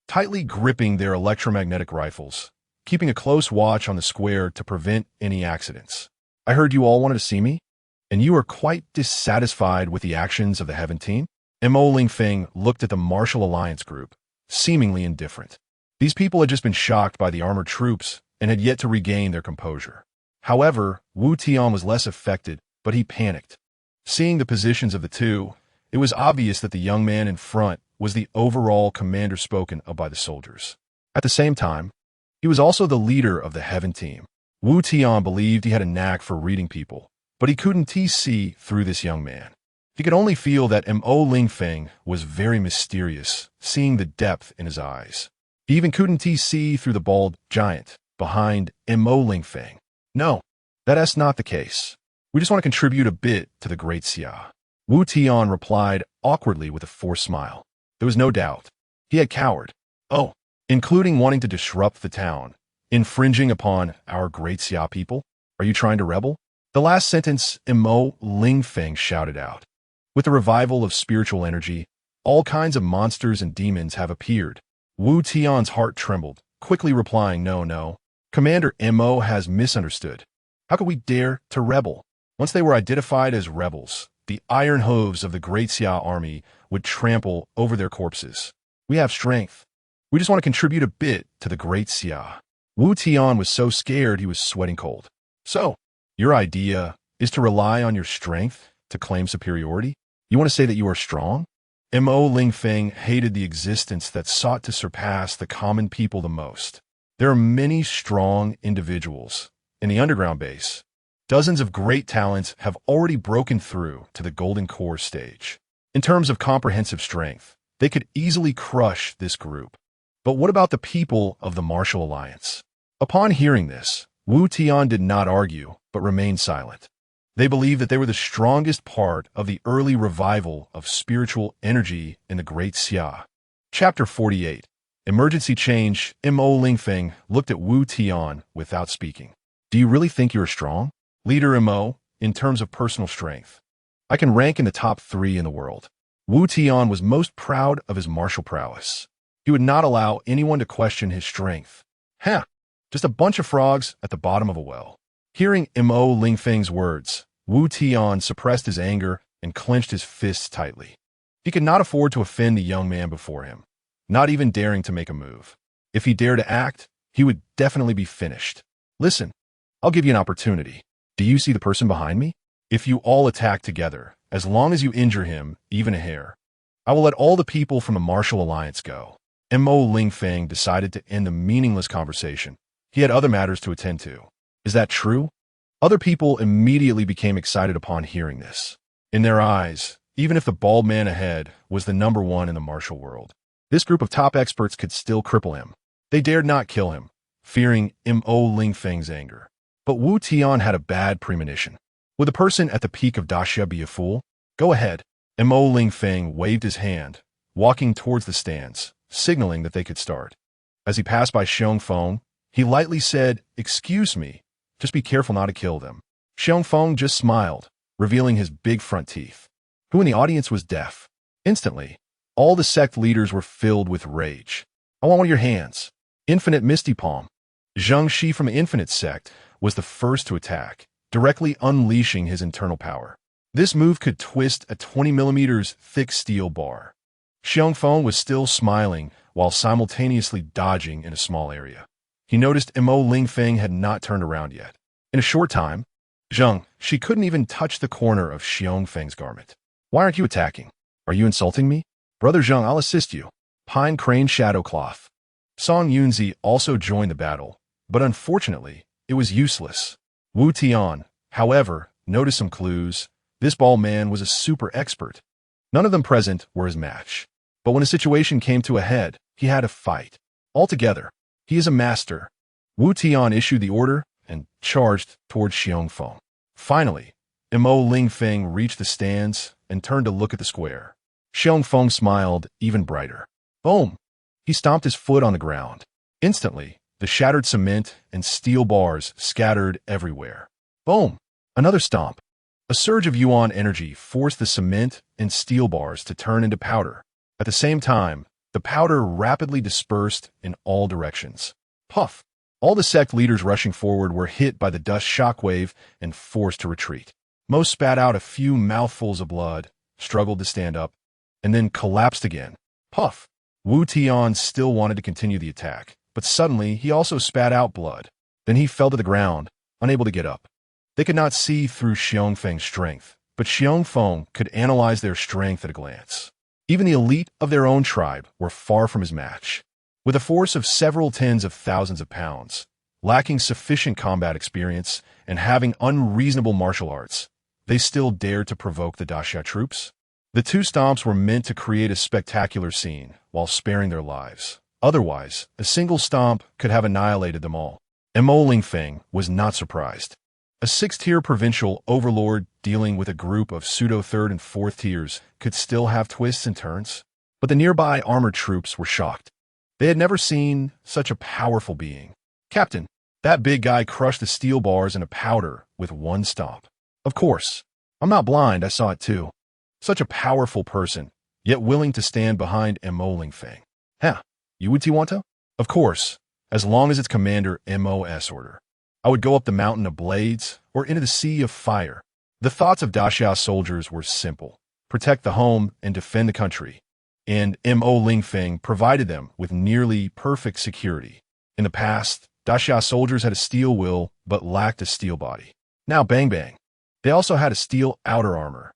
tightly gripping their electromagnetic rifles, keeping a close watch on the square to prevent any accidents. I heard you all wanted to see me, and you are quite dissatisfied with the actions of the Heaven team? Mo Lingfeng looked at the Martial Alliance group, seemingly indifferent. These people had just been shocked by the armored troops and had yet to regain their composure. However, Wu Tian was less affected, but he panicked. Seeing the positions of the two, it was obvious that the young man in front was the overall commander spoken of by the soldiers. At the same time, he was also the leader of the Heaven team. Wu Tian believed he had a knack for reading people, but he couldn't see through this young man. He could only feel that Mo Lingfeng was very mysterious, seeing the depth in his eyes. He even couldn't see through the bald giant behind Mo Lingfeng. No, that's not the case. We just want to contribute a bit to the great Xia. Wu Tian replied awkwardly with a forced smile. There was no doubt. He had cowered. Oh, including wanting to disrupt the town, infringing upon our great Xia people? Are you trying to rebel? The last sentence Mo Lingfeng shouted out. With the revival of spiritual energy, all kinds of monsters and demons have appeared. Wu Tian's heart trembled, quickly replying, No. Commander Mo has misunderstood. How could we dare to rebel? Once they were identified as rebels, the iron hooves of the great Xia army would trample over their corpses. We have strength. We just want to contribute a bit to the great Xia. Wu Tian was so scared he was sweating cold. So, your idea is to rely on your strength to claim superiority? You want to say that you are strong? Mo Lingfeng hated the existence that sought to surpass the common people the most. There are many strong individuals in the underground base. Dozens of great talents have already broken through to the Golden Core stage. In terms of comprehensive strength, they could easily crush this group. But what about the people of the Martial Alliance? Upon hearing this, Wu Tian did not argue, but remained silent. They believed that they were the strongest part of the early revival of spiritual energy in the Great Xia. Chapter 48. Emergency Change. Mo Lingfeng looked at Wu Tian without speaking. Do you really think you are strong? Leader Mo, in terms of personal strength, I can rank in the top 3 in the world. Wu Tian was most proud of his martial prowess. He would not allow anyone to question his strength. Just a bunch of frogs at the bottom of a well. Hearing Mo Lingfeng's words, Wu Tian suppressed his anger and clenched his fists tightly. He could not afford to offend the young man before him, not even daring to make a move. If he dared to act, he would definitely be finished. Listen, I'll give you an opportunity. Do you see the person behind me? If you all attack together, as long as you injure him, even a hair, I will let all the people from the Martial Alliance go. Mo Lingfeng decided to end the meaningless conversation. He had other matters to attend to. Is that true? Other people immediately became excited upon hearing this. In their eyes, even if the bald man ahead was the number one in the martial world, this group of top experts could still cripple him. They dared not kill him, fearing Mo Lingfeng's anger. But Wu Tian had a bad premonition. Would the person at the peak of Daxia be a fool? Go ahead. Mo Lingfeng waved his hand, walking towards the stands, signaling that they could start. As he passed by Xiongfeng, he lightly said, "Excuse me, just be careful not to kill them." Xiongfeng just smiled, revealing his big front teeth. Who in the audience was deaf? Instantly, all the sect leaders were filled with rage. "I want one of your hands." Infinite Misty Palm. Zheng Shi from the Infinite sect was the first to attack, directly unleashing his internal power. This move could twist a 20 millimeters thick steel bar. Xiongfeng was still smiling while simultaneously dodging in a small area. He noticed Mo Lingfeng had not turned around yet. In a short time, Zheng Shi couldn't even touch the corner of Xiongfeng's garment. "Why aren't you attacking? Are you insulting me?" "Brother Zheng, I'll assist you." Pine Crane Shadow Cloth. Song Yunzi also joined the battle, but unfortunately, it was useless. Wu Tian, however, noticed some clues. This bald man was a super expert. None of them present were his match. But when a situation came to a head, he had to fight. Altogether, he is a master. Wu Tian issued the order and charged towards Xiongfeng. Finally, Mo Lingfeng reached the stands and turned to look at the square. Xiongfeng smiled even brighter. Boom! He stomped his foot on the ground. Instantly, the shattered cement and steel bars scattered everywhere. Boom! Another stomp. A surge of yuan energy forced the cement and steel bars to turn into powder. At the same time, the powder rapidly dispersed in all directions. Puff! All the sect leaders rushing forward were hit by the dust shockwave and forced to retreat. Most spat out a few mouthfuls of blood, struggled to stand up, and then collapsed again. Puff! Wu Tian still wanted to continue the attack, but suddenly he also spat out blood. Then he fell to the ground, unable to get up. They could not see through Xiongfeng's strength, but Xiongfeng could analyze their strength at a glance. Even the elite of their own tribe were far from his match. With a force of several tens of thousands of pounds, lacking sufficient combat experience, and having unreasonable martial arts, they still dared to provoke the Daxia troops. The two stomps were meant to create a spectacular scene while sparing their lives. Otherwise, a single stomp could have annihilated them all. Mo Lingfeng was not surprised. A sixth-tier provincial overlord dealing with a group of pseudo-third and fourth tiers could still have twists and turns. But the nearby armored troops were shocked. They had never seen such a powerful being. "Captain, that big guy crushed the steel bars into powder with one stomp." "Of course. I'm not blind, I saw it too." Such a powerful person, yet willing to stand behind Mo Lingfeng. "Huh, you would want to?" "Of course, as long as it's Commander MO's order. I would go up the mountain of blades or into the sea of fire." The thoughts of Daxia soldiers were simple: protect the home and defend the country. And Mo Lingfeng provided them with nearly perfect security. In the past, Daxia soldiers had a steel will but lacked a steel body. Now bang bang. They also had a steel outer armor.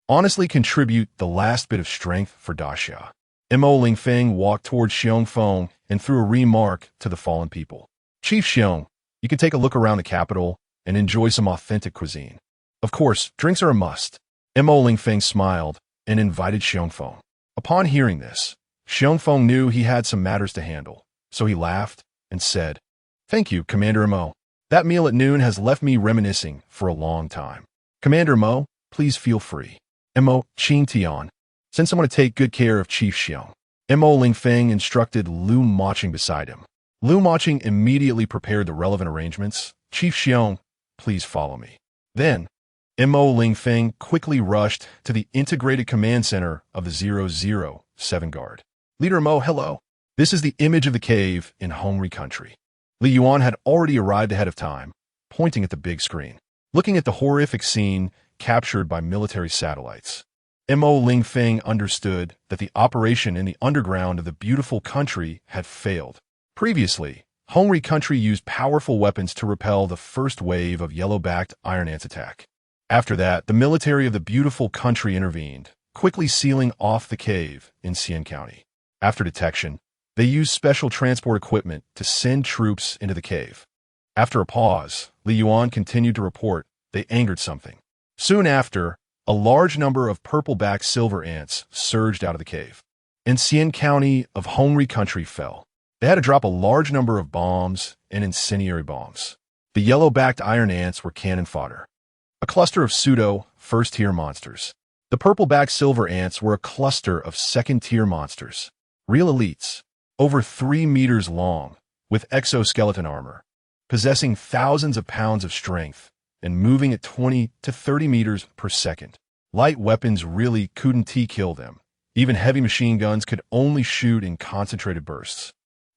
Honestly contribute the last bit of strength for Daxia. Mo Lingfeng walked towards Xiongfeng and threw a remark to the fallen people. "Chief Xiong, you can take a look around the capital and enjoy some authentic cuisine. Of course, drinks are a must." Mo Lingfeng smiled and invited Xiongfeng. Upon hearing this, Xiongfeng knew he had some matters to handle, so he laughed and said, "Thank you, Commander Mo. That meal at noon has left me reminiscing for a long time. Commander Mo, please feel free." Mo Qing Tian. Send someone to take good care of Chief Xiong. Mo Lingfeng instructed Lu Moching beside him. Lu Moching immediately prepared the relevant arrangements. "Chief Xiong, please follow me." Then, Mo Lingfeng quickly rushed to the integrated command center of the 007 Guard. "Leader Mo, hello. This is the image of the cave in Hungry Country." Li Yuan had already arrived ahead of time, pointing at the big screen, looking at the horrific scene captured by military satellites. Mo Lingfeng understood that the operation in the underground of the beautiful country had failed. Previously, Hungry Country used powerful weapons to repel the first wave of yellow-backed iron ants attack. After that, the military of the beautiful country intervened, quickly sealing off the cave in Xia County. After detection, They used special transport equipment to send troops into the cave. After a pause, Li Yuan continued to report they angered something. Soon after, a large number of purple-backed silver ants surged out of the cave. And Xia County of Xia Country fell. They had to drop a large number of bombs and incendiary bombs. The yellow-backed iron ants were cannon fodder. A cluster of pseudo-first-tier monsters. The purple-backed silver ants were a cluster of second-tier monsters. Real elites, over 3 meters long, with exoskeleton armor, possessing thousands of pounds of strength, and moving at 20 to 30 meters per second. Light weapons really couldn't kill them. Even heavy machine guns could only shoot in concentrated bursts,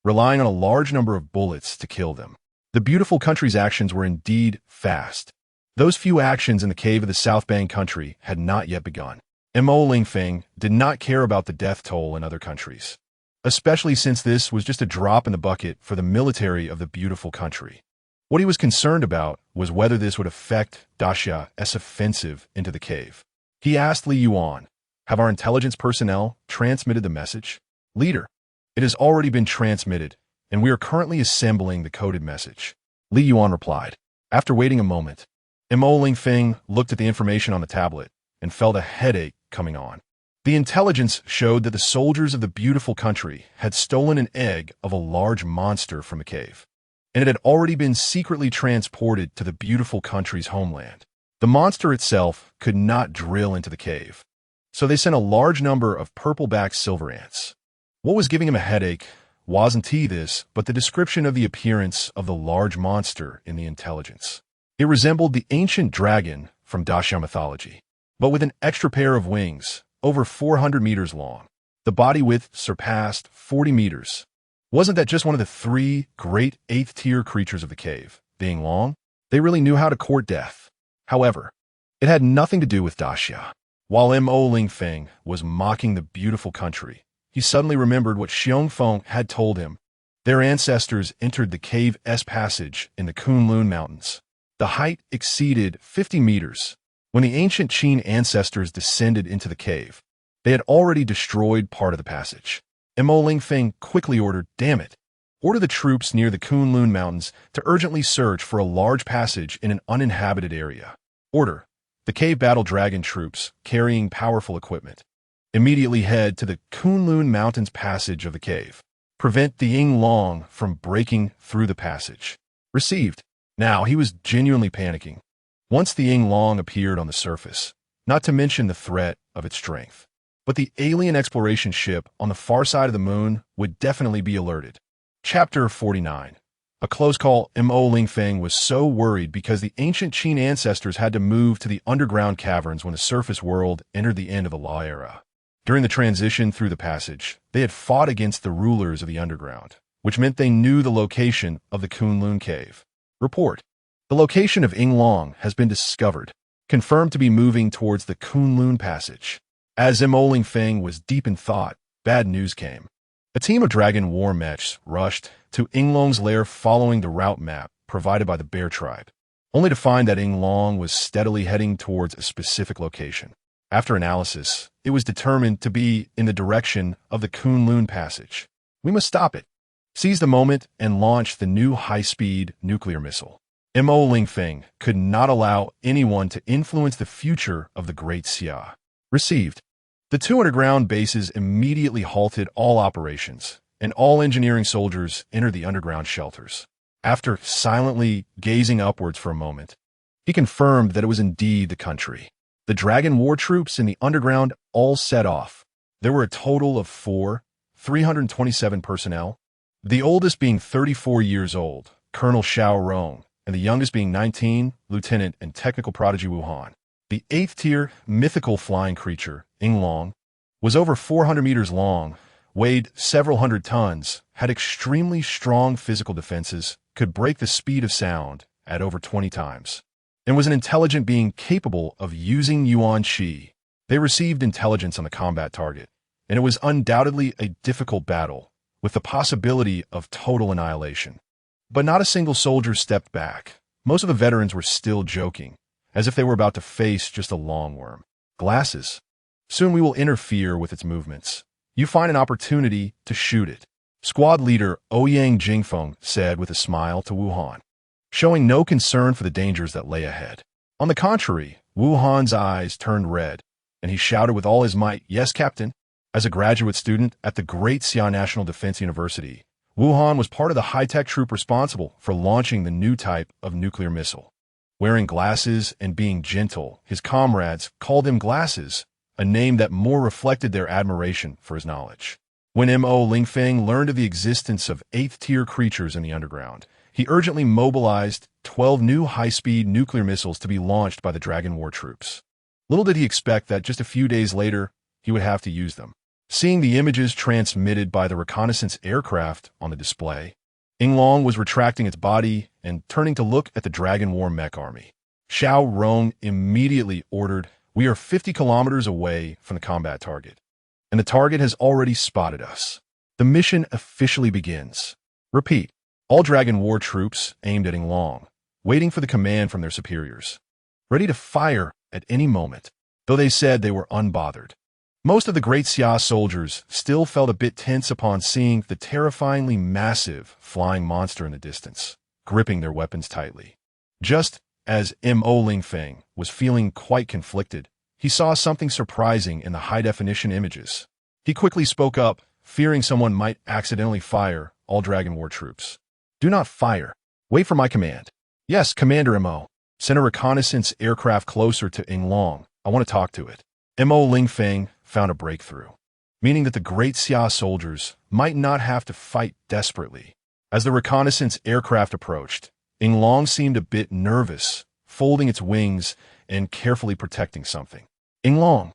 relying on a large number of bullets to kill them. The beautiful country's actions were indeed fast. Those few actions in the cave of the South Bang country had not yet begun. Lingfeng did not care about the death toll in other countries, especially since this was just a drop in the bucket for the military of the beautiful country. What he was concerned about was whether this would affect Daxia's offensive into the cave. He asked Li Yuan, "Have our intelligence personnel transmitted the message?" "Leader, it has already been transmitted, and we are currently assembling the coded message," Li Yuan replied. After waiting a moment, Lingfeng looked at the information on the tablet and felt a headache coming on. The intelligence showed that the soldiers of the beautiful country had stolen an egg of a large monster from a cave, and it had already been secretly transported to the beautiful country's homeland. The monster itself could not drill into the cave, so they sent a large number of purple-backed silver ants. What was giving him a headache wasn't this, but the description of the appearance of the large monster in the intelligence. It resembled the ancient dragon from Daxia mythology, but with an extra pair of wings, over 400 meters long. The body width surpassed 40 meters. Wasn't that just one of the 3 great 8th-tier creatures of the cave? Being long, they really knew how to court death. However, it had nothing to do with Daxia. While Lingfeng was mocking the beautiful country, he suddenly remembered what Xiongfeng had told him. Their ancestors entered the cave's passage in the Kunlun Mountains. The height exceeded 50 meters. When the ancient Qin ancestors descended into the cave, they had already destroyed part of the passage. Lingfeng quickly ordered, "Damn it! Order the troops near the Kunlun Mountains to urgently search for a large passage in an uninhabited area. Order. The cave battle dragon troops, carrying powerful equipment, immediately head to the Kunlun Mountains passage of the cave. Prevent the Yinglong from breaking through the passage." Received. Now he was genuinely panicking. Once the Yinglong appeared on the surface, not to mention the threat of its strength, but the alien exploration ship on the far side of the moon would definitely be alerted. Chapter 49. A close call. Lingfeng was so worried because the ancient Qin ancestors had to move to the underground caverns when the surface world entered the end of the Law era. During the transition through the passage, they had fought against the rulers of the underground, which meant they knew the location of the Kunlun cave. Report. The location of Yinglong has been discovered, confirmed to be moving towards the Kunlun passage. As Lingfeng was deep in thought, bad news came. A team of dragon war mechs rushed to Yinglong's lair following the route map provided by the bear tribe, only to find that Yinglong was steadily heading towards a specific location. After analysis, it was determined to be in the direction of the Kunlun passage. We must stop it, seize the moment, and launch the new high-speed nuclear missile. Lingfeng could not allow anyone to influence the future of the Great Xia. Received. The 2 underground bases immediately halted all operations, and all engineering soldiers entered the underground shelters. After silently gazing upwards for a moment, he confirmed that it was indeed the country. The dragon war troops in the underground all set off. There were a total of 327 personnel, the oldest being 34 years old, Colonel Xiao Rong, and the youngest being 19, Lieutenant and Technical Prodigy Wuhan. The 8th-tier mythical flying creature, Yinglong, was over 400 meters long, weighed several hundred tons, had extremely strong physical defenses, could break the speed of sound at over 20 times, and was an intelligent being capable of using Yuan Qi. They received intelligence on the combat target, and it was undoubtedly a difficult battle, with the possibility of total annihilation. But not a single soldier stepped back. Most of the veterans were still joking, as if they were about to face just a longworm. Glasses. Soon we will interfere with its movements. You find an opportunity to shoot it. Squad leader Ouyang Jingfeng said with a smile to Wuhan, showing no concern for the dangers that lay ahead. On the contrary, Wuhan's eyes turned red, and he shouted with all his might, "Yes, Captain." As a graduate student at the Great Xia National Defense University, Wuhan was part of the high-tech troop responsible for launching the new type of nuclear missile. Wearing glasses and being gentle, his comrades called him Glasses, a name that more reflected their admiration for his knowledge. When Mo Lingfeng learned of the existence of 8th-tier creatures in the underground, he urgently mobilized 12 new high-speed nuclear missiles to be launched by the Dragon War troops. Little did he expect that just a few days later, he would have to use them. Seeing the images transmitted by the reconnaissance aircraft on the display, Yinglong was retracting its body and turning to look at the Dragon War mech army. Xiao Rong immediately ordered, "We are 50 kilometers away from the combat target, and the target has already spotted us. The mission officially begins." Repeat. All Dragon War troops aimed at Yinglong, waiting for the command from their superiors, ready to fire at any moment, though they said they were unbothered. Most of the Great Xia soldiers still felt a bit tense upon seeing the terrifyingly massive flying monster in the distance, gripping their weapons tightly. Just as Mo Lingfeng was feeling quite conflicted, he saw something surprising in the high-definition images. He quickly spoke up, fearing someone might accidentally fire all Dragon War troops. "Do not fire. Wait for my command." "Yes, Commander Mo. Send a reconnaissance aircraft closer to Yinglong. I want to talk to it." Mo Lingfeng found a breakthrough, meaning that the Great Xia soldiers might not have to fight desperately. As the reconnaissance aircraft approached, Yinglong seemed a bit nervous, folding its wings and carefully protecting something. "Yinglong,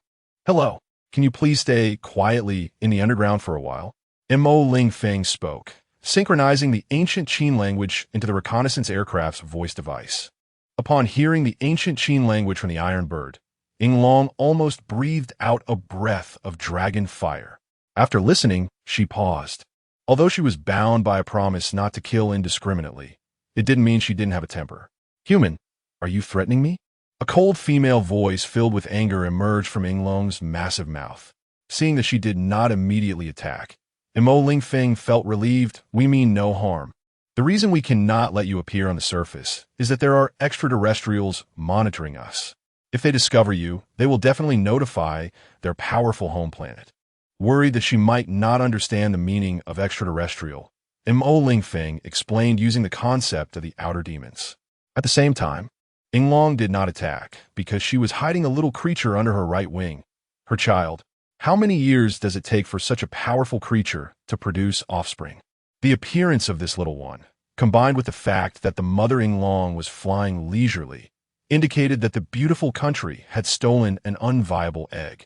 hello. Can you please stay quietly in the underground for a while?" Mo Lingfeng spoke, synchronizing the ancient Qin language into the reconnaissance aircraft's voice device. Upon hearing the ancient Qin language from the Iron Bird, Yinglong almost breathed out a breath of dragon fire. After listening, she paused. Although she was bound by a promise not to kill indiscriminately, it didn't mean she didn't have a temper. "Human, are you threatening me?" A cold female voice filled with anger emerged from Yinglong's massive mouth. Seeing that she did not immediately attack, Mo Lingfeng felt relieved. "We mean no harm. The reason we cannot let you appear on the surface is that there are extraterrestrials monitoring us. If they discover you, they will definitely notify their powerful home planet." Worried that she might not understand the meaning of extraterrestrial, Mo Lingfeng explained using the concept of the outer demons. At the same time, Yinglong did not attack because she was hiding a little creature under her right wing, her child. How many years does it take for such a powerful creature to produce offspring? The appearance of this little one, combined with the fact that the mother Yinglong was flying leisurely, indicated that the beautiful country had stolen an unviable egg.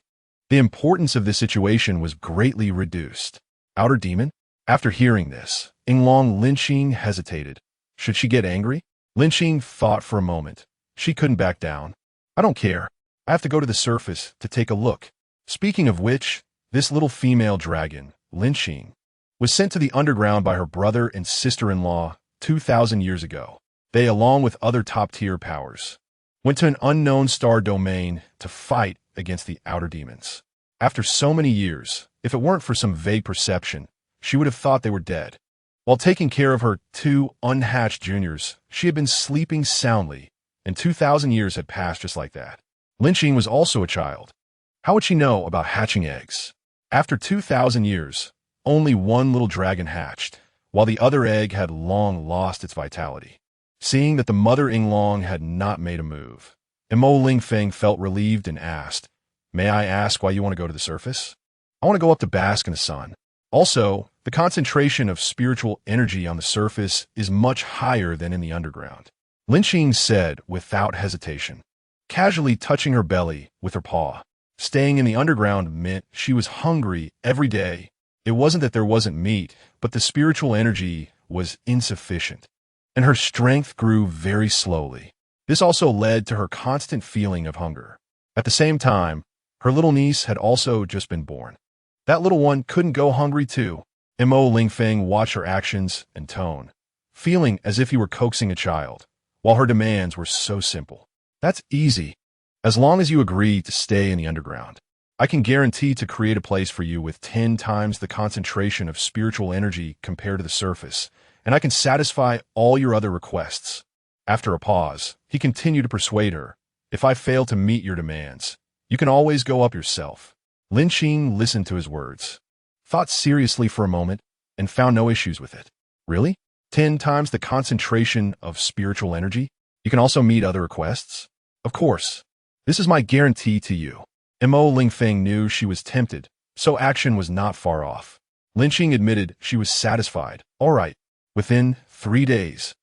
The importance of this situation was greatly reduced. Outer demon? After hearing this, Yinglong Linqing hesitated. Should she get angry? Linqing thought for a moment. She couldn't back down. "I don't care. I have to go to the surface to take a look." Speaking of which, this little female dragon, Linqing, was sent to the underground by her brother and sister-in-law 2,000 years ago. They, along with other top-tier powers, went to an unknown star domain to fight against the outer demons. After so many years, if it weren't for some vague perception, she would have thought they were dead. While taking care of her 2 unhatched juniors, she had been sleeping soundly, and 2,000 years had passed just like that. Linqing was also a child. How would she know about hatching eggs? After 2,000 years, only one little dragon hatched, while the other egg had long lost its vitality. Seeing that the mother Yinglong had not made a move, Mo Lingfeng felt relieved and asked, "May I ask why you want to go to the surface?" "I want to go up to bask in the sun. Also, the concentration of spiritual energy on the surface is much higher than in the underground," Linqing said without hesitation, casually touching her belly with her paw. Staying in the underground meant she was hungry every day. It wasn't that there wasn't meat, but the spiritual energy was insufficient, and her strength grew very slowly. This also led to her constant feeling of hunger. At the same time, her little niece had also just been born. That little one couldn't go hungry too. Mo Lingfeng watched her actions and tone, feeling as if he were coaxing a child, while her demands were so simple. "That's easy, as long as you agree to stay in the underground." I can guarantee to create a place for you with 10 times the concentration of spiritual energy compared to the surface, and I can satisfy all your other requests. After a pause, he continued to persuade her. If I fail to meet your demands, you can always go up yourself. Lingfeng listened to his words, thought seriously for a moment, and found no issues with it. Really? 10 times the concentration of spiritual energy? You can also meet other requests? Of course. This is my guarantee to you. Mo Lingfeng knew she was tempted, so action was not far off. Lingfeng admitted she was satisfied. All right, within 3 days.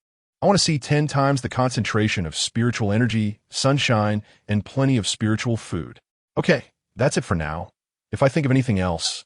I want to see 10 times the concentration of spiritual energy, sunshine, and plenty of spiritual food. Okay, that's it for now. If I think of anything else,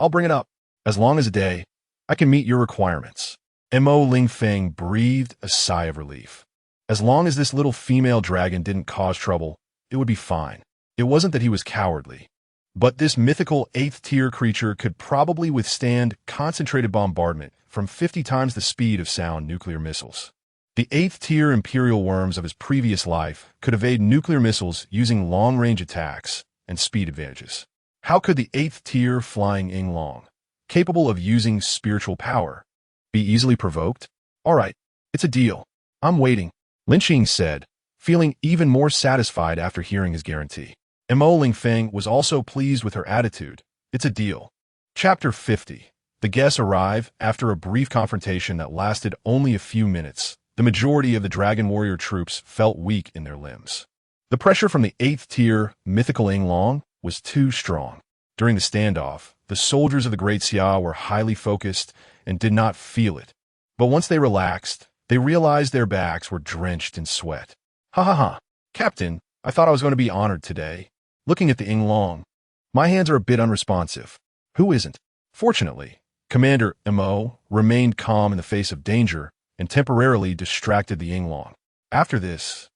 I'll bring it up. As long as a day, I can meet your requirements. Mo Lingfeng breathed a sigh of relief. As long as this little female dragon didn't cause trouble, it would be fine. It wasn't that he was cowardly, but this mythical 8th-tier creature could probably withstand concentrated bombardment from 50 times the speed of sound nuclear missiles. The 8th-tier Imperial worms of his previous life could evade nuclear missiles using long-range attacks and speed advantages. How could the 8th-tier flying Yinglong, capable of using spiritual power, be easily provoked? All right, it's a deal. I'm waiting, Lingfeng said, feeling even more satisfied after hearing his guarantee. Mo Lingfeng was also pleased with her attitude. It's a deal. Chapter 50. The guests arrive after a brief confrontation that lasted only a few minutes. The majority of the Dragon Warrior troops felt weak in their limbs. The pressure from the 8th-tier mythical Yinglong was too strong. During the standoff, the soldiers of the Great Xia were highly focused and did not feel it. But once they relaxed, they realized their backs were drenched in sweat. Ha ha ha. Captain, I thought I was going to be honored today. Looking at the Yinglong, my hands are a bit unresponsive. Who isn't? Fortunately, Commander Mo remained calm in the face of danger and temporarily distracted the Yinglong. After this,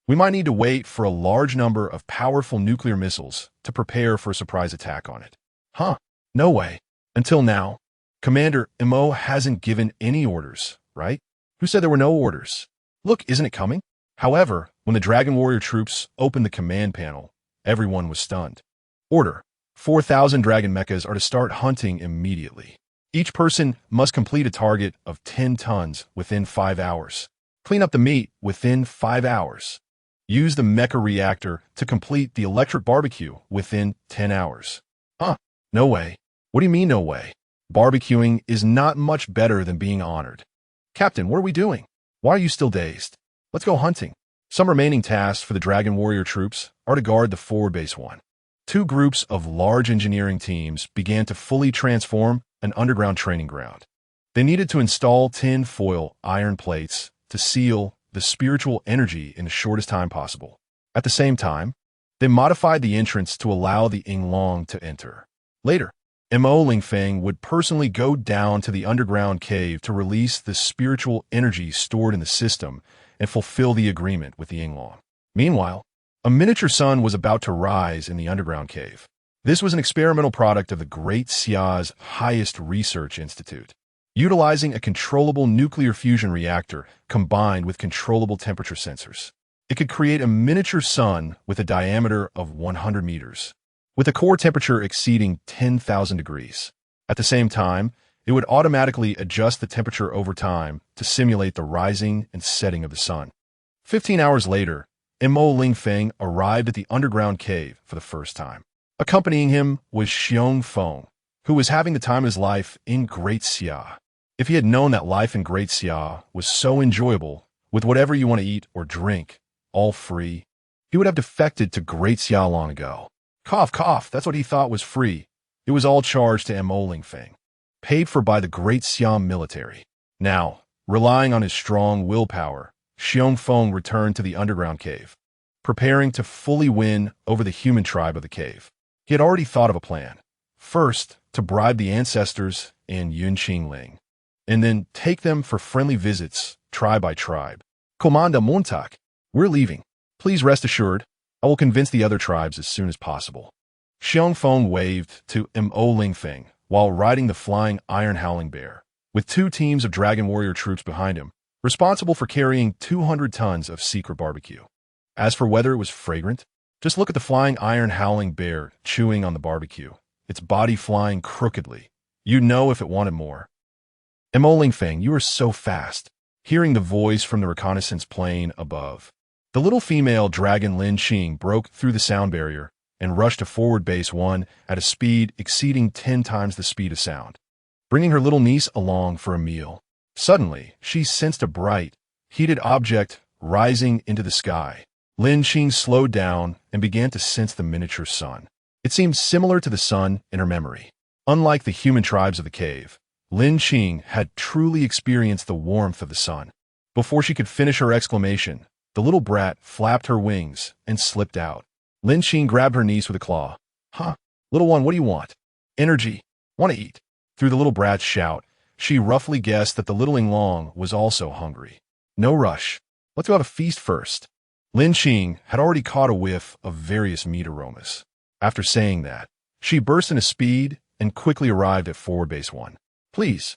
we might need to wait for a large number of powerful nuclear missiles to prepare for a surprise attack on it. Huh? No way. Until now, Commander Mo hasn't given any orders, right? Who said there were no orders? Look, isn't it coming? However, when the Dragon Warrior troops opened the command panel, everyone was stunned. Order. 4,000 dragon mechas are to start hunting immediately. Each person must complete a target of 10 tons within 5 hours. Clean up the meat within 5 hours. Use the mecha reactor to complete the electric barbecue within 10 hours. Huh? No way. What do you mean no way? Barbecuing is not much better than being honored. Captain, what are we doing? Why are you still dazed? Let's go hunting. Some remaining tasks for the Dragon Warrior troops are to guard the forward base 1. 2 groups of large engineering teams began to fully transform an underground training ground. They needed to install tin foil iron plates to seal the spiritual energy in the shortest time possible. At the same time, they modified the entrance to allow the Yinglong to enter. Later, Mo Lingfeng would personally go down to the underground cave to release the spiritual energy stored in the system and fulfill the agreement with the Yinglong. Meanwhile, a miniature sun was about to rise in the underground cave. This was an experimental product of the Great Xia's highest research institute, utilizing a controllable nuclear fusion reactor combined with controllable temperature sensors. It could create a miniature sun with a diameter of 100 meters, with a core temperature exceeding 10,000 degrees. At the same time, it would automatically adjust the temperature over time to simulate the rising and setting of the sun. 15 hours later, Mo Lingfeng arrived at the underground cave for the first time. Accompanying him was Lingfeng, who was having the time of his life in Great Xia. If he had known that life in Great Xia was so enjoyable, with whatever you want to eat or drink, all free, he would have defected to Great Xia long ago. Cough, cough, that's what he thought was free. It was all charged to Mo Lingfeng, paid for by the Great Xia military. Now, relying on his strong willpower, Lingfeng returned to the underground cave, preparing to fully win over the human tribe of the cave. He had already thought of a plan. First, to bribe the ancestors in Yunqingling, and then take them for friendly visits, tribe by tribe. Commander Montak, we're leaving. Please rest assured, I will convince the other tribes as soon as possible. Lingfeng waved to Mo Lingfeng while riding the flying Iron Howling Bear, with 2 teams of Dragon Warrior troops behind him, responsible for carrying 200 tons of secret barbecue. As for whether it was fragrant, Just look at the flying iron howling bear chewing on the barbecue, its body flying crookedly. You'd know if it wanted more. Lingfeng, you are so fast. Hearing the voice from the reconnaissance plane above. The little female dragon Lin Xing broke through the sound barrier and rushed to forward base 1 at a speed exceeding 10 times the speed of sound, bringing her little niece along for a meal. Suddenly, she sensed a bright, heated object rising into the sky. Lin Xing slowed down and began to sense the miniature sun. It seemed similar to the sun in her memory. Unlike the human tribes of the cave, Lin Xing had truly experienced the warmth of the sun. Before she could finish her exclamation, the little brat flapped her wings and slipped out. Lin Xing grabbed her niece with a claw. Huh? Little one, what do you want? Energy. Want to eat? Through the little brat's shout, she roughly guessed that the little Yinglong was also hungry. No rush. Let's go have a feast first. Lin Xing had already caught a whiff of various meat aromas. After saying that, she burst into speed and quickly arrived at forward base 1. Please.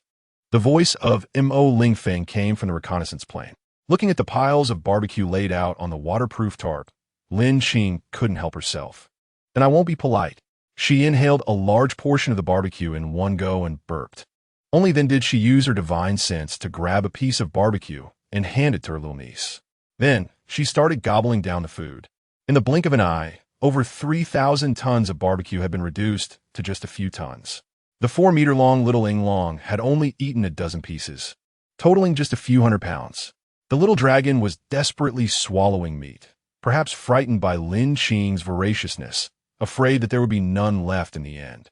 The voice of Lingfeng came from the reconnaissance plane. Looking at the piles of barbecue laid out on the waterproof tarp, Lin Xing couldn't help herself. Then I won't be polite. She inhaled a large portion of the barbecue in one go and burped. Only then did she use her divine sense to grab a piece of barbecue and hand it to her little niece. Then, she started gobbling down the food. In the blink of an eye, over 3,000 tons of barbecue had been reduced to just a few tons. The 4-meter-long little Yinglong had only eaten a dozen pieces, totaling just a few hundred pounds. The little dragon was desperately swallowing meat, perhaps frightened by Lin Xing's voraciousness, afraid that there would be none left in the end.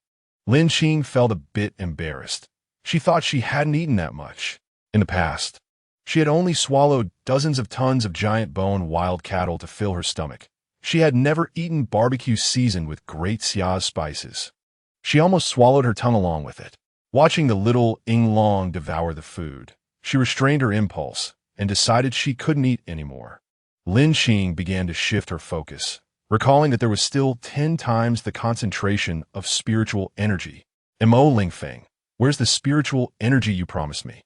Lin Xing felt a bit embarrassed. She thought she hadn't eaten that much. In the past, she had only swallowed dozens of tons of giant bone wild cattle to fill her stomach. She had never eaten barbecue seasoned with great Xia's spices. She almost swallowed her tongue along with it. Watching the little Yinglong devour the food, she restrained her impulse and decided she couldn't eat anymore. Lin Xing began to shift her focus, recalling that there was still 10 times the concentration of spiritual energy. Lingfeng, where's the spiritual energy you promised me?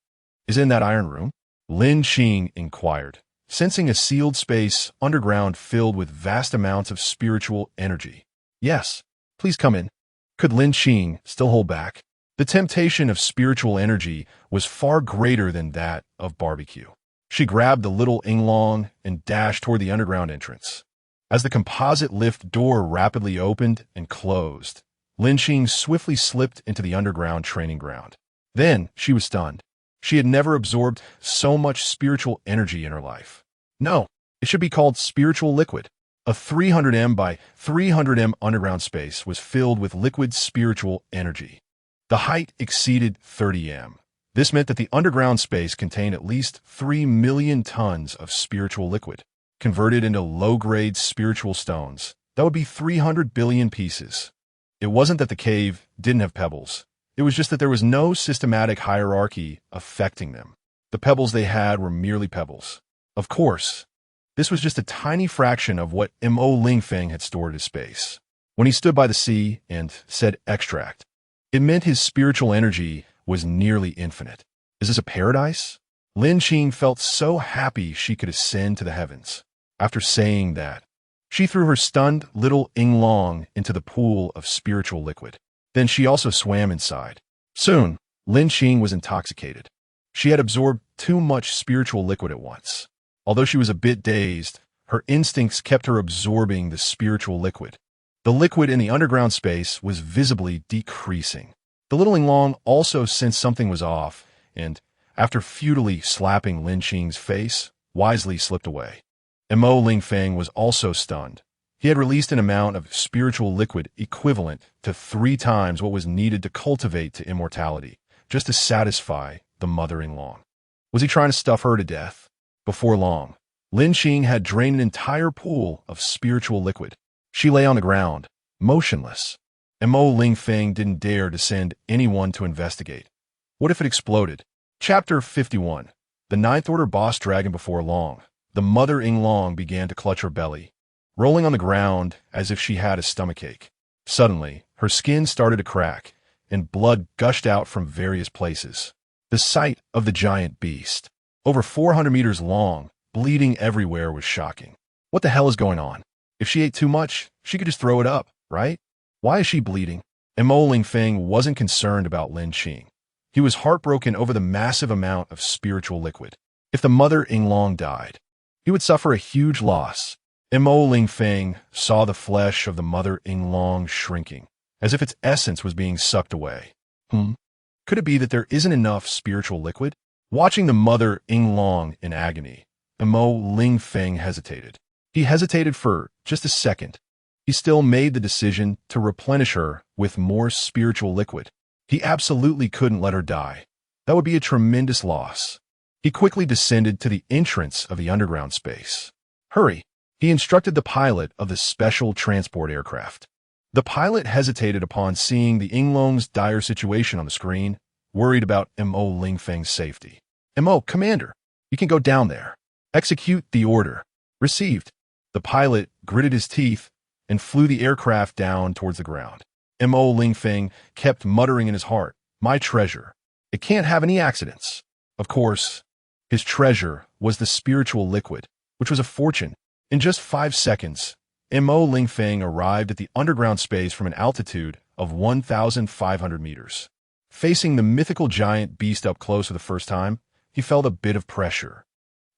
Is it in that iron room? Lin Xing inquired, sensing a sealed space underground filled with vast amounts of spiritual energy. Yes, please come in. Could Lin Xing still hold back? The temptation of spiritual energy was far greater than that of barbecue. She grabbed the little Yinglong and dashed toward the underground entrance. As the composite lift door rapidly opened and closed, Lin Xing swiftly slipped into the underground training ground. Then she was stunned. She had never absorbed so much spiritual energy in her life. No, it should be called spiritual liquid. A 300 by 300 underground space was filled with liquid spiritual energy. The height exceeded 30 This meant that the underground space contained at least 3 million tons of spiritual liquid, converted into low-grade spiritual stones. That would be 300 billion pieces. It wasn't that the cave didn't have pebbles. It was just that there was no systematic hierarchy affecting them. The pebbles they had were merely pebbles. Of course, this was just a tiny fraction of what Lingfeng had stored as space. When he stood by the sea and said extract, it meant his spiritual energy was nearly infinite. Is this a paradise? Lin Xing felt so happy she could ascend to the heavens. After saying that, she threw her stunned little Yinglong into the pool of spiritual liquid. Then she also swam inside. Soon, Lin Xing was intoxicated. She had absorbed too much spiritual liquid at once. Although she was a bit dazed, her instincts kept her absorbing the spiritual liquid. The liquid in the underground space was visibly decreasing. The little Yinglong also sensed something was off, and, after futilely slapping Lin Xing's face, wisely slipped away. Lingfeng was also stunned. He had released an amount of spiritual liquid equivalent to 3 times what was needed to cultivate to immortality, just to satisfy the mother Yinglong. Was he trying to stuff her to death? Before long, Lin Xing had drained an entire pool of spiritual liquid. She lay on the ground, motionless. Lingfeng didn't dare to send anyone to investigate. What if it exploded? Chapter 51. The Ninth Order boss dragon. Before long, the mother Yinglong began to clutch her belly, rolling on the ground as if she had a stomachache. Suddenly, her skin started to crack, and blood gushed out from various places. The sight of the giant beast, over 400 meters long, bleeding everywhere, was shocking. What the hell is going on? If she ate too much, she could just throw it up, right? Why is she bleeding? Mo Lingfeng wasn't concerned about Lin Qing. He was heartbroken over the massive amount of spiritual liquid. If the mother Yinglong died, he would suffer a huge loss. Mo Lingfeng saw the flesh of the mother Yinglong shrinking, as if its essence was being sucked away. Could it be that there isn't enough spiritual liquid? Watching the mother Yinglong in agony, Mo Lingfeng hesitated. He hesitated for just a second. He still made the decision to replenish her with more spiritual liquid. He absolutely couldn't let her die. That would be a tremendous loss. He quickly descended to the entrance of the underground space. Hurry, he instructed the pilot of the special transport aircraft. The pilot hesitated upon seeing the Yinglong's dire situation on the screen, worried about Mo Lingfeng's safety. Mo, Commander, you can go down there. Execute the order. Received. The pilot gritted his teeth and flew the aircraft down towards the ground. Mo Lingfeng kept muttering in his heart, my treasure. It can't have any accidents. Of course, his treasure was the spiritual liquid, which was a fortune. In just 5 seconds, Mo Lingfeng arrived at the underground space from an altitude of 1,500 meters. Facing the mythical giant beast up close for the first time, he felt a bit of pressure.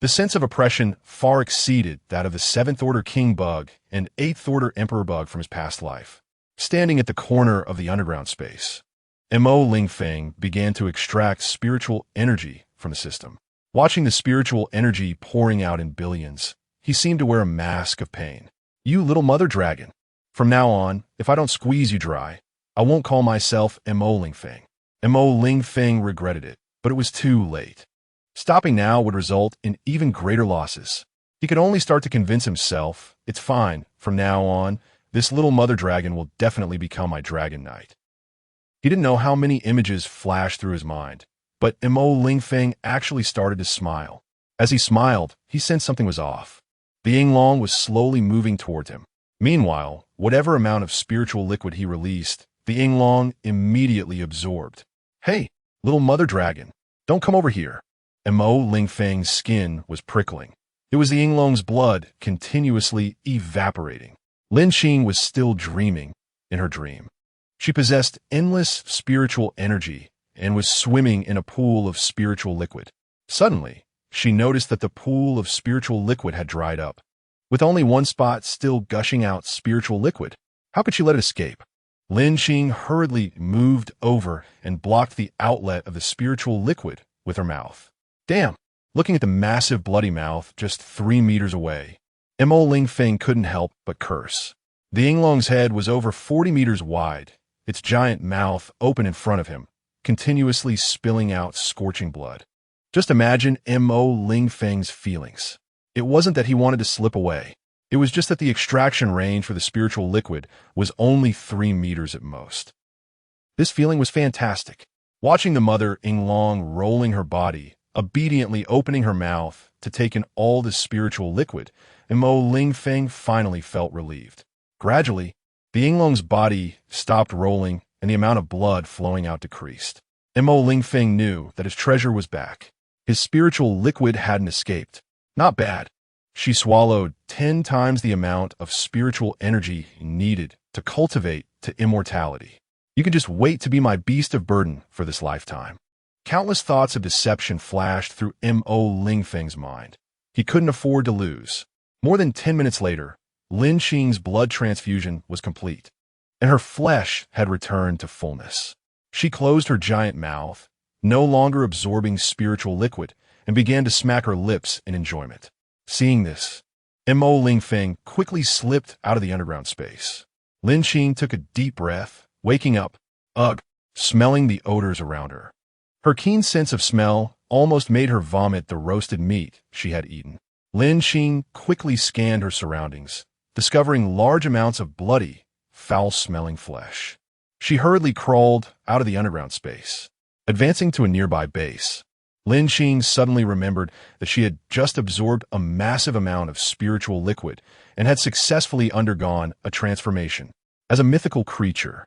The sense of oppression far exceeded that of the 7th-order king bug and 8th-order emperor bug from his past life. Standing at the corner of the underground space, Mo Lingfeng began to extract spiritual energy from the system. Watching the spiritual energy pouring out in billions, he seemed to wear a mask of pain. You little mother dragon. From now on, if I don't squeeze you dry, I won't call myself Mo Lingfeng. Mo Lingfeng regretted it, but it was too late. Stopping now would result in even greater losses. He could only start to convince himself, it's fine, from now on, this little mother dragon will definitely become my dragon knight. He didn't know how many images flashed through his mind, but Mo Lingfeng actually started to smile. As he smiled, he sensed something was off. The Yinglong was slowly moving towards him. Meanwhile, whatever amount of spiritual liquid he released, the Yinglong immediately absorbed. Hey, little mother dragon, don't come over here. Mo Lingfeng's skin was prickling. It was the Yinglong's blood continuously evaporating. Lin Qing was still dreaming in her dream. She possessed endless spiritual energy and was swimming in a pool of spiritual liquid. Suddenly, she noticed that the pool of spiritual liquid had dried up. With only one spot still gushing out spiritual liquid, how could she let it escape? Lin Qing hurriedly moved over and blocked the outlet of the spiritual liquid with her mouth. Damn! Looking at the massive bloody mouth just 3 meters away, Mo Lingfeng couldn't help but curse. The Yinglong's head was over 40 meters wide, its giant mouth open in front of him, continuously spilling out scorching blood. Just imagine Mo Lingfeng's feelings. It wasn't that he wanted to slip away. It was just that the extraction range for the spiritual liquid was only 3 meters at most. This feeling was fantastic. Watching the mother Yinglong rolling her body, obediently opening her mouth to take in all the spiritual liquid, Mo Lingfeng finally felt relieved. Gradually, the Yinglong's body stopped rolling and the amount of blood flowing out decreased. Mo Lingfeng knew that his treasure was back. His spiritual liquid hadn't escaped. Not bad. She swallowed 10 times the amount of spiritual energy needed to cultivate to immortality. You can just wait to be my beast of burden for this lifetime. Countless thoughts of deception flashed through Mo Lingfeng's mind. He couldn't afford to lose. More than 10 minutes later, Lin Qing's blood transfusion was complete, and her flesh had returned to fullness. She closed her giant mouth, no longer absorbing spiritual liquid, and began to smack her lips in enjoyment. Seeing this, Mo Lingfeng quickly slipped out of the underground space. Lin Qing took a deep breath, waking up, smelling the odors around her. Her keen sense of smell almost made her vomit the roasted meat she had eaten. Lin Qing quickly scanned her surroundings, discovering large amounts of bloody, foul-smelling flesh. She hurriedly crawled out of the underground space. Advancing to a nearby base, Lin Qing suddenly remembered that she had just absorbed a massive amount of spiritual liquid and had successfully undergone a transformation. As a mythical creature,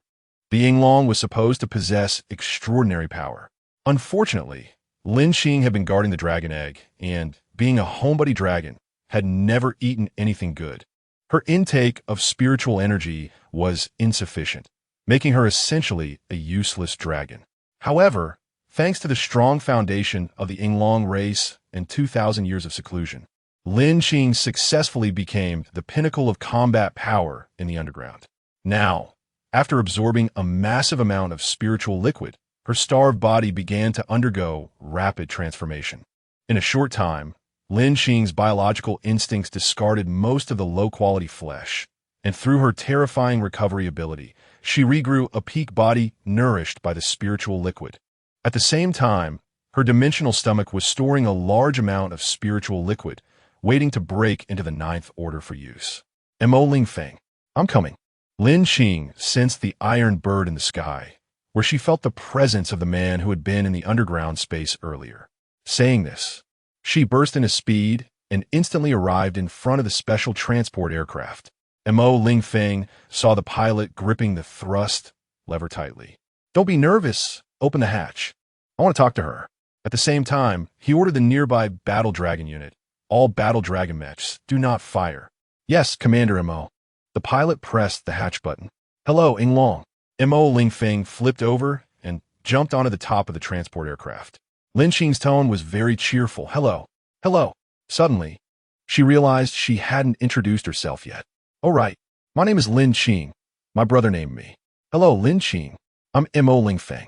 the Yinglong was supposed to possess extraordinary power. Unfortunately, Lin Qing had been guarding the dragon egg and, being a homebody dragon, had never eaten anything good. Her intake of spiritual energy was insufficient, making her essentially a useless dragon. However, thanks to the strong foundation of the Yinglong race and 2,000 years of seclusion, Lin Qing successfully became the pinnacle of combat power in the underground. Now, after absorbing a massive amount of spiritual liquid, her starved body began to undergo rapid transformation. In a short time, Lin Qing's biological instincts discarded most of the low-quality flesh, and through her terrifying recovery ability, she regrew a peak body nourished by the spiritual liquid. At the same time, her dimensional stomach was storing a large amount of spiritual liquid, waiting to break into the ninth order for use. Mo Lingfeng, I'm coming. Lin Qing sensed the iron bird in the sky, where she felt the presence of the man who had been in the underground space earlier. Saying this, she burst into speed and instantly arrived in front of the special transport aircraft. Mo Lingfeng saw the pilot gripping the thrust lever tightly. Don't be nervous. Open the hatch. I want to talk to her. At the same time, he ordered the nearby battle dragon unit. All battle dragon mechs, do not fire. Yes, Commander Mo. The pilot pressed the hatch button. Hello, Yinglong. Mo Lingfeng flipped over and jumped onto the top of the transport aircraft. Lin Qing's tone was very cheerful. Hello. Hello. Suddenly, she realized she hadn't introduced herself yet. Oh, right. My name is Lin Qing. My brother named me. Hello, Lin Qing. I'm Mo Lingfeng.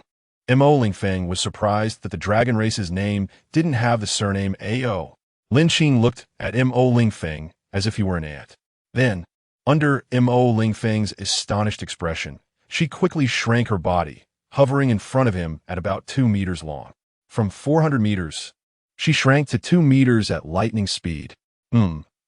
Mo Lingfeng was surprised that the dragon race's name didn't have the surname Ao. Lin Qing looked at Mo Lingfeng as if he were an ant. Then, under Mo Lingfeng's astonished expression, she quickly shrank her body, hovering in front of him at about 2 meters long. From 400 meters, she shrank to 2 meters at lightning speed.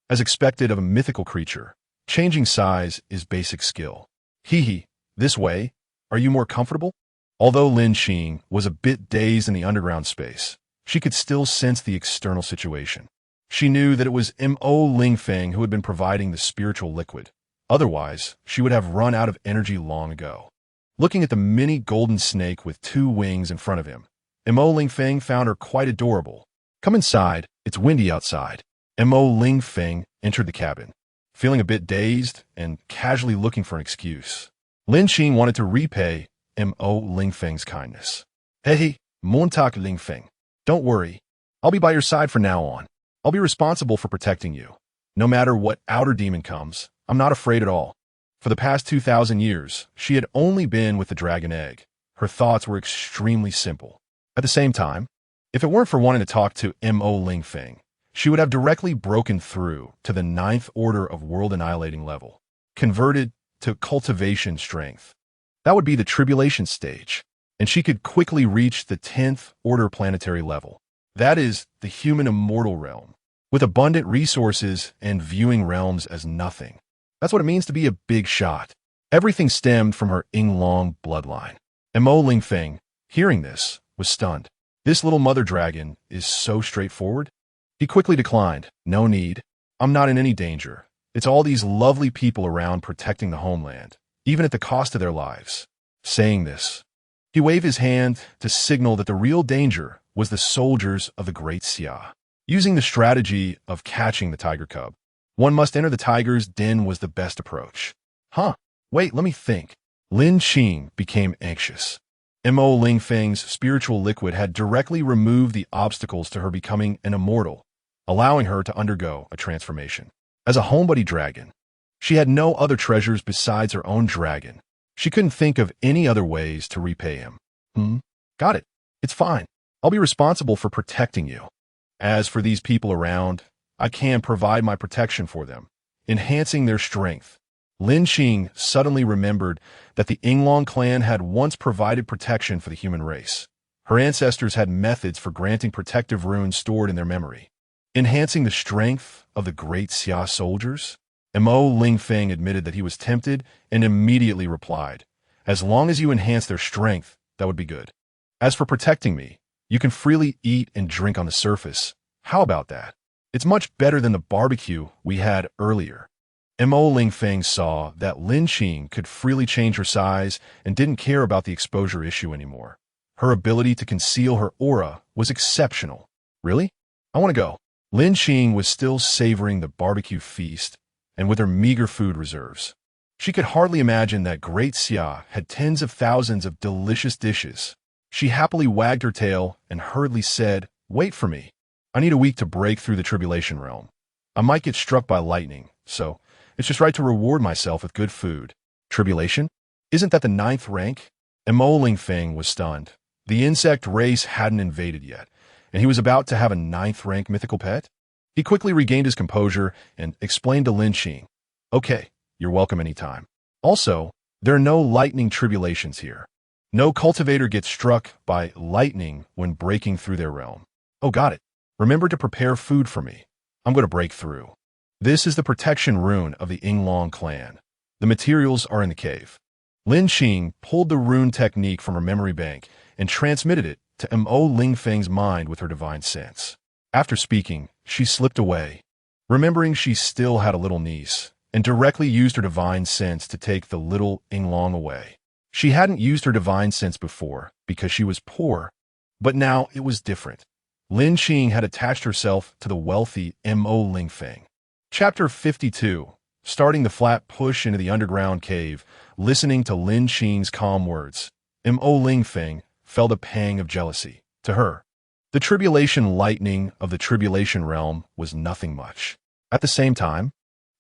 As expected of a mythical creature, changing size is basic skill. Hee, this way, are you more comfortable? Although Lin Qing was a bit dazed in the underground space, she could still sense the external situation. She knew that it was Mo Lingfeng who had been providing the spiritual liquid. Otherwise, she would have run out of energy long ago. Looking at the mini golden snake with 2 wings in front of him, Mo Lingfeng found her quite adorable. Come inside, it's windy outside. Mo Lingfeng entered the cabin, feeling a bit dazed and casually looking for an excuse. Lin Qing wanted to repay Mo Lingfeng's kindness. Hey, Montag Lingfeng. Don't worry. I'll be by your side from now on. I'll be responsible for protecting you. No matter what outer demon comes, I'm not afraid at all. For the past 2,000 years, she had only been with the dragon egg. Her thoughts were extremely simple. At the same time, if it weren't for wanting to talk to Mo Lingfeng, she would have directly broken through to the 9th order of world annihilating level, converted to cultivation strength. That would be the tribulation stage, and she could quickly reach the 10th order planetary level. That is the human immortal realm, with abundant resources and viewing realms as nothing. That's what it means to be a big shot. Everything stemmed from her Yinglong bloodline. Mo Lingfeng, hearing this, was stunned. This little mother dragon is so straightforward. He quickly declined. No need. I'm not in any danger. It's all these lovely people around protecting the homeland, even at the cost of their lives. Saying this, he waved his hand to signal that the real danger was the soldiers of the Great Xia. Using the strategy of catching the tiger cub, one must enter the tiger's den was the best approach. Wait, let me think. Lin Qing became anxious. Mo Lingfeng's spiritual liquid had directly removed the obstacles to her becoming an immortal, allowing her to undergo a transformation. As a homebody dragon, she had no other treasures besides her own dragon. She couldn't think of any other ways to repay him. Got it. It's fine. I'll be responsible for protecting you. As for these people around, I can provide my protection for them, enhancing their strength. Lin Qing suddenly remembered that the Yinglong clan had once provided protection for the human race. Her ancestors had methods for granting protective runes stored in their memory. Enhancing the strength of the great Xia soldiers? Mo Lingfeng admitted that he was tempted and immediately replied, as long as you enhance their strength, that would be good. As for protecting me, you can freely eat and drink on the surface. How about that? It's much better than the barbecue we had earlier. Mo Lingfeng saw that Lin Qing could freely change her size and didn't care about the exposure issue anymore. Her ability to conceal her aura was exceptional. Really? I want to go. Lin Qing was still savoring the barbecue feast, and with her meager food reserves. She could hardly imagine that Great Xia had tens of thousands of delicious dishes. She happily wagged her tail and hurriedly said, "Wait for me. I need a week to break through the tribulation realm. I might get struck by lightning, so it's just right to reward myself with good food." Tribulation? Isn't that the 9th rank? Lingfeng was stunned. The insect race hadn't invaded yet, and he was about to have a 9th rank mythical pet? He quickly regained his composure and explained to Lingfeng, "Okay, you're welcome anytime. Also, there are no lightning tribulations here. No cultivator gets struck by lightning when breaking through their realm." "Oh, got it. Remember to prepare food for me. I'm going to break through." This is the protection rune of the Yinglong clan. The materials are in the cave. Lingfeng pulled the rune technique from her memory bank and transmitted it to Lingfeng's mind with her divine sense. After speaking, she slipped away, remembering she still had a little niece, and directly used her divine sense to take the little Yinglong away. She hadn't used her divine sense before because she was poor, but now it was different. Lingfeng had attached herself to the wealthy Lingfeng. Chapter 52. Starting the flat push into the underground cave, listening to Lingfeng's calm words, Lingfeng felt a pang of jealousy. To her, the tribulation lightning of the tribulation realm was nothing much. At the same time,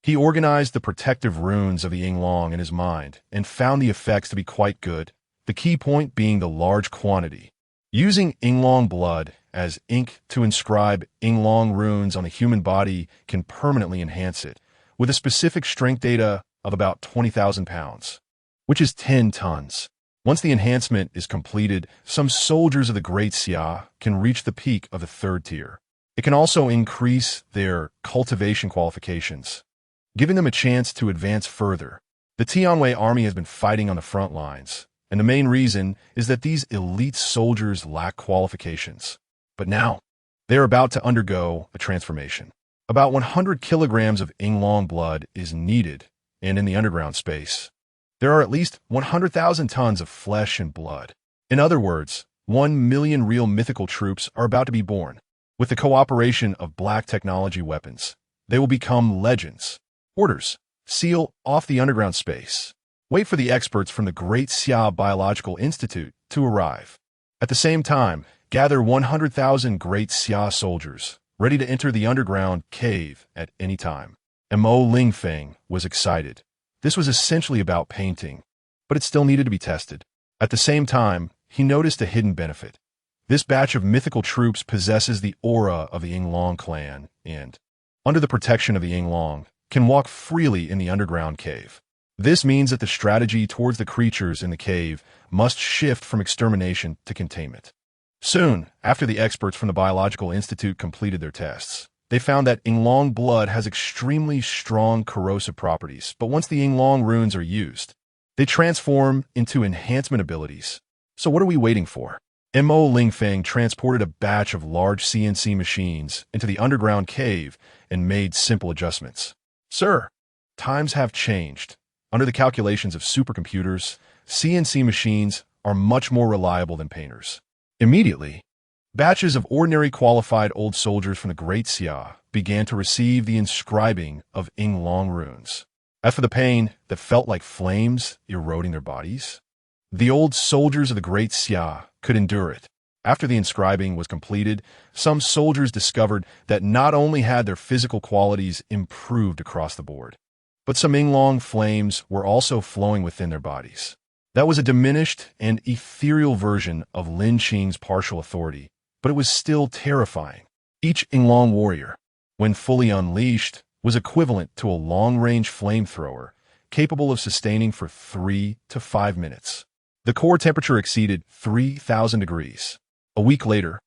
he organized the protective runes of the Yinglong in his mind and found the effects to be quite good, the key point being the large quantity. Using Yinglong blood as ink to inscribe Yinglong runes on a human body can permanently enhance it, with a specific strength data of about 20,000 pounds, which is 10 tons. Once the enhancement is completed, some soldiers of the Great Xia can reach the peak of the 3rd tier. It can also increase their cultivation qualifications, giving them a chance to advance further. The Tianwei army has been fighting on the front lines, and the main reason is that these elite soldiers lack qualifications. But now, they are about to undergo a transformation. About 100 kilograms of Yinglong blood is needed, and in the underground space, there are at least 100,000 tons of flesh and blood. In other words, 1 million real mythical troops are about to be born. With the cooperation of black technology weapons, they will become legends. Orders: seal off the underground space. Wait for the experts from the Great Xia Biological Institute to arrive. At the same time, gather 100,000 Great Xia soldiers, ready to enter the underground cave at any time. Lingfeng was excited. This was essentially about painting, but it still needed to be tested. At the same time, he noticed a hidden benefit. This batch of mythical troops possesses the aura of the Yinglong clan and, under the protection of the Yinglong, can walk freely in the underground cave. This means that the strategy towards the creatures in the cave must shift from extermination to containment. Soon, after the experts from the Biological Institute completed their tests, they found that Yinglong blood has extremely strong corrosive properties, but once the Yinglong runes are used, they transform into enhancement abilities. So what are we waiting for? Lingfeng transported a batch of large CNC machines into the underground cave and made simple adjustments. "Sir, times have changed. Under the calculations of supercomputers, CNC machines are much more reliable than painters." Immediately, batches of ordinary qualified old soldiers from the Great Xia began to receive the inscribing of Yinglong runes. As for the pain that felt like flames eroding their bodies, the old soldiers of the Great Xia could endure it. After the inscribing was completed, some soldiers discovered that not only had their physical qualities improved across the board, but some Yinglong flames were also flowing within their bodies. That was a diminished and ethereal version of Lingfeng's partial authority, but it was still terrifying. Each Yinglong warrior, when fully unleashed, was equivalent to a long-range flamethrower, capable of sustaining for 3 to 5 minutes. The core temperature exceeded 3,000 degrees. A week later,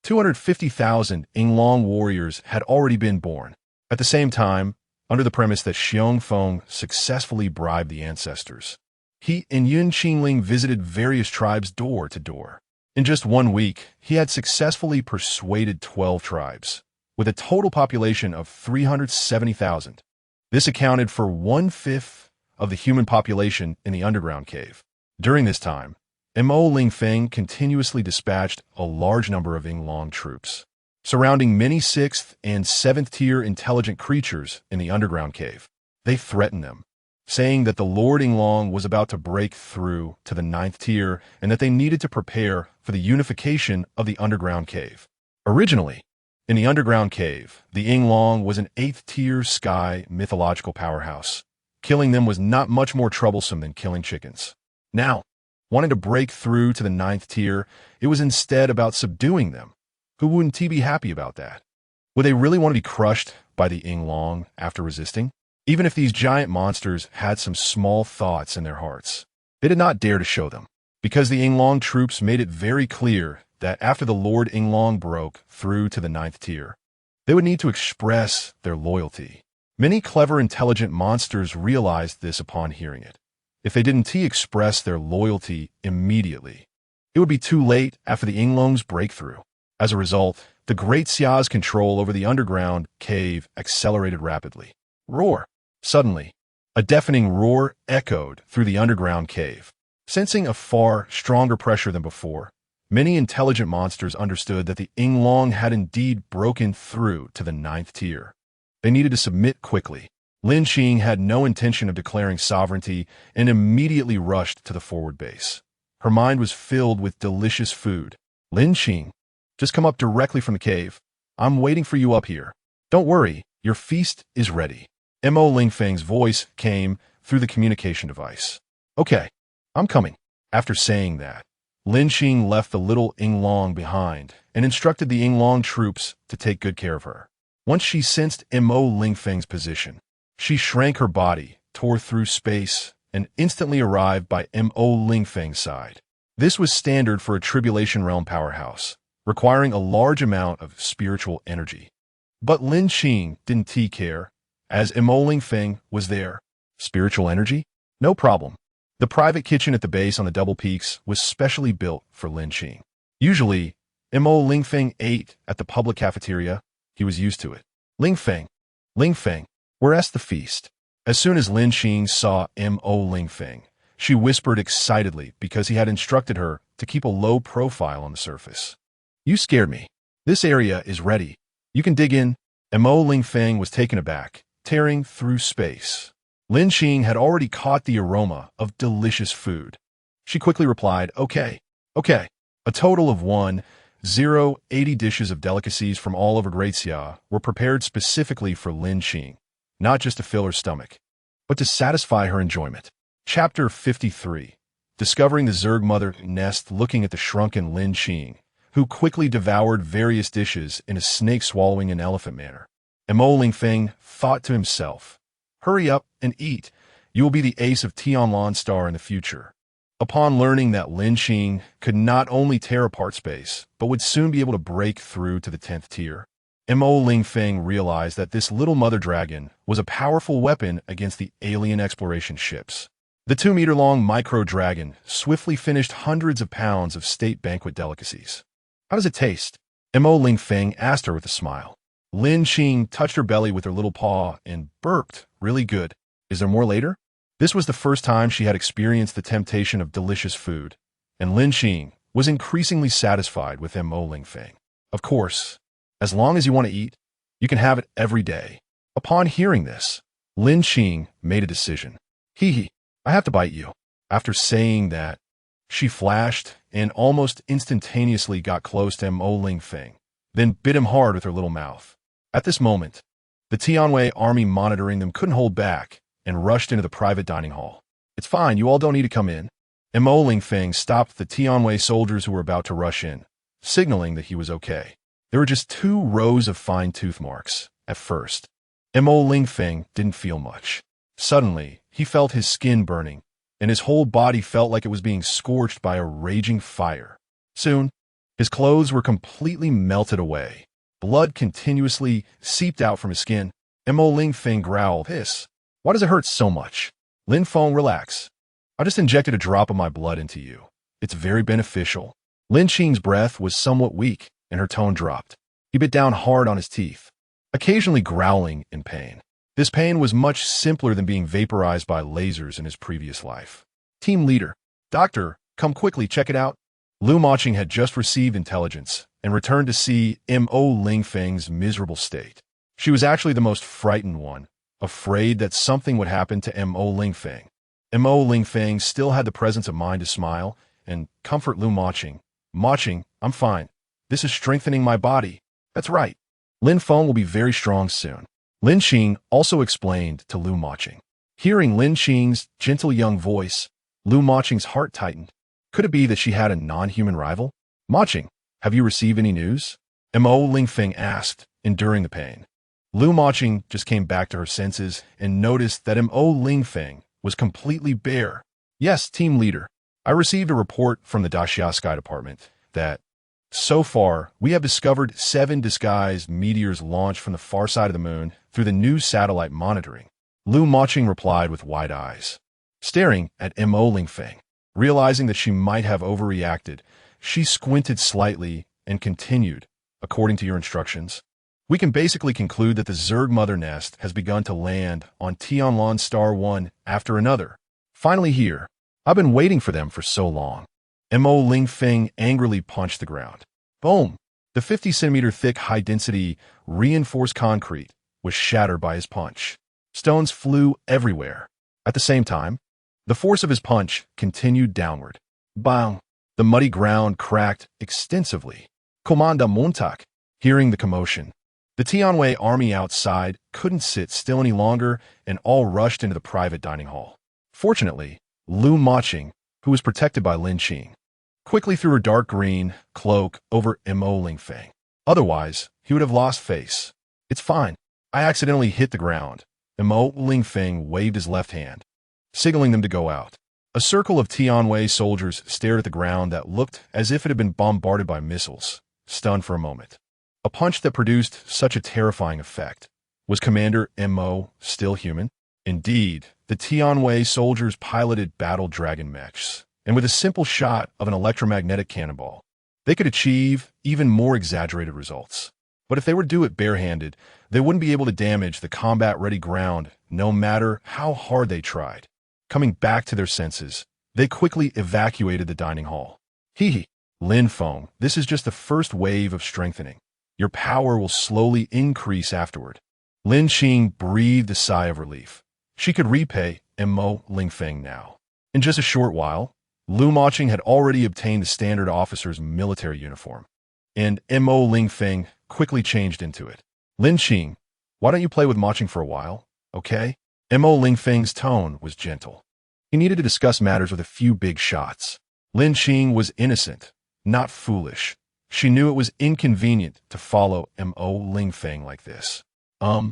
250,000 Yinglong warriors had already been born. At the same time, under the premise that Lingfeng successfully bribed the ancestors, he and Yun Qingling visited various tribes door to door. In just 1 week, he had successfully persuaded 12 tribes, with a total population of 370,000. This accounted for 1/5 of the human population in the underground cave. During this time, Lingfeng continuously dispatched a large number of Yinglong troops, surrounding many 6th and 7th tier intelligent creatures in the underground cave. They threatened them, saying that the Lord Yinglong was about to break through to the 9th tier and that they needed to prepare for the unification of the underground cave. Originally, in the underground cave, the Yinglong was an 8th tier sky mythological powerhouse. Killing them was not much more troublesome than killing chickens. Now, wanting to break through to the 9th tier, it was instead about subduing them. Who wouldn't be happy about that? Would they really want to be crushed by the Yinglong after resisting? Even if these giant monsters had some small thoughts in their hearts, they did not dare to show them, because the Yinglong troops made it very clear that after the Lord Yinglong broke through to the 9th tier, they would need to express their loyalty. Many clever, intelligent monsters realized this upon hearing it. If they didn't express their loyalty immediately, it would be too late after the Yinglong's breakthrough. As a result, the Great Xia's control over the underground cave accelerated rapidly. Roar! Suddenly, a deafening roar echoed through the underground cave. Sensing a far stronger pressure than before, many intelligent monsters understood that the Yinglong had indeed broken through to the 9th tier. They needed to submit quickly. Lingfeng had no intention of declaring sovereignty and immediately rushed to the forward base. Her mind was filled with delicious food. Lingfeng, just come up directly from the cave. I'm waiting for you up here. Don't worry, your feast is ready. Mo Lingfeng's voice came through the communication device. Okay, I'm coming. After saying that, Lingfeng left the little Yinglong behind and instructed the Yinglong troops to take good care of her. Once she sensed Mo Lingfeng's position, she shrank her body, tore through space, and instantly arrived by Mo Lingfeng's side. This was standard for a Tribulation Realm powerhouse, requiring a large amount of spiritual energy. But Lingfeng didn't care, as Mo Lingfeng was there. Spiritual energy? No problem. The private kitchen at the base on the double peaks was specially built for Lingfeng. Usually, Mo Lingfeng ate at the public cafeteria. He was used to it. Lingfeng, where's the feast? As soon as Lingfeng saw Mo Lingfeng, she whispered excitedly because he had instructed her to keep a low profile on the surface. You scared me. This area is ready. You can dig in. Mo Lingfeng was taken aback, tearing through space. Lingfeng had already caught the aroma of delicious food. She quickly replied, Okay. A total of 80 dishes of delicacies from all over Great Xia were prepared specifically for Lingfeng, not just to fill her stomach, but to satisfy her enjoyment. Chapter 53. Discovering the Zerg mother nest. Looking at the shrunken Lingfeng, who quickly devoured various dishes in a snake-swallowing an elephant manner. Mo Lingfeng thought to himself, Hurry up and eat. You will be the ace of Tianlan Star in the future. Upon learning that Lingfeng could not only tear apart space, but would soon be able to break through to the 10th tier, Mo Lingfeng realized that this little mother dragon was a powerful weapon against the alien exploration ships. The 2-meter-long micro-dragon swiftly finished hundreds of pounds of state banquet delicacies. How does it taste? Mo Lingfeng asked her with a smile. Lingfeng touched her belly with her little paw and burped, Really good. Is there more later? This was the first time she had experienced the temptation of delicious food, and Lingfeng was increasingly satisfied with Mo Lingfeng. Of course, as long as you want to eat, you can have it every day. Upon hearing this, Lingfeng made a decision. I have to bite you. After saying that, she flashed and almost instantaneously got close to Mo Lingfeng, then bit him hard with her little mouth. At this moment, the Tianwei army monitoring them couldn't hold back and rushed into the private dining hall. It's fine, you all don't need to come in. Mo Lingfeng stopped the Tianwei soldiers who were about to rush in, signaling that he was okay. There were just 2 rows of fine tooth marks. At first, Mo Lingfeng didn't feel much. Suddenly, he felt his skin burning, and his whole body felt like it was being scorched by a raging fire. Soon, his clothes were completely melted away. Blood continuously seeped out from his skin. Mo Lingfeng growled, Hiss. Why does it hurt so much? Lingfeng, relax. I just injected a drop of my blood into you. It's very beneficial. Lingfeng's breath was somewhat weak, and her tone dropped. He bit down hard on his teeth, occasionally growling in pain. This pain was much simpler than being vaporized by lasers in his previous life. Team leader, Doctor, come quickly, check it out. Lu Maching had just received intelligence and returned to see Mo Lingfeng's miserable state. She was actually the most frightened one afraid that something would happen to M.O. Lingfeng. M.O. Lingfeng still had the presence of mind to smile and comfort Lu Maching. Maching, I'm fine. This is strengthening my body. That's right. Lingfeng will be very strong soon. Lin Qing also explained to Lu Maching. Hearing Lin Qing's gentle young voice, Lu Maching's heart tightened. Could it be that she had a non-human rival? Maching, have you received any news? M.O. Lingfeng asked, enduring the pain. Lu Maching just came back to her senses and noticed that M.O. Lingfeng was completely bare. Yes, team leader. I received a report from the Daxia Sky Department that, so far, we have discovered 7 disguised meteors launched from the far side of the moon through the new satellite monitoring. Lu Maching replied with wide eyes. Staring at M.O. Lingfeng, realizing that she might have overreacted, she squinted slightly and continued, according to your instructions. We can basically conclude that the Zerg Mother Nest has begun to land on Tianlan Star 1 after another. Finally here. I've been waiting for them for so long. M.O. Lingfeng angrily punched the ground. Boom! The 50-centimeter thick high-density reinforced concrete was shattered by his punch. Stones flew everywhere. At the same time, the force of his punch continued downward. Bang! The muddy ground cracked extensively. Commander Montak, hearing the commotion. The Tianwei army outside couldn't sit still any longer and all rushed into the private dining hall. Fortunately, Lu Maching, who was protected by Lin Qing, quickly threw her dark green cloak over M.O. Lingfeng. Otherwise, he would have lost face. It's fine. I accidentally hit the ground. M.O. Lingfeng waved his left hand, signaling them to go out. A circle of Tianwei soldiers stared at the ground that looked as if it had been bombarded by missiles, stunned for a moment. A punch that produced such a terrifying effect. Was Commander M.O. still human? Indeed, the Tianwei soldiers piloted battle dragon mechs, and with a simple shot of an electromagnetic cannonball, they could achieve even more exaggerated results. But if they were to do it barehanded, they wouldn't be able to damage the combat-ready ground no matter how hard they tried. Coming back to their senses, they quickly evacuated the dining hall. Hee, Lingfeng, this is just the first wave of strengthening. Your power will slowly increase afterward. Lin Qing breathed a sigh of relief. She could repay M.O. Lingfeng now. In just a short while, Lu Maching had already obtained the standard officer's military uniform, and M.O. Lingfeng quickly changed into it. Lin Qing, why don't you play with Maching for a while, okay? M.O. Lingfeng's tone was gentle. He needed to discuss matters with a few big shots. Lin Qing was innocent, not foolish. She knew it was inconvenient to follow M.O. Lingfeng like this. How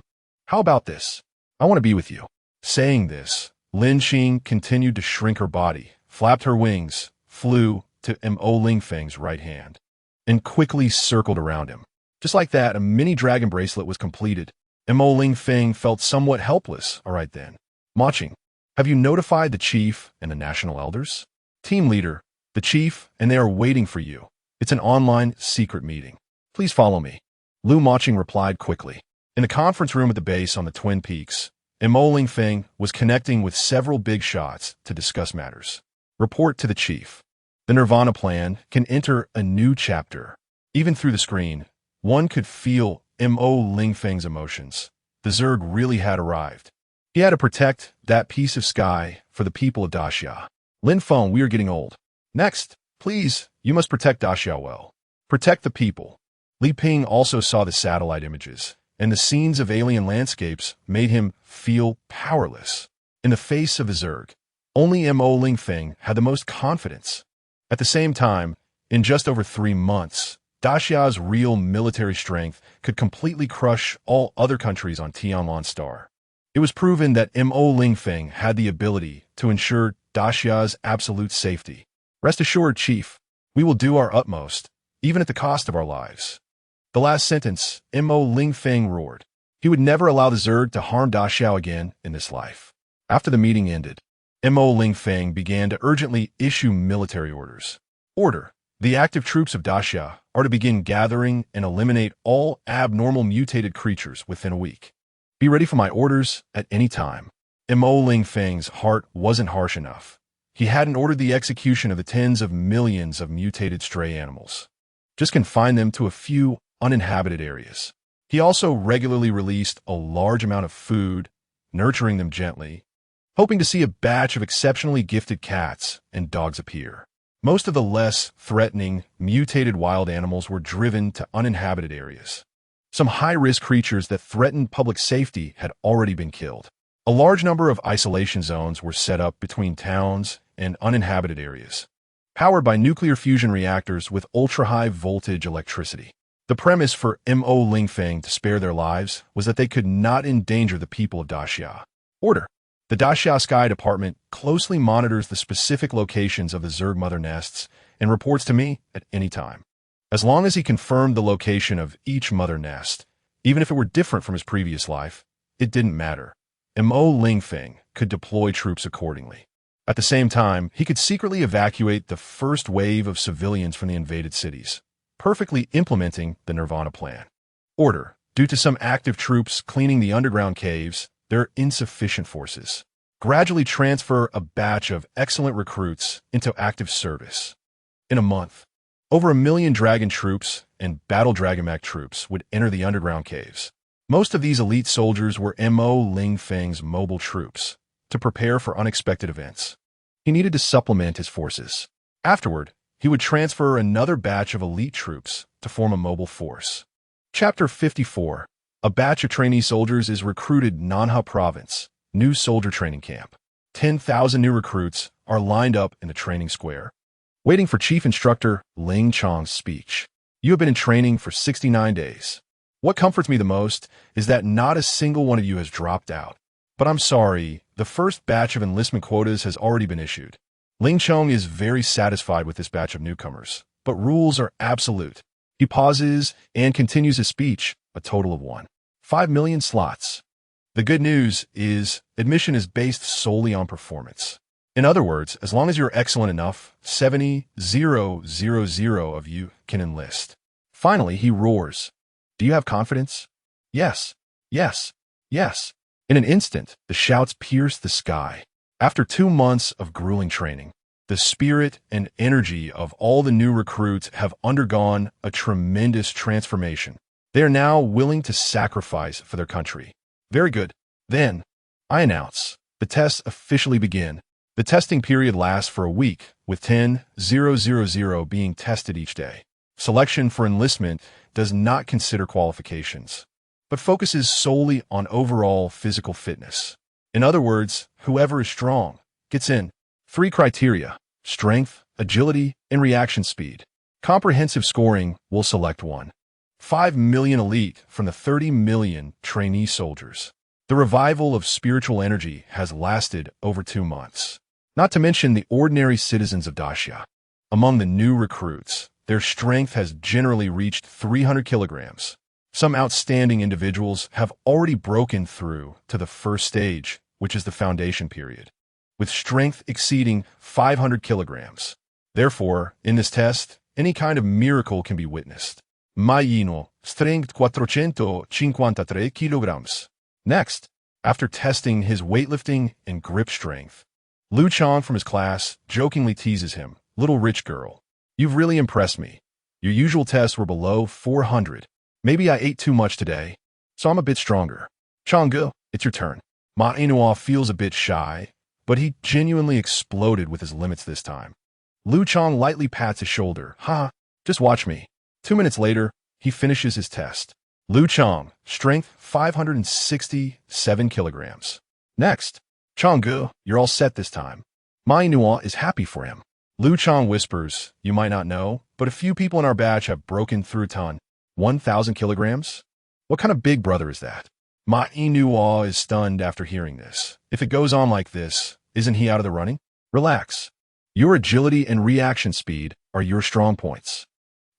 about this? I want to be with you. Saying this, Lin Qing continued to shrink her body, flapped her wings, flew to M.O. Lingfeng's right hand, and quickly circled around him. Just like that, a mini dragon bracelet was completed. M.O. Lingfeng felt somewhat helpless, all right then. Maching, have you notified the chief and the national elders? Team leader, the chief, and they are waiting for you. It's an online secret meeting. Please follow me. Lu Maching replied quickly. In the conference room at the base on the Twin Peaks, M.O. Lingfeng was connecting with several big shots to discuss matters. Report to the chief. The Nirvana plan can enter a new chapter. Even through the screen, one could feel M.O. Lingfeng's emotions. The Zerg really had arrived. He had to protect that piece of sky for the people of Daxia. Lingfeng, we are getting old. Next, please, you must protect Daxia well. Protect the people. Li Ping also saw the satellite images, and the scenes of alien landscapes made him feel powerless. In the face of the Zerg, only M.O. Lingfeng had the most confidence. At the same time, in just over 3 months, Daxia's real military strength could completely crush all other countries on Tianlan Star. It was proven that M.O. Lingfeng had the ability to ensure Daxia's absolute safety. Rest assured, Chief, we will do our utmost, even at the cost of our lives. The last sentence, M.O. Lingfeng roared. He would never allow the Zerg to harm Daxia again in this life. After the meeting ended, M.O. Lingfeng began to urgently issue military orders. Order. The active troops of Daxia are to begin gathering and eliminate all abnormal mutated creatures within a week. Be ready for my orders at any time. M.O. Lingfeng's heart wasn't harsh enough. He hadn't ordered the execution of the tens of millions of mutated stray animals. Just confine them to a few uninhabited areas. He also regularly released a large amount of food, nurturing them gently, hoping to see a batch of exceptionally gifted cats and dogs appear. Most of the less threatening, mutated wild animals were driven to uninhabited areas. Some high-risk creatures that threatened public safety had already been killed. A large number of isolation zones were set up between towns and uninhabited areas, powered by nuclear fusion reactors with ultra-high voltage electricity. The premise for Mo Lingfeng to spare their lives was that they could not endanger the people of Daxia. Order. The Daxia Sky Department closely monitors the specific locations of the Zerg mother nests and reports to me at any time. As long as he confirmed the location of each mother nest, even if it were different from his previous life, it didn't matter. Mo Lingfeng could deploy troops accordingly. At the same time, he could secretly evacuate the first wave of civilians from the invaded cities, perfectly implementing the Nirvana plan. Order. Due to some active troops cleaning the underground caves, there are insufficient forces. Gradually transfer a batch of excellent recruits into active service. In a month, over 1 million Dragon troops and Battle Dragon Mech troops would enter the underground caves. Most of these elite soldiers were Mo Lingfeng's mobile troops to prepare for unexpected events. He needed to supplement his forces. Afterward, he would transfer another batch of elite troops to form a mobile force. Chapter 54. A batch of trainee soldiers is recruited Nanha Province, new soldier training camp. 10,000 new recruits are lined up in the training square, waiting for Chief Instructor Ling Chong's speech. You have been in training for 69 days. What comforts me the most is that not a single one of you has dropped out. But I'm sorry, the first batch of enlistment quotas has already been issued. Ling Chong is very satisfied with this batch of newcomers, but rules are absolute. He pauses and continues his speech, a total of 5 million slots. The good news is admission is based solely on performance. In other words, as long as you're excellent enough, 70,000 of you can enlist. Finally, he roars. Do you have confidence? Yes, yes, yes. In an instant, the shouts pierce the sky. After 2 months of grueling training, the spirit and energy of all the new recruits have undergone a tremendous transformation. They are now willing to sacrifice for their country. Very good. Then, I announce, the tests officially begin. The testing period lasts for a week, with 10,000 being tested each day. Selection for enlistment does not consider qualifications, but focuses solely on overall physical fitness. In other words, whoever is strong gets in. 3 criteria: strength, agility, and reaction speed. Comprehensive scoring will select 5 million elite from the 30 million trainee soldiers. The revival of spiritual energy has lasted over 2 months. Not to mention the ordinary citizens of Daxia. Among the new recruits, their strength has generally reached 300 kilograms. Some outstanding individuals have already broken through to the first stage, which is the foundation period, with strength exceeding 500 kilograms. Therefore, in this test, any kind of miracle can be witnessed. Maino, strength 453 kilograms. Next, after testing his weightlifting and grip strength, Liu Chong from his class jokingly teases him, "Little rich girl, you've really impressed me. Your usual tests were below 400. Maybe I ate too much today, so I'm a bit stronger. Changgu, it's your turn." Ma Inua feels a bit shy, but he genuinely exploded with his limits this time. Liu Chong lightly pats his shoulder. Just watch me." 2 minutes later, he finishes his test. Liu Chong, strength 567 kilograms. Next, Changgu, you're all set this time. Ma Inua is happy for him. Liu Chong whispers, "You might not know, but a few people in our batch have broken through a ton. 1,000 kilograms? What kind of big brother is that?" Ma Inua is stunned after hearing this. If it goes on like this, isn't he out of the running? Relax. Your agility and reaction speed are your strong points.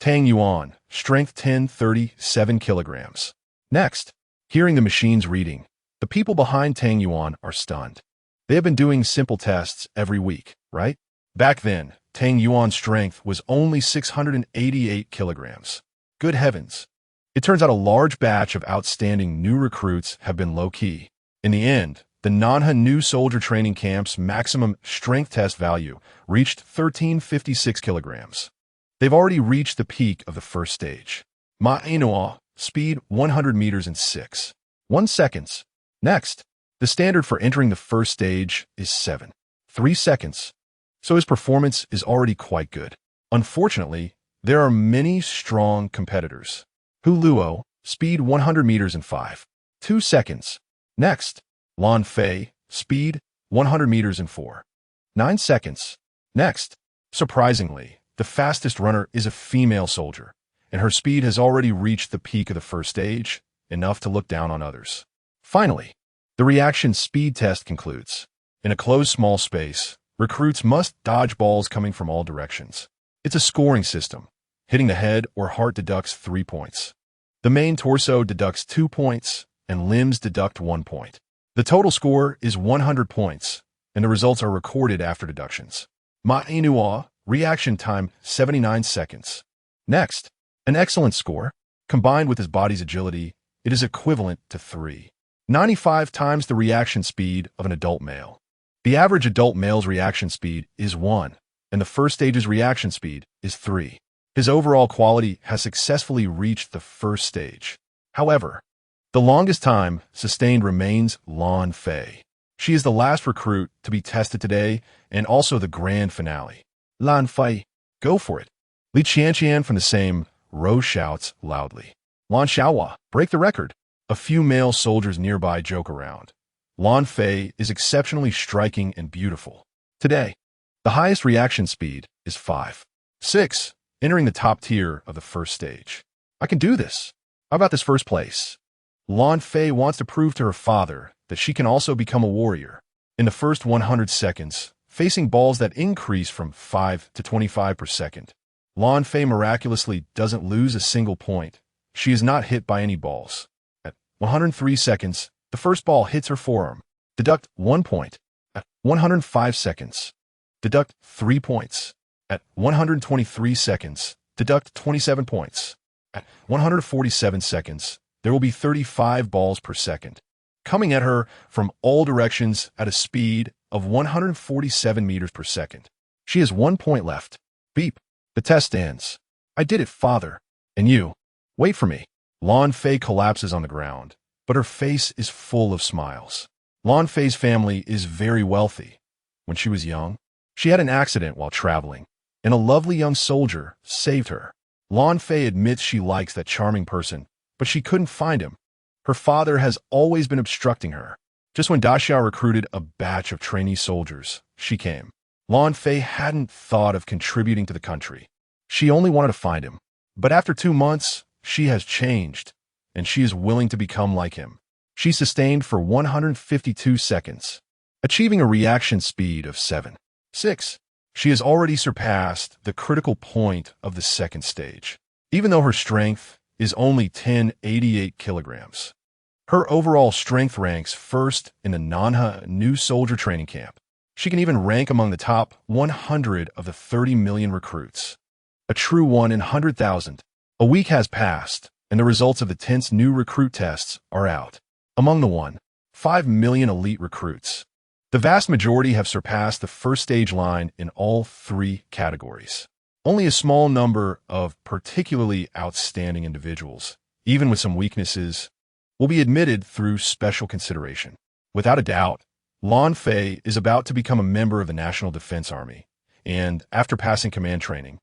Tang Yuan, strength 1037 kilograms. Next, hearing the machine's reading, the people behind Tang Yuan are stunned. They have been doing simple tests every week, right? Back then, Tang Yuan's strength was only 688 kilograms. Good heavens. It turns out a large batch of outstanding new recruits have been low-key. In the end, the Nanha new soldier training camp's maximum strength test value reached 1356 kilograms. They've already reached the peak of the first stage. Ma Inua, speed 100 meters in 6.1 seconds. Next, The standard for entering the first stage is 3 seconds, so his performance is already quite good. Unfortunately, there are many strong competitors. Hu Luo, speed 100 meters in 2 seconds. Next, Lan Fei, speed 100 meters in 9 seconds. Next, surprisingly, the fastest runner is a female soldier, and her speed has already reached the peak of the first stage, enough to look down on others. Finally, the reaction speed test concludes. In a closed small space, recruits must dodge balls coming from all directions. It's a scoring system. Hitting the head or heart deducts 3 points. The main torso deducts 2 points, and limbs deduct 1 point. The total score is 100 points, and the results are recorded after deductions. Ma Inua, reaction time 79 seconds. Next, an excellent score. Combined with his body's agility, it is equivalent to 3.95 times the reaction speed of an adult male. The average adult male's reaction speed is 1, and the first stage's reaction speed is 3. His overall quality has successfully reached the first stage. However, the longest time sustained remains Lan Fei. She is the last recruit to be tested today and also the grand finale. Lan Fei, go for it. Li Qianqian from the same row shouts loudly. Lan Xiaohua, break the record. A few male soldiers nearby joke around. Lan Fei is exceptionally striking and beautiful. Today, the highest reaction speed is 5.6, entering the top tier of the first stage. I can do this. How about this first place? Lan Fei wants to prove to her father that she can also become a warrior. In the first 100 seconds, facing balls that increase from 5 to 25 per second, Lan Fei miraculously doesn't lose a single point. She is not hit by any balls. At 103 seconds, the first ball hits her forearm. Deduct 1 point. At 105 seconds, deduct 3 points. At 123 seconds, deduct 27 points. At 147 seconds, there will be 35 balls per second, coming at her from all directions at a speed of 147 meters per second. She has 1 point left. Beep. The test ends. I did it, father. And you? Wait for me. Lan Fei collapses on the ground, but her face is full of smiles. Lan Fei's family is very wealthy. When she was young, she had an accident while traveling, and a lovely young soldier saved her. Lan Fei admits she likes that charming person, but she couldn't find him. Her father has always been obstructing her. Just when Daxia recruited a batch of trainee soldiers, she came. Lan Fei hadn't thought of contributing to the country. She only wanted to find him. But after 2 months, she has changed, and she is willing to become like him. She sustained for 152 seconds, achieving a reaction speed of 7.6. She has already surpassed the critical point of the second stage, even though her strength is only 1088 kilograms. Her overall strength ranks first in the Nanha New Soldier Training Camp. She can even rank among the top 100 of the 30 million recruits. A true 1 in 100,000. A week has passed, and the results of the 10th new recruit tests are out. Among the 1.5 million elite recruits, the vast majority have surpassed the first stage line in all 3 categories. Only a small number of particularly outstanding individuals, even with some weaknesses, will be admitted through special consideration. Without a doubt, Lan Fei is about to become a member of the National Defense Army, and after passing command training,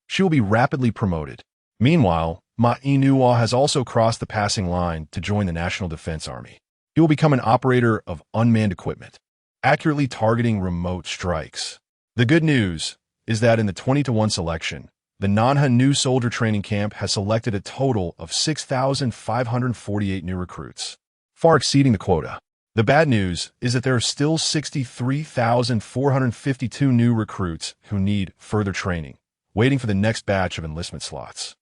she will be rapidly promoted. Meanwhile, Ma Inua has also crossed the passing line to join the National Defense Army. He will become an operator of unmanned equipment, accurately targeting remote strikes. The good news is that in the 20-to-1 selection, the Nanha New Soldier Training Camp has selected a total of 6,548 new recruits, far exceeding the quota. The bad news is that there are still 63,452 new recruits who need further training, waiting for the next batch of enlistment slots.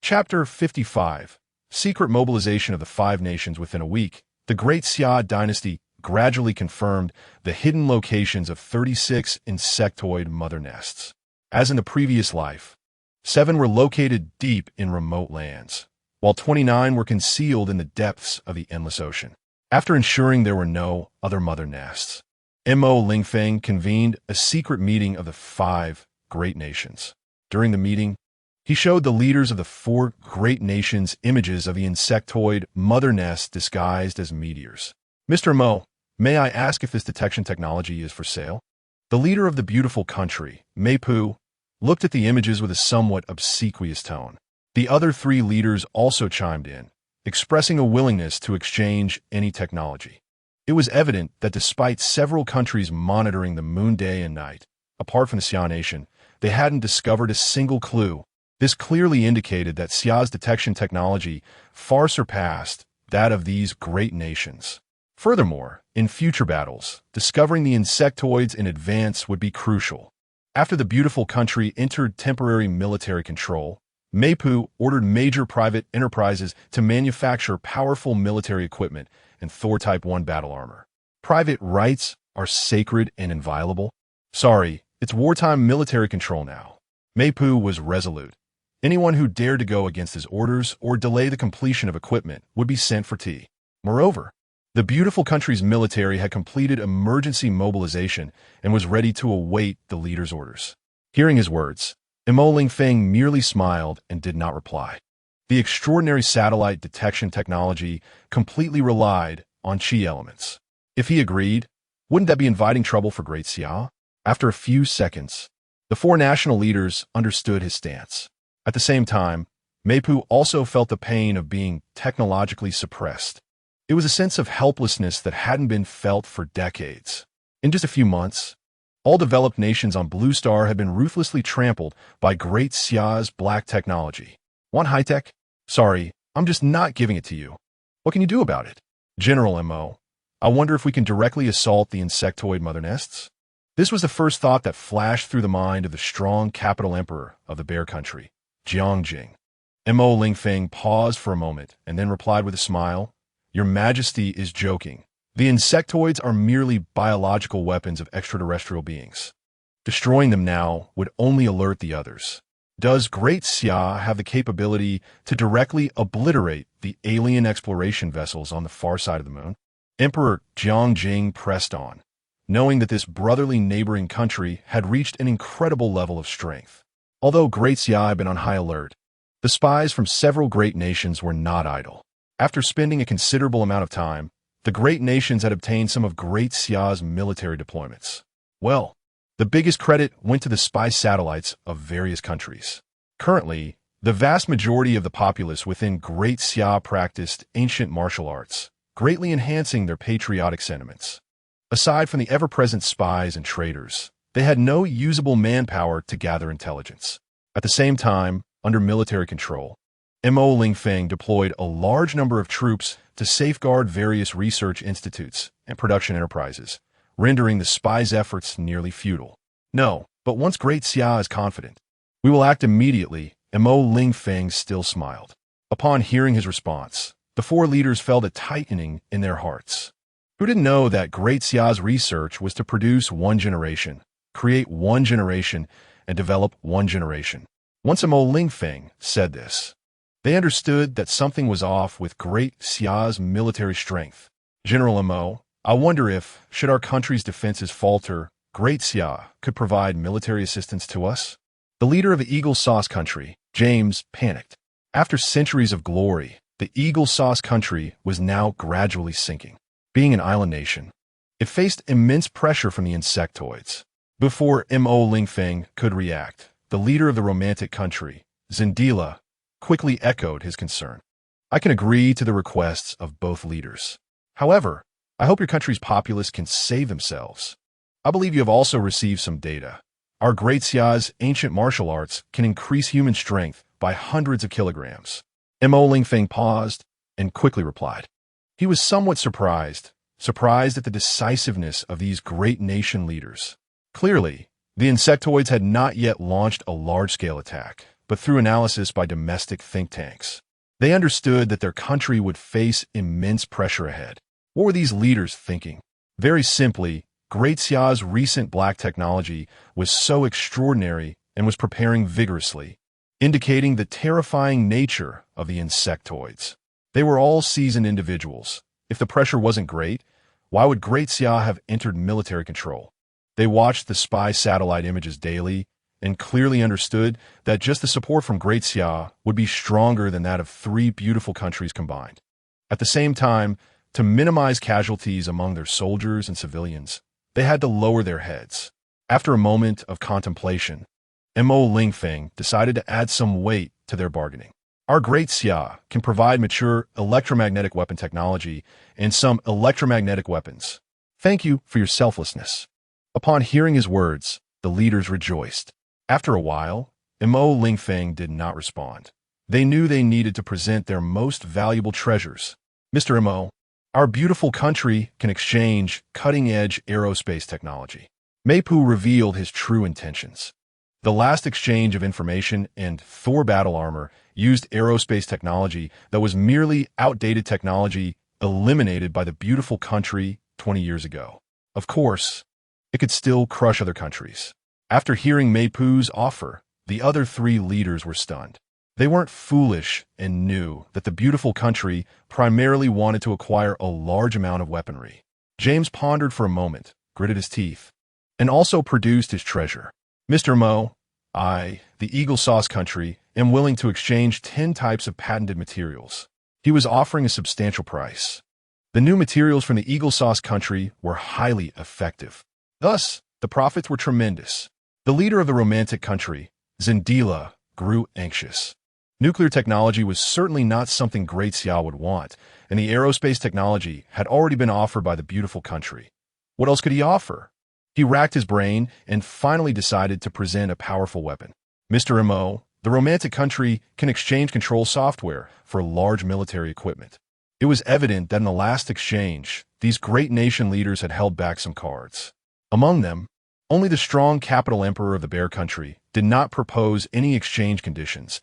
Chapter 55. Secret mobilization of the 5 nations. Within a week, the Great Xia dynasty gradually confirmed the hidden locations of 36 insectoid mother nests. As in the previous life, 7 were located deep in remote lands, while 29 were concealed in the depths of the endless ocean. After ensuring there were no other mother nests, Mo Lingfeng convened a secret meeting of the 5 great nations. During the meeting, he showed the leaders of the 4 great nations images of the insectoid mother nests disguised as meteors. Mr. Mo, May I ask if this detection technology is for sale? The leader of the beautiful country, Meipu, looked at the images with a somewhat obsequious tone. The other three leaders also chimed in, expressing a willingness to exchange any technology. It was evident that despite several countries monitoring the moon day and night, apart from the Xia nation, they hadn't discovered a single clue. This clearly indicated that Xia's detection technology far surpassed that of these great nations. Furthermore, in future battles, discovering the insectoids in advance would be crucial. After the beautiful country entered temporary military control, Meipu ordered major private enterprises to manufacture powerful military equipment and Thor Type 1 battle armor. Private rights are sacred and inviolable. Sorry, it's wartime military control now. Meipu was resolute. Anyone who dared to go against his orders or delay the completion of equipment would be sent for tea. Moreover, the beautiful country's military had completed emergency mobilization and was ready to await the leader's orders. Hearing his words, Lingfeng merely smiled and did not reply. The extraordinary satellite detection technology completely relied on chi elements. If he agreed, wouldn't that be inviting trouble for Great Xia? After a few seconds, the four national leaders understood his stance. At the same time, Meipu also felt the pain of being technologically suppressed. It was a sense of helplessness that hadn't been felt for decades. In just a few months, all developed nations on Blue Star had been ruthlessly trampled by Great Xia's black technology. Want high-tech? Sorry, I'm just not giving it to you. What can you do about it? General M.O., I wonder if we can directly assault the insectoid mother nests? This was the first thought that flashed through the mind of the strong capital emperor of the Bear Country, Jiangjing. M.O. Lingfeng paused for a moment and then replied with a smile, Your Majesty is joking. The insectoids are merely biological weapons of extraterrestrial beings. Destroying them now would only alert the others. Does Great Xia have the capability to directly obliterate the alien exploration vessels on the far side of the moon? Emperor Jiangjing pressed on, knowing that this brotherly neighboring country had reached an incredible level of strength. Although Great Xia had been on high alert, the spies from several great nations were not idle. After spending a considerable amount of time, the great nations had obtained some of Great Xia's military deployments. Well, the biggest credit went to the spy satellites of various countries. Currently, the vast majority of the populace within Great Xia practiced ancient martial arts, greatly enhancing their patriotic sentiments. Aside from the ever-present spies and traitors, they had no usable manpower to gather intelligence. At the same time, under military control, M.O. Lingfeng deployed a large number of troops to safeguard various research institutes and production enterprises, rendering the spies' efforts nearly futile. No, but once Great Xia is confident, we will act immediately. M.O. Lingfeng still smiled. Upon hearing his response, the four leaders felt a tightening in their hearts. Who didn't know that Great Xia's research was to produce one generation, create one generation, and develop one generation? Once M.O. Lingfeng said this, they understood that something was off with Great Xia's military strength. General M.O., I wonder if, should our country's defenses falter, Great Xia could provide military assistance to us? The leader of the Eagle Sauce Country, James, panicked. After centuries of glory, the Eagle Sauce Country was now gradually sinking. Being an island nation, it faced immense pressure from the insectoids. Before M.O. Lingfeng could react, the leader of the romantic country, Zendila, quickly echoed his concern. I can agree to the requests of both leaders. However, I hope your country's populace can save themselves. I believe you have also received some data. Our Great Xia's ancient martial arts can increase human strength by hundreds of kilograms. M.O. Lingfeng paused and quickly replied. He was somewhat surprised at the decisiveness of these great nation leaders. Clearly, the insectoids had not yet launched a large-scale attack, but through analysis by domestic think tanks, they understood that their country would face immense pressure ahead. What were these leaders thinking? Very simply, Great Xia's recent black technology was so extraordinary and was preparing vigorously, indicating the terrifying nature of the insectoids. They were all seasoned individuals. If the pressure wasn't great, why would Great Xia have entered military control? They watched the spy satellite images daily and clearly understood that just the support from Great Xia would be stronger than that of three beautiful countries combined. At the same time, To minimize casualties among their soldiers and civilians, they had to lower their heads. After a moment of contemplation, Mo Lingfeng decided to add some weight to their bargaining. Our great Xia can provide mature electromagnetic weapon technology and some electromagnetic weapons. Thank you for your selflessness. Upon hearing his words, the leaders rejoiced. After a while, Mo Lingfeng did not respond. They knew they needed to present their most valuable treasures. Mr. Mo, our beautiful country can exchange cutting-edge aerospace technology. Meipu revealed his true intentions. The last exchange of information and Thor battle armor used aerospace technology that was merely outdated technology eliminated by the beautiful country 20 years ago. Of course, it could still crush other countries. After hearing Meipu's offer, the other three leaders were stunned. They weren't foolish and knew that the beautiful country primarily wanted to acquire a large amount of weaponry. James pondered for a moment, gritted his teeth, and also produced his treasure. Mr. Mo, I, the Eagle Sauce Country, am willing to exchange 10 types of patented materials. He was offering a substantial price. The new materials from the Eagle Sauce Country were highly effective. Thus, the profits were tremendous. The leader of the romantic country, Zendila, grew anxious. Nuclear technology was certainly not something Great Xia would want, and the aerospace technology had already been offered by the beautiful country. What else could he offer? He racked his brain and finally decided to present a powerful weapon. Mr. Mo, the romantic country can exchange control software for large military equipment. It was evident that in the last exchange, these great nation leaders had held back some cards. Among them, only the strong capital emperor of the Bear Country did not propose any exchange conditions,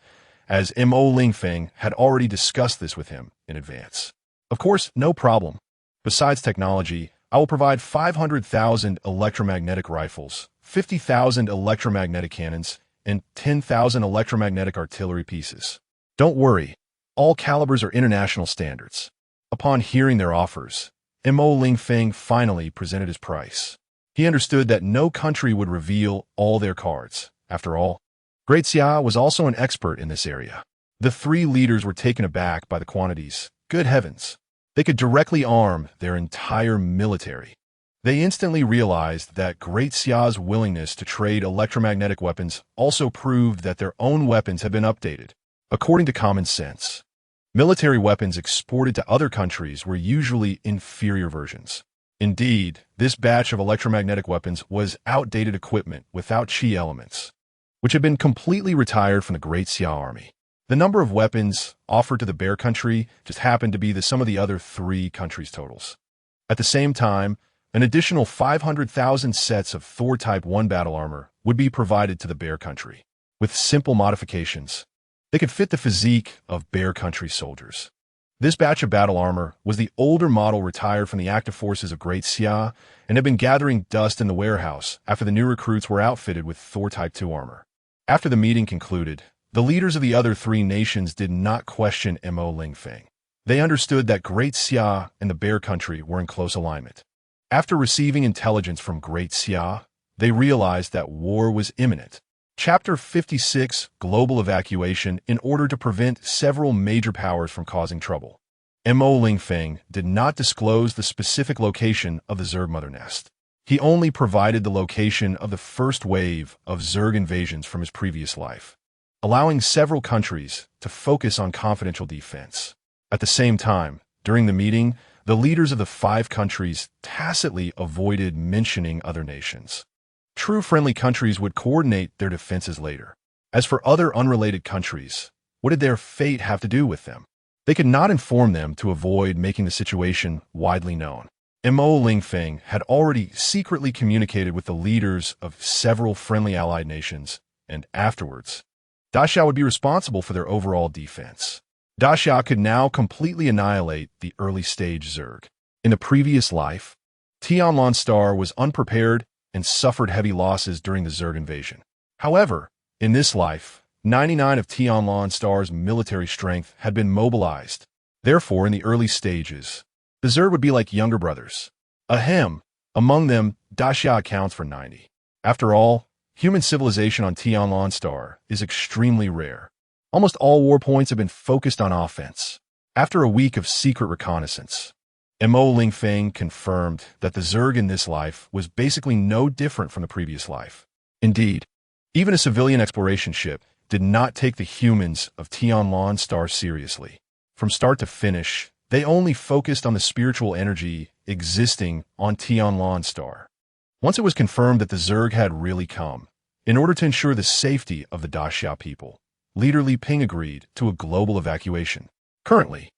as Mo Lingfeng had already discussed this with him in advance. Of course, no problem. Besides technology, I will provide 500,000 electromagnetic rifles, 50,000 electromagnetic cannons, and 10,000 electromagnetic artillery pieces. Don't worry, all calibers are international standards. Upon hearing their offers, Mo Lingfeng finally presented his price. He understood that no country would reveal all their cards. After all, Great Xia was also an expert in this area. The three leaders were taken aback by the quantities. Good heavens! They could directly arm their entire military. They instantly realized that Great Xia's willingness to trade electromagnetic weapons also proved that their own weapons had been updated. According to common sense, military weapons exported to other countries were usually inferior versions. Indeed, this batch of electromagnetic weapons was outdated equipment without chi elements, which had been completely retired from the Great Xia army. The number of weapons offered to the Bear Country just happened to be the sum of the other three countries' totals. At the same time, an additional 500,000 sets of Thor Type 1 battle armor would be provided to the Bear Country. With simple modifications, they could fit the physique of Bear Country soldiers. This batch of battle armor was the older model retired from the active forces of Great Xia and had been gathering dust in the warehouse after the new recruits were outfitted with Thor Type 2 armor. After the meeting concluded, the leaders of the other three nations did not question Mo Lingfeng. They understood that Great Xia and the Bear Country were in close alignment. After receiving intelligence from Great Xia, they realized that war was imminent. Chapter 56, Global Evacuation in order to prevent several major powers from causing trouble. Mo Lingfeng did not disclose the specific location of the Zerg mother nest. He only provided the location of the first wave of Zerg invasions from his previous life, allowing several countries to focus on confidential defense. At the same time, during the meeting, the leaders of the 5 countries tacitly avoided mentioning other nations. True friendly countries would coordinate their defenses later. As for other unrelated countries, what did their fate have to do with them? They could not inform them to avoid making the situation widely known. Mo Lingfeng had already secretly communicated with the leaders of several friendly allied nations, and afterwards, Daxia would be responsible for their overall defense. Daxia could now completely annihilate the early-stage Zerg. In the previous life, Tianlan Star was unprepared and suffered heavy losses during the Zerg invasion. However, in this life, 99 of Tianlan Star's military strength had been mobilized. Therefore, in the early stages, the Zerg would be like younger brothers. Ahem, among them, Daxia accounts for 90. After all, human civilization on Tianlan Star is extremely rare. Almost all war points have been focused on offense. After a week of secret reconnaissance, Mo Lingfeng confirmed that the Zerg in this life was basically no different from the previous life. Indeed, even a civilian exploration ship did not take the humans of Tianlan Star seriously. From start to finish, they only focused on the spiritual energy existing on Tianlan Star. Once it was confirmed that the Zerg had really come, in order to ensure the safety of the Daxia people, leader Li Ping agreed to a global evacuation. Currently,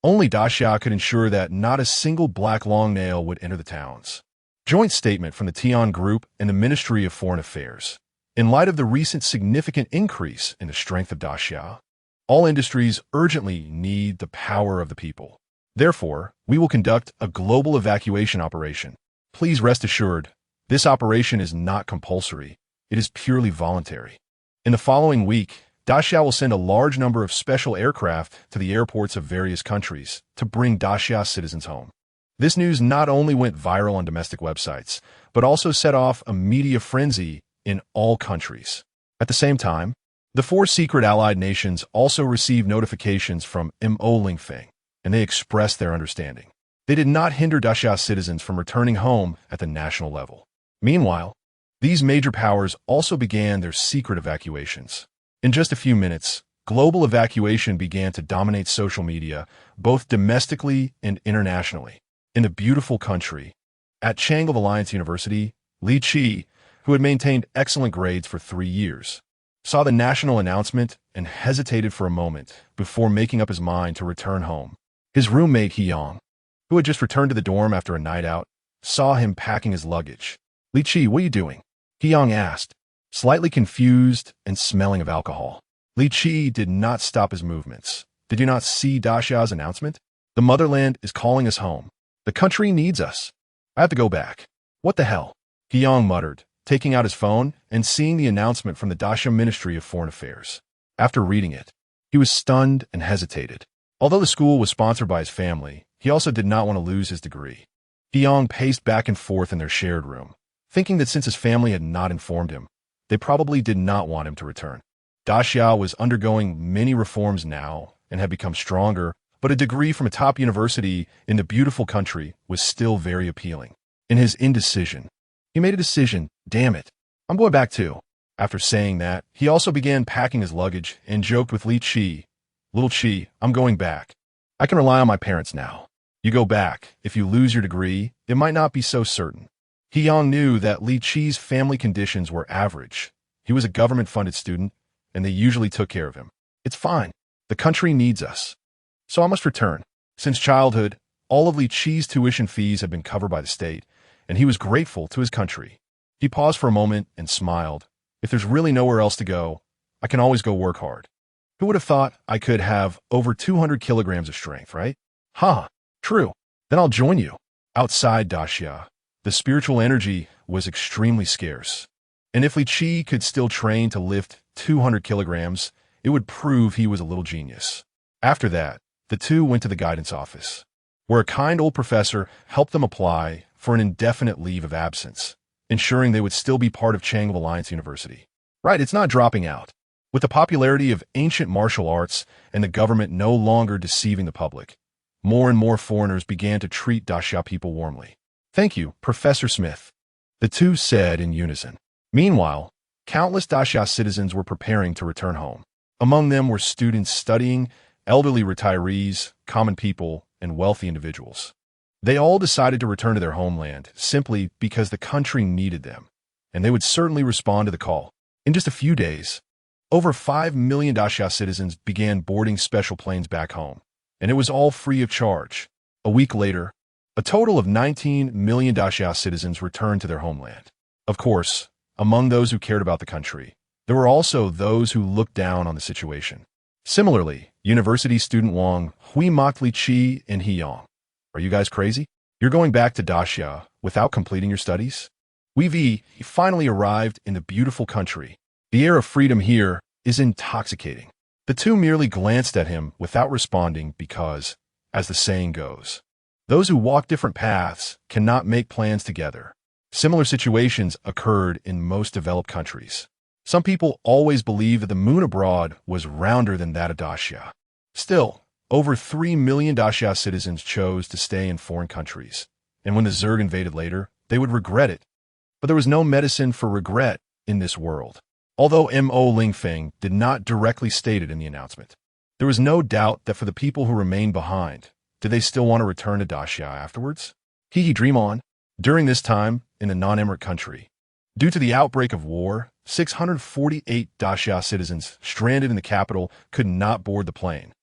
only Daxia could ensure that not a single black longnail would enter the towns. Joint statement from the Tian Group and the Ministry of Foreign Affairs. In light of the recent significant increase in the strength of Daxia, all industries urgently need the power of the people. Therefore, we will conduct a global evacuation operation. Please rest assured, this operation is not compulsory. It is purely voluntary. In the following week, Daxia will send a large number of special aircraft to the airports of various countries to bring Daxia citizens home. This news not only went viral on domestic websites, but also set off a media frenzy in all countries. At the same time, the 4 secret allied nations also received notifications from Mo Lingfeng, and they expressed their understanding. They did not hinder Daxia citizens from returning home at the national level. Meanwhile, these major powers also began their secret evacuations. In just a few minutes, global evacuation began to dominate social media, both domestically and internationally. In the beautiful country, at Chang'e Alliance University, Li Qi, who had maintained excellent grades for 3 years, saw the national announcement and hesitated for a moment before making up his mind to return home. His roommate Hiyang, who had just returned to the dorm after a night out, saw him packing his luggage. Li Qi, what are you doing? Hiyang asked, slightly confused and smelling of alcohol. Li Qi did not stop his movements. Did you not see Daxia's announcement? The motherland is calling us home. The country needs us. I have to go back. What the hell? Hiyang muttered, taking out his phone and seeing the announcement from the Daxia Ministry of Foreign Affairs. After reading it, he was stunned and hesitated. Although the school was sponsored by his family, he also did not want to lose his degree. Hiyang paced back and forth in their shared room, thinking that since his family had not informed him, they probably did not want him to return. Daxia was undergoing many reforms now and had become stronger, but a degree from a top university in the beautiful country was still very appealing. In his indecision, he made a decision. Damn it, I'm going back too. After saying that, he also began packing his luggage and joked with Li Qi. Little Qi, I'm going back. I can rely on my parents now. You go back. If you lose your degree, it might not be so certain. Hiyang knew that Li Qi's family conditions were average. He was a government-funded student, and they usually took care of him. It's fine. The country needs us. So I must return. Since childhood, all of Li Qi's tuition fees had been covered by the state, and he was grateful to his country. He paused for a moment and smiled. If there's really nowhere else to go, I can always go work hard. Who would have thought I could have over 200 kilograms of strength, right? Ha, true. Then I'll join you. Outside Daxia, the spiritual energy was extremely scarce. And if Li Qi could still train to lift 200 kilograms, it would prove he was a little genius. After that, the two went to the guidance office, where a kind old professor helped them apply for an indefinite leave of absence, ensuring they would still be part of Chang'e Alliance University. Right, it's not dropping out. With the popularity of ancient martial arts and the government no longer deceiving the public, more and more foreigners began to treat Daxia people warmly. Thank you, Professor Smith, the two said in unison. Meanwhile, countless Daxia citizens were preparing to return home. Among them were students studying, elderly retirees, common people, and wealthy individuals. They all decided to return to their homeland simply because the country needed them, and they would certainly respond to the call. In just a few days, over 5 million Daxia citizens began boarding special planes back home, and it was all free of charge. A week later, a total of 19 million Daxia citizens returned to their homeland. Of course, among those who cared about the country, there were also those who looked down on the situation. Similarly, university student Wang Hui mocked Li Qi and Hiyang. Are you guys crazy? You're going back to Daxia without completing your studies? He finally arrived in the beautiful country. The air of freedom here is intoxicating. The two merely glanced at him without responding because, as the saying goes, those who walk different paths cannot make plans together. Similar situations occurred in most developed countries. Some people always believed that the moon abroad was rounder than that of Daxia. Still, Over 3 million Daxia citizens chose to stay in foreign countries, and when the Zerg invaded later, they would regret it. But there was no medicine for regret in this world. Although Mo Lingfeng did not directly state it in the announcement, there was no doubt that for the people who remained behind, did they still want to return to Daxia afterwards? Dream on. During this time, in the non-emirate country, due to the outbreak of war, 648 Daxia citizens stranded in the capital could not board the plane.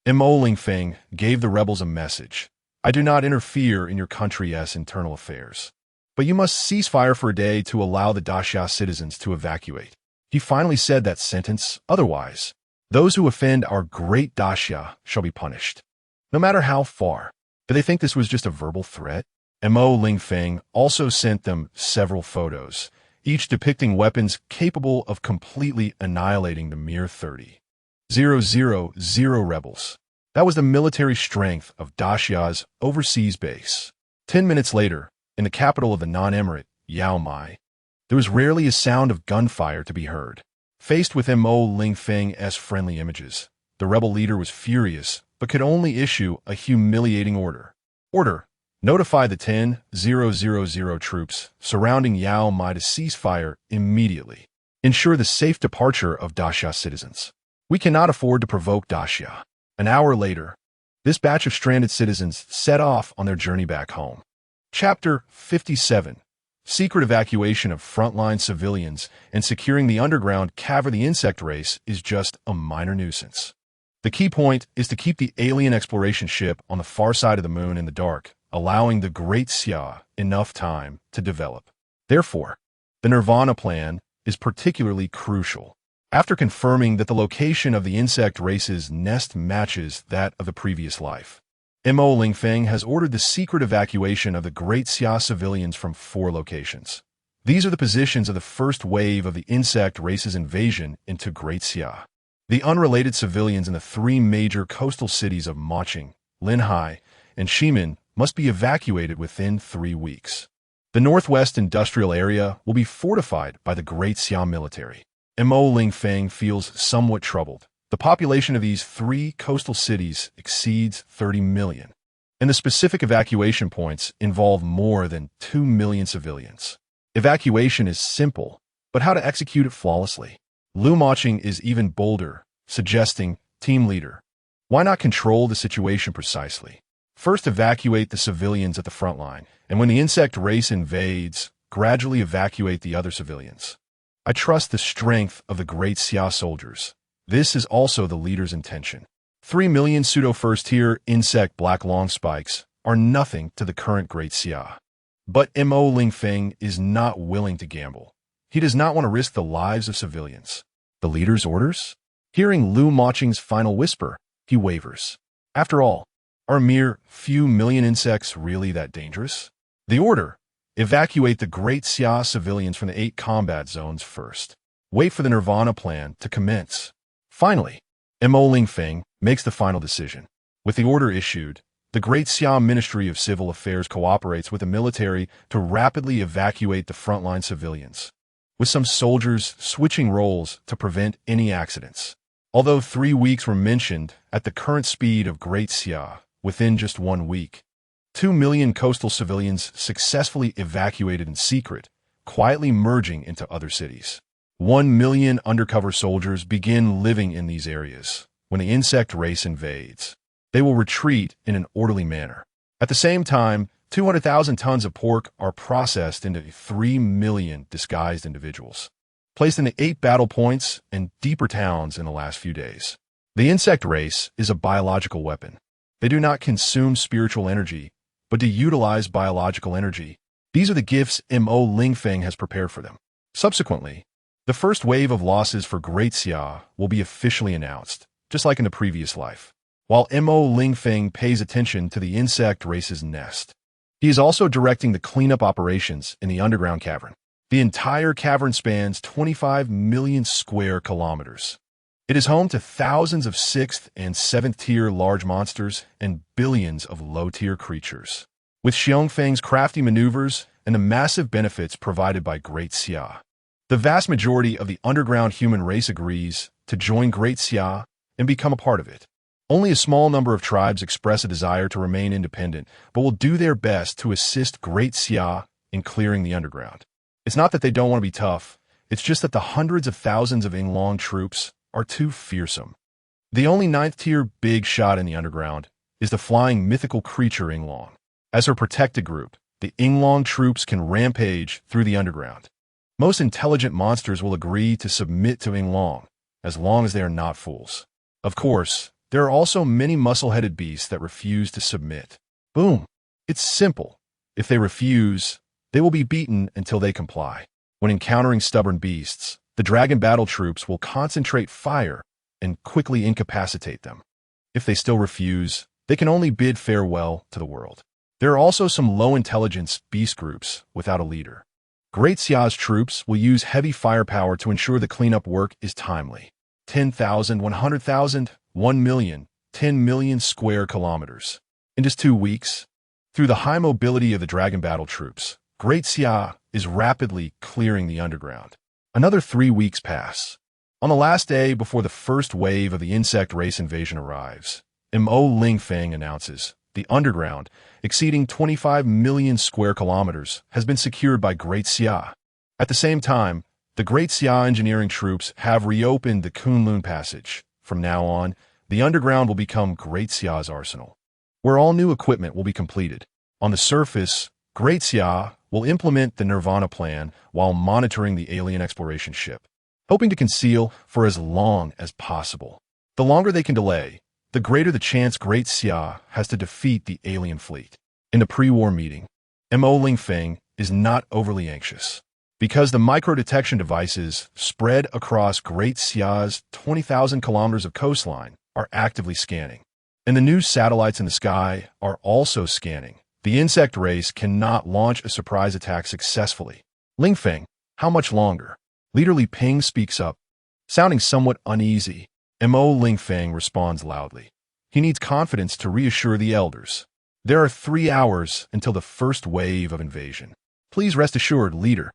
Mo Lingfeng gave the rebels a message. I do not interfere in your country's internal affairs, but you must cease fire for a day to allow the Daxia citizens to evacuate. He finally said that sentence, otherwise, those who offend our great Daxia shall be punished. No matter how far. Did they think this was just a verbal threat? Mo Lingfeng also sent them several photos, each depicting weapons capable of completely annihilating the mere 30,000 rebels. That was the military strength of Daxia's overseas base. 10 minutes later, in the capital of the non-emirate, Yao Mai, there was rarely a sound of gunfire to be heard. Faced with Mo Lingfeng's friendly images, the rebel leader was furious, but could only issue a humiliating order. Notify the 10,000 troops surrounding Yao Mai to cease fire immediately. Ensure the safe departure of Daxia citizens. We cannot afford to provoke Daxia. An hour later, this batch of stranded citizens set off on their journey back home. Chapter 57. Secret evacuation of frontline civilians and securing the underground cavern. The insect race is just a minor nuisance. The key point is to keep the alien exploration ship on the far side of the moon in the dark, allowing the Great Xia enough time to develop. Therefore, the Nirvana plan is particularly crucial. After confirming that the location of the insect race's nest matches that of the previous life, Mo Lingfeng has ordered the secret evacuation of the Great Xia civilians from 4 locations. These are the positions of the first wave of the insect race's invasion into Great Xia. The unrelated civilians in the 3 major coastal cities of Maching, Linhai, and Ximen must be evacuated within 3 weeks. The northwest industrial area will be fortified by the Great Xia military. Mo Lingfeng feels somewhat troubled. The population of these 3 coastal cities exceeds 30 million, and the specific evacuation points involve more than 2 million civilians. Evacuation is simple, but how to execute it flawlessly? Lu Maching is even bolder, suggesting, team leader, why not control the situation precisely? First evacuate the civilians at the front line, and when the insect race invades, gradually evacuate the other civilians. I trust the strength of the Great Xia soldiers. This is also the leader's intention. 3 million pseudo-first-tier insect black long spikes are nothing to the current Great Xia. But Mo Lingfeng is not willing to gamble. He does not want to risk the lives of civilians. The leader's orders? Hearing Lu Maching's final whisper, he wavers. After all, are a mere few million insects really that dangerous? The order: evacuate the Great Xia civilians from the 8 combat zones first. Wait for the Nirvana plan to commence. Finally, Mo Lingfeng makes the final decision. With the order issued, the Great Xia Ministry of Civil Affairs cooperates with the military to rapidly evacuate the frontline civilians, with some soldiers switching roles to prevent any accidents. Although 3 weeks were mentioned, at the current speed of Great Xia, within just 1 week, 2 million coastal civilians successfully evacuated in secret, quietly merging into other cities. 1 million undercover soldiers begin living in these areas. When the insect race invades, they will retreat in an orderly manner. At the same time, 200,000 tons of pork are processed into 3 million disguised individuals, placed in the 8 battle points and deeper towns in the last few days. The insect race is a biological weapon. They do not consume spiritual energy, but to utilize biological energy. These are the gifts Mo Lingfeng has prepared for them. Subsequently, the first wave of losses for Great Xia will be officially announced, just like in the previous life. While Mo Lingfeng pays attention to the insect race's nest, he is also directing the cleanup operations in the underground cavern. The entire cavern spans 25 million square kilometers. It is home to thousands of 6th and 7th tier large monsters and billions of low-tier creatures. With Xiongfeng's crafty maneuvers and the massive benefits provided by Great Xia, the vast majority of the underground human race agrees to join Great Xia and become a part of it. Only a small number of tribes express a desire to remain independent, but will do their best to assist Great Xia in clearing the underground. It's not that they don't want to be tough, it's just that the hundreds of thousands of Yinglong troops are too fearsome. The only ninth-tier big shot in the underground is the flying mythical creature Yinglong. As her protected group, the Yinglong troops can rampage through the underground. Most intelligent monsters will agree to submit to Yinglong, as long as they are not fools. Of course, there are also many muscle-headed beasts that refuse to submit. Boom! It's simple. If they refuse, they will be beaten until they comply. When encountering stubborn beasts, the dragon battle troops will concentrate fire and quickly incapacitate them. If they still refuse, they can only bid farewell to the world. There are also some low-intelligence beast groups without a leader. Great Xia's troops will use heavy firepower to ensure the cleanup work is timely. 10,000, 100,000, 1 million, 10 million square kilometers. In just 2 weeks, through the high mobility of the dragon battle troops, Great Xia is rapidly clearing the underground. Another 3 weeks pass. On the last day before the first wave of the insect race invasion arrives, Lingfeng announces the underground, exceeding 25 million square kilometers, has been secured by Great Xia. At the same time, the Great Xia engineering troops have reopened the Kunlun Passage. From now on, the underground will become Great Xia's arsenal, where all new equipment will be completed. On the surface, Great Xia will implement the Nirvana plan while monitoring the alien exploration ship, hoping to conceal for as long as possible. The longer they can delay, the greater the chance Great Xia has to defeat the alien fleet. In the pre-war meeting, Lingfeng is not overly anxious, because the micro-detection devices spread across Great Xia's 20,000 kilometers of coastline are actively scanning, and the new satellites in the sky are also scanning. The insect race cannot launch a surprise attack successfully. Lingfeng, how much longer? Leader Li Ping speaks up, sounding somewhat uneasy. Lingfeng responds loudly. He needs confidence to reassure the elders. There are 3 hours until the first wave of invasion. Please rest assured, leader.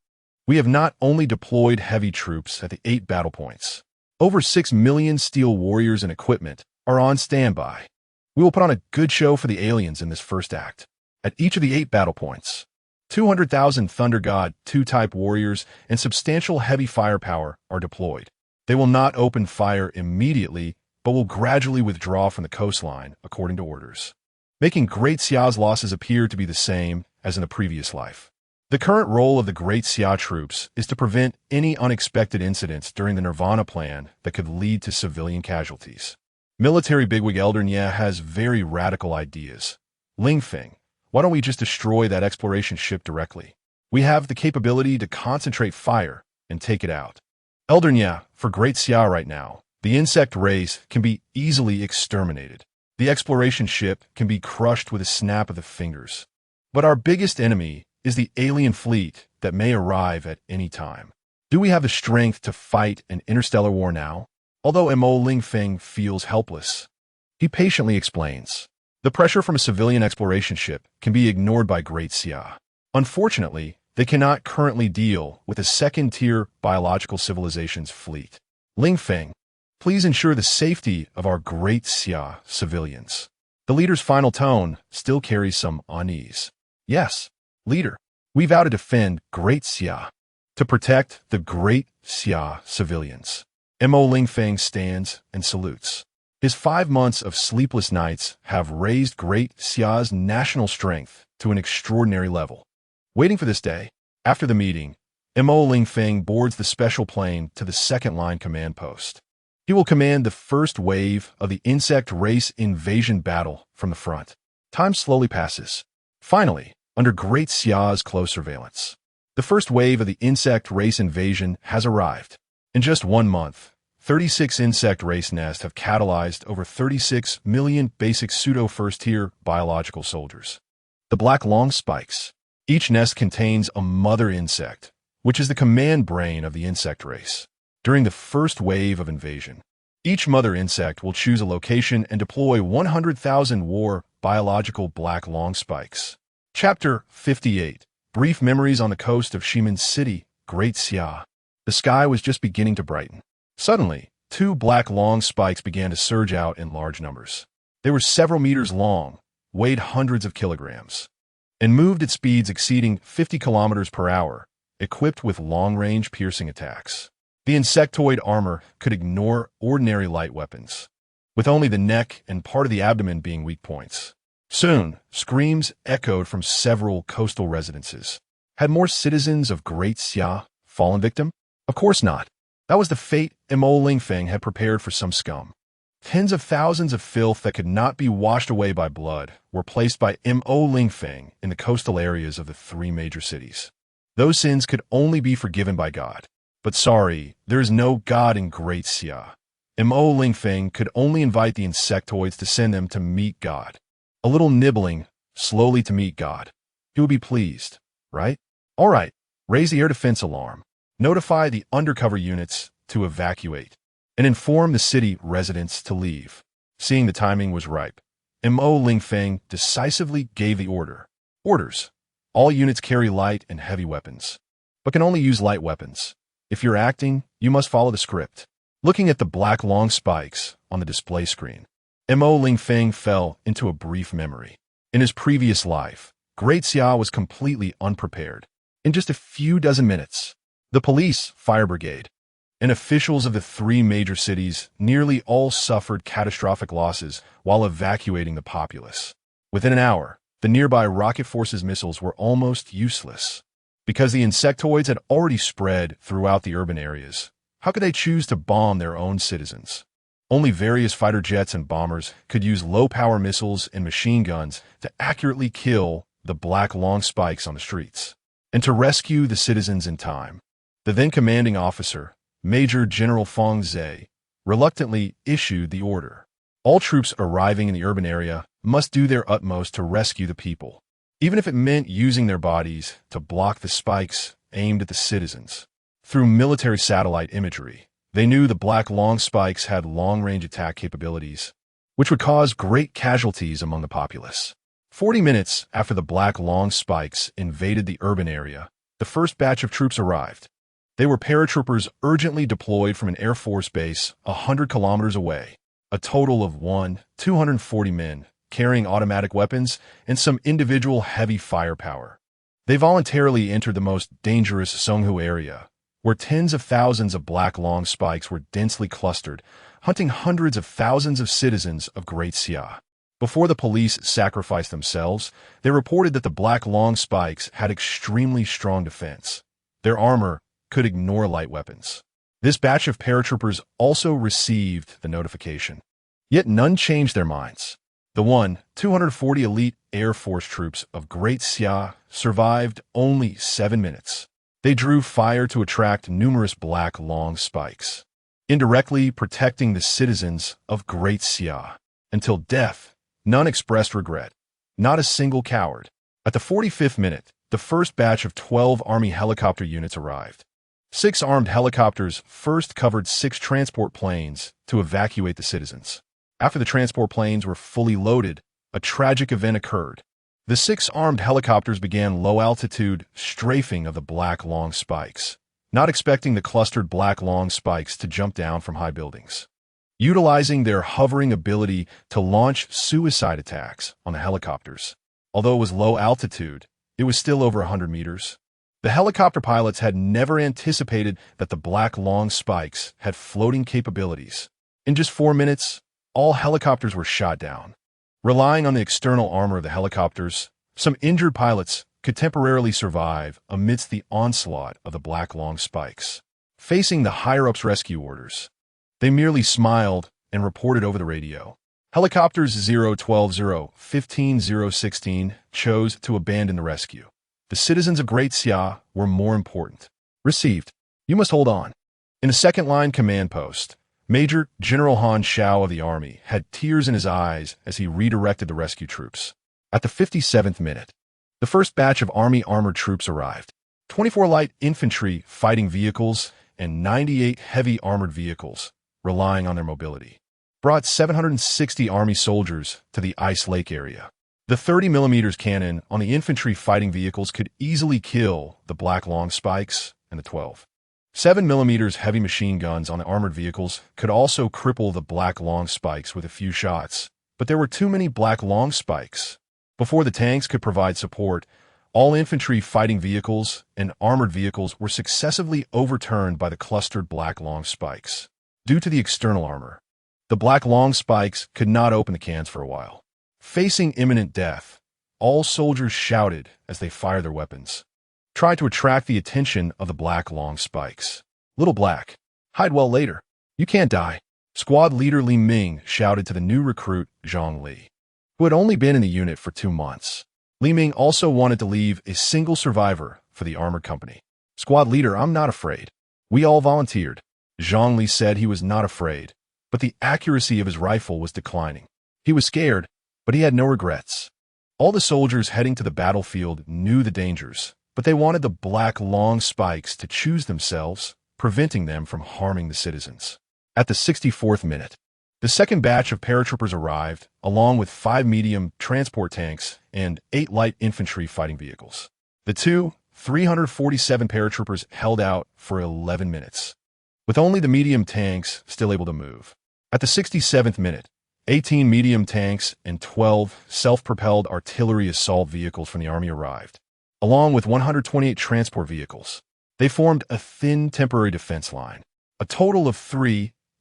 We have not only deployed heavy troops at the 8 battle points. Over 6 million steel warriors and equipment are on standby. We will put on a good show for the aliens in this first act. At each of the 8 battle points, 200,000 Thunder God 2-type warriors and substantial heavy firepower are deployed. They will not open fire immediately, but will gradually withdraw from the coastline according to orders, making Great Xia's losses appear to be the same as in the previous life. The current role of the Great Xia troops is to prevent any unexpected incidents during the Nirvana plan that could lead to civilian casualties. Military bigwig Elder Xia has very radical ideas. Lingfeng, why don't we just destroy that exploration ship directly? We have the capability to concentrate fire and take it out. Elder Xia, for Great Xia right now, the insect race can be easily exterminated. The exploration ship can be crushed with a snap of the fingers. But our biggest enemy is the alien fleet that may arrive at any time. Do we have the strength to fight an interstellar war now? Although Lingfeng feels helpless, he patiently explains. The pressure from a civilian exploration ship can be ignored by Great Xia. Unfortunately, they cannot currently deal with a second-tier biological civilization's fleet. Lingfeng, please ensure the safety of our Great Xia civilians. The leader's final tone still carries some unease. Yes, leader, we vow to defend Great Xia, to protect the Great Xia civilians. Lingfeng stands and salutes. His 5 months of sleepless nights have raised Great Xia's national strength to an extraordinary level. Waiting for this day, after the meeting, Lingfeng boards the special plane to the second-line command post. He will command the first wave of the insect race invasion battle from the front. Time slowly passes. Finally, under Great Xia's close surveillance, the first wave of the insect race invasion has arrived. In just 1 month, 36 insect race nests have catalyzed over 36 million basic pseudo-first-tier biological soldiers. The black long spikes. Each nest contains a mother insect, which is the command brain of the insect race. During the first wave of invasion, each mother insect will choose a location and deploy 100,000 war biological black long spikes. Chapter 58. Brief Memories on the Coast of Shimin City, Great Xia. The sky was just beginning to brighten. Suddenly, Two black long spikes began to surge out in large numbers. They were several meters long, weighed hundreds of kilograms, and moved at speeds exceeding 50 kilometers per hour, equipped with long-range piercing attacks. The insectoid armor could ignore ordinary light weapons, with only the neck and part of the abdomen being weak points. Soon, screams echoed from several coastal residences. Had more citizens of Great Xia fallen victim? Of course not. That was the fate Mo Lingfeng had prepared for some scum. Tens of thousands of filth that could not be washed away by blood were placed by Mo Lingfeng in the coastal areas of the three major cities. Those sins could only be forgiven by God. But sorry, there is no God in Great Xia. Mo Lingfeng could only invite the insectoids to send them to meet God. A little nibbling, slowly to meet God. He would be pleased, right? All right, raise the air defense alarm. Notify the undercover units to evacuate, and inform the city residents to leave. Seeing the timing was ripe, Mo Lingfeng decisively gave the orders. All units carry light and heavy weapons, but can only use light weapons. If you're acting, you must follow the script. Looking at the black long spikes on the display screen, Mo Lingfeng fell into a brief memory. In his previous life, Great Xia was completely unprepared. In just a few dozen minutes, the police, fire brigade, and officials of the three major cities nearly all suffered catastrophic losses while evacuating the populace. Within an hour, the nearby rocket forces missiles were almost useless. Because the insectoids had already spread throughout the urban areas, how could they choose to bomb their own citizens? Only various fighter jets and bombers could use low-power missiles and machine guns to accurately kill the black long spikes on the streets, and to rescue the citizens in time. The then commanding officer, Major General Feng Zhe, reluctantly issued the order. All troops arriving in the urban area must do their utmost to rescue the people, even if it meant using their bodies to block the spikes aimed at the citizens. Through military satellite imagery, they knew the black long spikes had long-range attack capabilities, which would cause great casualties among the populace. 40 minutes after the black long spikes invaded the urban area, the first batch of troops arrived. They were paratroopers urgently deployed from an Air Force base 100 kilometers away, a total of 240 men, carrying automatic weapons and some individual heavy firepower. They voluntarily entered the most dangerous Songhu area, where tens of thousands of black long spikes were densely clustered, hunting hundreds of thousands of citizens of Great Xia. Before the police sacrificed themselves, they reported that the black long spikes had extremely strong defense. Their armor could ignore light weapons. This batch of paratroopers also received the notification. Yet none changed their minds. The 240 elite Air Force troops of Great Xia survived only 7 minutes. They drew fire to attract numerous black long spikes, indirectly protecting the citizens of Great Xia. Until death, none expressed regret. Not a single coward. At the 45th minute, the first batch of 12 Army helicopter units arrived. 6 armed helicopters first covered 6 transport planes to evacuate the citizens. After the transport planes were fully loaded, a tragic event occurred. The 6 armed helicopters began low-altitude strafing of the black long spikes, not expecting the clustered black long spikes to jump down from high buildings. Utilizing their hovering ability to launch suicide attacks on the helicopters. Although it was low altitude, it was still over 100 meters. The helicopter pilots had never anticipated that the black long spikes had floating capabilities. In just 4 minutes, all helicopters were shot down. Relying on the external armor of the helicopters, some injured pilots could temporarily survive amidst the onslaught of the black long spikes. Facing the higher-ups' rescue orders, they merely smiled and reported over the radio. Helicopters 012, 15, 016 chose to abandon the rescue. The citizens of Great Xia were more important. Received. You must hold on. In the second-line command post, Major General Han Shao of the Army had tears in his eyes as he redirected the rescue troops. At the 57th minute, the first batch of Army armored troops arrived. 24 light infantry fighting vehicles and 98 heavy armored vehicles, relying on their mobility, brought 760 Army soldiers to the Ice Lake area. The 30mm cannon on the infantry fighting vehicles could easily kill the black long spikes and the 12 7mm heavy machine guns on the armored vehicles could also cripple the black long spikes with a few shots, but there were too many black long spikes. Before the tanks could provide support, all infantry fighting vehicles and armored vehicles were successively overturned by the clustered black long spikes. Due to the external armor, the black long spikes could not open the cans for a while. Facing imminent death, all soldiers shouted as they fired their weapons, tried to attract the attention of the black long spikes. "Little Black, hide well later. You can't die," squad leader Li Ming shouted to the new recruit Zhang Li, who had only been in the unit for 2 months. Li Ming also wanted to leave a single survivor for the armored company. "Squad leader, I'm not afraid. We all volunteered." Zhang Li said he was not afraid, but the accuracy of his rifle was declining. He was scared, but he had no regrets. All the soldiers heading to the battlefield knew the dangers, but they wanted the black long spikes to choose themselves, preventing them from harming the citizens. At the 64th minute, the second batch of paratroopers arrived, along with 5 medium transport tanks and 8 light infantry fighting vehicles. The 347 paratroopers held out for 11 minutes, with only the medium tanks still able to move. At the 67th minute, 18 medium tanks and 12 self-propelled artillery assault vehicles from the army arrived, along with 128 transport vehicles. They formed a thin temporary defense line. A total of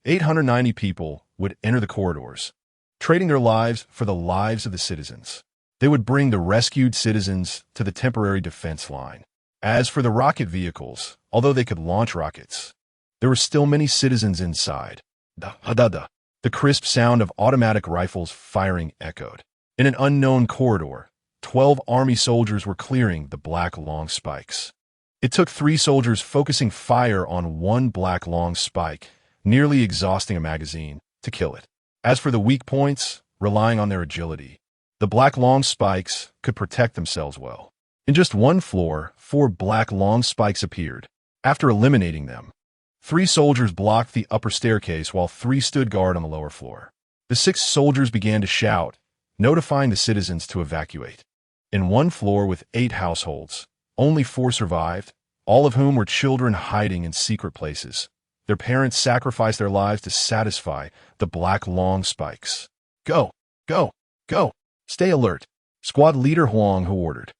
890 people would enter the corridors, trading their lives for the lives of the citizens. They would bring the rescued citizens to the temporary defense line. As for the rocket vehicles, although they could launch rockets, there were still many citizens inside. The crisp sound of automatic rifles firing echoed. In an unknown corridor, 12 army soldiers were clearing the black long spikes. It took 3 soldiers focusing fire on one black long spike, nearly exhausting a magazine, to kill it. As for the weak points, relying on their agility, the black long spikes could protect themselves well. In just one floor, 4 black long spikes appeared. After eliminating them, 3 soldiers blocked the upper staircase while 3 stood guard on the lower floor. The 6 soldiers began to shout, notifying the citizens to evacuate. In one floor with 8 households, only 4 survived, all of whom were children hiding in secret places. Their parents sacrificed their lives to satisfy the black long spikes. "Go, go, go, stay alert," squad leader Huang Hu ordered.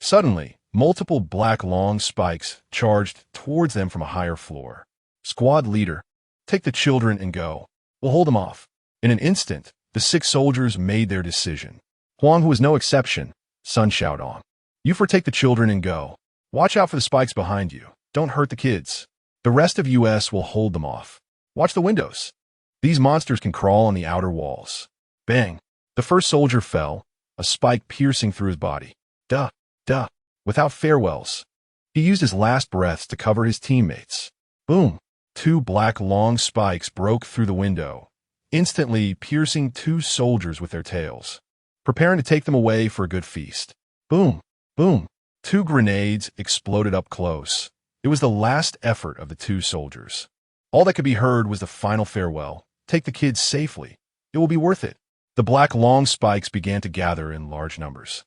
Suddenly, multiple black long spikes charged towards them from a higher floor. "Squad leader, take the children and go. We'll hold them off." In an instant, the 6 soldiers made their decision. Huang Hu was no exception. Sun shouted on. "You take the children and go. Watch out for the spikes behind you. Don't hurt the kids. The rest of US will hold them off. Watch the windows. These monsters can crawl on the outer walls." Bang! The first soldier fell, a spike piercing through his body. Without farewells. He used his last breaths to cover his teammates. Boom! 2 black long spikes broke through the window, instantly piercing 2 soldiers with their tails, preparing to take them away for a good feast. Boom! Boom! 2 grenades exploded up close. It was the last effort of the 2 soldiers. All that could be heard was the final farewell. "Take the kids safely. It will be worth it." The black long spikes began to gather in large numbers,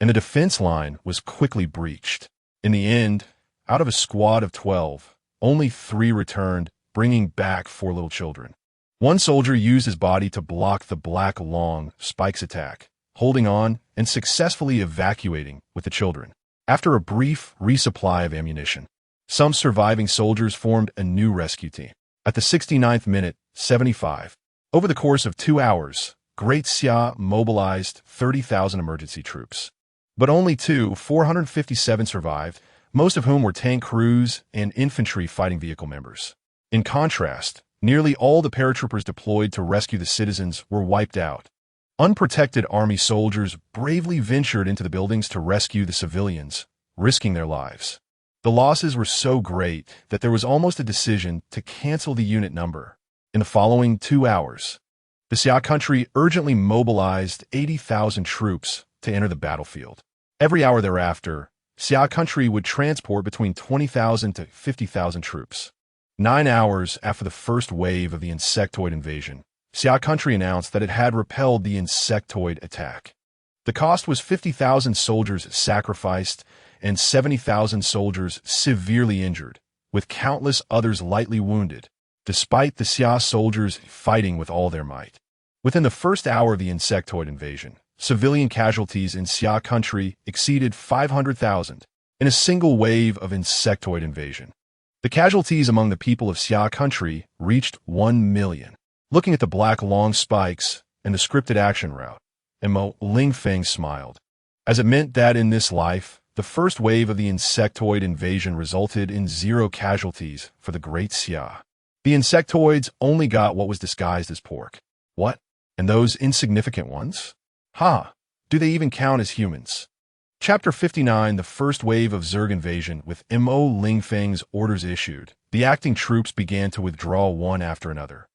and the defense line was quickly breached. In the end, out of a squad of 12, only 3 returned, bringing back 4 little children. One soldier used his body to block the black long spikes attack, holding on and successfully evacuating with the children. After a brief resupply of ammunition, some surviving soldiers formed a new rescue team. At the 69th minute, 75. Over the course of 2 hours, Great Xia mobilized 30,000 emergency troops. But only 457 survived, most of whom were tank crews and infantry fighting vehicle members. In contrast, nearly all the paratroopers deployed to rescue the citizens were wiped out. Unprotected army soldiers bravely ventured into the buildings to rescue the civilians, risking their lives. The losses were so great that there was almost a decision to cancel the unit number. In the following 2 hours, the Xia Country urgently mobilized 80,000 troops to enter the battlefield. Every hour thereafter, Xia Country would transport between 20,000 to 50,000 troops. 9 hours after the first wave of the insectoid invasion, Xia Country announced that it had repelled the insectoid attack. The cost was 50,000 soldiers sacrificed and 70,000 soldiers severely injured, with countless others lightly wounded, despite the Xia soldiers fighting with all their might. Within the first hour of the insectoid invasion, civilian casualties in Xia Country exceeded 500,000 in a single wave of insectoid invasion. The casualties among the people of Xia Country reached 1 million. Looking at the black long spikes and the scripted action route, Lingfeng smiled, as it meant that in this life, the first wave of the insectoid invasion resulted in 0 casualties for the Great Xia. The insectoids only got what was disguised as pork. What? And those insignificant ones? Do they even count as humans? Chapter 59, the first wave of Zerg invasion. With Lingfeng's orders issued, the acting troops began to withdraw one after another,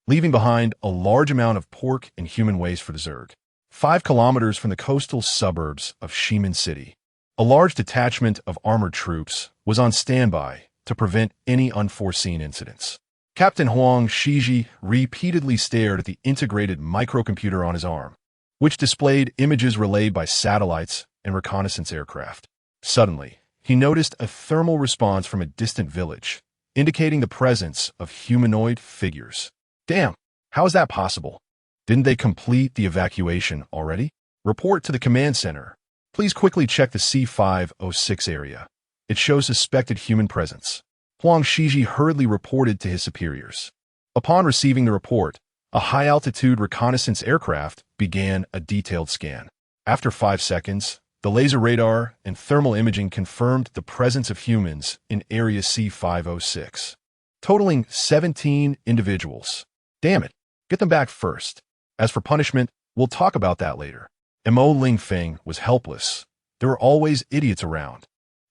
leaving behind a large amount of pork and human waste for the Zerg. 5 kilometers from the coastal suburbs of Ximen City, a large detachment of armored troops was on standby to prevent any unforeseen incidents. Captain Huang Shiji repeatedly stared at the integrated microcomputer on his arm, which displayed images relayed by satellites and reconnaissance aircraft. Suddenly, he noticed a thermal response from a distant village, indicating the presence of humanoid figures. Damn, how is that possible? Didn't they complete the evacuation already? Report to the command center. Please quickly check the C506 area. It shows suspected human presence. Huang Shiji hurriedly reported to his superiors. Upon receiving the report, a high-altitude reconnaissance aircraft began a detailed scan. After 5 seconds, the laser radar and thermal imaging confirmed the presence of humans in Area C506, totaling 17 individuals. Damn it, get them back first. As for punishment, we'll talk about that later. Lingfeng was helpless. There were always idiots around.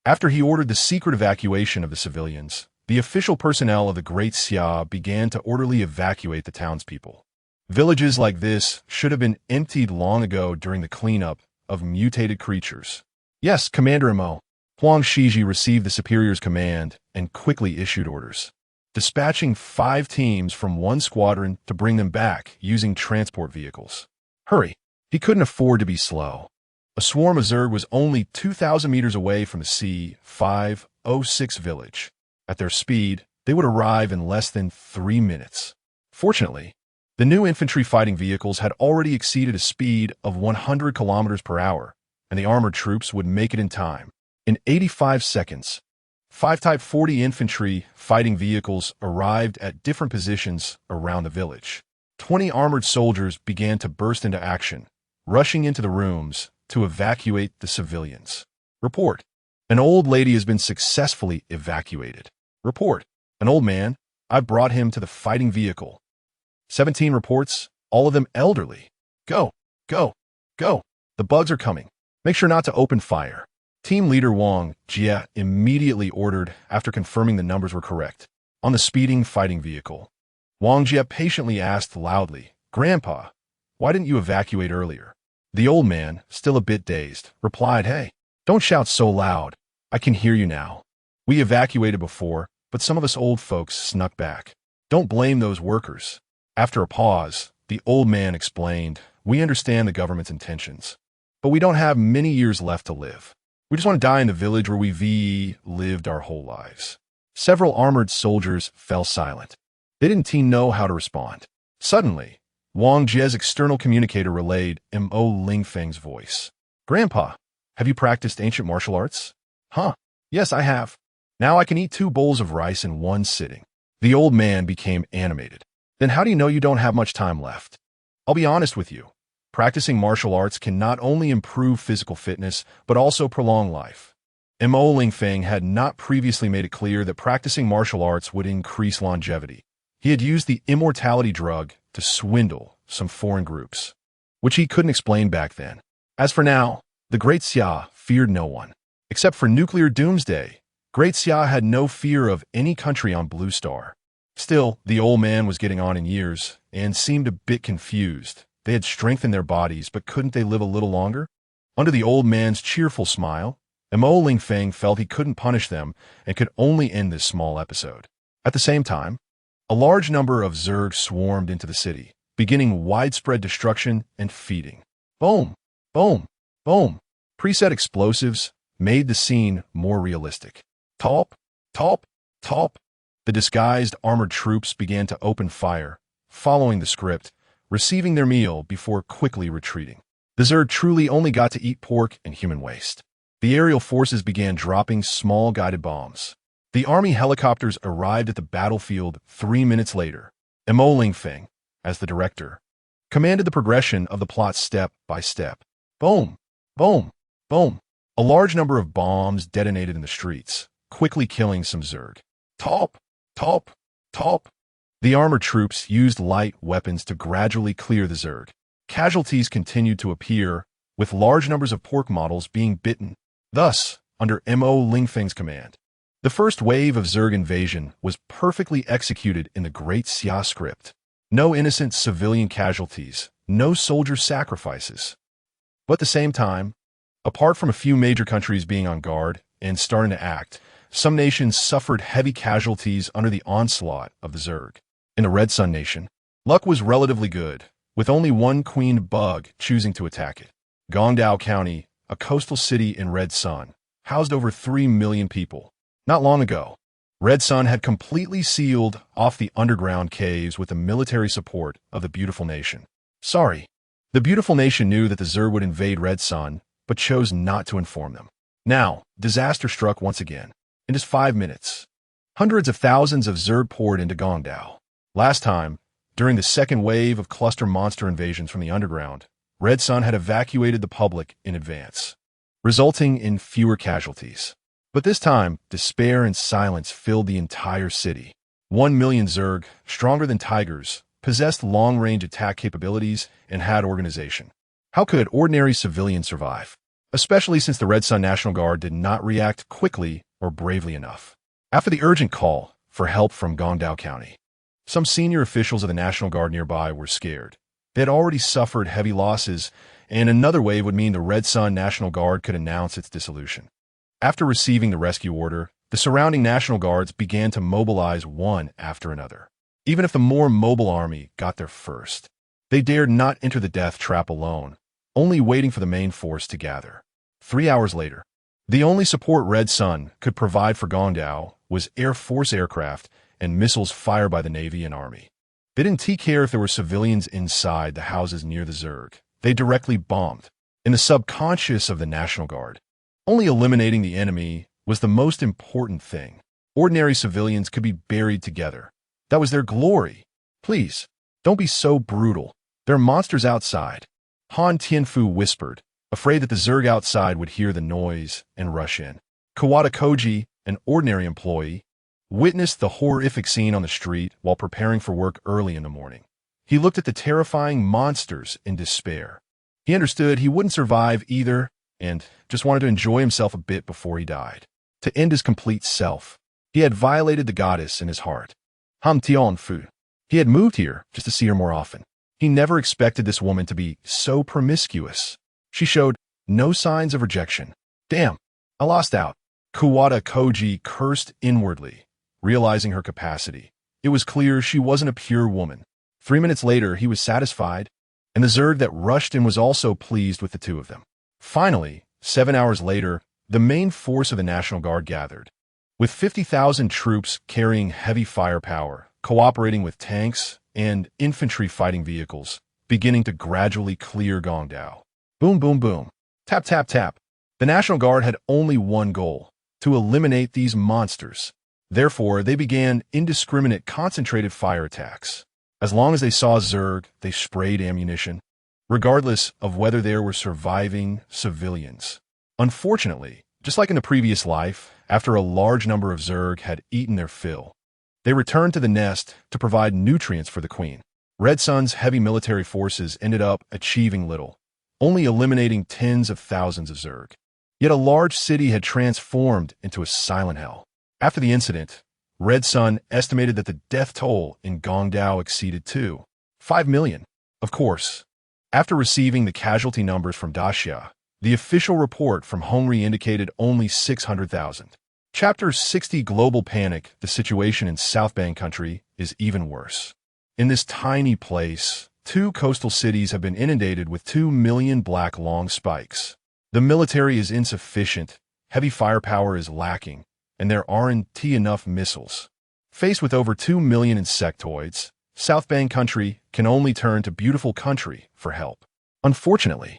After he ordered the secret evacuation of the civilians, the official personnel of the Great Xia began to orderly evacuate the townspeople. Villages like this should have been emptied long ago during the cleanup of mutated creatures. Yes, Commander Mo. Huang Shiji received the superior's command and quickly issued orders, dispatching 5 teams from 1 squadron to bring them back using transport vehicles. Hurry! He couldn't afford to be slow. A swarm of Zerg was only 2,000 meters away from the C506 village. At their speed, they would arrive in less than 3 minutes. Fortunately, the new infantry fighting vehicles had already exceeded a speed of 100 kilometers per hour, and the armored troops would make it in time. In 85 seconds, 5 Type 40 infantry fighting vehicles arrived at different positions around the village. 20 armored soldiers began to burst into action, rushing into the rooms to evacuate the civilians. Report. An old lady has been successfully evacuated. Report. An old man. I've brought him to the fighting vehicle. 17 reports, all of them elderly. Go, go, go. The bugs are coming. Make sure not to open fire. Team leader Wang Jie immediately ordered after confirming the numbers were correct. On the speeding fighting vehicle, Wang Jie patiently asked loudly, Grandpa, why didn't you evacuate earlier? The old man, still a bit dazed, replied, Hey, don't shout so loud. I can hear you now. We evacuated before, but some of us old folks snuck back. Don't blame those workers. After a pause, the old man explained, We understand the government's intentions, but we don't have many years left to live. We just want to die in the village where we lived our whole lives. Several armored soldiers fell silent. They didn't know how to respond. Suddenly, Wang Jie's external communicator relayed Lingfeng's voice. Grandpa, have you practiced ancient martial arts? Yes, I have. Now I can eat 2 bowls of rice in 1 sitting. The old man became animated. Then how do you know you don't have much time left? I'll be honest with you. Practicing martial arts can not only improve physical fitness, but also prolong life. Lingfeng had not previously made it clear that practicing martial arts would increase longevity. He had used the immortality drug to swindle some foreign groups, which he couldn't explain back then. As for now, the Great Xia feared no one. Except for nuclear doomsday, Great Xia had no fear of any country on Blue Star. Still, the old man was getting on in years and seemed a bit confused. They had strengthened their bodies, but couldn't they live a little longer? Under the old man's cheerful smile, Lingfeng felt he couldn't punish them and could only end this small episode. At the same time, a large number of Zerg swarmed into the city, beginning widespread destruction and feeding. Boom, boom, boom. Preset explosives made the scene more realistic. Talp, talp, Top. The disguised armored troops began to open fire, following the script, receiving their meal before quickly retreating. The Zerg truly only got to eat pork and human waste. The aerial forces began dropping small guided bombs. The army helicopters arrived at the battlefield 3 minutes later. Lingfeng, as the director, commanded the progression of the plot step by step. Boom, boom, boom. A large number of bombs detonated in the streets, quickly killing some Zerg. Top, top, top. The armored troops used light weapons to gradually clear the Zerg. Casualties continued to appear, with large numbers of pork models being bitten. Thus, under Lingfeng's command, the first wave of Zerg invasion was perfectly executed in the Great Xia script. No innocent civilian casualties, no soldier sacrifices. But at the same time, apart from a few major countries being on guard and starting to act, some nations suffered heavy casualties under the onslaught of the Zerg. In the Red Sun Nation, luck was relatively good, with only one queen bug choosing to attack it. Gongdao County, a coastal city in Red Sun, housed over 3 million people. Not long ago, Red Sun had completely sealed off the underground caves with the military support of the Beautiful Nation. Sorry, the Beautiful Nation knew that the Zerg would invade Red Sun, but chose not to inform them. Now, disaster struck once again. In just 5 minutes, hundreds of thousands of Zerg poured into Gongdao. Last time, during the second wave of cluster monster invasions from the underground, Red Sun had evacuated the public in advance, resulting in fewer casualties. But this time, despair and silence filled the entire city. 1 million Zerg, stronger than tigers, possessed long-range attack capabilities and had organization. How could ordinary civilians survive? Especially since the Red Sun National Guard did not react quickly or bravely enough. After the urgent call for help from Gongdao County, some senior officials of the National Guard nearby were scared. They had already suffered heavy losses, and another wave would mean the Red Sun National Guard could announce its dissolution. After receiving the rescue order, the surrounding National Guards began to mobilize one after another. Even if the more mobile army got there first, they dared not enter the death trap alone, only waiting for the main force to gather. 3 hours later, the only support Red Sun could provide for Gongdao was Air Force aircraft and missiles fired by the Navy and Army. They didn't take care if there were civilians inside the houses near the Zerg. They directly bombed. In the subconscious of the National Guard, only eliminating the enemy was the most important thing. Ordinary civilians could be buried together. That was their glory. Please, don't be so brutal. There are monsters outside. Han Tianfu whispered, afraid that the Zerg outside would hear the noise and rush in. Kawada Koji, an ordinary employee, witnessed the horrific scene on the street while preparing for work early in the morning. He looked at the terrifying monsters in despair. He understood he wouldn't survive either and just wanted to enjoy himself a bit before he died. To end his complete self, he had violated the goddess in his heart. Ham Tianfu. He had moved here just to see her more often. He never expected this woman to be so promiscuous. She showed no signs of rejection. Damn, I lost out. Kawada Koji cursed inwardly, realizing her capacity. It was clear she wasn't a pure woman. 3 minutes later, he was satisfied, and the Zerg that rushed in was also pleased with the two of them. Finally, 7 hours later, the main force of the National Guard gathered, with 50,000 troops carrying heavy firepower, cooperating with tanks and infantry fighting vehicles, beginning to gradually clear Gongdao. Boom, boom, boom. Tap, tap, tap. The National Guard had only one goal: to eliminate these monsters. Therefore, they began indiscriminate concentrated fire attacks. As long as they saw Zerg, they sprayed ammunition, regardless of whether there were surviving civilians. Unfortunately, just like in the previous life, after a large number of Zerg had eaten their fill, they returned to the nest to provide nutrients for the queen. Red Sun's heavy military forces ended up achieving little, only eliminating tens of thousands of Zerg. Yet a large city had transformed into a silent hell. After the incident, Red Sun estimated that the death toll in Gongdao exceeded 5 million. Of course, after receiving the casualty numbers from Daxia, the official report from Hongri indicated only 600,000. Chapter 60 Global Panic. The situation in South Bang Country is even worse. In this tiny place, 2 coastal cities have been inundated with 2 million black long spikes. The military is insufficient, heavy firepower is lacking, and there aren't enough missiles. Faced with over 2 million insectoids, South Bang Country can only turn to Beautiful Country for help. Unfortunately,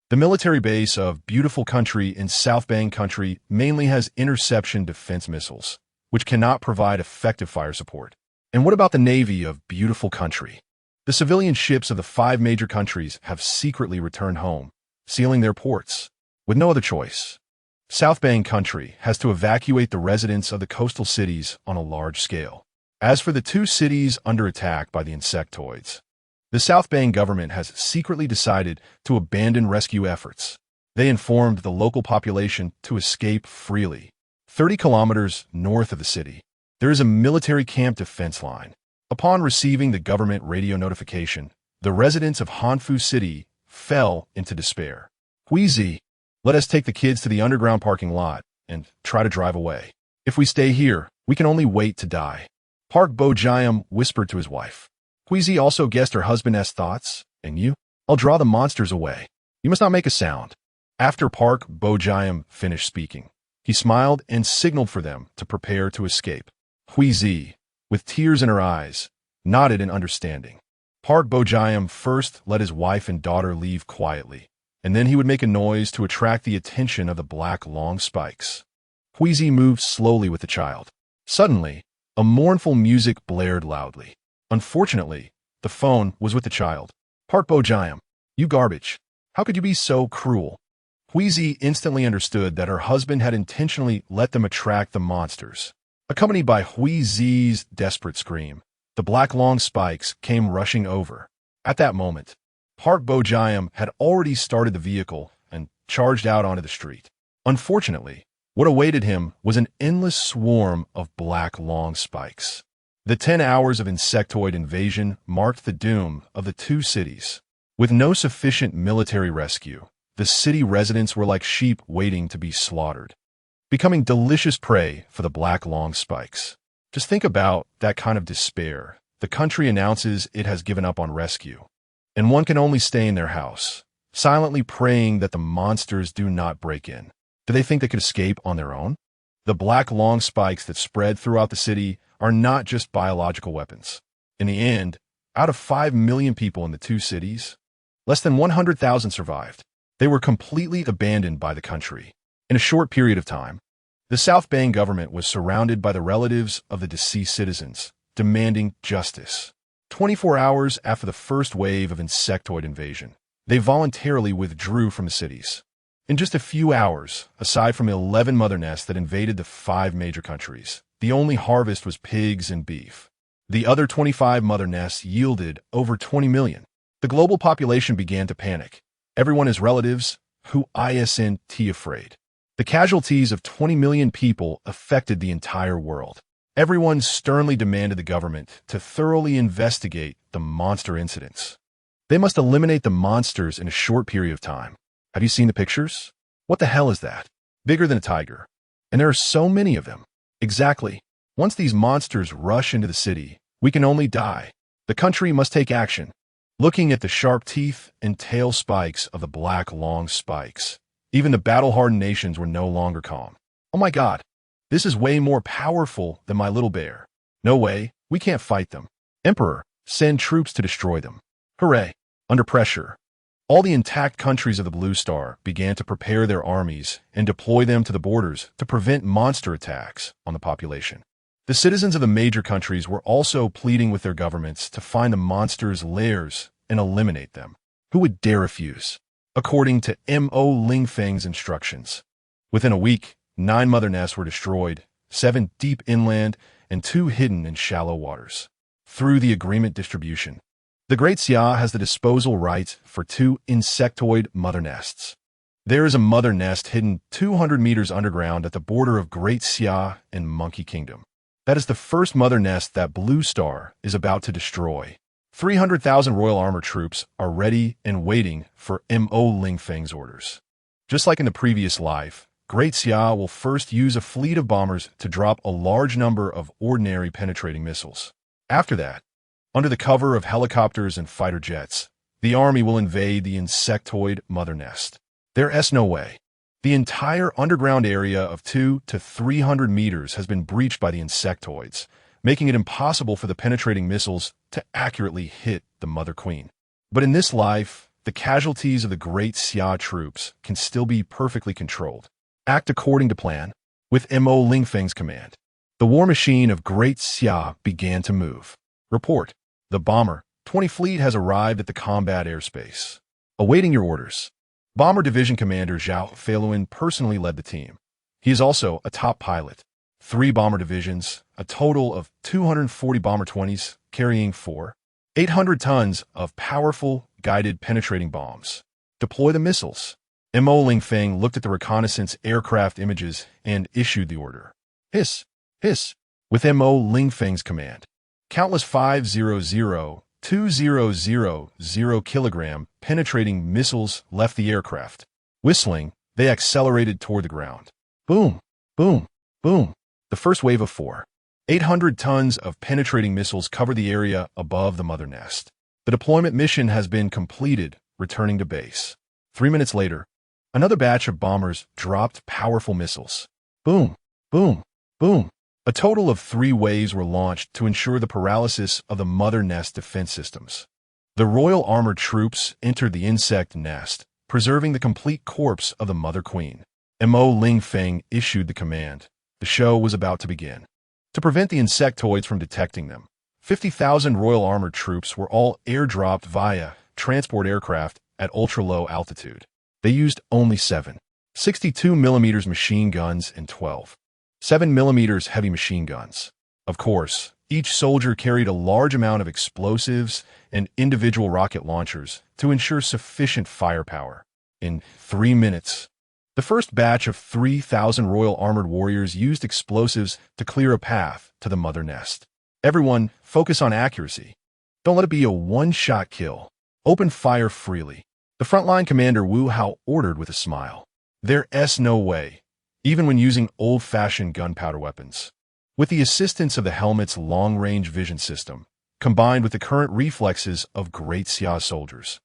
the military base of Beautiful Country in South Bang Country mainly has interception defense missiles, which cannot provide effective fire support. And what about the Navy of Beautiful Country? The civilian ships of the 5 major countries have secretly returned home, sealing their ports. With no other choice, South Bang Country has to evacuate the residents of the coastal cities on a large scale. As for the 2 cities under attack by the insectoids, the South Bang government has secretly decided to abandon rescue efforts. They informed the local population to escape freely. 30 kilometers north of the city, there is a military camp defense line. Upon receiving the government radio notification, the residents of Hanfu City fell into despair. Huizi, let us take the kids to the underground parking lot and try to drive away. If we stay here, we can only wait to die. Park Bo-jiam whispered to his wife. Huizi also guessed her husband's thoughts. And you? I'll draw the monsters away. You must not make a sound. After Park Bo-jiam finished speaking, he smiled and signaled for them to prepare to escape. Huizi, with tears in her eyes, nodded in understanding. Park Bo-jiam first let his wife and daughter leave quietly, and then he would make a noise to attract the attention of the black long spikes. Huizi moved slowly with the child. Suddenly, a mournful music blared loudly. Unfortunately, the phone was with the child. Park Bo-jiam, you garbage. How could you be so cruel? Huizi instantly understood that her husband had intentionally let them attract the monsters. Accompanied by Huizi's desperate scream, the black long spikes came rushing over. At that moment, Park Bo-jiam had already started the vehicle and charged out onto the street. Unfortunately, what awaited him was an endless swarm of black long spikes. The 10 hours of insectoid invasion marked the doom of the 2 cities. With no sufficient military rescue, the city residents were like sheep waiting to be slaughtered, becoming delicious prey for the black long spikes. Just think about that kind of despair. The country announces it has given up on rescue, and one can only stay in their house, silently praying that the monsters do not break in. Do they think they could escape on their own? The black long spikes that spread throughout the city are not just biological weapons. In the end, out of 5 million people in the 2 cities, less than 100,000 survived. They were completely abandoned by the country. In a short period of time, the South Bang government was surrounded by the relatives of the deceased citizens, demanding justice. 24 hours after the first wave of insectoid invasion, they voluntarily withdrew from the cities. In just a few hours, aside from 11 mother nests that invaded the 5 major countries, the only harvest was pigs and beef. The other 25 mother nests yielded over 20 million. The global population began to panic. Everyone has relatives who isn't afraid. The casualties of 20 million people affected the entire world. Everyone sternly demanded the government to thoroughly investigate the monster incidents. They must eliminate the monsters in a short period of time. Have you seen the pictures? What the hell is that? Bigger than a tiger. And there are so many of them. Exactly. Once these monsters rush into the city, we can only die. The country must take action. Looking at the sharp teeth and tail spikes of the black long spikes, even the battle-hardened nations were no longer calm. Oh my God, this is way more powerful than my little bear. No way, we can't fight them. Emperor, send troops to destroy them. Hooray! Under pressure, all the intact countries of the Blue Star began to prepare their armies and deploy them to the borders to prevent monster attacks on the population. The citizens of the major countries were also pleading with their governments to find the monsters' lairs and eliminate them. Who would dare refuse? According to M.O. Lingfeng's instructions, within a week, 9 mother nests were destroyed, 7 deep inland and 2 hidden in shallow waters. Through the agreement distribution, the Great Xia has the disposal rights for 2 insectoid mother nests. There is a mother nest hidden 200 meters underground at the border of Great Xia and Monkey Kingdom. That is the first mother nest that Blue Star is about to destroy. 300,000 Royal Armor troops are ready and waiting for M.O. Lingfeng's orders. Just like in the previous life, Great Xia will first use a fleet of bombers to drop a large number of ordinary penetrating missiles. After that, under the cover of helicopters and fighter jets, the army will invade the insectoid mother nest. There's no way. The entire underground area of 200 to 300 meters has been breached by the insectoids, making it impossible for the penetrating missiles to accurately hit the Mother Queen. But in this life, the casualties of the great Xia troops can still be perfectly controlled. Act according to plan. With Mo Lingfeng's command, the war machine of Great Xia began to move. Report. The Bomber 20 Fleet has arrived at the combat airspace. Awaiting your orders. Bomber Division Commander Zhao Feiluan personally led the team. He is also a top pilot. 3 bomber divisions, a total of 240 Bomber 20s, carrying 800 tons of powerful, guided penetrating bombs. Deploy the missiles. Mo Lingfeng looked at the reconnaissance aircraft images and issued the order. Hiss, hiss. With Mo Lingfeng's command, countless 500-2000 kilogram penetrating missiles left the aircraft. Whistling, they accelerated toward the ground. Boom, boom, boom. The first wave of 800 tons of penetrating missiles covered the area above the mother nest. The deployment mission has been completed, returning to base. 3 minutes later, another batch of bombers dropped powerful missiles. Boom, boom, boom. A total of 3 waves were launched to ensure the paralysis of the mother nest defense systems. The Royal Armored Troops entered the insect nest, preserving the complete corpse of the Mother Queen. Mo Lingfeng issued the command. The show was about to begin. To prevent the insectoids from detecting them, 50,000 Royal Armored Troops were all airdropped via transport aircraft at ultra-low altitude. They used only 7.62mm machine guns and 12.7mm heavy machine guns. Of course, each soldier carried a large amount of explosives and individual rocket launchers to ensure sufficient firepower. In 3 minutes, the first batch of 3,000 Royal Armored Warriors used explosives to clear a path to the mother nest. Everyone, focus on accuracy. Don't let it be a one-shot kill. Open fire freely. The frontline commander Wu Hao ordered with a smile. There's no way, even when using old-fashioned gunpowder weapons. With the assistance of the helmet's long-range vision system, combined with the current reflexes of Great Xia soldiers,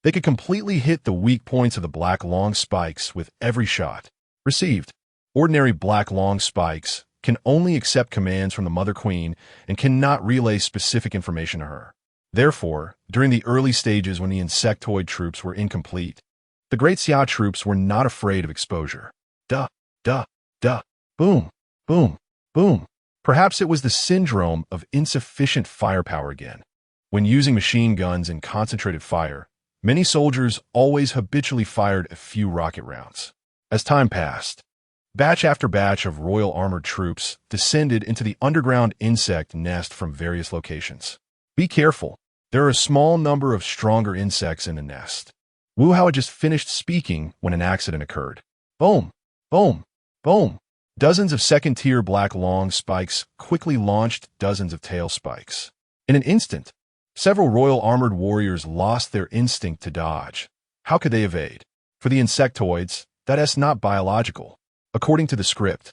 they could completely hit the weak points of the black long spikes with every shot. Received. Ordinary black long spikes can only accept commands from the Mother Queen and cannot relay specific information to her. Therefore, during the early stages when the insectoid troops were incomplete, the Great Xia troops were not afraid of exposure. Duh, duh, duh, boom, boom, boom. Perhaps it was the syndrome of insufficient firepower again. When using machine guns and concentrated fire, many soldiers always habitually fired a few rocket rounds. As time passed, batch after batch of Royal Armored Troops descended into the underground insect nest from various locations. Be careful. There are a small number of stronger insects in the nest. Wu Hao had just finished speaking when an accident occurred. Boom, boom, boom. Dozens of second-tier black long spikes quickly launched dozens of tail spikes. In an instant, several Royal Armored Warriors lost their instinct to dodge. How could they evade? For the insectoids, that's not biological. According to the script,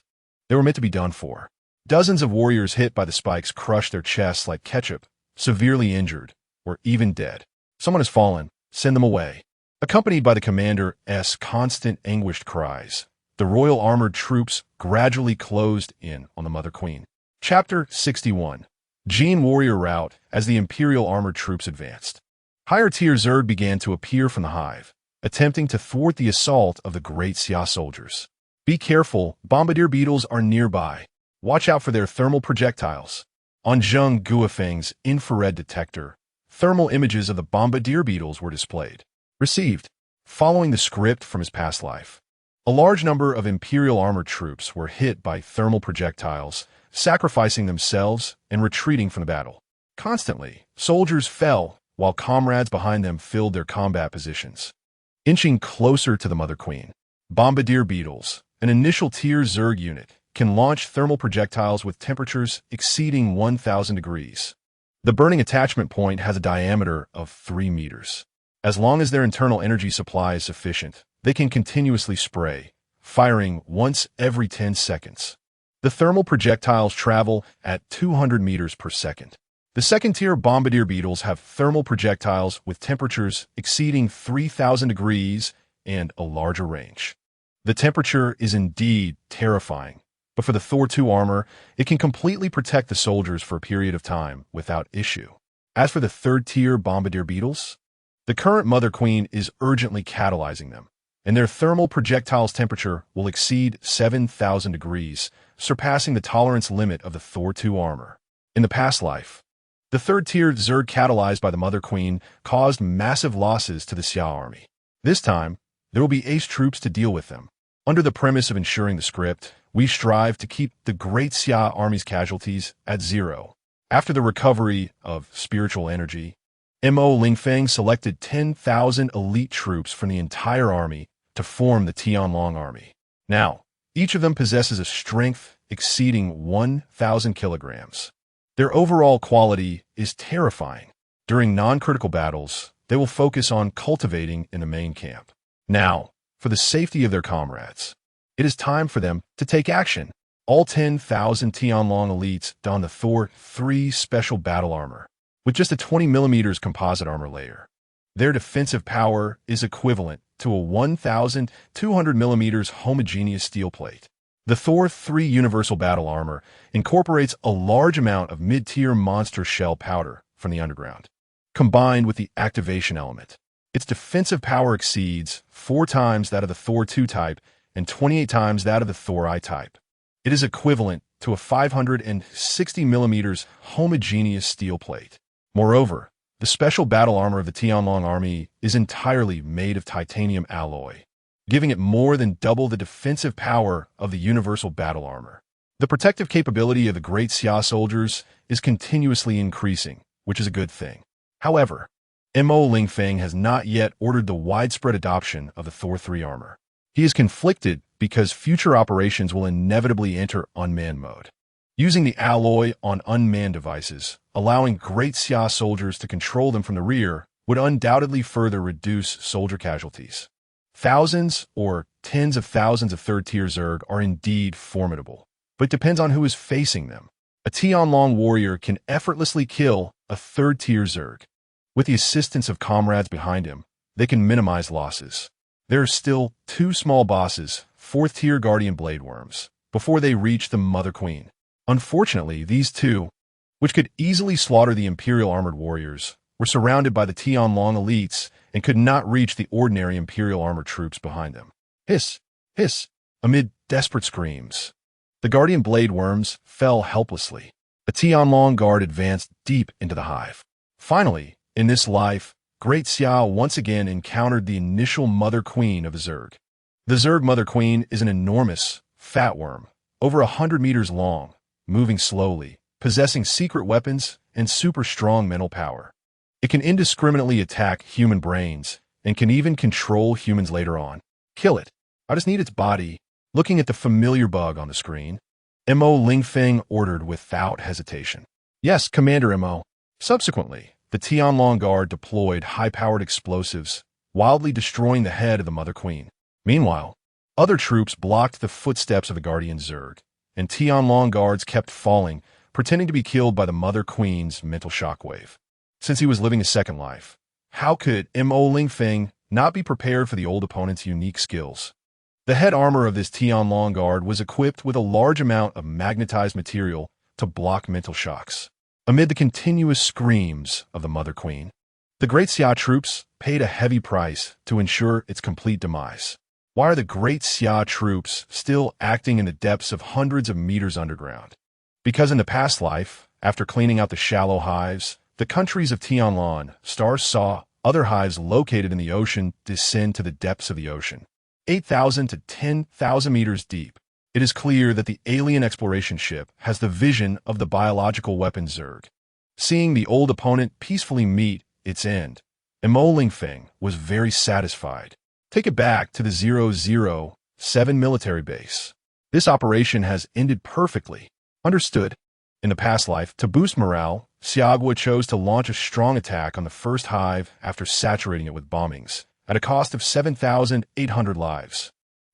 they were meant to be done for. Dozens of warriors hit by the spikes crushed their chests like ketchup, severely injured, or even dead. Someone has fallen. Send them away. Accompanied by the commander's constant anguished cries, the Royal Armored Troops gradually closed in on the Mother Queen. Chapter 61. Gene Warrior Route as the Imperial Armored Troops advanced. Higher-tier Zerg began to appear from the hive, attempting to thwart the assault of the Great Xia soldiers. Be careful, bombardier beetles are nearby. Watch out for their thermal projectiles. On Zheng Guofeng's infrared detector, thermal images of the bombardier beetles were displayed. Received. Following the script from his past life, a large number of Imperial Armored Troops were hit by thermal projectiles, sacrificing themselves and retreating from the battle. Constantly, soldiers fell, while comrades behind them filled their combat positions. Inching closer to the Mother Queen, bombardier beetles, an initial tier Zerg unit, can launch thermal projectiles with temperatures exceeding 1,000 degrees. The burning attachment point has a diameter of 3 meters. As long as their internal energy supply is sufficient, they can continuously spray, firing once every 10 seconds. The thermal projectiles travel at 200 meters per second. The second-tier bombardier beetles have thermal projectiles with temperatures exceeding 3,000 degrees and a larger range. The temperature is indeed terrifying, but for the Thor 2 armor, it can completely protect the soldiers for a period of time without issue. As for the third-tier bombardier beetles, the current Mother Queen is urgently catalyzing them, and their thermal projectiles temperature will exceed 7,000 degrees, surpassing the tolerance limit of the Thor 2 armor. In the past life, the third-tier Zerg catalyzed by the Mother Queen caused massive losses to the Xia army. This time, there will be ace troops to deal with them. Under the premise of ensuring the script, we strive to keep the Great Xia army's casualties at 0. After the recovery of spiritual energy, Mo Lingfeng selected 10,000 elite troops from the entire army to form the Tianlong army. Now, each of them possesses a strength exceeding 1,000 kilograms. Their overall quality is terrifying. During non-critical battles, they will focus on cultivating in the main camp. Now, for the safety of their comrades, it is time for them to take action. All 10,000 Tianlong elites don the Thor 3 special battle armor, with just a 20mm composite armor layer. Their defensive power is equivalent to a 1,200mm homogeneous steel plate. The Thor 3 universal battle armor incorporates a large amount of mid-tier monster shell powder from the underground, combined with the activation element. Its defensive power exceeds 4 times that of the Thor 2 type and 28 times that of the Thor I type. It is equivalent to a 560mm homogeneous steel plate. Moreover, the special battle armor of the Tianlong army is entirely made of titanium alloy, giving it more than double the defensive power of the universal battle armor. The protective capability of the Great Xia soldiers is continuously increasing, which is a good thing. However, Mo Lingfeng has not yet ordered the widespread adoption of the Thor 3 armor. He is conflicted because future operations will inevitably enter unmanned mode. Using the alloy on unmanned devices, allowing Great Xia soldiers to control them from the rear, would undoubtedly further reduce soldier casualties. Thousands or tens of thousands of third-tier Zerg are indeed formidable, but it depends on who is facing them. A Tianlong warrior can effortlessly kill a third-tier Zerg. With the assistance of comrades behind him, they can minimize losses. There are still 2 small bosses, 4th-tier Guardian Blade Worms, before they reach the Mother Queen. Unfortunately, these 2, which could easily slaughter the Imperial Armored Warriors, were surrounded by the Tianlong elites and could not reach the ordinary Imperial Armored troops behind them. Hiss! Hiss! Amid desperate screams, the Guardian Blade Worms fell helplessly. A Tianlong guard advanced deep into the hive. Finally, in this life, Great Xia once again encountered the initial Mother Queen of the Zerg. The Zerg Mother Queen is an enormous, fat worm, over 100 meters long, moving slowly, possessing secret weapons and super strong mental power. It can indiscriminately attack human brains and can even control humans later on. Kill it. I just need its body. Looking at the familiar bug on the screen, Mo Lingfeng ordered without hesitation. Yes, Commander Mo. Subsequently, the Tianlong Guard deployed high-powered explosives, wildly destroying the head of the Mother Queen. Meanwhile, other troops blocked the footsteps of the Guardian Zerg, and Tianlong guards kept falling, pretending to be killed by the Mother Queen's mental shockwave. Since he was living a second life, how could Mo Lingfeng not be prepared for the old opponent's unique skills? The head armor of this Tianlong Guard was equipped with a large amount of magnetized material to block mental shocks. Amid the continuous screams of the Mother Queen, the Great Xia troops paid a heavy price to ensure its complete demise. Why are the Great Xia troops still acting in the depths of hundreds of meters underground? Because in the past life, after cleaning out the shallow hives, the countries of Tianlong stars saw other hives located in the ocean descend to the depths of the ocean, 8,000 to 10,000 meters deep. It is clear that the alien exploration ship has the vision of the biological weapon Zerg. Seeing the old opponent peacefully meet its end, Mo Lingfeng was very satisfied. Take it back to the 007 military base. This operation has ended perfectly. Understood. In the past life, to boost morale, Xiagua chose to launch a strong attack on the first hive after saturating it with bombings, at a cost of 7,800 lives.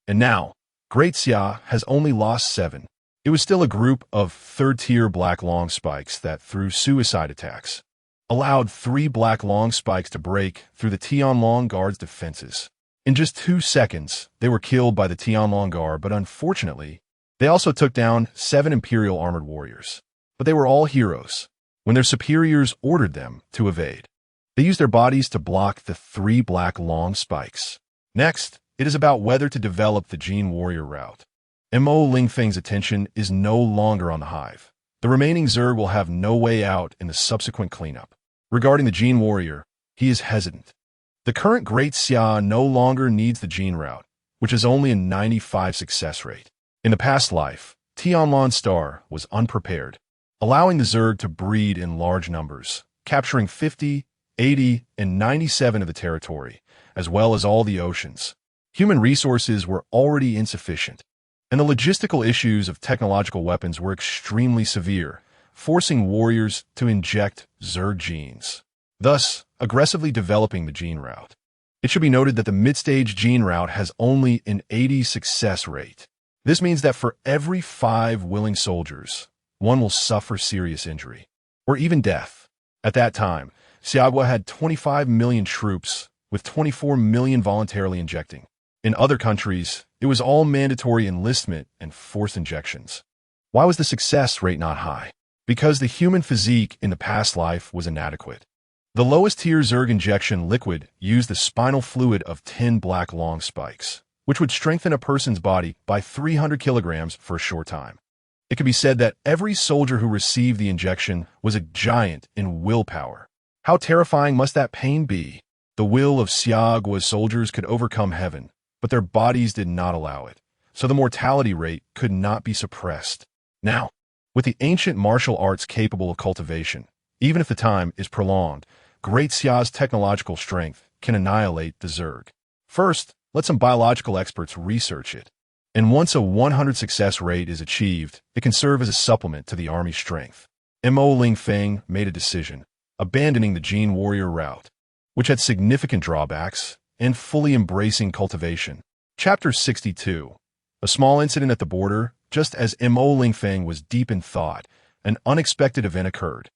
And now, Great Xia has only lost 7. It was still a group of third-tier black long spikes that, through suicide attacks, allowed 3 black long spikes to break through the Tianlong Guard's defenses. In just 2 seconds, they were killed by the Tianlong Guard, but unfortunately, they also took down 7 Imperial armored warriors. But they were all heroes when their superiors ordered them to evade. They used their bodies to block the 3 black long spikes. Next, it is about whether to develop the Gene Warrior route. Mo Lingfeng's attention is no longer on the hive. The remaining Zerg will have no way out in the subsequent cleanup. Regarding the Gene Warrior, he is hesitant. The current Great Xia no longer needs the Gene route, which is only a 95 success rate. In the past life, Tianlong Star was unprepared, allowing the Zerg to breed in large numbers, capturing 50, 80, and 97 of the territory, as well as all the oceans. Human resources were already insufficient, and the logistical issues of technological weapons were extremely severe, forcing warriors to inject Zerg genes, thus aggressively developing the gene route. It should be noted that the mid-stage gene route has only an 80 success rate. This means that for every 5 willing soldiers, 1 will suffer serious injury, or even death. At that time, Xia had 25 million troops, with 24 million voluntarily injecting. In other countries, it was all mandatory enlistment and forced injections. Why was the success rate not high? Because the human physique in the past life was inadequate. The lowest tier Zerg injection liquid used the spinal fluid of 10 black long spikes, which would strengthen a person's body by 300 kilograms for a short time. It could be said that every soldier who received the injection was a giant in willpower. How terrifying must that pain be? The will of Xiagua's soldiers could overcome heaven, but their bodies did not allow it, so the mortality rate could not be suppressed. Now, with the ancient martial arts capable of cultivation, even if the time is prolonged, Great Xia's technological strength can annihilate the Zerg. First, let some biological experts research it. And once a 100 success rate is achieved, it can serve as a supplement to the army's strength. Mo Lingfeng made a decision, abandoning the Gene Warrior route, which had significant drawbacks, and fully embracing cultivation. Chapter 62. A small incident at the border. Just as Mo Lingfeng was deep in thought, an unexpected event occurred.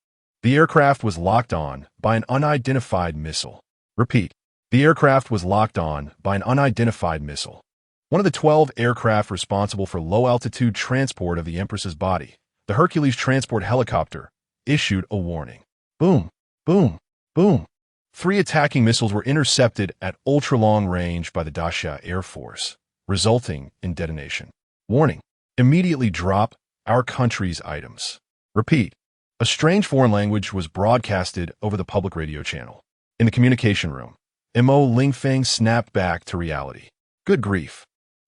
The aircraft was locked on by an unidentified missile. Repeat. The aircraft was locked on by an unidentified missile. One of the 12 aircraft responsible for low-altitude transport of the Empress's body, the Hercules transport helicopter, issued a warning. Boom, boom, boom. 3 attacking missiles were intercepted at ultra-long range by the Daxia Air Force, resulting in detonation. Warning. Immediately drop our country's items. Repeat. A strange foreign language was broadcasted over the public radio channel. In the communication room, Mo Lingfeng snapped back to reality. Good grief.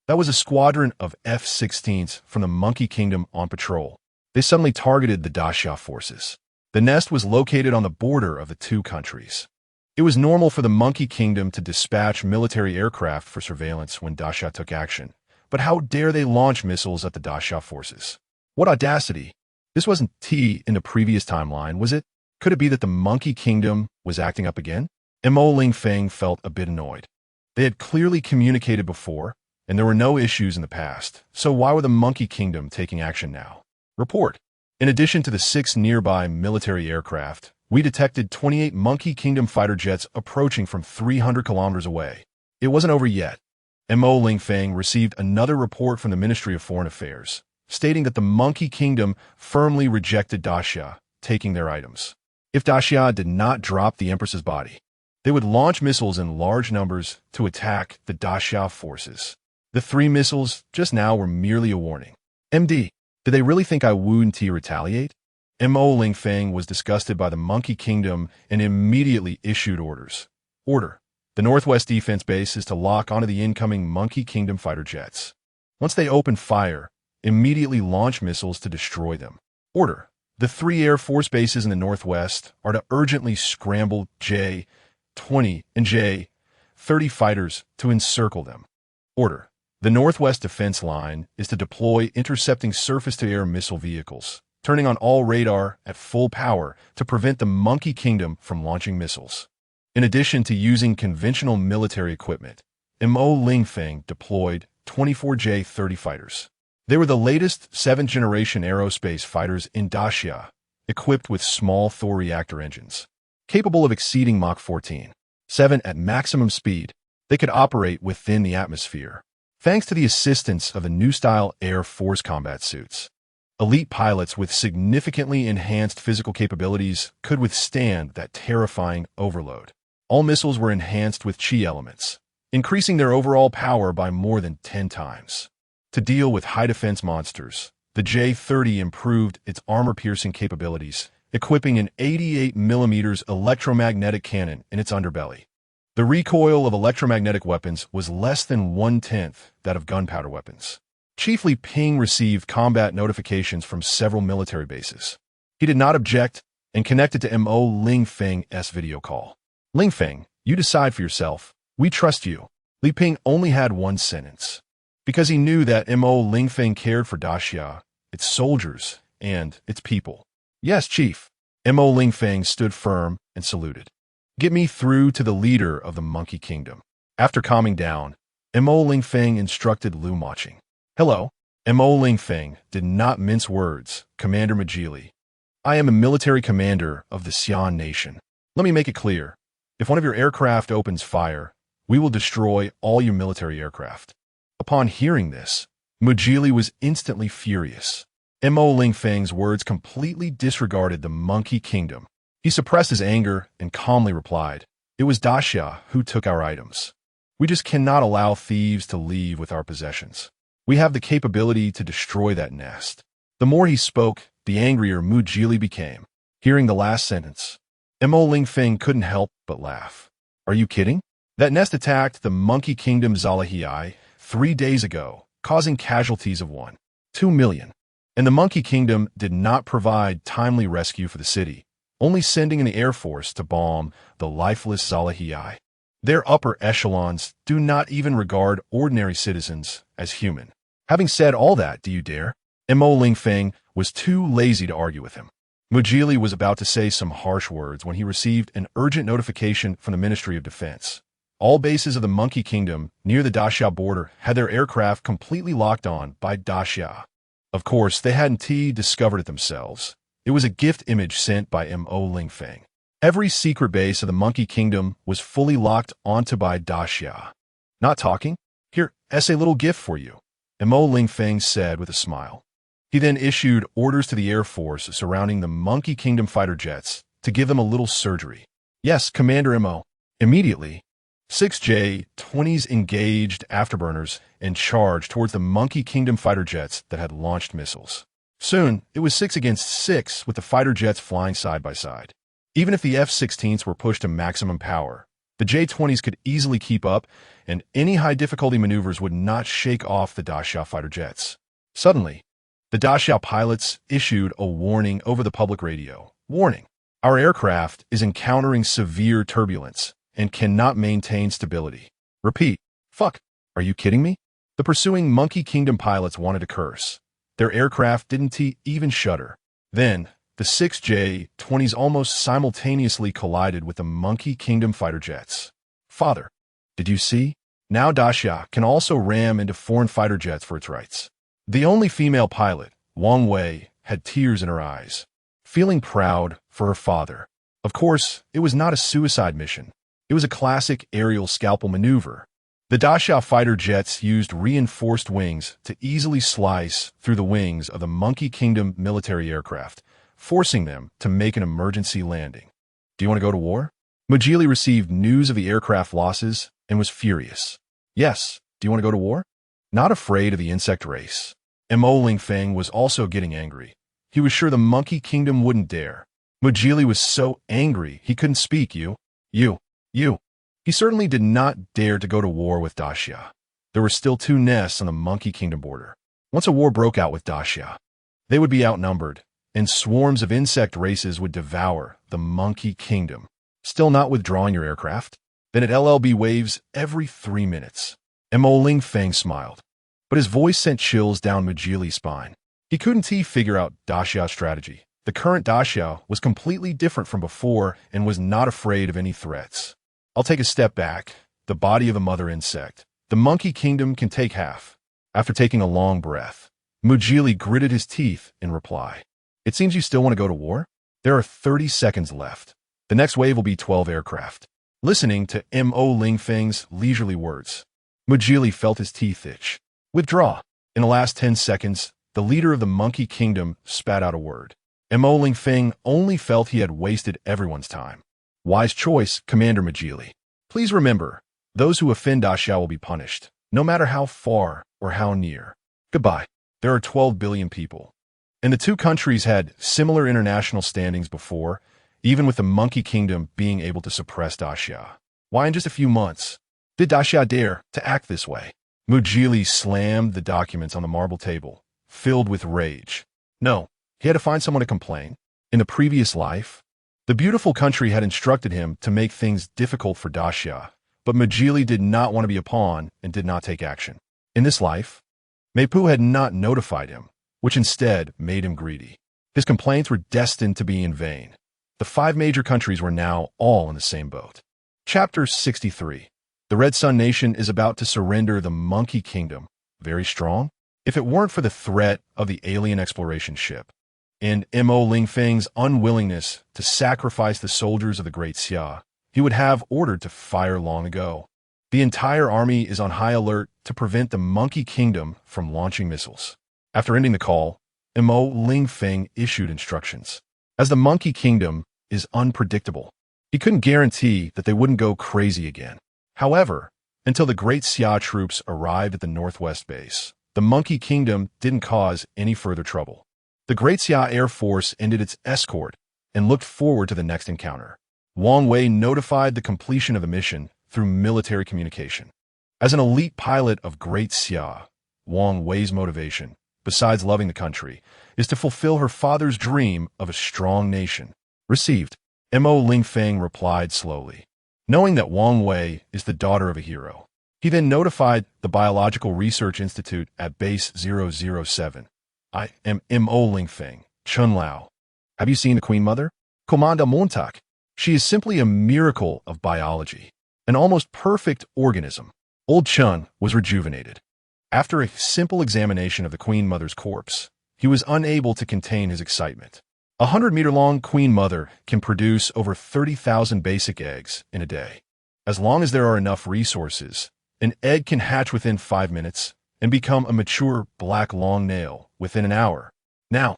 That was a squadron of F-16s from the Monkey Kingdom on patrol. They suddenly targeted the Daxia forces. The nest was located on the border of the 2 countries. It was normal for the Monkey Kingdom to dispatch military aircraft for surveillance when Daxia took action. But how dare they launch missiles at the Daxia forces? What audacity! This wasn't T in the previous timeline, was it? Could it be that the Monkey Kingdom was acting up again? Mo Lingfeng felt a bit annoyed. They had clearly communicated before, and there were no issues in the past, so why were the Monkey Kingdom taking action now? Report. In addition to the 6 nearby military aircraft, we detected 28 Monkey Kingdom fighter jets approaching from 300 kilometers away. It wasn't over yet. Mo Lingfeng received another report from the Ministry of Foreign Affairs, stating that the Monkey Kingdom firmly rejected Daxia, taking their items. If Daxia did not drop the Empress's body, they would launch missiles in large numbers to attack the Daxia forces. The 3 missiles just now were merely a warning. MD, did they really think I wouldn't retaliate? Mo Lingfeng was disgusted by the Monkey Kingdom and immediately issued orders. Order. The Northwest Defense Base is to lock onto the incoming Monkey Kingdom fighter jets. Once they open fire, immediately launch missiles to destroy them. Order. The 3 Air Force bases in the Northwest are to urgently scramble J-20 and J-30 fighters to encircle them. Order. The Northwest Defense Line is to deploy intercepting surface-to-air missile vehicles, turning on all radar at full power to prevent the Monkey Kingdom from launching missiles. In addition to using conventional military equipment, Mo Lingfeng deployed 24 J-30 fighters. They were the latest 7th-generation aerospace fighters in Daxia, equipped with small Thor reactor engines, capable of exceeding Mach 14, 7 at maximum speed. They could operate within the atmosphere, thanks to the assistance of the new-style Air Force combat suits. Elite pilots with significantly enhanced physical capabilities could withstand that terrifying overload. All missiles were enhanced with Chi elements, increasing their overall power by more than 10 times. To deal with high-defense monsters, the J-30 improved its armor-piercing capabilities, equipping an 88mm electromagnetic cannon in its underbelly. The recoil of electromagnetic weapons was less than 1/10 that of gunpowder weapons. Chiefly Ping received combat notifications from several military bases. He did not object and connected to Mo Lingfeng's video call. Lingfeng, you decide for yourself. We trust you. Li Ping only had one sentence, because he knew that Mo Lingfeng cared for Daxia, its soldiers, and its people. Yes, Chief. Mo Lingfeng stood firm and saluted. Get me through to the leader of the Monkey Kingdom. After calming down, Mo Lingfeng instructed Lu Maching. Hello. Mo Lingfeng did not mince words, Commander Majili. I am a military commander of the Xian nation. Let me make it clear. If one of your aircraft opens fire, we will destroy all your military aircraft. Upon hearing this, Majili was instantly furious. Mo Lingfeng's words completely disregarded the Monkey Kingdom. He suppressed his anger and calmly replied, It was Daxia who took our items. We just cannot allow thieves to leave with our possessions. We have the capability to destroy that nest. The more he spoke, the angrier Mujili became. Hearing the last sentence, Mo Lingfeng couldn't help but laugh. Are you kidding? That nest attacked the Monkey Kingdom Zalahii 3 days ago, causing casualties of 1.2 million. And the Monkey Kingdom did not provide timely rescue for the city, only sending in the Air Force to bomb the lifeless Zalahii. Their upper echelons do not even regard ordinary citizens as human. Having said all that, do you dare? Mo Lingfeng was too lazy to argue with him. Mujili was about to say some harsh words when he received an urgent notification from the Ministry of Defense. All bases of the Monkey Kingdom near the Daxia border had their aircraft completely locked on by Daxia. Of course, they hadn't discovered it themselves. It was a gift image sent by Mo Lingfeng. Every secret base of the Monkey Kingdom was fully locked onto by Daxia. Not talking? Here, a little gift for you, Mo Lingfeng said with a smile. He then issued orders to the Air Force surrounding the Monkey Kingdom fighter jets to give them a little surgery. Yes, Commander Mo. Immediately, 6 J-20s engaged afterburners and charged towards the Monkey Kingdom fighter jets that had launched missiles. Soon, it was 6 against 6 with the fighter jets flying side by side. Even if the F-16s were pushed to maximum power, the J-20s could easily keep up, and any high-difficulty maneuvers would not shake off the Daxia fighter jets. Suddenly, the Daxia pilots issued a warning over the public radio. Warning, our aircraft is encountering severe turbulence and cannot maintain stability. Repeat, fuck, are you kidding me? The pursuing Monkey Kingdom pilots wanted to curse. Their aircraft didn't even shudder. Then, the 6 J-20s almost simultaneously collided with the Monkey Kingdom fighter jets. Father, did you see? Now Daxia can also ram into foreign fighter jets for its rights. The only female pilot, Wang Wei, had tears in her eyes, feeling proud for her father. Of course, it was not a suicide mission. It was a classic aerial scalpel maneuver. The Daxia fighter jets used reinforced wings to easily slice through the wings of the Monkey Kingdom military aircraft, forcing them to make an emergency landing. Do you want to go to war? Mujili received news of the aircraft losses and was furious. Yes, do you want to go to war? Not afraid of the insect race. Mo Lingfeng was also getting angry. He was sure the Monkey Kingdom wouldn't dare. Mujili was so angry he couldn't speak. You. He certainly did not dare to go to war with Daxia. There were still 2 nests on the Monkey Kingdom border. Once a war broke out with Daxia, they would be outnumbered, and swarms of insect races would devour the Monkey Kingdom. Still not withdrawing your aircraft? Then at LLB waves every 3 minutes. Mo Lingfeng smiled, but his voice sent chills down Mujili's spine. He couldn't figure out Daxia's strategy. The current Daxia was completely different from before and was not afraid of any threats. I'll take a step back. The body of a mother insect. The Monkey Kingdom can take half. After taking a long breath, Mujili gritted his teeth in reply. It seems you still want to go to war? There are 30 seconds left. The next wave will be 12 aircraft. listening to Mo Lingfeng's leisurely words. Mujili felt his teeth itch. Withdraw. In the last 10 seconds, the leader of the Monkey Kingdom spat out a word. Mo Lingfeng only felt he had wasted everyone's time. Wise choice, Commander Mujili. Please remember, those who offend Daxia will be punished, no matter how far or how near. Goodbye. There are 12 billion people. And the two countries had similar international standings before, even with the Monkey Kingdom being able to suppress Daxia. Why in just a few months did Daxia dare to act this way? Mujili slammed the documents on the marble table, filled with rage. No, he had to find someone to complain. In the previous life, the beautiful country had instructed him to make things difficult for Daxia, but Mujili did not want to be a pawn and did not take action. In this life, Meipu had not notified him, which instead made him greedy. His complaints were destined to be in vain. The 5 major countries were now all in the same boat. Chapter 63. The Red Sun Nation is about to surrender the Monkey Kingdom. Very strong? If it weren't for the threat of the alien exploration ship, and Mo Lingfeng's unwillingness to sacrifice the soldiers of the Great Xia, he would have ordered to fire long ago. The entire army is on high alert to prevent the Monkey Kingdom from launching missiles. After ending the call, Mo Lingfeng issued instructions. As the Monkey Kingdom is unpredictable, he couldn't guarantee that they wouldn't go crazy again. However, until the Great Xia troops arrived at the Northwest base, the Monkey Kingdom didn't cause any further trouble. The Great Xia Air Force ended its escort and looked forward to the next encounter. Wang Wei notified the completion of the mission through military communication. As an elite pilot of Great Xia, Wang Wei's motivation, besides loving the country, is to fulfill her father's dream of a strong nation. Received. Mo Lingfeng replied slowly. Knowing that Wang Wei is the daughter of a hero, he then notified the Biological Research Institute at Base 007. I am Mo Lingfeng, Chun Lao. Have you seen the Queen Mother? Commander Montauk. She is simply a miracle of biology, an almost perfect organism. Old Chun was rejuvenated. After a simple examination of the Queen Mother's corpse, he was unable to contain his excitement. A 100-meter-long Queen Mother can produce over 30,000 basic eggs in a day. As long as there are enough resources, an egg can hatch within 5 minutes and become a mature black long nail within an hour. Now,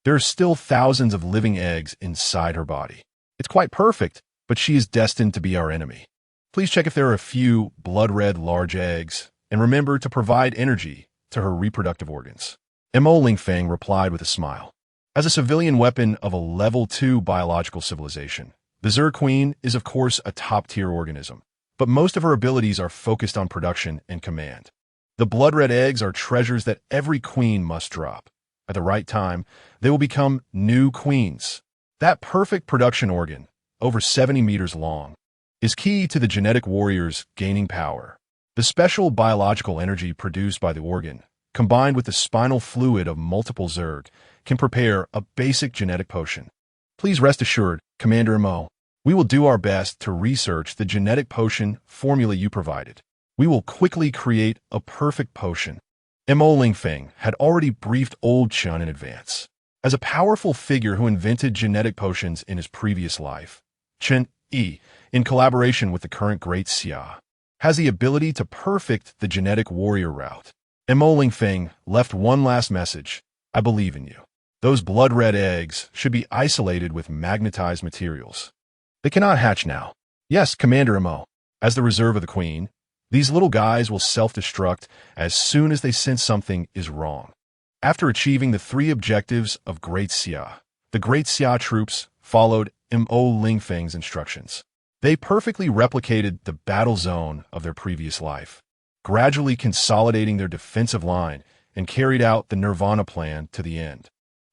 there are still thousands of living eggs inside her body. It's quite perfect, but she is destined to be our enemy. Please check if there are a few blood-red large eggs, and remember to provide energy to her reproductive organs. Mo Lingfeng replied with a smile. As a civilian weapon of a level 2 biological civilization, the Zerg Queen is of course a top-tier organism, but most of her abilities are focused on production and command. The blood-red eggs are treasures that every queen must drop. At the right time, they will become new queens. That perfect production organ, over 70 meters long, is key to the genetic warriors gaining power. The special biological energy produced by the organ, combined with the spinal fluid of multiple Zerg, can prepare a basic genetic potion. Please rest assured, Commander Mo, we will do our best to research the genetic potion formula you provided. We will quickly create a perfect potion. Mo Lingfeng had already briefed Old Chun in advance. As a powerful figure who invented genetic potions in his previous life, Chen Yi, in collaboration with the current Great Xia, has the ability to perfect the genetic warrior route. Mo Lingfeng left one last message. I believe in you. Those blood-red eggs should be isolated with magnetized materials. They cannot hatch now. Yes, Commander Mo. As the reserve of the Queen, these little guys will self-destruct as soon as they sense something is wrong. After achieving the 3 objectives of Great Xia, the Great Xia troops followed Mo Lingfeng's instructions. They perfectly replicated the battle zone of their previous life, gradually consolidating their defensive line and carried out the Nirvana plan to the end.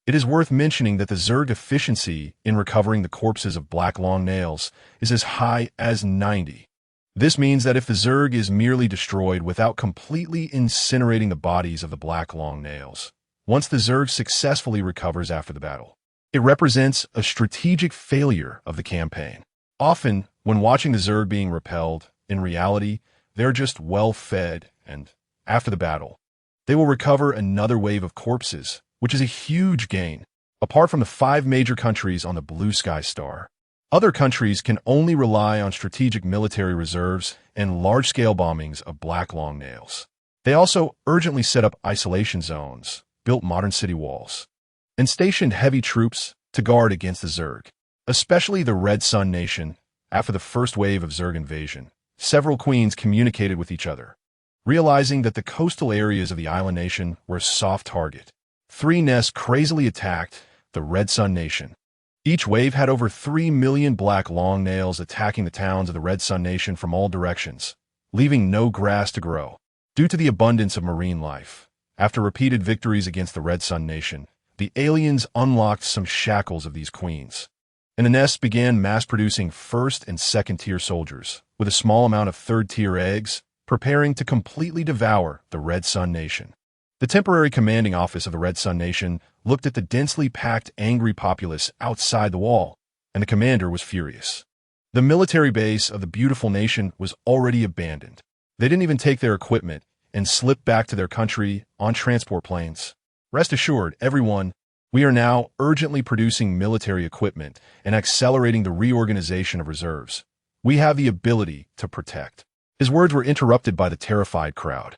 It is worth mentioning that the Zerg efficiency in recovering the corpses of black long nails is as high as 90. This means that if the Zerg is merely destroyed without completely incinerating the bodies of the black long nails, once the Zerg successfully recovers after the battle, it represents a strategic failure of the campaign. Often, when watching the Zerg being repelled, in reality, they're just well-fed, and after the battle, they will recover another wave of corpses, which is a huge gain. Apart from the 5 major countries on the Blue Sky Star, Other countries can only rely on strategic military reserves and large-scale bombings of black long-nails. They also urgently set up isolation zones, built modern city walls, and stationed heavy troops to guard against the Zerg, especially the Red Sun Nation. After the first wave of Zerg invasion, several queens communicated with each other, realizing that the coastal areas of the island nation were a soft target. 3 nests crazily attacked the Red Sun Nation. Each wave had over 3 million black long nails attacking the towns of the Red Sun Nation from all directions, leaving no grass to grow. Due to the abundance of marine life, after repeated victories against the Red Sun Nation, the aliens unlocked some shackles of these queens, and the nests began mass-producing first- and second-tier soldiers, with a small amount of third-tier eggs, preparing to completely devour the Red Sun Nation. The temporary commanding office of the Red Sun Nation looked at the densely packed, angry populace outside the wall, and the commander was furious. The military base of the beautiful nation was already abandoned. They didn't even take their equipment and slipped back to their country on transport planes. Rest assured, everyone, we are now urgently producing military equipment and accelerating the reorganization of reserves. We have the ability to protect. His words were interrupted by the terrified crowd.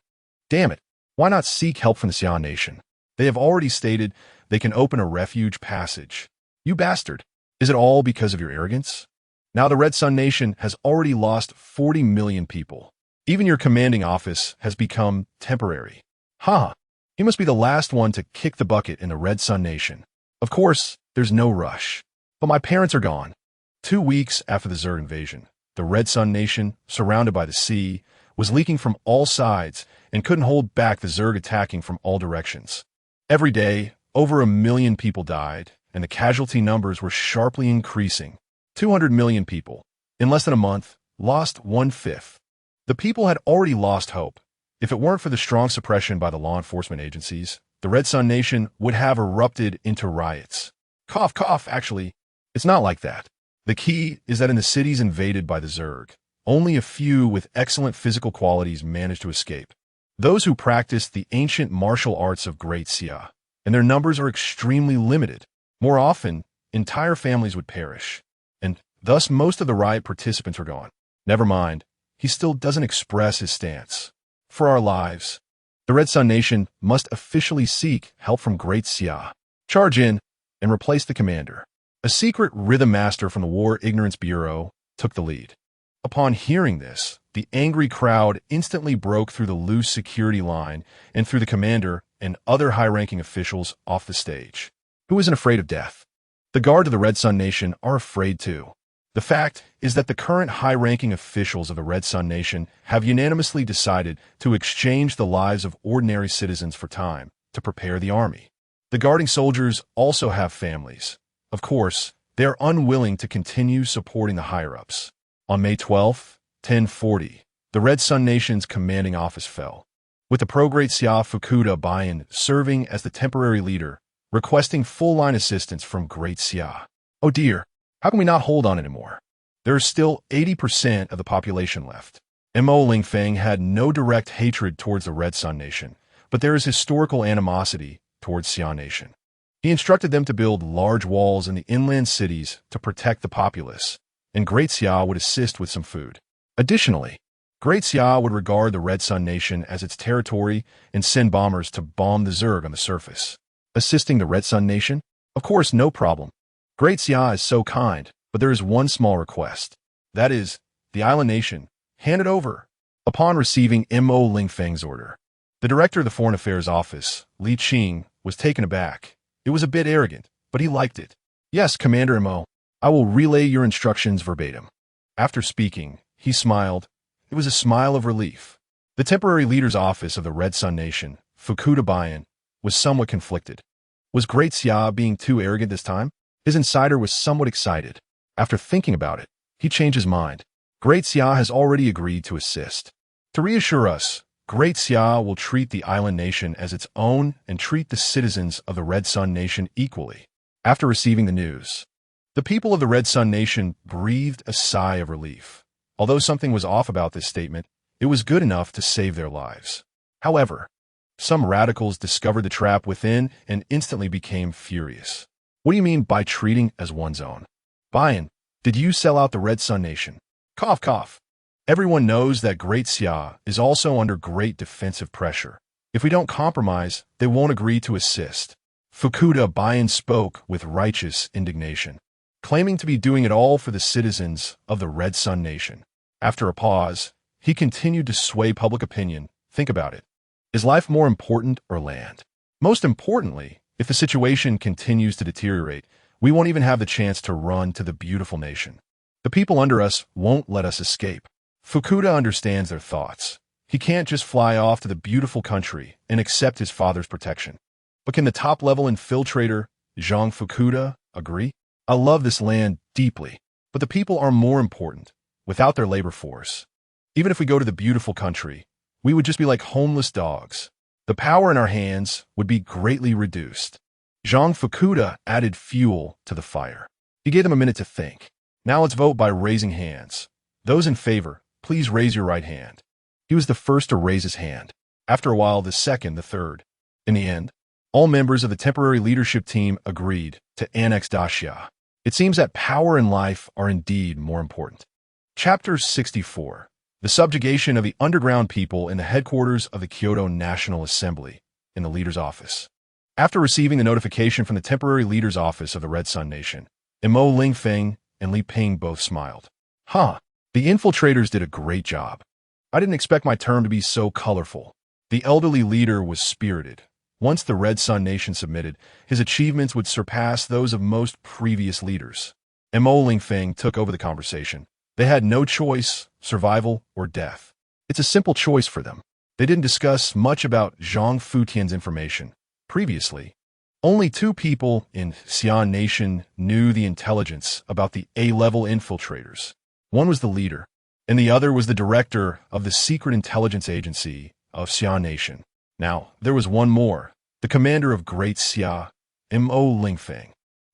Damn it, why not seek help from the Xia Nation? They have already stated they can open a refuge passage. You bastard, is it all because of your arrogance? Now the Red Sun Nation has already lost 40 million people. Even your commanding office has become temporary. Ha! He must be the last one to kick the bucket in the Red Sun Nation. Of course, there's no rush. But my parents are gone. 2 weeks after the Zerg invasion, the Red Sun Nation, surrounded by the sea, was leaking from all sides and couldn't hold back the Zerg attacking from all directions. Every day, over 1 million people died, and the casualty numbers were sharply increasing. 200 million people, in less than a month, lost 1/5. The people had already lost hope. If it weren't for the strong suppression by the law enforcement agencies, the Red Sun Nation would have erupted into riots. Cough, cough, actually, it's not like that. The key is that in the cities invaded by the Zerg, only a few with excellent physical qualities managed to escape. Those who practiced the ancient martial arts of Great Xia, and their numbers are extremely limited. More often, entire families would perish, and thus most of the riot participants are gone. Never mind, he still doesn't express his stance. For our lives, the Red Sun Nation must officially seek help from Great Xia. Charge in and replace the commander. A secret rhythm master from the War Ignorance Bureau took the lead. Upon hearing this, the angry crowd instantly broke through the loose security line and threw the commander and other high-ranking officials off the stage. Who isn't afraid of death? The guard of the Red Sun Nation are afraid too. The fact is that the current high-ranking officials of the Red Sun Nation have unanimously decided to exchange the lives of ordinary citizens for time to prepare the army. The guarding soldiers also have families. Of course, they are unwilling to continue supporting the higher-ups. On May 12, 1040, the Red Sun Nation's commanding office fell, with the pro-Great Xia Fukuda Bayan serving as the temporary leader, requesting full-line assistance from Great Xia. Oh dear, how can we not hold on anymore? There is still 80% of the population left. Mo Lingfeng had no direct hatred towards the Red Sun Nation, but there is historical animosity towards Xia Nation. He instructed them to build large walls in the inland cities to protect the populace, and Great Xia would assist with some food. Additionally, Great Xia would regard the Red Sun Nation as its territory and send bombers to bomb the Zerg on the surface. Assisting the Red Sun Nation? Of course, no problem. Great Xia is so kind, but there is one small request. That is, the island nation, hand it over. Upon receiving Mo Lingfeng's order, the director of the Foreign Affairs Office, Li Qing, was taken aback. It was a bit arrogant, but he liked it. Yes, Commander Mo, I will relay your instructions verbatim. After speaking, he smiled. It was a smile of relief. The temporary leader's office of the Red Sun Nation, Fukuda Bayan, was somewhat conflicted. Was Great Xia being too arrogant this time? His insider was somewhat excited. After thinking about it, he changed his mind. Great Xia has already agreed to assist. To reassure us, Great Xia will treat the island nation as its own and treat the citizens of the Red Sun Nation equally. After receiving the news, the people of the Red Sun Nation breathed a sigh of relief. Although something was off about this statement, it was good enough to save their lives. However, some radicals discovered the trap within and instantly became furious. What do you mean by treating as one's own? Bayan, Did you sell out the Red Sun Nation? Cough, cough. Everyone knows that Great Xia is also under great defensive pressure. If we don't compromise, they won't agree to assist. Fukuda Bayan spoke with righteous indignation, claiming to be doing it all for the citizens of the Red Sun Nation. After a pause, he continued to sway public opinion. Think about it. Is life more important or land? Most importantly, if the situation continues to deteriorate, we won't even have the chance to run to the beautiful nation. The people under us won't let us escape. Fukuda understands their thoughts. He can't just fly off to the beautiful country and accept his father's protection. But can the top-level infiltrator, Zhang Fukuda, agree? I love this land deeply, but the people are more important. Without their labor force, even if we go to the beautiful country, we would just be like homeless dogs. The power in our hands would be greatly reduced. Zhang Fukuda added fuel to the fire. He gave them a minute to think. Now let's vote by raising hands. Those in favor, please raise your right hand. He was the first to raise his hand. After a while, the second, the third. In the end, all members of the temporary leadership team agreed to annex Daxia. It seems that power and life are indeed more important. Chapter 64. The subjugation of the underground people in the headquarters of the Kyoto National Assembly, in the leader's office. After receiving the notification from the temporary leader's office of the Red Sun Nation, Imo Lingfeng and Li Ping both smiled. The infiltrators did a great job. I didn't expect my term to be so colorful. The elderly leader was spirited. Once the Red Sun Nation submitted, his achievements would surpass those of most previous leaders. Imo Lingfeng took over the conversation. They had no choice, survival or death. It's a simple choice for them. They didn't discuss much about Zhang Futian's information. Previously, only 2 people in Xia Nation knew the intelligence about the A-level infiltrators. One was the leader, and the other was the director of the secret intelligence agency of Xia Nation. Now, there was one more, the commander of Great Xia, Imo Lingfeng.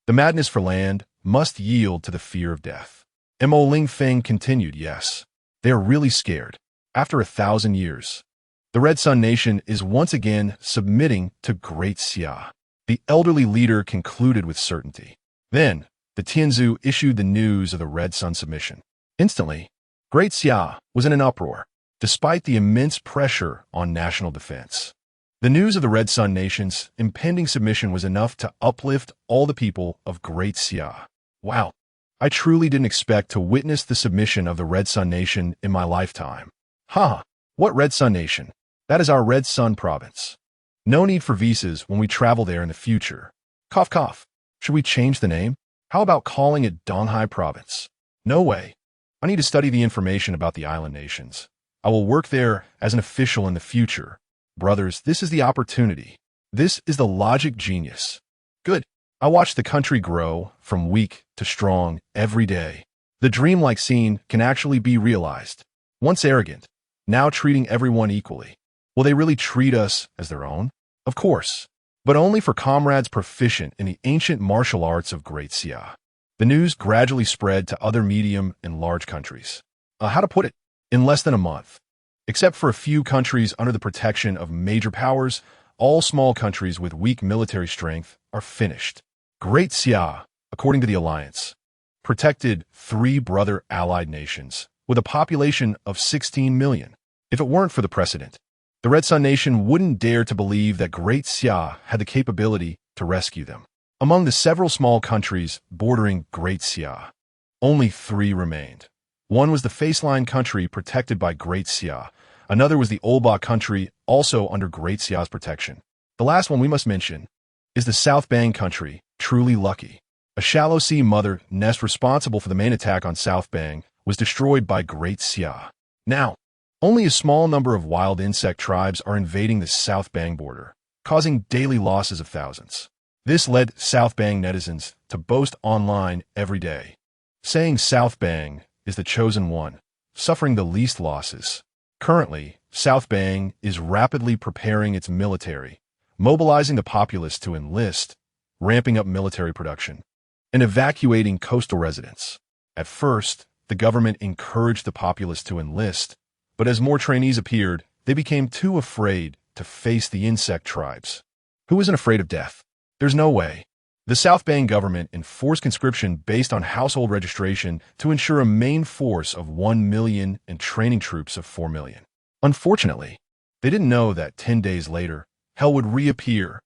The madness for land must yield to the fear of death. Imo Lingfeng continued, yes, they are really scared. After 1,000 years, the Red Sun Nation is once again submitting to Great Xia. The elderly leader concluded with certainty. Then, the Tianzu issued the news of the Red Sun submission. Instantly, Great Xia was in an uproar, despite the immense pressure on national defense. The news of the Red Sun Nation's impending submission was enough to uplift all the people of Great Xia. Wow, I truly didn't expect to witness the submission of the Red Sun Nation in my lifetime. What Red Sun Nation? That is our Red Sun province. No need for visas when we travel there in the future. Cough, cough. Should we change the name? How about calling it Donghai Province? No way. I need to study the information about the island nations. I will work there as an official in the future. Brothers, this is the opportunity. This is the logic genius. Good. I watch the country grow from weak to strong every day. The dreamlike scene can actually be realized. Once arrogant, now treating everyone equally. Will they really treat us as their own? Of course, but only for comrades proficient in the ancient martial arts of Great Xia. The news gradually spread to other medium and large countries. How to put it? In less than a month. Except for a few countries under the protection of major powers, all small countries with weak military strength are finished. Great Xia, according to the alliance, protected 3 brother allied nations with a population of 16 million. If it weren't for the precedent, the Red Sun Nation wouldn't dare to believe that Great Xia had the capability to rescue them. Among the several small countries bordering Great Xia, only 3 remained. One was the Faceline country protected by Great Xia. Another was the Olba country, also under Great Xia's protection. The last one we must mention is the South Bang country, truly lucky. A shallow sea mother nest responsible for the main attack on South Bang was destroyed by Great Xia. Now, only a small number of wild insect tribes are invading the South Bang border, causing daily losses of thousands. This led South Bang netizens to boast online every day, saying South Bang is the chosen one, suffering the least losses. Currently, South Bang is rapidly preparing its military, mobilizing the populace to enlist, ramping up military production, and evacuating coastal residents. At first, the government encouraged the populace to enlist, but as more trainees appeared, they became too afraid to face the insect tribes. Who isn't afraid of death? There's no way. The South Bang government enforced conscription based on household registration to ensure a main force of 1 million and training troops of 4 million. Unfortunately, they didn't know that 10 days later, hell would reappear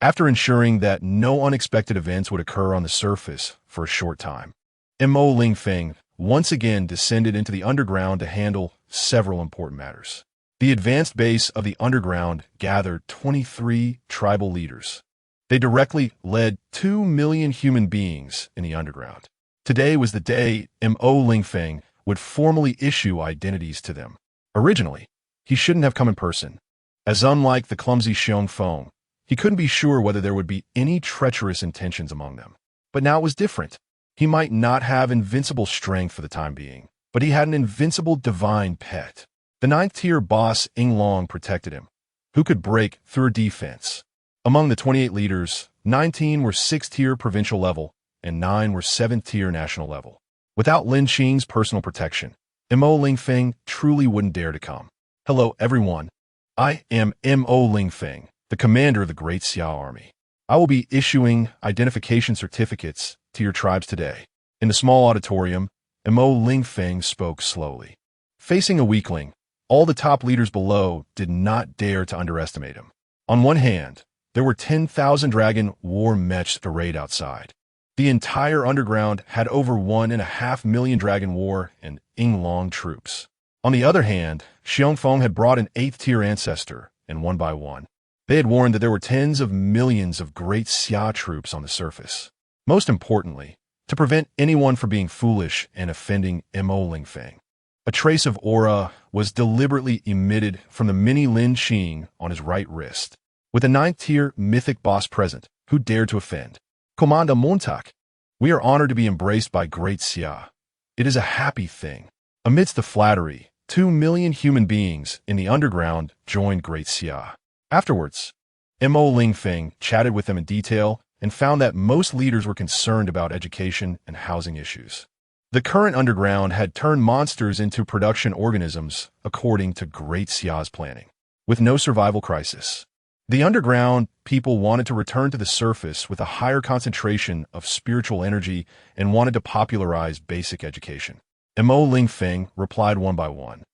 after ensuring that no unexpected events would occur on the surface for a short time. Mo Lingfeng once again descended into the underground to handle several important matters. The advanced base of the underground gathered 23 tribal leaders. They directly led 2 million human beings in the underground. Today was the day Mo Lingfeng would formally issue identities to them. Originally, he shouldn't have come in person, as unlike the clumsy Lingfeng, he couldn't be sure whether there would be any treacherous intentions among them. But now it was different. He might not have invincible strength for the time being, but he had an invincible divine pet. The 9th-tier boss Yinglong protected him, who could break through a defense. Among the 28 leaders, 19 were 6th-tier provincial level, and 9 were 7th-tier national level. Without Lin Qing's personal protection, Mo Lingfeng truly wouldn't dare to come. Hello, everyone. I am Mo Lingfeng, the commander of the Great Xia Army. I will be issuing identification certificates to your tribes today. In the small auditorium, Mo Lingfeng spoke slowly. Facing a weakling, all the top leaders below did not dare to underestimate him. On one hand, there were 10,000 dragon war mechs arrayed outside. The entire underground had over 1.5 million dragon war and Yinglong troops. On the other hand, Lingfeng had brought an 8th-tier ancestor, and one by one, they had warned that there were tens of millions of great Xia troops on the surface. Most importantly, to prevent anyone from being foolish and offending Mo Lingfeng. A trace of aura was deliberately emitted from the mini Lin Qing on his right wrist. With a 9th-tier mythic boss present, who dared to offend? Commander Montauk, we are honored to be embraced by Great Xia. It is a happy thing. Amidst the flattery, 2 million human beings in the underground joined Great Xia. Afterwards, Mo Lingfeng chatted with them in detail and found that most leaders were concerned about education and housing issues. The current underground had turned monsters into production organisms according to Great Xia's planning, with no survival crisis. The underground people wanted to return to the surface with a higher concentration of spiritual energy and wanted to popularize basic education. Mo Lingfeng replied one by one,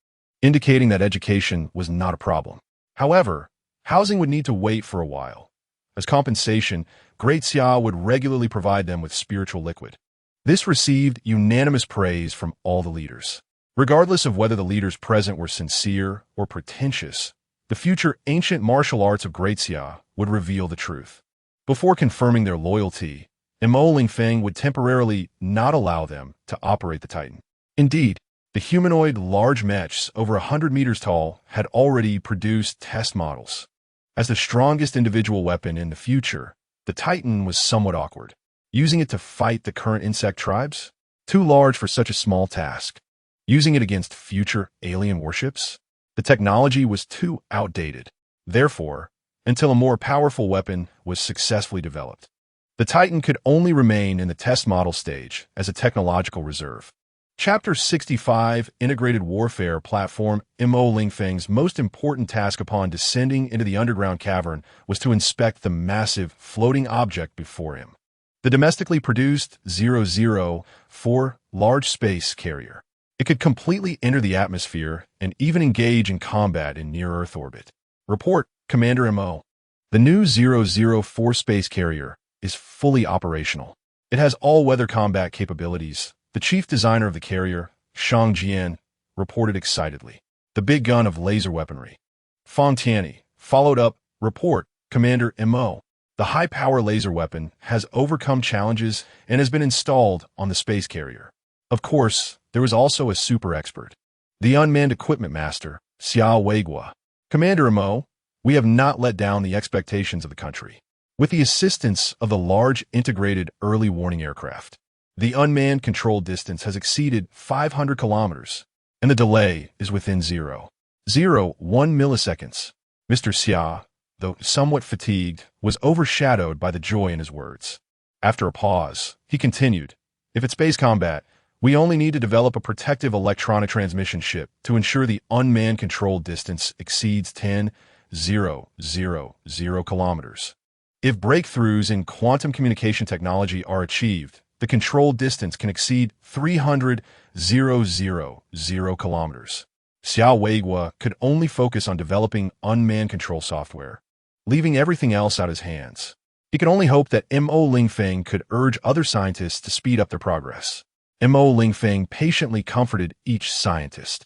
indicating that education was not a problem. However, housing would need to wait for a while. As compensation, Great Xia would regularly provide them with spiritual liquid. This received unanimous praise from all the leaders. Regardless of whether the leaders present were sincere or pretentious, the future ancient martial arts of Great Xia would reveal the truth. Before confirming their loyalty, Mo Lingfeng would temporarily not allow them to operate the Titan. Indeed, the humanoid large mechs over 100 meters tall had already produced test models. As the strongest individual weapon in the future, the Titan was somewhat awkward. Using it to fight the current insect tribes? Too large for such a small task. Using it against future alien warships? The technology was too outdated. Therefore, until a more powerful weapon was successfully developed, the Titan could only remain in the test model stage as a technological reserve. Chapter 65, Integrated Warfare Platform. Mo Lingfeng's most important task upon descending into the underground cavern was to inspect the massive floating object before him. The domestically produced 004 large space carrier. It could completely enter the atmosphere and even engage in combat in near-Earth orbit. Report, Commander Mo. The new 004 space carrier is fully operational. It has all-weather combat capabilities. The chief designer of the carrier, Shang Jian, reported excitedly. The big gun of laser weaponry. Fang Tianyi followed up, report, Commander Mo. The high-power laser weapon has overcome challenges and has been installed on the space carrier. Of course, there was also a super expert, the unmanned equipment master, Xia Weigua. Commander Mo, we have not let down the expectations of the country. With the assistance of the large integrated early warning aircraft, the unmanned control distance has exceeded 500 kilometers, and the delay is within 0.01 milliseconds. Mr. Xia, though somewhat fatigued, was overshadowed by the joy in his words. After a pause, he continued, if it's space combat, we only need to develop a protective electronic transmission ship to ensure the unmanned control distance exceeds 10,000 kilometers. If breakthroughs in quantum communication technology are achieved, the control distance can exceed 300,000 kilometers. Xiao Weigua could only focus on developing unmanned control software, leaving everything else out of his hands. He could only hope that Mo Lingfeng could urge other scientists to speed up their progress. Mo Lingfeng patiently comforted each scientist.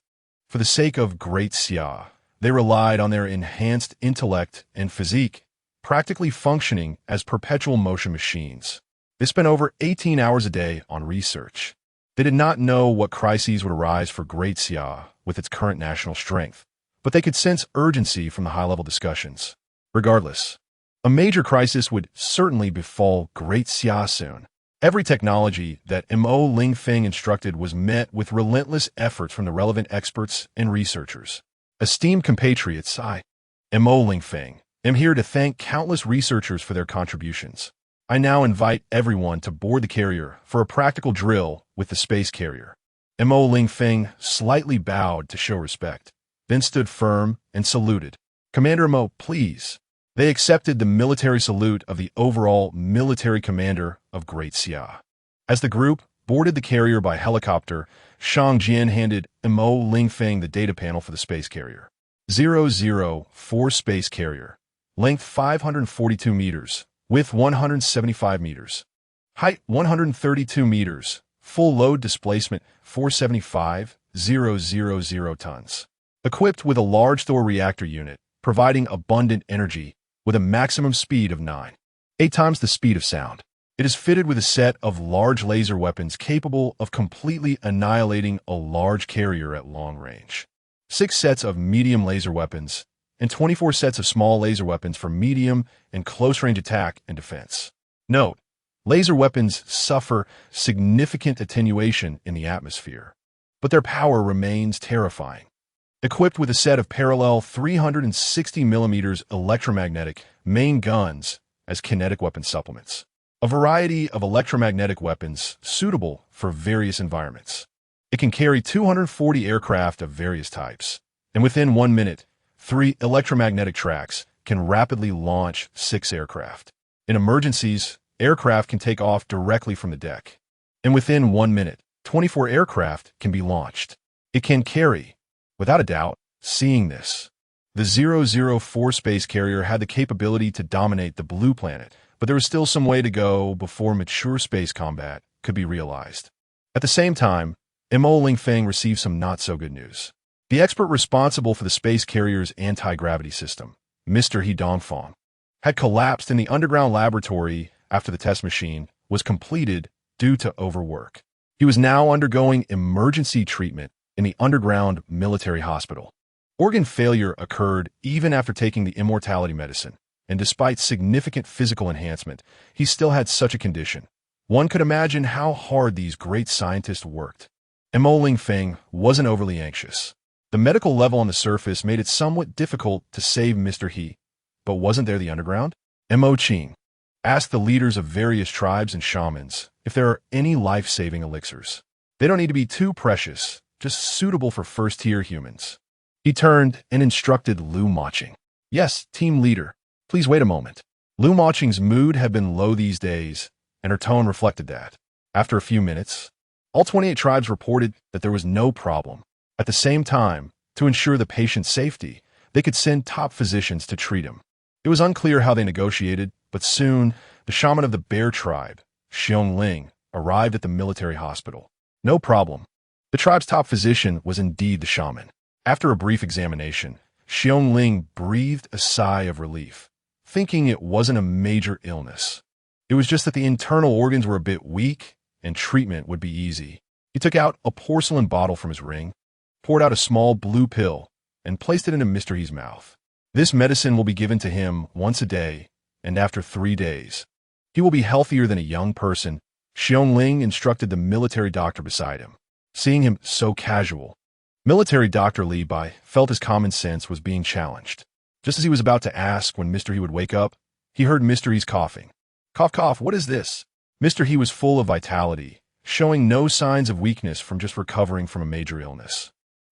For the sake of Great Xia, they relied on their enhanced intellect and physique, practically functioning as perpetual motion machines. They spent over 18 hours a day on research. They did not know what crises would arise for Great Xia with its current national strength, but they could sense urgency from the high-level discussions. Regardless, a major crisis would certainly befall Great Xia soon. Every technology that Mo Lingfeng instructed was met with relentless efforts from the relevant experts and researchers. Esteemed compatriots, I, Mo Lingfeng, am here to thank countless researchers for their contributions. I now invite everyone to board the carrier for a practical drill with the space carrier. Mo Lingfeng slightly bowed to show respect, then stood firm and saluted. Commander Mo, please. They accepted the military salute of the overall military commander of Great Xia. As the group boarded the carrier by helicopter, Shang Jian handed Mo Lingfeng the data panel for the space carrier. 004 space carrier. Length 542 meters. Width 175 meters. Height 132 meters. Full load displacement 475,000 tons. Equipped with a large Thor reactor unit, providing abundant energy with a maximum speed of 8 times the speed of sound. It is fitted with a set of large laser weapons capable of completely annihilating a large carrier at long range. 6 sets of medium laser weapons, and 24 sets of small laser weapons for medium and close-range attack and defense. Note, laser weapons suffer significant attenuation in the atmosphere, but their power remains terrifying. Equipped with a set of parallel 360mm electromagnetic main guns as kinetic weapon supplements. A variety of electromagnetic weapons suitable for various environments. It can carry 240 aircraft of various types, and within 1 minute, 3 electromagnetic tracks can rapidly launch 6 aircraft. In emergencies, aircraft can take off directly from the deck, and within 1 minute, 24 aircraft can be launched. It can carry, without a doubt, seeing this. The 004 space carrier had the capability to dominate the blue planet, but there was still some way to go before mature space combat could be realized. At the same time, Mo Lingfeng received some not-so-good news. The expert responsible for the space carrier's anti-gravity system, Mr. He Dongfeng, had collapsed in the underground laboratory after the test machine was completed due to overwork. He was now undergoing emergency treatment in the underground military hospital. Organ failure occurred even after taking the immortality medicine, and despite significant physical enhancement, he still had such a condition. One could imagine how hard these great scientists worked. Mo Lingfeng wasn't overly anxious. The medical level on the surface made it somewhat difficult to save Mr. He, but wasn't there the underground? Mo Qing asked the leaders of various tribes and shamans if there are any life-saving elixirs. They don't need to be too precious, just suitable for first-tier humans. He turned and instructed Lu Maching. Yes, team leader, please wait a moment. Lu Maching's mood had been low these days, and her tone reflected that. After a few minutes, all 28 tribes reported that there was no problem. At the same time, to ensure the patient's safety, they could send top physicians to treat him. It was unclear how they negotiated, but soon, the shaman of the Bear tribe, Xiongling, arrived at the military hospital. No problem. The tribe's top physician was indeed the shaman. After a brief examination, Xiongling breathed a sigh of relief, thinking it wasn't a major illness. It was just that the internal organs were a bit weak, and treatment would be easy. He took out a porcelain bottle from his ring, poured out a small blue pill, and placed it into Mr. He's mouth. This medicine will be given to him once a day, and after 3 days, he will be healthier than a young person. Xiongling instructed the military doctor beside him. Seeing him so casual, military Dr. Li Bai felt his common sense was being challenged. Just as he was about to ask when Mr. He would wake up, he heard Mr. He's coughing. Cough, cough, what is this? Mr. He was full of vitality, showing no signs of weakness from just recovering from a major illness.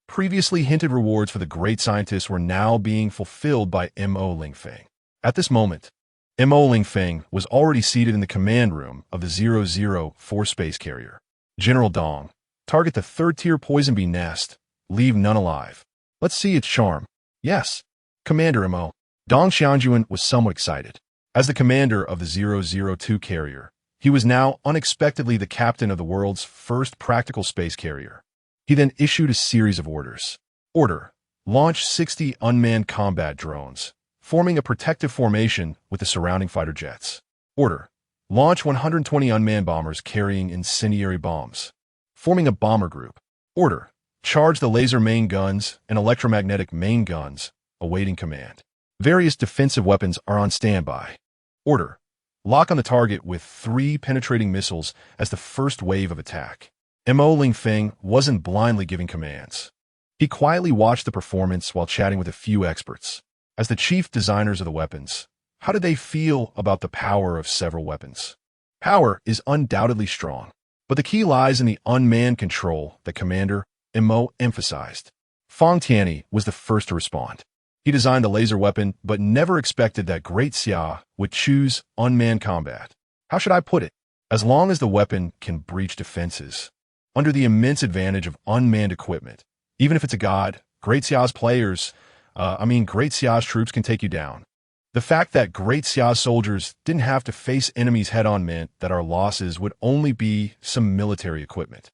Previously hinted rewards for the great scientists were now being fulfilled by Mo Lingfeng. At this moment, Mo Lingfeng was already seated in the command room of the 004 space carrier. General Dong, target the third-tier poison bee nest. Leave none alive. Let's see its charm. Yes. Commander Mo. Dong Xianjuan was somewhat excited. As the commander of the 002 carrier, he was now unexpectedly the captain of the world's first practical space carrier. He then issued a series of orders. Order: launch 60 unmanned combat drones, forming a protective formation with the surrounding fighter jets. Order: launch 120 unmanned bombers carrying incendiary bombs, forming a bomber group. Order: charge the laser main guns and electromagnetic main guns, awaiting command. Various defensive weapons are on standby. Order: lock on the target with 3 penetrating missiles as the first wave of attack. Mo Lingfeng wasn't blindly giving commands. He quietly watched the performance while chatting with a few experts. As the chief designers of the weapons, how did they feel about the power of several weapons? Power is undoubtedly strong, but the key lies in the unmanned control that Commander Mo emphasized. Fang Tianyi was the first to respond. He designed a laser weapon, but never expected that Great Xia would choose unmanned combat. How should I put it? As long as the weapon can breach defenses, under the immense advantage of unmanned equipment, even if it's a god, Great Xia's Great Xia's troops can take you down. The fact that Great Xia's soldiers didn't have to face enemies head-on meant that our losses would only be some military equipment.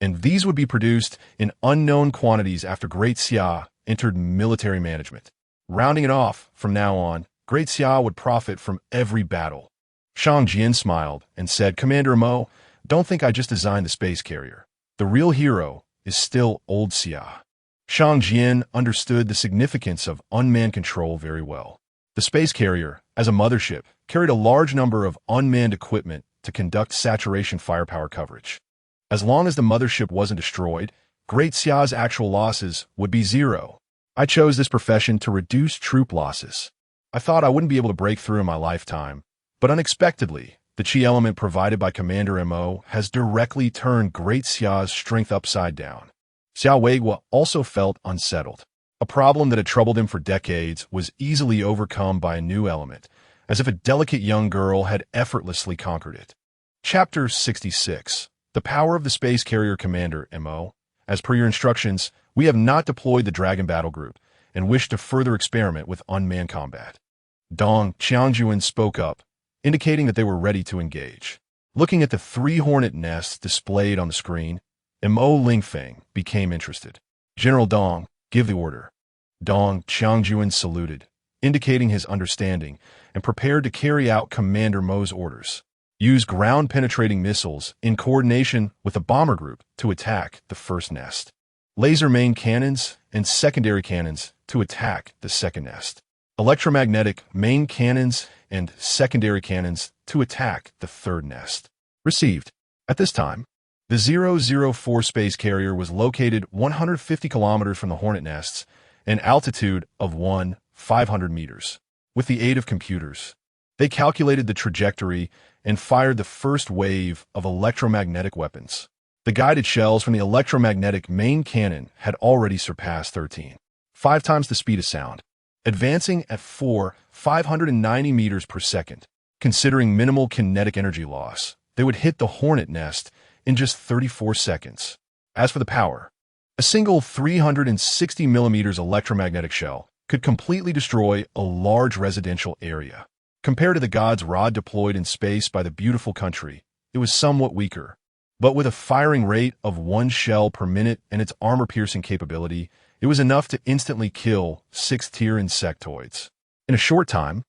And these would be produced in unknown quantities after Great Xia entered military management. Rounding it off, from now on, Great Xia would profit from every battle. Shang Jian smiled and said, Commander Mo, don't think I just designed the space carrier. The real hero is still old Xia. Shang Jian understood the significance of unmanned control very well. The space carrier, as a mothership, carried a large number of unmanned equipment to conduct saturation firepower coverage. As long as the mothership wasn't destroyed, Great Xia's actual losses would be 0. I chose this profession to reduce troop losses. I thought I wouldn't be able to break through in my lifetime, but unexpectedly, the chi element provided by Commander Mo has directly turned Great Xia's strength upside down. Xia Weigua also felt unsettled. A problem that had troubled him for decades was easily overcome by a new element, as if a delicate young girl had effortlessly conquered it. Chapter 66. The Power of the Space Carrier. Commander Mo. As per your instructions, we have not deployed the Dragon Battle Group and wish to further experiment with unmanned combat. Dong Xianjuan spoke up, indicating that they were ready to engage. Looking at the 3 hornet nests displayed on the screen, Mo Lingfeng became interested. General Dong, give the order. Dong Xianjuan saluted, indicating his understanding, and prepared to carry out Commander Mo's orders. Use ground-penetrating missiles in coordination with a bomber group to attack the first nest. Laser main cannons and secondary cannons to attack the second nest. Electromagnetic main cannons and secondary cannons to attack the third nest. Received. At this time, the 004 space carrier was located 150 kilometers from the hornet nests, an altitude of 500 meters. With the aid of computers, they calculated the trajectory and fired the first wave of electromagnetic weapons. The guided shells from the electromagnetic main cannon had already surpassed 5 times the speed of sound, advancing at 590 meters per second. Considering minimal kinetic energy loss, they would hit the hornet nest in just 34 seconds. As for the power, a single 360 millimeters electromagnetic shell could completely destroy a large residential area. Compared to the God's rod deployed in space by the beautiful country, it was somewhat weaker. But with a firing rate of 1 shell per minute and its armor-piercing capability, it was enough to instantly kill 6th-tier insectoids. In a short time,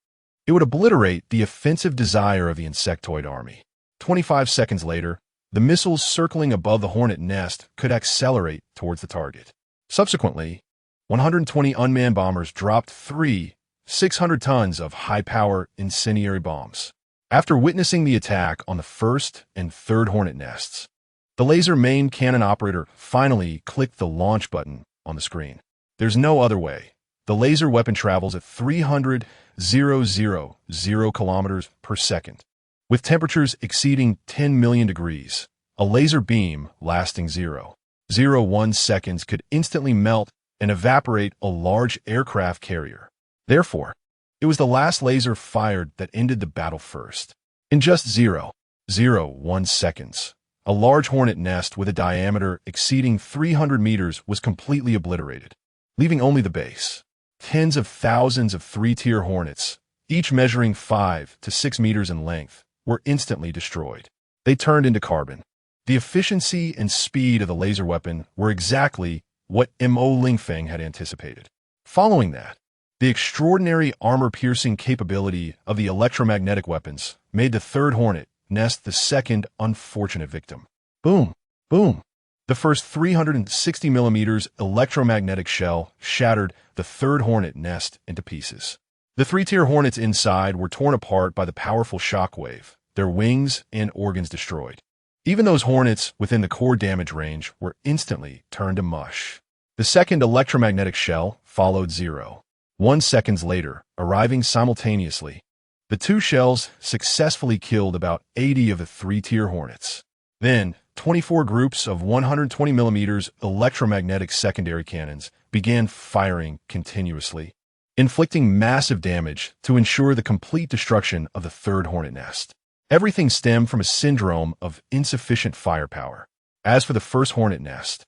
it would obliterate the offensive desire of the insectoid army. 25 seconds later, the missiles circling above the hornet nest could accelerate towards the target. Subsequently, 120 unmanned bombers dropped 600 tons of high-power incendiary bombs. After witnessing the attack on the first and third hornet nests, the laser main cannon operator finally clicked the launch button on the screen. There's no other way. The laser weapon travels at 300,000 kilometers per second. With temperatures exceeding 10 million degrees, a laser beam lasting 0.01 seconds could instantly melt and evaporate a large aircraft carrier. Therefore, It was the last laser fired that ended the battle first. In just 0.01 seconds, a large hornet nest with a diameter exceeding 300 meters was completely obliterated, leaving only the base. Tens of thousands of three-tier hornets, each measuring 5 to 6 meters in length, were instantly destroyed. They turned into carbon. The efficiency and speed of the laser weapon were exactly what Mo Lingfeng had anticipated. Following that, the extraordinary armor-piercing capability of the electromagnetic weapons made the third hornet nest the second unfortunate victim. Boom! Boom! The first 360 millimeters electromagnetic shell shattered the third hornet nest into pieces. The three-tier hornets inside were torn apart by the powerful shockwave, their wings and organs destroyed. Even those hornets within the core damage range were instantly turned to mush. The second electromagnetic shell followed 0.1 seconds later, arriving simultaneously. The two shells successfully killed about 80 of the three-tier hornets. Then, 24 groups of 120 millimeters electromagnetic secondary cannons began firing continuously, inflicting massive damage to ensure the complete destruction of the third hornet nest. Everything stemmed from a syndrome of insufficient firepower. As for the first hornet nest,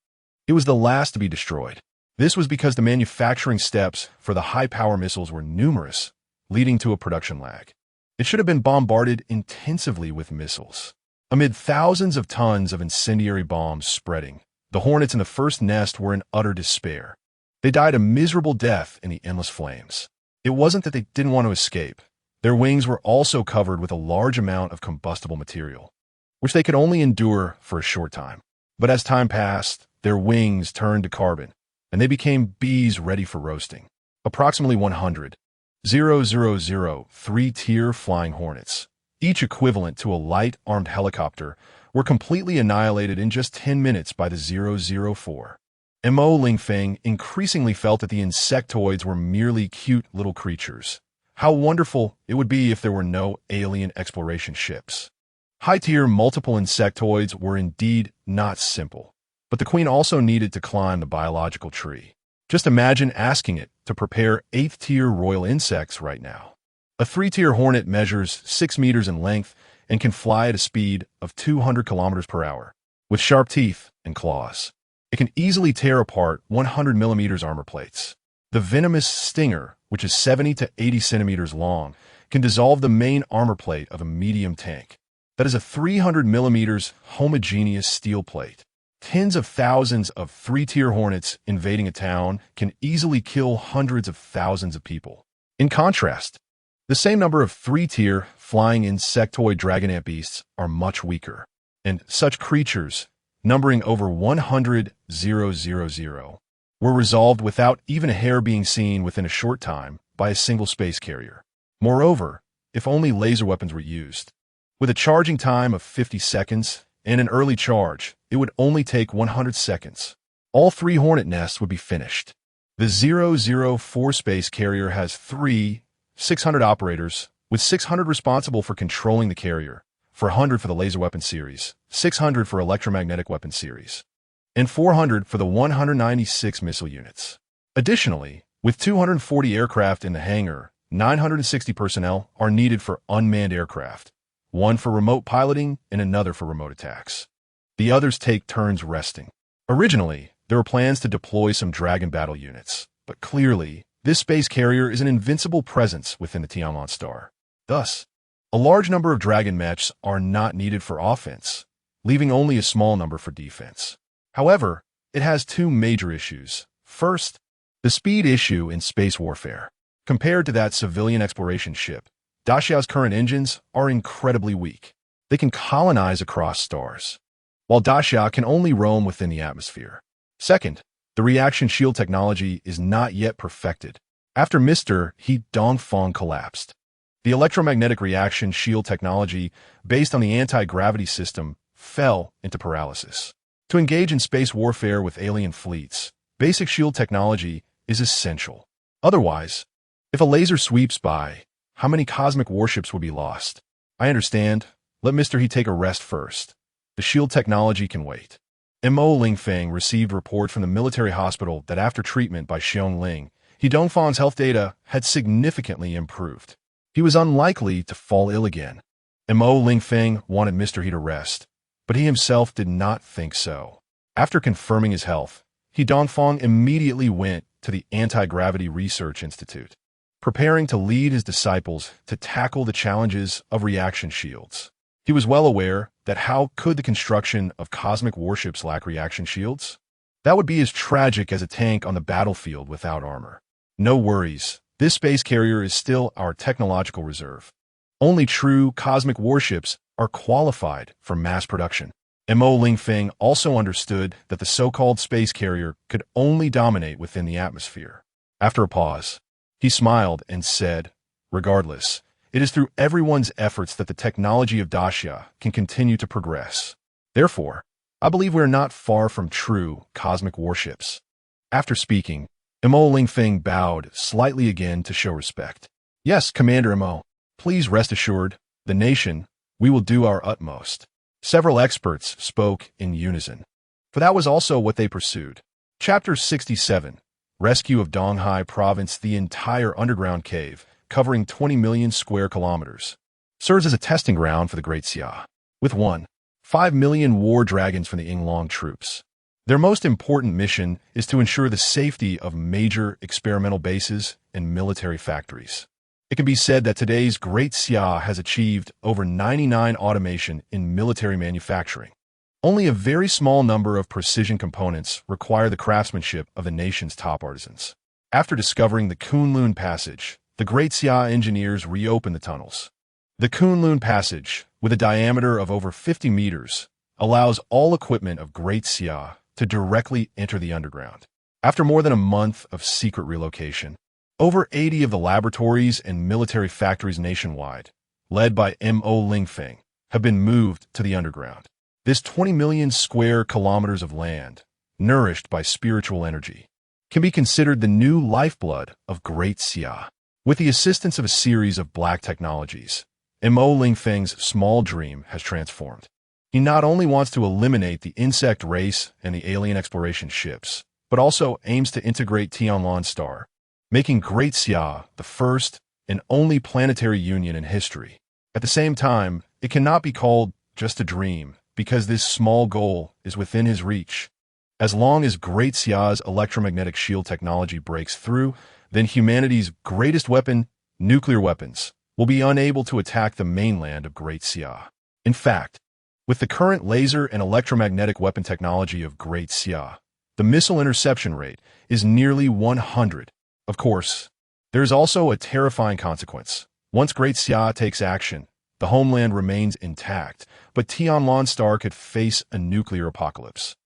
it was the last to be destroyed. This was because the manufacturing steps for the high-power missiles were numerous, leading to a production lag. It should have been bombarded intensively with missiles. Amid thousands of tons of incendiary bombs spreading, the hornets in the first nest were in utter despair. They died a miserable death in the endless flames. It wasn't that they didn't want to escape. Their wings were also covered with a large amount of combustible material, which they could only endure for a short time. But as time passed, their wings turned to carbon, and they became bees ready for roasting. Approximately 100,000 three-tier flying hornets, each equivalent to a light armed helicopter, were completely annihilated in just 10 minutes by the 004. Mo Lingfeng increasingly felt that the insectoids were merely cute little creatures. How wonderful it would be if there were no alien exploration ships. High-tier multiple insectoids were indeed not simple, but the queen also needed to climb the biological tree. Just imagine asking it to prepare 8th-tier royal insects right now. A 3-tier hornet measures 6 meters in length and can fly at a speed of 200 kilometers per hour, with sharp teeth and claws. It can easily tear apart 100 millimeters armor plates. The venomous stinger, which is 70 to 80 centimeters long, can dissolve the main armor plate of a medium tank. That is a 300 millimeters homogeneous steel plate. Tens of thousands of 3-tier hornets invading a town can easily kill hundreds of thousands of people. In contrast, the same number of 3-tier flying insectoid dragon ant beasts are much weaker, and such creatures, numbering over 100,000, were resolved without even a hair being seen within a short time by a single space carrier. Moreover, if only laser weapons were used, with a charging time of 50 seconds and an early charge, it would only take 100 seconds. All 3 hornet nests would be finished. The 004 space carrier has 600 operators, with 600 responsible for controlling the carrier, 400 for the laser weapon series, 600 for electromagnetic weapon series, and 400 for the 196 missile units. Additionally, with 240 aircraft in the hangar, 960 personnel are needed for unmanned aircraft, one for remote piloting and another for remote attacks. The others take turns resting. Originally, there were plans to deploy some Dragon battle units, but clearly, this space carrier is an invincible presence within the Tiamat star. Thus, a large number of Dragon mechs are not needed for offense, leaving only a small number for defense. However, it has 2 major issues. First, the speed issue in space warfare. Compared to that civilian exploration ship, Daxiao's current engines are incredibly weak. They can colonize across stars, while Daxia can only roam within the atmosphere. Second, the reaction shield technology is not yet perfected. After Mr. He Dongfeng collapsed, the electromagnetic reaction shield technology based on the anti-gravity system fell into paralysis. To engage in space warfare with alien fleets, basic shield technology is essential. Otherwise, if a laser sweeps by, how many cosmic warships would be lost? I understand. Let Mr. He take a rest first. The shield technology can wait. Mo Lingfeng received report from the military hospital that after treatment by Xiong Ling, Dongfang's health data had significantly improved. He was unlikely to fall ill again. Mo Lingfeng wanted Mr. He to rest, but he himself did not think so. After confirming his health, Dongfang immediately went to the Anti-Gravity Research Institute, preparing to lead his disciples to tackle the challenges of reaction shields. He was well aware that how could the construction of cosmic warships lack reaction shields? That would be as tragic as a tank on the battlefield without armor. No worries, this space carrier is still our technological reserve. Only true cosmic warships are qualified for mass production. Mo Lingfeng also understood that the so-called space carrier could only dominate within the atmosphere. After a pause, he smiled and said, "Regardless, it is through everyone's efforts that the technology of Daxia can continue to progress. Therefore, I believe we are not far from true cosmic warships." After speaking, Mo Lingfeng bowed slightly again to show respect. "Yes, Commander Mo, please rest assured, the nation, we will do our utmost." Several experts spoke in unison, for that was also what they pursued. Chapter 67, Rescue of Donghai Province. The entire underground cave, covering 20 million square kilometers, serves as a testing ground for the Great Xia, with 1.5 million war dragons from the Yinglong troops. Their most important mission is to ensure the safety of major experimental bases and military factories. It can be said that today's Great Xia has achieved over 99% automation in military manufacturing. Only a very small number of precision components require the craftsmanship of the nation's top artisans. After discovering the Kunlun Passage, the Great Xia engineers reopened the tunnels. The Kunlun Passage, with a diameter of over 50 meters, allows all equipment of Great Xia to directly enter the underground. After more than a month of secret relocation, over 80 of the laboratories and military factories nationwide, led by Mo Lingfeng, have been moved to the underground. This 20 million square kilometers of land, nourished by spiritual energy, can be considered the new lifeblood of Great Xia. With the assistance of a series of black technologies, Mo Lingfeng's small dream has transformed. He not only wants to eliminate the insect race and the alien exploration ships, but also aims to integrate Tianlan Star, making Great Xia the first and only planetary union in history. At the same time, it cannot be called just a dream, because this small goal is within his reach. As long as Great Xia's electromagnetic shield technology breaks through, then humanity's greatest weapon, nuclear weapons, will be unable to attack the mainland of Great Xia. In fact, with the current laser and electromagnetic weapon technology of Great Xia, the missile interception rate is nearly 100. Of course, there is also a terrifying consequence. Once Great Xia takes action, the homeland remains intact, but Tianlan Star could face a nuclear apocalypse.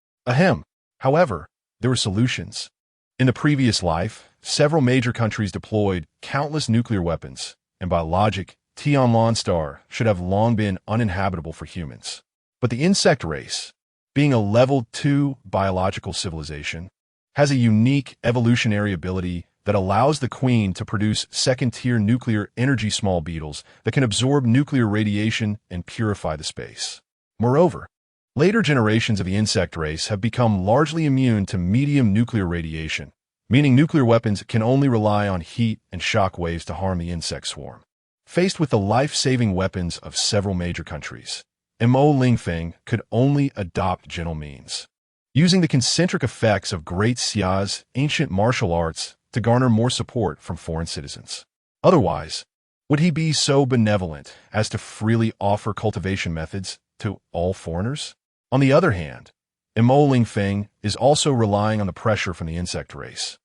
However, there were solutions. In the previous life, several major countries deployed countless nuclear weapons, and by logic, Tianlan Star should have long been uninhabitable for humans. But the insect race, being a level 2 biological civilization, has a unique evolutionary ability that allows the queen to produce second-tier nuclear energy small beetles that can absorb nuclear radiation and purify the space. Moreover, later generations of the insect race have become largely immune to medium nuclear radiation, meaning nuclear weapons can only rely on heat and shock waves to harm the insect swarm. Faced with the life-saving weapons of several major countries, Mo Lingfeng could only adopt gentle means, using the concentric effects of Great Xia's ancient martial arts to garner more support from foreign citizens. Otherwise, would he be so benevolent as to freely offer cultivation methods to all foreigners? On the other hand, Mo Lingfeng is also relying on the pressure from the insect race.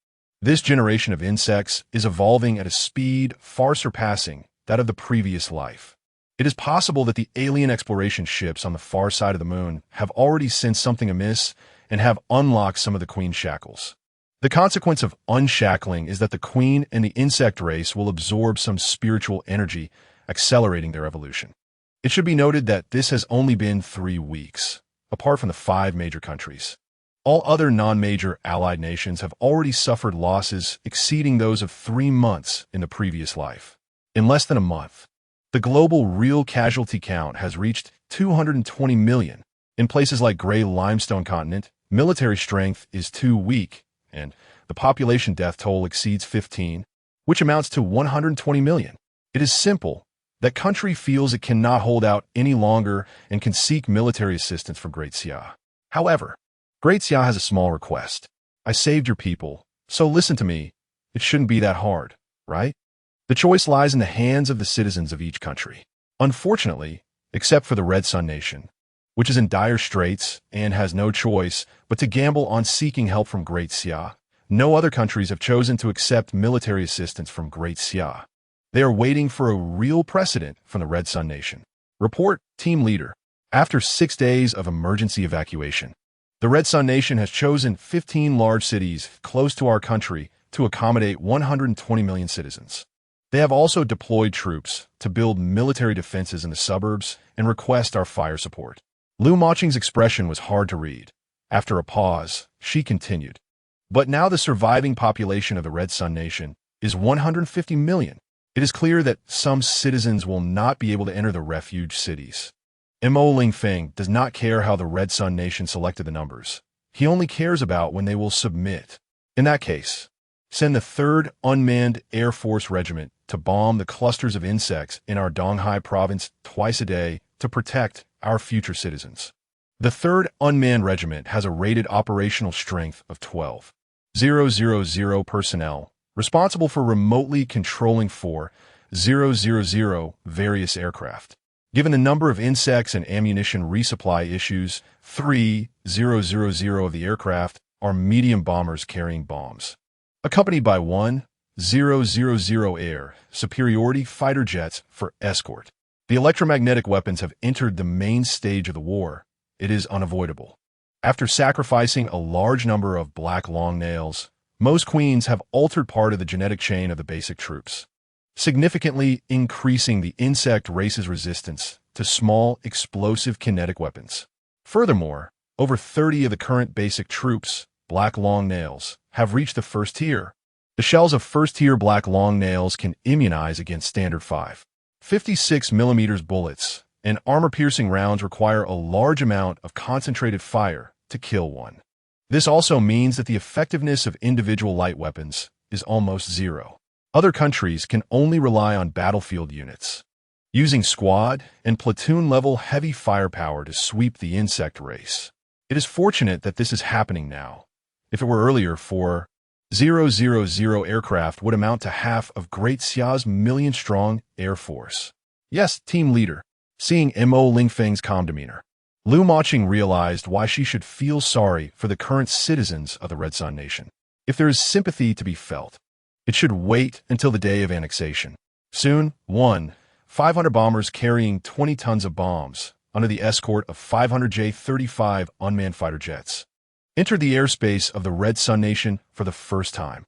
This generation of insects is evolving at a speed far surpassing that of the previous life. It is possible that the alien exploration ships on the far side of the moon have already sensed something amiss and have unlocked some of the queen's shackles. The consequence of unshackling is that the queen and the insect race will absorb some spiritual energy, accelerating their evolution. It should be noted that this has only been 3 weeks, apart from the 5 major countries. All other non-major allied nations have already suffered losses exceeding those of 3 months in the previous life. In less than a month, the global real casualty count has reached 220 million. In places like Gray Limestone Continent, military strength is too weak, and the population death toll exceeds 15, which amounts to 120 million. It is simple. That country feels it cannot hold out any longer and can seek military assistance from Great Xia. However, Great Xia has a small request. I saved your people, so listen to me. It shouldn't be that hard, right? The choice lies in the hands of the citizens of each country. Unfortunately, except for the Red Sun Nation, which is in dire straits and has no choice but to gamble on seeking help from Great Xia, no other countries have chosen to accept military assistance from Great Xia. They are waiting for a real precedent from the Red Sun Nation. Report, Team Leader. After 6 days of emergency evacuation, the Red Sun Nation has chosen 15 large cities close to our country to accommodate 120 million citizens. They have also deployed troops to build military defenses in the suburbs and request our fire support. Lu Maching's expression was hard to read. After a pause, she continued. But now the surviving population of the Red Sun Nation is 150 million. It is clear that some citizens will not be able to enter the refuge cities. Mo Lingfeng does not care how the Red Sun Nation selected the numbers. He only cares about when they will submit. In that case, send the 3rd Unmanned Air Force Regiment to bomb the clusters of insects in our Donghai province twice a day to protect our future citizens. The 3rd Unmanned Regiment has a rated operational strength of 12,000 personnel, responsible for remotely controlling 4,000 various aircraft. Given the number of insects and ammunition resupply issues, 3,000 of the aircraft are medium bombers carrying bombs, accompanied by 1,000 air superiority fighter jets for escort. The electromagnetic weapons have entered the main stage of the war. It is unavoidable. After sacrificing a large number of black long-nails, most queens have altered part of the genetic chain of the basic troops, significantly increasing the insect race's resistance to small, explosive kinetic weapons. Furthermore, over 30 of the current basic troops, black long-nails, have reached the 1st tier. The shells of 1st-tier black long-nails can immunize against standard 5.56mm bullets, and armor-piercing rounds require a large amount of concentrated fire to kill one. This also means that the effectiveness of individual light weapons is almost zero. Other countries can only rely on battlefield units, using squad and platoon-level heavy firepower to sweep the insect race. It is fortunate that this is happening now. If it were earlier, 4,000 aircraft would amount to half of Great Xia's million-strong air force. Yes, Team Leader. Seeing Mo Lingfeng's calm demeanor, Lu Maching realized why she should feel sorry for the current citizens of the Red Sun Nation. If there is sympathy to be felt, it should wait until the day of annexation. Soon, 500 bombers carrying 20 tons of bombs, under the escort of 500 J-35 unmanned fighter jets, entered the airspace of the Red Sun Nation for the first time.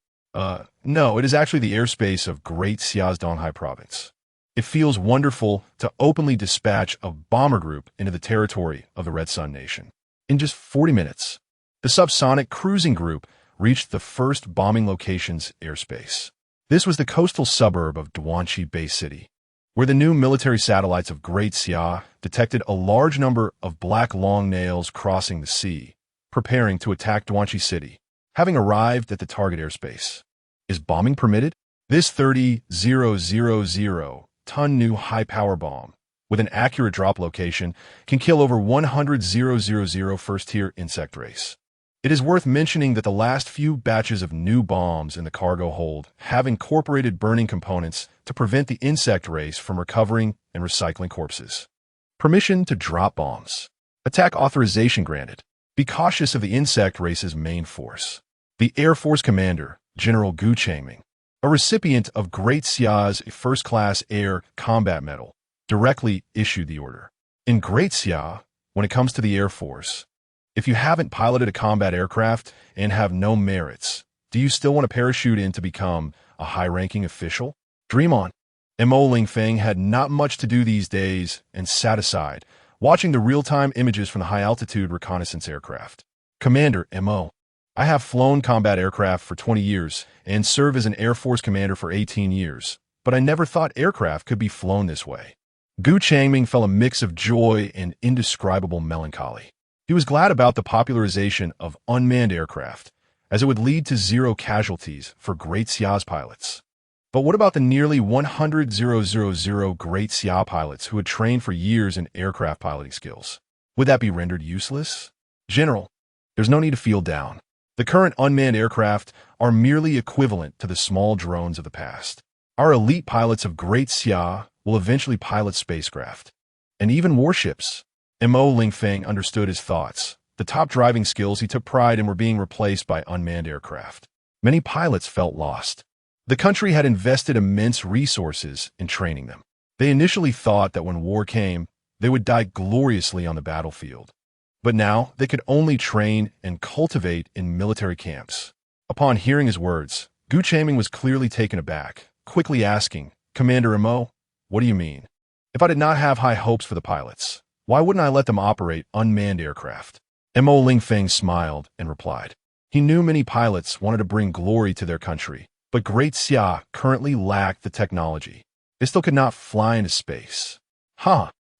No, it is actually the airspace of Great Xia's Donghai province. It feels wonderful to openly dispatch a bomber group into the territory of the Red Sun Nation. In just 40 minutes, the subsonic cruising group reached the first bombing location's airspace. This was the coastal suburb of Duanqi Bay City, where the new military satellites of Great Xia detected a large number of black long-nails crossing the sea, preparing to attack Duanqi City. Having arrived at the target airspace, is bombing permitted? This 30,000-ton new high-power bomb, with an accurate drop location, can kill over 100,000 first-tier insect race. It is worth mentioning that the last few batches of new bombs in the cargo hold have incorporated burning components to prevent the insect race from recovering and recycling corpses. Permission to drop bombs. Attack authorization granted. Be cautious of the insect race's main force. The Air Force Commander, General Gu Changming, a recipient of Great Xia's First-Class Air Combat Medal, directly issued the order. In Great Xia, when it comes to the Air Force, if you haven't piloted a combat aircraft and have no merits, do you still want to parachute in to become a high-ranking official? Dream on. Mo Lingfeng had not much to do these days and sat aside, watching the real-time images from the high-altitude reconnaissance aircraft. Commander Mo, I have flown combat aircraft for 20 years and served as an Air Force commander for 18 years, but I never thought aircraft could be flown this way. Gu Changming felt a mix of joy and indescribable melancholy. He was glad about the popularization of unmanned aircraft, as it would lead to zero casualties for Great Xia's pilots. But what about the nearly 100,000 Great Xia pilots who had trained for years in aircraft piloting skills? Would that be rendered useless? General, there's no need to feel down. The current unmanned aircraft are merely equivalent to the small drones of the past. Our elite pilots of Great Xia will eventually pilot spacecraft, and even warships. Mo Lingfeng understood his thoughts. The top driving skills he took pride in were being replaced by unmanned aircraft. Many pilots felt lost. The country had invested immense resources in training them. They initially thought that when war came, they would die gloriously on the battlefield. But now they could only train and cultivate in military camps. Upon hearing his words, Gu Chaming was clearly taken aback, quickly asking, "Commander Mo, what do you mean? If I did not have high hopes for the pilots, why wouldn't I let them operate unmanned aircraft?" Mo Lingfeng smiled and replied. He knew many pilots wanted to bring glory to their country, but Great Xia currently lacked the technology. They still could not fly into space.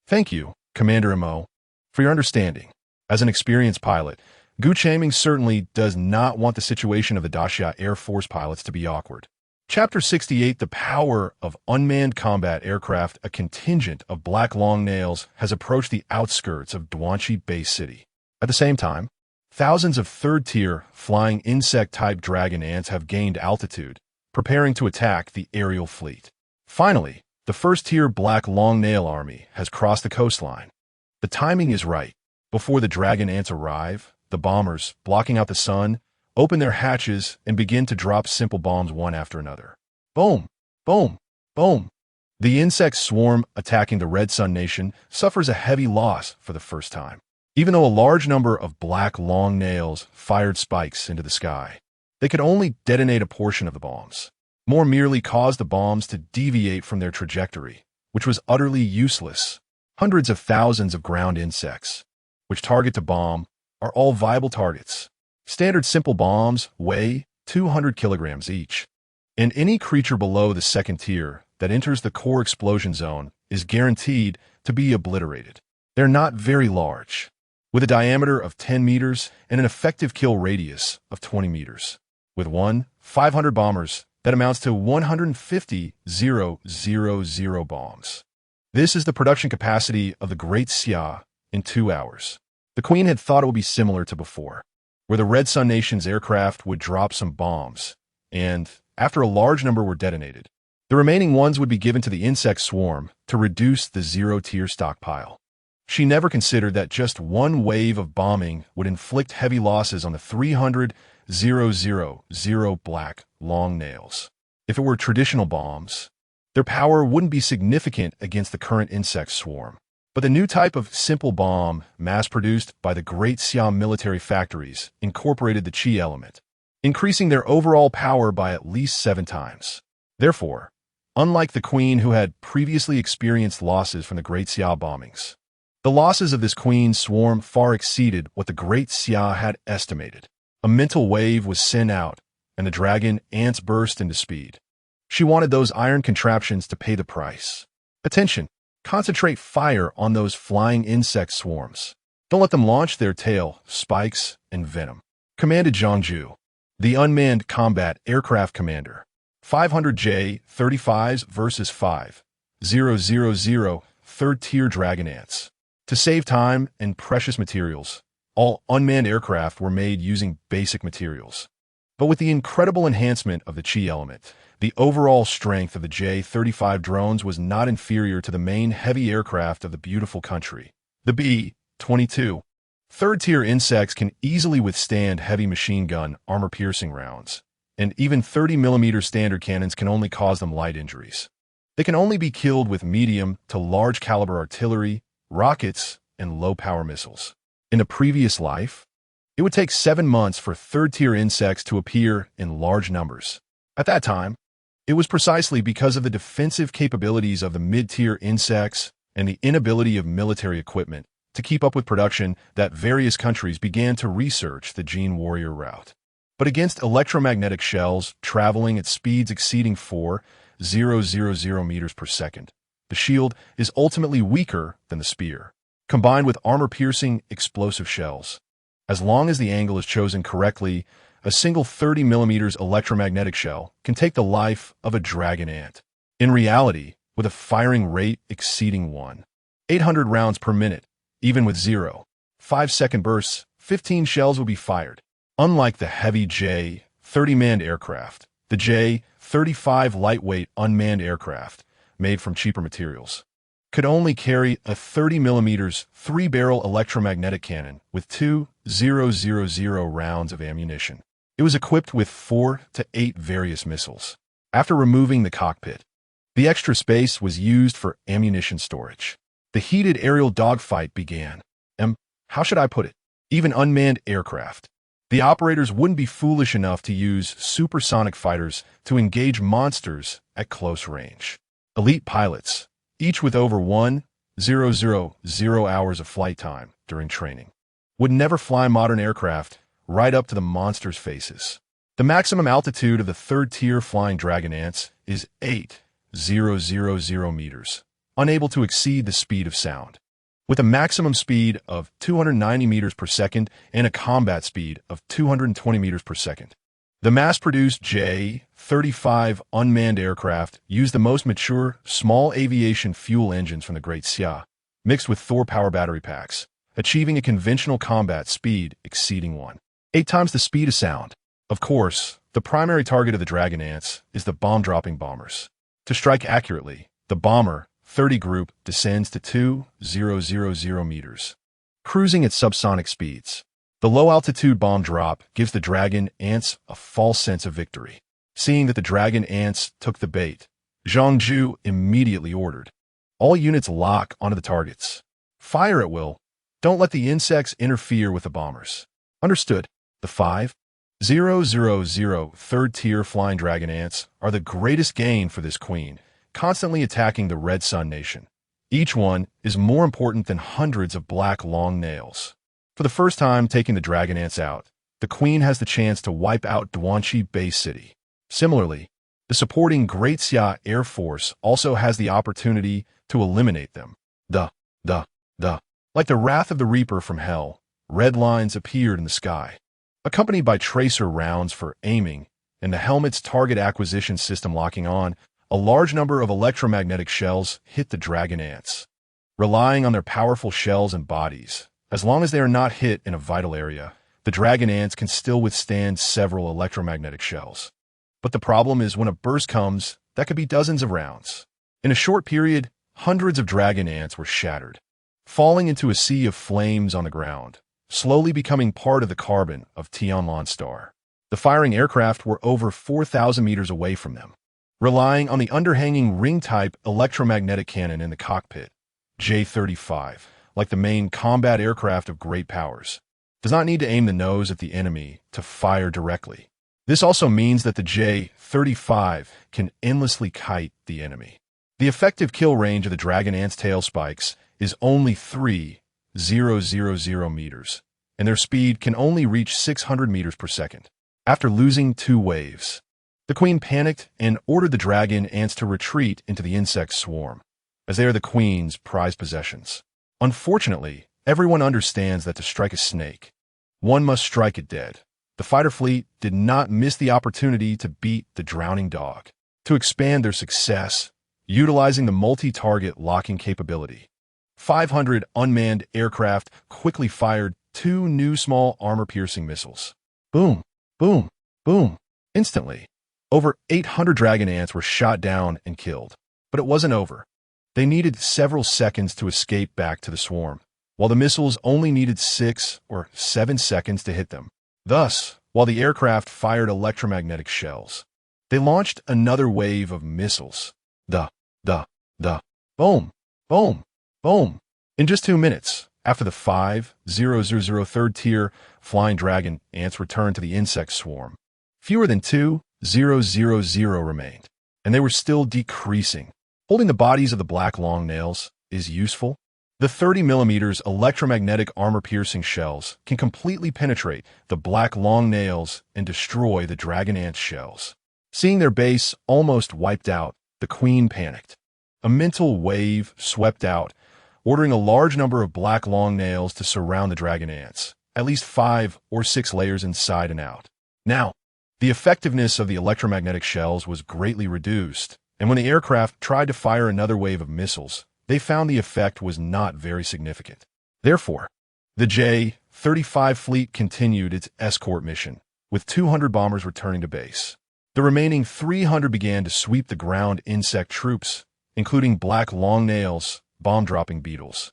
Thank you, Commander Mo, for your understanding. As an experienced pilot, Gu Chaming certainly does not want the situation of the Daxia Air Force pilots to be awkward. Chapter 68, The Power of Unmanned Combat Aircraft. A contingent of black long-nails has approached the outskirts of Duanqi Bay City. At the same time, thousands of third-tier flying insect-type dragon ants have gained altitude, preparing to attack the aerial fleet. Finally, the first-tier black long-nail army has crossed the coastline. The timing is right. Before the dragon ants arrive, the bombers, blocking out the sun, open their hatches and begin to drop simple bombs one after another. Boom! Boom! Boom! The insect swarm attacking the Red Sun Nation suffers a heavy loss for the first time. Even though a large number of black long nails fired spikes into the sky, they could only detonate a portion of the bombs. More merely cause the bombs to deviate from their trajectory, which was utterly useless. Hundreds of thousands of ground insects, which target to bomb, are all viable targets. Standard simple bombs weigh 200 kilograms each, and any creature below the second tier that enters the core explosion zone is guaranteed to be obliterated. They're not very large, with a diameter of 10 meters and an effective kill radius of 20 meters. With 500 bombers, that amounts to 150,000 bombs. This is the production capacity of the Great Xia in 2 hours. The Queen had thought it would be similar to before, where the Red Sun Nation's aircraft would drop some bombs, and, after a large number were detonated, the remaining ones would be given to the insect swarm to reduce the zero-tier stockpile. She never considered that just one wave of bombing would inflict heavy losses on the 300,000 black long nails. If it were traditional bombs, their power wouldn't be significant against the current insect swarm. But the new type of simple bomb, mass-produced by the Great Xia military factories, incorporated the Qi element, increasing their overall power by at least 7 times. Therefore, unlike the Queen who had previously experienced losses from the Great Xia bombings, the losses of this Queen swarm far exceeded what the Great Xia had estimated. A mental wave was sent out, and the dragon ants burst into speed. She wanted those iron contraptions to pay the price. Attention! Concentrate fire on those flying insect swarms. Don't let them launch their tail, spikes, and venom. Commanded Zhangju, the unmanned combat aircraft commander. 500 J-35s versus 5,000 third-tier dragon ants. To save time and precious materials, all unmanned aircraft were made using basic materials. But with the incredible enhancement of the Qi element, the overall strength of the J-35 drones was not inferior to the main heavy aircraft of the beautiful country. The B-22. Third-tier insects can easily withstand heavy machine gun, armor-piercing rounds, and even 30mm standard cannons can only cause them light injuries. They can only be killed with medium to large-caliber artillery, rockets, and low-power missiles. In a previous life, it would take 7 months for third-tier insects to appear in large numbers. At that time, it was precisely because of the defensive capabilities of the mid-tier insects and the inability of military equipment to keep up with production that various countries began to research the Gene Warrior route. But against electromagnetic shells traveling at speeds exceeding 4,000 meters per second, the shield is ultimately weaker than the spear, combined with armor-piercing explosive shells. As long as the angle is chosen correctly, a single 30 millimeters electromagnetic shell can take the life of a dragon ant. In reality, with a firing rate exceeding 1,800 rounds per minute, even with 0.5-second bursts, 15 shells will be fired. Unlike the heavy J-30 manned aircraft, the J-35 lightweight unmanned aircraft, made from cheaper materials, could only carry a 30 millimeters 3-barrel electromagnetic cannon with 2,000 rounds of ammunition. It was equipped with 4 to 8 various missiles. After removing the cockpit, the extra space was used for ammunition storage. The heated aerial dogfight began. How should I put it? Even unmanned aircraft. The operators wouldn't be foolish enough to use supersonic fighters to engage monsters at close range. Elite pilots, each with over 1,000 hours of flight time during training, would never fly modern aircraft right up to the monsters' faces. The maximum altitude of the third-tier flying dragon ants is 8,000 meters, unable to exceed the speed of sound. With a maximum speed of 290 meters per second and a combat speed of 220 meters per second. The mass-produced J-35 unmanned aircraft used the most mature small aviation fuel engines from the Great Xia, mixed with Thor power battery packs, achieving a conventional combat speed exceeding 1.8 times the speed of sound. Of course, the primary target of the dragon ants is the bomb-dropping bombers. To strike accurately, the bomber 30 group descends to 2,000 meters, cruising at subsonic speeds. The low-altitude bomb drop gives the dragon ants a false sense of victory. Seeing that the dragon ants took the bait, Zhang Zhu immediately ordered, "All units lock onto the targets. Fire at will. Don't let the insects interfere with the bombers." Understood. The 5,000 third-tier flying dragon ants are the greatest gain for this queen, constantly attacking the Red Sun Nation. Each one is more important than hundreds of black long nails. For the first time taking the dragon ants out, the queen has the chance to wipe out Duanqi Bay City. Similarly, the supporting Great Xia Air Force also has the opportunity to eliminate them. Like the wrath of the Reaper from hell, red lines appeared in the sky, accompanied by tracer rounds for aiming, and the helmet's target acquisition system locking on. A large number of electromagnetic shells hit the dragon ants. Relying on their powerful shells and bodies, as long as they are not hit in a vital area, the dragon ants can still withstand several electromagnetic shells. But the problem is when a burst comes, that could be dozens of rounds. In a short period, hundreds of dragon ants were shattered, falling into a sea of flames on the ground, slowly becoming part of the carbon of Tianlan Star. The firing aircraft were over 4,000 meters away from them. Relying on the underhanging ring-type electromagnetic cannon in the cockpit, J-35, like the main combat aircraft of great powers, does not need to aim the nose at the enemy to fire directly. This also means that the J-35 can endlessly kite the enemy. The effective kill range of the dragon ant's tail spikes is only 3,000 meters, and their speed can only reach 600 meters per second. After losing 2 waves, the queen panicked and ordered the dragon ants to retreat into the insect swarm, as they are the queen's prized possessions. Unfortunately, everyone understands that to strike a snake, one must strike it dead. The fighter fleet did not miss the opportunity to beat the drowning dog. To expand their success, utilizing the multi-target locking capability, 500 unmanned aircraft quickly fired 2 new small armor-piercing missiles. Boom, boom, boom, instantly. Over 800 dragon ants were shot down and killed. But it wasn't over. They needed several seconds to escape back to the swarm, while the missiles only needed 6 or 7 seconds to hit them. Thus, while the aircraft fired electromagnetic shells, they launched another wave of missiles. Boom, boom, boom. In just 2 minutes, after the 5,000 third-tier flying dragon ants returned to the insect swarm, fewer than 2,000 remained, and they were still decreasing. Holding the bodies of the black long nails is useful. The 30 millimeters electromagnetic armor-piercing shells can completely penetrate the black long nails and destroy the dragon ant shells. Seeing their base almost wiped out, the queen panicked. A mental wave swept out, ordering a large number of black long nails to surround the dragon ants, at least 5 or 6 layers inside and out. Now, the effectiveness of the electromagnetic shells was greatly reduced, and when the aircraft tried to fire another wave of missiles, they found the effect was not very significant. Therefore, the J-35 fleet continued its escort mission, with 200 bombers returning to base. The remaining 300 began to sweep the ground insect troops, including black longnails, bomb-dropping beetles,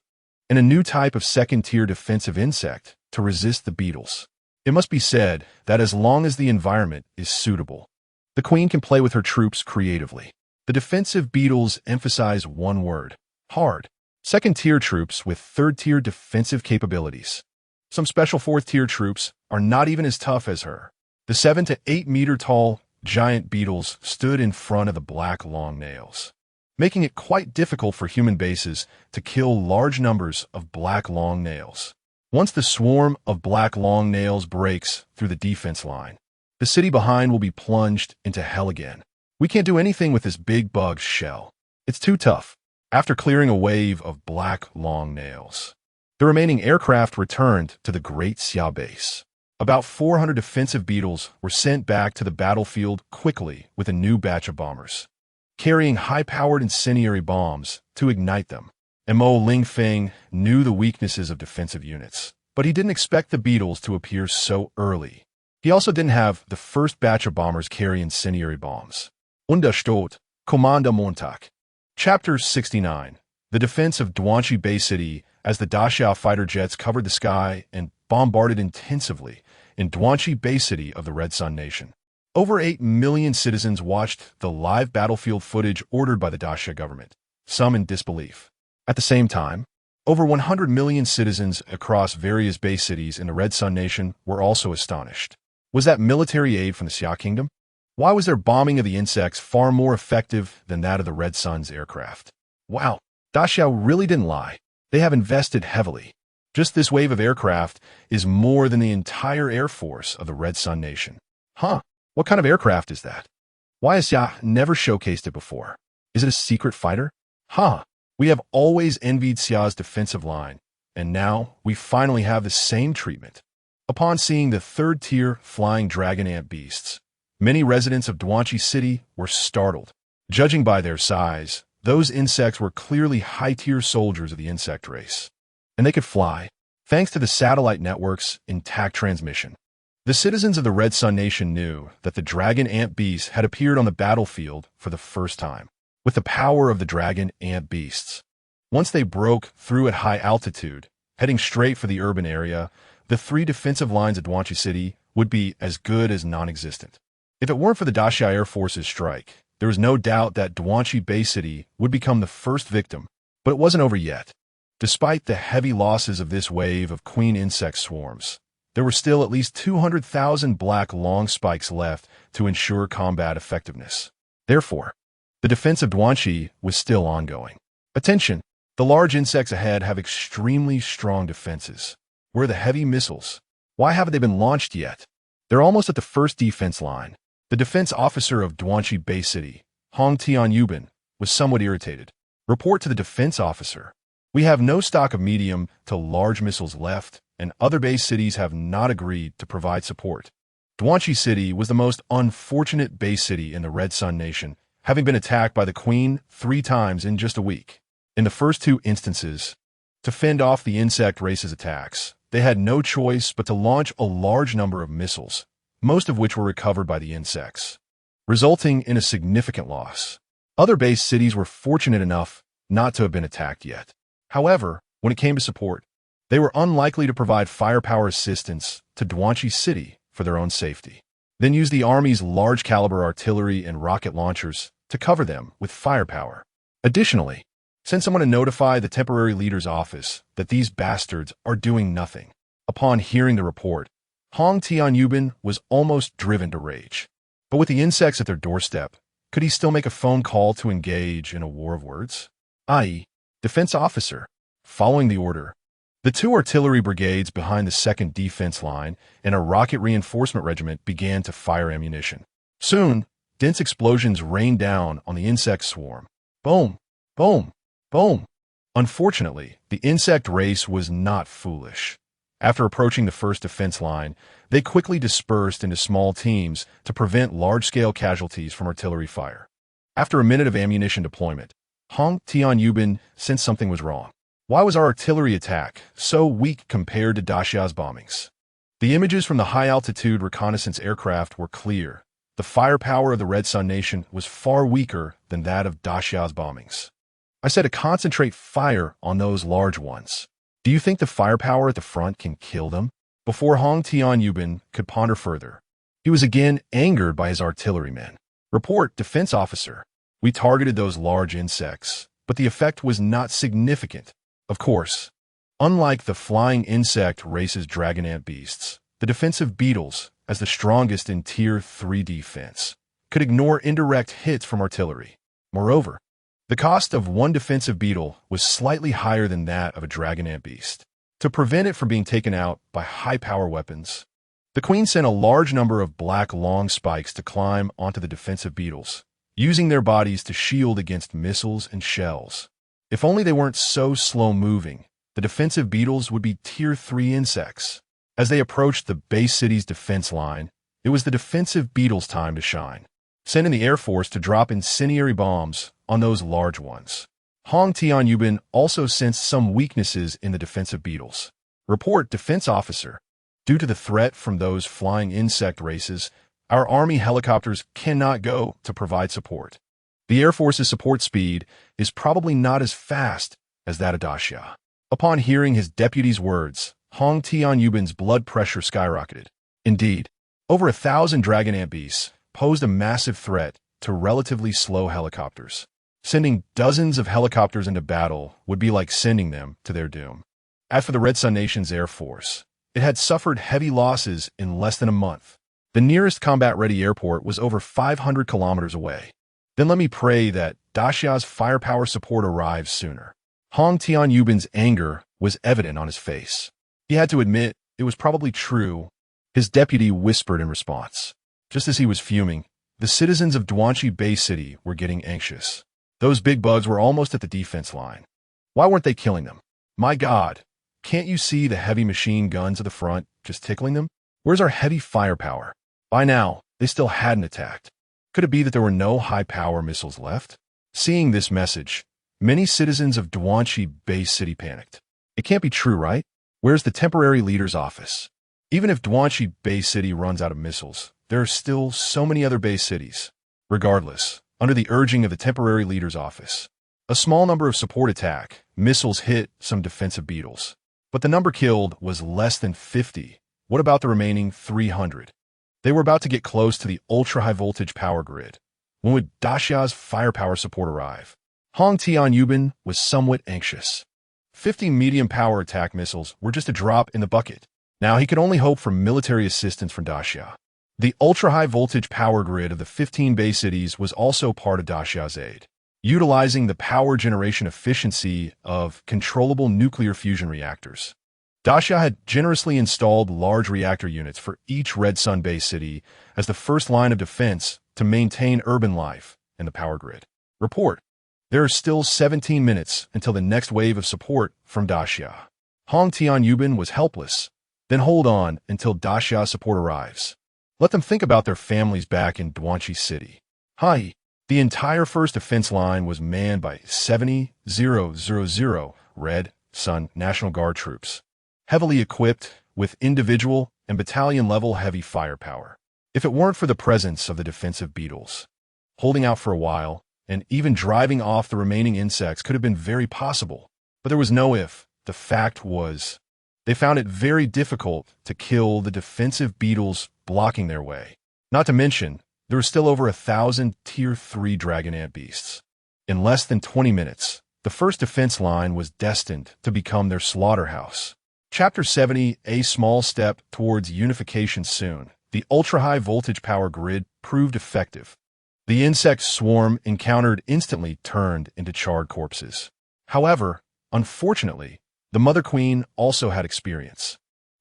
and a new type of second-tier defensive insect to resist the beetles. It must be said that as long as the environment is suitable, the Queen can play with her troops creatively. The defensive beetles emphasize one word: hard. Second-tier troops with third-tier defensive capabilities. Some special fourth-tier troops are not even as tough as her. The 7 to 8 meter tall giant beetles stood in front of the black longnails, making it quite difficult for human bases to kill large numbers of black longnails. Once the swarm of black longnails breaks through the defense line, the city behind will be plunged into hell again. We can't do anything with this big bug shell. It's too tough. After clearing a wave of black longnails, the remaining aircraft returned to the Great Xia base. About 400 defensive beetles were sent back to the battlefield quickly with a new batch of bombers, carrying high-powered incendiary bombs to ignite them. Mo Lingfeng knew the weaknesses of defensive units, but he didn't expect the beetles to appear so early. He also didn't have the first batch of bombers carry incendiary bombs. Unterstützt, Kommando Montag. Chapter 69. The defense of Duanqi Bay City as the Daxia fighter jets covered the sky and bombarded intensively in Duanqi Bay City of the Red Sun Nation. Over 8 million citizens watched the live battlefield footage ordered by the Daxia government, some in disbelief. At the same time, over 100 million citizens across various bay cities in the Red Sun Nation were also astonished. Was that military aid from the Xia Kingdom? Why was their bombing of the insects far more effective than that of the Red Sun's aircraft? Wow, Daxia really didn't lie. They have invested heavily. Just this wave of aircraft is more than the entire air force of the Red Sun Nation. Huh, what kind of aircraft is that? Why has Xia never showcased it before? Is it a secret fighter? Huh, we have always envied Xia's defensive line, and now we finally have the same treatment. Upon seeing the third-tier flying dragon ant beasts, many residents of Duanqi City were startled. Judging by their size, those insects were clearly high-tier soldiers of the insect race. And they could fly, thanks to the satellite network's intact transmission. The citizens of the Red Sun Nation knew that the dragon ant beasts had appeared on the battlefield for the first time, with the power of the dragon ant beasts. Once they broke through at high altitude, heading straight for the urban area, the 3 defensive lines of Duanqi City would be as good as non-existent. If it weren't for the Daxia Air Force's strike, there was no doubt that Duanqi Bay City would become the first victim, but it wasn't over yet. Despite the heavy losses of this wave of queen insect swarms, there were still at least 200,000 black long spikes left to ensure combat effectiveness. Therefore, the defense of Duanqi was still ongoing. Attention! The large insects ahead have extremely strong defenses. Where are the heavy missiles? Why haven't they been launched yet? They're almost at the first defense line. The defense officer of Duanqi Bay City, Hong Tianyuban, was somewhat irritated. Report to the defense officer. We have no stock of medium to large missiles left, and other base cities have not agreed to provide support. Duanqi City was the most unfortunate base city in the Red Sun Nation, having been attacked by the Queen 3 times in just a week. In the first 2 instances, to fend off the insect race's attacks, they had no choice but to launch a large number of missiles, most of which were recovered by the insects, resulting in a significant loss. Other base cities were fortunate enough not to have been attacked yet. However, when it came to support, they were unlikely to provide firepower assistance to Duanqi City for their own safety, then use the Army's large-caliber artillery and rocket launchers to cover them with firepower. Additionally, send someone to notify the temporary leader's office that these bastards are doing nothing. Upon hearing the report, Hong Tianyuban was almost driven to rage. But with the insects at their doorstep, could he still make a phone call to engage in a war of words? I.e., defense officer. Following the order, the 2 artillery brigades behind the 2nd defense line and a rocket reinforcement regiment began to fire ammunition. Soon, dense explosions rained down on the insect swarm. Boom, boom, boom. Unfortunately, the insect race was not foolish. After approaching the first defense line, they quickly dispersed into small teams to prevent large-scale casualties from artillery fire. After a minute of ammunition deployment, Hong Tianyubin sensed something was wrong. Why was our artillery attack so weak compared to Daxia's bombings? The images from the high-altitude reconnaissance aircraft were clear. The firepower of the Red Sun Nation was far weaker than that of Daxia's bombings. I said to concentrate fire on those large ones. Do you think the firepower at the front can kill them? Before Hong Tianyubin could ponder further, he was again angered by his artillerymen. Report, defense officer. We targeted those large insects, but the effect was not significant. Of course, unlike the flying insect race's dragon ant beasts, the defensive beetles, as the strongest in Tier 3 defense, could ignore indirect hits from artillery. Moreover, the cost of one defensive beetle was slightly higher than that of a dragon ant beast. To prevent it from being taken out by high-power weapons, the Queen sent a large number of black long spikes to climb onto the defensive beetles, using their bodies to shield against missiles and shells. If only they weren't so slow-moving, the defensive beetles would be Tier 3 insects. As they approached the base city's defense line, it was the defensive beetles' time to shine, sending the Air Force to drop incendiary bombs on those large ones. Hong Tianyubin also sensed some weaknesses in the defensive beetles. Report, defense officer. Due to the threat from those flying insect races, our Army helicopters cannot go to provide support. The Air Force's support speed is probably not as fast as that of Daxia. Upon hearing his deputy's words, Hong Tianyubin's blood pressure skyrocketed. Indeed, over 1,000 dragon ant beasts posed a massive threat to relatively slow helicopters. Sending dozens of helicopters into battle would be like sending them to their doom. As for the Red Sun Nation's Air Force, it had suffered heavy losses in less than a month. The nearest combat-ready airport was over 500 kilometers away. Then let me pray that Daxia's firepower support arrives sooner. Hong Tianyubin's anger was evident on his face. He had to admit it was probably true. His deputy whispered in response. Just as he was fuming, the citizens of Duanqi Bay City were getting anxious. Those big bugs were almost at the defense line. Why weren't they killing them? My God, can't you see the heavy machine guns at the front just tickling them? Where's our heavy firepower? By now, they still hadn't attacked. Could it be that there were no high-power missiles left? Seeing this message, many citizens of Duanqi Bay City panicked. It can't be true, right? Where's the temporary leader's office? Even if Duanqi Bay City runs out of missiles, there are still so many other base cities. Regardless, under the urging of the temporary leader's office, a small number of support attack missiles hit some defensive beetles. But the number killed was less than 50. What about the remaining 300? They were about to get close to the ultra-high voltage power grid. When would Daxia's firepower support arrive? Hong Tianyubin was somewhat anxious. 50 medium-power attack missiles were just a drop in the bucket. Now he could only hope for military assistance from Daxia. The ultra-high voltage power grid of the 15 base cities was also part of Daxia's aid, utilizing the power generation efficiency of controllable nuclear fusion reactors. Daxia had generously installed large reactor units for each Red Sun base city as the first line of defense to maintain urban life in the power grid. Report. There are still 17 minutes until the next wave of support from Daxia. Hong Tianyubin was helpless. Then hold on until Daxia's support arrives. Let them think about their families back in Duanqi City. Hi. The entire first defense line was manned by 70,000 Red Sun National Guard troops, heavily equipped with individual and battalion-level heavy firepower. If it weren't for the presence of the defensive beetles, holding out for a while, and even driving off the remaining insects could have been very possible. But there was no if. The fact was, they found it very difficult to kill the defensive beetles blocking their way. Not to mention, there were still over 1,000 Tier 3 dragon ant beasts. In less than 20 minutes, the first defense line was destined to become their slaughterhouse. Chapter 70, A Small Step Towards Unification Soon. The ultra-high voltage power grid proved effective. The insect swarm encountered instantly turned into charred corpses. However, unfortunately, the Mother Queen also had experience.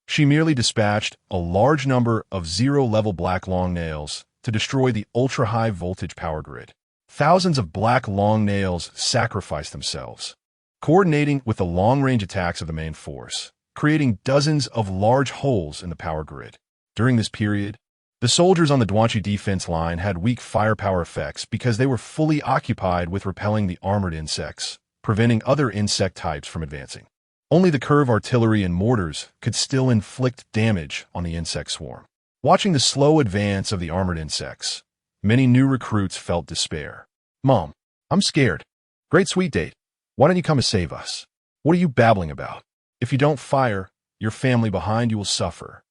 She merely dispatched a large number of zero-level black long nails to destroy the ultra-high voltage power grid. Thousands of black long nails sacrificed themselves. Coordinating with the long-range attacks of the main force, creating dozens of large holes in the power grid. During this period, the soldiers on the Duanqi defense line had weak firepower effects because they were fully occupied with repelling the armored insects, preventing other insect types from advancing. Only the curve artillery and mortars could still inflict damage on the insect swarm. Watching the slow advance of the armored insects, many new recruits felt despair. "Mom, I'm scared." "Great sweet date. Why don't you come and save us?" "What are you babbling about? If you don't fire, your family behind you will suffer,"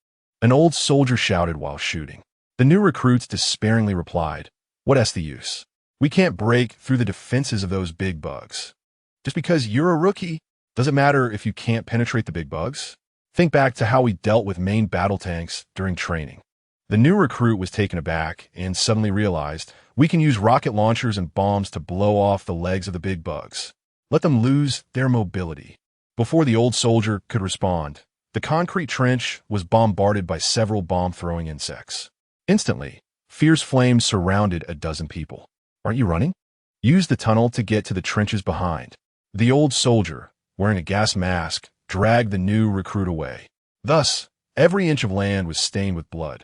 an old soldier shouted while shooting. The new recruits despairingly replied, "What's the use? We can't break through the defenses of those big bugs. Just because you're a rookie, does it matter if you can't penetrate the big bugs? Think back to how we dealt with main battle tanks during training." The new recruit was taken aback and suddenly realized, "We can use rocket launchers and bombs to blow off the legs of the big bugs. Let them lose their mobility." Before the old soldier could respond, the concrete trench was bombarded by several bomb-throwing insects. Instantly, fierce flames surrounded a dozen people. "Aren't you running? Use the tunnel to get to the trenches behind." The old soldier, wearing a gas mask, dragged the new recruit away. Thus, every inch of land was stained with blood,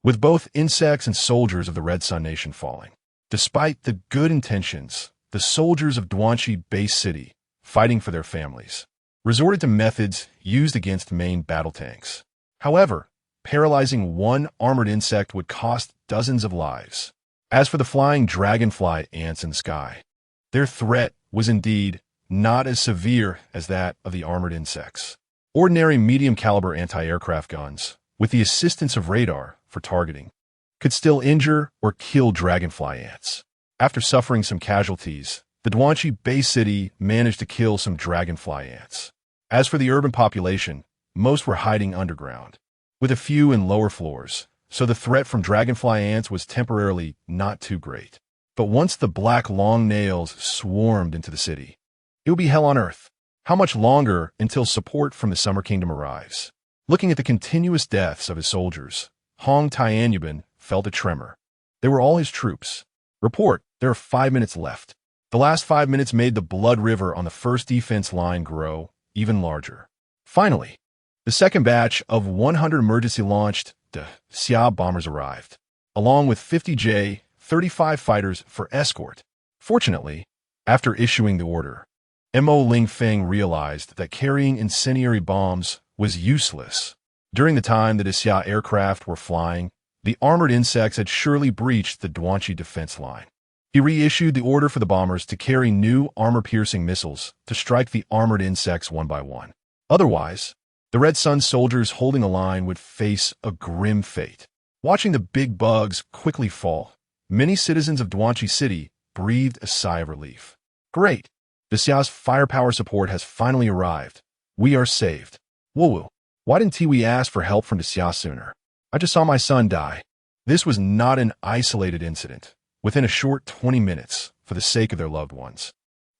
with both insects and soldiers of the Red Sun Nation falling. Despite the good intentions, the soldiers of Duanqi Base City, fighting for their families, resorted to methods used against main battle tanks. However, paralyzing one armored insect would cost dozens of lives. As for the flying dragonfly ants in the sky, their threat was indeed not as severe as that of the armored insects. Ordinary medium-caliber anti-aircraft guns, with the assistance of radar for targeting, could still injure or kill dragonfly ants. After suffering some casualties, the Duanqi Base City managed to kill some dragonfly ants. As for the urban population, most were hiding underground, with a few in lower floors, so the threat from dragonfly ants was temporarily not too great. But once the black long nails swarmed into the city, it would be hell on earth. How much longer until support from the Summer Kingdom arrives? Looking at the continuous deaths of his soldiers, Hong Tianyuban felt a tremor. They were all his troops. "Report, there are 5 minutes left." The last 5 minutes made the blood river on the first defense line grow even larger. Finally, the second batch of 100 emergency-launched Xia bombers arrived, along with 50 J-35 fighters for escort. Fortunately, after issuing the order, Mo Lingfeng realized that carrying incendiary bombs was useless. During the time that his Xia aircraft were flying, the armored insects had surely breached the Duanqi defense line. He reissued the order for the bombers to carry new armor-piercing missiles to strike the armored insects one by one. Otherwise, the Red Sun soldiers holding the line would face a grim fate. Watching the big bugs quickly fall, many citizens of Duanqi City breathed a sigh of relief. "Great! The Xia's firepower support has finally arrived. We are saved. Woo-woo. Why didn't we ask for help from the Xia sooner? I just saw my son die." This was not an isolated incident. Within a short 20 minutes, for the sake of their loved ones,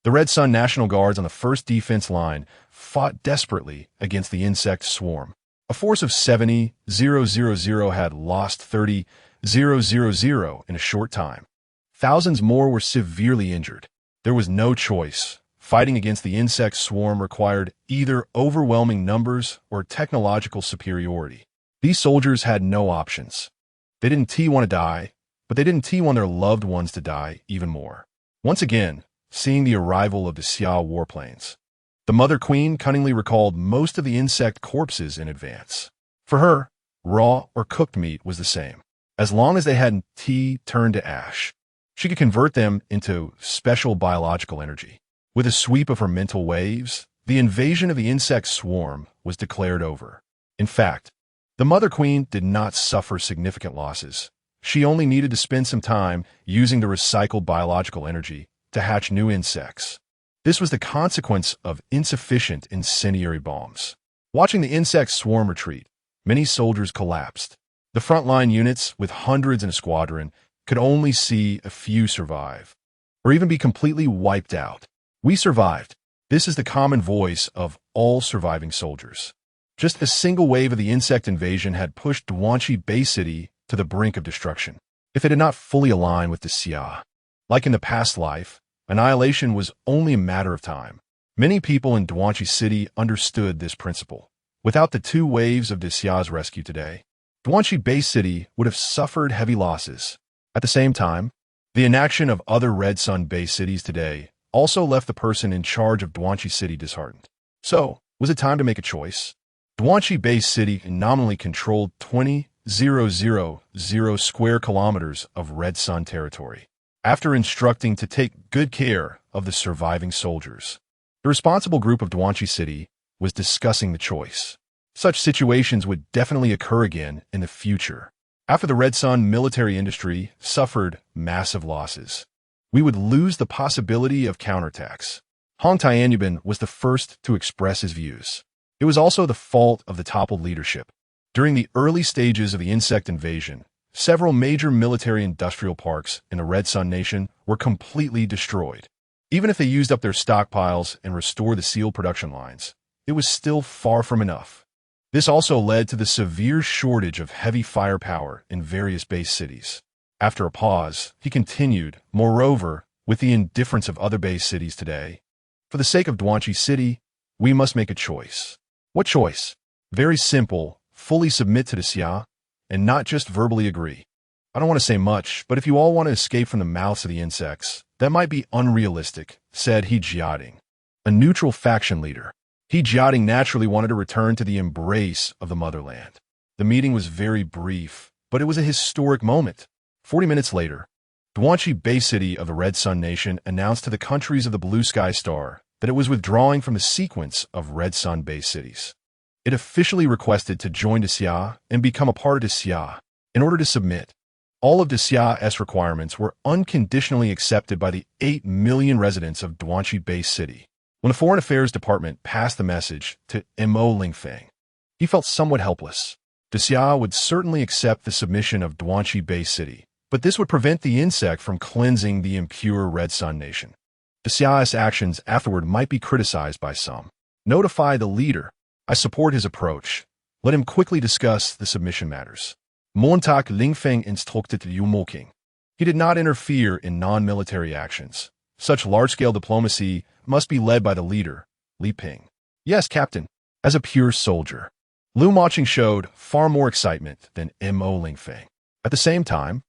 the Red Sun National Guards on the first defense line fought desperately against the insect swarm. A force of 70,000 had lost 30,000 in a short time. Thousands more were severely injured. There was no choice. Fighting against the insect swarm required either overwhelming numbers or technological superiority. These soldiers had no options. They didn't want to die, but they didn't want their loved ones to die even more. Once again, seeing the arrival of the Xia warplanes, the Mother Queen cunningly recalled most of the insect corpses in advance. For her, raw or cooked meat was the same. As long as they hadn't turned to ash, she could convert them into special biological energy. With a sweep of her mental waves, the invasion of the insect swarm was declared over. In fact, the Mother Queen did not suffer significant losses. She only needed to spend some time using the recycled biological energy to hatch new insects. This was the consequence of insufficient incendiary bombs. Watching the insect swarm retreat, many soldiers collapsed. The frontline units, with hundreds in a squadron, could only see a few survive, or even be completely wiped out. "We survived." This is the common voice of all surviving soldiers. Just a single wave of the insect invasion had pushed Duanqi Bay City to the brink of destruction. If it had not fully aligned with the Xia, like in the past life, annihilation was only a matter of time. Many people in Duanqi City understood this principle. Without the two waves of Xia's rescue today, Duanqi Bay City would have suffered heavy losses. At the same time, the inaction of other Red Sun Bay cities today also left the person in charge of Duanqi City disheartened. So, was it time to make a choice? Duanqi Bay City nominally controlled 20,000 square kilometers of Red Sun territory. After instructing to take good care of the surviving soldiers, the responsible group of Duanqi City was discussing the choice. Such situations would definitely occur again in the future. After the Red Sun military industry suffered massive losses, we would lose the possibility of counterattacks. Hong Tianyuban was the first to express his views. It was also the fault of the toppled leadership. During the early stages of the insect invasion, several major military-industrial parks in the Red Sun Nation were completely destroyed. Even if they used up their stockpiles and restored the seal production lines, it was still far from enough. This also led to the severe shortage of heavy firepower in various base cities. After a pause, he continued, moreover, with the indifference of other base cities today, for the sake of Duanqi City, we must make a choice. What choice? Very simple, fully submit to the Xia, and not just verbally agree. I don't want to say much, but if you all want to escape from the mouths of the insects, that might be unrealistic, said He Jiading, a neutral faction leader. He Jiading naturally wanted to return to the embrace of the motherland. The meeting was very brief, but it was a historic moment. 40 minutes later, Duanqi Bay City of the Red Sun Nation announced to the countries of the Blue Sky Star that it was withdrawing from the sequence of Red Sun Bay cities. It officially requested to join the Xia and become a part of the Xia. In order to submit, all of the Xia's requirements were unconditionally accepted by the 8 million residents of Duanqi Bay City. When the Foreign Affairs Department passed the message to Mo Lingfeng, he felt somewhat helpless. The Xia would certainly accept the submission of Duanqi Bay City, but this would prevent the insect from cleansing the impure Red Sun Nation. The Xia's actions afterward might be criticized by some. Notify the leader. I support his approach. Let him quickly discuss the submission matters. Montag Lingfeng instructed Liu Moking. He did not interfere in non-military actions. Such large-scale diplomacy must be led by the leader, Li Ping. Yes, Captain. As a pure soldier, Liu Moqing showed far more excitement than Mo Lingfeng. At the same time,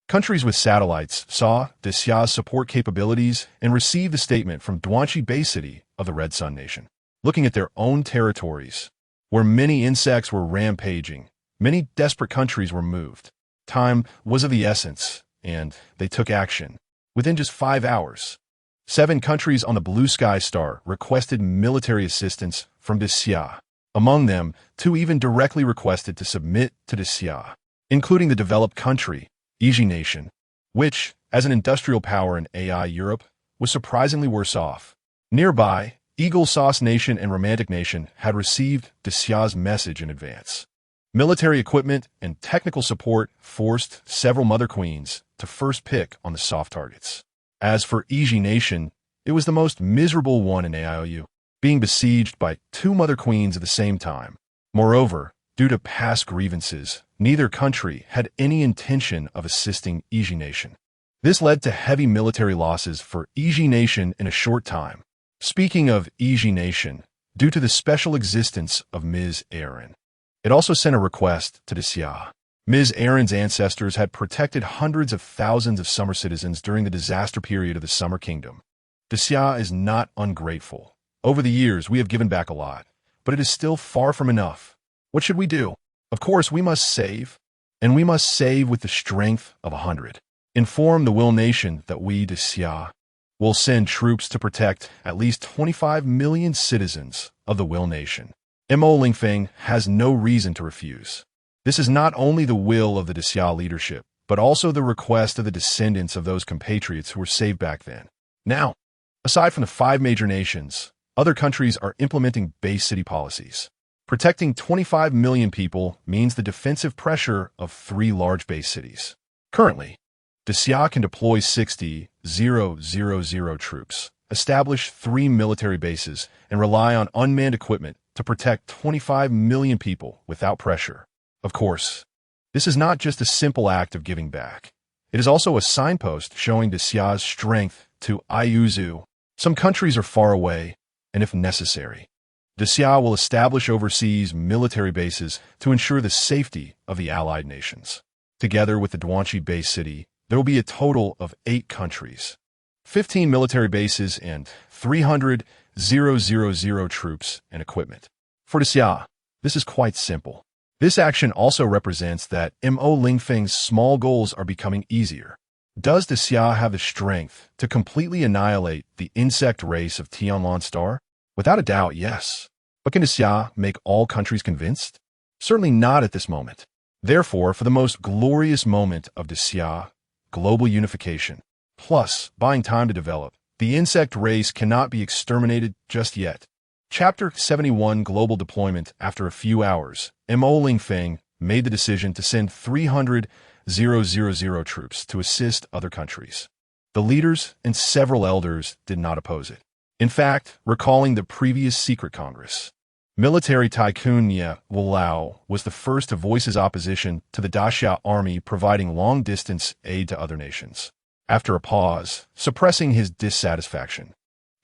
countries with satellites saw the Xia's support capabilities and received a statement from Duanqi Bay City of the Red Sun Nation. Looking at their own territories, where many insects were rampaging, many desperate countries were moved. Time was of the essence, and they took action. Within just 5 hours, 7 countries on the Blue Sky Star requested military assistance from the Xia. Among them, 2 even directly requested to submit to the Xia, including the developed country, Xia Nation, which, as an industrial power in AI Europe, was surprisingly worse off. Nearby, Eagle Sauce Nation and Romantic Nation had received the Xia's message in advance. Military equipment and technical support forced several mother queens to first pick on the soft targets. As for Xia Nation, it was the most miserable one in AIOU, being besieged by 2 mother queens at the same time. Moreover, due to past grievances, neither country had any intention of assisting Xia Nation. This led to heavy military losses for Xia Nation in a short time. Speaking of Xia Nation, due to the special existence of Ms. Aaron, it also sent a request to the Xia. Ms. Aaron's ancestors had protected hundreds of thousands of summer citizens during the disaster period of the Summer Kingdom. The Xia is not ungrateful. Over the years, we have given back a lot, but it is still far from enough. What should we do? Of course, we must save, and we must save with the strength of 100. Inform the Will Nation that we, the Xia, will send troops to protect at least 25 million citizens of the Will Nation. Mo Lingfeng has no reason to refuse. This is not only the will of the Xia leadership, but also the request of the descendants of those compatriots who were saved back then. Now, aside from the 5 major nations, other countries are implementing base city policies. Protecting 25 million people means the defensive pressure of 3 large base cities. Currently, the Xia can deploy 60,000 troops, establish 3 military bases, and rely on unmanned equipment to protect 25 million people without pressure. Of course, this is not just a simple act of giving back. It is also a signpost showing the Xia's strength to Ayuzu. Some countries are far away, and if necessary, Xia will establish overseas military bases to ensure the safety of the allied nations. Together with the Duanqi base city, there will be a total of 8 countries, 15 military bases, and 300,000 troops and equipment. For Xia, this is quite simple. This action also represents that Mo Lingfeng's small goals are becoming easier. Does Xia have the strength to completely annihilate the insect race of Tianlan Star? Without a doubt, yes. But can Xia make all countries convinced? Certainly not at this moment. Therefore, for the most glorious moment of Xia, global unification, plus buying time to develop, the insect race cannot be exterminated just yet. Chapter 71 Global Deployment. After a few hours, Mo Lingfeng made the decision to send 300,000 troops to assist other countries. The leaders and several elders did not oppose it. In fact, recalling the previous secret congress, military tycoon Xia Country was the first to voice his opposition to the Daxia army providing long-distance aid to other nations. After a pause, suppressing his dissatisfaction,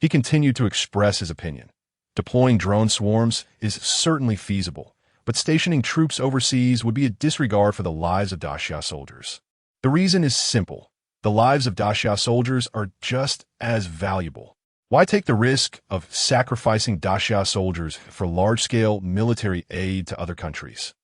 he continued to express his opinion. Deploying drone swarms is certainly feasible, but stationing troops overseas would be a disregard for the lives of Daxia soldiers. The reason is simple. The lives of Daxia soldiers are just as valuable. Why take the risk of sacrificing Daxia soldiers for large-scale military aid to other countries?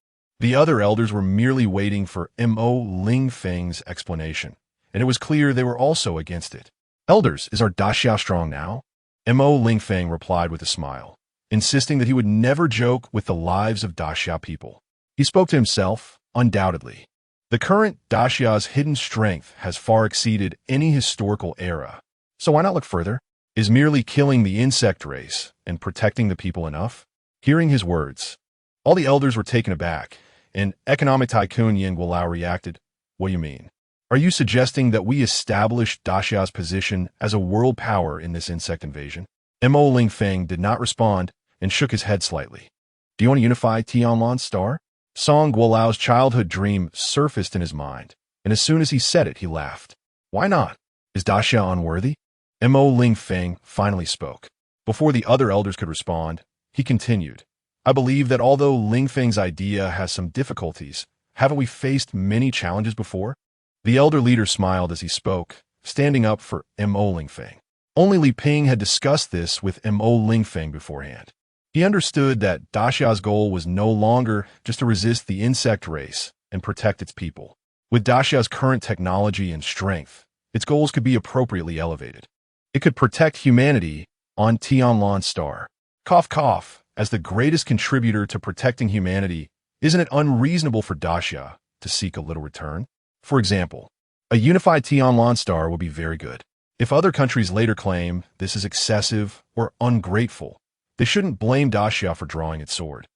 The other elders were merely waiting for Mo Lingfeng's explanation, and it was clear they were also against it. Elders, is our Daxia strong now? Mo Lingfeng replied with a smile, insisting that he would never joke with the lives of Daxia people. He spoke to himself, undoubtedly. The current Daxia's hidden strength has far exceeded any historical era. So why not look further? Is merely killing the insect race and protecting the people enough? Hearing his words, all the elders were taken aback, and economic tycoon Xia Country reacted, "What do you mean? Are you suggesting that we establish Daxia's position as a world power in this insect invasion?" Mo Lingfeng did not respond and shook his head slightly. Do you want to unify Tianlan Star? Song Guolao's childhood dream surfaced in his mind, and as soon as he said it, he laughed. Why not? Is Daxia unworthy? Mo Lingfeng finally spoke. Before the other elders could respond, he continued, I believe that although Lingfeng's idea has some difficulties, haven't we faced many challenges before? The elder leader smiled as he spoke, standing up for Mo Lingfeng. Only Li Ping had discussed this with Mo Lingfeng beforehand. He understood that Daxia's goal was no longer just to resist the insect race and protect its people. With Daxia's current technology and strength, its goals could be appropriately elevated. It could protect humanity on Tianlan Star. Cough cough, as the greatest contributor to protecting humanity, isn't it unreasonable for Daxia to seek a little return? For example, a unified Tianlan Star would be very good. If other countries later claim this is excessive or ungrateful, they shouldn't blame Daxia for drawing its sword.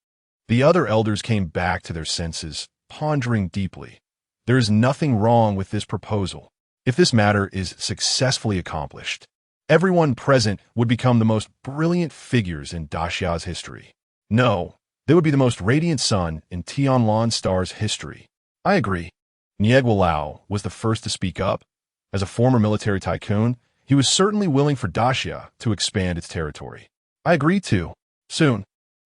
The other elders came back to their senses, pondering deeply. There is nothing wrong with this proposal. If this matter is successfully accomplished, everyone present would become the most brilliant figures in Daxia's history. No, they would be the most radiant sun in Tianlan Star's history. I agree. Xia Country was the first to speak up. As a former military tycoon, he was certainly willing for Daxia to expand its territory. I agree too. Soon,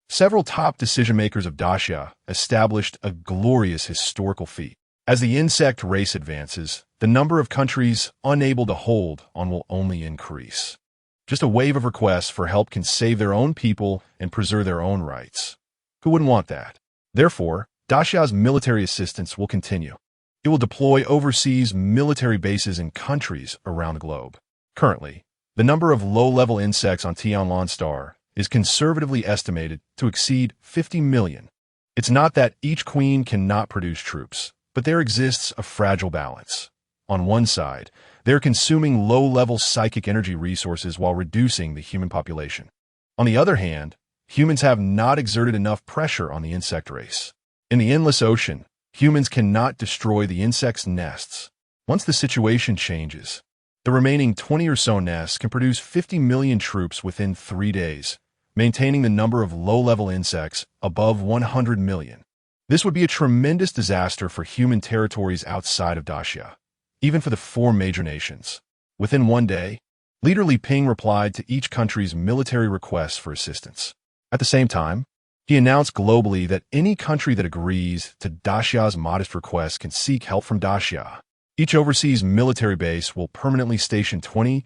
several top decision-makers of Daxia established a glorious historical feat. As the insect race advances, the number of countries unable to hold on will only increase. Just a wave of requests for help can save their own people and preserve their own rights. Who wouldn't want that? Therefore, Daxia's military assistance will continue. It will deploy overseas military bases in countries around the globe. Currently, the number of low-level insects on Tianlan Star is conservatively estimated to exceed 50 million. It's not that each queen cannot produce troops, but there exists a fragile balance. On one side, they're consuming low-level psychic energy resources while reducing the human population. On the other hand, humans have not exerted enough pressure on the insect race. In the endless ocean, humans cannot destroy the insects' nests. Once the situation changes, the remaining 20 or so nests can produce 50 million troops within 3 days, maintaining the number of low-level insects above 100 million. This would be a tremendous disaster for human territories outside of Daxia, even for the 4 major nations. Within 1 day, Leader Li Ping replied to each country's military requests for assistance. At the same time, he announced globally that any country that agrees to Daxia's modest request can seek help from Daxia. Each overseas military base will permanently station 20,000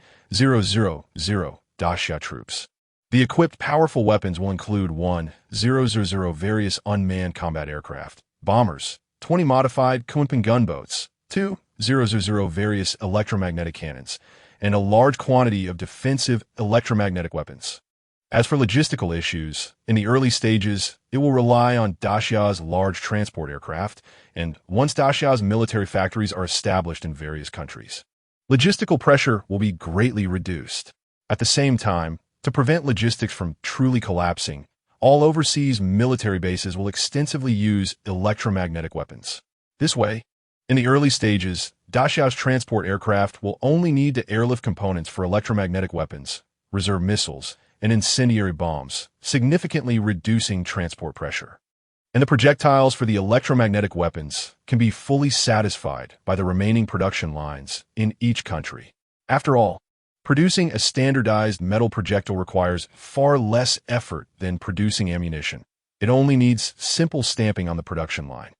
Daxia troops. The equipped powerful weapons will include 1,000 various unmanned combat aircraft, bombers, 20 modified Kunping gunboats, 2,000 various electromagnetic cannons, and a large quantity of defensive electromagnetic weapons. As for logistical issues, in the early stages, it will rely on Daxia's large transport aircraft, and once Daxia's military factories are established in various countries, logistical pressure will be greatly reduced. At the same time, to prevent logistics from truly collapsing, all overseas military bases will extensively use electromagnetic weapons. This way, in the early stages, Daxia's transport aircraft will only need to airlift components for electromagnetic weapons, reserve missiles, and incendiary bombs, significantly reducing transport pressure. And the projectiles for the electromagnetic weapons can be fully satisfied by the remaining production lines in each country. After all, producing a standardized metal projectile requires far less effort than producing ammunition. It only needs simple stamping on the production line.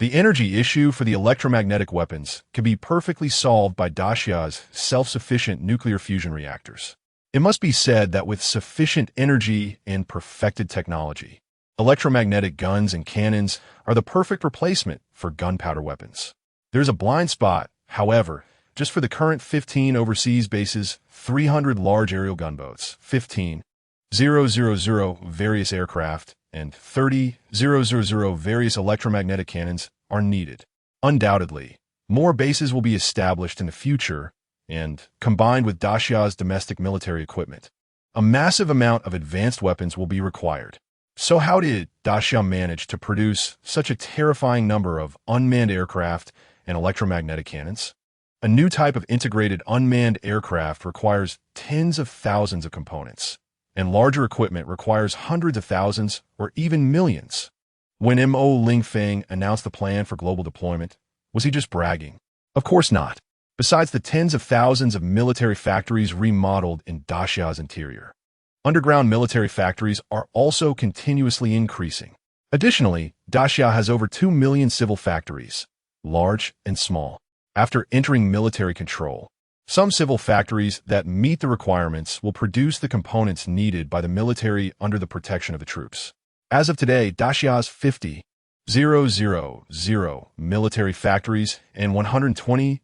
The energy issue for the electromagnetic weapons can be perfectly solved by Daxia's self-sufficient nuclear fusion reactors. It must be said that with sufficient energy and perfected technology, electromagnetic guns and cannons are the perfect replacement for gunpowder weapons. There's a blind spot, however, just for the current 15 overseas bases, 300 large aerial gunboats, 15,000 various aircraft, and 30,000 various electromagnetic cannons are needed. Undoubtedly, more bases will be established in the future, and, combined with Daxia's domestic military equipment, a massive amount of advanced weapons will be required. So how did Daxia manage to produce such a terrifying number of unmanned aircraft and electromagnetic cannons? A new type of integrated unmanned aircraft requires tens of thousands of components, and larger equipment requires hundreds of thousands or even millions. When Mo Lingfeng announced the plan for global deployment, was he just bragging? Of course not. Besides the tens of thousands of military factories remodeled in Daxia's interior, underground military factories are also continuously increasing. Additionally, Daxia has over 2 million civil factories, large and small. After entering military control, some civil factories that meet the requirements will produce the components needed by the military under the protection of the troops. As of today, Daxia's 50,000 military factories and 120,000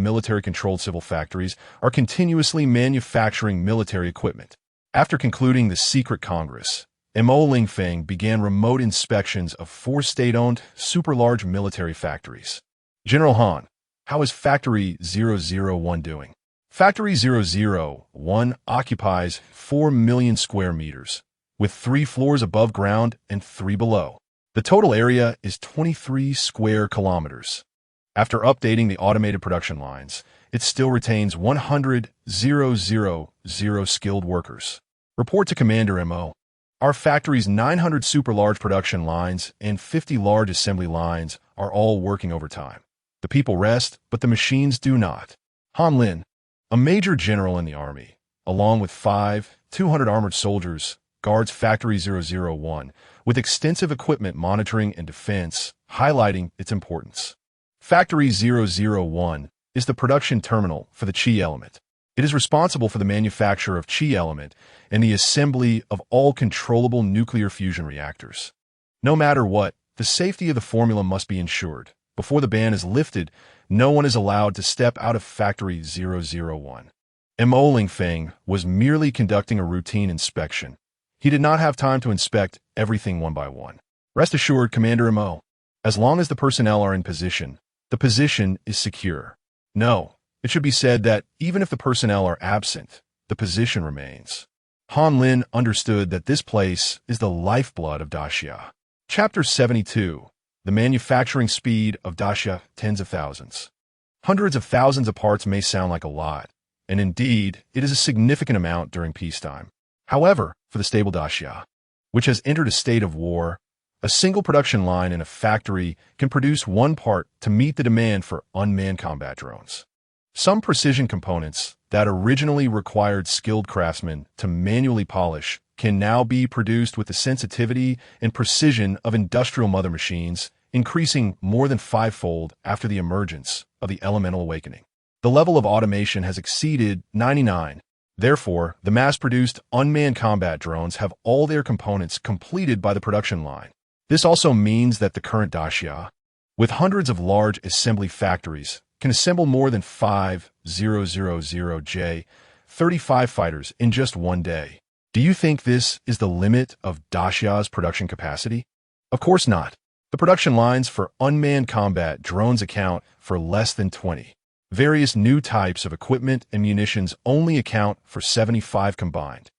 military-controlled civil factories are continuously manufacturing military equipment. After concluding the secret Congress, Mo Lingfeng began remote inspections of 4 state-owned, super-large military factories. General Han, how is Factory 001 doing? Factory 001 occupies 4 million square meters, with 3 floors above ground and 3 below. The total area is 23 square kilometers. After updating the automated production lines, it still retains 100,000 skilled workers. Report to Commander Mo. Our factory's 900 super-large production lines and 50 large assembly lines are all working overtime. The people rest, but the machines do not. Han Lin, a major general in the army, along with 200 armored soldiers, guards Factory 001 with extensive equipment monitoring and defense, highlighting its importance. Factory 001 is the production terminal for the Qi element. It is responsible for the manufacture of Qi element and the assembly of all controllable nuclear fusion reactors. No matter what, the safety of the formula must be ensured. Before the ban is lifted, no one is allowed to step out of Factory 001. Mo Lingfeng was merely conducting a routine inspection. He did not have time to inspect everything one by one. Rest assured, Commander Mo, as long as the personnel are in position, the position is secure. No, it should be said that even if the personnel are absent, the position remains. Han Lin understood that this place is the lifeblood of Daxia. Chapter 72. The manufacturing speed of Daxia, tens of thousands. Hundreds of thousands of parts may sound like a lot, and indeed, it is a significant amount during peacetime. However, for the stable Daxia, which has entered a state of war, a single production line in a factory can produce one part to meet the demand for unmanned combat drones. Some precision components that originally required skilled craftsmen to manually polish can now be produced with the sensitivity and precision of industrial mother machines, increasing more than fivefold after the emergence of the elemental awakening. The level of automation has exceeded 99. Therefore, the mass-produced unmanned combat drones have all their components completed by the production line. This also means that the current Dacia, with hundreds of large assembly factories, can assemble more than 5,000J-35 fighters in just one day. Do you think this is the limit of Dacia's production capacity? Of course not. The production lines for unmanned combat drones account for less than 20. Various new types of equipment and munitions only account for 75 combined.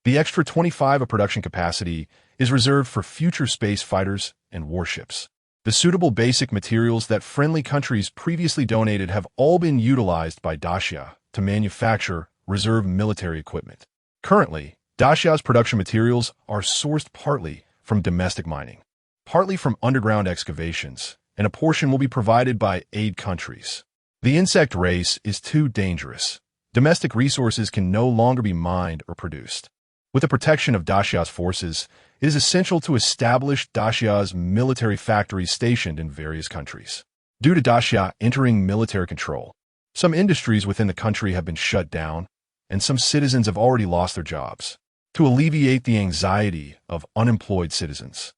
The extra 25 of production capacity is reserved for future space fighters and warships. The suitable basic materials that friendly countries previously donated have all been utilized by Dacia to manufacture reserve military equipment. Currently, Dacia's production materials are sourced partly from domestic mining, partly from underground excavations, and a portion will be provided by aid countries. The insect race is too dangerous. Domestic resources can no longer be mined or produced. With the protection of Dacia's forces, it is essential to establish Dacia's military factories stationed in various countries. Due to Dacia entering military control, some industries within the country have been shut down, and some citizens have already lost their jobs. To alleviate the anxiety of unemployed citizens,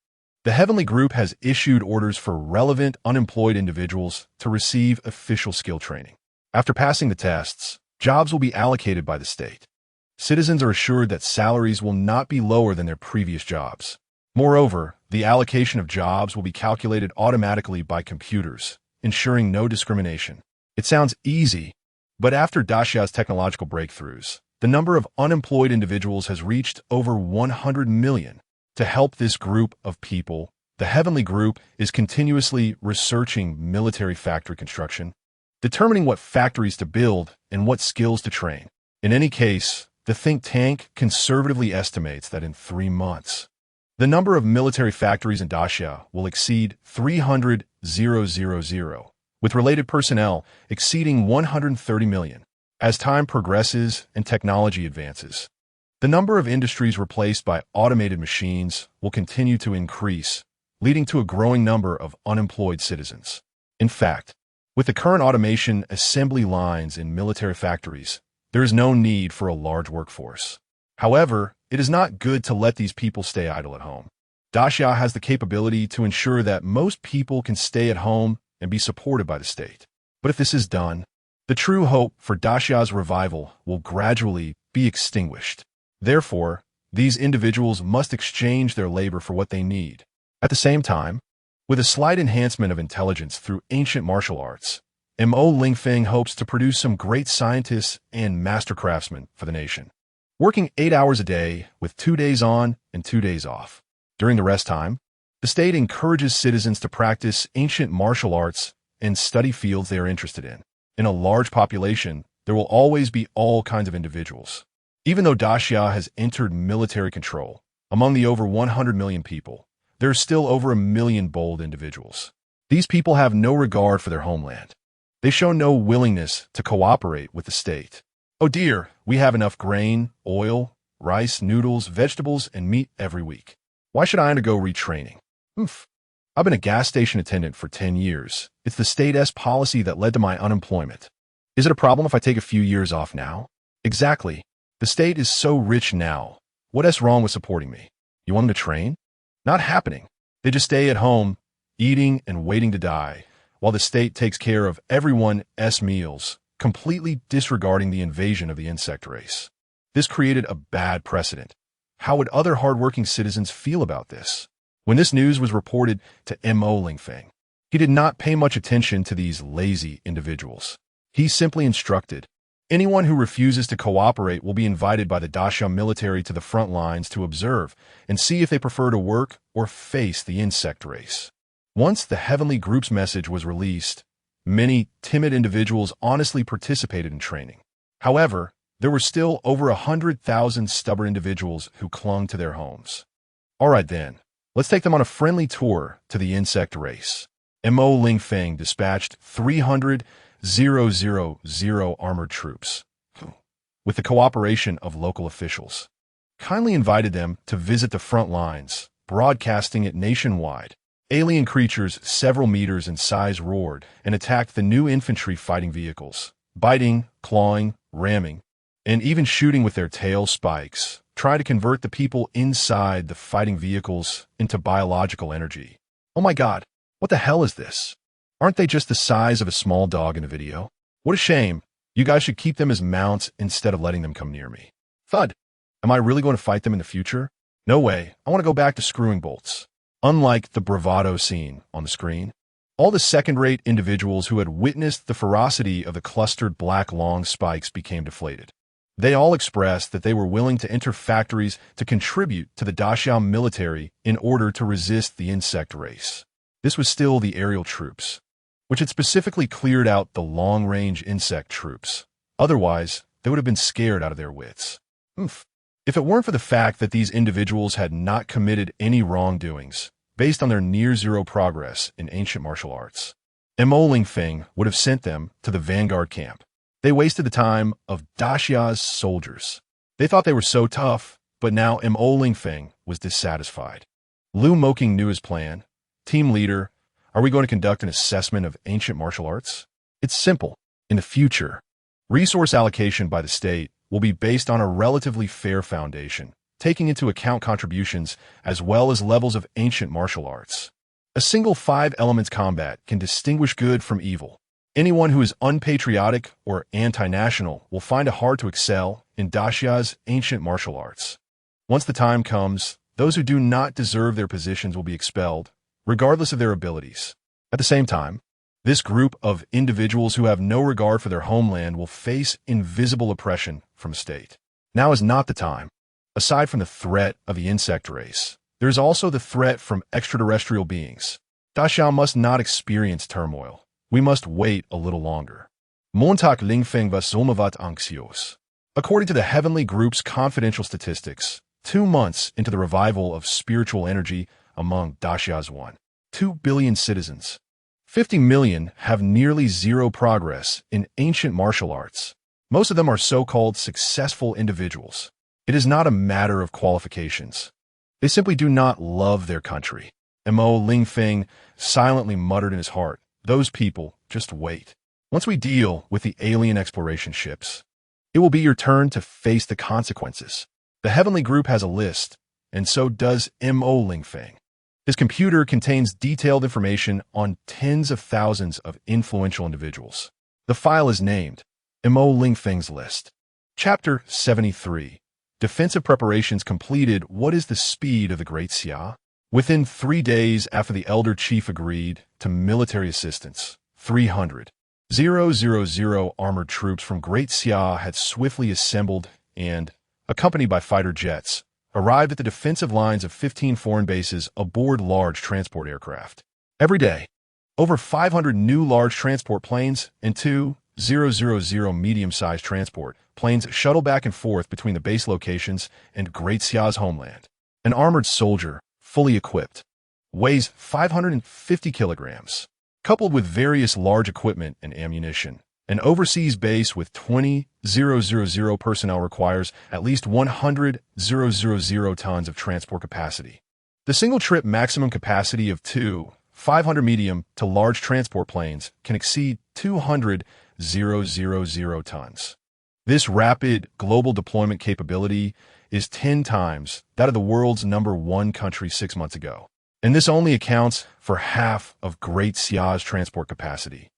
the Heavenly Group has issued orders for relevant unemployed individuals to receive official skill training. After passing the tests, jobs will be allocated by the state. Citizens are assured that salaries will not be lower than their previous jobs. Moreover, the allocation of jobs will be calculated automatically by computers, ensuring no discrimination. It sounds easy, but after Dacia's technological breakthroughs, the number of unemployed individuals has reached over 100 million. To help this group of people, the Heavenly Group is continuously researching military factory construction, determining what factories to build and what skills to train. In any case, the think tank conservatively estimates that in 3 months, the number of military factories in Dacia will exceed 300,000, with related personnel exceeding 130 million. As time progresses and technology advances, the number of industries replaced by automated machines will continue to increase, leading to a growing number of unemployed citizens. In fact, with the current automation assembly lines in military factories, there is no need for a large workforce. However, it is not good to let these people stay idle at home. Dacia has the capability to ensure that most people can stay at home and be supported by the state. But if this is done, the true hope for Dacia's revival will gradually be extinguished. Therefore, these individuals must exchange their labor for what they need. At the same time, with a slight enhancement of intelligence through ancient martial arts, Lingfeng hopes to produce some great scientists and master craftsmen for the nation. Working 8 hours a day with 2 days on and 2 days off. During the rest time, the state encourages citizens to practice ancient martial arts and study fields they are interested in. In a large population, there will always be all kinds of individuals. Even though Dacia has entered military control, among the over 100 million people, there are still over 1 million bold individuals. These people have no regard for their homeland. They show no willingness to cooperate with the state. Oh dear, we have enough grain, oil, rice, noodles, vegetables, and meat every week. Why should I undergo retraining? I've been a gas station attendant for 10 years. It's the state's policy that led to my unemployment. Is it a problem if I take a few years off now? Exactly. The state is so rich now. What's wrong with supporting me? You want them to train? Not happening. They just stay at home, eating and waiting to die, while the state takes care of everyone's meals, completely disregarding the invasion of the insect race. This created a bad precedent. How would other hardworking citizens feel about this? When this news was reported to Lingfeng, he did not pay much attention to these lazy individuals. He simply instructed, anyone who refuses to cooperate will be invited by the Dacia military to the front lines to observe and see if they prefer to work or face the insect race. Once the Heavenly Group's message was released, many timid individuals honestly participated in training. However, there were still over 100,000 stubborn individuals who clung to their homes. All right then, let's take them on a friendly tour to the insect race. Lingfeng dispatched 300,000 armored troops, with the cooperation of local officials. kindly invited them to visit the front lines, broadcasting it nationwide. Alien creatures several meters in size roared and attacked the new infantry fighting vehicles, biting, clawing, ramming, and even shooting with their tail spikes, try to convert the people inside the fighting vehicles into biological energy. Oh my God, what the hell is this? Aren't they just the size of a small dog in a video? What a shame. You guys should keep them as mounts instead of letting them come near me. Thud. Am I really going to fight them in the future? No way. I want to go back to screwing bolts. Unlike the bravado scene on the screen, all the second-rate individuals who had witnessed the ferocity of the clustered black long spikes became deflated. They all expressed that they were willing to enter factories to contribute to the Daxiao military in order to resist the insect race. This was still the aerial troops, which had specifically cleared out the long-range insect troops. Otherwise, they would have been scared out of their wits. If it weren't for the fact that these individuals had not committed any wrongdoings, based on their near-zero progress in ancient martial arts, Mo Lingfeng would have sent them to the vanguard camp. They wasted the time of Daxia's soldiers. They thought they were so tough, but now Mo Lingfeng was dissatisfied. Lu Moking knew his plan. Team leader, are we going to conduct an assessment of ancient martial arts? It's simple. In the future, resource allocation by the state will be based on a relatively fair foundation, taking into account contributions as well as levels of ancient martial arts. A single 5-elements combat can distinguish good from evil. Anyone who is unpatriotic or anti-national will find it hard to excel in Daxia's ancient martial arts. Once the time comes, those who do not deserve their positions will be expelled, regardless of their abilities. At the same time, this group of individuals who have no regard for their homeland will face invisible oppression from the state. Now is not the time. Aside from the threat of the insect race, there is also the threat from extraterrestrial beings. Daxiao must not experience turmoil. We must wait a little longer. Montag Lingfeng was somewhat anxious. According to the Heavenly Group's confidential statistics, 2 months into the revival of spiritual energy among Daxia's 1.2 billion citizens, 50 million have nearly zero progress in ancient martial arts. Most of them are so-called successful individuals. It is not a matter of qualifications. They simply do not love their country. Mo Lingfeng silently muttered in his heart, "Those people, just wait. Once we deal with the alien exploration ships, it will be your turn to face the consequences." The Heavenly Group has a list, and so does Mo Lingfeng. His computer contains detailed information on tens of thousands of influential individuals. The file is named Mo Lingfeng's List. Chapter 73. Defensive preparations completed. What is the speed of the Great Xia? Within 3 days after the Elder Chief agreed to military assistance, 300,000 armored troops from Great Xia had swiftly assembled and, accompanied by fighter jets, arrived at the defensive lines of 15 foreign bases aboard large transport aircraft. Every day, over 500 new large transport planes and 2,000 medium-sized transport planes shuttle back and forth between the base locations and Great Xia's homeland. An armored soldier, fully equipped, weighs 550 kilograms. Coupled with various large equipment and ammunition, an overseas base with 20,000 personnel requires at least 100,000 tons of transport capacity. The single-trip maximum capacity of 500 medium to large transport planes can exceed 200,000 tons. This rapid global deployment capability is 10 times that of the world's #1 country 6 months ago. And this only accounts for half of Great Xia's transport capacity,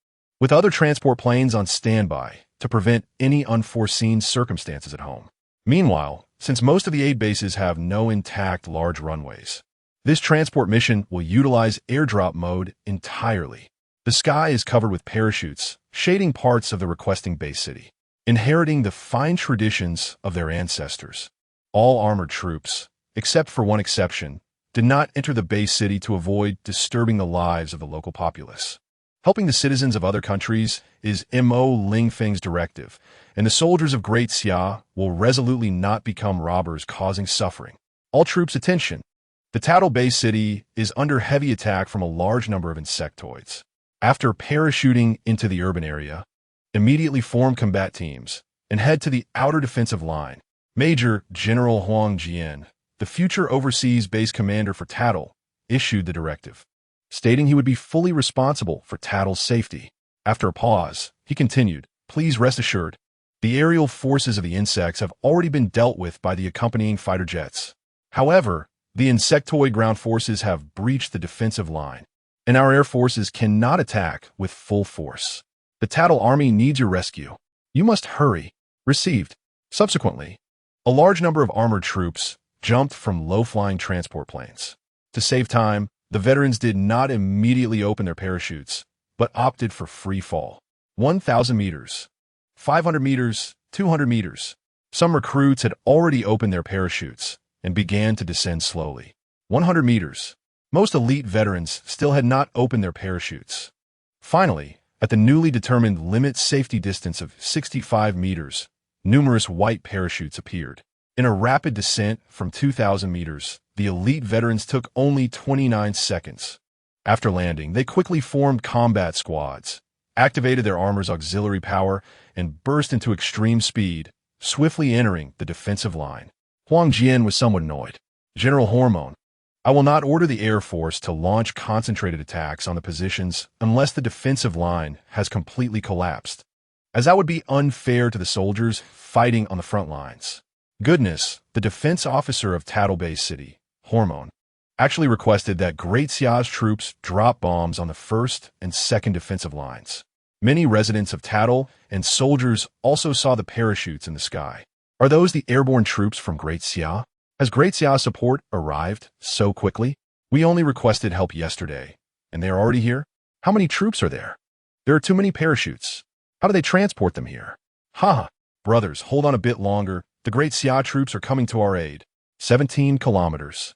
with other transport planes on standby to prevent any unforeseen circumstances at home. Meanwhile, since most of the aid bases have no intact large runways, this transport mission will utilize airdrop mode entirely. The sky is covered with parachutes, shading parts of the requesting base city. Inheriting the fine traditions of their ancestors, all armored troops, except for one exception, did not enter the base city to avoid disturbing the lives of the local populace. Helping the citizens of other countries is Mo Lingfeng's directive, and the soldiers of Great Xia will resolutely not become robbers causing suffering. All troops attention. The Tattle base city is under heavy attack from a large number of insectoids. After parachuting into the urban area, immediately form combat teams and head to the outer defensive line. Major General Huang Jian, the future overseas base commander for Tattle, issued the directive, stating he would be fully responsible for Tattle's safety. After a pause, he continued, "Please rest assured, the aerial forces of the insects have already been dealt with by the accompanying fighter jets. However, the insectoid ground forces have breached the defensive line, and our air forces cannot attack with full force. The Tattle army needs your rescue. You must hurry." Received. Subsequently, a large number of armored troops jumped from low-flying transport planes. To save time, the veterans did not immediately open their parachutes, but opted for free fall. 1,000 meters, 500 meters, 200 meters. Some recruits had already opened their parachutes and began to descend slowly. 100 meters. Most elite veterans still had not opened their parachutes. Finally, at the newly determined limit safety distance of 65 meters, numerous white parachutes appeared. In a rapid descent from 2,000 meters, the elite veterans took only 29 seconds. After landing, they quickly formed combat squads, activated their armor's auxiliary power, and burst into extreme speed, swiftly entering the defensive line. Huang Jian was somewhat annoyed. "General Hormone, I will not order the Air Force to launch concentrated attacks on the positions unless the defensive line has completely collapsed, as that would be unfair to the soldiers fighting on the front lines." Goodness, the defense officer of Tattle Bay City, Hormone, actually requested that Great Xia's troops drop bombs on the first and second defensive lines. Many residents of Tattle and soldiers also saw the parachutes in the sky. Are those the airborne troops from Great Xia? Has Great Xia's support arrived so quickly? We only requested help yesterday, and they are already here? How many troops are there? There are too many parachutes. How do they transport them here? Ha! Brothers, hold on a bit longer. The Great Xia troops are coming to our aid. 17 kilometers.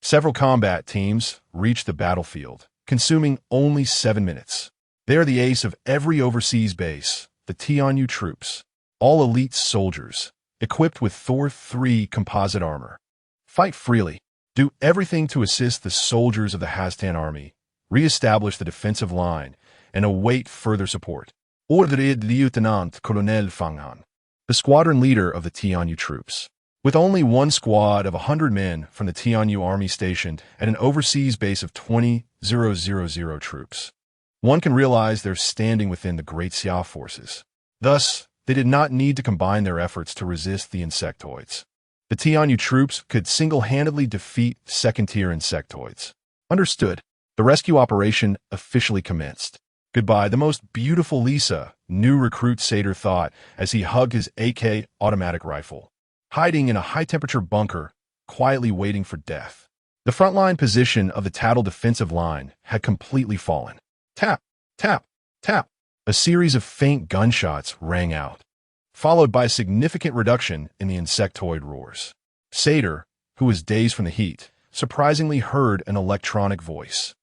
Several combat teams reached the battlefield, consuming only 7 minutes. They are the ace of every overseas base, the Tianyu troops. All elite soldiers, equipped with Thor 3 composite armor. Fight freely. Do everything to assist the soldiers of the Hastan army, re-establish the defensive line, and await further support. Ordered Lieutenant Colonel Fang Han, the squadron leader of the Tianyu troops. With only one squad of 100 men from the Tianyu army stationed at an overseas base of 20,000 troops, one can realize they're standing within the Great Xia forces. Thus, they did not need to combine their efforts to resist the insectoids. The Tianyu troops could single-handedly defeat second-tier insectoids. Understood. The rescue operation officially commenced. Goodbye, the most beautiful Lisa, new recruit Sater thought as he hugged his AK automatic rifle, hiding in a high-temperature bunker, quietly waiting for death. The frontline position of the Tattle defensive line had completely fallen. Tap, tap, tap. A series of faint gunshots rang out, followed by a significant reduction in the insectoid roars. Sater, who was dazed from the heat, surprisingly heard an electronic voice.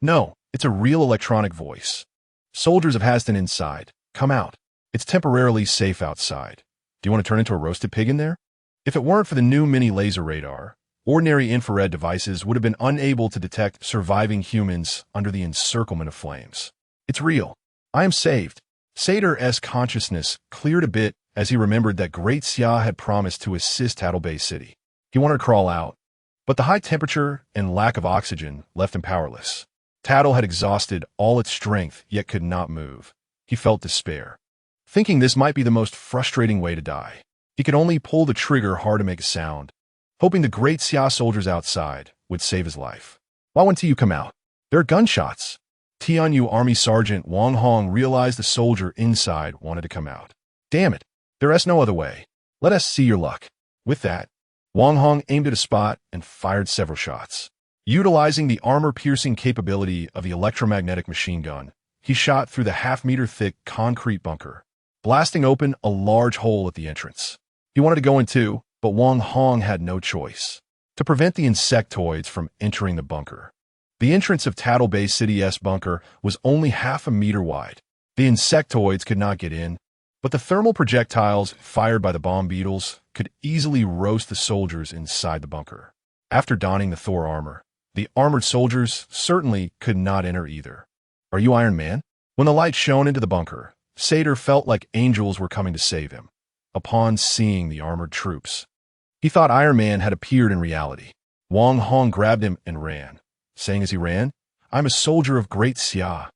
No, it's a real electronic voice. Soldiers of Haston inside. Come out. It's temporarily safe outside. Do you want to turn into a roasted pig in there? If it weren't for the new mini laser radar, ordinary infrared devices would have been unable to detect surviving humans under the encirclement of flames. It's real. I am saved. Sater's consciousness cleared a bit as he remembered that Great Xia had promised to assist Tattle Bay City. He wanted to crawl out, but the high temperature and lack of oxygen left him powerless. Tattle had exhausted all its strength, yet could not move. He felt despair, thinking this might be the most frustrating way to die. He could only pull the trigger hard to make a sound, hoping the Great Xia soldiers outside would save his life. Why won't you come out? There are gunshots. Tianyu Army Sergeant Wang Hong realized the soldier inside wanted to come out. Damn it, there's no other way. Let us see your luck. With that, Wang Hong aimed at a spot and fired several shots. Utilizing the armor-piercing capability of the electromagnetic machine gun, he shot through the half-meter-thick concrete bunker, blasting open a large hole at the entrance. He wanted to go in too, but Wang Hong had no choice. To prevent the insectoids from entering the bunker, the entrance of Tattle Bay City's bunker was only half a meter wide. The insectoids could not get in, but the thermal projectiles fired by the bomb beetles could easily roast the soldiers inside the bunker. After donning the Thor armor, the armored soldiers certainly could not enter either. Are you Iron Man? When the light shone into the bunker, Sater felt like angels were coming to save him. upon seeing the armored troops. He thought Iron Man had appeared in reality. Wang Hong grabbed him and ran, saying as he ran, "I'm a soldier of Great Xia.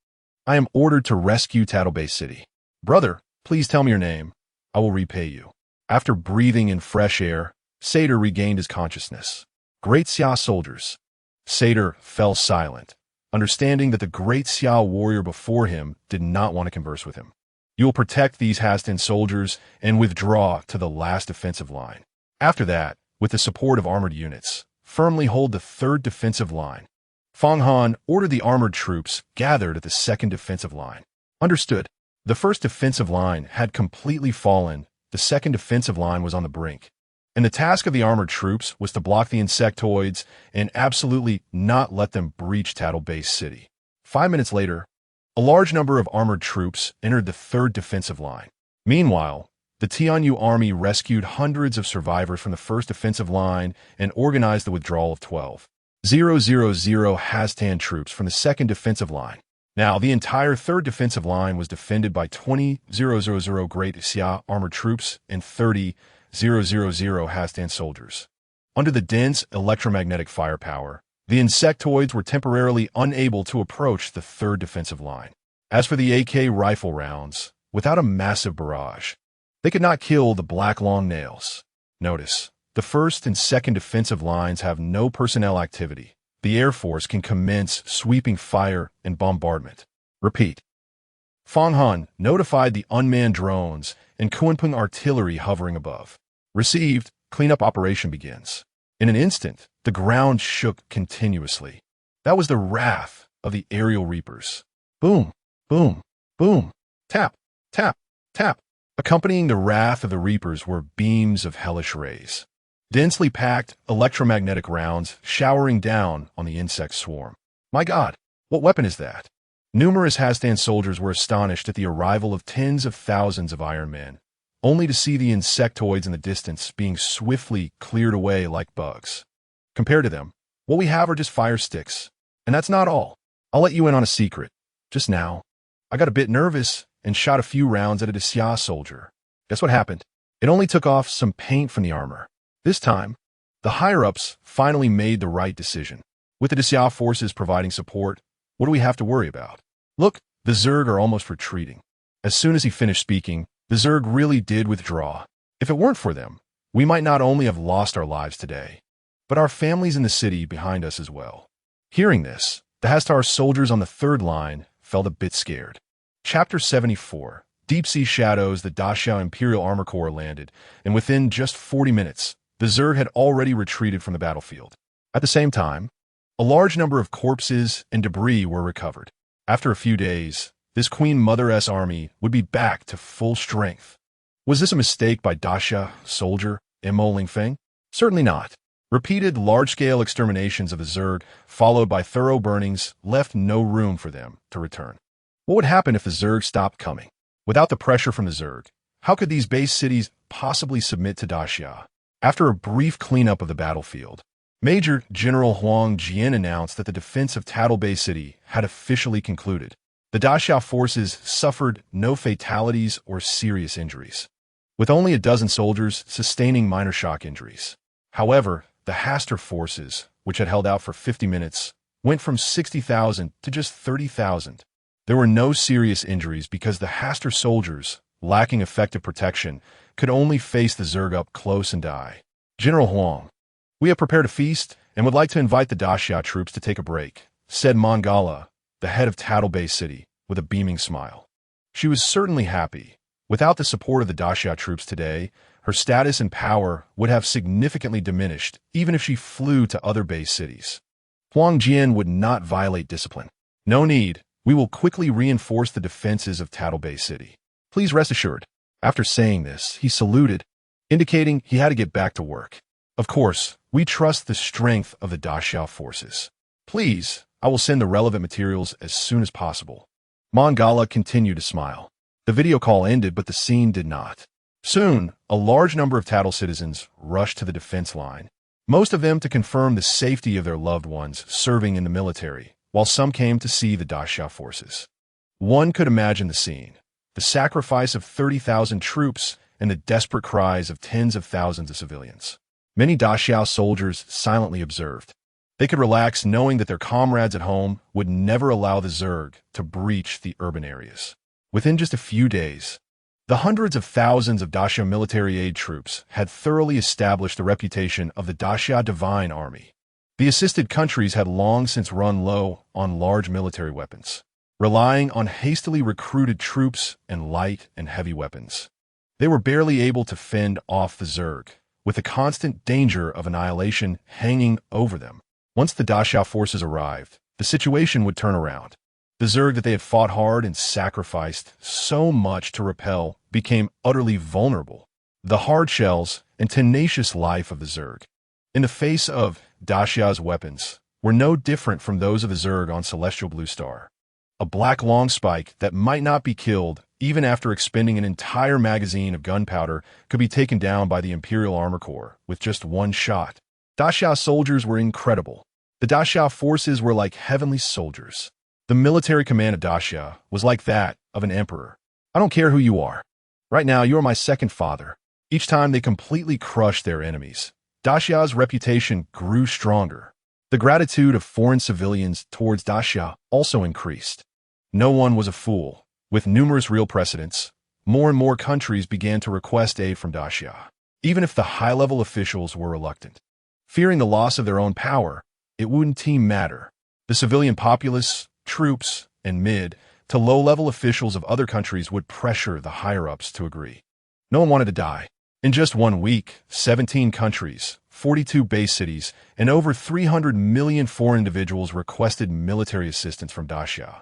I am ordered to rescue Tattlebay City. Brother, please tell me your name. I will repay you." After breathing in fresh air, Sator regained his consciousness. Great Xia soldiers. Sator fell silent, understanding that the Great Xia warrior before him did not want to converse with him. "You will protect these Hastan soldiers and withdraw to the last defensive line. After that, with the support of armored units, firmly hold the third defensive line." Fang Han ordered the armored troops gathered at the second defensive line. Understood. The first defensive line had completely fallen, the second defensive line was on the brink. And the task of the armored troops was to block the insectoids and absolutely not let them breach Tattlebay City. 5 minutes later, a large number of armored troops entered the third defensive line. Meanwhile, the Tianyu army rescued hundreds of survivors from the first defensive line and organized the withdrawal of 12,000 Hastan troops from the second defensive line. Now, the entire third defensive line was defended by 20,000 Great Xia armored troops and 30,000 Hastan soldiers. Under the dense electromagnetic firepower, the insectoids were temporarily unable to approach the third defensive line. As for the AK rifle rounds, without a massive barrage, they could not kill the black long nails. Notice, the first and second defensive lines have no personnel activity. The Air Force can commence sweeping fire and bombardment. Repeat. Fang Han notified the unmanned drones and Kunpeng artillery hovering above. Received, cleanup operation begins. In an instant, the ground shook continuously. That was the wrath of the aerial reapers. Boom, boom, boom, tap, tap, tap. Accompanying the wrath of the reapers were beams of hellish rays. Densely packed electromagnetic rounds showering down on the insect swarm. My God, what weapon is that? Numerous Hastan soldiers were astonished at the arrival of tens of thousands of Iron Men, only to see the insectoids in the distance being swiftly cleared away like bugs. Compared to them, what we have are just fire sticks. And that's not all. I'll let you in on a secret. Just now, I got a bit nervous and shot a few rounds at a Xia soldier. Guess what happened? It only took off some paint from the armor. This time, the higher-ups finally made the right decision. With the Xia forces providing support, what do we have to worry about? Look, the Zerg are almost retreating. As soon as he finished speaking, the Zerg really did withdraw. If it weren't for them, we might not only have lost our lives today, but our families in the city behind us as well. Hearing this, the Hastar soldiers on the third line felt a bit scared. Chapter 74. Deep-sea shadows. The Daxia Imperial Armor Corps landed, and within just 40 minutes, the Zerg had already retreated from the battlefield. At the same time, a large number of corpses and debris were recovered. After a few days, this Queen Mother-S army would be back to full strength. Was this a mistake by Daxia soldier Mo Lingfeng? Certainly not. Repeated large-scale exterminations of the Zerg, followed by thorough burnings, left no room for them to return. What would happen if the Zerg stopped coming? Without the pressure from the Zerg, how could these base cities possibly submit to Daxia? After a brief cleanup of the battlefield, Major General Huang Jian announced that the defense of Tattlebay City had officially concluded. The Daxia forces suffered no fatalities or serious injuries, with only a dozen soldiers sustaining minor shock injuries. However, the Hastar forces, which had held out for 50 minutes, went from 60,000 to just 30,000. There were no serious injuries because the Hastar soldiers, lacking effective protection, could only face the Zerg up close and die. General Huang, we have prepared a feast and would like to invite the Daxia troops to take a break, said Mangala, the head of Tattlebay City, with a beaming smile. She was certainly happy. Without the support of the Daxia troops today, her status and power would have significantly diminished, even if she flew to other base cities. Huang Jian would not violate discipline. No need. We will quickly reinforce the defenses of Tattlebay City. Please rest assured. After saying this, he saluted, indicating he had to get back to work. Of course, we trust the strength of the Daxia forces. Please, I will send the relevant materials as soon as possible. Mangala continued to smile. The video call ended, but the scene did not. Soon, a large number of Tattle citizens rushed to the defense line, most of them to confirm the safety of their loved ones serving in the military, while some came to see the Daxia forces. One could imagine the scene. The sacrifice of 30,000 troops and the desperate cries of tens of thousands of civilians. Many Daxiao soldiers silently observed. They could relax knowing that their comrades at home would never allow the Zerg to breach the urban areas. Within just a few days, the hundreds of thousands of Daxia military aid troops had thoroughly established the reputation of the Daxia Divine Army. The assisted countries had long since run low on large military weapons, relying on hastily recruited troops and light and heavy weapons. They were barely able to fend off the Zerg, with the constant danger of annihilation hanging over them. Once the Daxiao forces arrived, the situation would turn around. The Zerg that they had fought hard and sacrificed so much to repel became utterly vulnerable. The hard shells and tenacious life of the Zerg, in the face of Daxia's weapons, were no different from those of the Zerg on Celestial Blue Star. A black long spike that might not be killed even after expending an entire magazine of gunpowder could be taken down by the Imperial Armor Corps with just one shot. Daxia soldiers were incredible. The Daxia forces were like heavenly soldiers. The military command of Daxia was like that of an emperor. I don't care who you are. Right now, you are my second father. Each time they completely crushed their enemies, Daxia's reputation grew stronger. The gratitude of foreign civilians towards Daxia also increased. No one was a fool. With numerous real precedents, more and more countries began to request aid from Daxia, even if the high-level officials were reluctant. Fearing the loss of their own power, it wouldn't seem matter. The civilian populace, troops, and mid- to low-level officials of other countries would pressure the higher-ups to agree. No one wanted to die. In just 1 week, 17 countries, 42 base cities, and over 300 million foreign individuals requested military assistance from Daxia.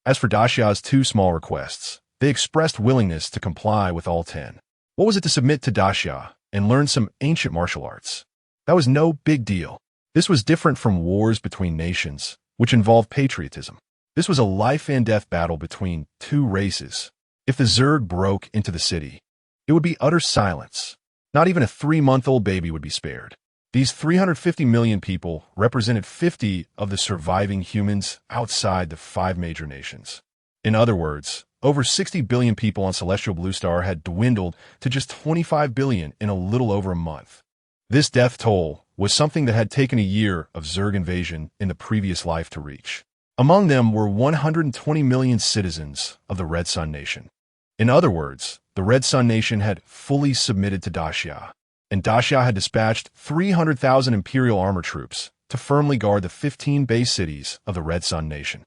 As for Daxia's 2 small requests, they expressed willingness to comply with all 10. What was it to submit to Daxia and learn some ancient martial arts? That was no big deal. This was different from wars between nations, which involved patriotism. This was a life-and-death battle between 2 races. If the Zerg broke into the city, it would be utter silence. Not even a 3-month-old baby would be spared. These 350 million people represented 50 of the surviving humans outside the 5 major nations. In other words, over 60 billion people on Celestial Blue Star had dwindled to just 25 billion in a little over a month. This death toll was something that had taken a year of Zerg invasion in the previous life to reach. Among them were 120 million citizens of the Red Sun Nation. In other words, the Red Sun Nation had fully submitted to Daxia, and Daxia had dispatched 300,000 Imperial armor troops to firmly guard the 15 base cities of the Red Sun Nation.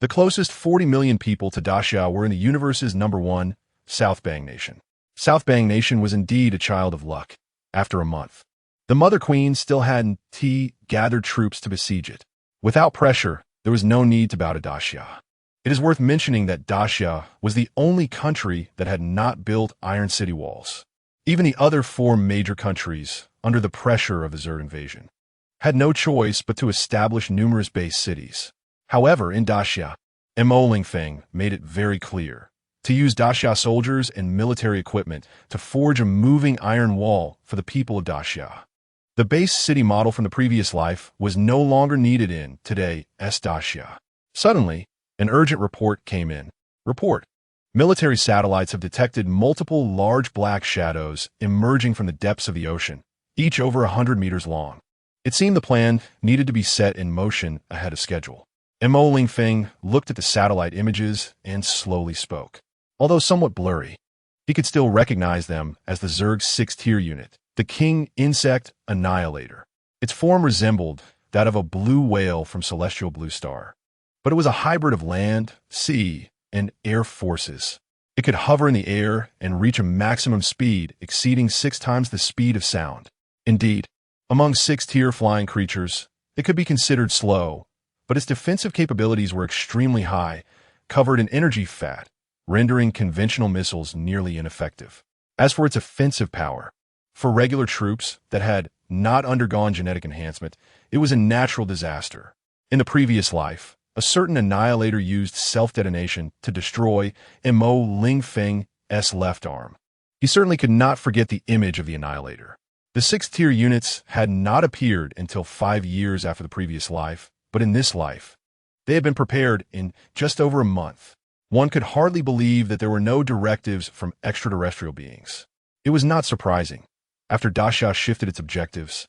The closest 40 million people to Daxia were in the universe's #1, South Bang Nation. South Bang Nation was indeed a child of luck. After a month, the Mother Queen still hadn't gathered troops to besiege it. Without pressure, there was no need to bow to Daxia. It is worth mentioning that Daxia was the only country that had not built iron city walls. Even the other 4 major countries, under the pressure of the Zerg invasion, had no choice but to establish numerous base cities. However, in Daxia, Lingfeng made it very clear to use Daxia soldiers and military equipment to forge a moving iron wall for the people of Daxia. The base city model from the previous life was no longer needed in today's Daxia. Suddenly, an urgent report came in. Report. Military satellites have detected multiple large black shadows emerging from the depths of the ocean, each over 100 meters long. It seemed the plan needed to be set in motion ahead of schedule. Lingfeng looked at the satellite images and slowly spoke. Although somewhat blurry, he could still recognize them as the Zerg's 6th-tier unit, the King Insect Annihilator. Its form resembled that of a blue whale from Celestial Blue Star, but it was a hybrid of land, sea, and air forces. It could hover in the air and reach a maximum speed exceeding 6 times the speed of sound. Indeed, among 6th-tier flying creatures, it could be considered slow, but its defensive capabilities were extremely high, covered in energy fat, rendering conventional missiles nearly ineffective. As for its offensive power, for regular troops that had not undergone genetic enhancement, it was a natural disaster. In the previous life, a certain Annihilator used self-detonation to destroy Lingfeng's left arm. He certainly could not forget the image of the Annihilator. The 6th-tier units had not appeared until 5 years after the previous life, but in this life, they had been prepared in just over a month. One could hardly believe that there were no directives from extraterrestrial beings. It was not surprising. After Daxia shifted its objectives,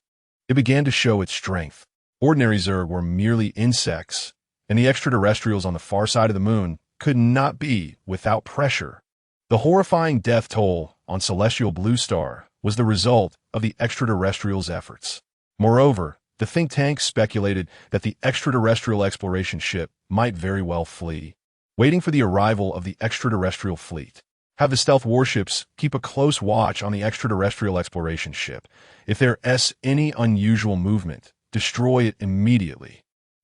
it began to show its strength. Ordinary Zerg were merely insects, and the extraterrestrials on the far side of the moon could not be without pressure. The horrifying death toll on Celestial Blue Star was the result of the extraterrestrials' efforts. Moreover, the think tank speculated that the extraterrestrial exploration ship might very well flee, waiting for the arrival of the extraterrestrial fleet. Have the stealth warships keep a close watch on the extraterrestrial exploration ship. If there's any unusual movement, destroy it immediately.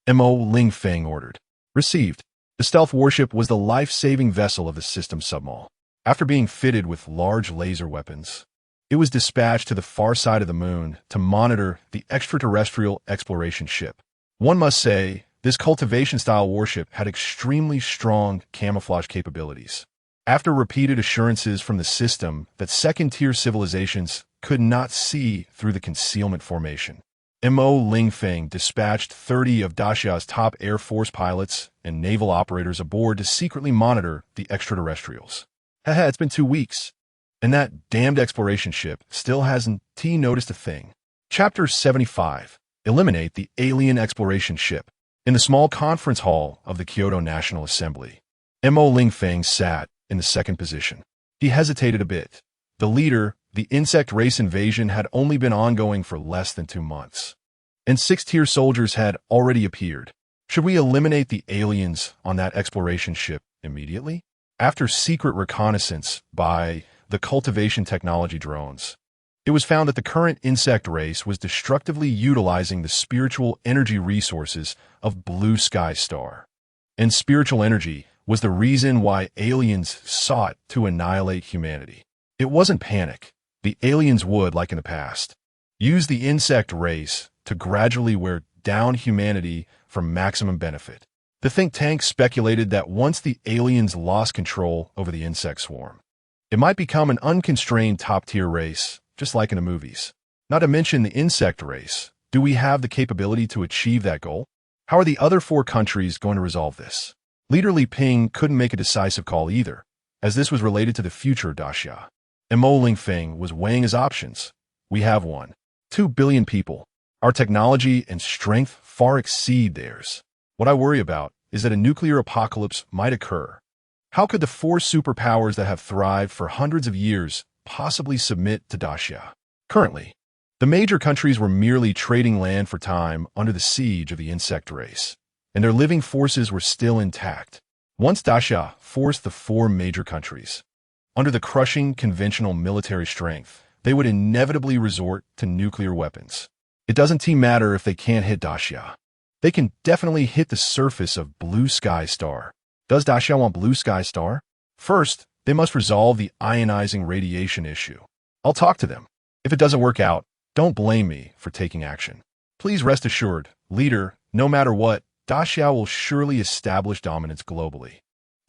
Mo Lingfeng ordered. Received. The stealth warship was the life-saving vessel of the system submall. After being fitted with large laser weapons, it was dispatched to the far side of the moon to monitor the extraterrestrial exploration ship. One must say, this cultivation-style warship had extremely strong camouflage capabilities. After repeated assurances from the system that second-tier civilizations could not see through the concealment formation, Mo Lingfeng dispatched 30 of Daxia's top Air Force pilots and naval operators aboard to secretly monitor the extraterrestrials. Haha, it's been 2 weeks, and that damned exploration ship still hasn't noticed a thing. Chapter 75. Eliminate the alien exploration ship. In the small conference hall of the Kyoto National Assembly, Mo Lingfeng sat in the second position. He hesitated a bit. The leader, the insect race invasion, had only been ongoing for less than 2 months, and 6-tier soldiers had already appeared. Should we eliminate the aliens on that exploration ship immediately? After secret reconnaissance by the cultivation technology drones, it was found that the current insect race was destructively utilizing the spiritual energy resources of Blue Sky Star. And spiritual energy was the reason why aliens sought to annihilate humanity. It wasn't panic. The aliens would, like in the past, use the insect race to gradually wear down humanity for maximum benefit. The think tank speculated that once the aliens lost control over the insect swarm, it might become an unconstrained top-tier race, just like in the movies. Not to mention the insect race. Do we have the capability to achieve that goal? How are the other 4 countries going to resolve this? Leader Li Ping couldn't make a decisive call either, as this was related to the future of Daxia. Mo Lingfeng was weighing his options. We have 2 billion people. Our technology and strength far exceed theirs. What I worry about is that a nuclear apocalypse might occur. How could the 4 superpowers that have thrived for hundreds of years possibly submit to Daxia? Currently, the major countries were merely trading land for time under the siege of the insect race, and their living forces were still intact. Once Daxia forced the 4 major countries under the crushing conventional military strength, they would inevitably resort to nuclear weapons. It doesn't matter if they can't hit Daxia. They can definitely hit the surface of Blue Sky Star. Does Daxia want Blue Sky Star? First, they must resolve the ionizing radiation issue. I'll talk to them. If it doesn't work out, don't blame me for taking action. Please rest assured, leader, no matter what, Daxia will surely establish dominance globally.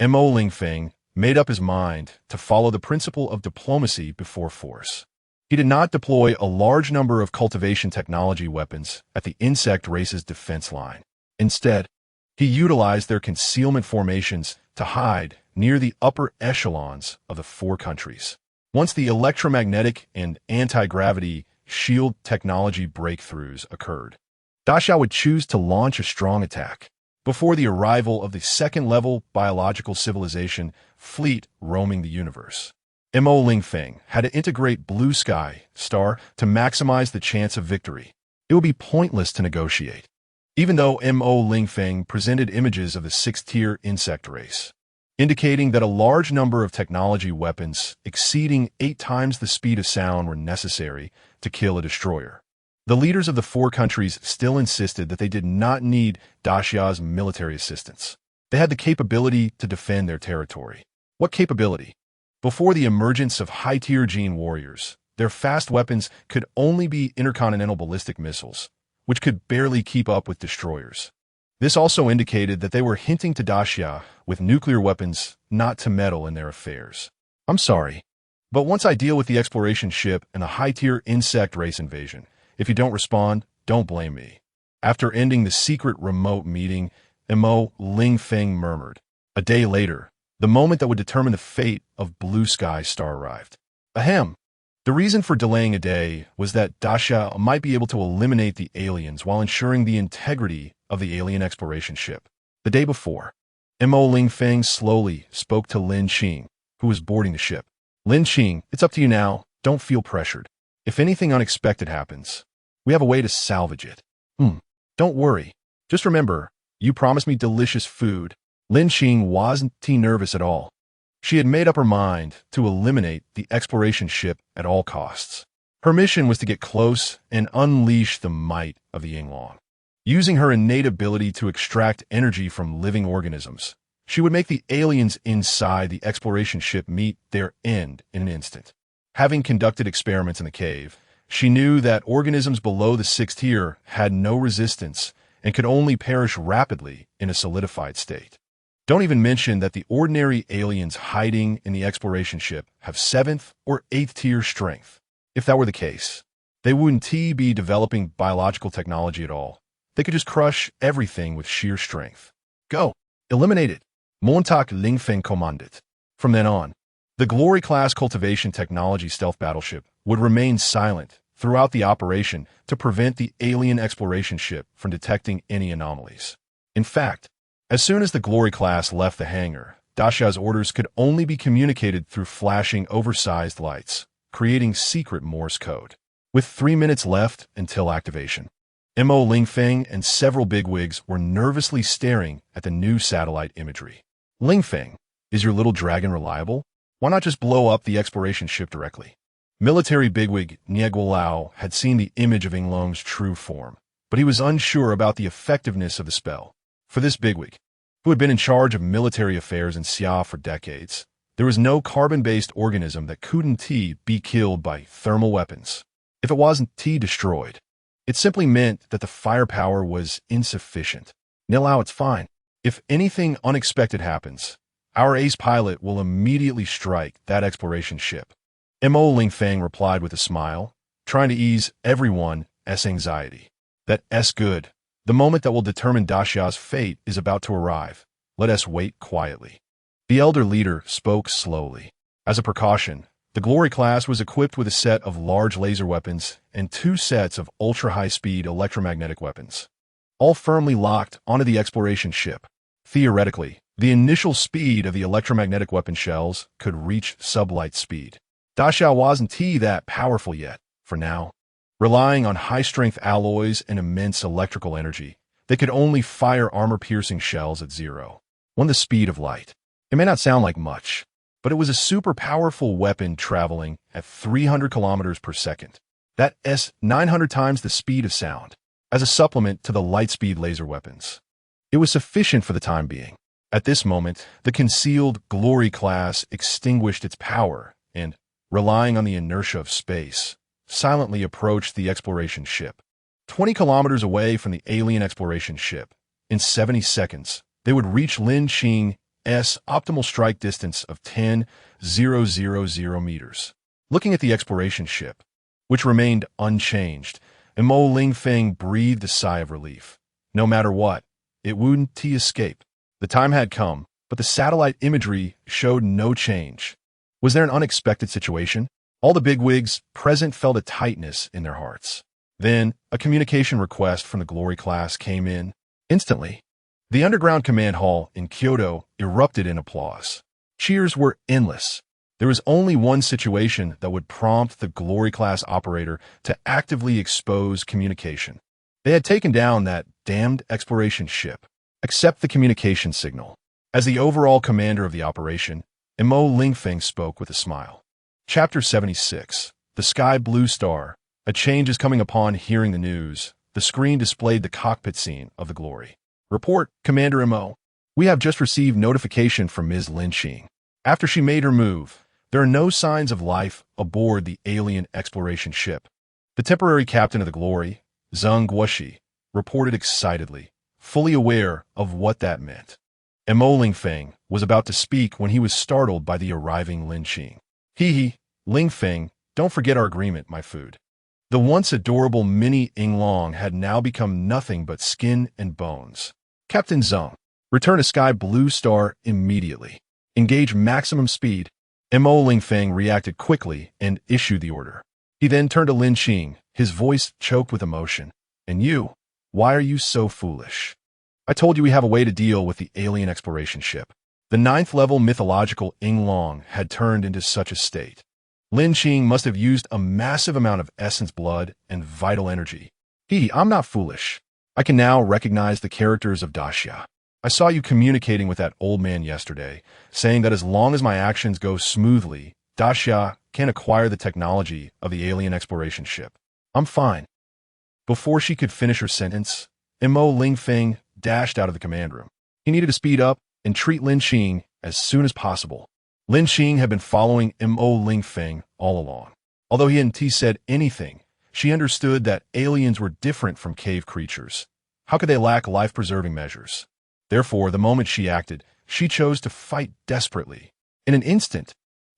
Mo Lingfeng made up his mind to follow the principle of diplomacy before force. He did not deploy a large number of cultivation technology weapons at the insect race's defense line. Instead, he utilized their concealment formations to hide near the upper echelons of the 4 countries. Once the electromagnetic and anti-gravity shield technology breakthroughs occurred, Daxia would choose to launch a strong attack before the arrival of the second-level biological civilization fleet roaming the universe. Mo Lingfeng had to integrate Blue Sky Star to maximize the chance of victory. It would be pointless to negotiate. Even though Mo Lingfeng presented images of the 6th-tier insect race, indicating that a large number of technology weapons exceeding 8 times the speed of sound were necessary to kill a destroyer, the leaders of the 4 countries still insisted that they did not need Daxia's military assistance. They had the capability to defend their territory. What capability? Before the emergence of high-tier gene warriors, their fast weapons could only be intercontinental ballistic missiles, which could barely keep up with destroyers. This also indicated that they were hinting to Daxia with nuclear weapons not to meddle in their affairs. I'm sorry, but once I deal with the exploration ship and the high-tier insect race invasion, if you don't respond, don't blame me. After ending the secret remote meeting, Mo Lingfeng murmured. A day later, the moment that would determine the fate of Blue Sky Star arrived. Ahem. The reason for delaying a day was that Daxia might be able to eliminate the aliens while ensuring the integrity of the alien exploration ship. The day before, Mo Lingfeng slowly spoke to Lin Qing, who was boarding the ship. Lin Qing, it's up to you now. Don't feel pressured. If anything unexpected happens, we have a way to salvage it. Don't worry. Just remember, you promised me delicious food. Lin Qing wasn't nervous at all. She had made up her mind to eliminate the exploration ship at all costs. Her mission was to get close and unleash the might of the Yinglong. Using her innate ability to extract energy from living organisms, she would make the aliens inside the exploration ship meet their end in an instant. Having conducted experiments in the cave, she knew that organisms below the 6th tier had no resistance and could only perish rapidly in a solidified state. Don't even mention that the ordinary aliens hiding in the exploration ship have 7th or 8th tier strength. If that were the case, they wouldn't be developing biological technology at all. They could just crush everything with sheer strength. Go! Eliminate it! Montauk Lingfeng commanded. From then on, the Glory-class cultivation technology stealth battleship would remain silent throughout the operation to prevent the alien exploration ship from detecting any anomalies. In fact, as soon as the Glory-class left the hangar, Daxia's orders could only be communicated through flashing oversized lights, creating secret Morse code. With 3 minutes left until activation, Mo Lingfeng and several bigwigs were nervously staring at the new satellite imagery. Lingfeng, is your little dragon reliable? Why not just blow up the exploration ship directly? Military bigwig Niegualao had seen the image of Yinglong's true form, but he was unsure about the effectiveness of the spell. For this bigwig, who had been in charge of military affairs in Xia for decades, there was no carbon-based organism that couldn't be killed by thermal weapons. If it wasn't destroyed, it simply meant that the firepower was insufficient. Nilao, it's fine. If anything unexpected happens, our ace pilot will immediately strike that exploration ship. Mo Lingfeng replied with a smile, trying to ease everyone's anxiety. That's good. The moment that will determine Daxia's fate is about to arrive. Let us wait quietly. The elder leader spoke slowly. As a precaution, the Glory class was equipped with a set of large laser weapons and 2 sets of ultra-high-speed electromagnetic weapons, all firmly locked onto the exploration ship. Theoretically, the initial speed of the electromagnetic weapon shells could reach sublight speed. Daxia wasn't that powerful yet. For now, relying on high-strength alloys and immense electrical energy, they could only fire armor-piercing shells at 0. The speed of light. It may not sound like much, but it was a super powerful weapon traveling at 300 kilometers per second. That's 900 times the speed of sound, as a supplement to the light-speed laser weapons. It was sufficient for the time being. At this moment, the concealed Glory class extinguished its power and, relying on the inertia of space, silently approached the exploration ship. 20 kilometers away from the alien exploration ship, in 70 seconds, they would reach Lin Qing's optimal strike distance of 10,000 meters. Looking at the exploration ship, which remained unchanged, Mo Lingfeng breathed a sigh of relief. No matter what, it wouldn't escape. The time had come, but the satellite imagery showed no change. Was there an unexpected situation? All the bigwigs present felt a tightness in their hearts. Then, a communication request from the Glory class came in. Instantly, the underground command hall in Kyoto erupted in applause. Cheers were endless. There was only one situation that would prompt the Glory class operator to actively expose communication. They had taken down that damned exploration ship. Accept the communication signal. As the overall commander of the operation, Mo Lingfeng spoke with a smile. Chapter 76. The Sky Blue Star. A change is coming upon hearing the news. The screen displayed the cockpit scene of the Glory. Report, Commander Mo. We have just received notification from Ms. Lin Qing. After she made her move, there are no signs of life aboard the alien exploration ship. The temporary captain of the Glory, Zheng Guoshi, reported excitedly, fully aware of what that meant. Mo Lingfeng was about to speak when he was startled by the arriving Lin Qing. Lingfeng, don't forget our agreement, my food. The once adorable mini Yinglong had now become nothing but skin and bones. Captain Zheng, return to Sky Blue Star immediately. Engage maximum speed. Mo Lingfeng reacted quickly and issued the order. He then turned to Lin Qing, his voice choked with emotion. And you? Why are you so foolish? I told you we have a way to deal with the alien exploration ship. The ninth-level mythological Yinglong had turned into such a state. Lin Qing must have used a massive amount of essence blood and vital energy. I'm not foolish. I can now recognize the characters of Daxia. I saw you communicating with that old man yesterday, saying that as long as my actions go smoothly, Daxia can acquire the technology of the alien exploration ship. I'm fine. Before she could finish her sentence, Mo Lingfeng dashed out of the command room. He needed to speed up and treat Lin Qing as soon as possible. Lin Qing had been following Mo Lingfeng all along. Although he hadn't said anything, she understood that aliens were different from cave creatures. How could they lack life-preserving measures? Therefore, the moment she acted, she chose to fight desperately. In an instant,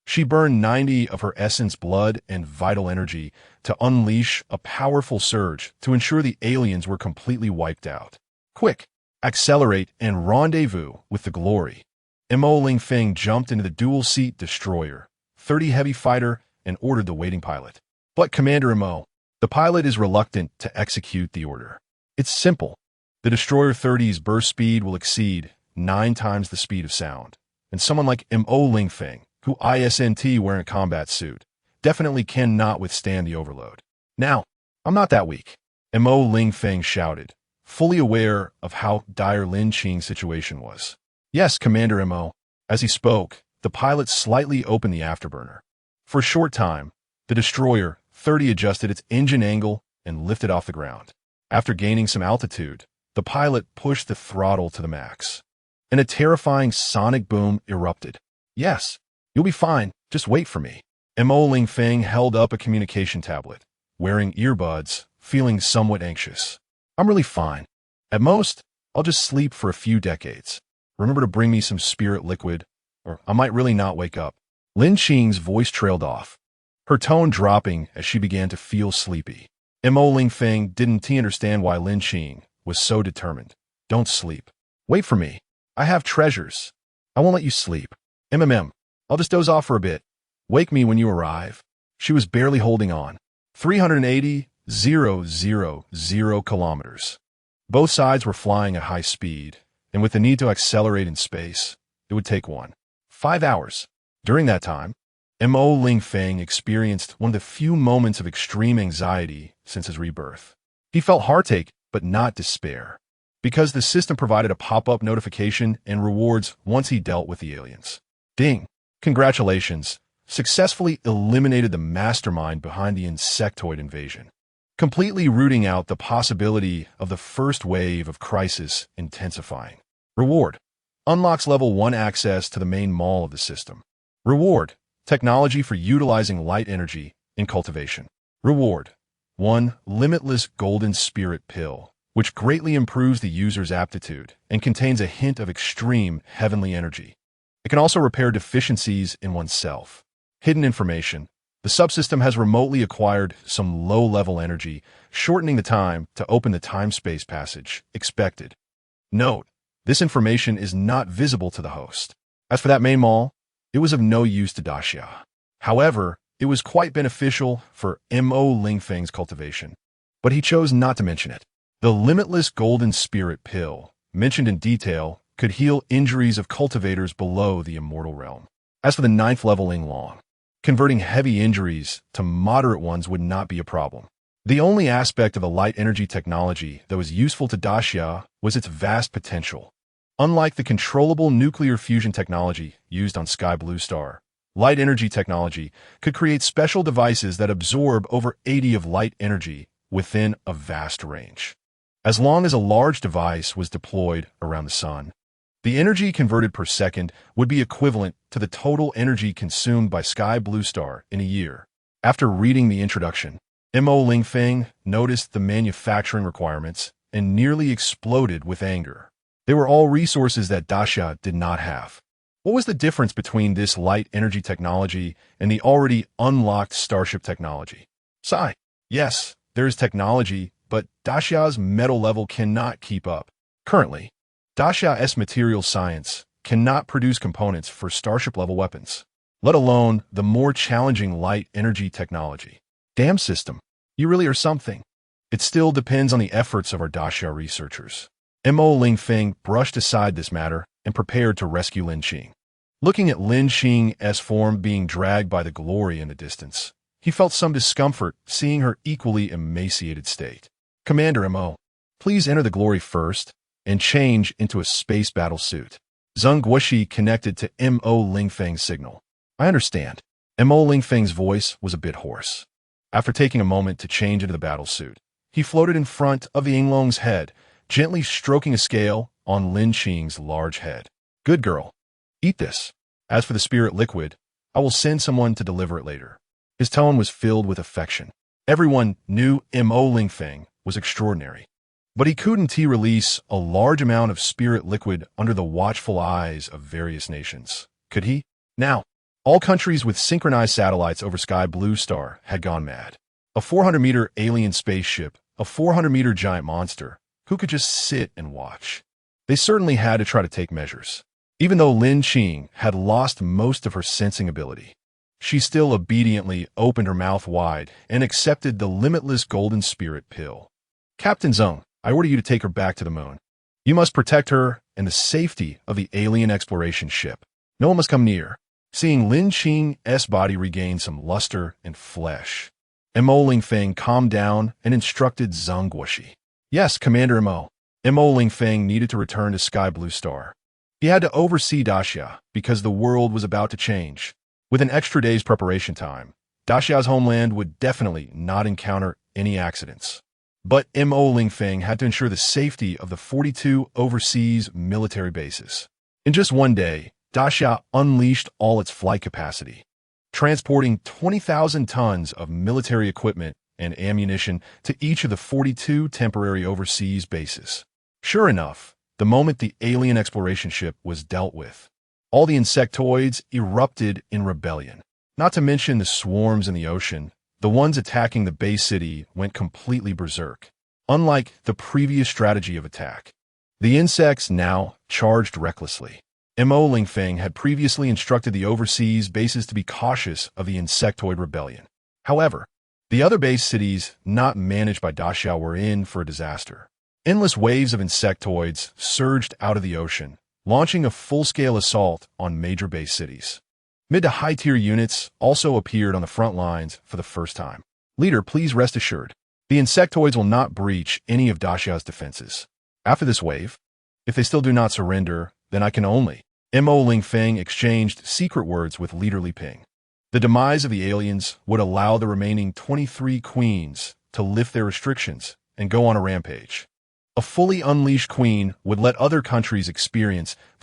she burned 90 of her essence blood and vital energy to unleash a powerful surge to ensure the aliens were completely wiped out. Quick, accelerate and rendezvous with the glory. Mo Lingfeng jumped into the dual-seat destroyer, 30 heavy fighter, and ordered the waiting pilot. But Commander Mo, the pilot is reluctant to execute the order. It's simple. The destroyer 30's burst speed will exceed 9 times the speed of sound, and someone like Mo Lingfeng, who isn't wearing a combat suit, definitely cannot withstand the overload. Now, I'm not that weak, Mo Lingfeng shouted, fully aware of how dire Lin Qing's situation was. Yes, Commander Mo. As he spoke, the pilot slightly opened the afterburner. For a short time, the destroyer 30 adjusted its engine angle and lifted off the ground. After gaining some altitude, the pilot pushed the throttle to the max, and a terrifying sonic boom erupted. Yes, you'll be fine. Just wait for me. Mo Lingfeng held up a communication tablet, wearing earbuds, feeling somewhat anxious. I'm really fine. At most, I'll just sleep for a few decades. Remember to bring me some spirit liquid, or I might really not wake up. Lin Qing's voice trailed off, her tone dropping as she began to feel sleepy. Mo Lingfeng didn't understand why Lin Qing was so determined. Don't sleep. Wait for me. I have treasures. I won't let you sleep. I'll just doze off for a bit. Wake me when you arrive. She was barely holding on. 380,000 kilometers. Both sides were flying at high speed, and with the need to accelerate in space, it would take 5 hours. During that time, Mo Lingfeng experienced one of the few moments of extreme anxiety since his rebirth. He felt heartache, but not despair, because the system provided a pop-up notification and rewards once he dealt with the aliens. Ding! Congratulations! Successfully eliminated the mastermind behind the insectoid invasion, completely rooting out the possibility of the first wave of crisis intensifying. Reward: unlocks level 1 access to the main mall of the system. Reward: technology for utilizing light energy in cultivation. Reward: 1 limitless golden spirit pill, which greatly improves the user's aptitude and contains a hint of extreme heavenly energy. It can also repair deficiencies in oneself. Hidden information: the subsystem has remotely acquired some low-level energy, shortening the time to open the time-space passage expected. Note: this information is not visible to the host. As for that main mall, it was of no use to Daxia. However, it was quite beneficial for Mo Lingfeng's cultivation, but he chose not to mention it. The limitless golden spirit pill, mentioned in detail, could heal injuries of cultivators below the immortal realm. As for the 9th level Yinglong, converting heavy injuries to moderate ones would not be a problem. The only aspect of the light energy technology that was useful to Daxia was its vast potential. Unlike the controllable nuclear fusion technology used on Sky Blue Star, light energy technology could create special devices that absorb over 80 of light energy within a vast range. As long as a large device was deployed around the sun, the energy converted per second would be equivalent to the total energy consumed by Sky Blue Star in a year. After reading the introduction, Mo Lingfeng noticed the manufacturing requirements and nearly exploded with anger. They were all resources that Daxia did not have. What was the difference between this light energy technology and the already unlocked starship technology? Yes, there is technology, but Daxia's metal level cannot keep up. Currently, Daxia's material science cannot produce components for starship-level weapons. let alone the more challenging light energy technology. Damn system, you really are something. It still depends on the efforts of our Daxia researchers. Mo Lingfeng brushed aside this matter and prepared to rescue Lin Qing. Looking at Lin Qing's form being dragged by the glory in the distance, he felt some discomfort seeing her equally emaciated state. Commander Mo, please enter the glory first and change into a space battle suit. Zheng Guoxi connected to Mo Lingfeng's signal. I understand. Mo Lingfeng's voice was a bit hoarse. After taking a moment to change into the battle suit, he floated in front of the Yinglong's head, gently stroking a scale on Lin Qing's large head. Good girl. Eat this. As for the spirit liquid, I will send someone to deliver it later. His tone was filled with affection. Everyone knew Mo Lingfeng was extraordinary, but he couldn't release a large amount of spirit liquid under the watchful eyes of various nations. Could he? Now, all countries with synchronized satellites over Sky Blue Star had gone mad. A 400-meter alien spaceship, a 400-meter giant monster, who could just sit and watch? They certainly had to try to take measures. Even though Lin Qing had lost most of her sensing ability, she still obediently opened her mouth wide and accepted the limitless golden spirit pill. Captain Zheng, I order you to take her back to the moon. You must protect her and the safety of the alien exploration ship. No one must come near. Seeing Lin Qing's body regain some luster and flesh, Mo Lingfeng calmed down and instructed Zheng Guoxi. Yes, Commander Mo. Mo Lingfeng needed to return to Sky Blue Star. He had to oversee Daxia because the world was about to change. With an extra day's preparation time, Daxia's homeland would definitely not encounter any accidents. But Mo Lingfeng had to ensure the safety of the 42 overseas military bases. In just one day, Daxia unleashed all its flight capacity, transporting 20,000 tons of military equipment and ammunition to each of the 42 temporary overseas bases. Sure enough, the moment the alien exploration ship was dealt with, all the insectoids erupted in rebellion. Not to mention the swarms in the ocean, the ones attacking the base city went completely berserk. Unlike the previous strategy of attack, the insects now charged recklessly. Mo Lingfeng had previously instructed the overseas bases to be cautious of the insectoid rebellion. However, the other base cities not managed by Daxia were in for a disaster. Endless waves of insectoids surged out of the ocean, launching a full-scale assault on major base cities. Mid to high-tier units also appeared on the front lines for the first time. Leader, please rest assured, the insectoids will not breach any of Daxia's defenses. After this wave, if they still do not surrender, then I can only. Mo Lingfeng exchanged secret words with Leader Li Ping. The demise of the aliens would allow the remaining 23 queens to lift their restrictions and go on a rampage. A fully unleashed queen would let other countries experience the